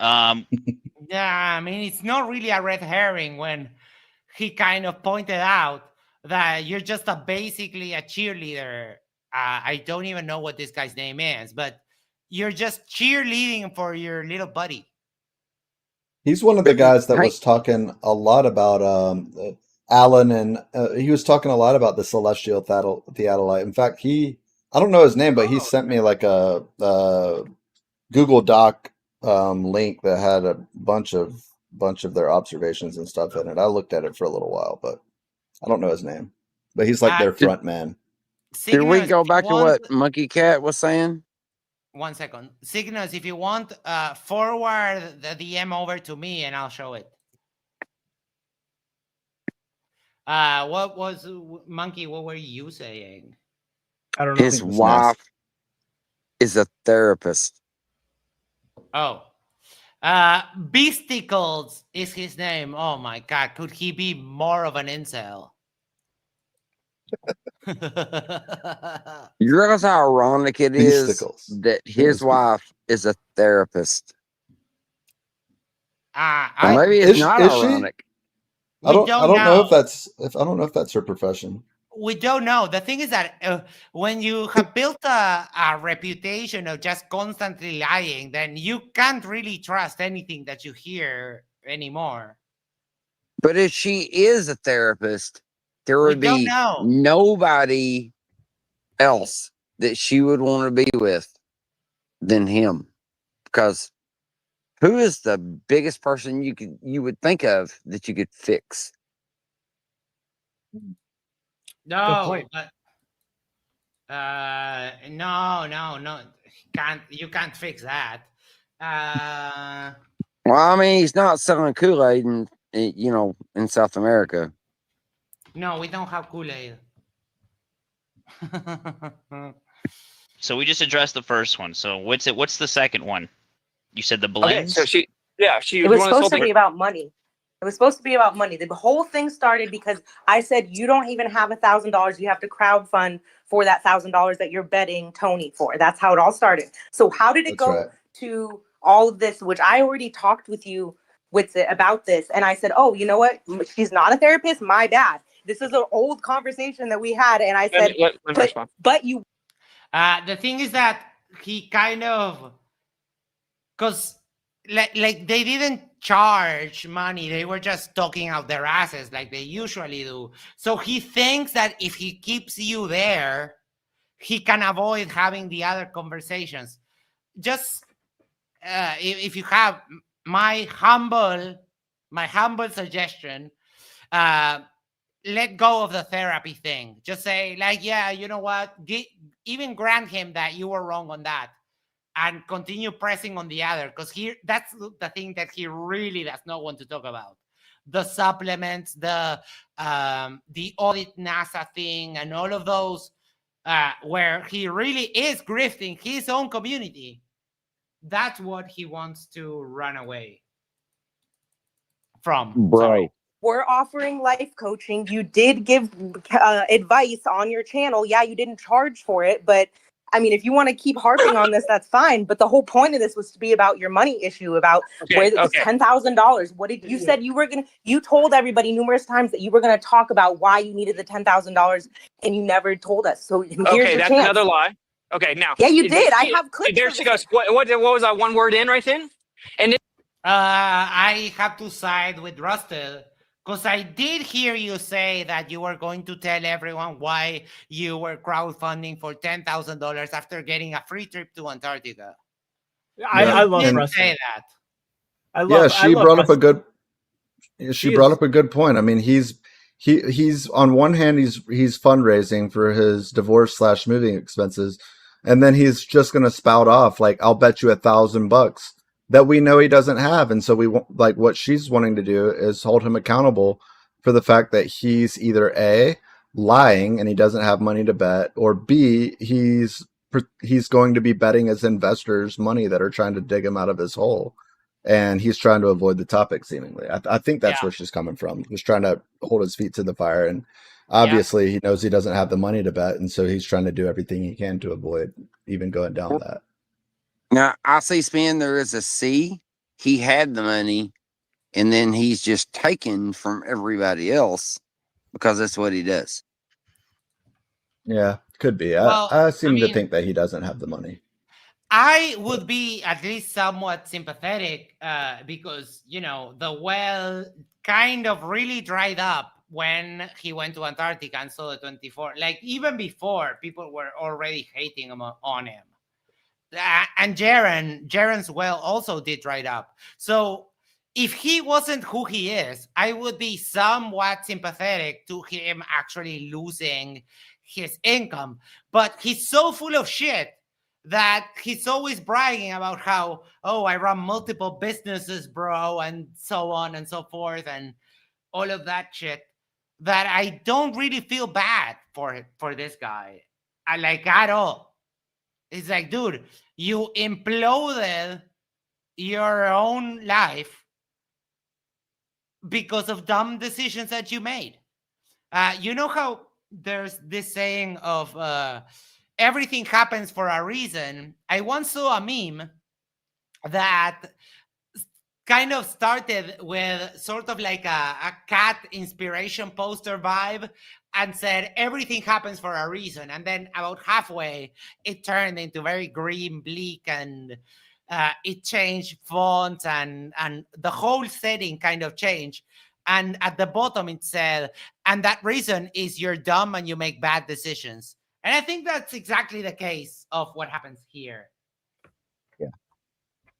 Speaker 2: Yeah, I mean, it's not really a red herring when he kind of pointed out that you're just basically a cheerleader. I don't even know what this guy's name is, but you're just cheerleading for your little buddy.
Speaker 3: He's one of the guys that was talking a lot about Alan, and he was talking a lot about the celestial theodolite. In fact, I don't know his name, but he sent me like a Google Doc link that had a bunch of their observations and stuff in it. I looked at it for a little while, but I don't know his name. But he's like their front man.
Speaker 17: Did we go back to what Monkey Cat was saying?
Speaker 2: 1 second. Cygnus, if you want, forward the DM over to me and I'll show it. What was Monkey? What were you saying?
Speaker 18: I don't know.
Speaker 17: His wife is a therapist.
Speaker 2: Oh, Beasticles is his name. Oh my God, could he be more of an incel?
Speaker 17: You realize how ironic it is that his wife is a therapist? Or maybe it's not ironic.
Speaker 3: I don't know if that's her profession.
Speaker 2: We don't know. The thing is that when you have built a reputation of just constantly lying, then you can't really trust anything that you hear anymore.
Speaker 17: But if she is a therapist, there would be nobody else that she would want to be with than him. Because who is the biggest person you would think of that you could fix?
Speaker 2: No,
Speaker 18: point.
Speaker 2: but no. You can't fix that.
Speaker 17: Well, I mean, he's not selling Kool-Aid in South America.
Speaker 2: No, we don't have Kool-Aid.
Speaker 12: So we just addressed the first one. So what's the second one? You said the
Speaker 6: Okay,
Speaker 12: blends.
Speaker 6: so she
Speaker 7: It was supposed to be about money. It was supposed to be about money. The whole thing started because I said you don't even have $1,000. You have to crowdfund for that $1,000 that you're betting Tony for. That's how it all started. So how did it
Speaker 3: That's
Speaker 7: go
Speaker 3: right.
Speaker 7: to all of this? Which I already talked with you about this, and I said, oh, you know what? She's not a therapist. My bad. This is an old conversation that we had, and I said,
Speaker 6: let me respond.
Speaker 7: but you.
Speaker 2: The thing is that he kind of, because like they didn't charge money, they were just talking out their asses like they usually do. So he thinks that if he keeps you there, he can avoid having the other conversations. Just if you have my humble suggestion, let go of the therapy thing. Just say, like, yeah, you know what? Even grant him that you were wrong on that, and continue pressing on the other, because that's the thing that he really does not want to talk about. The supplements, the audit NASA thing, and all of those, where he really is grifting his own community. That's what he wants to run away from.
Speaker 17: Bro.
Speaker 2: Sorry.
Speaker 7: We're offering life coaching. You did give advice on your channel. Yeah, you didn't charge for it, but I mean, if you want to keep harping on this, that's fine. But the whole point of this was to be about your money issue, about where it was $10,000. What did you said you were gonna? You told everybody numerous times that you were gonna talk about why you needed the $10,000, and you never told us. So here's your
Speaker 6: that's
Speaker 7: chance.
Speaker 6: another lie. Okay, now.
Speaker 7: Yeah, you did. I have clips.
Speaker 6: There she goes. What was that one word in right then? And
Speaker 2: I have to side with Rusted, because I did hear you say that you were going to tell everyone why you were crowdfunding for $10,000 after getting a free trip to Antarctica.
Speaker 18: I love
Speaker 2: did
Speaker 18: Rusted.
Speaker 2: say that.
Speaker 3: She brought up a good point. I mean, he's on one hand he's fundraising for his divorce / moving expenses, and then he's just going to spout off like, I'll bet you $1,000 that we know he doesn't have. And so like what she's wanting to do is hold him accountable for the fact that he's either A, lying and he doesn't have money to bet, or B, he's going to be betting his investors money that are trying to dig him out of his hole. And he's trying to avoid the topic, seemingly. I think that's where she's coming from. Just trying to hold his feet to the fire. And obviously he knows he doesn't have the money to bet. And so he's trying to do everything he can to avoid even going down that.
Speaker 17: Now, I see Spin, there is a C. He had the money, and then he's just taken from everybody else because that's what he does.
Speaker 3: Yeah, could be.
Speaker 2: Well,
Speaker 3: I seem to think that he doesn't have the money.
Speaker 2: I would be at least somewhat sympathetic because, the well kind of really dried up when he went to Antarctica and saw the 24. Like, even before, people were already hating him on him. And Jaren's well also did dry up. So if he wasn't who he is, I would be somewhat sympathetic to him actually losing his income. But he's so full of shit that he's always bragging about how, I run multiple businesses, bro, and so on and so forth, and all of that shit, that I don't really feel bad for this guy, at all. It's like, dude, you imploded your own life because of dumb decisions that you made. You know how there's this saying of everything happens for a reason? I once saw a meme that kind of started with sort of like a cat inspiration poster vibe and said everything happens for a reason. And then about halfway, it turned into very grim, bleak, and it changed fonts and the whole setting kind of changed. And at the bottom, it said, and that reason is you're dumb and you make bad decisions. And I think that's exactly the case of what happens here.
Speaker 3: Yeah.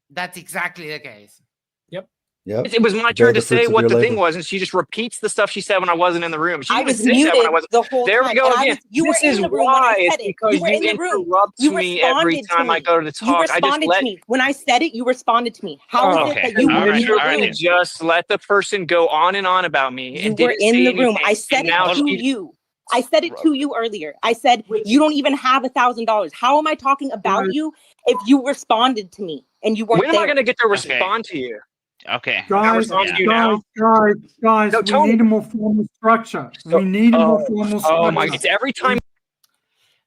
Speaker 2: That's exactly the case.
Speaker 18: Yep.
Speaker 3: Yep.
Speaker 6: It was my
Speaker 3: Bear
Speaker 6: turn
Speaker 3: the
Speaker 6: to say
Speaker 3: fruits of
Speaker 6: what
Speaker 3: your
Speaker 6: the thing
Speaker 3: labor.
Speaker 6: was, and she just repeats the stuff she said when I wasn't in the room. She
Speaker 5: I
Speaker 6: even
Speaker 5: was
Speaker 6: said that when I
Speaker 5: muted
Speaker 6: wasn't.
Speaker 5: the whole
Speaker 6: There
Speaker 5: time,
Speaker 6: we go
Speaker 5: and
Speaker 6: again.
Speaker 5: you were
Speaker 6: This
Speaker 5: in
Speaker 6: is
Speaker 5: the room when I
Speaker 6: why
Speaker 5: said
Speaker 6: it's
Speaker 5: it.
Speaker 6: because
Speaker 5: You were
Speaker 6: you
Speaker 5: in the room.
Speaker 6: interrupt
Speaker 5: You
Speaker 6: me every
Speaker 5: responded to
Speaker 6: time I
Speaker 5: me.
Speaker 6: go to
Speaker 5: You
Speaker 6: talk. I just
Speaker 5: responded
Speaker 6: let.
Speaker 5: to me when I said it. You responded to me. How is it
Speaker 12: Okay.
Speaker 5: that you
Speaker 6: I
Speaker 5: were in the
Speaker 6: literally
Speaker 5: room?
Speaker 6: just let the person go on and on about me
Speaker 5: You
Speaker 6: and
Speaker 5: were
Speaker 6: didn't
Speaker 5: in
Speaker 6: say
Speaker 5: the room.
Speaker 6: anything.
Speaker 5: I said
Speaker 6: And
Speaker 5: it
Speaker 6: now
Speaker 5: to
Speaker 6: she.
Speaker 5: you. I said it to you earlier. I said you don't even have $1,000. How am I talking about you if you responded to me and you weren't
Speaker 6: When am I
Speaker 5: there?
Speaker 6: going to get to
Speaker 12: Okay.
Speaker 6: respond to you?
Speaker 12: Okay.
Speaker 6: Can I
Speaker 13: Guys,
Speaker 6: respond
Speaker 12: Yeah.
Speaker 6: to you now?
Speaker 13: guys,
Speaker 6: No,
Speaker 13: we
Speaker 6: Tony.
Speaker 13: need a more formal structure. We need a more formal
Speaker 6: Oh my!
Speaker 13: structure.
Speaker 6: It's every time.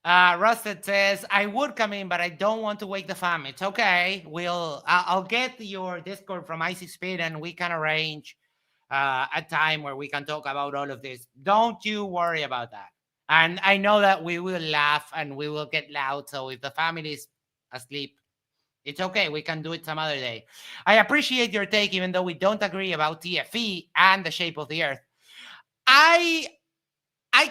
Speaker 2: Rusted says, I would come in, but I don't want to wake the fam. It's okay. I'll get your Discord from Icy Speed and we can arrange a time where we can talk about all of this. Don't you worry about that. And I know that we will laugh and we will get loud. So if the family is asleep, it's okay. We can do it some other day. I appreciate your take, even though we don't agree about TFE and the shape of the earth. I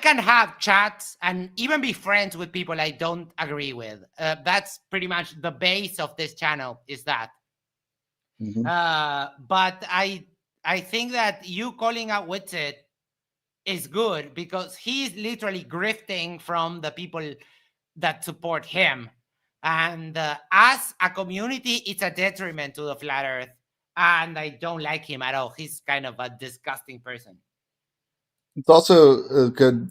Speaker 2: can have chats and even be friends with people I don't agree with. That's pretty much the base of this channel is that.
Speaker 3: Mhm.
Speaker 2: But I think that you calling out Witsit is good because he's literally grifting from the people that support him. And as a community, it's a detriment to the flat earth. And I don't like him at all. He's kind of a disgusting person.
Speaker 3: It's also a good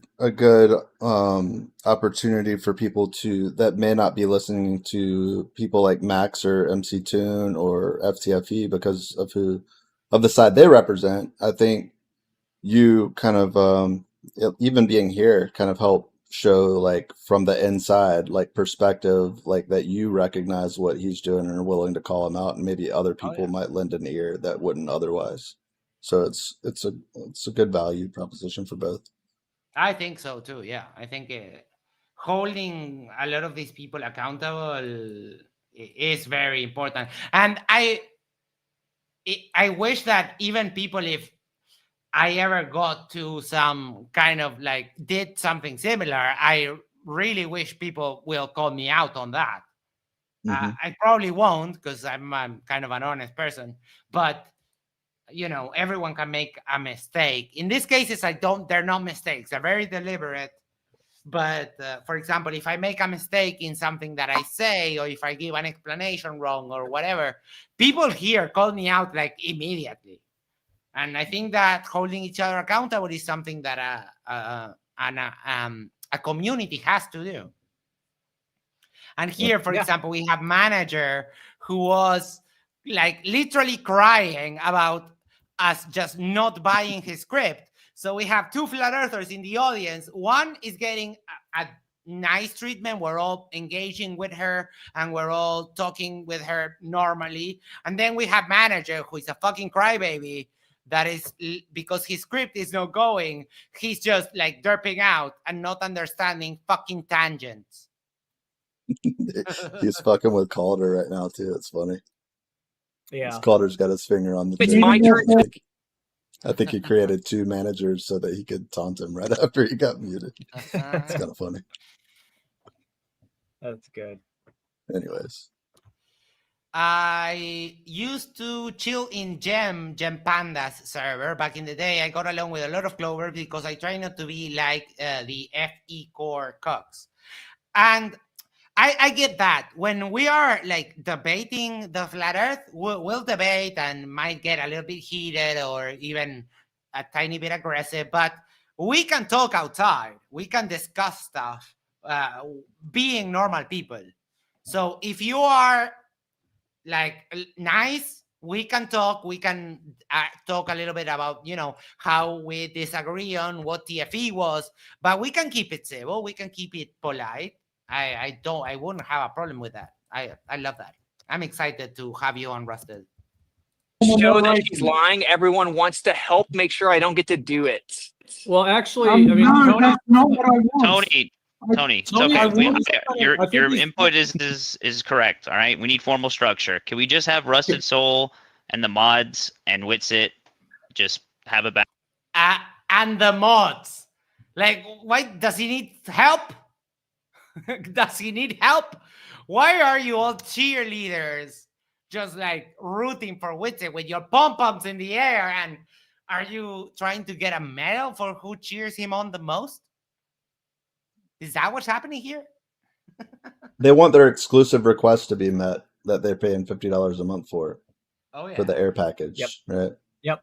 Speaker 3: opportunity for people that may not be listening to people like Max or MC Toon or FTFE because of the side they represent. I think you kind of even being here kind of help show like from the inside like perspective like that you recognize what he's doing and are willing to call him out, and maybe other people might lend an ear that wouldn't otherwise. So it's a good value proposition for both.
Speaker 2: I think so too. Yeah, I think holding a lot of these people accountable is very important. And I wish that even people, if I ever got to some kind of like did something similar, I really wish people will call me out on that. I probably won't because I'm kind of an honest person, but you know, everyone can make a mistake. In these cases, they're not mistakes. They're very deliberate. But for example, if I make a mistake in something that I say, or if I give an explanation wrong or whatever, people here call me out like immediately. And I think that holding each other accountable is something that a community has to do. And here, for example, we have manager who was like literally crying about us just not buying his script. So we have two flat earthers in the audience. One is getting a nice treatment. We're all engaging with her and we're all talking with her normally. And then we have manager who is a fucking crybaby. That is because his script is not going. He's just like derping out and not understanding fucking tangents.
Speaker 3: He's fucking with Calder right now too. It's funny.
Speaker 18: Yeah.
Speaker 3: Calder's got his finger on the
Speaker 6: It's
Speaker 3: trigger.
Speaker 6: my turn.
Speaker 3: I think he created two managers so that he could taunt him right after he got muted. It's kind of funny.
Speaker 18: That's good.
Speaker 3: Anyways.
Speaker 2: I used to chill in Gem Pandas server back in the day. I got along with a lot of Clover because I try not to be like the FE core cooks. And I get that. When we are like debating the flat earth, we'll debate and might get a little bit heated or even a tiny bit aggressive, but we can talk outside. We can discuss stuff being normal people. So if you are like nice, we can talk. We can talk a little bit about, you know, how we disagree on what TFE was, but we can keep it civil. We can keep it polite. I wouldn't have a problem with that. I love that. I'm excited to have you on, Rusted.
Speaker 6: Show that she's lying. Everyone wants to help make sure I don't get to do it.
Speaker 13: Well, actually, I mean, no, that's not what I want.
Speaker 12: Tony, it's
Speaker 13: Tony,
Speaker 12: okay. Your
Speaker 13: I think
Speaker 12: your
Speaker 13: he's-
Speaker 12: input is correct. All right, we need formal structure. Can we just have Rusted Soul and the mods and Witsit just have a back?
Speaker 2: And the mods, like, why does he need help? Does he need help? Why are you all cheerleaders just like rooting for Witsit with your pom-poms in the air? And are you trying to get a medal for who cheers him on the most? Is that what's happening here?
Speaker 3: They want their exclusive request to be met that they're paying $50 a month for.
Speaker 2: Oh, yeah.
Speaker 3: For the air package, right?
Speaker 18: Yep.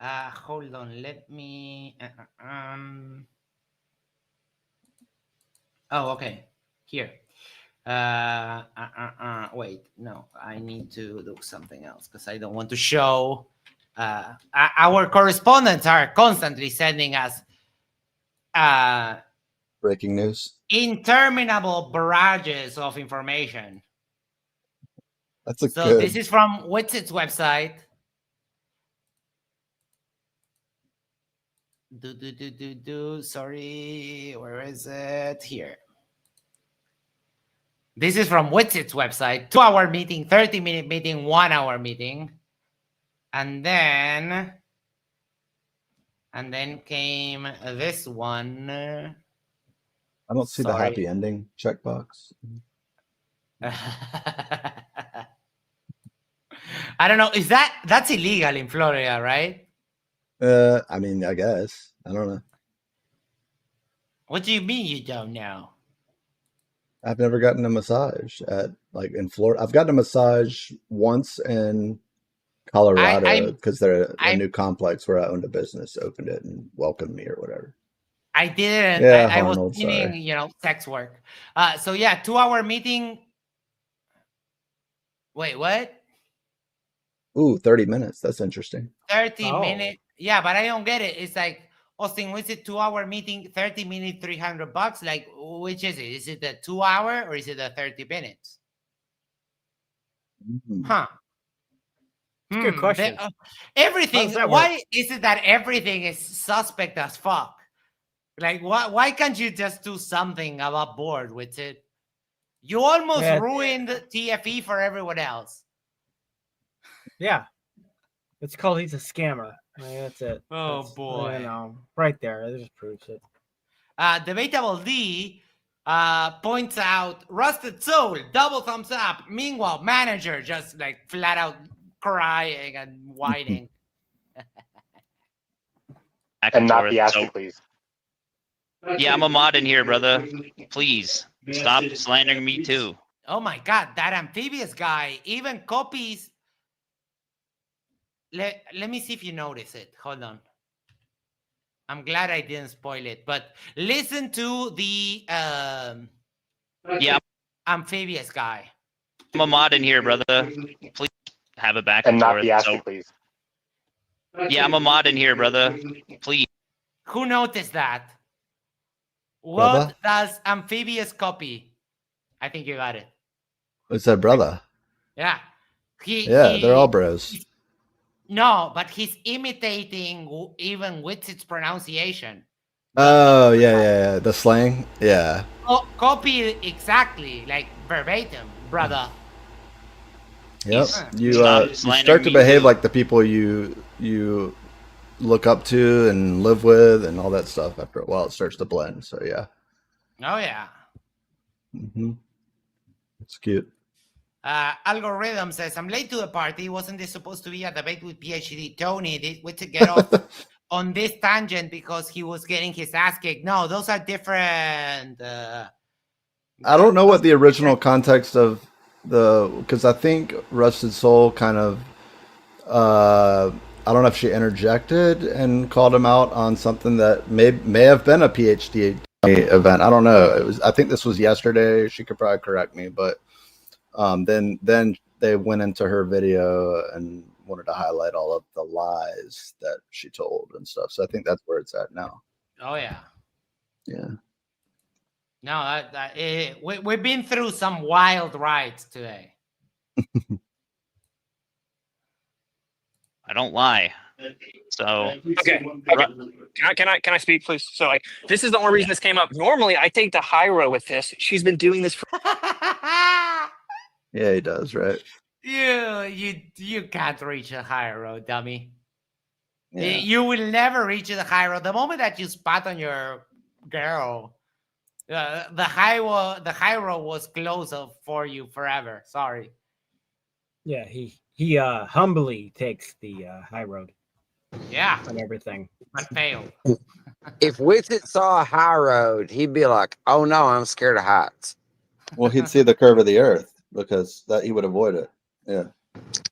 Speaker 2: Hold on. Let me. Oh, okay. Here. Wait. No, I need to do something else because I don't want to show. Our correspondents are constantly sending us
Speaker 3: Breaking news.
Speaker 2: interminable barrages of information.
Speaker 3: That's a
Speaker 2: So
Speaker 3: good.
Speaker 2: this is from Witsit's website. Sorry, where is it? Here. This is from Witsit's website. 2-hour meeting, 30-minute meeting, 1-hour meeting. And then came this one.
Speaker 3: I don't see the happy ending checkbox.
Speaker 2: I don't know. That's illegal in Florida, right?
Speaker 3: I mean, I guess. I don't know.
Speaker 2: What do you mean you don't know?
Speaker 3: I've never gotten a massage in Florida. I've gotten a massage once in Colorado because they're a new complex where I owned a business, opened it and welcomed me or whatever.
Speaker 2: I didn't.
Speaker 3: Yeah,
Speaker 2: I was
Speaker 3: Arnold,
Speaker 2: meaning,
Speaker 3: sorry.
Speaker 2: sex work. So yeah, 2-hour meeting. Wait, what?
Speaker 3: Ooh, 30 minutes. That's interesting.
Speaker 2: 30 minutes. Yeah, but I don't get it. It's like Austin, was it 2-hour meeting, 30 minutes, $300? Like, which is it? Is it the 2-hour or is it the 30 minutes? Huh.
Speaker 18: Good question.
Speaker 2: Everything.
Speaker 18: How does that
Speaker 2: Why
Speaker 18: work?
Speaker 2: is it that everything is suspect as fuck? Like, why can't you just do something about board with it? You almost ruined TFE for everyone else.
Speaker 18: Yeah. It's called he's a scammer. Like, that's it.
Speaker 2: Oh, boy.
Speaker 18: You know, right there. That just proves it.
Speaker 2: Debatable D points out Rusted Soul, double thumbs up. Meanwhile, manager just like flat out crying and whining.
Speaker 10: And not the asking, please.
Speaker 12: Yeah, I'm a mod in here, brother. Please stop slandering me too.
Speaker 2: Oh my God, that amphibious guy even copies. Let me see if you notice it. Hold on. I'm glad I didn't spoil it, but listen to the amphibious guy.
Speaker 12: I'm a mod in here, brother. Please have it back
Speaker 10: And not
Speaker 12: forth.
Speaker 10: the asking, please.
Speaker 12: Yeah, I'm a mod in here, brother. Please.
Speaker 2: Who noticed that? What
Speaker 3: Brother?
Speaker 2: does amphibious copy? I think you got it.
Speaker 3: It's that brother.
Speaker 2: Yeah.
Speaker 3: They're all bros.
Speaker 2: No, but he's imitating even Witsit's pronunciation.
Speaker 3: Oh, yeah. The slang. Yeah.
Speaker 2: Copy exactly, like verbatim, brother.
Speaker 3: Yep. You
Speaker 12: Stop
Speaker 3: start to behave like the people you look up to and live with and all that stuff. After a while, it starts to blend. So yeah.
Speaker 2: Oh yeah.
Speaker 3: It's cute.
Speaker 2: Algorithm says, I'm late to the party. Wasn't this supposed to be a debate with PhD Tony? Did we to get off on this tangent because he was getting his ass kicked? No, those are different.
Speaker 3: I don't know what the original context of because I think Rusted Soul kind of I don't know if she interjected and called him out on something that may have been a PhD event. I don't know. I think this was yesterday. She could probably correct me, but then they went into her video and wanted to highlight all of the lies that she told and stuff. So I think that's where it's at now.
Speaker 2: Oh yeah.
Speaker 3: Yeah.
Speaker 2: No, we've been through some wild rides today.
Speaker 12: I don't lie. So
Speaker 6: Okay. Can I speak, please? So like, this is the only reason this came up. Normally, I take the high road with this. She's been doing this for.
Speaker 3: Yeah, he does, right?
Speaker 2: You can't reach a higher road, dummy.
Speaker 3: Yeah.
Speaker 2: You will never reach the high road. The moment that you spat on your girl, The high road was closed for you forever. Sorry.
Speaker 18: Yeah, he humbly takes the high road.
Speaker 2: Yeah.
Speaker 18: On everything.
Speaker 2: But failed.
Speaker 17: If Witsit saw a high road, he'd be like, "Oh no, I'm scared of heights."
Speaker 3: Well, he'd see the curve of the earth because that he would avoid it. Yeah.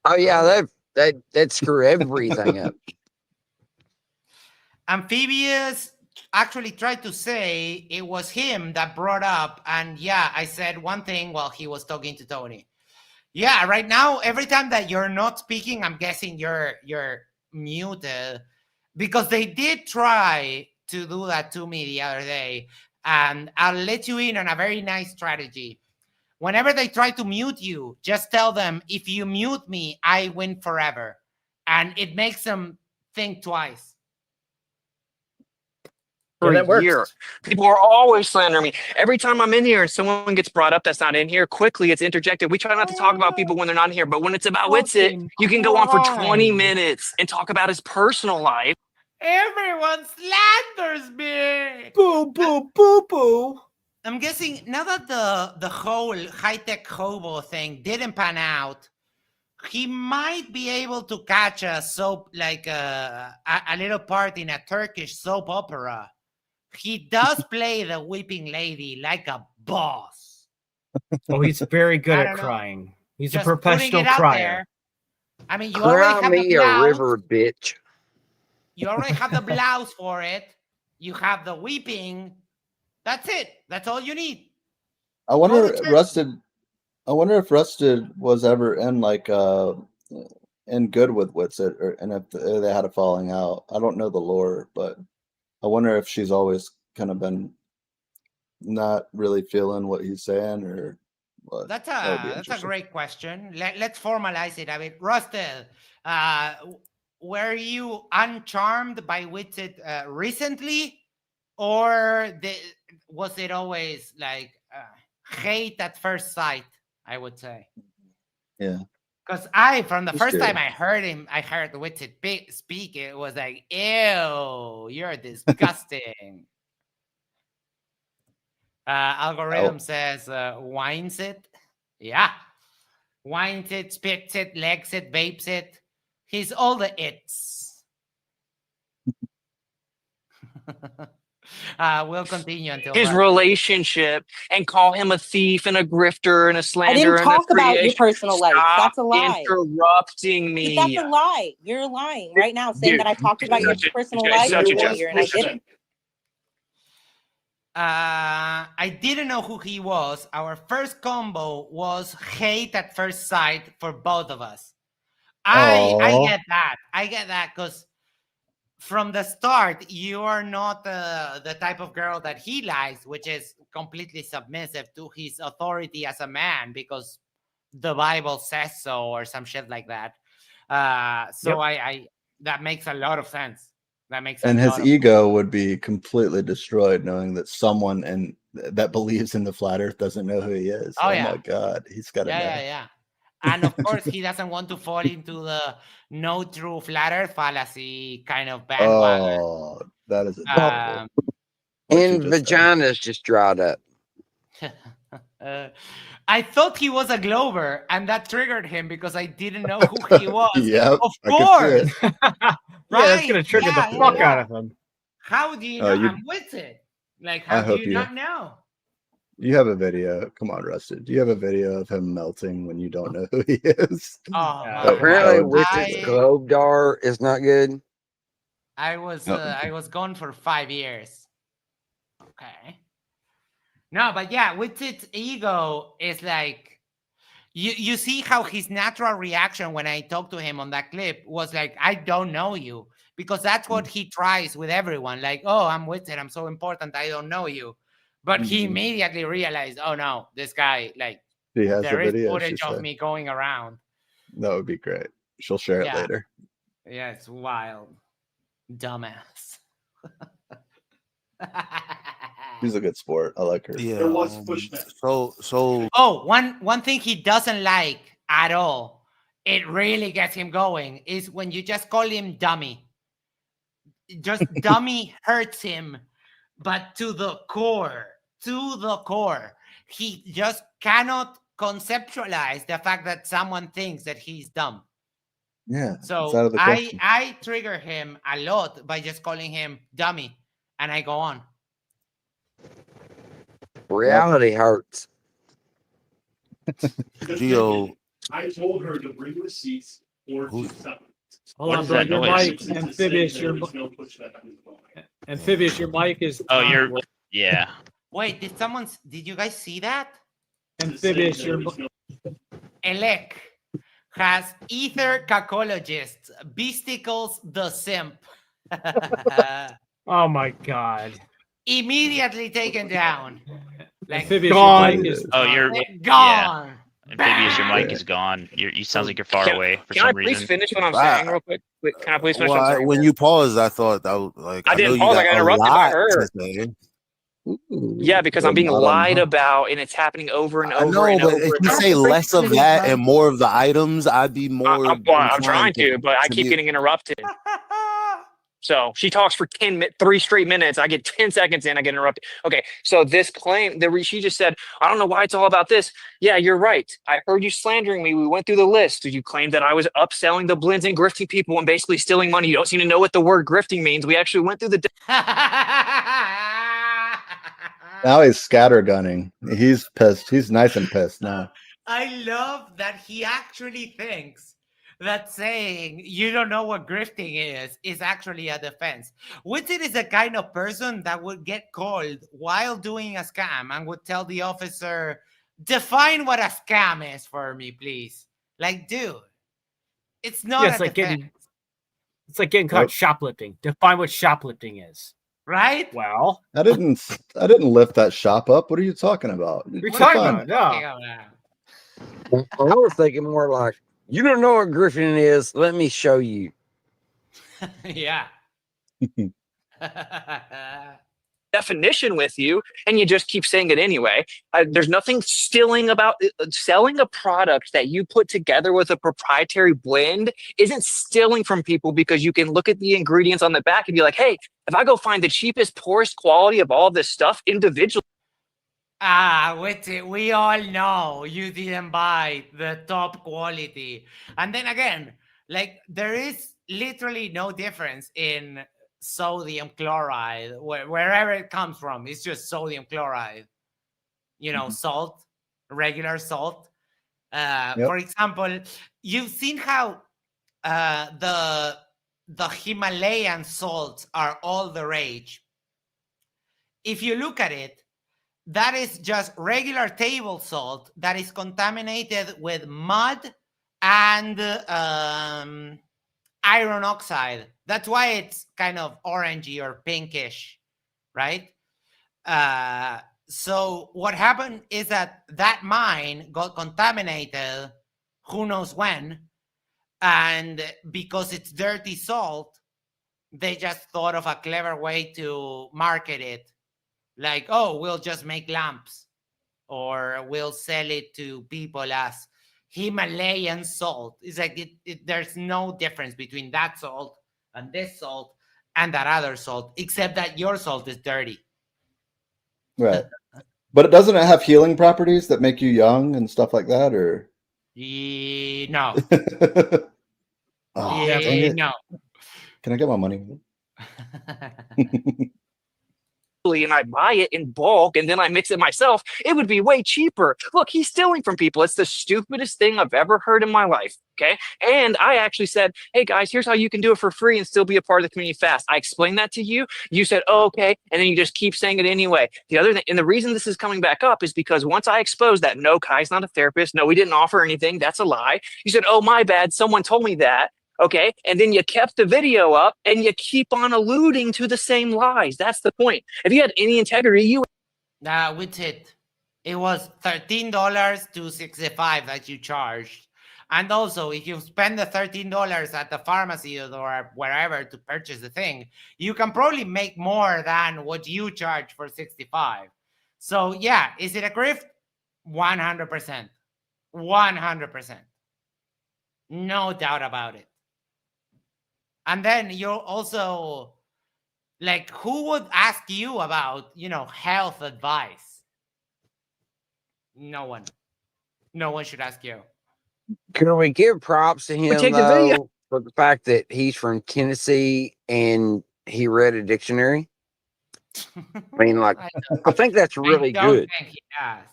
Speaker 17: Oh yeah, that'd screw everything up.
Speaker 2: Amphibious actually tried to say it was him that brought up, and yeah, I said one thing while he was talking to Tony. Yeah, right now, every time that you're not speaking, I'm guessing you're muted, because they did try to do that to me the other day, and I'll let you in on a very nice strategy. Whenever they try to mute you, just tell them, if you mute me, I win forever, and it makes them think twice.
Speaker 6: For a year. People are always slandering me. Every time I'm in here and someone gets brought up that's not in here, quickly it's interjected. We try not to talk about people when they're not in here, but when it's about Witsit, you can go on for 20 minutes and talk about his personal life.
Speaker 2: Everyone slanders me.
Speaker 18: Boo, boo, boo, boo.
Speaker 2: I'm guessing now that the whole high-tech hobo thing didn't pan out, he might be able to catch a soap, like a little part in a Turkish soap opera. He does play the weeping lady like a boss.
Speaker 18: Oh, he's very good
Speaker 2: I
Speaker 18: at
Speaker 2: don't know.
Speaker 18: crying. He's
Speaker 2: Just
Speaker 18: a professional
Speaker 2: putting it out
Speaker 18: crier.
Speaker 2: there. I mean, you already
Speaker 17: Cry
Speaker 2: have the
Speaker 17: me a
Speaker 2: blouse.
Speaker 17: river, bitch.
Speaker 2: You already have the blouse for it. You have the weeping. That's it. That's all you need.
Speaker 3: I wonder if Rusted was ever in like in good with Witsit, and if they had a falling out. I don't know the lore, but I wonder if she's always kind of been not really feeling what he's saying, or what.
Speaker 2: That's
Speaker 3: That would be
Speaker 2: a
Speaker 3: interesting.
Speaker 2: great question. Let's formalize it a bit. Rusted, were you uncharmed by Witsit recently, or was it always like hate at first sight? I would say.
Speaker 3: Yeah.
Speaker 2: Because from the
Speaker 3: He's
Speaker 2: first
Speaker 3: good.
Speaker 2: time I heard Witsit speak, it was like, ew, you're disgusting. Algorithm says, wines it. Yeah. Wines it, spits it, legs it, vapes it. He's all the its. We'll continue until
Speaker 6: His relationship and call him a thief and a grifter and a
Speaker 5: I
Speaker 6: slanderer
Speaker 5: didn't
Speaker 6: and a
Speaker 5: talk about your
Speaker 6: creation.
Speaker 5: personal life.
Speaker 6: Stop
Speaker 5: That's a lie.
Speaker 6: interrupting me.
Speaker 5: That's a lie. You're lying right now, saying that I talked about your personal life earlier, and I didn't.
Speaker 2: I didn't know who he was. Our first combo was hate at first sight for both of us. I get that. I get that because from the start, you are not the type of girl that he likes, which is completely submissive to his authority as a man because the Bible says so or some shit like that. So I that makes a lot of sense. That makes
Speaker 3: And
Speaker 2: a
Speaker 3: his
Speaker 2: lot of
Speaker 3: ego would be completely destroyed knowing that someone that believes in the flat Earth doesn't know who he is.
Speaker 2: Oh,
Speaker 3: Oh
Speaker 2: yeah.
Speaker 3: my God, he's got to know.
Speaker 2: Yeah. And of course, he doesn't want to fall into the no true flat Earth fallacy kind of bandwagon.
Speaker 3: Oh, that is adorable.
Speaker 17: And vaginas just dried up.
Speaker 2: I thought he was a Glober, and that triggered him because I didn't know who he was.
Speaker 3: Yep,
Speaker 2: Of
Speaker 3: I could see
Speaker 2: course.
Speaker 3: it.
Speaker 2: Right?
Speaker 18: Yeah, that's gonna trigger the fuck out of him.
Speaker 2: How do you
Speaker 3: Oh,
Speaker 2: know? I'm with it. Like,
Speaker 3: I
Speaker 2: how do
Speaker 3: hope
Speaker 2: you not know?
Speaker 3: You have a video. Come on, Rusted. Do you have a video of him melting when you don't know who he is?
Speaker 2: Oh,
Speaker 17: Apparently, Witsit's globe dar is not good.
Speaker 2: I was gone for 5 years. Okay. No, but yeah, Witsit's ego is like you see how his natural reaction when I talked to him on that clip was like, I don't know you, because that's what he tries with everyone. Like, oh, I'm Witsit, I'm so important, I don't know you. But he immediately realized, oh no, this guy, like,
Speaker 3: He has
Speaker 2: there
Speaker 3: the
Speaker 2: is
Speaker 3: video,
Speaker 2: footage
Speaker 3: she
Speaker 2: of
Speaker 3: said.
Speaker 2: me going around.
Speaker 3: That would be great. She'll share it
Speaker 2: Yeah.
Speaker 3: later.
Speaker 2: Yeah, it's wild. Dumbass.
Speaker 3: She's a good sport. I like her.
Speaker 8: Yeah. So.
Speaker 2: Oh, one thing he doesn't like at all, it really gets him going, is when you just call him dummy. Just dummy hurts him, but to the core. to the core. He just cannot conceptualize the fact that someone thinks that he's dumb.
Speaker 3: Yeah. It's
Speaker 2: So
Speaker 3: out of the question.
Speaker 2: I trigger him a lot by just calling him dummy, and I go on.
Speaker 17: Reality hurts.
Speaker 8: Geo,
Speaker 4: I told her to bring receipts or to stop.
Speaker 14: Hold
Speaker 12: What
Speaker 14: on,
Speaker 12: is
Speaker 14: bro.
Speaker 12: that
Speaker 14: Your
Speaker 12: noise?
Speaker 14: mic, amphibious. Amphibious. Your mic is.
Speaker 12: Oh, you're
Speaker 14: on.
Speaker 12: yeah.
Speaker 2: Wait, did you guys see that?
Speaker 14: Amphibious. Your.
Speaker 2: Elec has ether cacologist, Beasticles the simp.
Speaker 14: Oh my god.
Speaker 2: Immediately taken down. Like,
Speaker 14: Amphibious.
Speaker 2: gone.
Speaker 14: Your mic is.
Speaker 12: Oh, you're
Speaker 2: Gone.
Speaker 12: Amphibious, your mic is gone. You sound like you're far away for
Speaker 6: Can I
Speaker 12: some
Speaker 6: please
Speaker 12: reason.
Speaker 6: finish what I'm saying real quick? Wait, can I please finish what I'm
Speaker 8: well,
Speaker 6: saying?
Speaker 8: when you paused, I thought that was like
Speaker 6: I
Speaker 8: I know
Speaker 6: didn't
Speaker 8: you
Speaker 6: pause. I
Speaker 8: got
Speaker 6: got
Speaker 8: a
Speaker 6: interrupted by
Speaker 8: lot
Speaker 6: her.
Speaker 8: to say.
Speaker 6: Yeah, because I'm being lied about, and it's happening over and
Speaker 8: I
Speaker 6: over
Speaker 8: know,
Speaker 6: and
Speaker 8: but
Speaker 6: over.
Speaker 8: if
Speaker 6: and
Speaker 8: you
Speaker 6: over.
Speaker 8: say less of that and more of the items, I'd be more.
Speaker 6: I'm trying
Speaker 8: inclined
Speaker 6: to, but I keep
Speaker 8: be-
Speaker 6: getting interrupted. So she talks for 3 straight minutes. I get 10 seconds in, I get interrupted. Okay, so this claim that she just said, I don't know why it's all about this. Yeah, you're right. I heard you slandering me. We went through the list. You claimed that I was upselling the blends and grifting people and basically stealing money. You don't seem to know what the word grifting means. We actually went through the.
Speaker 3: Now he's scattergunning. He's pissed. He's nice and pissed now.
Speaker 2: I love that he actually thinks that saying you don't know what grifting is actually a defense. Witsit is the kind of person that would get called while doing a scam and would tell the officer, define what a scam is for me, please. Like, dude, it's not
Speaker 18: it's
Speaker 2: a
Speaker 18: like
Speaker 2: defense.
Speaker 18: getting caught shoplifting. Define what shoplifting is.
Speaker 2: Right?
Speaker 18: Well,
Speaker 3: I didn't lift that shop up. What are you talking about?
Speaker 18: What are you talking about? No.
Speaker 17: I was thinking more like, you don't know what grifting is. Let me show you.
Speaker 2: Yeah.
Speaker 6: Definition with you, and you just keep saying it anyway. There's nothing stealing about selling a product that you put together with a proprietary blend isn't stealing from people, because you can look at the ingredients on the back and be like, hey, if I go find the cheapest, poorest quality of all this stuff individually.
Speaker 2: Witsit, we all know you didn't buy the top quality. And then again, like, there is literally no difference in sodium chloride, wherever it comes from. It's just sodium chloride, salt, regular salt. For example, you've seen how the Himalayan salts are all the rage. If you look at it, that is just regular table salt that is contaminated with mud and iron oxide. That's why it's kind of orangey or pinkish, right? So what happened is that mine got contaminated, who knows when, and because it's dirty salt, they just thought of a clever way to market it. Like, oh, we'll just make lamps, or we'll sell it to people as Himalayan salt. It's like there's no difference between that salt and this salt and that other salt, except that your salt is dirty.
Speaker 3: Right. But doesn't it have healing properties that make you young and stuff like that, or?
Speaker 2: No.
Speaker 3: Oh, dang it.
Speaker 2: No.
Speaker 3: Can I get my money?
Speaker 6: And I buy it in bulk and then I mix it myself, it would be way cheaper. Look, he's stealing from people. It's the stupidest thing I've ever heard in my life. Okay. And I actually said, hey guys, here's how you can do it for free and still be a part of the community fast. I explained that to you. You said, oh, okay. And then you just keep saying it anyway. The other thing, and the reason this is coming back up is because once I exposed that, no, Kai's not a therapist. No, we didn't offer anything. That's a lie. You said, oh, my bad. Someone told me that. Okay. And then you kept the video up and you keep on alluding to the same lies. That's the point. If you had any integrity, you.
Speaker 2: Witsit, it was $13 to $65 that you charged. And also, if you spend the $13 at the pharmacy or wherever to purchase the thing, you can probably make more than what you charge for $65. So yeah, is it a grift? 100%. 100%. No doubt about it. And then you're also like, who would ask you about, health advice? No one. No one should ask you.
Speaker 17: Can we give props to him
Speaker 18: check the video.
Speaker 17: though for the fact that he's from Tennessee and he read a dictionary? I mean, like, I think that's really good.
Speaker 2: Think he does.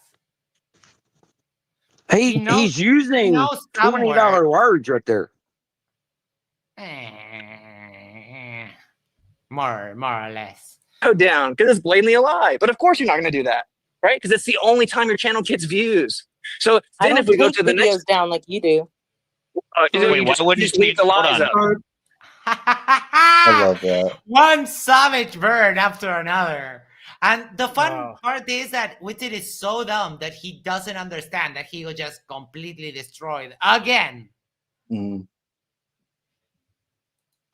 Speaker 17: He's using
Speaker 2: knows
Speaker 17: $20 words right there.
Speaker 2: More or less.
Speaker 6: Go down because it's blatantly a lie. But of course you're not going to do that, right? Because it's the only time your channel gets views. So
Speaker 5: I
Speaker 6: then
Speaker 5: don't
Speaker 6: if we go
Speaker 5: take
Speaker 6: to the
Speaker 5: videos
Speaker 6: next,
Speaker 5: down like you do.
Speaker 12: Wait, why wouldn't
Speaker 6: just
Speaker 12: you
Speaker 6: leave the
Speaker 12: hold
Speaker 6: lies
Speaker 12: on.
Speaker 6: up.
Speaker 3: I love that.
Speaker 2: One savage bird after another. And the fun part is that Witsit is so dumb that he doesn't understand that he will just completely destroy it again.
Speaker 3: Mm.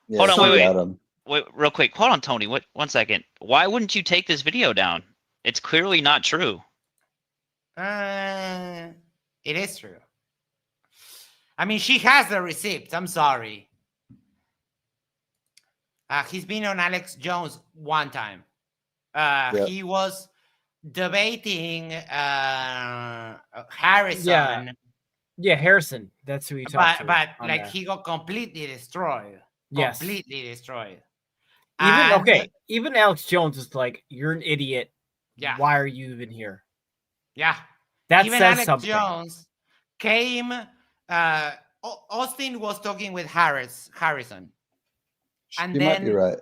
Speaker 3: Yeah,
Speaker 12: Hold on,
Speaker 3: so
Speaker 12: wait, real quick. Hold on, Tony. 1 second. Why wouldn't you take this video down? It's clearly not true.
Speaker 2: It is true. I mean, she has the receipts. I'm sorry. He's been on Alex Jones one time. He was debating Harrison.
Speaker 18: Yeah, Harrison. That's who he talked to.
Speaker 2: But
Speaker 18: on
Speaker 2: like
Speaker 18: there.
Speaker 2: he got completely destroyed.
Speaker 18: Yes.
Speaker 2: Completely destroyed.
Speaker 18: Even Alex Jones is like, "You're an idiot.
Speaker 2: Yeah.
Speaker 18: Why are you even here?"
Speaker 2: Yeah.
Speaker 18: That
Speaker 2: Even
Speaker 18: says
Speaker 2: Alex
Speaker 18: something.
Speaker 2: Jones came. Austin was talking with Harrison. And
Speaker 3: you
Speaker 2: then,
Speaker 3: might be right.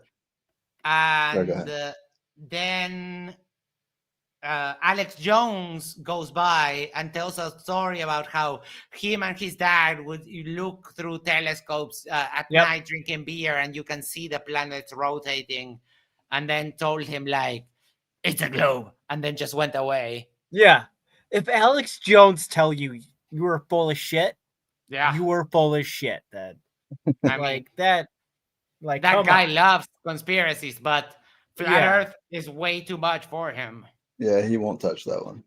Speaker 2: And
Speaker 3: go ahead.
Speaker 2: Then Alex Jones goes by and tells a story about how him and his dad would look through telescopes at night drinking beer, and you can see the planets rotating, and then told him like, it's a globe, and then just went away.
Speaker 18: Yeah. If Alex Jones tell you you were full of shit,
Speaker 2: yeah,
Speaker 18: you were full of shit. Then,
Speaker 2: I
Speaker 18: like
Speaker 2: mean,
Speaker 18: that, like
Speaker 2: that
Speaker 18: come
Speaker 2: guy
Speaker 18: on.
Speaker 2: loves conspiracies, but flat
Speaker 18: Yeah.
Speaker 2: Earth is way too much for him.
Speaker 3: Yeah, he won't touch that one.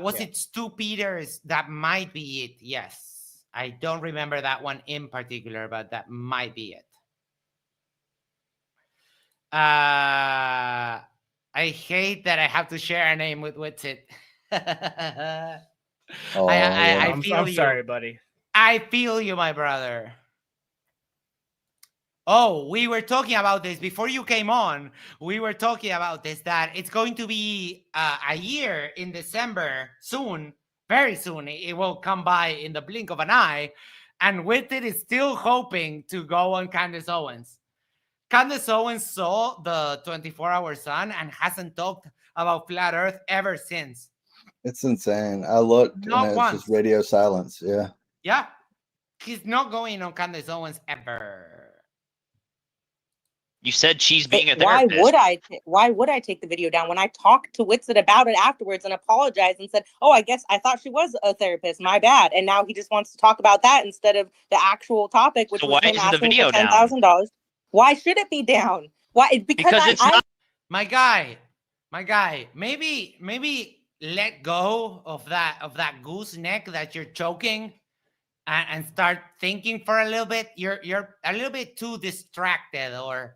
Speaker 2: Was it Stu Peters? That might be it. Yes, I don't remember that one in particular, but that might be it. I hate that I have to share a name with Witsit. I feel
Speaker 18: I'm
Speaker 2: you.
Speaker 18: sorry, buddy.
Speaker 2: I feel you, my brother. Oh, we were talking about this before you came on. We were talking about this, that it's going to be a year in December soon, very soon. It will come by in the blink of an eye. And Witsit is still hoping to go on Candace Owens. Candace Owens saw the 24-hour sun and hasn't talked about flat Earth ever since.
Speaker 3: It's insane. I looked
Speaker 2: Not
Speaker 3: and it's
Speaker 2: once.
Speaker 3: just radio silence. Yeah.
Speaker 2: Yeah. He's not going on Candace Owens ever.
Speaker 12: You said she's being a
Speaker 5: Why
Speaker 12: therapist.
Speaker 5: would I take the video down when I talked to Witsit about it afterwards and apologized and said, "Oh, I guess I thought she was a therapist. My bad." And now he just wants to talk about that instead of the actual topic, which
Speaker 12: So
Speaker 5: was
Speaker 12: why
Speaker 5: him
Speaker 12: isn't the
Speaker 5: asking
Speaker 12: video
Speaker 5: for
Speaker 12: down?
Speaker 5: $10,000. Why should it be down? Why? Because
Speaker 12: it's not.
Speaker 2: My guy. Maybe let go of that gooseneck that you're choking, and start thinking for a little bit. You're a little bit too distracted or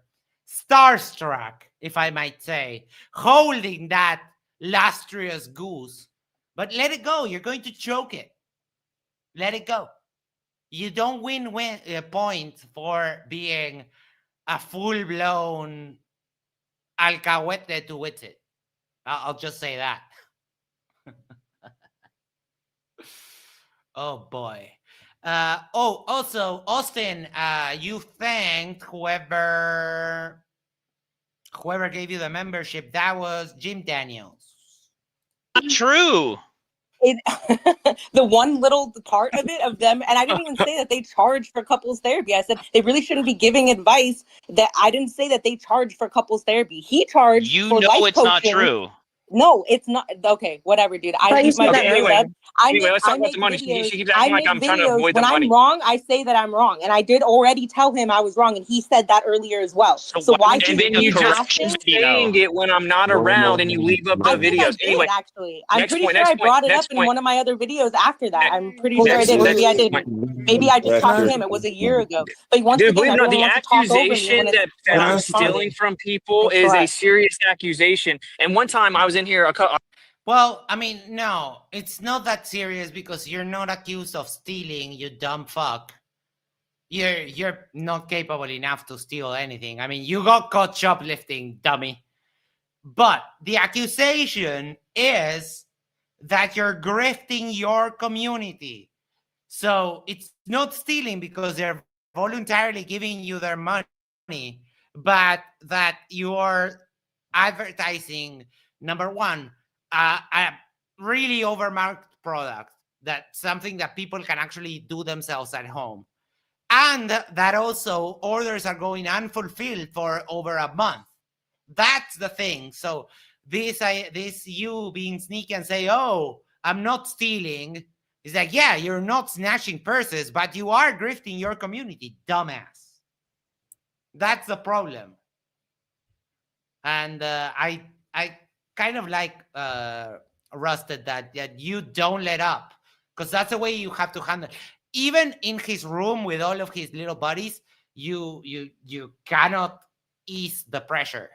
Speaker 2: starstruck, if I might say, holding that lustrous goose. But let it go. You're going to choke it. Let it go. You don't win a point for being a full-blown alcahuete to Witsit. I'll just say that. Oh, boy. Also, Austin, you thanked whoever gave you the membership. That was Jim Daniels.
Speaker 12: Not true.
Speaker 5: The one little part of it of them, and I didn't even say that they charge for couples therapy. I said they really shouldn't be giving advice. That I didn't say that they charge for couples therapy. He charged.
Speaker 12: You
Speaker 5: for
Speaker 12: know
Speaker 5: life
Speaker 12: it's not
Speaker 5: coaching.
Speaker 12: true.
Speaker 5: No, it's not. Okay, whatever, dude. I keep my videos up.
Speaker 6: Let's talk about the money. She keeps acting like I'm trying to avoid the
Speaker 5: when
Speaker 6: money.
Speaker 5: I'm wrong, I say that I'm wrong, and I did already tell him I was wrong, and he said that earlier as well. So why
Speaker 6: and
Speaker 5: should
Speaker 6: then
Speaker 5: you
Speaker 6: you just
Speaker 5: asking?
Speaker 6: keep saying it when I'm not around, and you leave up the
Speaker 5: I think I
Speaker 6: videos.
Speaker 5: did,
Speaker 6: Anyway,
Speaker 5: actually. I'm pretty sure I brought it up in one of my other videos after that. I'm pretty sure I did. Maybe I didn't. Maybe I just talked to him. It was a year ago. But once
Speaker 6: Dude,
Speaker 5: again,
Speaker 6: believe it or not,
Speaker 5: everyone
Speaker 6: the
Speaker 5: wants to talk over me
Speaker 6: accusation
Speaker 5: when
Speaker 6: that
Speaker 5: when I'm
Speaker 6: I'm
Speaker 5: responding.
Speaker 6: stealing from people is a serious accusation. And one time I was in here,
Speaker 2: Well, I mean, no, it's not that serious because you're not accused of stealing, you dumb fuck. You're not capable enough to steal anything. I mean, you got caught shoplifting, dummy. But the accusation is that you're grifting your community. So it's not stealing because they're voluntarily giving you their money, but that you are advertising, number one, a really overmarked product, that something that people can actually do themselves at home. And that also orders are going unfulfilled for over a month. That's the thing. So this you being sneaky and say, oh, I'm not stealing. It's like, yeah, you're not snatching purses, but you are grifting your community, dumbass. That's the problem. And I kind of like Rusted that you don't let up, because that's the way you have to handle. Even in his room with all of his little buddies, you cannot ease the pressure.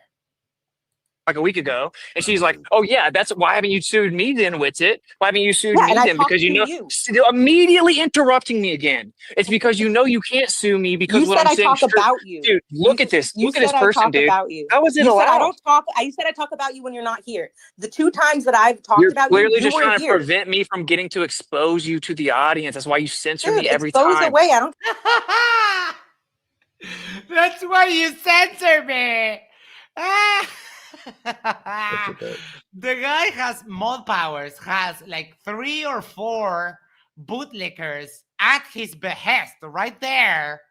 Speaker 6: Like a week ago, and she's like, "Oh yeah, that's why haven't you sued me then, Witsit? Why haven't you sued
Speaker 5: Yeah,
Speaker 6: me
Speaker 5: and I
Speaker 6: then?
Speaker 5: talked
Speaker 6: Because you
Speaker 5: to
Speaker 6: know,
Speaker 5: you.
Speaker 6: immediately interrupting me again. It's because you know you can't sue me because
Speaker 5: You
Speaker 6: what
Speaker 5: said
Speaker 6: I'm
Speaker 5: I
Speaker 6: saying
Speaker 5: talk
Speaker 6: is true.
Speaker 5: about you.
Speaker 6: Dude, look at this.
Speaker 5: You
Speaker 6: Look at this
Speaker 5: said I
Speaker 6: person,
Speaker 5: talk
Speaker 6: dude.
Speaker 5: about you.
Speaker 6: How is it
Speaker 5: You said I
Speaker 6: allowed?
Speaker 5: don't talk. You said I talk about you when you're not here. The 2 times that I've talked
Speaker 6: You're
Speaker 5: about
Speaker 6: clearly
Speaker 5: you, you
Speaker 6: just
Speaker 5: weren't
Speaker 6: trying to
Speaker 5: here.
Speaker 6: prevent me from getting to expose you to the audience. That's why you censor
Speaker 5: Dude,
Speaker 6: me every
Speaker 5: expose
Speaker 6: time.
Speaker 5: away. I don't.
Speaker 2: That's why you censor me. The guy has mod powers, has like 3 or 4 bootlickers at his behest right there,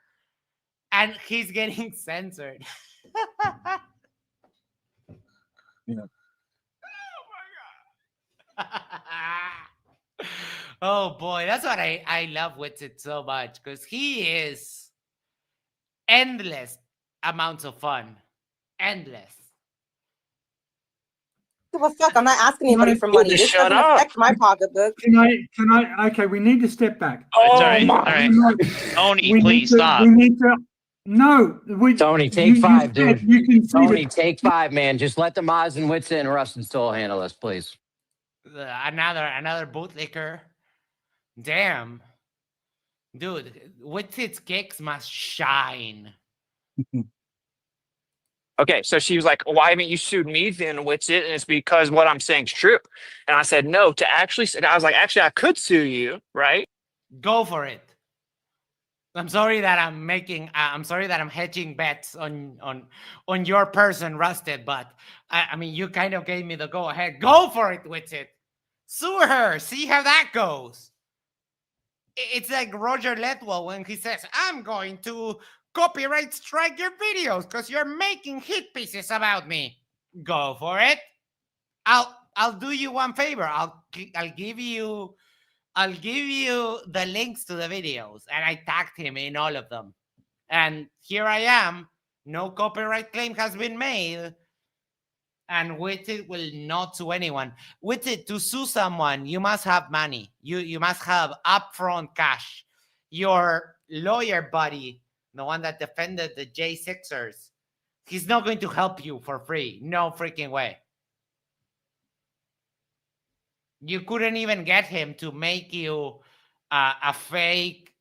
Speaker 2: and he's getting censored.
Speaker 16: Yeah.
Speaker 2: Oh boy, that's what I love Witsit so much, because he is endless amounts of fun. Endless.
Speaker 5: Give a fuck. I'm not asking anybody for money.
Speaker 6: Just
Speaker 5: This
Speaker 6: shut
Speaker 5: doesn't
Speaker 6: up.
Speaker 5: affect my pocketbook.
Speaker 13: Can I? Okay, we need to step back.
Speaker 12: It's all
Speaker 6: Oh
Speaker 12: right.
Speaker 6: my!
Speaker 12: All right.
Speaker 13: No,
Speaker 12: Tony,
Speaker 13: we
Speaker 12: please
Speaker 13: need to.
Speaker 12: stop.
Speaker 13: We need to. No, we.
Speaker 24: Tony, take 5, dude.
Speaker 13: You can see
Speaker 24: Tony, take 5, man. Just let the Mods and Witsit and Rusted Soul handle this, please.
Speaker 2: Another bootlicker. Damn. Dude, Witsit's kicks must shine.
Speaker 6: Okay, so she was like, "Why haven't you sued me then, Witsit?" And it's because what I'm saying is true. And I said, "No, to actually," I was like, "Actually, I could sue you, right?"
Speaker 2: Go for it. I'm sorry that I'm making. I'm sorry that I'm hedging bets on your person, Rusted. But I mean, you kind of gave me the go ahead. Go for it, Witsit. Sue her. See how that goes. It's like Roger Letwell when he says, "I'm going to copyright strike your videos because you're making hit pieces about me." Go for it. I'll do you one favor. I'll give you the links to the videos, and I tagged him in all of them. And here I am. No copyright claim has been made. And Witsit will not sue anyone. Witsit, to sue someone, you must have money. You must have upfront cash. Your lawyer buddy, the one that defended the J6ers, he's not going to help you for free. No freaking way. You couldn't even get him to make you a fake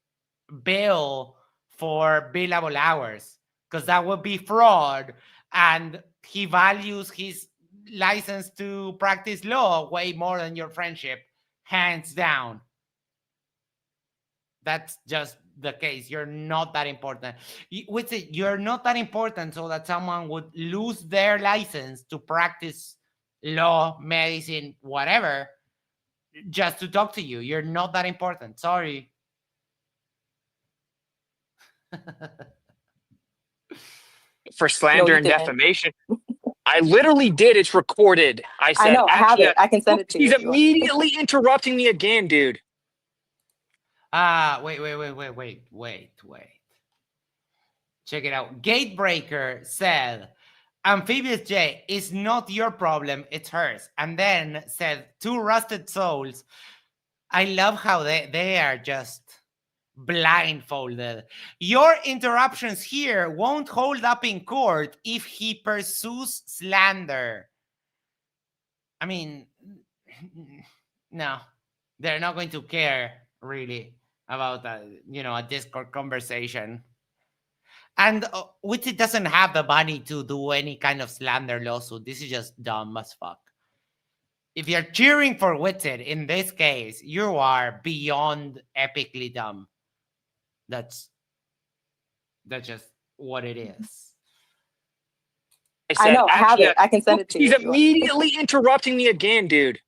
Speaker 2: bill for billable hours, because that would be fraud, and he values his license to practice law way more than your friendship, hands down. That's just the case. You're not that important. You're not that important so that someone would lose their license to practice law, medicine, whatever, just to talk to you. You're not that important. Sorry.
Speaker 6: For slander and defamation. I literally did. It's recorded. I said,
Speaker 5: I know. I have
Speaker 6: actually,
Speaker 5: it. I can send it to you.
Speaker 6: He's immediately interrupting me again, dude.
Speaker 2: Wait. Check it out. Gatebreaker said, Amphibious J, is not your problem, it's hers. And then said, 2 rusted souls. I love how they are just blindfolded. Your interruptions here won't hold up in court if he pursues slander. I mean, no, they're not going to care really about a Discord conversation. And Witsit doesn't have the money to do any kind of slander lawsuit. This is just dumb as fuck. If you're cheering for Witsit in this case, you are beyond epically dumb. That's just what it is.
Speaker 5: I know, I have it. I can send it to you.
Speaker 6: He's
Speaker 5: if you want.
Speaker 6: immediately interrupting me again, dude.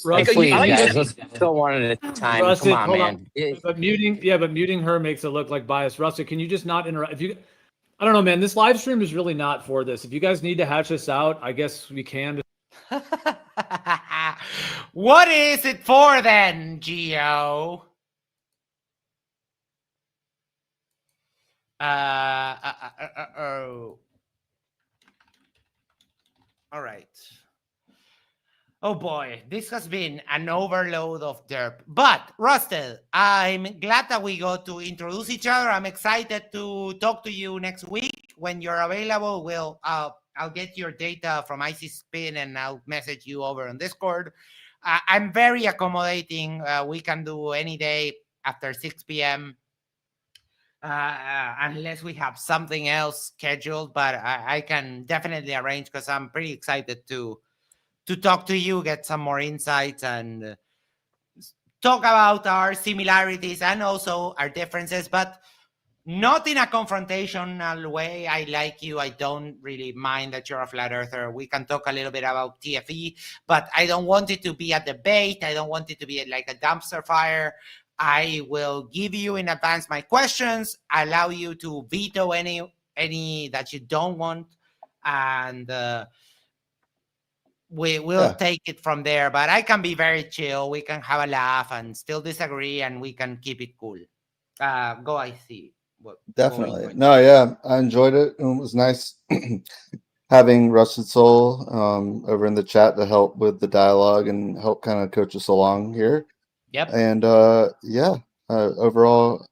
Speaker 6: Like,
Speaker 24: Please,
Speaker 6: I
Speaker 24: guys,
Speaker 6: used
Speaker 24: let's go one at a time.
Speaker 14: Rusted,
Speaker 24: Come on,
Speaker 14: hold
Speaker 24: man.
Speaker 14: But muting her makes it look like bias. Rusted, can you just not interrupt? I don't know, man. This live stream is really not for this. If you guys need to hatch this out, I guess we can.
Speaker 2: What is it for then, Gio? Oh. All right. Oh boy, this has been an overload of derp. But Rusted, I'm glad that we got to introduce each other. I'm excited to talk to you next week when you're available. I'll get your data from IC Spin and I'll message you over on Discord. I'm very accommodating. We can do any day after 6 p.m. Unless we have something else scheduled, but I can definitely arrange because I'm pretty excited to talk to you, get some more insights, and talk about our similarities and also our differences, but not in a confrontational way. I like you. I don't really mind that you're a flat earther. We can talk a little bit about TFE, but I don't want it to be a debate. I don't want it to be like a dumpster fire. I will give you in advance my questions, allow you to veto any that you don't want, and we will take it from there. But I can be very chill. We can have a laugh and still disagree, and we can keep it cool. Go, I see.
Speaker 3: Definitely. No, yeah, I enjoyed it. It was nice having Rusted Soul over in the chat to help with the dialogue and help kind of coach us along here.
Speaker 2: Yep.
Speaker 3: And overall,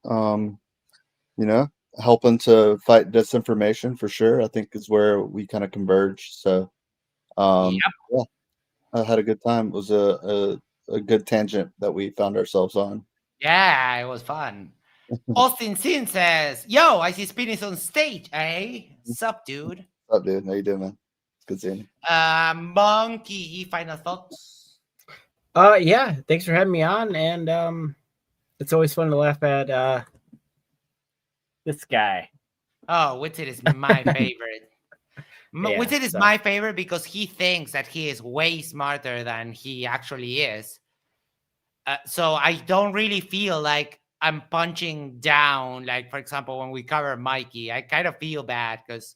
Speaker 3: helping to fight disinformation for sure, I think is where we kind of converge. So, yeah, I had a good time. It was a good tangent that we found ourselves on.
Speaker 2: Yeah, it was fun. Austin Sin says, "Yo, I see Spin is on stage, eh? Sup, dude?
Speaker 3: What's up, dude? How you doing, man? It's good seeing you."
Speaker 2: Monkey, final thoughts?
Speaker 18: Yeah, thanks for having me on, and it's always fun to laugh at this guy.
Speaker 2: Oh, Witsit is my favorite.
Speaker 18: Yeah,
Speaker 2: Witsit is
Speaker 18: so.
Speaker 2: my favorite because he thinks that he is way smarter than he actually is. So I don't really feel like I'm punching down. Like, for example, when we cover Mikey, I kind of feel bad because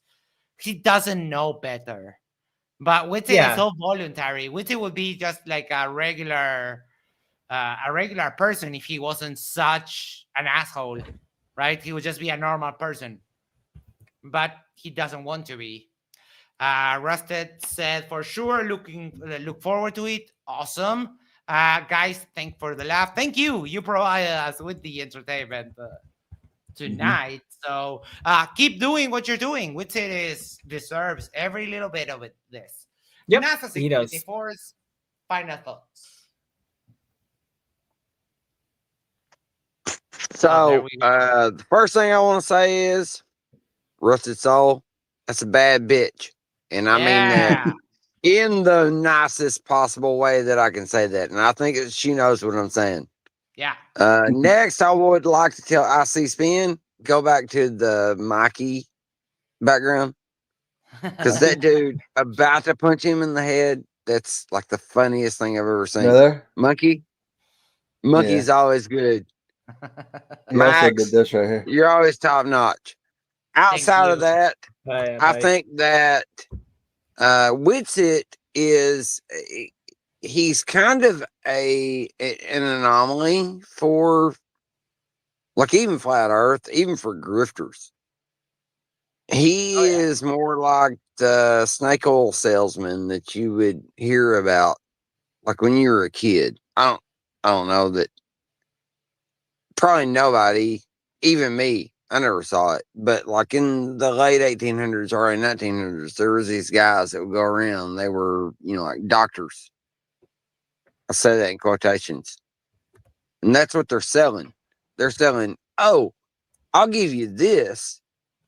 Speaker 2: he doesn't know better. But Witsit is so voluntary. Witsit would be just like a regular person if he wasn't such an asshole, right? He would just be a normal person. But he doesn't want to be. Rusted said, for sure, look forward to it. Awesome. Guys, thank for the laugh. Thank you. You provided us with the entertainment tonight. So keep doing what you're doing. Witsit deserves every little bit of it. This.
Speaker 18: Yep,
Speaker 2: NASA
Speaker 18: he does.
Speaker 2: 64's final thoughts.
Speaker 17: So the first thing I want to say is, Rusted Soul, that's a bad bitch. And I mean that in the nicest possible way that I can say that. And I think she knows what I'm saying.
Speaker 2: Yeah.
Speaker 17: Next, I would like to tell IC Spin, go back to the Mikey background. Because that dude about to punch him in the head, that's like the funniest thing I've ever seen.
Speaker 3: There?
Speaker 17: Monkey's always good.
Speaker 3: He also
Speaker 17: Max,
Speaker 3: did this right here.
Speaker 17: you're always top notch. Outside of that, I think that Witsit is he's kind of an anomaly for like even flat earth, even for grifters. He is more like the snake oil salesman that you would hear about like when you were a kid. I don't know that probably nobody, even me, I never saw it, but like in the late 1800s or 1900s, there was these guys that would go around. They were, like doctors, I say that in quotations. And that's what they're selling. They're selling, oh, I'll give you this,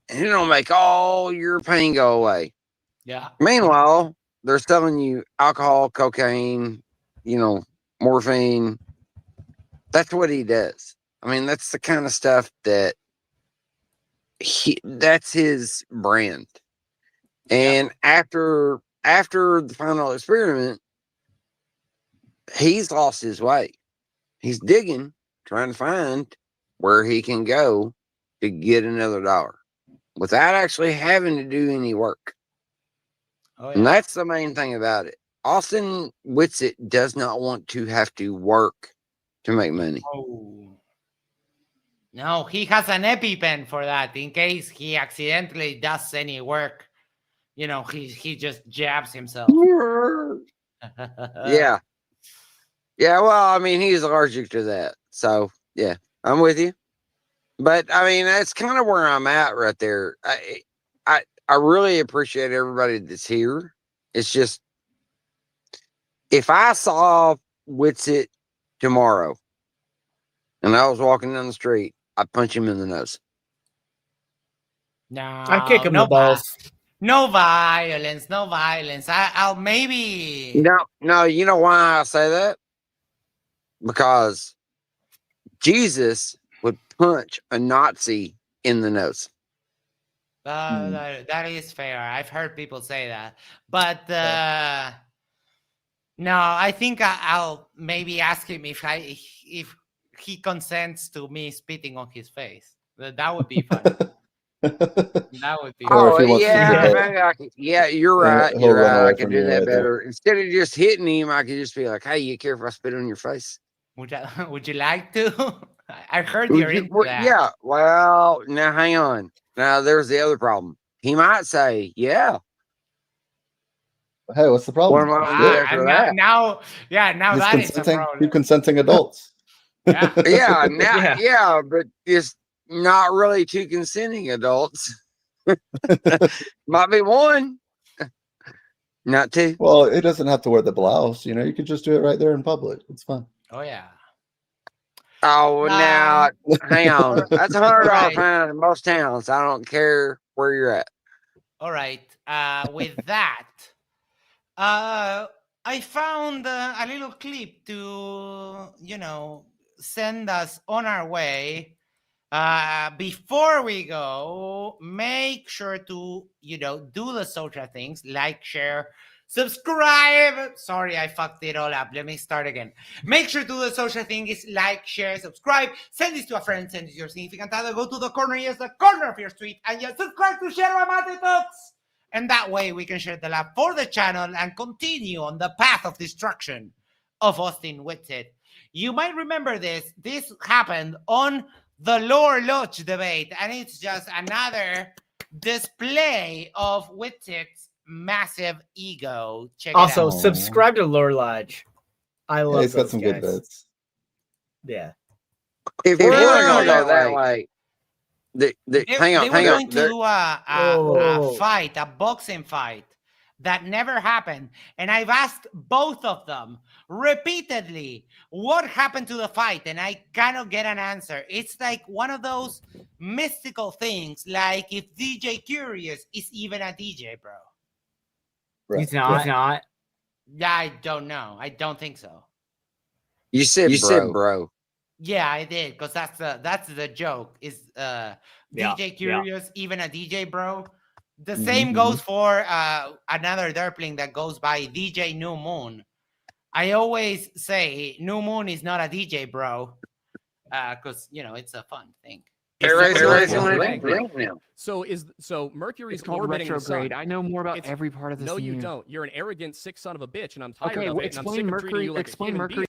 Speaker 17: and it'll make all your pain go away.
Speaker 2: Yeah.
Speaker 17: Meanwhile, they're selling you alcohol, cocaine, morphine. That's what he does. I mean, that's the kind of stuff that's his brand. And after the final experiment, he's lost his way. He's digging, trying to find where he can go to get another dollar without actually having to do any work.
Speaker 2: Oh,
Speaker 17: And that's the main thing about it. Austin Witsit does not want to have to work to make money.
Speaker 2: Oh. No, he has an EpiPen for that in case he accidentally does any work. He just jabs himself.
Speaker 17: Yeah. Yeah, well, I mean, he's allergic to that. So, yeah, I'm with you. But, I mean, that's kind of where I'm at right there. I really appreciate everybody that's here. It's just, if I saw Witsit tomorrow and I was walking down the street, I'd punch him in the nose.
Speaker 2: No,
Speaker 18: I kick him in the balls.
Speaker 2: No violence, no violence. I'll maybe.
Speaker 17: No, you know why I say that? Because Jesus would punch a Nazi in the nose.
Speaker 2: That is fair. I've heard people say that, but no, I think I'll maybe ask him if he consents to me spitting on his face. That would be fun. That would be.
Speaker 17: Oh,
Speaker 3: if he wants to
Speaker 17: yeah, you're right.
Speaker 3: he'll
Speaker 17: You're
Speaker 3: run
Speaker 17: right.
Speaker 3: away
Speaker 17: I could
Speaker 3: from
Speaker 17: do
Speaker 3: you
Speaker 17: that
Speaker 3: right there.
Speaker 17: better. Instead of just hitting him, I could just be like, "Hey, you care if I spit on your face?"
Speaker 2: Would you like to? I heard
Speaker 17: Would
Speaker 2: you're
Speaker 17: you-
Speaker 2: into
Speaker 17: well,
Speaker 2: that.
Speaker 17: Yeah. Well, now hang on. Now there's the other problem. He might say, "Yeah."
Speaker 3: Hey, what's the problem?
Speaker 17: What am I gonna do after that?
Speaker 2: Now
Speaker 3: He's
Speaker 2: that is a
Speaker 3: consenting.
Speaker 2: problem.
Speaker 3: Two consenting adults.
Speaker 17: Yeah, yeah, but just not really two consenting adults. Might be one, not two.
Speaker 3: Well, it doesn't have to wear the blouse. You could just do it right there in public. It's fine.
Speaker 2: Oh yeah.
Speaker 17: Oh, now hang on. That's $100
Speaker 2: Right.
Speaker 17: fine in most towns. I don't care where you're at.
Speaker 2: All right. With that, I found a little clip to send us on our way. Before we go, make sure to do the social things, like, share, subscribe. Sorry, I fucked it all up. Let me start again. Make sure to do the social thing is like, share, subscribe, send this to a friend, send it to your significant other, go to the corner, yes, the corner of your street, and just subscribe to Yerba Mate Talks. And that way we can share the love for the channel and continue on the path of destruction of Austin Witsit. You might remember this. This happened on the Lower Lodge debate, and it's just another display of Witsit's massive ego. Check it
Speaker 18: Also,
Speaker 2: out.
Speaker 18: subscribe to Lore Lodge. I love
Speaker 3: He's got
Speaker 18: those
Speaker 3: some
Speaker 18: guys.
Speaker 3: good bits.
Speaker 18: Yeah.
Speaker 17: If we're gonna go that way, hang on.
Speaker 2: They were going to do a fight, a boxing fight that never happened. And I've asked both of them repeatedly, what happened to the fight? And I cannot get an answer. It's like one of those mystical things, like if DJ Curious is even a DJ, bro.
Speaker 3: Right.
Speaker 18: He's not.
Speaker 2: Yeah, I don't know. I don't think so.
Speaker 17: You said bro.
Speaker 2: Yeah, I did, because that's the joke. Is DJ Curious even a DJ, bro? The same goes for another derpling that goes by DJ New Moon. I always say New Moon is not a DJ, bro, because it's a fun thing.
Speaker 9: So Mercury's orbiting retrograde. I know more about every part of this. No, you don't. You're an arrogant sick son of a bitch, and I'm tired of it. Explain Mercury. Explain Mercury.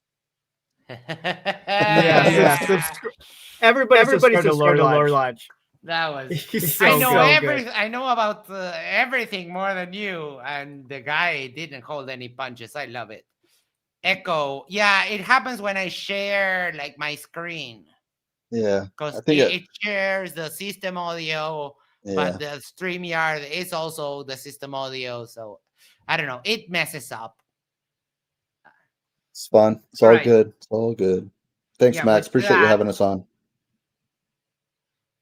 Speaker 18: Everybody's subscribed to Lore Lodge.
Speaker 2: That was.
Speaker 18: So
Speaker 2: I know about everything more than you, and the guy didn't hold any punches. I love it. Echo. Yeah, it happens when I share like my screen.
Speaker 3: Yeah,
Speaker 2: because it shares the system audio, but the StreamYard is also the system audio. So I don't know. It messes up.
Speaker 3: It's fun. It's all good. It's all good. Thanks,
Speaker 2: Yeah,
Speaker 3: Max.
Speaker 2: with
Speaker 3: Appreciate you
Speaker 2: that-
Speaker 3: having us on.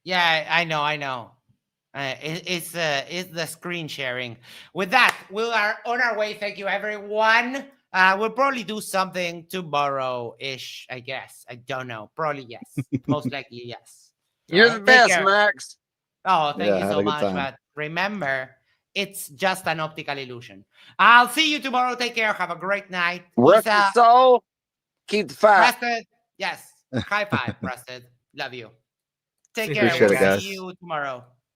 Speaker 2: Yeah, I know. It's the screen sharing. With that, we are on our way. Thank you, everyone. We'll probably do something tomorrow-ish, I guess. I don't know. Probably yes. Most likely yes.
Speaker 17: You're the
Speaker 2: Take
Speaker 17: best,
Speaker 2: care.
Speaker 17: Max.
Speaker 2: Oh, thank
Speaker 3: Yeah,
Speaker 2: you
Speaker 3: have
Speaker 2: so
Speaker 3: a good
Speaker 2: much.
Speaker 3: time.
Speaker 2: But remember, it's just an optical illusion. I'll see you tomorrow. Take care. Have a great night.
Speaker 17: Rest your soul. Keep the fight.
Speaker 2: Rusted. Yes. High five, Rusted. Love you. Take care.
Speaker 3: Appreciate
Speaker 2: We'll
Speaker 3: it, guys.
Speaker 2: see you tomorrow.